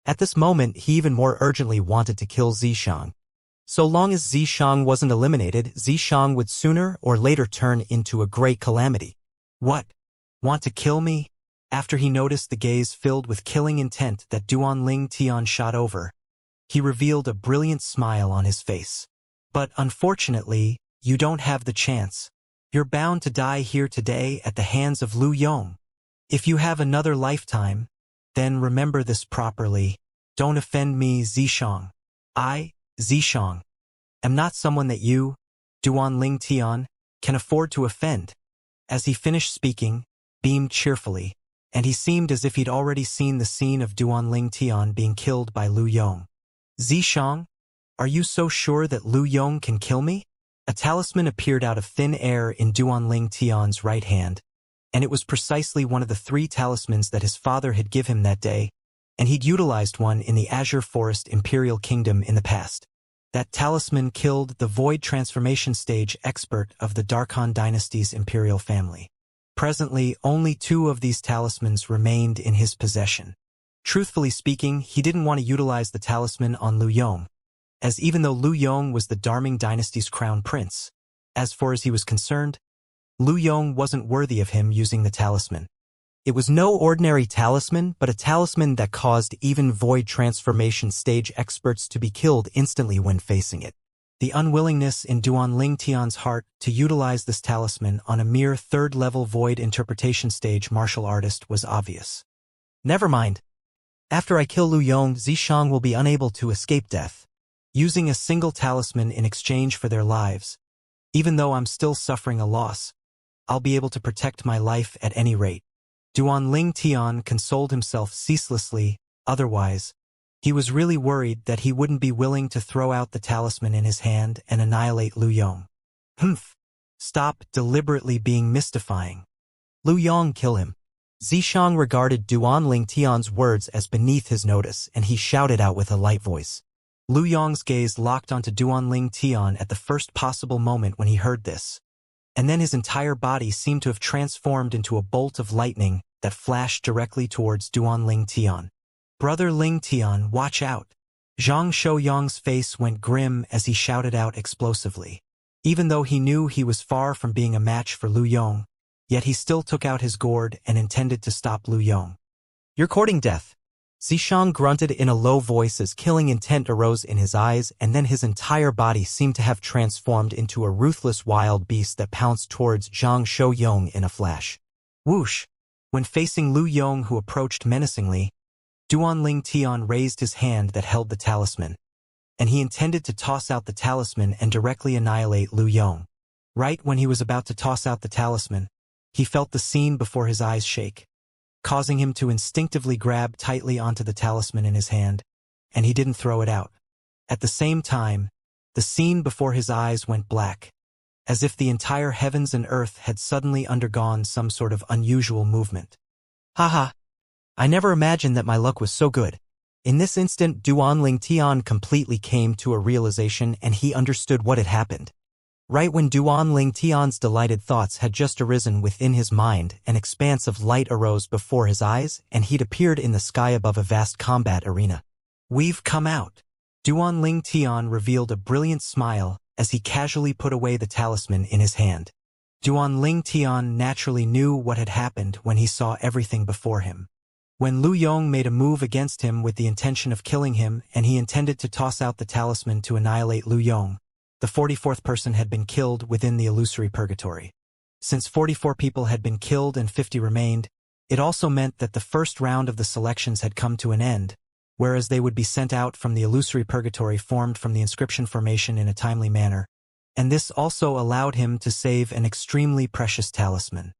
At this moment, he even more urgently wanted to kill Xianxia. So long as Xianxia wasn't eliminated, Xianxia would sooner or later turn into a great calamity. What? Want to kill me? After he noticed the gaze filled with killing intent that Duanling Tian shot over, he revealed a brilliant smile on his face. But unfortunately, you don't have the chance. You're bound to die here today at the hands of Lu Yong. If you have another lifetime, then remember this properly. Don't offend me, Xianxia. I, Xianxia, am not someone that you, Duanling Tian, can afford to offend. As he finished speaking, beamed cheerfully, and he seemed as if he'd already seen the scene of Duanling Tian being killed by Lu Yong. Xianxia, are you so sure that Lu Yong can kill me? A talisman appeared out of thin air in Duanling Tian's right hand, and it was precisely one of the 3 talismans that his father had given him that day, and he'd utilized one in the Azure Forest Imperial Kingdom in the past. That talisman killed the Void Transformation stage expert of the Darkhan Dynasty's imperial family. Presently, only 2 of these talismans remained in his possession. Truthfully speaking, he didn't want to utilize the talisman on Lu Yong, as even though Lu Yong was the Darming Dynasty's crown prince, as far as he was concerned, Lu Yong wasn't worthy of him using the talisman. It was no ordinary talisman, but a talisman that caused even Void Transformation stage experts to be killed instantly when facing it. The unwillingness in Duanling Tian's heart to utilize this talisman on a mere 3rd-level Void Interpretation stage martial artist was obvious. Never mind. After I kill Lu Yong, Xianxia will be unable to escape death. Using a single talisman in exchange for their lives, even though I'm still suffering a loss, I'll be able to protect my life at any rate. Duanling Tian consoled himself ceaselessly, otherwise, he was really worried that he wouldn't be willing to throw out the talisman in his hand and annihilate Lu Yong. Humph! Stop deliberately being mystifying. Lu Yong, kill him. Xianxia regarded Duanling Tian's words as beneath his notice, and he shouted out with a light voice. Lu Yong's gaze locked onto Duanling Tian at the first possible moment when he heard this, and then his entire body seemed to have transformed into a bolt of lightning that flashed directly towards Duanling Tian. Brother Ling Tian, watch out! Zhang Shouyang's face went grim as he shouted out explosively. Even though he knew he was far from being a match for Lu Yong, yet he still took out his gourd and intended to stop Lu Yong. You're courting death. Xianxia grunted in a low voice as killing intent arose in his eyes, and then his entire body seemed to have transformed into a ruthless wild beast that pounced towards Zhang Shouyang in a flash. Whoosh! When facing Lu Yong, who approached menacingly, Duanling Tian raised his hand that held the talisman, and he intended to toss out the talisman and directly annihilate Lu Yong. Right when he was about to toss out the talisman, he felt the scene before his eyes shake, causing him to instinctively grab tightly onto the talisman in his hand, and he didn't throw it out. At the same time, the scene before his eyes went black, as if the entire heavens and earth had suddenly undergone some sort of unusual movement. Haha! I never imagined that my luck was so good. In this instant, Duanling Tian completely came to a realization, and he understood what had happened. Right when Duanling Tian's delighted thoughts had just arisen within his mind, an expanse of light arose before his eyes, and he'd appeared in the sky above a vast combat arena. We've come out. Duanling Tian revealed a brilliant smile as he casually put away the talisman in his hand. Duanling Tian naturally knew what had happened when he saw everything before him. When Lu Yong made a move against him with the intention of killing him and he intended to toss out the talisman to annihilate Lu Yong, the 44th person had been killed within the illusory purgatory. Since 44 people had been killed and 50 remained, it also meant that the first round of the selections had come to an end, whereas they would be sent out from the illusory purgatory formed from the inscription formation in a timely manner, and this also allowed him to save an extremely precious talisman.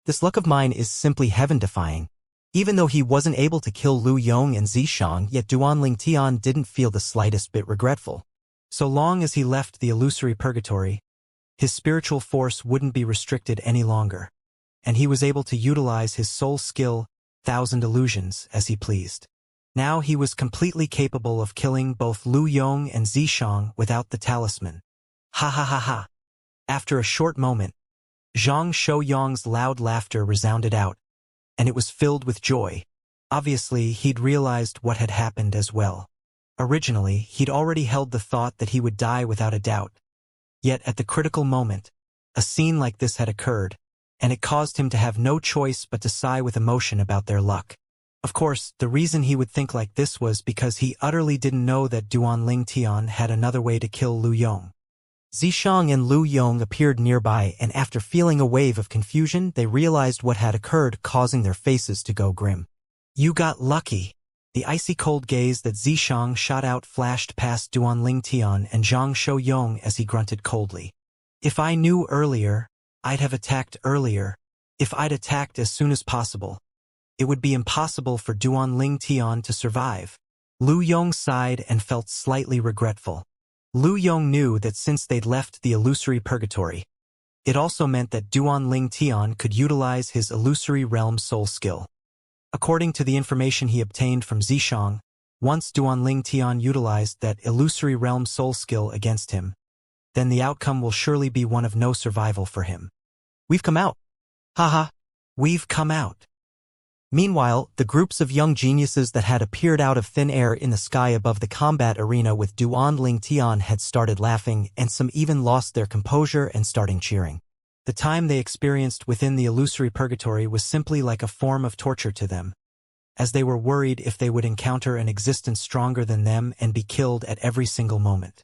This luck of mine is simply heaven-defying. Even though he wasn't able to kill Lu Yong and Zishang, yet Duanling Tian didn't feel the slightest bit regretful. So long as he left the illusory purgatory, his spiritual force wouldn't be restricted any longer, and he was able to utilize his soul skill, Thousand Illusions, as he pleased. Now he was completely capable of killing both Lu Yong and Zishang without the talisman. Ha ha ha ha. After a short moment, Zhang Shouyang's loud laughter resounded out, and it was filled with joy. Obviously, he'd realized what had happened as well. Originally, he'd already held the thought that he would die without a doubt. Yet at the critical moment, a scene like this had occurred, and it caused him to have no choice but to sigh with emotion about their luck. Of course, the reason he would think like this was because he utterly didn't know that Duanling Tian had another way to kill Lu Yong. Zishang and Lu Yong appeared nearby, and after feeling a wave of confusion, they realized what had occurred, causing their faces to go grim. You got lucky. The icy cold gaze that Zishang shot out flashed past Duanling Tian and Zhang Shouyang as he grunted coldly. If I knew earlier, I'd have attacked earlier. If I'd attacked as soon as possible, it would be impossible for Duanling Tian to survive. Lu Yong sighed and felt slightly regretful. Lu Yong knew that since they'd left the illusory purgatory, it also meant that Duanling Tian could utilize his illusory realm soul skill. According to the information he obtained from Zishang, once Duanling Tian utilized that illusory realm soul skill against him, then the outcome will surely be one of no survival for him. We've come out. Haha, we've come out. Meanwhile, the groups of young geniuses that had appeared out of thin air in the sky above the combat arena with Duanling Tian had started laughing, and some even lost their composure and started cheering. The time they experienced within the illusory purgatory was simply like a form of torture to them, as they were worried if they would encounter an existence stronger than them and be killed at every single moment.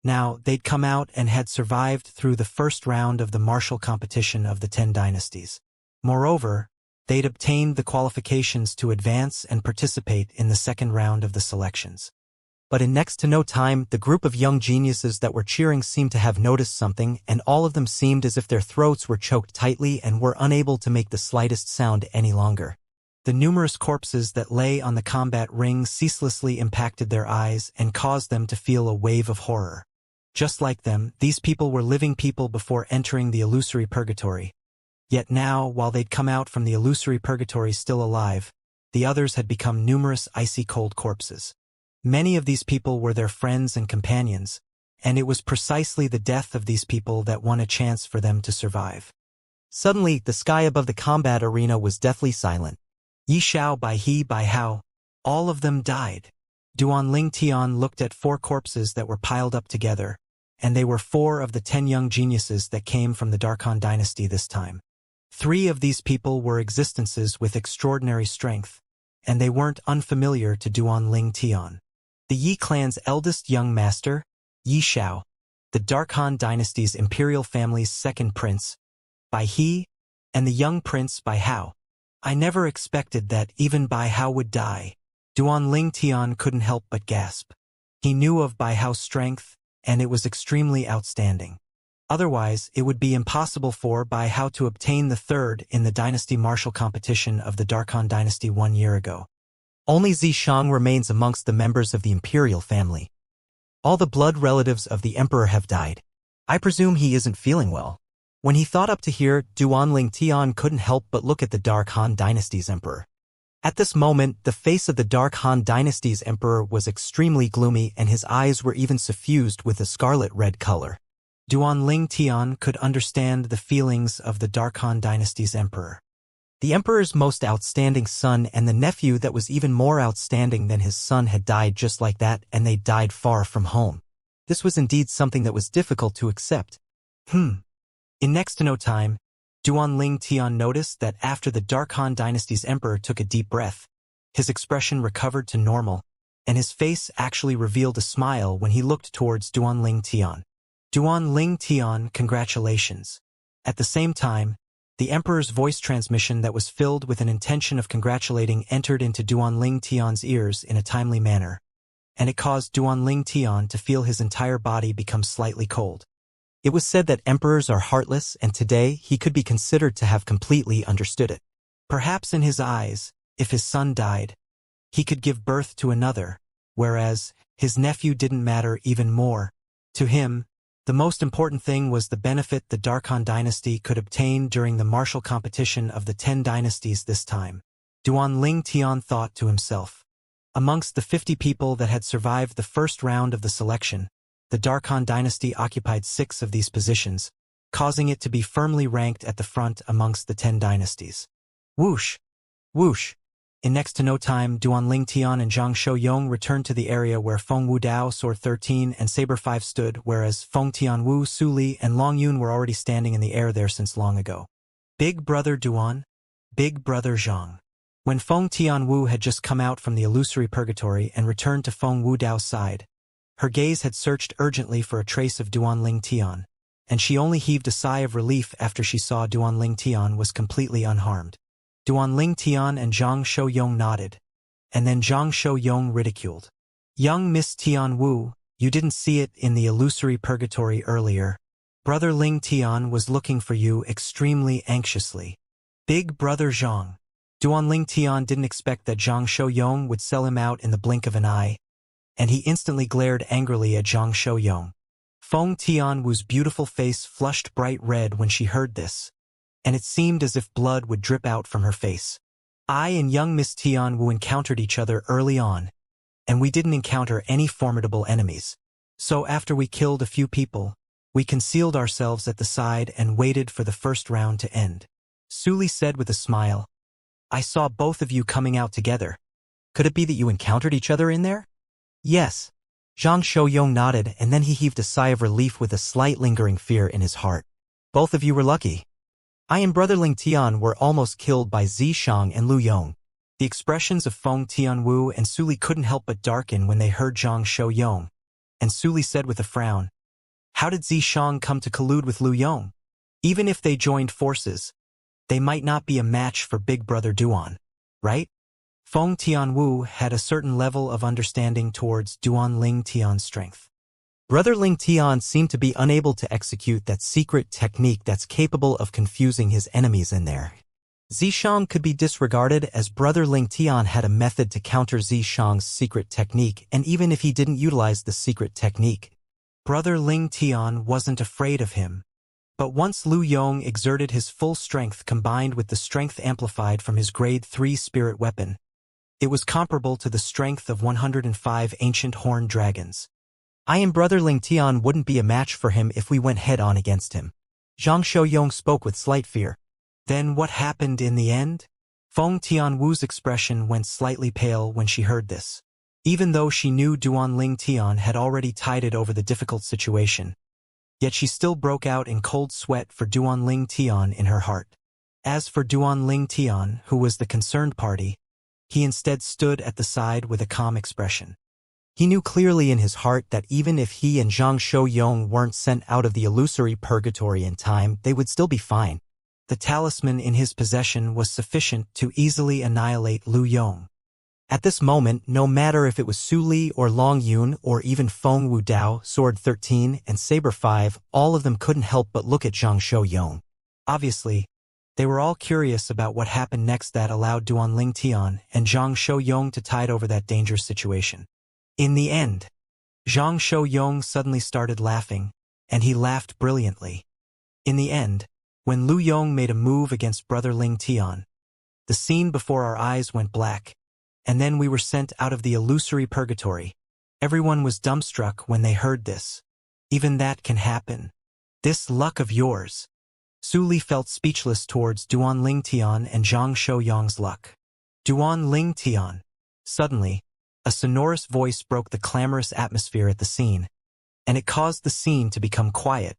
Now, they'd come out and had survived through the first round of the martial competition of the 10 dynasties. Moreover, they'd obtained the qualifications to advance and participate in the second round of the selections. But in next to no time, the group of young geniuses that were cheering seemed to have noticed something, and all of them seemed as if their throats were choked tightly and were unable to make the slightest sound any longer. The numerous corpses that lay on the combat ring ceaselessly impacted their eyes and caused them to feel a wave of horror. Just like them, these people were living people before entering the illusory purgatory. Yet now, while they'd come out from the illusory purgatory still alive, the others had become numerous icy cold corpses. Many of these people were their friends and companions, and it was precisely the death of these people that won a chance for them to survive. Suddenly, the sky above the combat arena was deathly silent. Yi Xiao, Bai He, Bai Hao, all of them died. Duanling Tian looked at 4 corpses that were piled up together, and they were 4 of the 10 young geniuses that came from the Darkhan dynasty this time. 3 of these people were existences with extraordinary strength, and they weren't unfamiliar to Duanling Tian. The Yi clan's eldest young master, Yi Xiao, the Darkhan dynasty's imperial family's second prince, Bai He, and the young prince Bai Hao. I never expected that even Bai Hao would die. Duanling Tian couldn't help but gasp. He knew of Bai Hao's strength, and it was extremely outstanding. Otherwise, it would be impossible for Bai Hao to obtain the third in the dynasty martial competition of the Darkhan dynasty 1 year ago. Only Zishang remains amongst the members of the imperial family. All the blood relatives of the emperor have died. I presume he isn't feeling well. When he thought up to here, Duanling Tian couldn't help but look at the Darkhan dynasty's emperor. At this moment, the face of the Darkhan dynasty's emperor was extremely gloomy, and his eyes were even suffused with a scarlet-red color. Duanling Tian could understand the feelings of the Darkhan dynasty's emperor. The emperor's most outstanding son and the nephew that was even more outstanding than his son had died just like that, and they died far from home. This was indeed something that was difficult to accept. In next to no time, Duanling Tian noticed that after the Darkhan dynasty's emperor took a deep breath, his expression recovered to normal, and his face actually revealed a smile when he looked towards Duanling Tian. Duanling Tian, congratulations. At the same time, the Emperor's voice transmission that was filled with an intention of congratulating entered into Duanling Tian's ears in a timely manner, and it caused Duanling Tian to feel his entire body become slightly cold. It was said that emperors are heartless, and today he could be considered to have completely understood it. Perhaps in his eyes, if his son died, he could give birth to another, whereas his nephew didn't matter even more. To him, the most important thing was the benefit the Darkhan dynasty could obtain during the martial competition of the 10 dynasties this time. Duanling Tian thought to himself. Amongst the 50 people that had survived the first round of the selection, the Darkhan dynasty occupied 6 of these positions, causing it to be firmly ranked at the front amongst the 10 dynasties. Whoosh! Whoosh! In next to no time, Duanling Tian and Zhang Shouyong returned to the area where Feng Wudao, Sword 13, and Saber 5 stood, whereas Feng Tianwu, Su Li, and Long Yun were already standing in the air there since long ago. Big brother Duan, big brother Zhang. When Feng Tianwu had just come out from the illusory purgatory and returned to Feng Wudao's side, her gaze had searched urgently for a trace of Duanling Tian, and she only heaved a sigh of relief after she saw Duanling Tian was completely unharmed. Duanling Tian and Zhang Shouyong nodded, and then Zhang Shouyong ridiculed. Young Miss Tianwu, you didn't see it in the illusory purgatory earlier. Brother Ling Tian was looking for you extremely anxiously. Big brother Zhang. Duanling Tian didn't expect that Zhang Shouyong would sell him out in the blink of an eye, and he instantly glared angrily at Zhang Shouyong. Feng Tianwu's beautiful face flushed bright red when she heard this, and it seemed as if blood would drip out from her face. I and young Miss Tianwu encountered each other early on, and we didn't encounter any formidable enemies. So after we killed a few people, we concealed ourselves at the side and waited for the first round to end. Su Li said with a smile. I saw both of you coming out together. Could it be that you encountered each other in there? Yes. Zhang Shouyong nodded, and then he heaved a sigh of relief with a slight lingering fear in his heart. Both of you were lucky. I and Brother Ling Tian were almost killed by Zishang and Lu Yong. The expressions of Feng Tianwu and Su Li couldn't help but darken when they heard Zhang Shouyong, and Su Li said with a frown, how did Zishang come to collude with Lu Yong? Even if they joined forces, they might not be a match for Big Brother Duan, right? Feng Tianwu had a certain level of understanding towards Duanling Tian's strength. Brother Ling Tian seemed to be unable to execute that secret technique that's capable of confusing his enemies in there. Zishang could be disregarded as Brother Ling Tian had a method to counter Zishang's secret technique, and even if he didn't utilize the secret technique, Brother Ling Tian wasn't afraid of him. But once Lu Yong exerted his full strength combined with the strength amplified from his grade 3 spirit weapon, it was comparable to the strength of 105 ancient horned dragons. I and Brother Ling Tian wouldn't be a match for him if we went head-on against him. Zhang Shouyong spoke with slight fear. Then what happened in the end? Feng Tianwu's expression went slightly pale when she heard this. Even though she knew Duanling Tian had already tided over the difficult situation, yet she still broke out in cold sweat for Duanling Tian in her heart. As for Duanling Tian, who was the concerned party, he instead stood at the side with a calm expression. He knew clearly in his heart that even if he and Zhang Shouyong weren't sent out of the illusory purgatory in time, they would still be fine. The talisman in his possession was sufficient to easily annihilate Lu Yong. At this moment, no matter if it was Su Li or Long Yun or even Feng Wudao, Sword 13, and Saber 5, all of them couldn't help but look at Zhang Shouyong. Obviously, they were all curious about what happened next that allowed Duanling Tian and Zhang Shouyong to tide over that dangerous situation. In the end, Zhang Shouyong suddenly started laughing, and he laughed brilliantly. In the end, when Lu Yong made a move against Brother Ling Tian, the scene before our eyes went black, and then we were sent out of the illusory purgatory. Everyone was dumbstruck when they heard this. Even that can happen. This luck of yours. Su Li felt speechless towards Duanling Tian and Zhang Shouyong's luck. Duanling Tian. Suddenly, a sonorous voice broke the clamorous atmosphere at the scene, and it caused the scene to become quiet,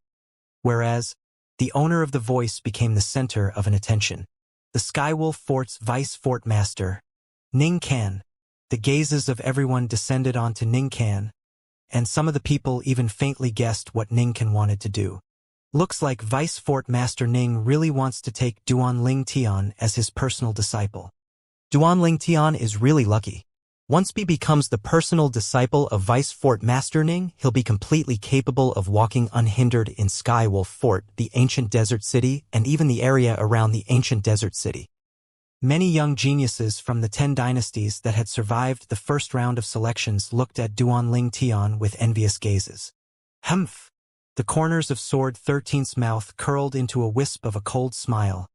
whereas the owner of the voice became the center of an attention. The Skywolf Fort's Vice Fort Master, Ning Can. The gazes of everyone descended onto Ning Can, and some of the people even faintly guessed what Ning Can wanted to do. Looks like Vice Fort Master Ning really wants to take Duan Ling Tian as his personal disciple. Duan Ling Tian is really lucky. Once he becomes the personal disciple of Vice Fort Master Ning, he'll be completely capable of walking unhindered in Skywolf Fort, the ancient desert city, and even the area around the ancient desert city. Many young geniuses from the 10 dynasties that had survived the first round of selections looked at Duan Ling Tian with envious gazes. Humph! The corners of Sword 13's mouth curled into a wisp of a cold smile,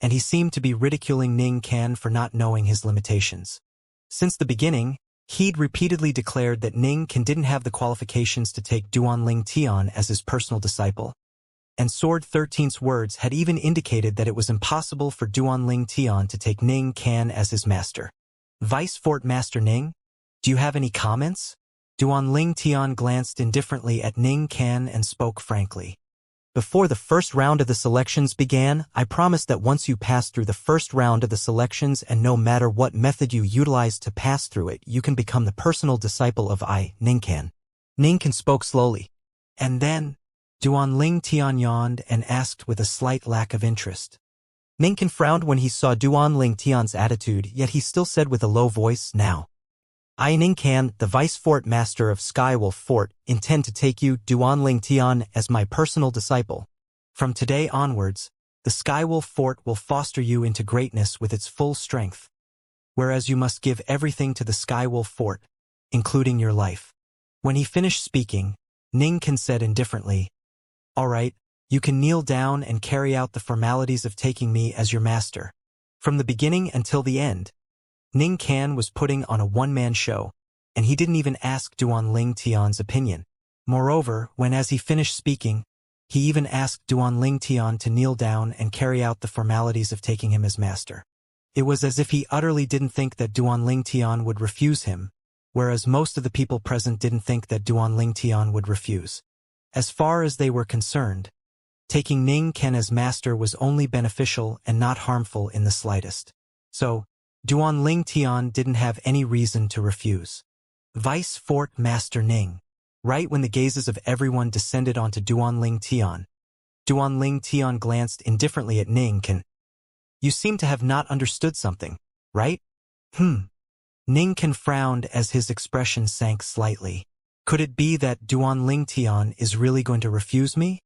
and he seemed to be ridiculing Ning Can for not knowing his limitations. Since the beginning, he'd repeatedly declared that Ning Can didn't have the qualifications to take Duan Ling Tian as his personal disciple, and Sword 13's words had even indicated that it was impossible for Duan Ling Tian to take Ning Can as his master. Vice Fort Master Ning, do you have any comments? Duan Ling Tian glanced indifferently at Ning Can and spoke frankly. Before the first round of the selections began, I promised that once you pass through the first round of the selections and no matter what method you utilize to pass through it, you can become the personal disciple of Ning Can. Ning Can spoke slowly. And then, Duan Ling Tian yawned and asked with a slight lack of interest. Ning Can frowned when he saw Duan Ling Tian's attitude, yet he still said with a low voice, "Now. I, Ning Can, the Vice Fort Master of Skywolf Fort, intend to take you, Duan Ling Tian, as my personal disciple. From today onwards, the Skywolf Fort will foster you into greatness with its full strength, whereas you must give everything to the Skywolf Fort, including your life." When he finished speaking, Ning Can said indifferently, "All right, you can kneel down and carry out the formalities of taking me as your master." From the beginning until the end, Ning Can was putting on a one-man show, and he didn't even ask Duan Ling Tian's opinion. Moreover, when as he finished speaking, he even asked Duan Ling Tian to kneel down and carry out the formalities of taking him as master. It was as if he utterly didn't think that Duan Ling Tian would refuse him, whereas most of the people present didn't think that Duan Ling Tian would refuse. As far as they were concerned, taking Ning Can as master was only beneficial and not harmful in the slightest. So, Duan Ling Tian didn't have any reason to refuse. Vice Fort Master Ning. Right when the gazes of everyone descended onto Duan Ling Tian glanced indifferently at Ning Can. "You seem to have not understood something, right?" Ning Can frowned as his expression sank slightly. "Could it be that Duan Ling Tian is really going to refuse me?"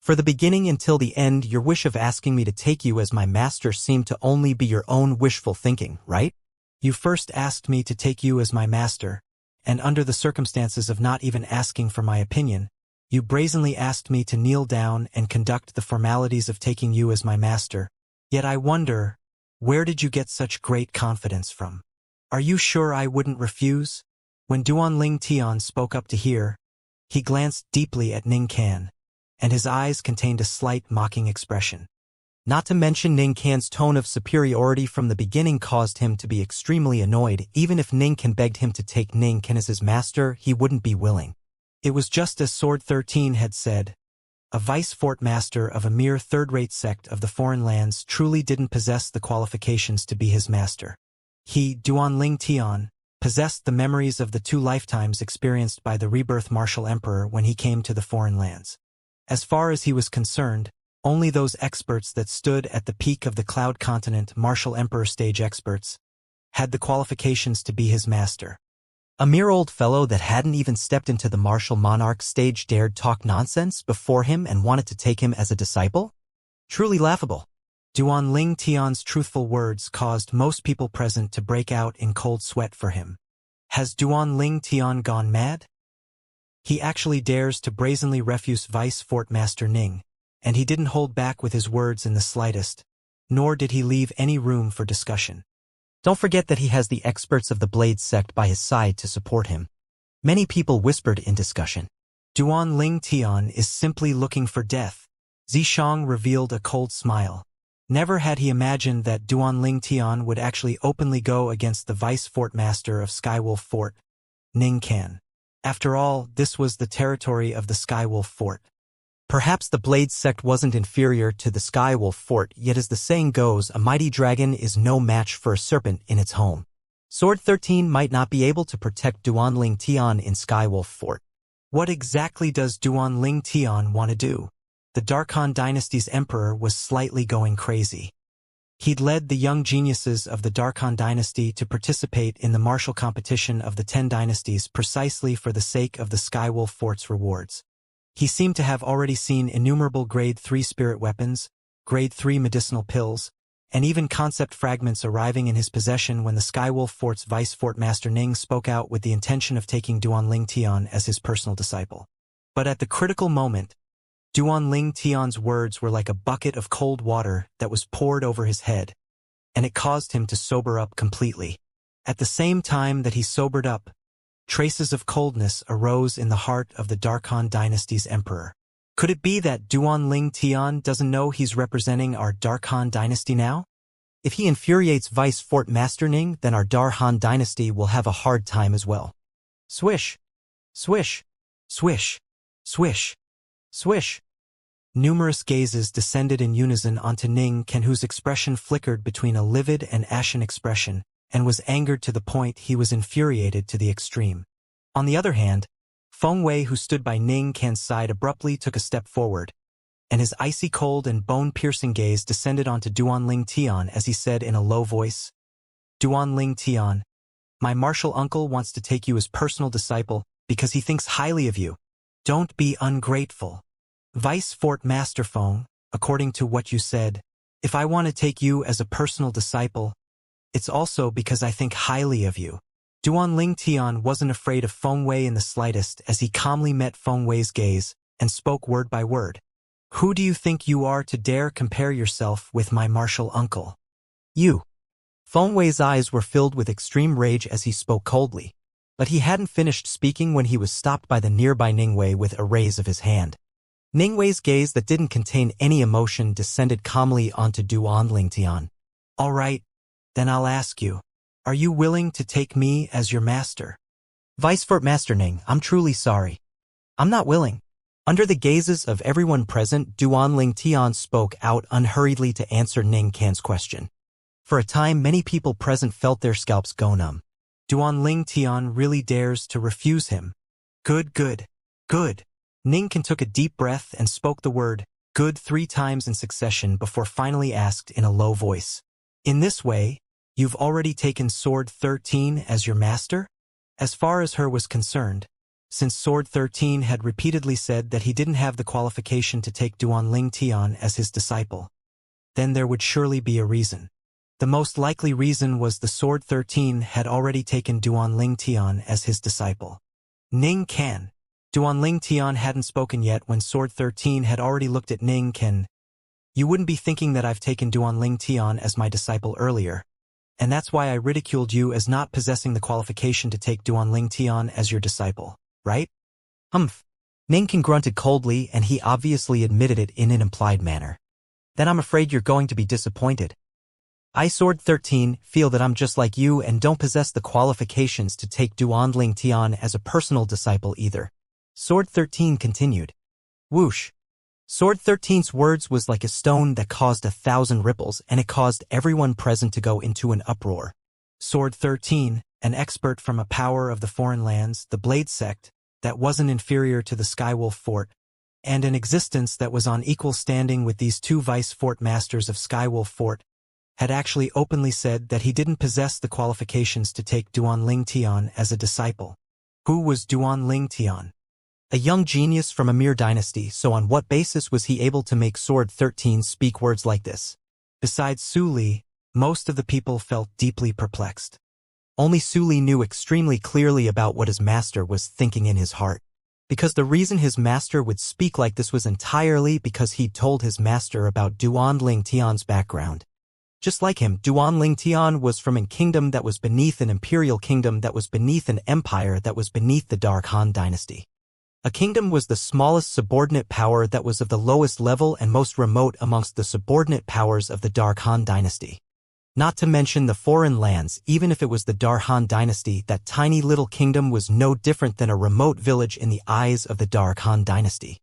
"For the beginning until the end, your wish of asking me to take you as my master seemed to only be your own wishful thinking, right?" "You first asked me to take you as my master, and under the circumstances of not even asking for my opinion, you brazenly asked me to kneel down and conduct the formalities of taking you as my master. Yet I wonder, where did you get such great confidence from? Are you sure I wouldn't refuse?" When Duan Ling Tian spoke up to hear, he glanced deeply at Ning Can, and his eyes contained a slight mocking expression. Not to mention Ning Can's tone of superiority from the beginning caused him to be extremely annoyed. Even if Ning Can begged him to take Ning Can as his master, he wouldn't be willing. It was just as Sword 13 had said. A vice fort master of a mere third-rate sect of the foreign lands truly didn't possess the qualifications to be his master. He, Duan Ling Tian, possessed the memories of the 2 lifetimes experienced by the rebirth martial emperor when he came to the foreign lands. As far as he was concerned, only those experts that stood at the peak of the Cloud Continent martial emperor stage experts had the qualifications to be his master. A mere old fellow that hadn't even stepped into the martial monarch stage dared talk nonsense before him and wanted to take him as a disciple? Truly laughable. Duan Ling Tian's truthful words caused most people present to break out in cold sweat for him. Has Duan Ling Tian gone mad? He actually dares to brazenly refuse Vice Fort Master Ning, and he didn't hold back with his words in the slightest, nor did he leave any room for discussion. Don't forget that he has the experts of the Blade sect by his side to support him. Many people whispered in discussion. Duan Ling Tian is simply looking for death. Zishang revealed a cold smile. Never had he imagined that Duan Ling Tian would actually openly go against the Vice Fort Master of Skywolf Fort, Ning Can. After all, this was the territory of the Skywolf Fort. Perhaps the Blade sect wasn't inferior to the Skywolf Fort, yet as the saying goes, a mighty dragon is no match for a serpent in its home. Sword 13 might not be able to protect Duanling Tian in Skywolf Fort. What exactly does Duanling Tian want to do? The Dark Han Dynasty's emperor was slightly going crazy. He'd led the young geniuses of the Dark Han Dynasty to participate in the martial competition of the 10 dynasties precisely for the sake of the Skywolf Fort's rewards. He seemed to have already seen innumerable Grade 3 spirit weapons, Grade 3 medicinal pills, and even concept fragments arriving in his possession when the Skywolf Fort's Vice Fort Master Ning spoke out with the intention of taking Duanling Tian as his personal disciple. But at the critical moment, Duanling Tian's words were like a bucket of cold water that was poured over his head, and it caused him to sober up completely. At the same time that he sobered up, traces of coldness arose in the heart of the Dark Han Dynasty's emperor. Could it be that Duanling Tian doesn't know he's representing our Dark Han Dynasty now? If he infuriates Vice Fort Master Ning, then our Dark Han Dynasty will have a hard time as well. Swish! Swish! Swish! Swish! Swish! Numerous gazes descended in unison onto Ning Ken, whose expression flickered between a livid and ashen expression, and was angered to the point he was infuriated to the extreme. On the other hand, Feng Wei, who stood by Ning Ken's side, abruptly took a step forward, and his icy cold and bone-piercing gaze descended onto Duanling Tian as he said in a low voice, "Duanling Tian, my martial uncle wants to take you as personal disciple because he thinks highly of you. Don't be ungrateful. Vice Fort Master Feng, according to what you said, if I want to take you as a personal disciple, it's also because I think highly of you." Duanling Tian wasn't afraid of Feng Wei in the slightest as he calmly met Feng Wei's gaze and spoke word by word. "Who do you think you are to dare compare yourself with my martial uncle? You." Feng Wei's eyes were filled with extreme rage as he spoke coldly, but he hadn't finished speaking when he was stopped by the nearby Ning Wei with a raise of his hand. Ning Wei's gaze that didn't contain any emotion descended calmly onto Duanling Tian. "All right, then I'll ask you. Are you willing to take me as your master?" "Vice Fort Master Ning, I'm truly sorry. I'm not willing." Under the gazes of everyone present, Duanling Tian spoke out unhurriedly to answer Ning Can's question. For a time, many people present felt their scalps go numb. Duanling Tian really dares to refuse him. Good, good, good. Ning Can took a deep breath and spoke the word good 3 times in succession before finally asked in a low voice, "In this way, you've already taken Sword 13 as your master?" As far as her was concerned, since Sword 13 had repeatedly said that he didn't have the qualification to take Duanling Tian as his disciple, then there would surely be a reason. The most likely reason was the Sword 13 had already taken Duanling Tian as his disciple. Ning Can. Duanling Tian hadn't spoken yet when Sword 13 had already looked at Ning Can. "You wouldn't be thinking that I've taken Duanling Tian as my disciple earlier, and that's why I ridiculed you as not possessing the qualification to take Duanling Tian as your disciple, right?" "Humph." Ning Can grunted coldly, and he obviously admitted it in an implied manner. "Then I'm afraid you're going to be disappointed. I, Sword 13, feel that I'm just like you and don't possess the qualifications to take Duanling Tian as a personal disciple either." Sword 13 continued. Whoosh. Sword 13's words was like a stone that caused 1,000 ripples, and it caused everyone present to go into an uproar. Sword 13, an expert from a power of the foreign lands, the Blade Sect, that wasn't inferior to the Skywolf Fort, and an existence that was on equal standing with these 2 Vice Fort Masters of Skywolf Fort, had actually openly said that he didn't possess the qualifications to take Duanling Tian as a disciple. Who was Duanling Tian? A young genius from a mere dynasty, so on what basis was he able to make Sword 13 speak words like this? Besides Su Li, most of the people felt deeply perplexed. Only Su Li knew extremely clearly about what his master was thinking in his heart. Because the reason his master would speak like this was entirely because he'd told his master about Duanling Tian's background. Just like him, Duanling Tian was from a kingdom that was beneath an imperial kingdom that was beneath an empire that was beneath the Dark Han dynasty. A kingdom was the smallest subordinate power that was of the lowest level and most remote amongst the subordinate powers of the Dark Han dynasty. Not to mention the foreign lands, even if it was the Dark Han dynasty, that tiny little kingdom was no different than a remote village in the eyes of the Dark Han dynasty.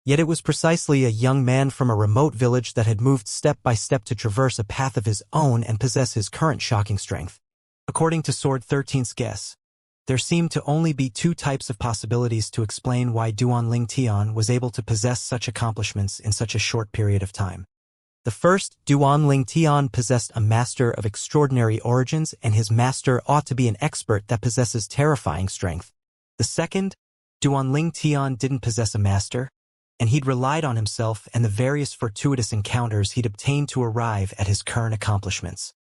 Yet it was precisely a young man from a remote village that had moved step by step to traverse a path of his own and possess his current shocking strength. According to Sword 13's guess, there seemed to only be two types of possibilities to explain why Duanling Tian was able to possess such accomplishments in such a short period of time. The first, Duanling Tian possessed a master of extraordinary origins, and his master ought to be an expert that possesses terrifying strength. The second, Duanling Tian didn't possess a master, and he'd relied on himself and the various fortuitous encounters he'd obtained to arrive at his current accomplishments.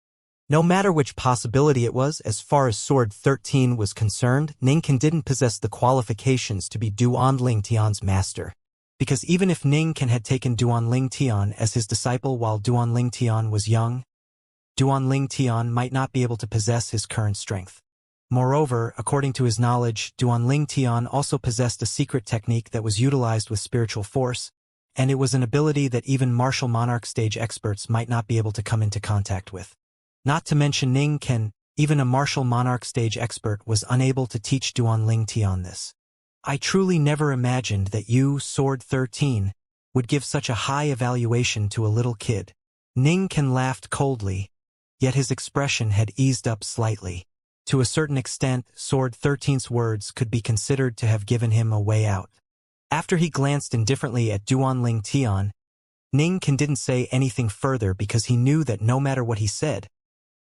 No matter which possibility it was, as far as Sword 13 was concerned, Ningkan didn't possess the qualifications to be Duanling Tian's master. Because even if Ningkan had taken Duanling Tian as his disciple while Duanling Tian was young, Duanling Tian might not be able to possess his current strength. Moreover, according to his knowledge, Duanling Tian also possessed a secret technique that was utilized with spiritual force, and it was an ability that even martial monarch stage experts might not be able to come into contact with. Not to mention Ningkan, even a martial monarch stage expert was unable to teach Duanling Tian this. I truly never imagined that you, Sword 13, would give such a high evaluation to a little kid. Ningkan laughed coldly, yet his expression had eased up slightly. To a certain extent, Sword 13's words could be considered to have given him a way out. After he glanced indifferently at Duanling Tian, Ningkan didn't say anything further because he knew that no matter what he said,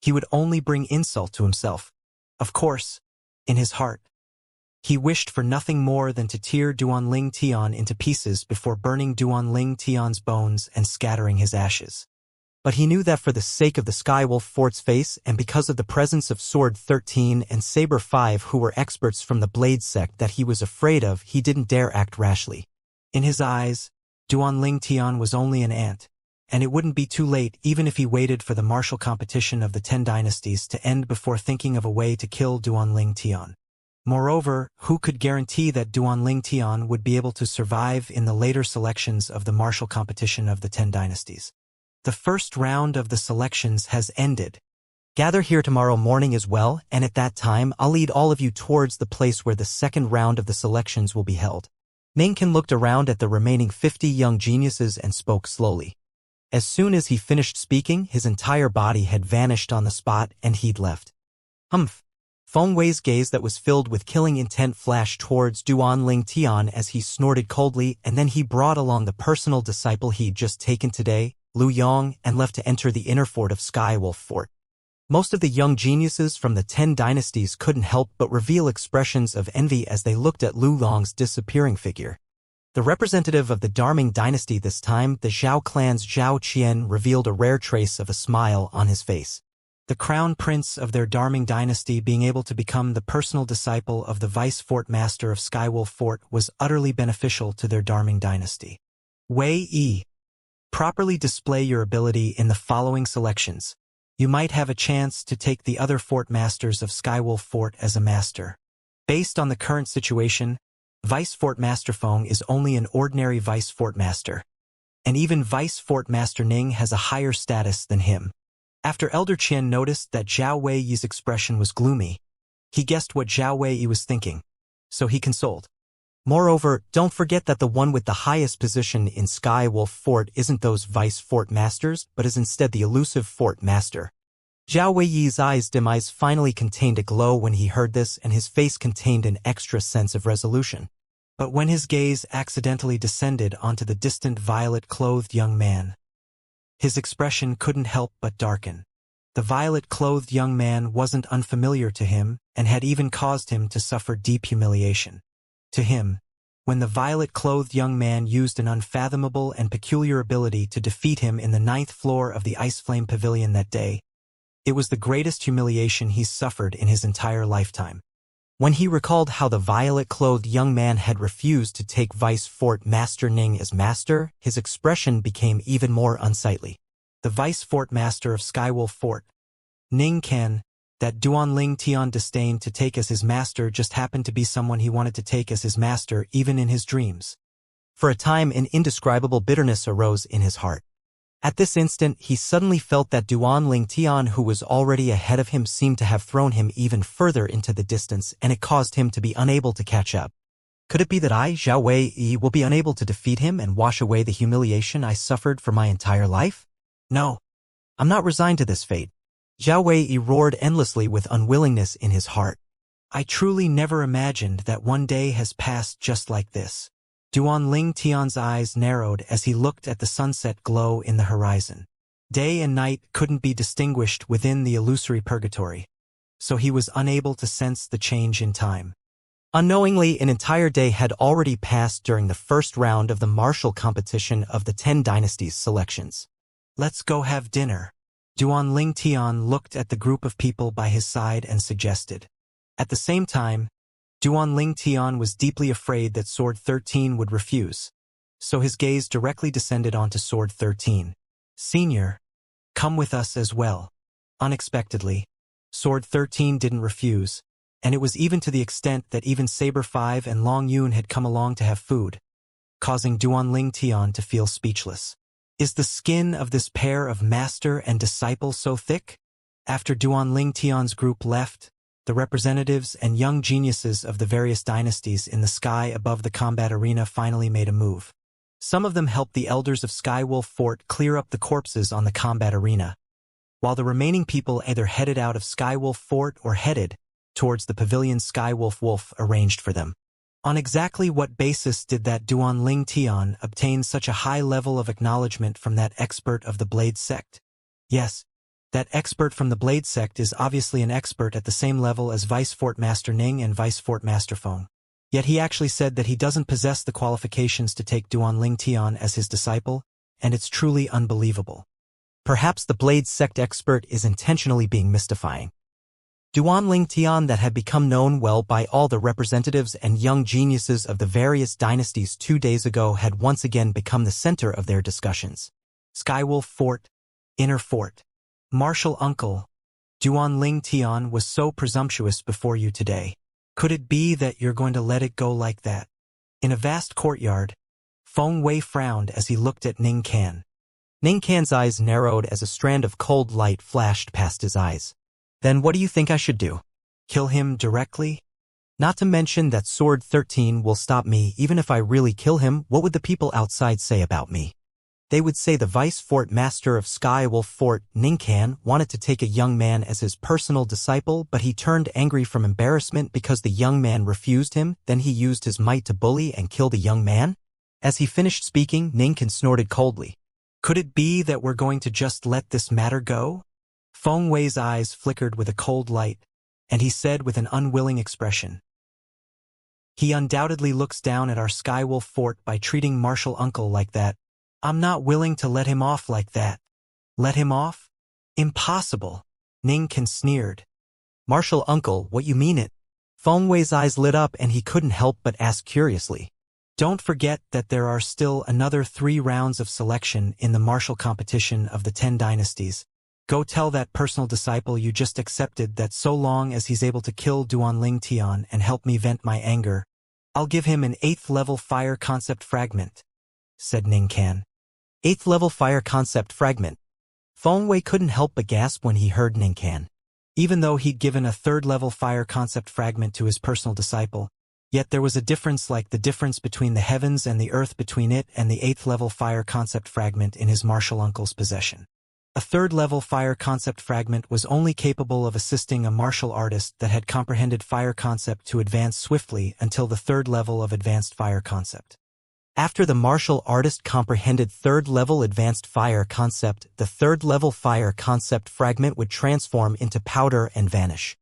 he would only bring insult to himself. Of course, in his heart, he wished for nothing more than to tear Duanling Tian into pieces before burning Duanling Tian's bones and scattering his ashes. But he knew that for the sake of the Skywolf Fort's face and because of the presence of Sword 13 and Saber 5 who were experts from the Blade sect that he was afraid of, he didn't dare act rashly. In his eyes, Duanling Tian was only an ant, and it wouldn't be too late even if he waited for the martial competition of the 10 dynasties to end before thinking of a way to kill Duanling Tian. Moreover, who could guarantee that Duanling Tian would be able to survive in the later selections of the martial competition of the 10 dynasties? The first round of the selections has ended. Gather here tomorrow morning as well, and at that time I'll lead all of you towards the place where the second round of the selections will be held. Ningkan looked around at the remaining 50 young geniuses and spoke slowly. As soon as he finished speaking, his entire body had vanished on the spot and he'd left. Humph. Feng Wei's gaze that was filled with killing intent flashed towards Duanling Tian as he snorted coldly, and then he brought along the personal disciple he'd just taken today, Lu Yong, and left to enter the inner fort of Skywolf Fort. Most of the young geniuses from the 10 dynasties couldn't help but reveal expressions of envy as they looked at Lu Yong's disappearing figure. The representative of the Darming dynasty this time, the Zhao clan's Zhao Qian, revealed a rare trace of a smile on his face. The crown prince of their Darming dynasty being able to become the personal disciple of the vice fort master of Skywolf Fort was utterly beneficial to their Darming dynasty. Wei Yi. Properly display your ability in the following selections. You might have a chance to take the other fort masters of Skywolf Fort as a master. Based on the current situation, Vice Fort Master Feng is only an ordinary Vice Fort Master. And even Vice Fort Master Ning has a higher status than him. After Elder Qian noticed that Zhao Weiyi's expression was gloomy, he guessed what Zhao Weiyi was thinking, so he consoled. Moreover, don't forget that the one with the highest position in Skywolf Fort isn't those Vice Fort Masters, but is instead the elusive Fort Master. Zhao Weiyi's eyes finally contained a glow when he heard this, and his face contained an extra sense of resolution. But when his gaze accidentally descended onto the distant violet-clothed young man, his expression couldn't help but darken. The violet-clothed young man wasn't unfamiliar to him and had even caused him to suffer deep humiliation. To him, when the violet-clothed young man used an unfathomable and peculiar ability to defeat him in the 9th floor of the Ice Flame Pavilion that day, it was the greatest humiliation he's suffered in his entire lifetime. When he recalled how the violet-clothed young man had refused to take Vice Fort Master Ning as master, his expression became even more unsightly. The Vice Fort Master of Skywolf Fort, Ning Ken, that Duanling Tian disdained to take as his master, just happened to be someone he wanted to take as his master even in his dreams. For a time, an indescribable bitterness arose in his heart. At this instant, he suddenly felt that Duanling Tian, who was already ahead of him, seemed to have thrown him even further into the distance, and it caused him to be unable to catch up. Could it be that I, Zhao Weiyi, will be unable to defeat him and wash away the humiliation I suffered for my entire life? No. I'm not resigned to this fate. Zhao Wei roared endlessly with unwillingness in his heart. I truly never imagined that one day has passed just like this. Duan Ling Tian's eyes narrowed as he looked at the sunset glow in the horizon. Day and night couldn't be distinguished within the illusory purgatory, so he was unable to sense the change in time. Unknowingly, an entire day had already passed during the first round of the martial competition of the 10 Dynasties selections. Let's go have dinner. Duan Ling Tian looked at the group of people by his side and suggested. At the same time, Duan Ling Tian was deeply afraid that Sword 13 would refuse, so his gaze directly descended onto Sword 13. Senior, come with us as well. Unexpectedly, Sword 13 didn't refuse, and it was even to the extent that even Saber 5 and Long Yun had come along to have food, causing Duan Ling Tian to feel speechless. Is the skin of this pair of master and disciple so thick? After Duan Ling Tian's group left, the representatives and young geniuses of the various dynasties in the sky above the combat arena finally made a move. Some of them helped the elders of Skywolf Fort clear up the corpses on the combat arena, while the remaining people either headed out of Skywolf Fort or headed towards the pavilion Skywolf Wolf arranged for them. On exactly what basis did that Duan Ling Tian obtain such a high level of acknowledgement from that expert of the Blade Sect? Yes, that expert from the Blade Sect is obviously an expert at the same level as Vice Fort Master Ning and Vice Fort Master Feng. Yet he actually said that he doesn't possess the qualifications to take Duan Ling Tian as his disciple, and it's truly unbelievable. Perhaps the Blade Sect expert is intentionally being mystifying. Duan Ling Tian that had become known well by all the representatives and young geniuses of the various dynasties 2 days ago had once again become the center of their discussions. Skywolf Fort, Inner Fort. Martial Uncle, Duan Ling Tian was so presumptuous before you today. Could it be that you're going to let it go like that? In a vast courtyard, Feng Wei frowned as he looked at Ning Can. Ning Can's eyes narrowed as a strand of cold light flashed past his eyes. Then what do you think I should do? Kill him directly? Not to mention that Sword 13 will stop me. Even if I really kill him, what would the people outside say about me? They would say the Vice Fort Master of Skywolf Fort, Ning Can, wanted to take a young man as his personal disciple, but he turned angry from embarrassment because the young man refused him. Then he used his might to bully and kill the young man? As he finished speaking, Ning Can snorted coldly. Could it be that we're going to just let this matter go? Feng Wei's eyes flickered with a cold light, and he said with an unwilling expression. He undoubtedly looks down at our Skywolf Fort by treating Martial Uncle like that. I'm not willing to let him off like that. Let him off? Impossible. Ning Can sneered. Martial Uncle, what you mean it? Feng Wei's eyes lit up and he couldn't help but ask curiously. Don't forget that there are still another 3 rounds of selection in the martial competition of the 10 dynasties. Go tell that personal disciple you just accepted that so long as he's able to kill Duan Ling Tian and help me vent my anger, I'll give him an 8th level fire concept fragment, said Ning Can. 8th level fire concept fragment. Feng Wei couldn't help but gasp when he heard Ning Can. Even though he'd given a 3rd level fire concept fragment to his personal disciple, yet there was a difference like the difference between the heavens and the earth between it and the 8th level fire concept fragment in his martial uncle's possession. A 3rd level fire concept fragment was only capable of assisting a martial artist that had comprehended fire concept to advance swiftly until the 3rd level of advanced fire concept. After the martial artist comprehended 3rd level advanced fire concept, the 3rd level fire concept fragment would transform into powder and vanish.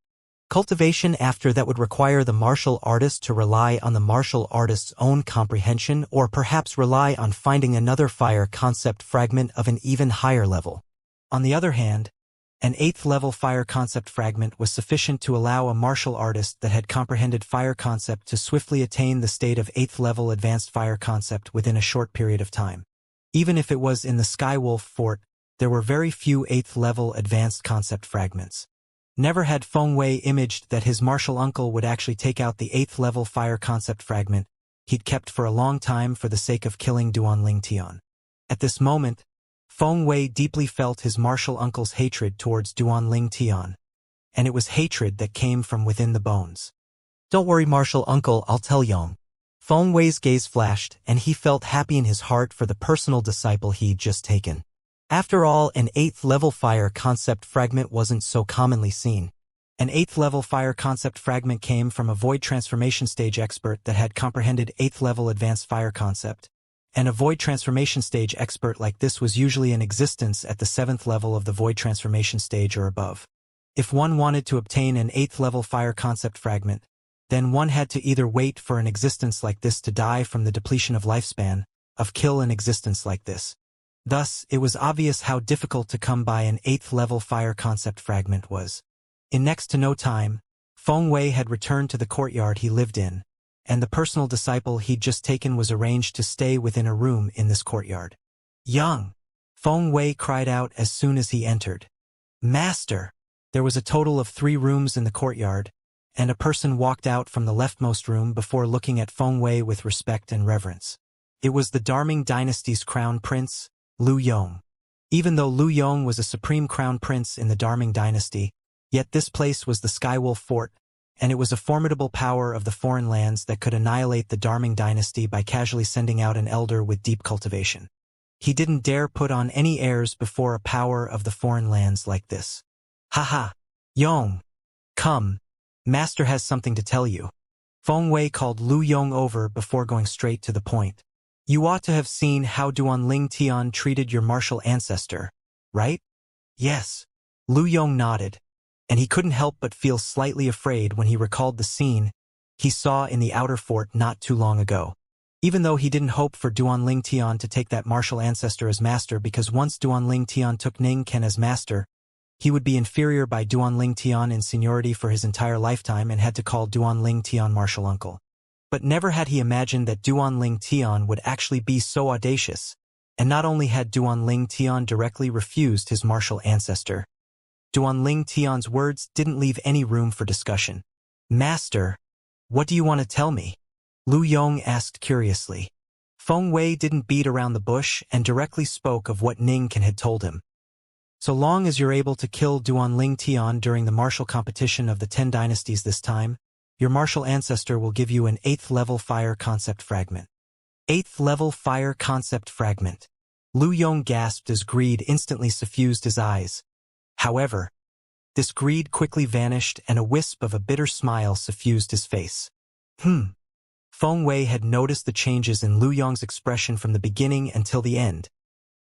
Cultivation after that would require the martial artist to rely on the martial artist's own comprehension or perhaps rely on finding another fire concept fragment of an even higher level. On the other hand, an 8th level fire concept fragment was sufficient to allow a martial artist that had comprehended fire concept to swiftly attain the state of 8th level advanced fire concept within a short period of time. Even if it was in the Skywolf Fort, there were very few 8th level advanced concept fragments. Never had Feng Wei imaged that his martial uncle would actually take out the 8th level fire concept fragment he'd kept for a long time for the sake of killing Duan Ling Tian. At this moment, Feng Wei deeply felt his martial uncle's hatred towards Duan Ling Tian, and it was hatred that came from within the bones. Don't worry, martial uncle, I'll tell Yong. Feng Wei's gaze flashed, and he felt happy in his heart for the personal disciple he'd just taken. After all, an 8th level fire concept fragment wasn't so commonly seen. An 8th level fire concept fragment came from a void transformation stage expert that had comprehended 8th level advanced fire concept. And a void transformation stage expert like this was usually in existence at the 7th level of the void transformation stage or above. If one wanted to obtain an 8th level fire concept fragment, then one had to either wait for an existence like this to die from the depletion of lifespan, of kill an existence like this. Thus, it was obvious how difficult to come by an 8th level fire concept fragment was. In next to no time, Feng Wei had returned to the courtyard he lived in, and the personal disciple he'd just taken was arranged to stay within a room in this courtyard. Young! Feng Wei cried out as soon as he entered. Master! There was a total of 3 rooms in the courtyard, and a person walked out from the leftmost room before looking at Feng Wei with respect and reverence. It was the Darming dynasty's crown prince, Lu Yong. Even though Lu Yong was a supreme crown prince in the Darming dynasty, yet this place was the Skywolf Fort, and it was a formidable power of the foreign lands that could annihilate the Darming dynasty by casually sending out an elder with deep cultivation. He didn't dare put on any airs before a power of the foreign lands like this. Haha! Yong! Come! Master has something to tell you. Feng Wei called Lu Yong over before going straight to the point. You ought to have seen how Duanling Tian treated your martial ancestor, right? Yes. Lu Yong nodded, and he couldn't help but feel slightly afraid when he recalled the scene he saw in the outer fort not too long ago. Even though he didn't hope for Duanling Tian to take that martial ancestor as master, because once Duanling Tian took Ning Ken as master, he would be inferior by Duanling Tian in seniority for his entire lifetime and had to call Duanling Tian martial uncle. But never had he imagined that Duanling Tian would actually be so audacious, and not only had Duanling Tian directly refused his martial ancestor, Duanling Tian's words didn't leave any room for discussion. Master, what do you want to tell me? Lu Yong asked curiously. Feng Wei didn't beat around the bush and directly spoke of what Ning Ken had told him. So long as you're able to kill Duanling Tian during the martial competition of the 10 dynasties this time, your martial ancestor will give you an 8th level fire concept fragment. 8th level fire concept fragment. Lu Yong gasped as greed instantly suffused his eyes. However, this greed quickly vanished and a wisp of a bitter smile suffused his face. Feng Wei had noticed the changes in Lu Yong's expression from the beginning until the end,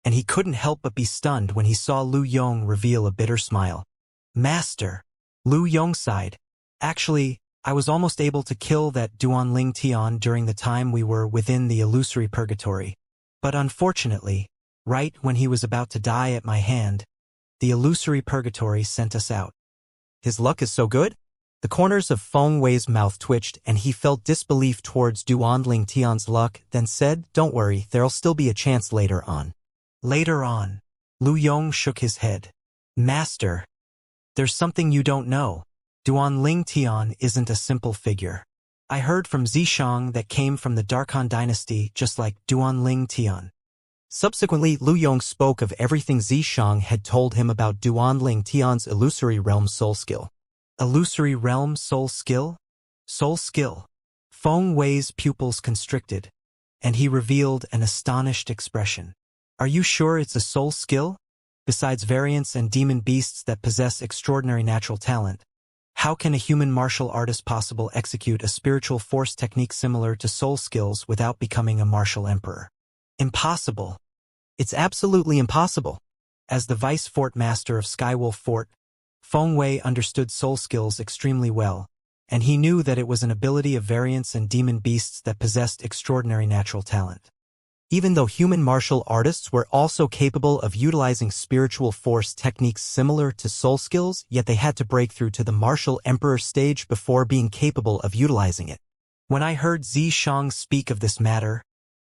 and he couldn't help but be stunned when he saw Lu Yong reveal a bitter smile. Master! Lu Yong sighed. Actually, I was almost able to kill that Duanling Tian during the time we were within the illusory purgatory. But unfortunately, right when he was about to die at my hand, the illusory purgatory sent us out. His luck is so good? The corners of Feng Wei's mouth twitched and he felt disbelief towards Duanling Tian's luck, then said, Don't worry, there'll still be a chance later on. Later on. Lu Yong shook his head. Master, there's something you don't know. Duanling Tian isn't a simple figure. I heard from Zishang that came from the Darkhan dynasty just like Duanling Tian. Subsequently, Lu Yong spoke of everything Zishang had told him about Duanling Tian's illusory realm soul skill. Illusory realm soul skill? Soul skill. Feng Wei's pupils constricted, and he revealed an astonished expression. Are you sure it's a soul skill? Besides variants and demon beasts that possess extraordinary natural talent, how can a human martial artist possibly execute a spiritual force technique similar to soul skills without becoming a martial emperor? Impossible. It's absolutely impossible. As the vice fort master of Skywolf Fort, Feng Wei understood soul skills extremely well, and he knew that it was an ability of variants and demon beasts that possessed extraordinary natural talent. Even though human martial artists were also capable of utilizing spiritual force techniques similar to soul skills, yet they had to break through to the martial emperor stage before being capable of utilizing it. When I heard Zishang speak of this matter,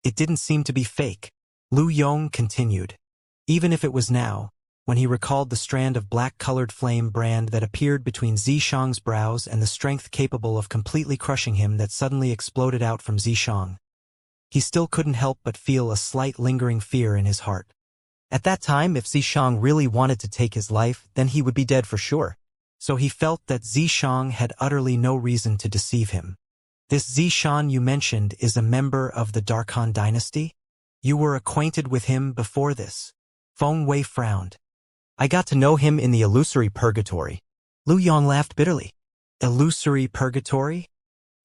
it didn't seem to be fake. Lu Yong continued. Even if it was now, when he recalled the strand of black-colored flame brand that appeared between Zishang's brows and the strength capable of completely crushing him that suddenly exploded out from Zishang, he still couldn't help but feel a slight lingering fear in his heart. At that time, if Zishang really wanted to take his life, then he would be dead for sure. So he felt that Zishang had utterly no reason to deceive him. This Zishan you mentioned is a member of the Darkhan dynasty? You were acquainted with him before this? Feng Wei frowned. I got to know him in the illusory purgatory. Lu Yong laughed bitterly. Illusory purgatory?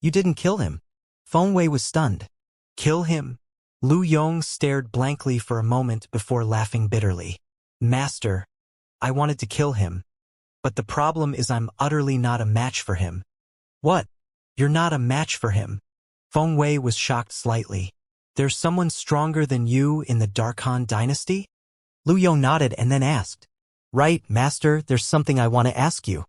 You didn't kill him. Feng Wei was stunned. Kill him? Lu Yong stared blankly for a moment before laughing bitterly. Master, I wanted to kill him. But the problem is I'm utterly not a match for him. What? You're not a match for him? Feng Wei was shocked slightly. There's someone stronger than you in the Darkhan dynasty? Lu Yong nodded and then asked. Right, Master, there's something I want to ask you.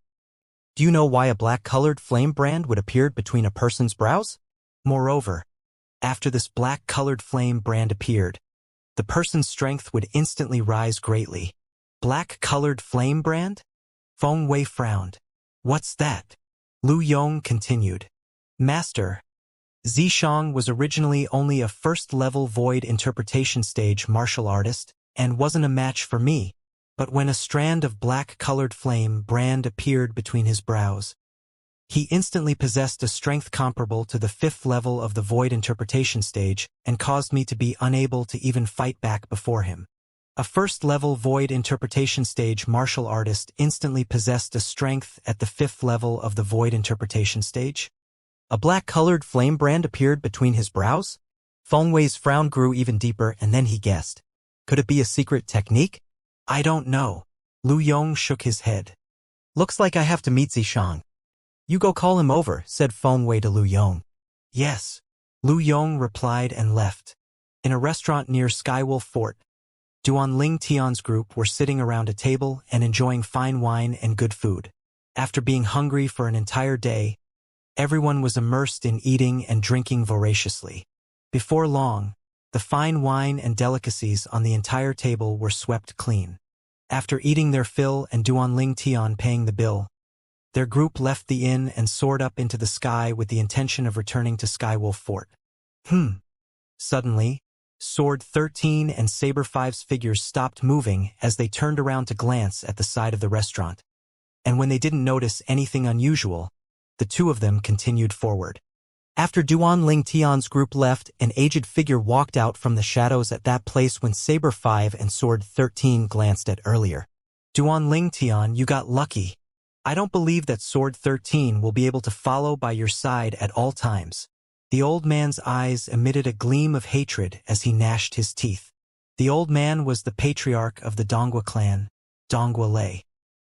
Do you know why a black-colored flame brand would appear between a person's brows? Moreover, after this black-colored flame brand appeared, the person's strength would instantly rise greatly. Black-colored flame brand? Feng Wei frowned. What's that? Lu Yong continued. Master, Zishang was originally only a first-level void interpretation stage martial artist and wasn't a match for me. But when a strand of black-colored flame brand appeared between his brows, he instantly possessed a strength comparable to the 5th level of the void interpretation stage and caused me to be unable to even fight back before him. A first-level void interpretation stage martial artist instantly possessed a strength at the 5th level of the void interpretation stage? A black-colored flame brand appeared between his brows? Feng Wei's frown grew even deeper and then he guessed. Could it be a secret technique? I don't know. Lu Yong shook his head. Looks like I have to meet Zishang. You go call him over, said Feng Wei to Lu Yong. Yes. Lu Yong replied and left. In a restaurant near Skywolf Fort, Duan Ling Tian's group were sitting around a table and enjoying fine wine and good food. After being hungry for an entire day, everyone was immersed in eating and drinking voraciously. Before long, the fine wine and delicacies on the entire table were swept clean. After eating their fill and Duan Ling Tian paying the bill, their group left the inn and soared up into the sky with the intention of returning to Skywolf Fort. Suddenly, Sword 13 and Saber 5's figures stopped moving as they turned around to glance at the side of the restaurant. And when they didn't notice anything unusual, the two of them continued forward. After Duan Ling Tian's group left, an aged figure walked out from the shadows at that place when Saber 5 and Sword 13 glanced at earlier. Duan Ling Tian, you got lucky. I don't believe that Sword 13 will be able to follow by your side at all times. The old man's eyes emitted a gleam of hatred as he gnashed his teeth. The old man was the patriarch of the Dongua clan, Dongua Lei.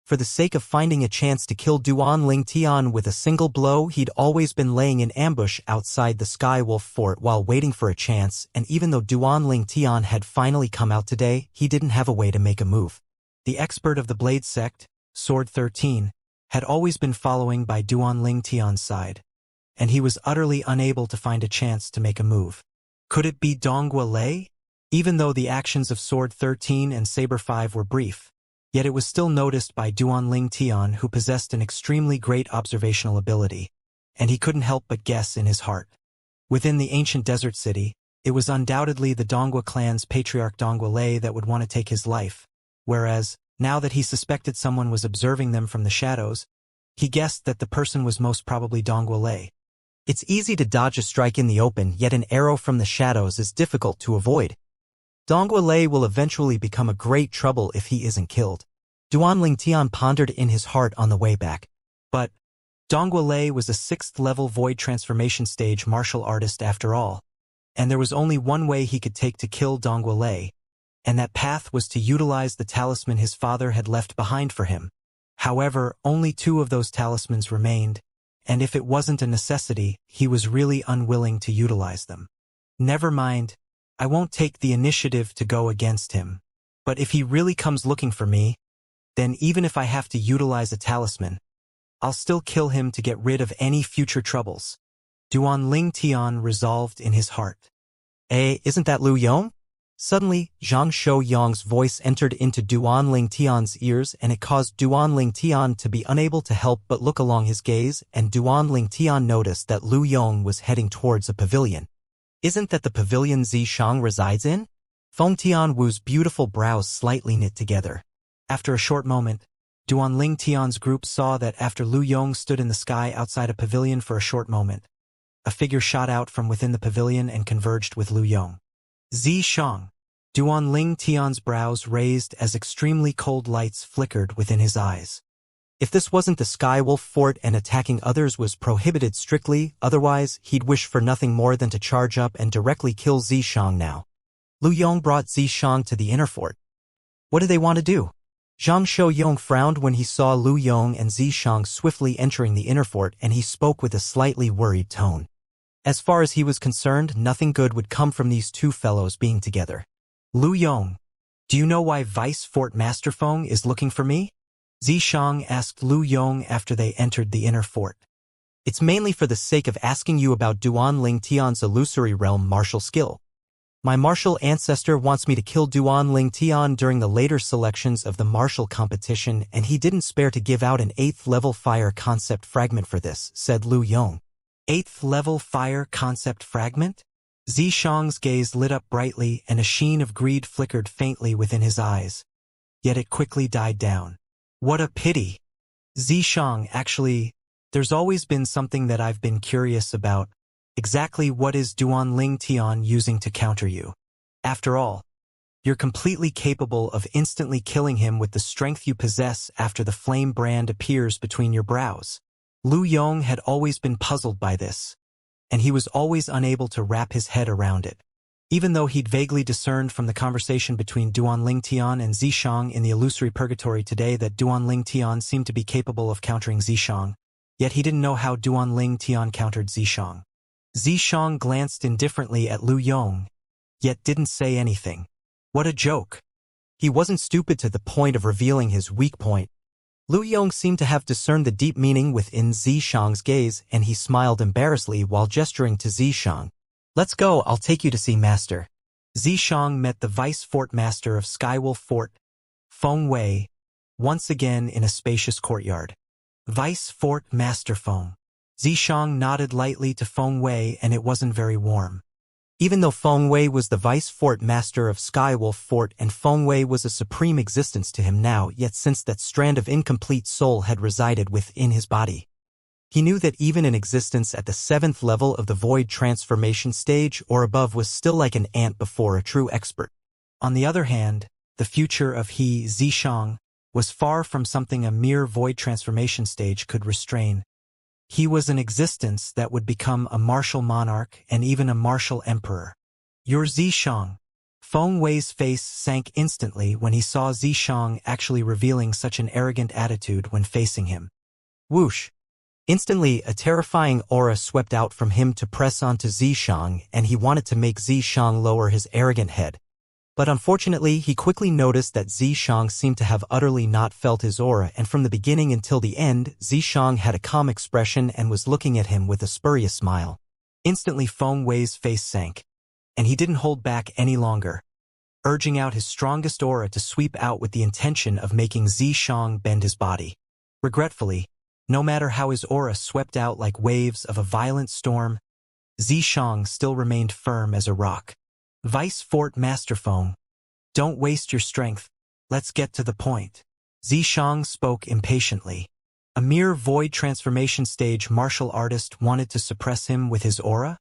For the sake of finding a chance to kill Duan Ling Tian with a single blow, he'd always been laying in ambush outside the Skywolf Fort while waiting for a chance, and even though Duan Ling Tian had finally come out today, he didn't have a way to make a move. The expert of the Blade Sect, Sword 13, had always been following by Duan Ling Tian's side, and he was utterly unable to find a chance to make a move. Could it be Dongua Lei? Even though the actions of Sword 13 and Saber 5 were brief, yet it was still noticed by Duan Ling Tian, who possessed an extremely great observational ability, and he couldn't help but guess in his heart. Within the ancient desert city, it was undoubtedly the Dongua clan's patriarch Dongua Lei that would want to take his life, whereas, now that he suspected someone was observing them from the shadows, he guessed that the person was most probably Dongua Lei. It's easy to dodge a strike in the open, yet an arrow from the shadows is difficult to avoid. Dongua Lei will eventually become a great trouble if he isn't killed. Duan Ling Tian pondered in his heart on the way back. But Dongua Lei was a 6th-level void transformation stage martial artist after all, and there was only one way he could take to kill Dongua Lei, and that path was to utilize the talisman his father had left behind for him. However, only 2 of those talismans remained, and if it wasn't a necessity, he was really unwilling to utilize them. Never mind. I won't take the initiative to go against him. But if he really comes looking for me, then even if I have to utilize a talisman, I'll still kill him to get rid of any future troubles. Duan Ling Tian resolved in his heart. Isn't that Lu Yong? Suddenly, Zhang Shou-yang's voice entered into Duan Ling Tian's ears, and it caused Duan Ling Tian to be unable to help but look along his gaze, and Duan Ling Tian noticed that Lu Yong was heading towards a pavilion. Isn't that the pavilion Zishang resides in? Feng Tianwu's beautiful brows slightly knit together. After a short moment, Duan Ling Tian's group saw that after Lu Yong stood in the sky outside a pavilion for a short moment, a figure shot out from within the pavilion and converged with Lu Yong. Zishang. Duanling Tian's brows raised as extremely cold lights flickered within his eyes. If this wasn't the Skywolf fort and attacking others was prohibited strictly, otherwise he'd wish for nothing more than to charge up and directly kill Zishang now. Lu Yong brought Zishang to the inner fort. What do they want to do? Zhang Shouyong frowned when he saw Lu Yong and Zishang swiftly entering the inner fort, and he spoke with a slightly worried tone. As far as he was concerned, nothing good would come from these two fellows being together. Lu Yong, do you know why Vice Fort Master Feng is looking for me? Zishang asked Lu Yong after they entered the inner fort. It's mainly for the sake of asking you about Duanling Tian's illusory realm martial skill. My martial ancestor wants me to kill Duanling Tian during the later selections of the martial competition, and he didn't spare to give out an 8th level fire concept fragment for this, said Lu Yong. 8th level fire concept fragment? Zishang's gaze lit up brightly and a sheen of greed flickered faintly within his eyes. Yet it quickly died down. What a pity. Zishang, actually, there's always been something that I've been curious about. Exactly what is Duanling Tian using to counter you? After all, you're completely capable of instantly killing him with the strength you possess after the flame brand appears between your brows. Lu Yong had always been puzzled by this, and he was always unable to wrap his head around it. Even though he'd vaguely discerned from the conversation between Duanling Tian and Zishang in the illusory purgatory today that Duanling Tian seemed to be capable of countering Zishang, yet he didn't know how Duanling Tian countered Zishang. Zishang glanced indifferently at Lu Yong, yet didn't say anything. What a joke. He wasn't stupid to the point of revealing his weak point. Lu Yong seemed to have discerned the deep meaning within Zishang's gaze, and he smiled embarrassedly while gesturing to Zishang. Let's go, I'll take you to see Master. Zishang met the Vice Fort Master of Skywolf Fort, Feng Wei, once again in a spacious courtyard. Vice Fort Master Feng. Zishang nodded lightly to Feng Wei, and it wasn't very warm. Even though Feng Wei was the Vice Fort Master of Skywolf Fort and Feng Wei was a supreme existence to him now, yet since that strand of incomplete soul had resided within his body, he knew that even an existence at the 7th level of the void transformation stage or above was still like an ant before a true expert. On the other hand, the future of he, Zishang, was far from something a mere void transformation stage could restrain. He was an existence that would become a martial monarch and even a martial emperor. You're Zishang. Feng Wei's face sank instantly when he saw Zishang actually revealing such an arrogant attitude when facing him. Whoosh! Instantly, a terrifying aura swept out from him to press onto Zishang, and he wanted to make Zishang lower his arrogant head. But unfortunately, he quickly noticed that Zishang seemed to have utterly not felt his aura, and from the beginning until the end, Zishang had a calm expression and was looking at him with a spurious smile. Instantly Feng Wei's face sank, and he didn't hold back any longer, urging out his strongest aura to sweep out with the intention of making Zishang bend his body. Regretfully, no matter how his aura swept out like waves of a violent storm, Zishang still remained firm as a rock. Vice Fort Master Feng, don't waste your strength. Let's get to the point. Zishang spoke impatiently. A mere void transformation stage martial artist wanted to suppress him with his aura?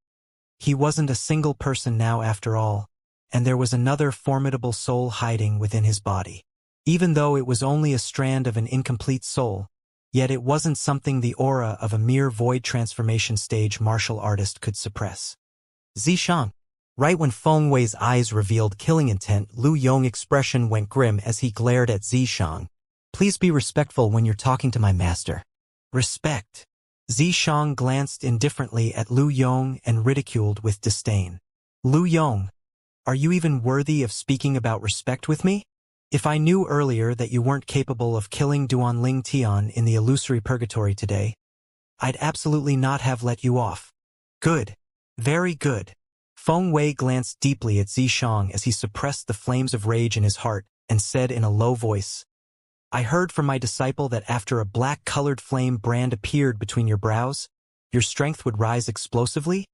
He wasn't a single person now after all, and there was another formidable soul hiding within his body. Even though it was only a strand of an incomplete soul, yet it wasn't something the aura of a mere void transformation stage martial artist could suppress. Zishang. Right when Feng Wei's eyes revealed killing intent, Lu Yong's expression went grim as he glared at Zishang. Please be respectful when you're talking to my master. Respect. Zishang glanced indifferently at Lu Yong and ridiculed with disdain. Lu Yong, are you even worthy of speaking about respect with me? If I knew earlier that you weren't capable of killing Duanling Tian in the illusory purgatory today, I'd absolutely not have let you off. Good. Very good. Feng Wei glanced deeply at Zishang as he suppressed the flames of rage in his heart and said in a low voice, I heard from my disciple that after a black-colored flame brand appeared between your brows, your strength would rise explosively,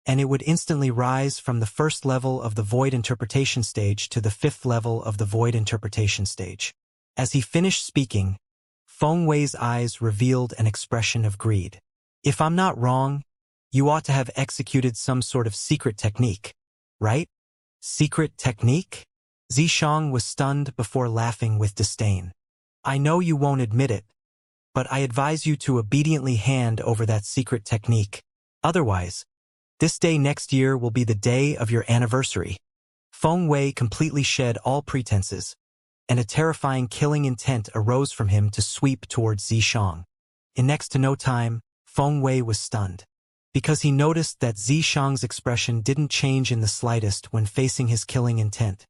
and it would instantly rise from the 1st level of the void interpretation stage to the 5th level of the void interpretation stage. As he finished speaking, Feng Wei's eyes revealed an expression of greed. If I'm not wrong, you ought to have executed some sort of secret technique, right? Secret technique? Zishang was stunned before laughing with disdain. I know you won't admit it, but I advise you to obediently hand over that secret technique. Otherwise, this day next year will be the day of your anniversary. Feng Wei completely shed all pretenses, and a terrifying killing intent arose from him to sweep towards Zishang. In next to no time, Feng Wei was stunned, because he noticed that Zishang's expression didn't change in the slightest when facing his killing intent,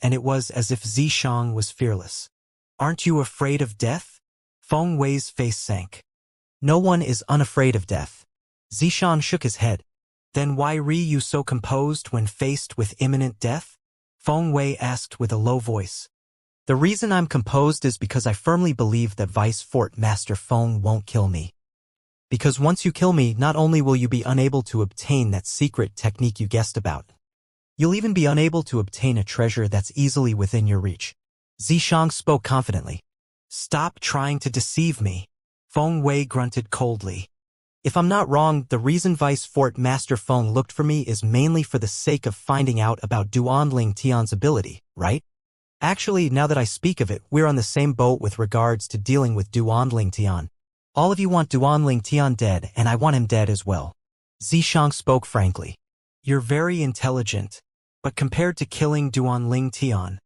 and it was as if Zishang was fearless. Aren't you afraid of death? Feng Wei's face sank. No one is unafraid of death. Zishang shook his head. Then why are you so composed when faced with imminent death? Feng Wei asked with a low voice. The reason I'm composed is because I firmly believe that Vice Fort Master Feng won't kill me. Because once you kill me, not only will you be unable to obtain that secret technique you guessed about, you'll even be unable to obtain a treasure that's easily within your reach. Zishang spoke confidently. Stop trying to deceive me. Feng Wei grunted coldly. If I'm not wrong, the reason Vice Fort Master Feng looked for me is mainly for the sake of finding out about Duan Tian's ability, right? Actually, now that I speak of it, we're on the same boat with regards to dealing with Duan Tian. All of you want Duan Tian dead, and I want him dead as well. Zishang spoke frankly. You're very intelligent, but compared to killing Duan Tian,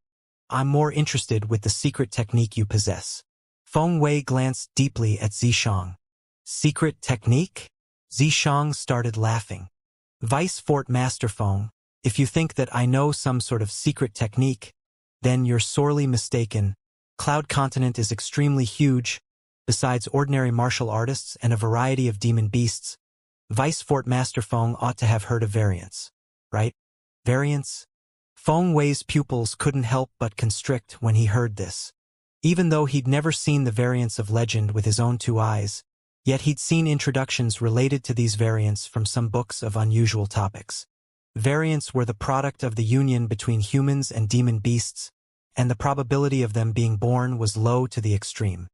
I'm more interested with the secret technique you possess. Feng Wei glanced deeply at Zishang. Secret technique? Zishang started laughing. Vice Fort Master Feng, if you think that I know some sort of secret technique, then you're sorely mistaken. Cloud Continent is extremely huge. Besides ordinary martial artists and a variety of demon beasts, Vice Fort Master Feng ought to have heard of variants, right? Variants? Feng Wei's pupils couldn't help but constrict when he heard this. Even though he'd never seen the variants of legend with his own two eyes, yet he'd seen introductions related to these variants from some books of unusual topics. Variants were the product of the union between humans and demon beasts, and the probability of them being born was low to the extreme.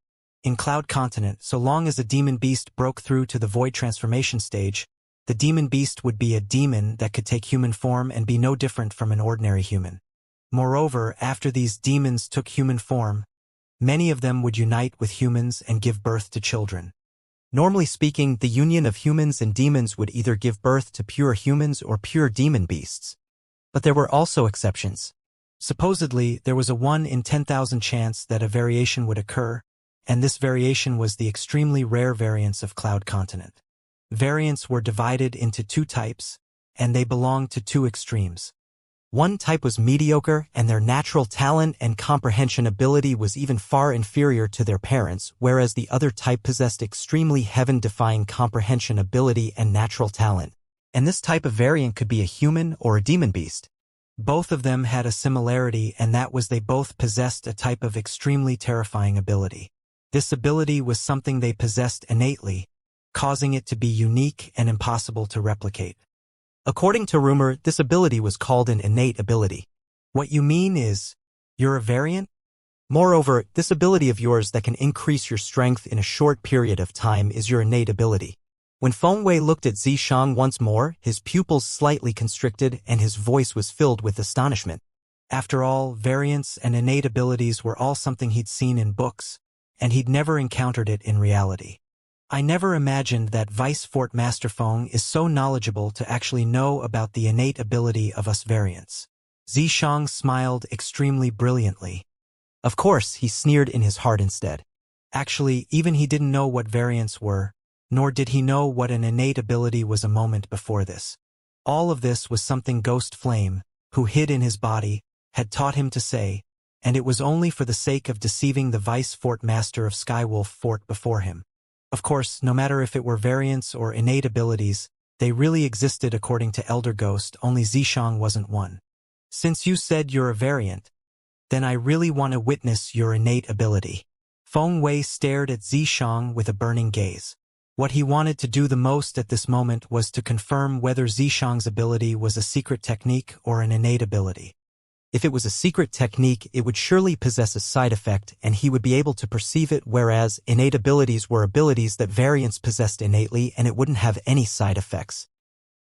In Cloud Continent, so long as a demon beast broke through to the void transformation stage, the demon beast would be a demon that could take human form and be no different from an ordinary human. Moreover, after these demons took human form, many of them would unite with humans and give birth to children. Normally speaking, the union of humans and demons would either give birth to pure humans or pure demon beasts. But there were also exceptions. Supposedly, there was a 1 in 10,000 chance that a variation would occur, and this variation was the extremely rare variants of Cloud Continent. Variants were divided into two types, and they belonged to two extremes. One type was mediocre, and their natural talent and comprehension ability was even far inferior to their parents, whereas the other type possessed extremely heaven-defying comprehension ability and natural talent. And this type of variant could be a human or a demon beast. Both of them had a similarity, and that was they both possessed a type of extremely terrifying ability. This ability was something they possessed innately, causing it to be unique and impossible to replicate. According to rumor, this ability was called an innate ability. What you mean is, you're a variant? Moreover, this ability of yours that can increase your strength in a short period of time is your innate ability. When Feng Wei looked at Zishang once more, his pupils slightly constricted and his voice was filled with astonishment. After all, variants and innate abilities were all something he'd seen in books, and he'd never encountered it in reality. I never imagined that Vice Fort Master Feng is so knowledgeable to actually know about the innate ability of us variants. Zishang smiled extremely brilliantly. Of course, he sneered in his heart instead. Actually, even he didn't know what variants were, nor did he know what an innate ability was a moment before this. All of this was something Ghost Flame, who hid in his body, had taught him to say, and it was only for the sake of deceiving the Vice Fort Master of Skywolf Fort before him. Of course, no matter if it were variants or innate abilities, they really existed according to Elder Ghost, only Zishang wasn't one. Since you said you're a variant, then I really want to witness your innate ability. Feng Wei stared at Zishang with a burning gaze. What he wanted to do the most at this moment was to confirm whether Zishang's ability was a secret technique or an innate ability. If it was a secret technique, it would surely possess a side effect and he would be able to perceive it, whereas innate abilities were abilities that variants possessed innately and it wouldn't have any side effects.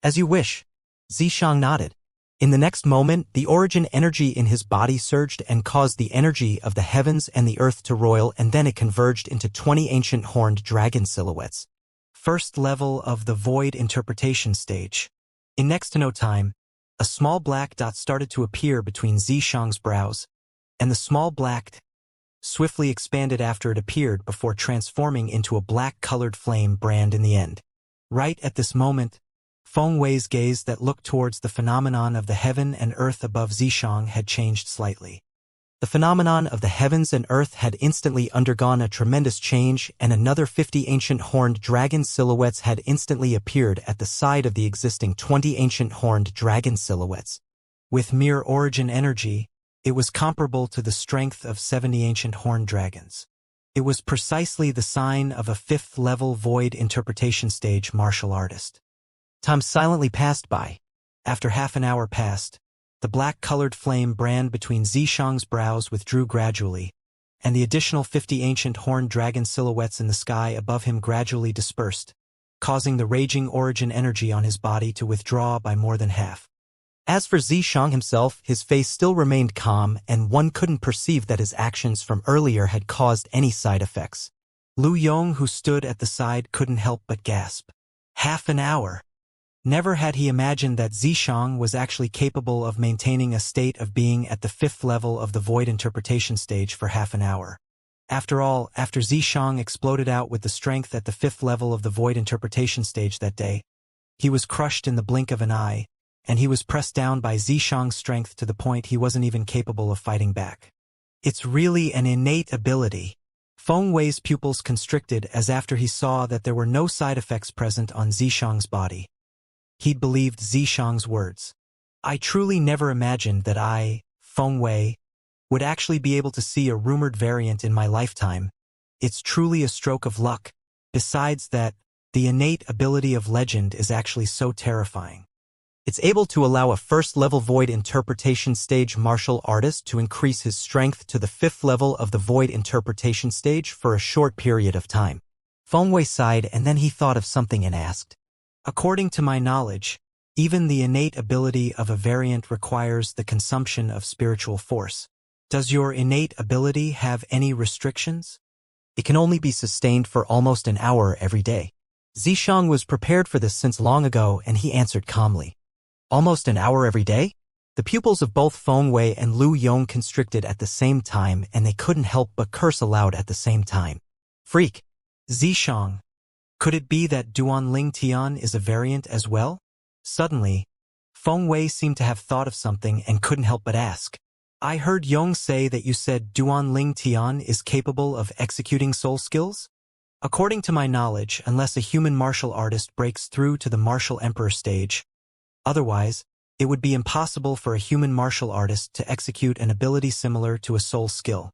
As you wish. Zishang nodded. In the next moment, the origin energy in his body surged and caused the energy of the heavens and the earth to roil, and then it converged into 20 ancient horned dragon silhouettes. First level of the void interpretation stage. In next to no time, a small black dot started to appear between Xianxia's brows, and the small black dot swiftly expanded after it appeared before transforming into a black-colored flame brand in the end. Right at this moment, Feng Wei's gaze that looked towards the phenomenon of the heaven and earth above Xianxia had changed slightly. The phenomenon of the heavens and earth had instantly undergone a tremendous change, and another 50 ancient horned dragon silhouettes had instantly appeared at the side of the existing 20 ancient horned dragon silhouettes. With mere origin energy, it was comparable to the strength of 70 ancient horned dragons. It was precisely the sign of a fifth-level void interpretation stage martial artist. Time silently passed by. After half an hour passed, the black-colored flame brand between Xianxia's brows withdrew gradually, and the additional 50 ancient horned dragon silhouettes in the sky above him gradually dispersed, causing the raging origin energy on his body to withdraw by more than half. As for Xianxia himself, his face still remained calm, and one couldn't perceive that his actions from earlier had caused any side effects. Lu Yong, who stood at the side, couldn't help but gasp. Half an hour! Never had he imagined that Xianxia was actually capable of maintaining a state of being at the fifth level of the void interpretation stage for half an hour. After all, after Xianxia exploded out with the strength at the fifth level of the void interpretation stage that day, he was crushed in the blink of an eye, and he was pressed down by Xianxia's strength to the point he wasn't even capable of fighting back. It's really an innate ability. Feng Wei's pupils constricted as after he saw that there were no side effects present on Xianxia's body. He'd believed Xianxia's words. I truly never imagined that I, Feng Wei, would actually be able to see a rumored variant in my lifetime. It's truly a stroke of luck. Besides that, the innate ability of legend is actually so terrifying. It's able to allow a first-level void interpretation stage martial artist to increase his strength to the fifth level of the void interpretation stage for a short period of time. Feng Wei sighed, and then he thought of something and asked, according to my knowledge, even the innate ability of a variant requires the consumption of spiritual force. Does your innate ability have any restrictions? It can only be sustained for almost an hour every day. Xianxia was prepared for this since long ago, and he answered calmly. Almost an hour every day? The pupils of both Feng Wei and Lu Yong constricted at the same time, and they couldn't help but curse aloud at the same time. Freak! Xianxia! Could it be that Duanling Tian is a variant as well? Suddenly, Feng Wei seemed to have thought of something and couldn't help but ask. I heard Yong say that you said Duanling Tian is capable of executing soul skills? According to my knowledge, unless a human martial artist breaks through to the martial emperor stage, otherwise, it would be impossible for a human martial artist to execute an ability similar to a soul skill.